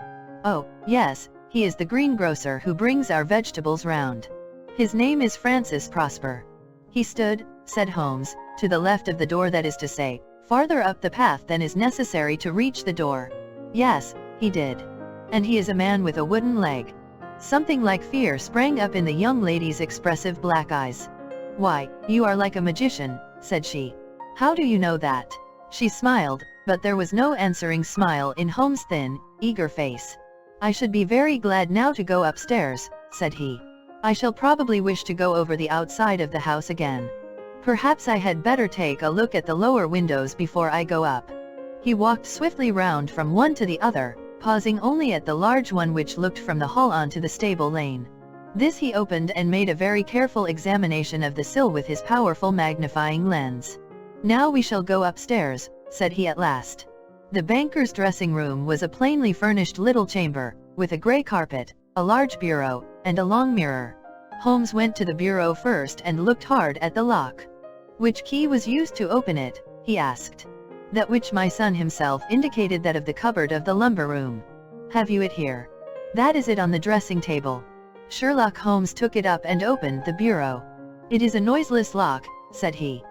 "Oh, yes, he is the greengrocer who brings our vegetables round. His name is Francis Prosper. He stood," said Holmes, "to the left of the door, that is to say, farther up the path than is necessary to reach the door." "Yes, he did. And he is a man with a wooden leg." Something like fear sprang up in the young lady's expressive black eyes. "Why, you are like a magician," said she. "How do you know that?" She smiled, but there was no answering smile in Holmes' thin, eager face. "I should be very glad now to go upstairs," said he. "I shall probably wish to go over the outside of the house again. Perhaps I had better take a look at the lower windows before I go up." He walked swiftly round from one to the other, pausing only at the large one which looked from the hall on to the stable lane. This he opened and made a very careful examination of the sill with his powerful magnifying lens. "Now we shall go upstairs," said he at last. The banker's dressing room was a plainly furnished little chamber, with a grey carpet, a large bureau, and a long mirror. Holmes went to the bureau first and looked hard at the lock. "Which key was used to open it?" he asked. "That which my son himself indicated, that of the cupboard of the lumber room." "Have you it here?" "That is it, on the dressing table." Sherlock Holmes took it up and opened the bureau. "It is a noiseless lock," said he.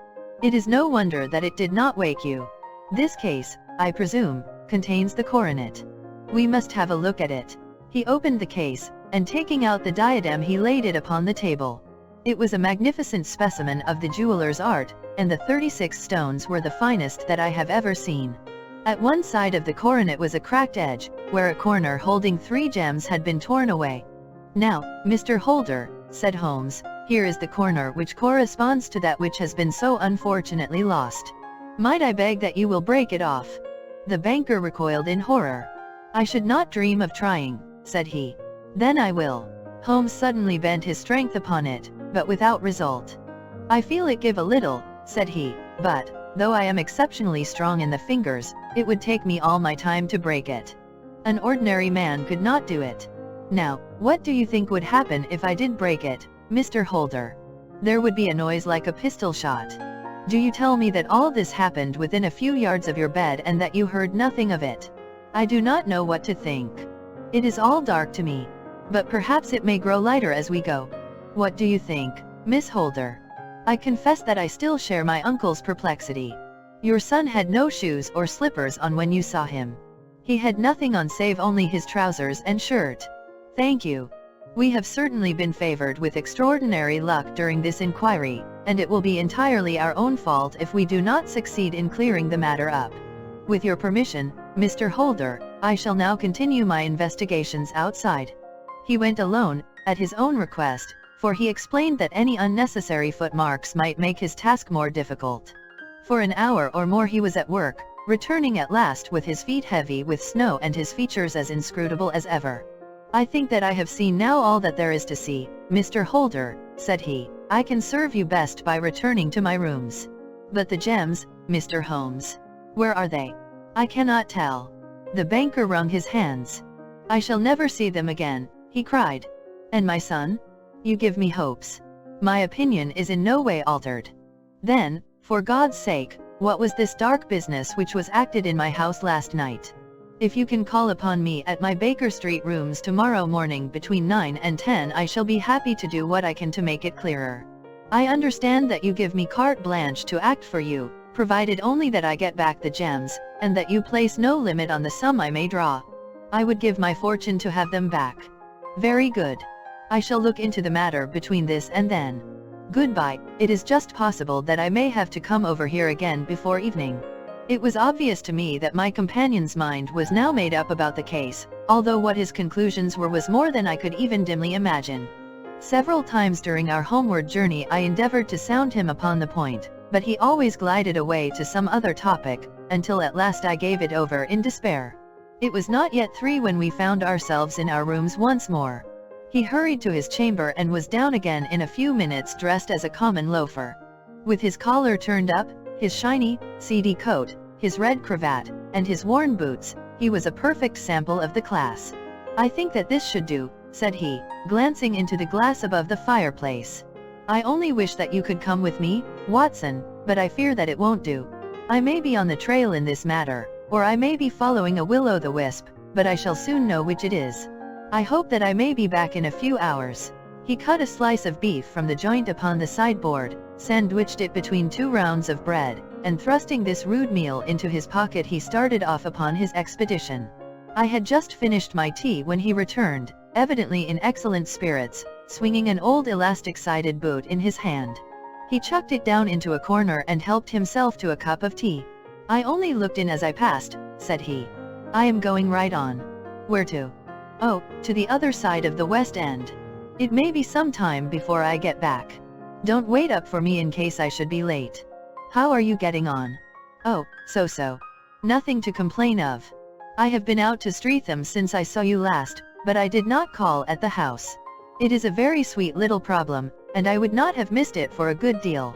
"It is no wonder that it did not wake you. This case, I presume, contains the coronet. We must have a look at it." He opened the case, and taking out the diadem he laid it upon the table. It was a magnificent specimen of the jeweler's art, and the 36 stones were the finest that I have ever seen. At one side of the coronet was a cracked edge, where a corner holding 3 gems had been torn away. "Now, Mr. Holder," said Holmes, "here is the corner which corresponds to that which has been so unfortunately lost. Might I beg that you will break it off?" The banker recoiled in horror. "I should not dream of trying," said he. "Then I will." Holmes suddenly bent his strength upon it, but without result. "I feel it give a little," said he, "but, though I am exceptionally strong in the fingers, it would take me all my time to break it. An ordinary man could not do it. Now, what do you think would happen if I did break it, Mr. Holder?" "There would be a noise like a pistol shot." "Do you tell me that all this happened within a few yards of your bed and that you heard nothing of it?" "I do not know what to think. It is all dark to me. But perhaps it may grow lighter as we go. What do you think, Miss Holder?" "I confess that I still share my uncle's perplexity. Your son had no shoes or slippers on when you saw him." "He had nothing on save only his trousers and shirt." "Thank you. We have certainly been favored with extraordinary luck during this inquiry, and it will be entirely our own fault if we do not succeed in clearing the matter up. With your permission, Mr. Holder, I shall now continue my investigations outside." He went alone, at his own request, for he explained that any unnecessary footmarks might make his task more difficult. For an hour or more he was at work, returning at last with his feet heavy with snow and his features as inscrutable as ever. "I think that I have seen now all that there is to see, Mr. Holder," said he. "I can serve you best by returning to my rooms." "But the gems, Mr. Holmes? Where are they?" "I cannot tell." The banker wrung his hands. "I shall never see them again," he cried. "And my son? You give me hopes. My opinion is in no way altered." "Then, for God's sake, what was this dark business which was acted in my house last night? If you can call upon me at my Baker Street rooms tomorrow morning between 9 and 10, I shall be happy to do what I can to make it clearer. I understand that you give me carte blanche to act for you, provided only that I get back the gems, and that you place no limit on the sum I may draw. I would give my fortune to have them back." "Very good. I shall look into the matter between this and then. Goodbye. It is just possible that I may have to come over here again before evening." It was obvious to me that my companion's mind was now made up about the case, although what his conclusions were was more than I could even dimly imagine. Several times during our homeward journey I endeavored to sound him upon the point, but he always glided away to some other topic, until at last I gave it over in despair. It was not yet 3 when we found ourselves in our rooms once more. He hurried to his chamber and was down again in a few minutes, dressed as a common loafer. With his collar turned up, his shiny, seedy coat, his red cravat, and his worn boots, he was a perfect sample of the class. "I think that this should do," said he, glancing into the glass above the fireplace. "I only wish that you could come with me, Watson, but I fear that it won't do. I may be on the trail in this matter, or I may be following a will-o'-the-wisp, but I shall soon know which it is. I hope that I may be back in a few hours." He cut a slice of beef from the joint upon the sideboard, sandwiched it between 2 rounds of bread, and thrusting this rude meal into his pocket he started off upon his expedition. I had just finished my tea when he returned, evidently in excellent spirits, swinging an old elastic-sided boot in his hand. He chucked it down into a corner and helped himself to a cup of tea. "I only looked in as I passed," said he. "I am going right on." "Where to?" "Oh, to the other side of the West End. It may be some time before I get back. Don't wait up for me in case I should be late." "How are you getting on?" "Oh, so-so. Nothing to complain of. I have been out to Streatham since I saw you last, but I did not call at the house. It is a very sweet little problem, and I would not have missed it for a good deal.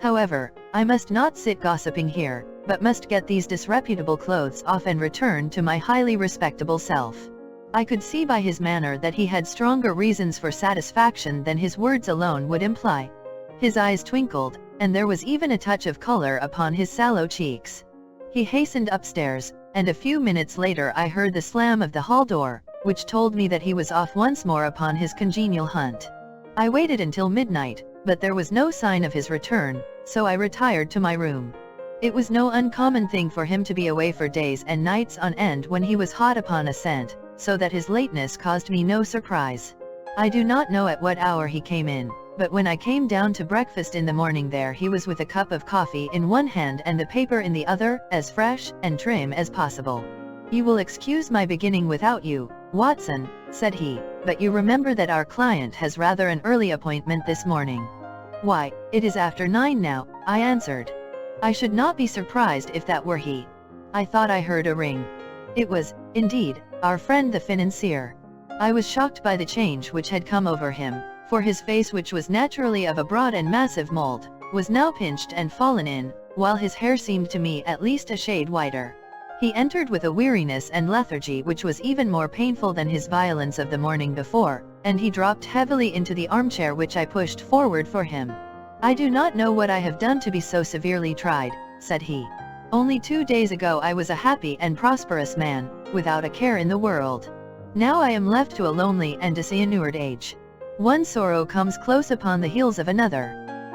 However, I must not sit gossiping here, but must get these disreputable clothes off and return to my highly respectable self. I could see by his manner that he had stronger reasons for satisfaction than his words alone would imply. His eyes twinkled, and there was even a touch of color upon his sallow cheeks. He hastened upstairs, and a few minutes later I heard the slam of the hall door, which told me that he was off once more upon his congenial hunt. I waited until midnight, but there was no sign of his return, so I retired to my room. It was no uncommon thing for him to be away for days and nights on end when he was hot upon a scent, so that his lateness caused me no surprise. I do not know at what hour he came in, but when I came down to breakfast in the morning there he was with a cup of coffee in one hand and the paper in the other, as fresh and trim as possible. "You will excuse my beginning without you, Watson," said he, "but you remember that our client has rather an early appointment this morning." "Why, it is after 9 now," I answered. I should not be surprised if that were he. I thought I heard a ring. It was, indeed, our friend the financier. I was shocked by the change which had come over him, for his face, which was naturally of a broad and massive mold, was now pinched and fallen in, while his hair seemed to me at least a shade whiter. He entered with a weariness and lethargy which was even more painful than his violence of the morning before, and he dropped heavily into the armchair which I pushed forward for him. "I do not know what I have done to be so severely tried," said he. "Only 2 days ago I was a happy and prosperous man, without a care in the world. Now I am left to a lonely and disinured age. One sorrow comes close upon the heels of another.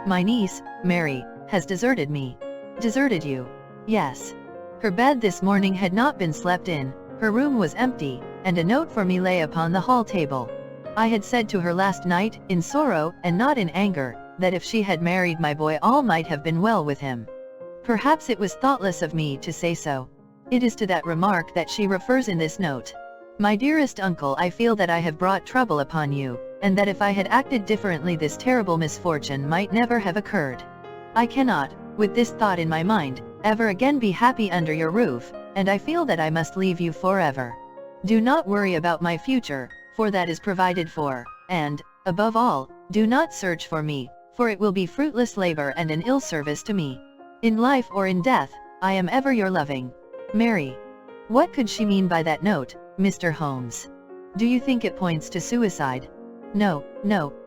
My niece, Mary, has deserted me." "Deserted you?" "Yes. Her bed this morning had not been slept in, her room was empty, and a note for me lay upon the hall table. I had said to her last night, in sorrow and not in anger, that if she had married my boy all might have been well with him. Perhaps it was thoughtless of me to say so. It is to that remark that she refers in this note. My dearest uncle, I feel that I have brought trouble upon you, and that if I had acted differently this terrible misfortune might never have occurred. I cannot, with this thought in my mind, ever again be happy under your roof, and I feel that I must leave you forever. Do not worry about my future, for that is provided for, and, above all, do not search for me, for it will be fruitless labor and an ill service to me. In life or in death, I am ever your loving, Mary." What could she mean by that note, Mr. Holmes? Do you think it points to suicide? No,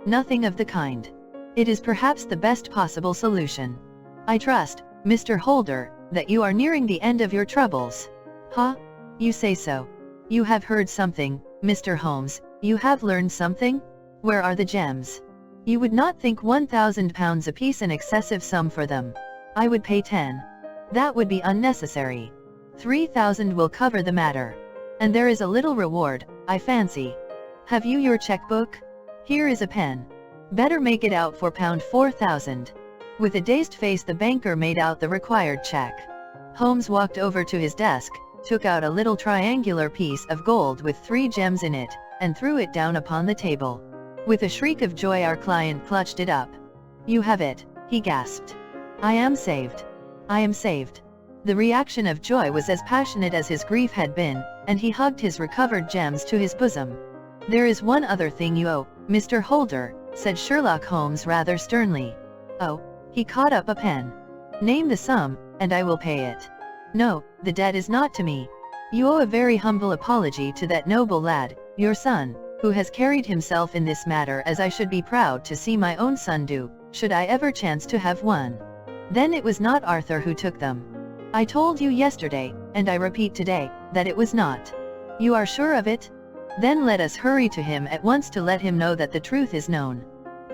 nothing of the kind. It is perhaps the best possible solution. I trust, Mr. Holder, that you are nearing the end of your troubles. Huh? You say so. You have heard something, Mr. Holmes, you have learned something? Where are the gems? You would not think £1,000 apiece an excessive sum for them. I would pay 10. That would be unnecessary. 3,000 will cover the matter. And there is a little reward, I fancy. Have you your checkbook? Here is a pen. Better make it out for £4,000. With a dazed face the banker made out the required check. Holmes walked over to his desk, took out a little triangular piece of gold with 3 gems in it, and threw it down upon the table. With a shriek of joy our client clutched it up. "You have it," he gasped. "I am saved. I am saved." The reaction of joy was as passionate as his grief had been, and he hugged his recovered gems to his bosom. "There is one other thing you owe, Mr. Holder," said Sherlock Holmes rather sternly. "Oh?" He caught up a pen. "Name the sum, and I will pay it." "No, the debt is not to me. You owe a very humble apology to that noble lad, your son, who has carried himself in this matter as I should be proud to see my own son do, should I ever chance to have one. Then it was not Arthur who took them. I told you yesterday, and I repeat today, that it was not. You are sure of it? Then let us hurry to him at once to let him know that the truth is known.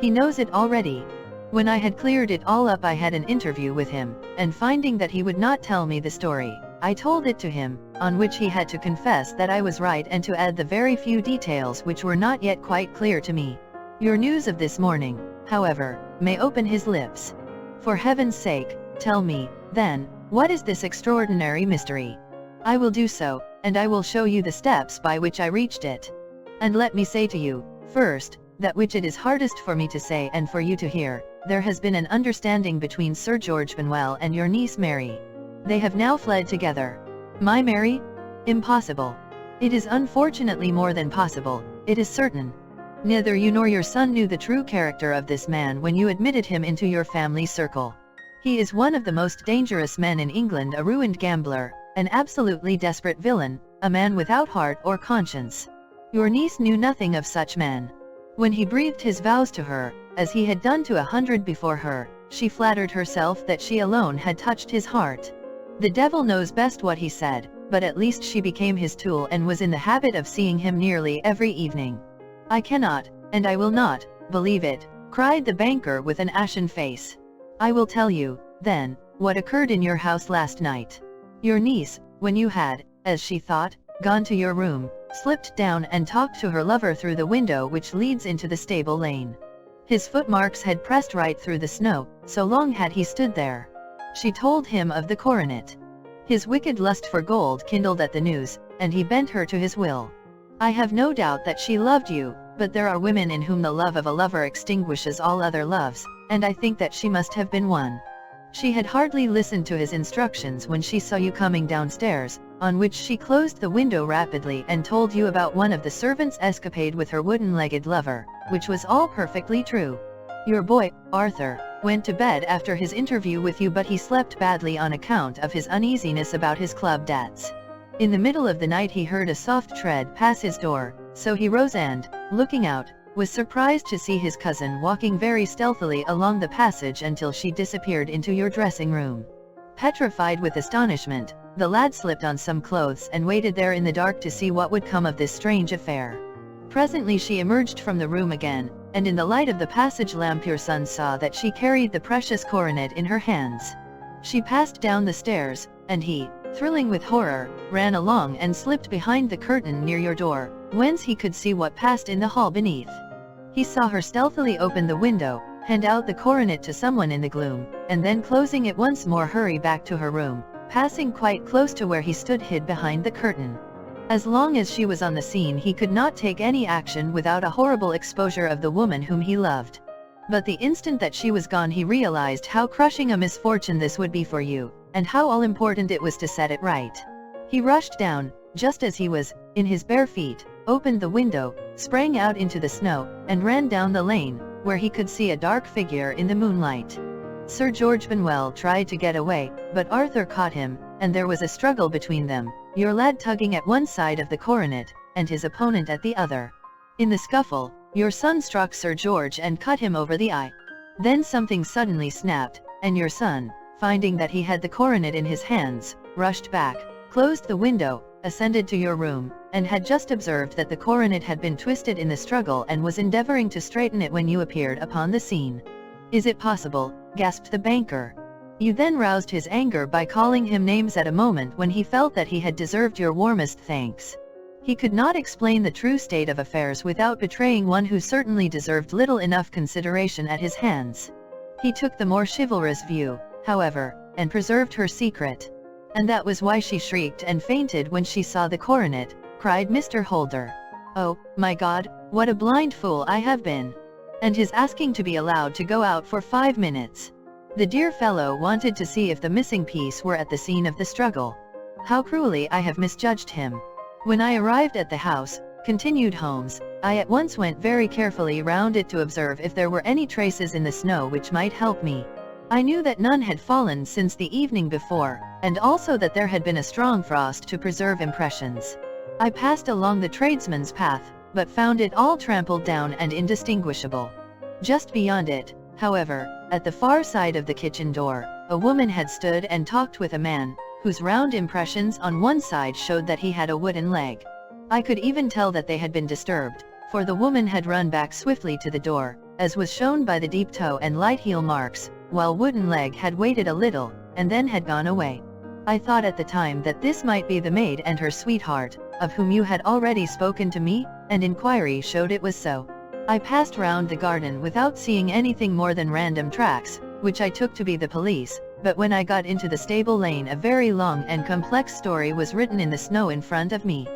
He knows it already. When I had cleared it all up I had an interview with him, and finding that he would not tell me the story, I told it to him, on which he had to confess that I was right and to add the very few details which were not yet quite clear to me. Your news of this morning, however, may open his lips. For heaven's sake, tell me, then, what is this extraordinary mystery? I will do so, and I will show you the steps by which I reached it. And let me say to you, first, that which it is hardest for me to say and for you to hear, there has been an understanding between Sir George Benwell and your niece Mary. They have now fled together. My Mary? Impossible. It is unfortunately more than possible, it is certain. Neither you nor your son knew the true character of this man when you admitted him into your family circle. He is one of the most dangerous men in England, a ruined gambler, an absolutely desperate villain, a man without heart or conscience. Your niece knew nothing of such men. When he breathed his vows to her, as he had done to 100 before her, she flattered herself that she alone had touched his heart. The devil knows best what he said, but at least she became his tool and was in the habit of seeing him nearly every evening. I cannot, and I will not, believe it, cried the banker with an ashen face. I will tell you, then, what occurred in your house last night. Your niece, when you had, as she thought, gone to your room, slipped down and talked to her lover through the window which leads into the stable lane. His footmarks had pressed right through the snow, so long had he stood there. She told him of the coronet. His wicked lust for gold kindled at the news, and he bent her to his will. I have no doubt that she loved you, but there are women in whom the love of a lover extinguishes all other loves, and I think that she must have been one. She had hardly listened to his instructions when she saw you coming downstairs, on which she closed the window rapidly and told you about one of the servants' escapade with her wooden-legged lover, which was all perfectly true. Your boy, Arthur, went to bed after his interview with you, but he slept badly on account of his uneasiness about his club debts. In the middle of the night he heard a soft tread pass his door, so he rose and, looking out, was surprised to see his cousin walking very stealthily along the passage until she disappeared into your dressing room. Petrified with astonishment, the lad slipped on some clothes and waited there in the dark to see what would come of this strange affair. Presently she emerged from the room again, and in the light of the passage lamp your son saw that she carried the precious coronet in her hands. She passed down the stairs, and he, thrilling with horror, ran along and slipped behind the curtain near your door, whence he could see what passed in the hall beneath. He saw her stealthily open the window, hand out the coronet to someone in the gloom, and then closing it once more hurry back to her room, passing quite close to where he stood hid behind the curtain. As long as she was on the scene he could not take any action without a horrible exposure of the woman whom he loved. But the instant that she was gone he realized how crushing a misfortune this would be for you, and how all-important it was to set it right. He rushed down, just as he was, in his bare feet, opened the window, sprang out into the snow, and ran down the lane, where he could see a dark figure in the moonlight. Sir George Benwell tried to get away, but Arthur caught him, and there was a struggle between them, your lad tugging at one side of the coronet, and his opponent at the other. In the scuffle, your son struck Sir George and cut him over the eye. Then something suddenly snapped, and your son, finding that he had the coronet in his hands, rushed back, closed the window, ascended to your room, and had just observed that the coronet had been twisted in the struggle and was endeavoring to straighten it when you appeared upon the scene. Is it possible? Gasped the banker. You then roused his anger by calling him names at a moment when he felt that he had deserved your warmest thanks. He could not explain the true state of affairs without betraying one who certainly deserved little enough consideration at his hands. He took the more chivalrous view, however, and preserved her secret. And that was why she shrieked and fainted when she saw the coronet, cried Mr. Holder. Oh, my God, what a blind fool I have been! And his asking to be allowed to go out for 5 minutes. The dear fellow wanted to see if the missing piece were at the scene of the struggle. How cruelly I have misjudged him. When I arrived at the house, continued Holmes, I at once went very carefully round it to observe if there were any traces in the snow which might help me. I knew that none had fallen since the evening before, and also that there had been a strong frost to preserve impressions. I passed along the tradesman's path, but found it all trampled down and indistinguishable. Just beyond it, however, at the far side of the kitchen door, a woman had stood and talked with a man, whose round impressions on one side showed that he had a wooden leg. I could even tell that they had been disturbed, for the woman had run back swiftly to the door, as was shown by the deep toe and light heel marks, while wooden leg had waited a little, and then had gone away. I thought at the time that this might be the maid and her sweetheart, of whom you had already spoken to me, and inquiry showed it was so. I passed round the garden without seeing anything more than random tracks, which I took to be the police, but when I got into the stable lane a very long and complex story was written in the snow in front of me.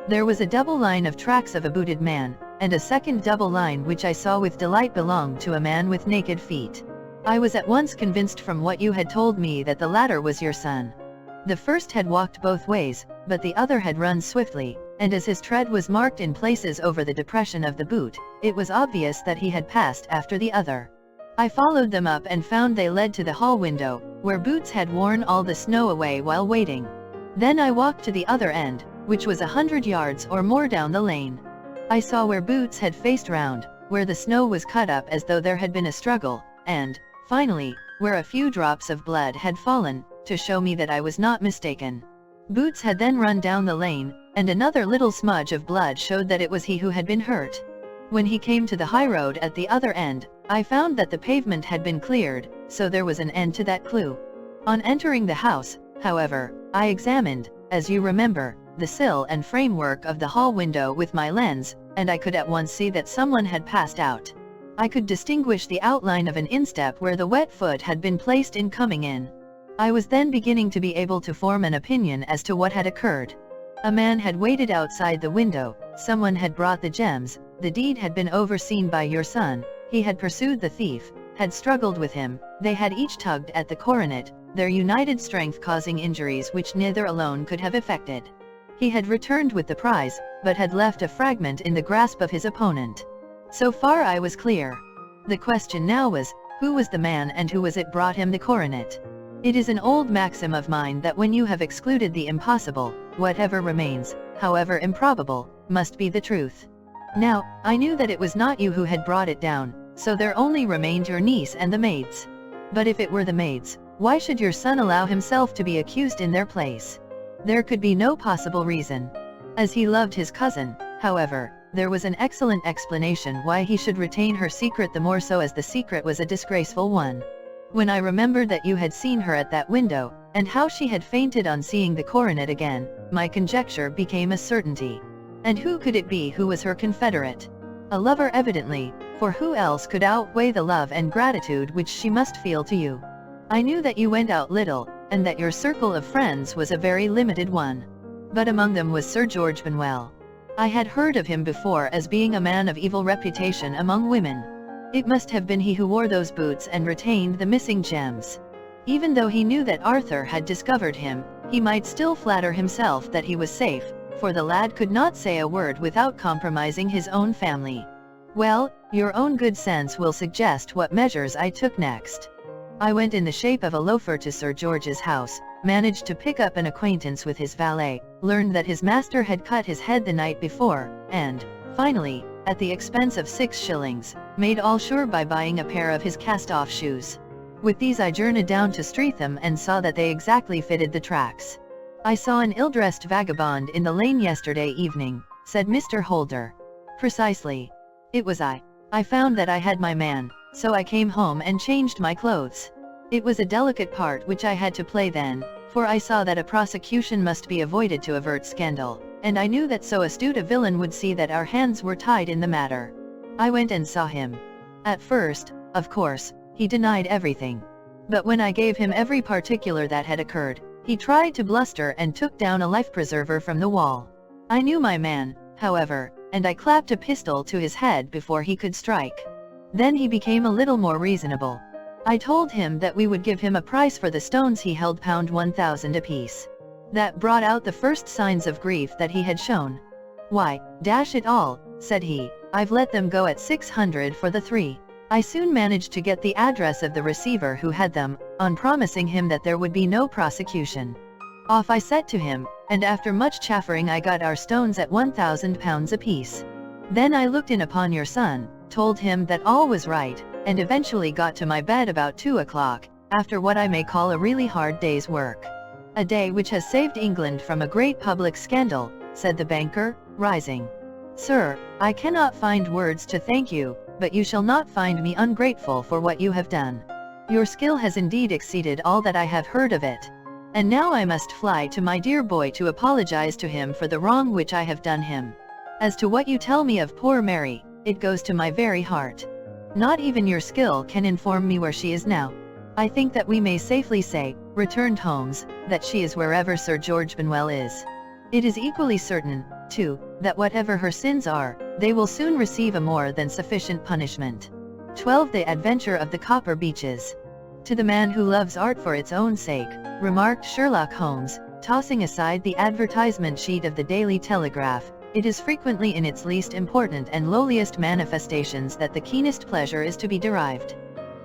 There was a double line of tracks of a booted man, and a second double line which I saw with delight belonged to a man with naked feet. I was at once convinced from what you had told me that the latter was your son. The first had walked both ways, but the other had run swiftly, and as his tread was marked in places over the depression of the boot, it was obvious that he had passed after the other. I followed them up and found they led to the hall window, where Boots had worn all the snow away while waiting. Then I walked to the other end, which was 100 yards or more down the lane. I saw where Boots had faced round, where the snow was cut up as though there had been a struggle, and, finally, where a few drops of blood had fallen, to show me that I was not mistaken. Boots had then run down the lane, and another little smudge of blood showed that it was he who had been hurt. When he came to the high road at the other end, I found that the pavement had been cleared, so there was an end to that clue. On entering the house, however, I examined, as you remember, the sill and framework of the hall window with my lens, and I could at once see that someone had passed out. I could distinguish the outline of an instep where the wet foot had been placed in coming in. I was then beginning to be able to form an opinion as to what had occurred. A man had waited outside the window, someone had brought the gems, the deed had been overseen by your son, he had pursued the thief, had struggled with him, they had each tugged at the coronet, their united strength causing injuries which neither alone could have effected. He had returned with the prize, but had left a fragment in the grasp of his opponent. So far I was clear. The question now was, who was the man and who was it brought him the coronet? It is an old maxim of mine that when you have excluded the impossible, whatever remains, however improbable, must be the truth. Now, I knew that it was not you who had brought it down, so there only remained your niece and the maids. But if it were the maids, why should your son allow himself to be accused in their place? There could be no possible reason. As he loved his cousin, however, there was an excellent explanation why he should retain her secret, the more so as the secret was a disgraceful one. When I remembered that you had seen her at that window, and how she had fainted on seeing the coronet again, my conjecture became a certainty. And who could it be who was her confederate? A lover evidently, for who else could outweigh the love and gratitude which she must feel to you? I knew that you went out little, and that your circle of friends was a very limited one. But among them was Sir George Benwell. I had heard of him before as being a man of evil reputation among women. It must have been he who wore those boots and retained the missing gems. Even though he knew that Arthur had discovered him, he might still flatter himself that he was safe, for the lad could not say a word without compromising his own family. Well, your own good sense will suggest what measures I took next. I went in the shape of a loafer to Sir George's house, managed to pick up an acquaintance with his valet, learned that his master had cut his head the night before, and, finally, at the expense of 6 shillings, made all sure by buying a pair of his cast-off shoes. With these I journeyed down to Streatham and saw that they exactly fitted the tracks. I saw an ill-dressed vagabond in the lane yesterday evening, said Mr. Holder. Precisely. It was I. I found that I had my man, so I came home and changed my clothes. It was a delicate part which I had to play then, for I saw that a prosecution must be avoided to avert scandal, and I knew that so astute a villain would see that our hands were tied in the matter. I went and saw him. At first, of course, he denied everything. But when I gave him every particular that had occurred, he tried to bluster and took down a life-preserver from the wall. I knew my man, however, and I clapped a pistol to his head before he could strike. Then he became a little more reasonable. I told him that we would give him a price for the stones he held, £1,000 apiece. That brought out the first signs of grief that he had shown. "Why, dash it all," said he, "I've let them go at 600 for the 3. I soon managed to get the address of the receiver who had them, on promising him that there would be no prosecution. Off I set to him, and after much chaffering I got our stones at £1,000 apiece. Then I looked in upon your son, told him that all was right, and eventually got to my bed about 2 o'clock, after what I may call a really hard day's work. A day which has saved England from a great public scandal," said the banker, rising. "Sir, I cannot find words to thank you, but you shall not find me ungrateful for what you have done. Your skill has indeed exceeded all that I have heard of it. And now I must fly to my dear boy to apologize to him for the wrong which I have done him. As to what you tell me of poor Mary, it goes to my very heart. Not even your skill can inform me where she is now. I think that we may safely say," returned Holmes, "that she is wherever Sir George Benwell is. It is equally certain, too, that whatever her sins are, they will soon receive a more than sufficient punishment." 12. The Adventure of the Copper Beeches. "To the man who loves art for its own sake," remarked Sherlock Holmes, tossing aside the advertisement sheet of the Daily Telegraph, "it is frequently in its least important and lowliest manifestations that the keenest pleasure is to be derived.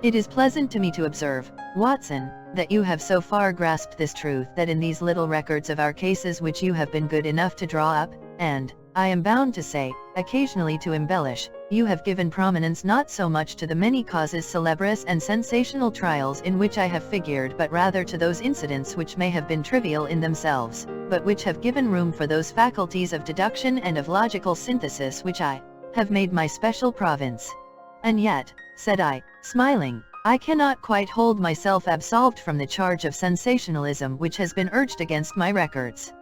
It is pleasant to me to observe, Watson, that you have so far grasped this truth that in these little records of our cases which you have been good enough to draw up, and, I am bound to say, occasionally to embellish, you have given prominence not so much to the many causes célebres and sensational trials in which I have figured, but rather to those incidents which may have been trivial in themselves, but which have given room for those faculties of deduction and of logical synthesis which I have made my special province. And yet, said I, smiling, I cannot quite hold myself absolved from the charge of sensationalism which has been urged against my records.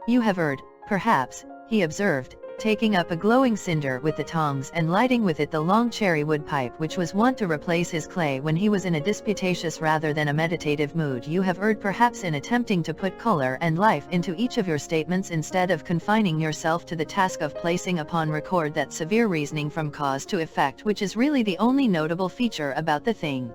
You have erred, perhaps, he observed, taking up a glowing cinder with the tongs and lighting with it the long cherry wood pipe which was wont to replace his clay when he was in a disputatious rather than a meditative mood. You have erred perhaps in attempting to put color and life into each of your statements instead of confining yourself to the task of placing upon record that severe reasoning from cause to effect which is really the only notable feature about the thing.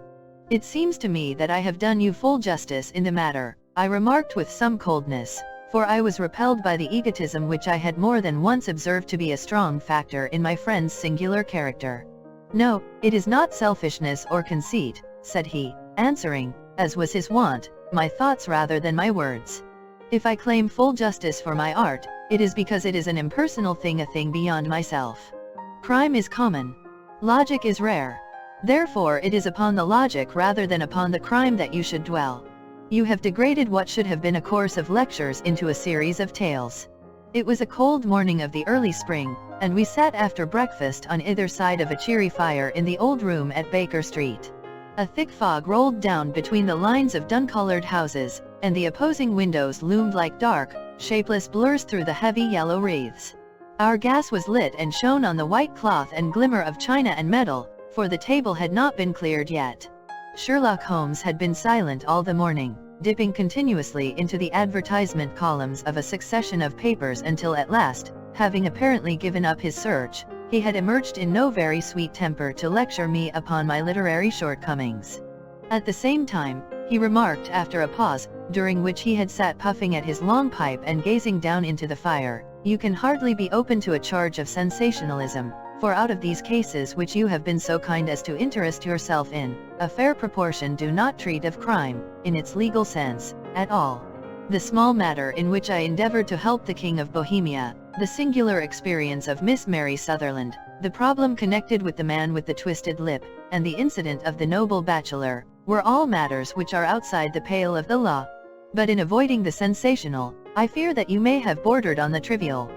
It seems to me that I have done you full justice in the matter, I remarked with some coldness, for I was repelled by the egotism which I had more than once observed to be a strong factor in my friend's singular character. No, it is not selfishness or conceit, said he, answering, as was his wont, my thoughts rather than my words. If I claim full justice for my art, it is because it is an impersonal thing, a thing beyond myself. Crime is common. Logic is rare. Therefore it is upon the logic rather than upon the crime that you should dwell. You have degraded what should have been a course of lectures into a series of tales. It was a cold morning of the early spring, and we sat after breakfast on either side of a cheery fire in the old room at Baker Street. A thick fog rolled down between the lines of dun-colored houses, and the opposing windows loomed like dark, shapeless blurs through the heavy yellow wreaths. Our gas was lit and shone on the white cloth and glimmer of china and metal, for the table had not been cleared yet. Sherlock Holmes had been silent all the morning, dipping continuously into the advertisement columns of a succession of papers until at last, having apparently given up his search, he had emerged in no very sweet temper to lecture me upon my literary shortcomings. At the same time, he remarked after a pause, during which he had sat puffing at his long pipe and gazing down into the fire, "You can hardly be open to a charge of sensationalism, for out of these cases which you have been so kind as to interest yourself in, a fair proportion do not treat of crime, in its legal sense, at all. The small matter in which I endeavored to help the King of Bohemia, the singular experience of Miss Mary Sutherland, the problem connected with the man with the twisted lip, and the incident of the noble bachelor, were all matters which are outside the pale of the law. But in avoiding the sensational, I fear that you may have bordered on the trivial."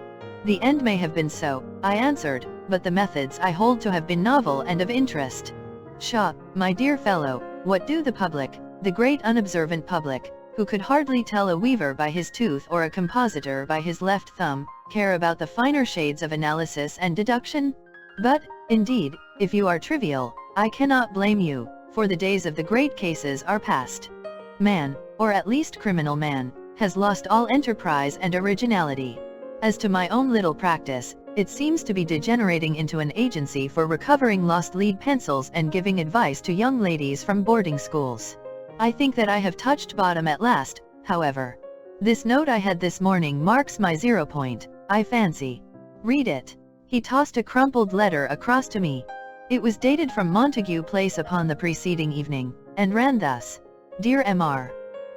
"The end may have been so," I answered, "but the methods I hold to have been novel and of interest." "Pshaw, my dear fellow, what do the public, the great unobservant public, who could hardly tell a weaver by his tooth or a compositor by his left thumb, care about the finer shades of analysis and deduction? But, indeed, if you are trivial, I cannot blame you, for the days of the great cases are past. Man, or at least criminal man, has lost all enterprise and originality. As to my own little practice, it seems to be degenerating into an agency for recovering lost lead pencils and giving advice to young ladies from boarding schools. I think that I have touched bottom at last, however. This note I had this morning marks my 0 point, I fancy. Read it." He tossed a crumpled letter across to me. It was dated from Montague Place upon the preceding evening, and ran thus: "Dear Mr.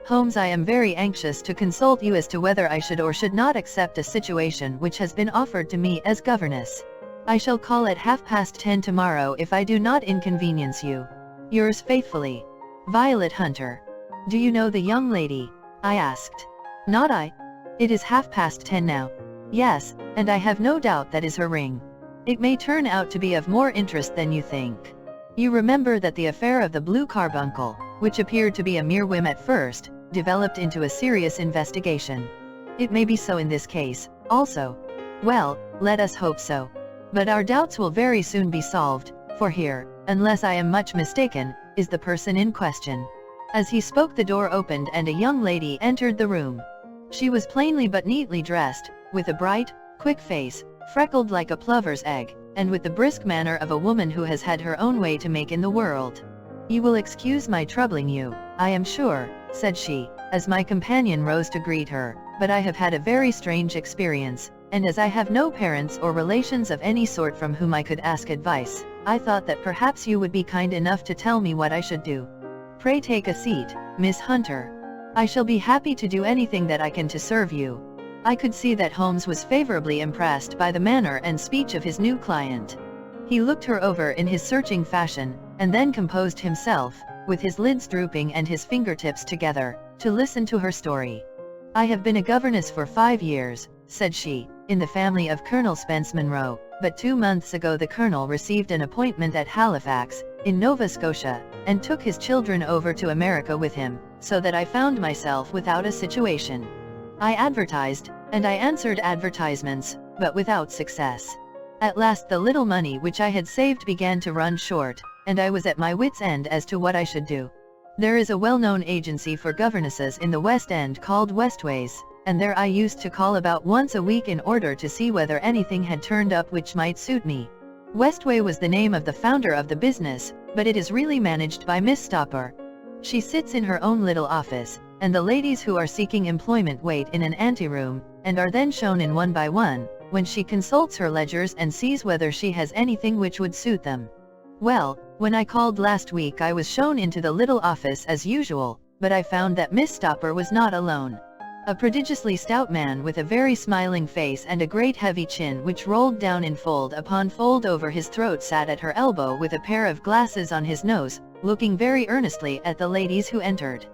Holmes, I am very anxious to consult you as to whether I should or should not accept a situation which has been offered to me as governess. I shall call at 10:30 tomorrow if I do not inconvenience you. Yours faithfully, Violet Hunter." "Do you know the young lady?" I asked. "Not I. It is 10:30 now." "Yes, and I have no doubt that is her ring. It may turn out to be of more interest than you think. You remember that the affair of the blue carbuncle, which appeared to be a mere whim at first, developed into a serious investigation. It may be so in this case, also. Well, let us hope so. But our doubts will very soon be solved, for here, unless I am much mistaken, is the person in question." As he spoke, the door opened and a young lady entered the room. She was plainly but neatly dressed, with a bright, quick face, freckled like a plover's egg, and with the brisk manner of a woman who has had her own way to make in the world. "You will excuse my troubling you, I am sure," said she, as my companion rose to greet her, "but I have had a very strange experience, and as I have no parents or relations of any sort from whom I could ask advice, I thought that perhaps you would be kind enough to tell me what I should do." "Pray take a seat, Miss Hunter. I shall be happy to do anything that I can to serve you." I could see that Holmes was favorably impressed by the manner and speech of his new client. He looked her over in his searching fashion, and then composed himself, with his lids drooping and his fingertips together, to listen to her story. "I have been a governess for 5 years," said she, "in the family of Colonel Spence Monroe, but 2 months ago the Colonel received an appointment at Halifax, in Nova Scotia, and took his children over to America with him, so that I found myself without a situation. I advertised, and I answered advertisements, but without success. At last the little money which I had saved began to run short, and I was at my wits' end as to what I should do. There is a well-known agency for governesses in the West End called Westways, and there I used to call about once a week in order to see whether anything had turned up which might suit me. Westway was the name of the founder of the business, but it is really managed by Miss Stopper. She sits in her own little office, and the ladies who are seeking employment wait in an anteroom, and are then shown in one by one, when she consults her ledgers and sees whether she has anything which would suit them. Well, when I called last week I was shown into the little office as usual, but I found that Miss Stopper was not alone. A prodigiously stout man with a very smiling face and a great heavy chin which rolled down in fold upon fold over his throat sat at her elbow with a pair of glasses on his nose, looking very earnestly at the ladies who entered.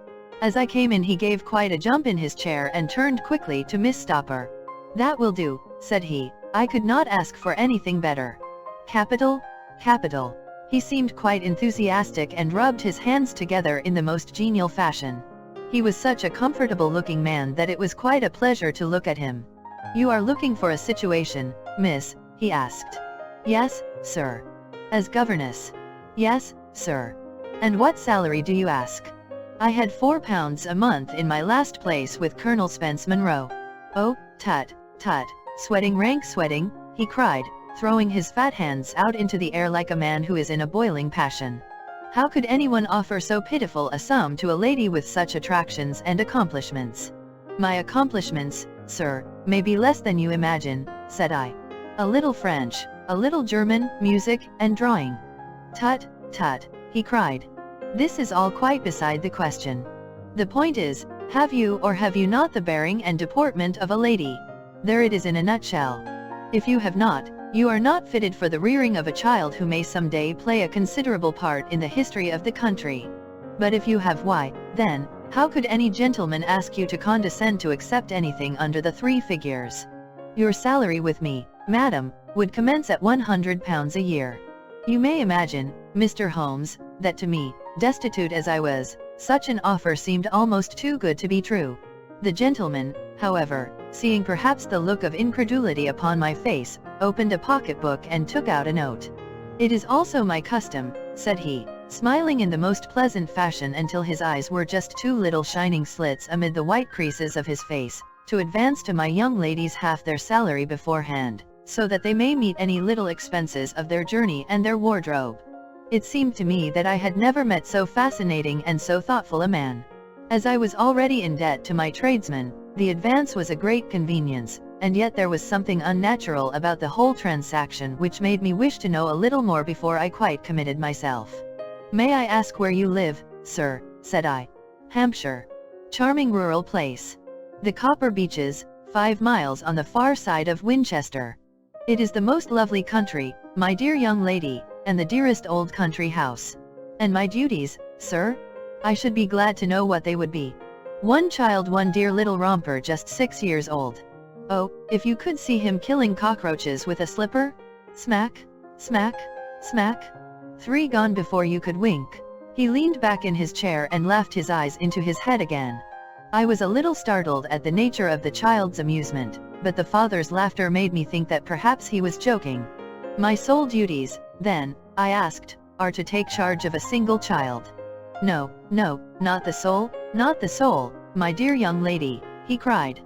As I came in he gave quite a jump in his chair and turned quickly to Miss Stopper. "That will do," said he. "I could not ask for anything better." "Capital, capital." He seemed quite enthusiastic and rubbed his hands together in the most genial fashion. He was such a comfortable-looking man that it was quite a pleasure to look at him. "You are looking for a situation, miss?" he asked. "Yes, sir." "As governess?" "Yes, sir." "And what salary do you ask?" "I had £4 a month in my last place with Colonel Spence Monroe." "Oh, tut, tut, sweating rank sweating," he cried, throwing his fat hands out into the air like a man who is in a boiling passion. "How could anyone offer so pitiful a sum to a lady with such attractions and accomplishments?" "My accomplishments, sir, may be less than you imagine," said I. "A little French, a little German, music, and drawing." "Tut, tut," he cried. "This is all quite beside the question. The point is, have you or have you not the bearing and deportment of a lady? There it is in a nutshell. If you have not, you are not fitted for the rearing of a child who may some day play a considerable part in the history of the country. But if you have, why, then, how could any gentleman ask you to condescend to accept anything under the 3 figures? Your salary with me, madam, would commence at £100 a year. You may imagine, Mr. Holmes, that to me, destitute as I was, such an offer seemed almost too good to be true. The gentleman, however, seeing perhaps the look of incredulity upon my face, opened a pocketbook and took out a note. "It is also my custom," said he, smiling in the most pleasant fashion until his eyes were just 2 little shining slits amid the white creases of his face, "to advance to my young ladies half their salary beforehand, so that they may meet any little expenses of their journey and their wardrobe." It seemed to me that I had never met so fascinating and so thoughtful a man. As I was already in debt to my tradesmen, the advance was a great convenience, and yet there was something unnatural about the whole transaction which made me wish to know a little more before I quite committed myself. "May I ask where you live, sir?" said I. "Hampshire." "Charming rural place." "The Copper Beeches, 5 miles on the far side of Winchester." "It is the most lovely country, my dear young lady, and the dearest old country house." "And my duties, sir?" "I should be glad to know what they would be." "One child, one dear little romper just 6 years old. Oh, if you could see him killing cockroaches with a slipper! Smack, smack, smack. 3 gone before you could wink." He leaned back in his chair and laughed his eyes into his head again. I was a little startled at the nature of the child's amusement, but the father's laughter made me think that perhaps he was joking. "My sole duties, then," I asked, "are to take charge of a single child?" "No, no, not the sole, not the sole, my dear young lady," he cried.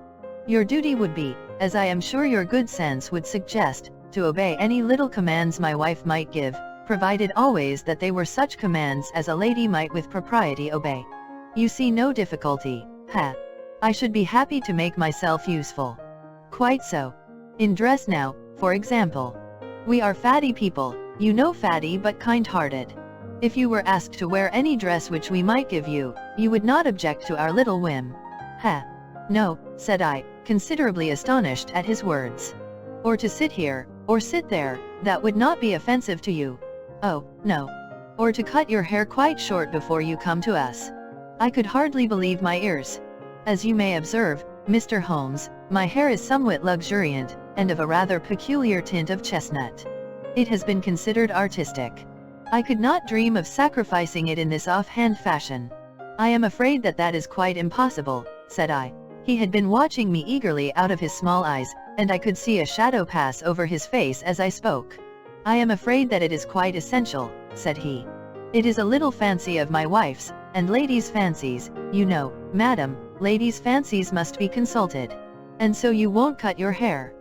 "Your duty would be, as I am sure your good sense would suggest, to obey any little commands my wife might give, provided always that they were such commands as a lady might with propriety obey. You see no difficulty, ha? I should be happy to make myself useful." "Quite so. In dress now, for example. We are fatty people, you know, fatty but kind-hearted. If you were asked to wear any dress which we might give you, you would not object to our little whim. Ha? No, said I, considerably astonished at his words. Or to sit here, or sit there, that would not be offensive to you. Oh, no. Or to cut your hair quite short before you come to us. I could hardly believe my ears. As you may observe, Mr. Holmes, my hair is somewhat luxuriant, and of a rather peculiar tint of chestnut. It has been considered artistic. I could not dream of sacrificing it in this offhand fashion. I am afraid that that is quite impossible, said I. He had been watching me eagerly out of his small eyes, and I could see a shadow pass over his face as I spoke. I am afraid that it is quite essential, said he. It is a little fancy of my wife's, and ladies' fancies, you know, madam, ladies' fancies must be consulted. And so you won't cut your hair?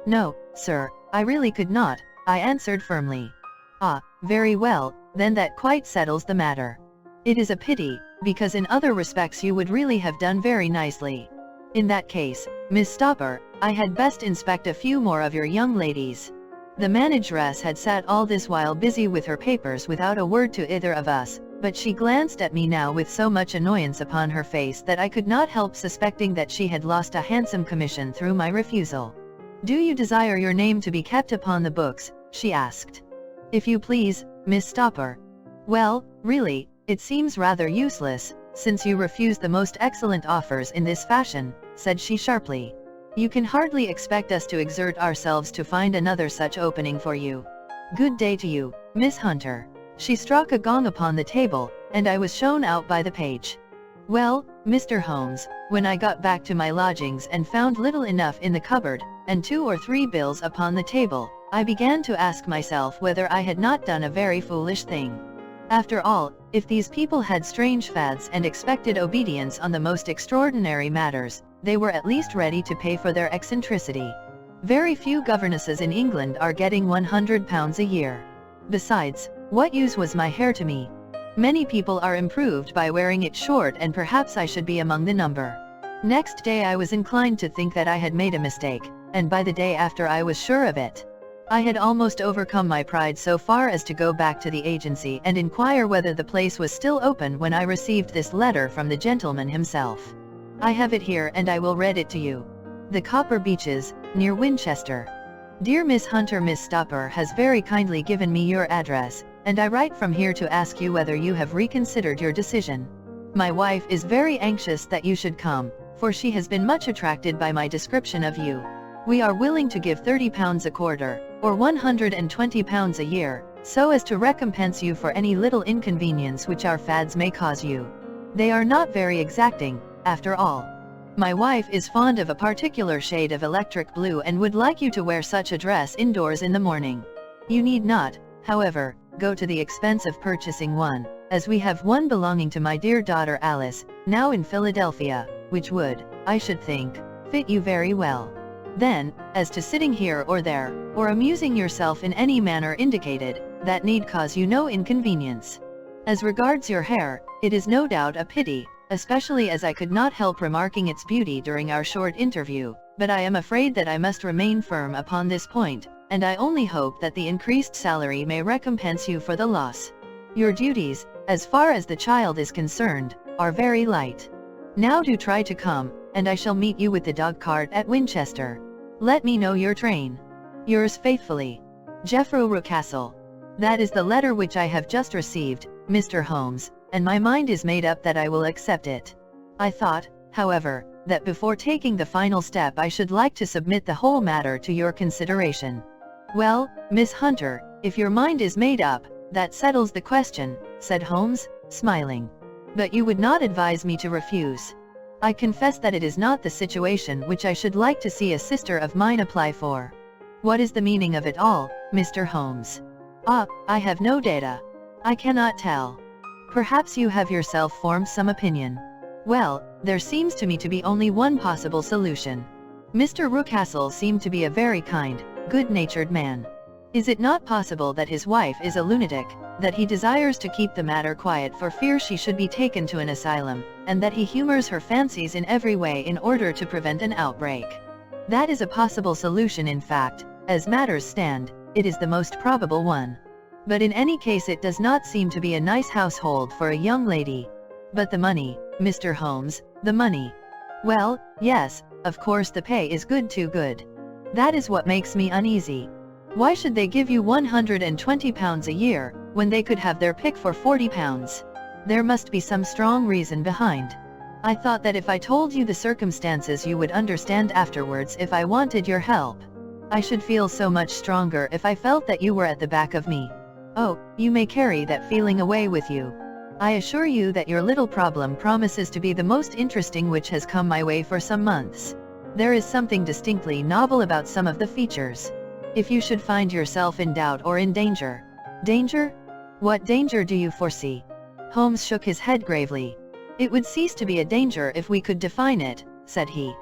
No, sir, I really could not, I answered firmly. Ah, very well, then that quite settles the matter. It is a pity, because in other respects you would really have done very nicely. In that case, Miss Stopper, I had best inspect a few more of your young ladies. The manageress had sat all this while busy with her papers without a word to either of us, but she glanced at me now with so much annoyance upon her face that I could not help suspecting that she had lost a handsome commission through my refusal. Do you desire your name to be kept upon the books? She asked. If you please, Miss Stopper. Well, really, it seems rather useless, since you refuse the most excellent offers in this fashion, said she sharply. You can hardly expect us to exert ourselves to find another such opening for you. Good day to you, Miss Hunter. She struck a gong upon the table, and I was shown out by the page. Well, Mr. Holmes, when I got back to my lodgings and found little enough in the cupboard, and 2 or 3 bills upon the table, I began to ask myself whether I had not done a very foolish thing. After all, if these people had strange fads and expected obedience on the most extraordinary matters, they were at least ready to pay for their eccentricity. Very few governesses in England are getting £100 a year. Besides, what use was my hair to me? Many people are improved by wearing it short, and perhaps I should be among the number. Next day I was inclined to think that I had made a mistake, and by the day after I was sure of it. I had almost overcome my pride so far as to go back to the agency and inquire whether the place was still open when I received this letter from the gentleman himself. I have it here and I will read it to you. The Copper Beeches, near Winchester. Dear Miss Hunter, Miss Stopper has very kindly given me your address, and I write from here to ask you whether you have reconsidered your decision. My wife is very anxious that you should come, for she has been much attracted by my description of you. We are willing to give £30 a quarter, or £120 a year, so as to recompense you for any little inconvenience which our fads may cause you. They are not very exacting, after all. My wife is fond of a particular shade of electric blue and would like you to wear such a dress indoors in the morning. You need not, however, go to the expense of purchasing one, as we have one belonging to my dear daughter Alice, now in Philadelphia, which would, I should think, fit you very well. Then, as to sitting here or there, or amusing yourself in any manner indicated, that need cause you no inconvenience. As regards your hair, it is no doubt a pity, especially as I could not help remarking its beauty during our short interview, but I am afraid that I must remain firm upon this point, and I only hope that the increased salary may recompense you for the loss. Your duties, as far as the child is concerned, are very light. Now do try to come, and I shall meet you with the dog-cart at Winchester. Let me know your train. Yours faithfully, Geoffrey Rucastle. That is the letter which I have just received, Mr. Holmes, and my mind is made up that I will accept it. I thought, however, that before taking the final step I should like to submit the whole matter to your consideration. Well, Miss Hunter, if your mind is made up, that settles the question, said Holmes, smiling. But you would not advise me to refuse. I confess that it is not the situation which I should like to see a sister of mine apply for. What is the meaning of it all, Mr. Holmes? Ah, I have no data. I cannot tell. Perhaps you have yourself formed some opinion. Well, there seems to me to be only one possible solution. Mr. Rucastle seemed to be a very kind, good-natured man. Is it not possible that his wife is a lunatic, that he desires to keep the matter quiet for fear she should be taken to an asylum, and that he humors her fancies in every way in order to prevent an outbreak? That is a possible solution. In fact, as matters stand, it is the most probable one. But in any case it does not seem to be a nice household for a young lady. But the money, Mr. Holmes, the money. Well, yes, Of course the pay is good, too good. That is what makes me uneasy. Why should they give you £120 a year, when they could have their pick for £40? There must be some strong reason behind. I thought that if I told you the circumstances you would understand afterwards if I wanted your help. I should feel so much stronger if I felt that you were at the back of me. Oh, you may carry that feeling away with you. I assure you that your little problem promises to be the most interesting which has come my way for some months. There is something distinctly novel about some of the features. If you should find yourself in doubt or in danger. Danger? What danger do you foresee? Holmes shook his head gravely. It would cease to be a danger if we could define it, said he.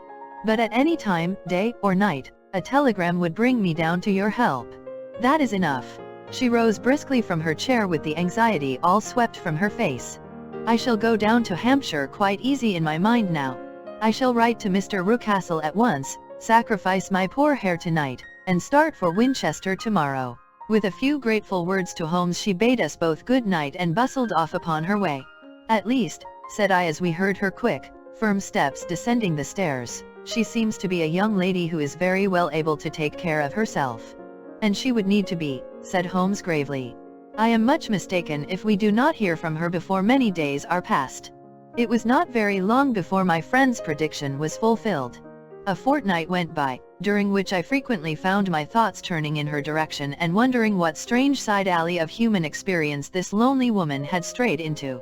But at any time, day or night, a telegram would bring me down to your help. That is enough. She rose briskly from her chair with the anxiety all swept from her face. I shall go down to Hampshire quite easy in my mind now. I shall write to Mr. Rucastle at once, sacrifice my poor hair tonight, and start for Winchester tomorrow. With a few grateful words to Holmes she bade us both good night and bustled off upon her way. At least, said I as we heard her quick, firm steps descending the stairs, she seems to be a young lady who is very well able to take care of herself. And she would need to be, said Holmes gravely. I am much mistaken if we do not hear from her before many days are past. It was not very long before my friend's prediction was fulfilled. A fortnight went by, during which I frequently found my thoughts turning in her direction and wondering what strange side alley of human experience this lonely woman had strayed into.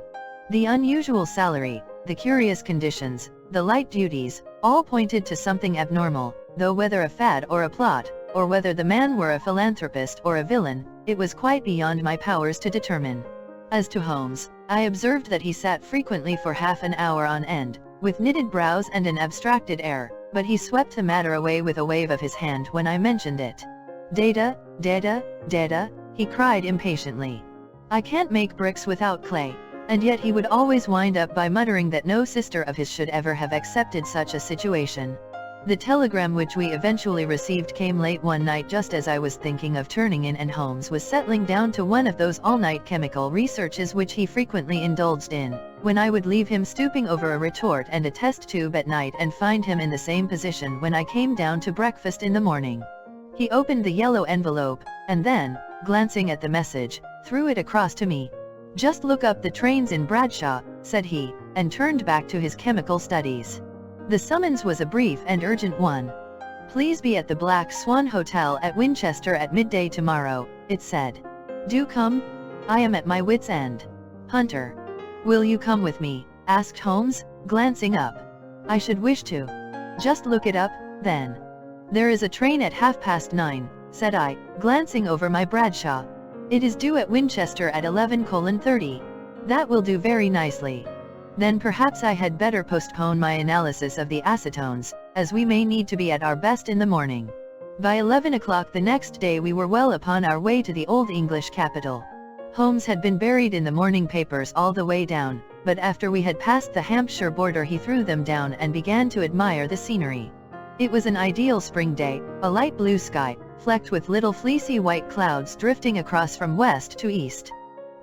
The unusual salary, the curious conditions, the light duties, all pointed to something abnormal, though whether a fad or a plot, or whether the man were a philanthropist or a villain, it was quite beyond my powers to determine. As to Holmes, I observed that he sat frequently for half an hour on end, with knitted brows and an abstracted air, but he swept the matter away with a wave of his hand when I mentioned it. Data, data, data, he cried impatiently. I can't make bricks without clay. And yet he would always wind up by muttering that no sister of his should ever have accepted such a situation. The telegram which we eventually received came late one night just as I was thinking of turning in, and Holmes was settling down to one of those all-night chemical researches which he frequently indulged in, when I would leave him stooping over a retort and a test tube at night and find him in the same position when I came down to breakfast in the morning. He opened the yellow envelope, and then, glancing at the message, threw it across to me. Just look up the trains in Bradshaw, said he, and turned back to his chemical studies. The summons was a brief and urgent one. Please be at the Black Swan Hotel at Winchester at midday tomorrow, it said. Do come? I am at my wit's end. Hunter. Will you come with me? Asked Holmes, glancing up. I should wish to. Just look it up, then. There is a train at 9:30, said I, glancing over my Bradshaw. It is due at Winchester at 11:30. That will do very nicely. Then perhaps I had better postpone my analysis of the acetones, as we may need to be at our best in the morning. By 11 o'clock the next day we were well upon our way to the old English capital. Holmes had been buried in the morning papers all the way down, but after we had passed the Hampshire border he threw them down and began to admire the scenery. It was an ideal spring day, a light blue sky, flecked with little fleecy white clouds drifting across from west to east.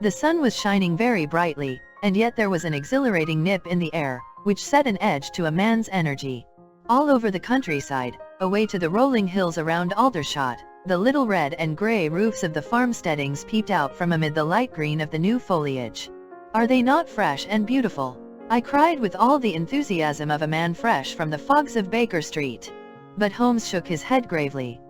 The sun was shining very brightly, and yet there was an exhilarating nip in the air, which set an edge to a man's energy. All over the countryside, away to the rolling hills around Aldershot, the little red and grey roofs of the farmsteadings peeped out from amid the light green of the new foliage. Are they not fresh and beautiful? I cried with all the enthusiasm of a man fresh from the fogs of Baker Street. But Holmes shook his head gravely.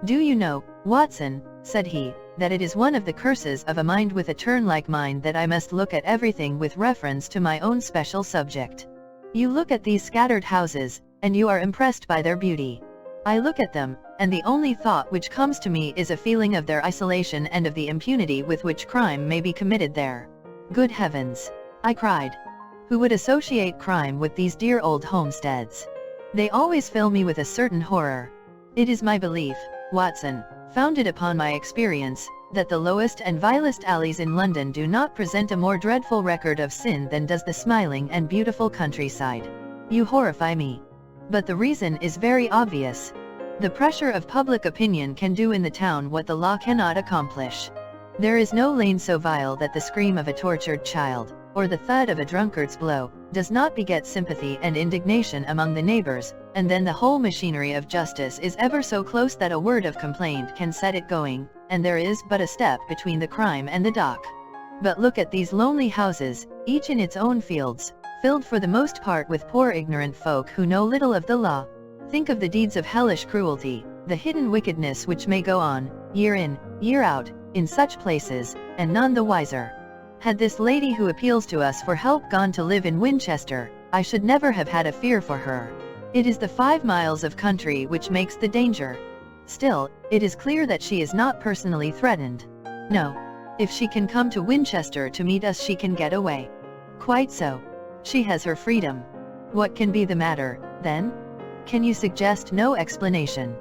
Do you know, Watson, said he, that it is one of the curses of a mind with a turn like mine that I must look at everything with reference to my own special subject. You look at these scattered houses, and you are impressed by their beauty. I look at them, and the only thought which comes to me is a feeling of their isolation and of the impunity with which crime may be committed there. Good heavens! I cried. Who would associate crime with these dear old homesteads? They always fill me with a certain horror. It is my belief, Watson, founded upon my experience, that the lowest and vilest alleys in London do not present a more dreadful record of sin than does the smiling and beautiful countryside. You horrify me. But the reason is very obvious. The pressure of public opinion can do in the town what the law cannot accomplish. There is no lane so vile that the scream of a tortured child, or the thud of a drunkard's blow, does not beget sympathy and indignation among the neighbors, and then the whole machinery of justice is ever so close that a word of complaint can set it going, and there is but a step between the crime and the dock. But look at these lonely houses, each in its own fields, filled for the most part with poor ignorant folk who know little of the law. Think of the deeds of hellish cruelty, the hidden wickedness which may go on, year in, year out, in such places, and none the wiser. Had this lady who appeals to us for help gone to live in Winchester, I should never have had a fear for her. It is the 5 miles of country which makes the danger. Still, it is clear that she is not personally threatened. No. If she can come to Winchester to meet us, she can get away. Quite so. She has her freedom. What can be the matter, then? Can you suggest no explanation?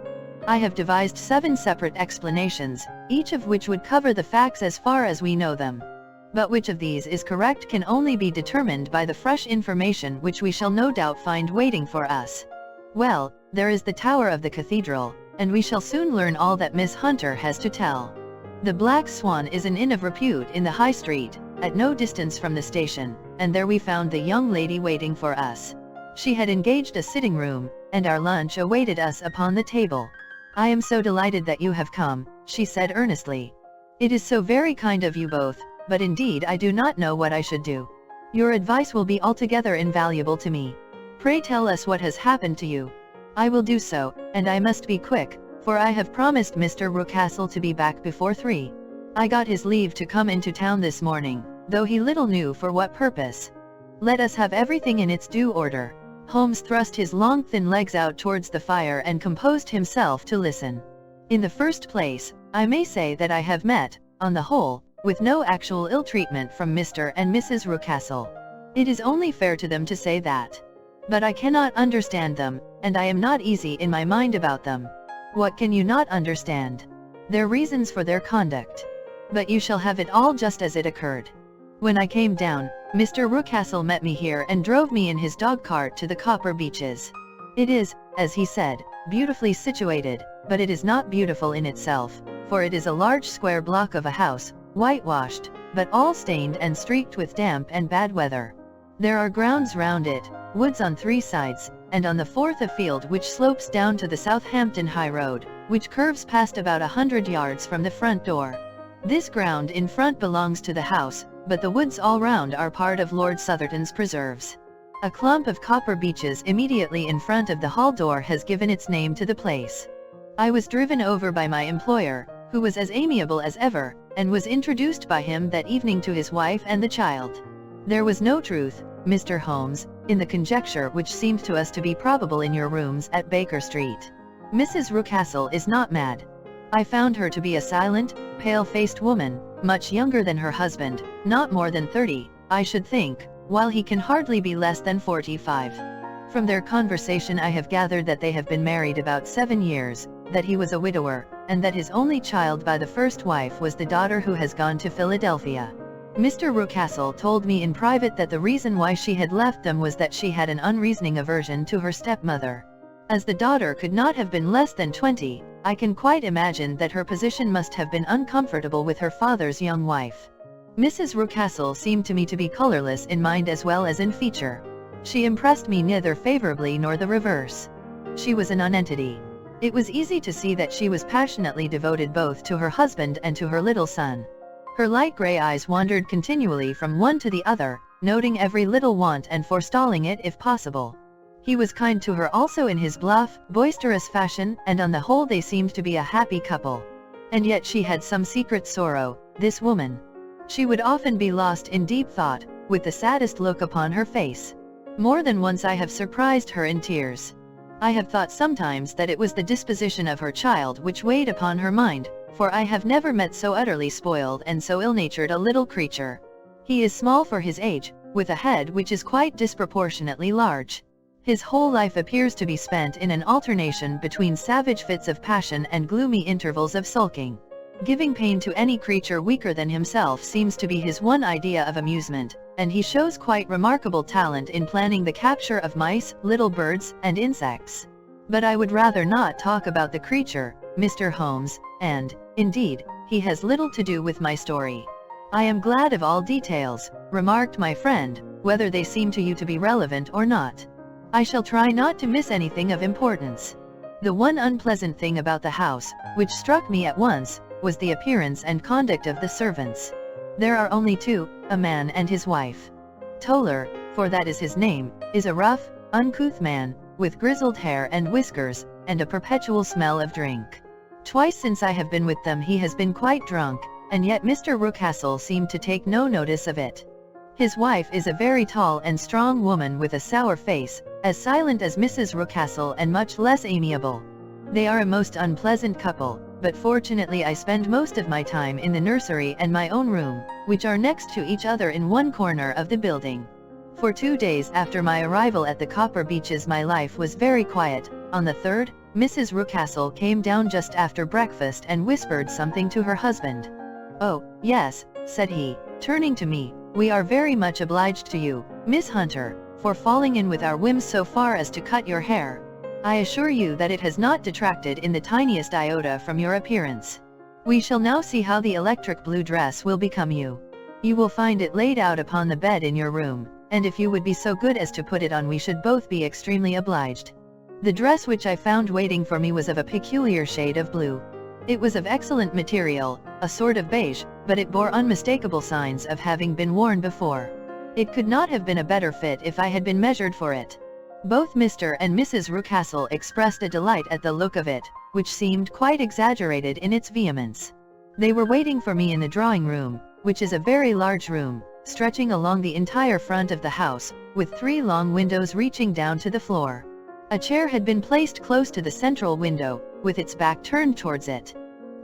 I have devised 7 separate explanations, each of which would cover the facts as far as we know them. But which of these is correct can only be determined by the fresh information which we shall no doubt find waiting for us. Well, there is the tower of the cathedral, and we shall soon learn all that Miss Hunter has to tell. The Black Swan is an inn of repute in the High Street, at no distance from the station, and there we found the young lady waiting for us. She had engaged a sitting room, and our lunch awaited us upon the table. "I am so delighted that you have come," she said earnestly. "It is so very kind of you both, but indeed I do not know what I should do. Your advice will be altogether invaluable to me. Pray tell us what has happened to you." "I will do so, and I must be quick, for I have promised Mr. Rucastle to be back before 3. I got his leave to come into town this morning, though he little knew for what purpose. Let us have everything in its due order." Holmes thrust his long thin legs out towards the fire and composed himself to listen. "In the first place, I may say that I have met, on the whole, with no actual ill-treatment from Mr. and Mrs. Rucastle. It is only fair to them to say that. But I cannot understand them, and I am not easy in my mind about them." "What can you not understand?" "Their reasons for their conduct. But you shall have it all just as it occurred. When I came down, Mr. Rucastle met me here and drove me in his dog-cart to the Copper Beeches. It is, as he said, beautifully situated, but it is not beautiful in itself, for it is a large square block of a house, whitewashed, but all stained and streaked with damp and bad weather. There are grounds round it, woods on 3 sides, and on the 4th a field which slopes down to the Southampton High Road, which curves past about 100 yards from the front door. This ground in front belongs to the house, but the woods all round are part of Lord Southerton's preserves. A clump of copper beeches immediately in front of the hall door has given its name to the place. I was driven over by my employer, who was as amiable as ever, and was introduced by him that evening to his wife and the child. There was no truth, Mr. Holmes, in the conjecture which seemed to us to be probable in your rooms at Baker Street. Mrs. Rucastle is not mad. I found her to be a silent, pale-faced woman, much younger than her husband, not more than 30, I should think, while he can hardly be less than 45. From their conversation I have gathered that they have been married about 7 years, that he was a widower, and that his only child by the first wife was the daughter who has gone to Philadelphia. Mr. Rucastle told me in private that the reason why she had left them was that she had an unreasoning aversion to her stepmother. As the daughter could not have been less than 20, I can quite imagine that her position must have been uncomfortable with her father's young wife. Mrs. Rucastle seemed to me to be colorless in mind as well as in feature. She impressed me neither favorably nor the reverse. She was a nonentity. It was easy to see that she was passionately devoted both to her husband and to her little son. Her light gray eyes wandered continually from one to the other, noting every little want and forestalling it if possible. He was kind to her also in his bluff, boisterous fashion, and on the whole they seemed to be a happy couple. And yet she had some secret sorrow, this woman. She would often be lost in deep thought, with the saddest look upon her face. More than once I have surprised her in tears. I have thought sometimes that it was the disposition of her child which weighed upon her mind, for I have never met so utterly spoiled and so ill-natured a little creature. He is small for his age, with a head which is quite disproportionately large. His whole life appears to be spent in an alternation between savage fits of passion and gloomy intervals of sulking. Giving pain to any creature weaker than himself seems to be his one idea of amusement, and he shows quite remarkable talent in planning the capture of mice, little birds, and insects. But I would rather not talk about the creature, Mr. Holmes, and, indeed, he has little to do with my story. I am glad of all details, remarked my friend, whether they seem to you to be relevant or not. I shall try not to miss anything of importance. The one unpleasant thing about the house, which struck me at once, was the appearance and conduct of the servants. There are only two, a man and his wife. Toller, for that is his name, is a rough, uncouth man, with grizzled hair and whiskers, and a perpetual smell of drink. Twice since I have been with them he has been quite drunk, and yet Mr. Rucastle seemed to take no notice of it. His wife is a very tall and strong woman with a sour face, as silent as Mrs. Rucastle and much less amiable. They are a most unpleasant couple, but fortunately I spend most of my time in the nursery and my own room, which are next to each other in one corner of the building. For 2 days after my arrival at the Copper Beeches my life was very quiet. On the third, Mrs. Rucastle came down just after breakfast and whispered something to her husband. "Oh, yes," said he, turning to me, "we are very much obliged to you, Miss Hunter, for falling in with our whims so far as to cut your hair. I assure you that it has not detracted in the tiniest iota from your appearance. We shall now see how the electric blue dress will become you. You will find it laid out upon the bed in your room, and if you would be so good as to put it on we should both be extremely obliged." The dress which I found waiting for me was of a peculiar shade of blue. It was of excellent material, a sort of beige, but it bore unmistakable signs of having been worn before. It could not have been a better fit if I had been measured for it. Both Mr. and Mrs. Rucastle expressed a delight at the look of it, which seemed quite exaggerated in its vehemence. They were waiting for me in the drawing room, which is a very large room, stretching along the entire front of the house, with 3 long windows reaching down to the floor. A chair had been placed close to the central window, with its back turned towards it.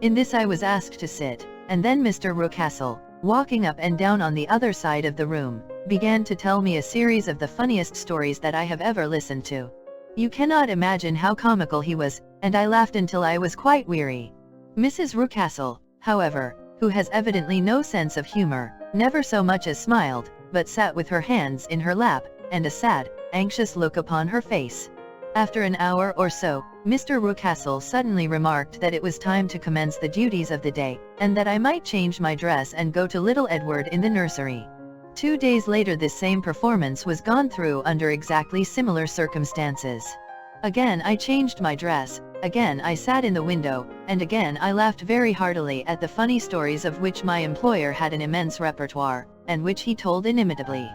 In this I was asked to sit, and then Mr. Rucastle, walking up and down on the other side of the room, began to tell me a series of the funniest stories that I have ever listened to. You cannot imagine how comical he was, and I laughed until I was quite weary. Mrs. Rucastle, however, who has evidently no sense of humor, never so much as smiled, but sat with her hands in her lap, and a sad, anxious look upon her face. After an hour or so, Mr. Rucastle suddenly remarked that it was time to commence the duties of the day, and that I might change my dress and go to little Edward in the nursery. 2 days later this same performance was gone through under exactly similar circumstances. Again I changed my dress, again I sat in the window, and again I laughed very heartily at the funny stories of which my employer had an immense repertoire, and which he told inimitably.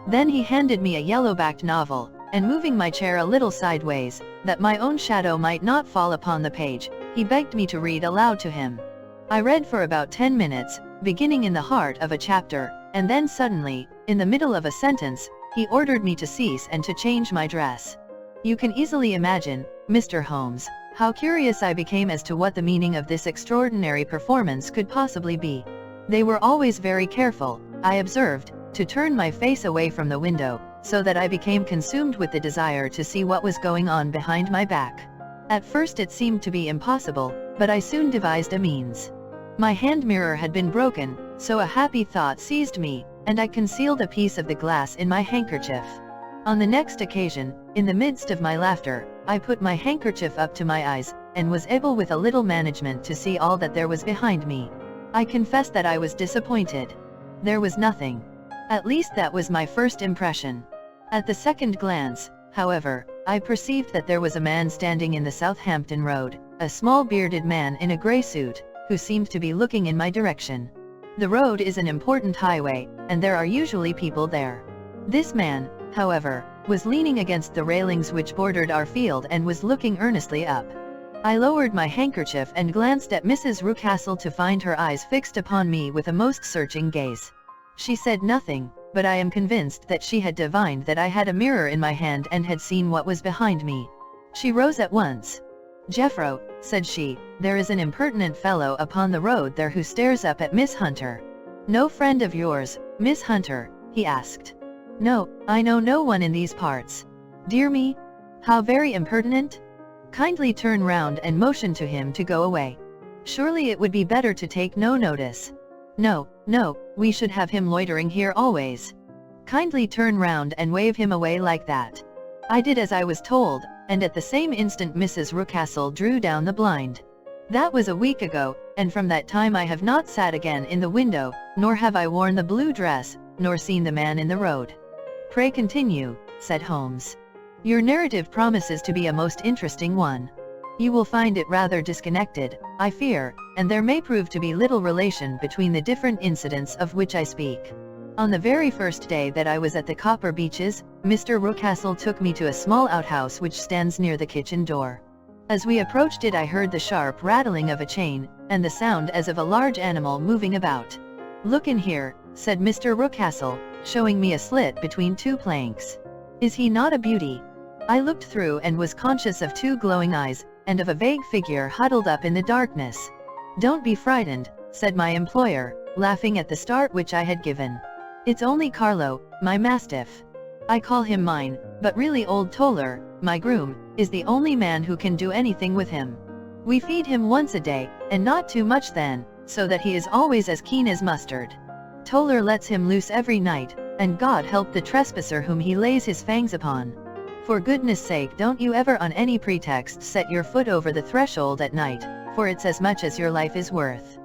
Then he handed me a yellow-backed novel, and moving my chair a little sideways, that my own shadow might not fall upon the page, he begged me to read aloud to him. I read for about 10 minutes, beginning in the heart of a chapter, and then suddenly, in the middle of a sentence, he ordered me to cease and to change my dress. You can easily imagine, Mr. Holmes, how curious I became as to what the meaning of this extraordinary performance could possibly be. They were always very careful, I observed, to turn my face away from the window, so that I became consumed with the desire to see what was going on behind my back. At first it seemed to be impossible, but I soon devised a means. My hand mirror had been broken, so a happy thought seized me, and I concealed a piece of the glass in my handkerchief. On the next occasion, in the midst of my laughter, I put my handkerchief up to my eyes, and was able with a little management to see all that there was behind me. I confess that I was disappointed. There was nothing. At least that was my first impression. At the second glance, however, I perceived that there was a man standing in the Southampton Road, a small bearded man in a grey suit, who seemed to be looking in my direction. The road is an important highway, and there are usually people there. This man, however, was leaning against the railings which bordered our field and was looking earnestly up. I lowered my handkerchief and glanced at Mrs. Rucastle to find her eyes fixed upon me with a most searching gaze. She said nothing, but I am convinced that she had divined that I had a mirror in my hand and had seen what was behind me. She rose at once. "Jeffro," said she, "there is an impertinent fellow upon the road there who stares up at Miss Hunter." "No friend of yours, Miss Hunter?" he asked. "No, I know no one in these parts." "Dear me! How very impertinent! Kindly turn round and motion to him to go away. Surely it would be better to take no notice." "No, no, we should have him loitering here always. Kindly turn round and wave him away like that." I did as I was told, and at the same instant Mrs. Rucastle drew down the blind. That was a week ago, and from that time I have not sat again in the window, nor have I worn the blue dress, nor seen the man in the road. "Pray continue," said Holmes. Your narrative promises to be a most interesting one. You will find it rather disconnected, I fear, and there may prove to be little relation between the different incidents of which I speak. On the very first day that I was at the Copper Beeches, Mr. Rucastle took me to a small outhouse which stands near the kitchen door. As we approached it, I heard the sharp rattling of a chain, and the sound as of a large animal moving about. "Look in here," said Mr. Rucastle, showing me a slit between two planks. "Is he not a beauty?" I looked through and was conscious of two glowing eyes, and of a vague figure huddled up in the darkness. "Don't be frightened," said my employer, laughing at the start which I had given. "It's only Carlo, my mastiff. I call him mine, but really old Toller, my groom, is the only man who can do anything with him. We feed him once a day, and not too much then, so that he is always as keen as mustard. Toller lets him loose every night, and God help the trespasser whom he lays his fangs upon. For goodness sake, don't you ever on any pretext set your foot over the threshold at night, for it's as much as your life is worth."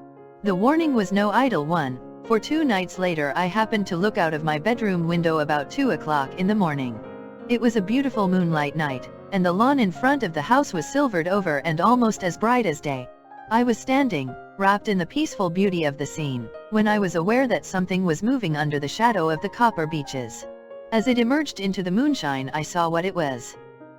The warning was no idle one, for 2 nights later I happened to look out of my bedroom window about 2 o'clock in the morning. It was a beautiful moonlight night, and the lawn in front of the house was silvered over and almost as bright as day. I was standing, wrapped in the peaceful beauty of the scene, when I was aware that something was moving under the shadow of the Copper Beeches. As it emerged into the moonshine, I saw what it was.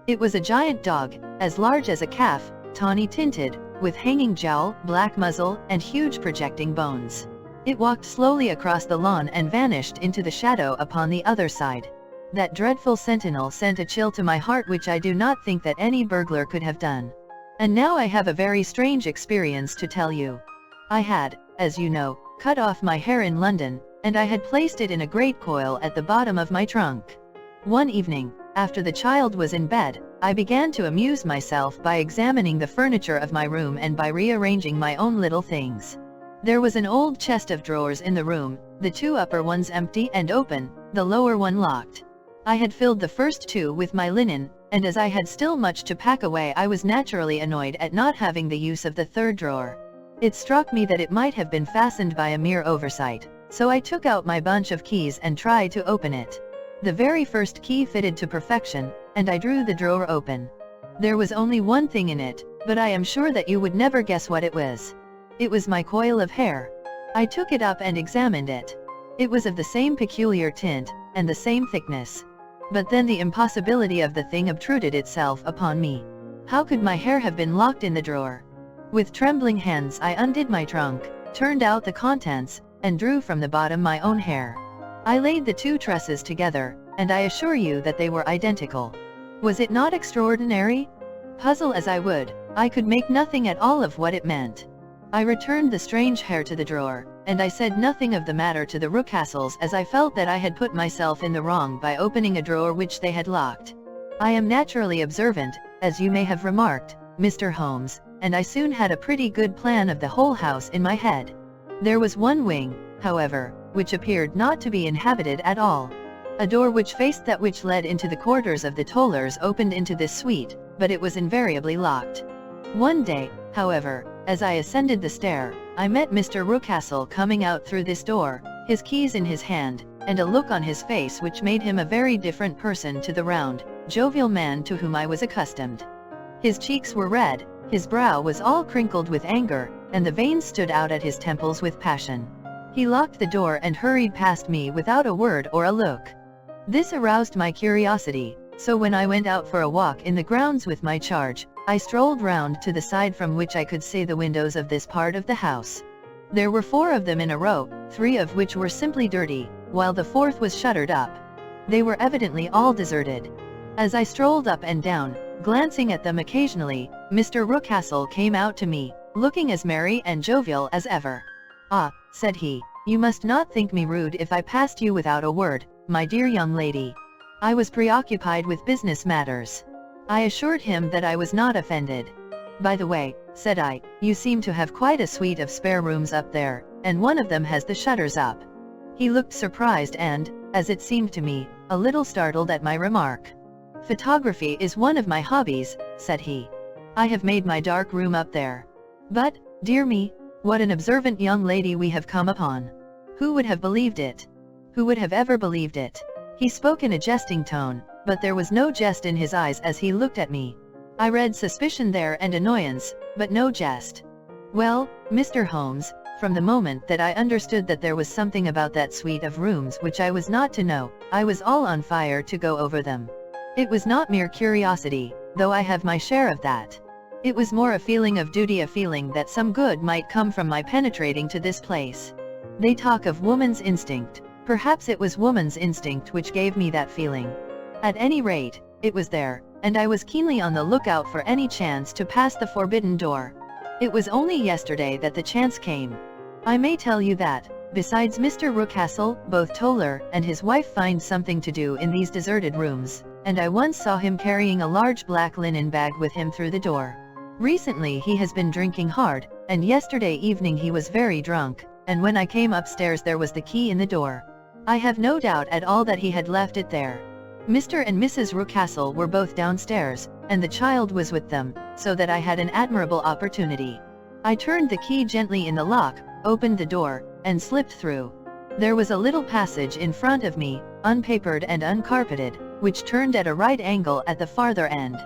It was a giant dog, as large as a calf, tawny tinted, with hanging jowl, black muzzle, and huge projecting bones. It walked slowly across the lawn and vanished into the shadow upon the other side. That dreadful sentinel sent a chill to my heart which I do not think that any burglar could have done. And now I have a very strange experience to tell you. I had, as you know, cut off my hair in London, and I had placed it in a great coil at the bottom of my trunk. One evening, after the child was in bed, I began to amuse myself by examining the furniture of my room and by rearranging my own little things. There was an old chest of drawers in the room, the 2 upper ones empty and open, the lower one locked. I had filled the first 2 with my linen, and as I had still much to pack away, I was naturally annoyed at not having the use of the 3rd drawer. It struck me that it might have been fastened by a mere oversight, so I took out my bunch of keys and tried to open it. The very first key fitted to perfection, and I drew the drawer open. There was only one thing in it, but I am sure that you would never guess what it was. It was my coil of hair. I took it up and examined it. It was of the same peculiar tint, and the same thickness. But then the impossibility of the thing obtruded itself upon me. How could my hair have been locked in the drawer? With trembling hands I undid my trunk, turned out the contents, and drew from the bottom my own hair. I laid the 2 tresses together, and I assure you that they were identical. Was it not extraordinary? Puzzle as I would, I could make nothing at all of what it meant. I returned the strange hair to the drawer, and I said nothing of the matter to the Rucastles, as I felt that I had put myself in the wrong by opening a drawer which they had locked. I am naturally observant, as you may have remarked, Mr. Holmes, and I soon had a pretty good plan of the whole house in my head. There was one wing, however, which appeared not to be inhabited at all. A door which faced that which led into the quarters of the Tollers opened into this suite, but it was invariably locked. One day, however, as I ascended the stair, I met Mr. Rucastle coming out through this door, his keys in his hand, and a look on his face which made him a very different person to the round, jovial man to whom I was accustomed. His cheeks were red, his brow was all crinkled with anger, and the veins stood out at his temples with passion. He locked the door and hurried past me without a word or a look. This aroused my curiosity, so when I went out for a walk in the grounds with my charge, I strolled round to the side from which I could see the windows of this part of the house. There were 4 of them in a row, 3 of which were simply dirty, while the 4th was shuttered up. They were evidently all deserted. As I strolled up and down, glancing at them occasionally, Mr. Rucastle came out to me, looking as merry and jovial as ever. "Ah," said he, "you must not think me rude if I passed you without a word, my dear young lady. I was preoccupied with business matters." I assured him that I was not offended. "By the way," said I, "you seem to have quite a suite of spare rooms up there, and one of them has the shutters up." He looked surprised and, as it seemed to me, a little startled at my remark. "Photography is one of my hobbies," said he. "I have made my dark room up there. But, dear me, what an observant young lady we have come upon. Who would have believed it? Who would have ever believed it?" He spoke in a jesting tone, but there was no jest in his eyes as he looked at me. I read suspicion there and annoyance, but no jest. "Well, Mr. Holmes, from the moment that I understood that there was something about that suite of rooms which I was not to know, I was all on fire to go over them. It was not mere curiosity, though I have my share of that. It was more a feeling of duty, a feeling that some good might come from my penetrating to this place. They talk of woman's instinct. Perhaps it was woman's instinct which gave me that feeling. At any rate, it was there, and I was keenly on the lookout for any chance to pass the forbidden door. It was only yesterday that the chance came. I may tell you that, besides Mr. Rucastle, both Toller and his wife find something to do in these deserted rooms, and I once saw him carrying a large black linen bag with him through the door. Recently he has been drinking hard, and yesterday evening he was very drunk, and when I came upstairs there was the key in the door. I have no doubt at all that he had left it there. Mr. and Mrs. Rucastle were both downstairs, and the child was with them, so that I had an admirable opportunity. I turned the key gently in the lock, opened the door, and slipped through. There was a little passage in front of me, unpapered and uncarpeted, which turned at a right angle at the farther end.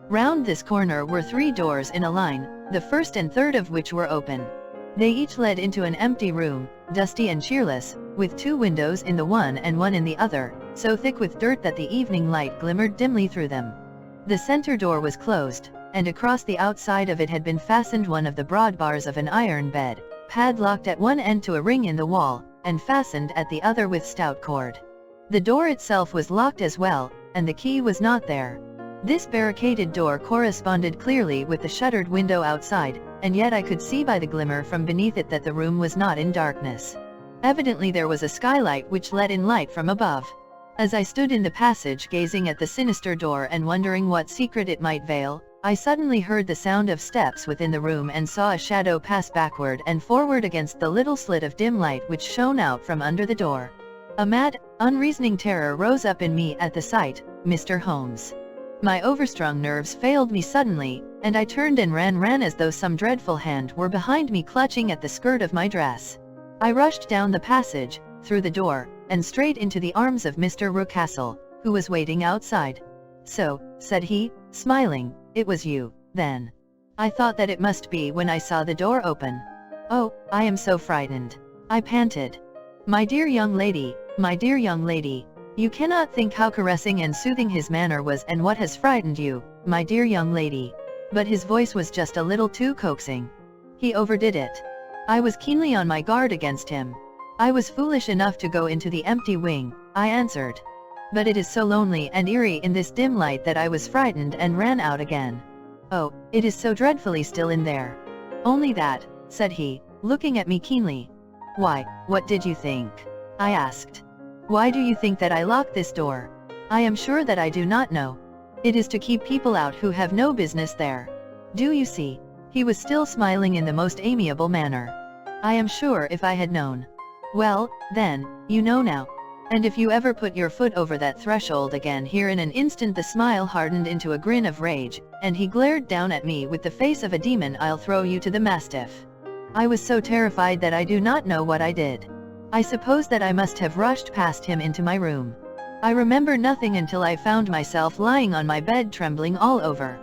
Round this corner were 3 doors in a line, the first and third of which were open. They each led into an empty room, dusty and cheerless, with 2 windows in the one and one in the other, so thick with dirt that the evening light glimmered dimly through them. The center door was closed, and across the outside of it had been fastened one of the broad bars of an iron bed, padlocked at one end to a ring in the wall, and fastened at the other with stout cord. The door itself was locked as well, and the key was not there. This barricaded door corresponded clearly with the shuttered window outside, and yet I could see by the glimmer from beneath it that the room was not in darkness. Evidently there was a skylight which let in light from above. As I stood in the passage gazing at the sinister door and wondering what secret it might veil, I suddenly heard the sound of steps within the room and saw a shadow pass backward and forward against the little slit of dim light which shone out from under the door. A mad, unreasoning terror rose up in me at the sight, Mr. Holmes. My overstrung nerves failed me suddenly, and I turned and ran as though some dreadful hand were behind me clutching at the skirt of my dress. I rushed down the passage, through the door, and straight into the arms of Mr. Rucastle, who was waiting outside. "So," said he, smiling, "it was you, then. I thought that it must be when I saw the door open. Oh, I am so frightened," I panted. My dear young lady, you cannot think how caressing and soothing his manner was and what has frightened you, my dear young lady." But his voice was just a little too coaxing. He overdid it. I was keenly on my guard against him. "I was foolish enough to go into the empty wing," I answered. "But it is so lonely and eerie in this dim light that I was frightened and ran out again. Oh, it is so dreadfully still in there." "Only that," said he, looking at me keenly. "Why, what did you think?" I asked. "Why do you think that I locked this door?" "I am sure that I do not know. It is to keep people out who have no business there. Do you see?" He was still smiling in the most amiable manner. "I am sure if I had known." "Well, then, you know now. And if you ever put your foot over that threshold again," here in an instant the smile hardened into a grin of rage, and he glared down at me with the face of a demon, "I'll throw you to the mastiff." I was so terrified that I do not know what I did. I suppose that I must have rushed past him into my room. I remember nothing until I found myself lying on my bed trembling all over.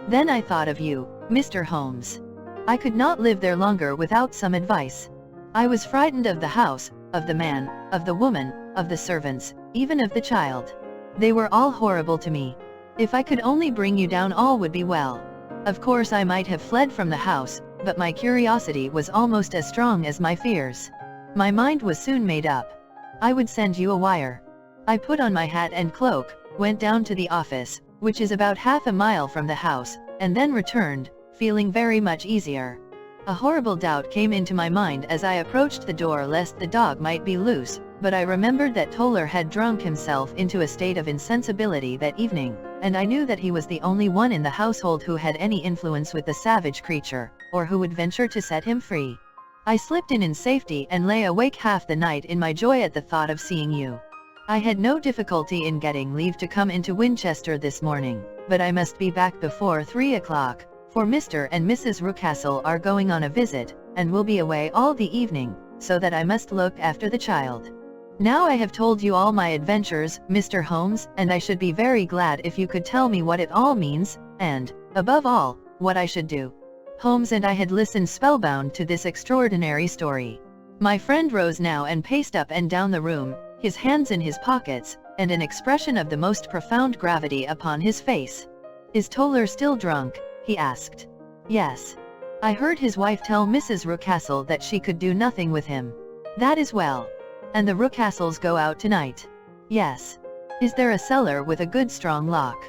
Then I thought of you, Mr. Holmes. I could not live there longer without some advice. I was frightened of the house, of the man, of the woman, of the servants, even of the child. They were all horrible to me. If I could only bring you down all would be well. Of course I might have fled from the house, but my curiosity was almost as strong as my fears. My mind was soon made up. I would send you a wire. I put on my hat and cloak, went down to the office, which is about half a mile from the house, and then returned, feeling very much easier. A horrible doubt came into my mind as I approached the door lest the dog might be loose, but I remembered that Toller had drunk himself into a state of insensibility that evening, and I knew that he was the only one in the household who had any influence with the savage creature, or who would venture to set him free. I slipped in safety and lay awake half the night in my joy at the thought of seeing you. I had no difficulty in getting leave to come into Winchester this morning, but I must be back before 3 o'clock, for Mr. and Mrs. Rucastle are going on a visit, and will be away all the evening, so that I must look after the child. Now I have told you all my adventures, Mr. Holmes, and I should be very glad if you could tell me what it all means, and, above all, what I should do." Holmes and I had listened spellbound to this extraordinary story. My friend rose now and paced up and down the room, his hands in his pockets, and an expression of the most profound gravity upon his face. "Is Toller still drunk?" he asked. "Yes. I heard his wife tell Mrs. Rucastle that she could do nothing with him." "That is well. And the Rucastles go out tonight?" "Yes." "Is there a cellar with a good strong lock?"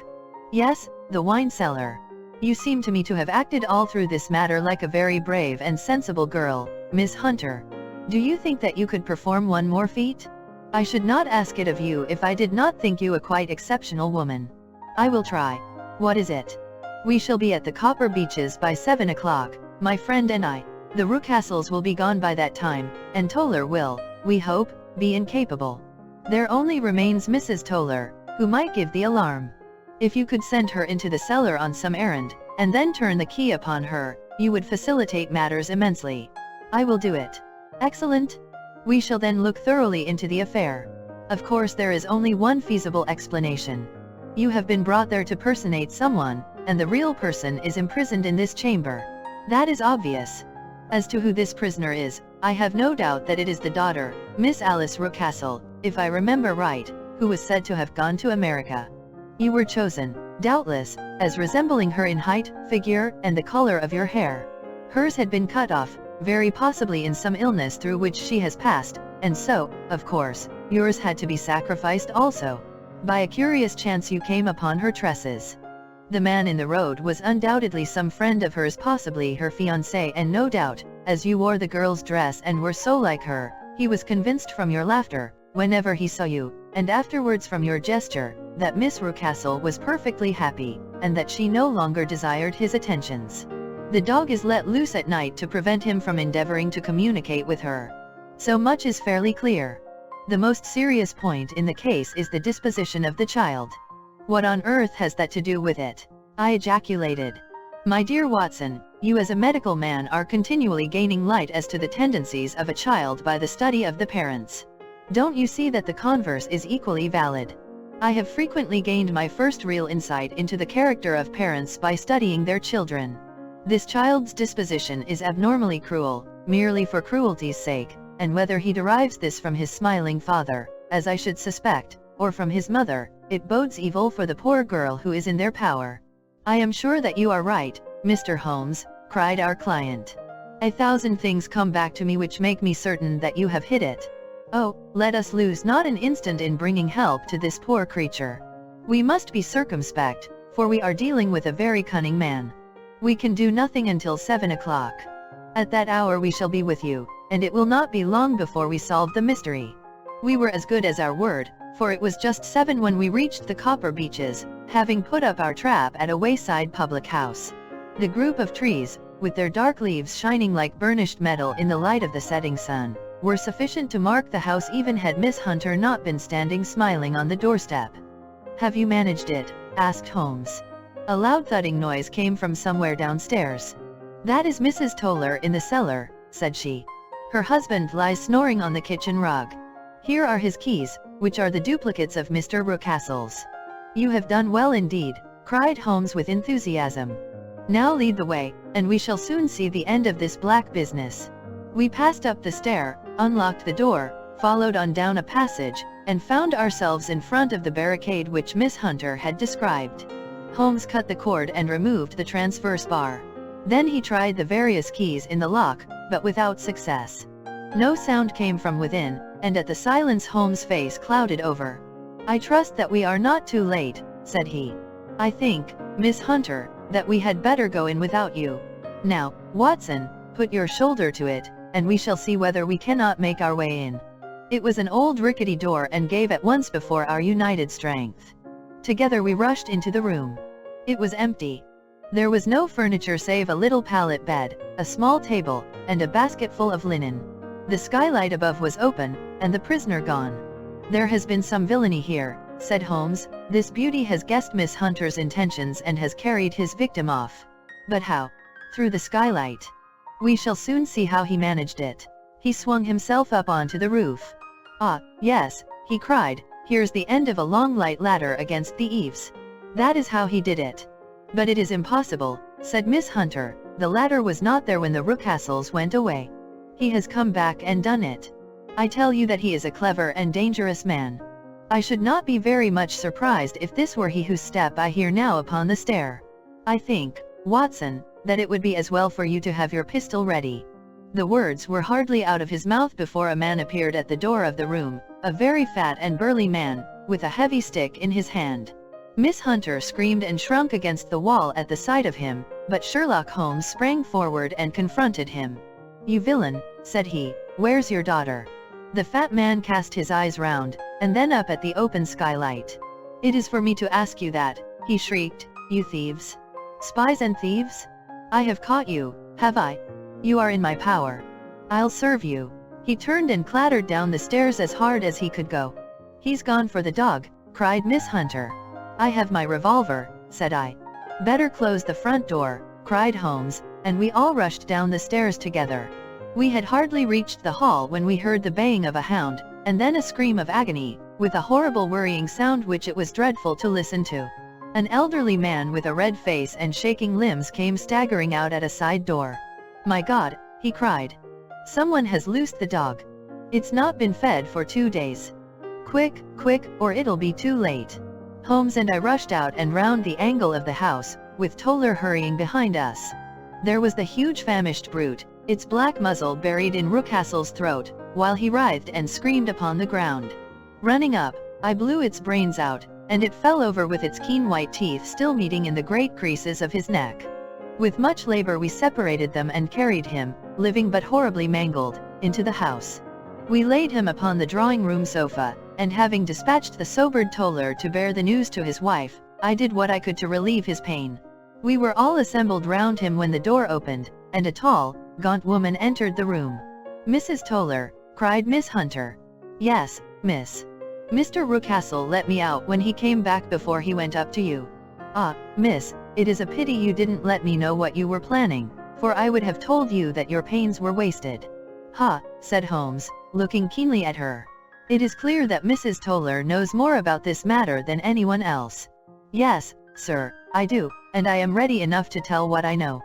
"Yes, the wine cellar." "You seem to me to have acted all through this matter like a very brave and sensible girl, Miss Hunter. Do you think that you could perform one more feat?" "I should not ask it of you if I did not think you a quite exceptional woman." "I will try." "What is it?" "We shall be at the Copper Beeches by 7 o'clock, my friend and I. The Rucastles will be gone by that time, and Toller will, we hope, be incapable. There only remains Mrs. Toller, who might give the alarm. If you could send her into the cellar on some errand, and then turn the key upon her, you would facilitate matters immensely." "I will do it." "Excellent. We shall then look thoroughly into the affair. Of course there is only one feasible explanation. You have been brought there to personate someone, and the real person is imprisoned in this chamber. That is obvious. As to who this prisoner is, I have no doubt that it is the daughter, Miss Alice Rucastle, if I remember right, who was said to have gone to America. You were chosen, doubtless, as resembling her in height, figure, and the color of your hair. Hers had been cut off, very possibly in some illness through which she has passed, and so, of course, yours had to be sacrificed also. By a curious chance you came upon her tresses. The man in the road was undoubtedly some friend of hers, possibly her fiancé, and no doubt, as you wore the girl's dress and were so like her, he was convinced from your laughter, whenever he saw you, and afterwards from your gesture, that Miss Rucastle was perfectly happy, and that she no longer desired his attentions. The dog is let loose at night to prevent him from endeavoring to communicate with her. So much is fairly clear. The most serious point in the case is the disposition of the child. What on earth has that to do with it? I ejaculated. My dear Watson, you as a medical man are continually gaining light as to the tendencies of a child by the study of the parents. Don't you see that the converse is equally valid? I have frequently gained my first real insight into the character of parents by studying their children. This child's disposition is abnormally cruel, merely for cruelty's sake, and whether he derives this from his smiling father, as I should suspect, or from his mother, it bodes evil for the poor girl who is in their power. I am sure that you are right, Mr. Holmes, cried our client. 1,000 things come back to me which make me certain that you have hit it. Oh, let us lose not an instant in bringing help to this poor creature. We must be circumspect, for we are dealing with a very cunning man. We can do nothing until 7 o'clock. At that hour we shall be with you, and it will not be long before we solve the mystery. We were as good as our word, for it was just 7 when we reached the Copper Beeches, having put up our trap at a wayside public house. The group of trees, with their dark leaves shining like burnished metal in the light of the setting sun, were sufficient to mark the house even had Miss Hunter not been standing smiling on the doorstep. "Have you managed it?" asked Holmes. A loud thudding noise came from somewhere downstairs. "That is Mrs. Toller in the cellar," said she. "Her husband lies snoring on the kitchen rug. Here are his keys, which are the duplicates of Mr. Rucastle's." "You have done well indeed," cried Holmes with enthusiasm. "Now lead the way, and we shall soon see the end of this black business." We passed up the stair, unlocked the door, followed on down a passage, and found ourselves in front of the barricade which Miss Hunter had described. Holmes cut the cord and removed the transverse bar. Then he tried the various keys in the lock, but without success. No sound came from within, and at the silence Holmes' face clouded over. "I trust that we are not too late," said he. "I think, Miss Hunter, that we had better go in without you. Now, Watson, put your shoulder to it, and we shall see whether we cannot make our way in." It was an old rickety door and gave at once before our united strength. Together we rushed into the room. It was empty. There was no furniture save a little pallet bed, a small table, and a basket full of linen. The skylight above was open, and the prisoner gone. "There has been some villainy here," said Holmes. "This beauty has guessed Miss Hunter's intentions and has carried his victim off." "But how?" "Through the skylight. We shall soon see how he managed it. He swung himself up onto the roof." "Ah, yes," he cried, "here's the end of a long light ladder against the eaves. That is how he did it." "But it is impossible," said Miss Hunter, "the ladder was not there when the Rucastles went away. He has come back and done it. I tell you that he is a clever and dangerous man. I should not be very much surprised if this were he whose step I hear now upon the stair. I think, Watson, that it would be as well for you to have your pistol ready." The words were hardly out of his mouth before a man appeared at the door of the room, a very fat and burly man, with a heavy stick in his hand. Miss Hunter screamed and shrunk against the wall at the sight of him, but Sherlock Holmes sprang forward and confronted him. "You villain," said he, "where's your daughter?" The fat man cast his eyes round, and then up at the open skylight. "It is for me to ask you that," he shrieked, "you thieves! Spies and thieves! I have caught you, have I? You are in my power. I'll serve you." He turned and clattered down the stairs as hard as he could go. "He's gone for the dog," cried Miss Hunter. "I have my revolver," said I. "Better close the front door," cried Holmes, and we all rushed down the stairs together. We had hardly reached the hall when we heard the baying of a hound, and then a scream of agony, with a horrible worrying sound which it was dreadful to listen to. An elderly man with a red face and shaking limbs came staggering out at a side door. "My God," he cried. "Someone has loosed the dog. It's not been fed for 2 days. Quick, quick, or it'll be too late." Holmes and I rushed out and round the angle of the house, with Toller hurrying behind us. There was the huge famished brute, its black muzzle buried in Rucastle's throat, while he writhed and screamed upon the ground. Running up, I blew its brains out, and it fell over with its keen white teeth still meeting in the great creases of his neck. With much labor we separated them and carried him, living but horribly mangled, into the house. We laid him upon the drawing-room sofa, and having dispatched the sobered Toller to bear the news to his wife, I did what I could to relieve his pain. We were all assembled round him when the door opened, and a tall, gaunt woman entered the room. "Mrs. Toller," cried Miss Hunter. "Yes, miss. Mr. Rucastle let me out when he came back before he went up to you." "Ah, miss, it is a pity you didn't let me know what you were planning, for I would have told you that your pains were wasted." "Ha," said Holmes, looking keenly at her. "It is clear that Mrs. Toller knows more about this matter than anyone else." "Yes, sir, I do, and I am ready enough to tell what I know."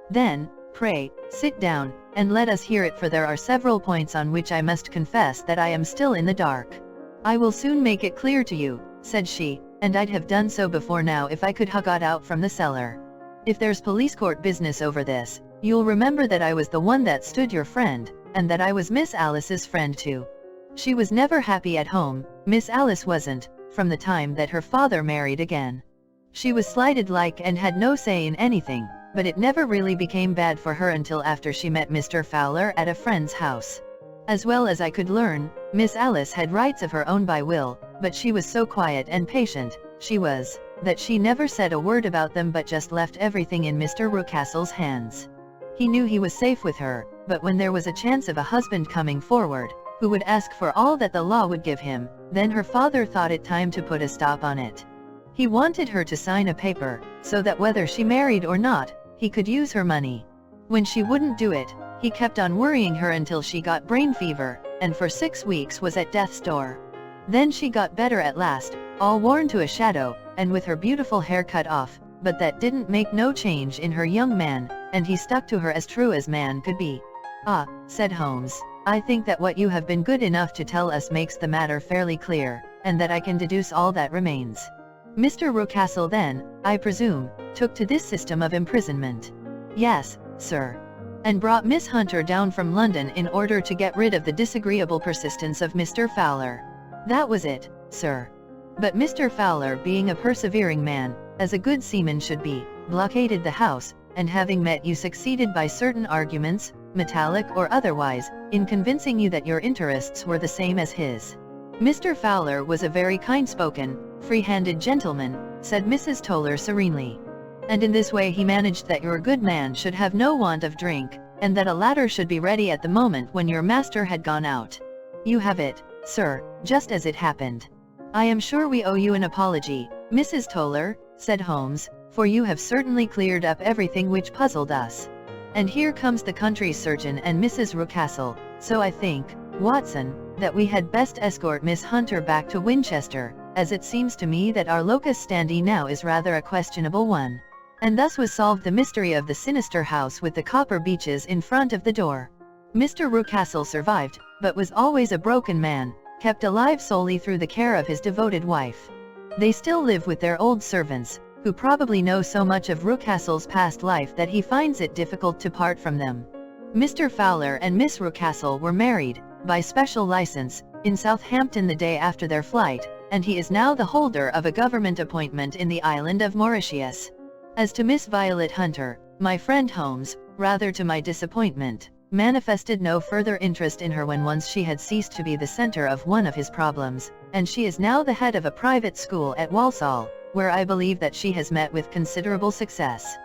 "Then, pray, sit down, and let us hear it, for there are several points on which I must confess that I am still in the dark." "I will soon make it clear to you," said she, "and I'd have done so before now if I could ha' got out from the cellar. If there's police court business over this, you'll remember that I was the one that stood your friend, and that I was Miss Alice's friend too. She was never happy at home, Miss Alice wasn't, from the time that her father married again. She was slighted like and had no say in anything, but it never really became bad for her until after she met Mr. Fowler at a friend's house. As well as I could learn, Miss Alice had rights of her own by will, but she was so quiet and patient, that she never said a word about them but just left everything in Mr. Rucastle's hands. He knew he was safe with her, but when there was a chance of a husband coming forward, who would ask for all that the law would give him, then her father thought it time to put a stop on it. He wanted her to sign a paper, so that whether she married or not, he could use her money. When she wouldn't do it, he kept on worrying her until she got brain fever, and for 6 weeks was at death's door. Then she got better at last, all worn to a shadow, and with her beautiful hair cut off, but that didn't make no change in her young man, and he stuck to her as true as man could be." "Ah," said Holmes, "I think that what you have been good enough to tell us makes the matter fairly clear, and that I can deduce all that remains. Mr. Rucastle then, I presume, took to this system of imprisonment." "Yes, sir. And brought Miss Hunter down from London in order to get rid of the disagreeable persistence of Mr. Fowler." "That was it, sir. But Mr. Fowler, being a persevering man, as a good seaman should be, blockaded the house, and having met you succeeded by certain arguments, metallic or otherwise, in convincing you that your interests were the same as his. Mr. Fowler was a very kind-spoken, free-handed gentleman," said Mrs. Toller serenely. "And in this way he managed that your good man should have no want of drink, and that a ladder should be ready at the moment when your master had gone out. You have it, sir, just as it happened." "I am sure we owe you an apology, Mrs. Toller," said Holmes, "for you have certainly cleared up everything which puzzled us. And here comes the country surgeon and Mrs. Rucastle, so I think, Watson, that we had best escort Miss Hunter back to Winchester, as it seems to me that our locus standi now is rather a questionable one. And thus was solved the mystery of the sinister house with the copper beeches in front of the door. Mr. Rucastle survived, but was always a broken man, kept alive solely through the care of his devoted wife. They still live with their old servants, who probably know so much of Rucastle's past life that he finds it difficult to part from them. Mr. Fowler and Miss Rucastle were married, by special license, in Southampton the day after their flight, and he is now the holder of a government appointment in the island of Mauritius. As to Miss Violet Hunter, my friend Holmes, rather to my disappointment, manifested no further interest in her when once she had ceased to be the center of one of his problems, and she is now the head of a private school at Walsall, where I believe that she has met with considerable success.